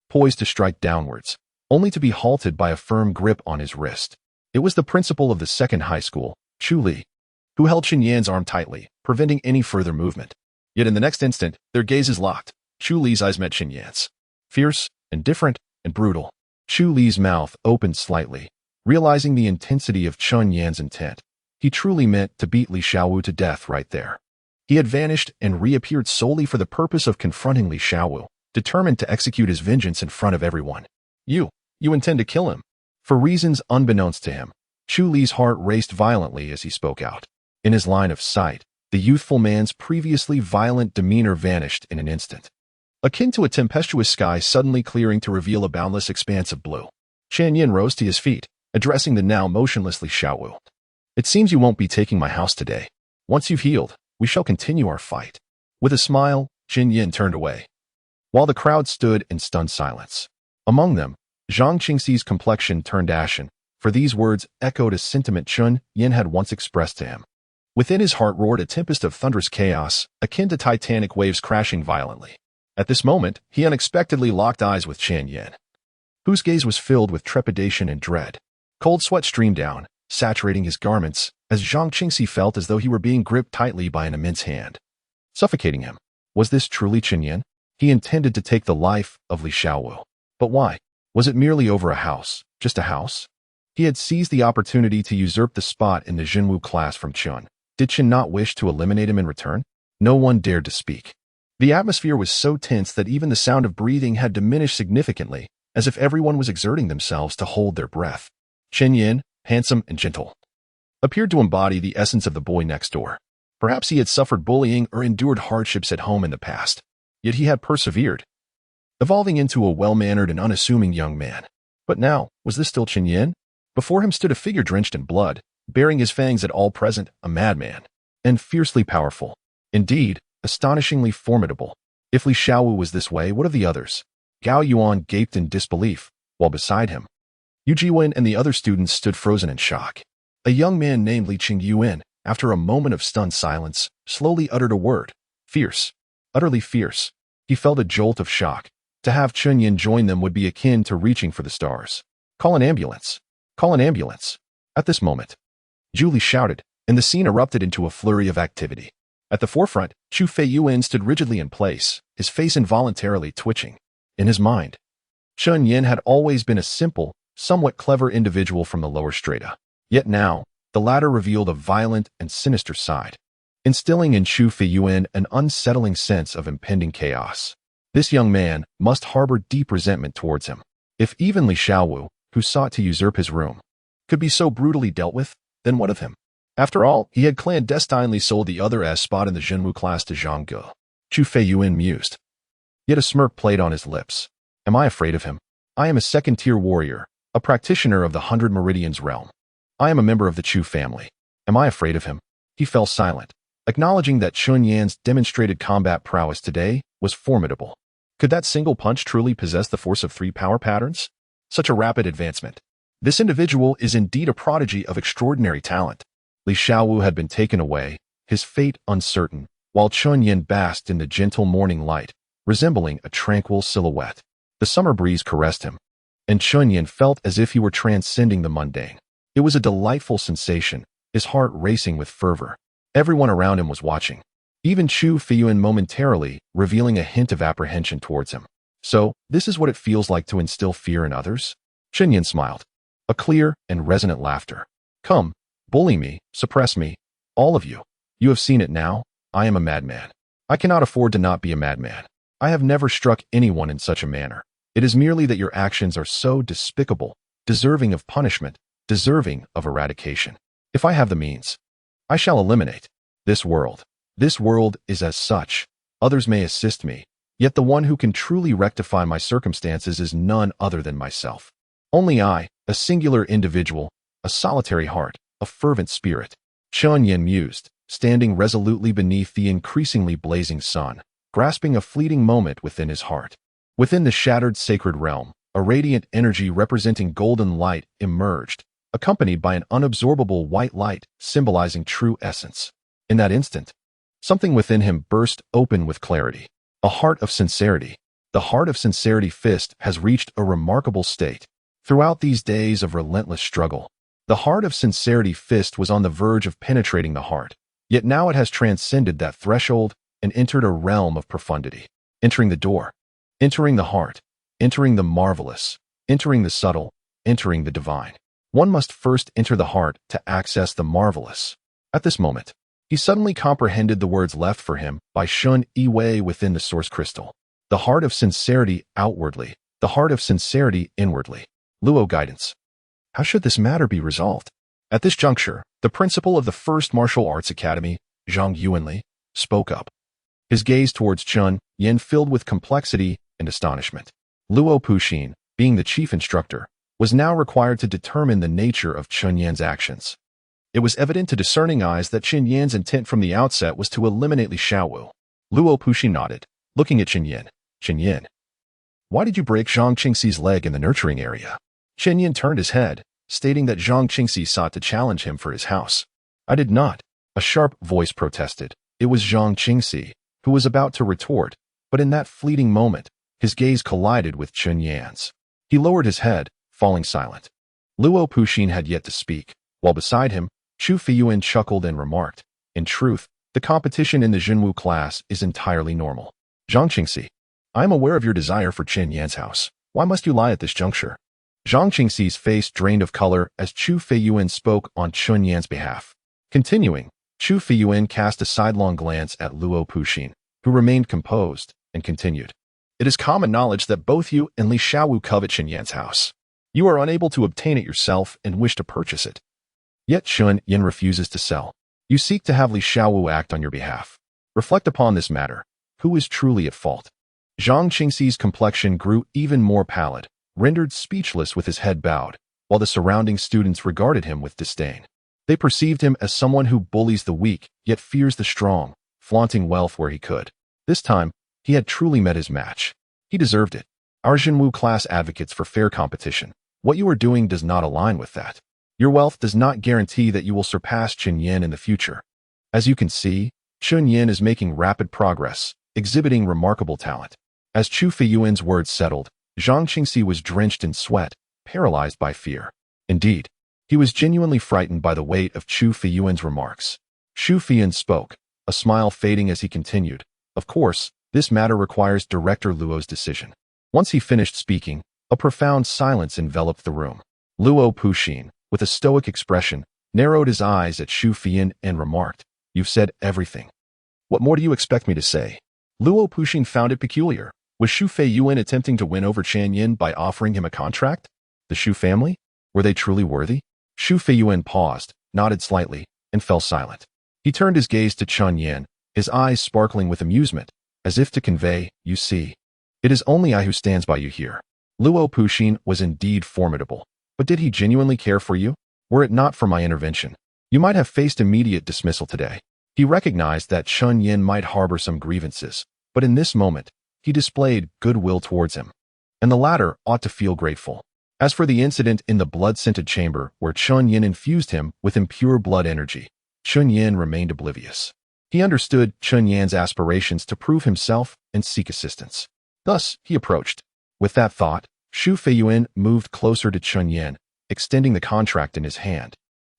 [SPEAKER 1] poised to strike downwards, only to be halted by a firm grip on his wrist. It was the principal of the second high school, Chu Li, who held Chen Yan's arm tightly, preventing any further movement. Yet in the next instant, their gazes locked. Chu Li's eyes met Chen Yan's. Fierce, indifferent, and brutal. Chu Li's mouth opened slightly, realizing the intensity of Chen Yan's intent. He truly meant to beat Li Xiaowu to death right there. He had vanished and reappeared solely for the purpose of confronting Li Xiaowu, determined to execute his vengeance in front of everyone. You intend to kill him? For reasons unbeknownst to him, Chu Li's heart raced violently as he spoke out. In his line of sight, the youthful man's previously violent demeanor vanished in an instant, akin to a tempestuous sky suddenly clearing to reveal a boundless expanse of blue. Chen Yan rose to his feet, addressing the now motionless Li Xiaowu. It seems you won't be taking my house today. Once you've healed, we shall continue our fight. With a smile, Chen Yan turned away, while the crowd stood in stunned silence. Among them, Zhang Qingxi's complexion turned ashen, for these words echoed a sentiment Chen Yan had once expressed to him. Within his heart roared a tempest of thunderous chaos, akin to titanic waves crashing violently. At this moment, he unexpectedly locked eyes with Chen Yan, whose gaze was filled with trepidation and dread. Cold sweat streamed down, saturating his garments, as Zhang Qingxi felt as though he were being gripped tightly by an immense hand, suffocating him. Was this truly Chen Yan? He intended to take the life of Li Xiaowu. But why? Was it merely over a house? Just a house? He had seized the opportunity to usurp the spot in the Jinwu class from Chen. Did Chen not wish to eliminate him in return? No one dared to speak. The atmosphere was so tense that even the sound of breathing had diminished significantly, as if everyone was exerting themselves to hold their breath. Chen Yan, handsome and gentle, appeared to embody the essence of the boy next door. Perhaps he had suffered bullying or endured hardships at home in the past, yet he had persevered, evolving into a well-mannered and unassuming young man. But now, was this still Chen Yan? Before him stood a figure drenched in blood, bearing his fangs at all present, a madman, and fiercely powerful. Indeed, astonishingly formidable. If Li Xiaowu was this way, what of the others? Gao Yuan gaped in disbelief, while beside him, Yu Jiwen and the other students stood frozen in shock. A young man named Li Qingyuan, after a moment of stunned silence, slowly uttered a word. Fierce. Utterly fierce. He felt a jolt of shock. To have Chen Yan join them would be akin to reaching for the stars. Call an ambulance. Call an ambulance. At this moment, Julie shouted, and the scene erupted into a flurry of activity. At the forefront, Chu Feiyuan stood rigidly in place, his face involuntarily twitching. In his mind, Chen Yan had always been a simple, somewhat clever individual from the lower strata. Yet now, the latter revealed a violent and sinister side, instilling in Chu Feiyuan an unsettling sense of impending chaos. This young man must harbor deep resentment towards him. If even Li Xiaowu, who sought to usurp his room, could be so brutally dealt with, then what of him? After all, he had clandestinely sold the other S spot in the Jinwu class to Zhang Ge. Chu Feiyuan mused. Yet a smirk played on his lips. Am I afraid of him? I am a second-tier warrior, a practitioner of the 100 Meridians realm. I am a member of the Chu family. Am I afraid of him? He fell silent, acknowledging that Chen Yan's demonstrated combat prowess today was formidable. Could that single punch truly possess the force of 3 power patterns? Such a rapid advancement. This individual is indeed a prodigy of extraordinary talent. Li Xiaowu had been taken away, his fate uncertain, while Chen Yan basked in the gentle morning light, resembling a tranquil silhouette. The summer breeze caressed him, and Chen Yan felt as if he were transcending the mundane. It was a delightful sensation, his heart racing with fervor. Everyone around him was watching, even Chu Feiyuan momentarily revealing a hint of apprehension towards him. So, this is what it feels like to instill fear in others? Chen Yan smiled. A clear and resonant laughter. Come, bully me, suppress me, all of you. You have seen it now. I am a madman. I cannot afford to not be a madman. I have never struck anyone in such a manner. It is merely that your actions are so despicable, deserving of punishment, deserving of eradication. If I have the means, I shall eliminate this world. This world is as such. Others may assist me, yet the one who can truly rectify my circumstances is none other than myself. Only I, a singular individual, a solitary heart, a fervent spirit. Chen Yan mused, standing resolutely beneath the increasingly blazing sun, grasping a fleeting moment within his heart. Within the shattered sacred realm, a radiant energy representing golden light emerged, accompanied by an unabsorbable white light symbolizing true essence. In that instant, something within him burst open with clarity. A heart of sincerity. The heart of sincerity fist has reached a remarkable state. Throughout these days of relentless struggle, the heart of sincerity fist was on the verge of penetrating the heart, yet now it has transcended that threshold and entered a realm of profundity. Entering the door, entering the heart, entering the marvelous, entering the subtle, entering the divine. One must first enter the heart to access the marvelous. At this moment, he suddenly comprehended the words left for him by Shun Yiwei within the source crystal. The heart of sincerity outwardly, the heart of sincerity inwardly. Luo guidance. How should this matter be resolved? At this juncture, the principal of the First Martial Arts Academy, Zhang Yuanli, spoke up. His gaze towards Chen Yan filled with complexity and astonishment. Luo Puxin, being the chief instructor, was now required to determine the nature of Chen Yan's actions. It was evident to discerning eyes that Chen Yan's intent from the outset was to eliminate Li Xiaowu. Luo Puxin nodded, looking at Chen Yan. Chen Yan, why did you break Zhang Qingxi's leg in the nurturing area? Chen Yan turned his head, stating that Zhang Qingxi sought to challenge him for his house. I did not. A sharp voice protested. It was Zhang Qingxi, who was about to retort, but in that fleeting moment, his gaze collided with Chen Yan's. He lowered his head, falling silent. Luo Puxin had yet to speak, while beside him, Chu Feiyuan chuckled and remarked, in truth, the competition in the Jinwu class is entirely normal. Zhang Qingxi, I am aware of your desire for Chen Yan's house. Why must you lie at this juncture? Zhang Qingxi's face drained of color as Chu Feiyuan spoke on Chen Yan's behalf. Continuing, Chu Feiyuan cast a sidelong glance at Luo Puxin, who remained composed, and continued. It is common knowledge that both you and Li Xiaowu covet Chen Yan's house. You are unable to obtain it yourself and wish to purchase it. Yet Chen Yan refuses to sell. You seek to have Li Xiaowu act on your behalf. Reflect upon this matter. Who is truly at fault? Zhang Qingxi's complexion grew even more pallid, rendered speechless with his head bowed, while the surrounding students regarded him with disdain. They perceived him as someone who bullies the weak, yet fears the strong, flaunting wealth where he could. This time, he had truly met his match. He deserved it. Our Jinwu class advocates for fair competition. What you are doing does not align with that. Your wealth does not guarantee that you will surpass Chen Yan in the future. As you can see, Chen Yan is making rapid progress, exhibiting remarkable talent. As Chu Feiyuan's words settled, Zhang Qingxi was drenched in sweat, paralyzed by fear. Indeed, he was genuinely frightened by the weight of Chu Feiyuan's remarks. Chu Feiyuan spoke, a smile fading as he continued. Of course, this matter requires Director Luo's decision. Once he finished speaking, a profound silence enveloped the room. Luo Puxin, with a stoic expression, narrowed his eyes at Chu Feiyuan and remarked, You've said everything. What more do you expect me to say? Luo Puxin found it peculiar. Was Chu Feiyuan attempting to win over Chen Yan by offering him a contract? The Chu family? Were they truly worthy? Chu Feiyuan paused, nodded slightly, and fell silent. He turned his gaze to Chen Yan, his eyes sparkling with amusement, as if to convey, you see. It is only I who stands by you here. Luo Puxin was indeed formidable, but did he genuinely care for you? Were it not for my intervention, you might have faced immediate dismissal today. He recognized that Chen Yan might harbor some grievances, but in this moment, he displayed goodwill towards him, and the latter ought to feel grateful. As for the incident in the blood-scented chamber where Chen Yan infused him with impure blood energy, Chen Yan remained oblivious. He understood Chen Yan's aspirations to prove himself and seek assistance. Thus, he approached. With that thought, Chu Feiyuan moved closer to Chen Yan, extending the contract in his hand.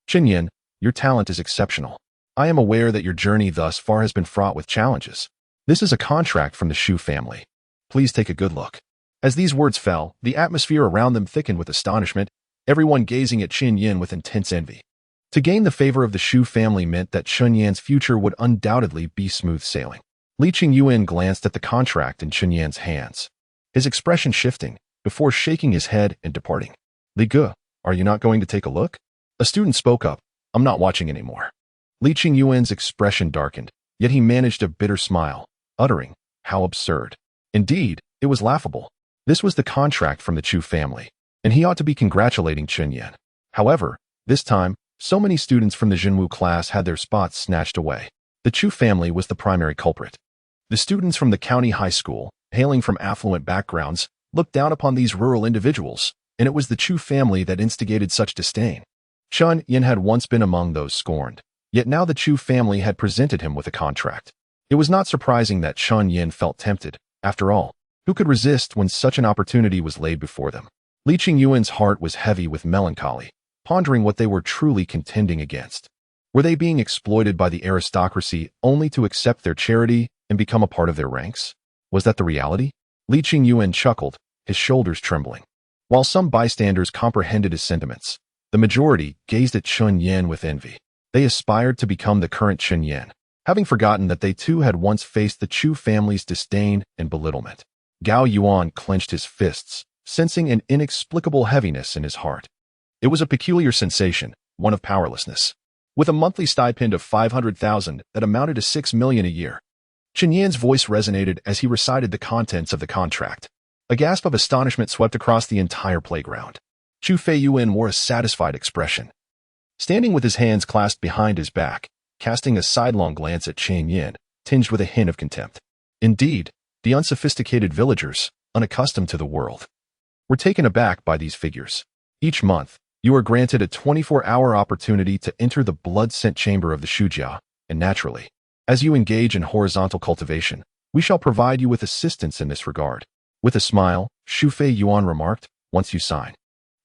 [SPEAKER 1] Chen Yan, your talent is exceptional. I am aware that your journey thus far has been fraught with challenges. This is a contract from the Chu family. Please take a good look. As these words fell, the atmosphere around them thickened with astonishment, everyone gazing at Chen Yan with intense envy. To gain the favor of the Chu family meant that Chen Yan's future would undoubtedly be smooth sailing. Li Qingyuan glanced at the contract in Chen Yan's hands. His expression shifting, before shaking his head and departing. Li Ge, are you not going to take a look? A student spoke up. I'm not watching anymore. Li Qingyuan's expression darkened, yet he managed a bitter smile, uttering, how absurd. Indeed, it was laughable. This was the contract from the Chu family, and he ought to be congratulating Chen Yan. However, this time, so many students from the Jinwu class had their spots snatched away. The Chu family was the primary culprit. The students from the county high school, hailing from affluent backgrounds, looked down upon these rural individuals, and it was the Chu family that instigated such disdain. Chen Yan had once been among those scorned, yet now the Chu family had presented him with a contract. It was not surprising that Chen Yan felt tempted. After all, who could resist when such an opportunity was laid before them? Li Qingyuan's heart was heavy with melancholy, pondering what they were truly contending against. Were they being exploited by the aristocracy only to accept their charity and become a part of their ranks? Was that the reality? Li Qingyuan chuckled, his shoulders trembling. While some bystanders comprehended his sentiments, the majority gazed at Chen Yan with envy. They aspired to become the current Chen Yan, having forgotten that they too had once faced the Chu family's disdain and belittlement. Gao Yuan clenched his fists, sensing an inexplicable heaviness in his heart. It was a peculiar sensation, one of powerlessness. With a monthly stipend of 500,000 that amounted to 6 million a year, Chen Yan's voice resonated as he recited the contents of the contract. A gasp of astonishment swept across the entire playground. Chu Feiyuan wore a satisfied expression. Standing with his hands clasped behind his back, casting a sidelong glance at Chen Yan, tinged with a hint of contempt. Indeed, the unsophisticated villagers, unaccustomed to the world, were taken aback by these figures. Each month, you are granted a 24-hour opportunity to enter the blood-scent chamber of the Shujia, and naturally, as you engage in horizontal cultivation, we shall provide you with assistance in this regard. With a smile, Shu Fei Yuan remarked, once you sign,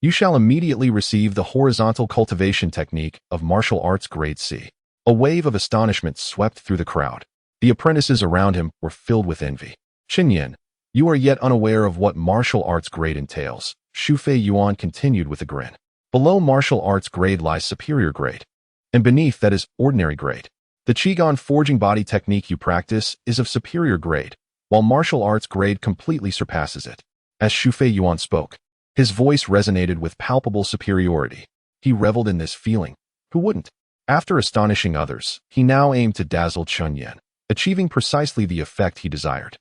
[SPEAKER 1] you shall immediately receive the horizontal cultivation technique of martial arts grade C. A wave of astonishment swept through the crowd. The apprentices around him were filled with envy. Chen Yan, you are yet unaware of what martial arts grade entails, Shu Fei Yuan continued with a grin. Below martial arts grade lies superior grade, and beneath that is ordinary grade. The Qigong forging body technique you practice is of superior grade, while martial arts grade completely surpasses it. As Shu Fei Yuan spoke, his voice resonated with palpable superiority. He reveled in this feeling. Who wouldn't? After astonishing others, he now aimed to dazzle Chen Yan, achieving precisely the effect he desired.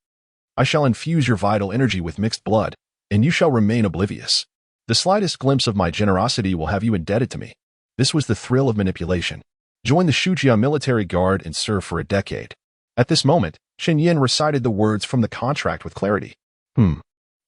[SPEAKER 1] I shall infuse your vital energy with mixed blood, and you shall remain oblivious. The slightest glimpse of my generosity will have you indebted to me. This was the thrill of manipulation. Join the Shujia military guard and serve for a decade. At this moment, Chen Yan recited the words from the contract with clarity.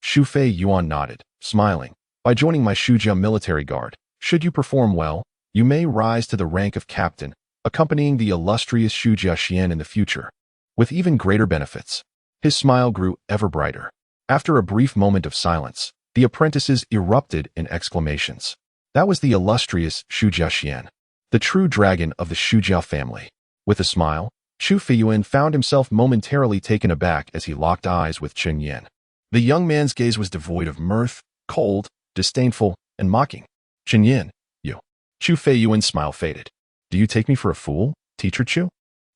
[SPEAKER 1] Shu Fei Yuan nodded, smiling. By joining my Shujia military guard, should you perform well, you may rise to the rank of captain, accompanying the illustrious Shujia Xian in the future, with even greater benefits. His smile grew ever brighter. After a brief moment of silence, the apprentices erupted in exclamations. That was the illustrious Shujia Xian, the true dragon of the Shujia family. With a smile, Chu Feiyuan found himself momentarily taken aback as he locked eyes with Chen Yan. The young man's gaze was devoid of mirth, cold, disdainful, and mocking. Chen Yan, you. Chu Feiyuan's smile faded. Do you take me for a fool, teacher Chu?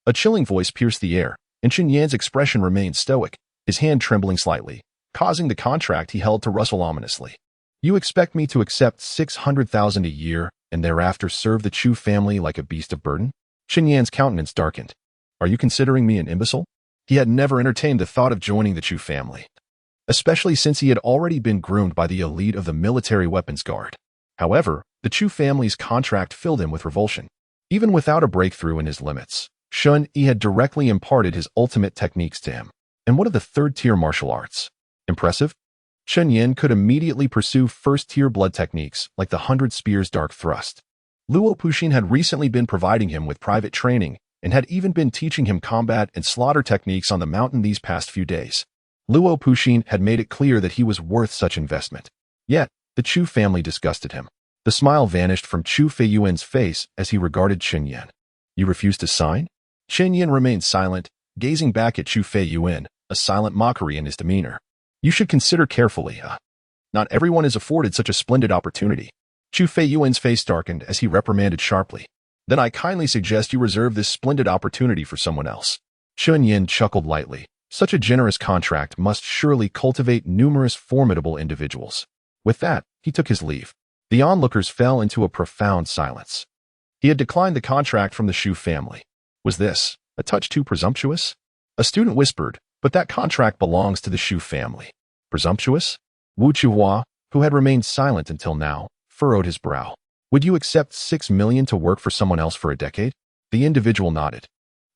[SPEAKER 1] A chilling voice pierced the air, and Chen Yan's expression remained stoic, his hand trembling slightly, causing the contract he held to rustle ominously. You expect me to accept 600,000 a year and thereafter serve the Chu family like a beast of burden? Chen Yan's countenance darkened. Are you considering me an imbecile? He had never entertained the thought of joining the Chu family, especially since he had already been groomed by the elite of the military weapons guard. However, the Chu family's contract filled him with revulsion. Even without a breakthrough in his limits, Chen Yi had directly imparted his ultimate techniques to him. And what of the third-tier martial arts? Impressive? Chen Yan could immediately pursue first-tier blood techniques like the 100 Spears Dark Thrust. Luo Puxin had recently been providing him with private training and had even been teaching him combat and slaughter techniques on the mountain these past few days. Luo Puxin had made it clear that he was worth such investment. Yet, the Chu family disgusted him. The smile vanished from Chu Feiyuan's face as he regarded Chen Yan. You refuse to sign? Chen Yan remained silent, gazing back at Chu Feiyuan, a silent mockery in his demeanor. You should consider carefully, Not everyone is afforded such a splendid opportunity. Chu Feiyuan's face darkened as he reprimanded sharply. Then I kindly suggest you reserve this splendid opportunity for someone else. Chen Yan chuckled lightly, Such a generous contract must surely cultivate numerous formidable individuals. With that, he took his leave. The onlookers fell into a profound silence. He had declined the contract from the Shu family. Was this a touch too presumptuous? A student whispered, but that contract belongs to the Shu family. Presumptuous? Wu Chuhua, who had remained silent until now, furrowed his brow. Would you accept 6 million to work for someone else for a decade? The individual nodded.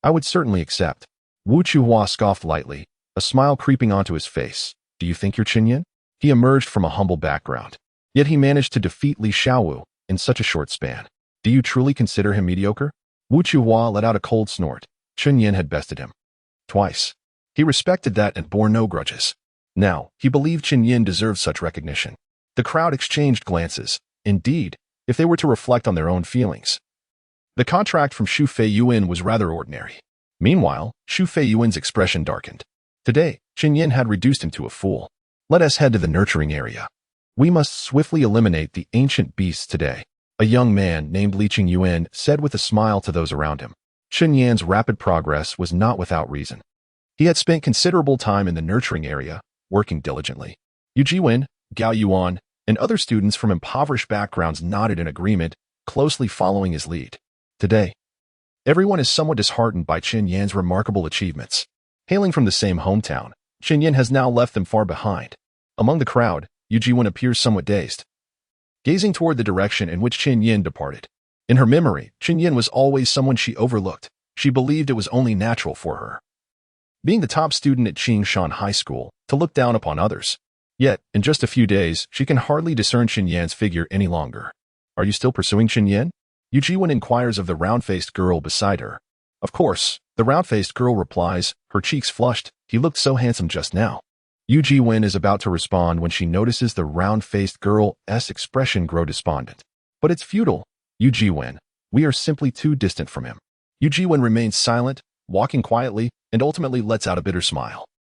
[SPEAKER 1] I would certainly accept. Wu Chuhua scoffed lightly, a smile creeping onto his face. Do you think you're Chen Yan? He emerged from a humble background. Yet he managed to defeat Li Xiaowu in such a short span. Do you truly consider him mediocre? Wu Chuhua let out a cold snort. Chen Yan had bested him. Twice. He respected that and bore no grudges. Now, he believed Chen Yan deserved such recognition. The crowd exchanged glances. Indeed, if they were to reflect on their own feelings. The contract from Xu Feiyuan was rather ordinary. Meanwhile, Xu Feiyuan's expression darkened. Today, Chen Yan had reduced him to a fool. Let us head to the nurturing area. We must swiftly eliminate the ancient beasts today. A young man named Li Qingyuan said with a smile to those around him. Chen Yan's rapid progress was not without reason. He had spent considerable time in the nurturing area, working diligently. Yu Jiwen, Gao Yuan, and other students from impoverished backgrounds nodded in agreement, closely following his lead. Today, everyone is somewhat disheartened by Chen Yan's remarkable achievements. Hailing from the same hometown, Chen Yan has now left them far behind. Among the crowd, Yu Jiwen appears somewhat dazed, gazing toward the direction in which Chen Yan departed. In her memory, Chen Yan was always someone she overlooked. She believed it was only natural for her, being the top student at Qingshan High School, to look down upon others. Yet, in just a few days, she can hardly discern Chen Yan's figure any longer. Are you still pursuing Chen Yan? Yu Jiwen inquires of the round-faced girl beside her. Of course, the round-faced girl replies, her cheeks flushed. He looked so handsome just now. Yu Jiwen is about to respond when she notices the round-faced girl's expression grow despondent. But it's futile. Yu Jiwen, we are simply too distant from him. Yu Jiwen remains silent, walking quietly, and ultimately lets out a bitter smile.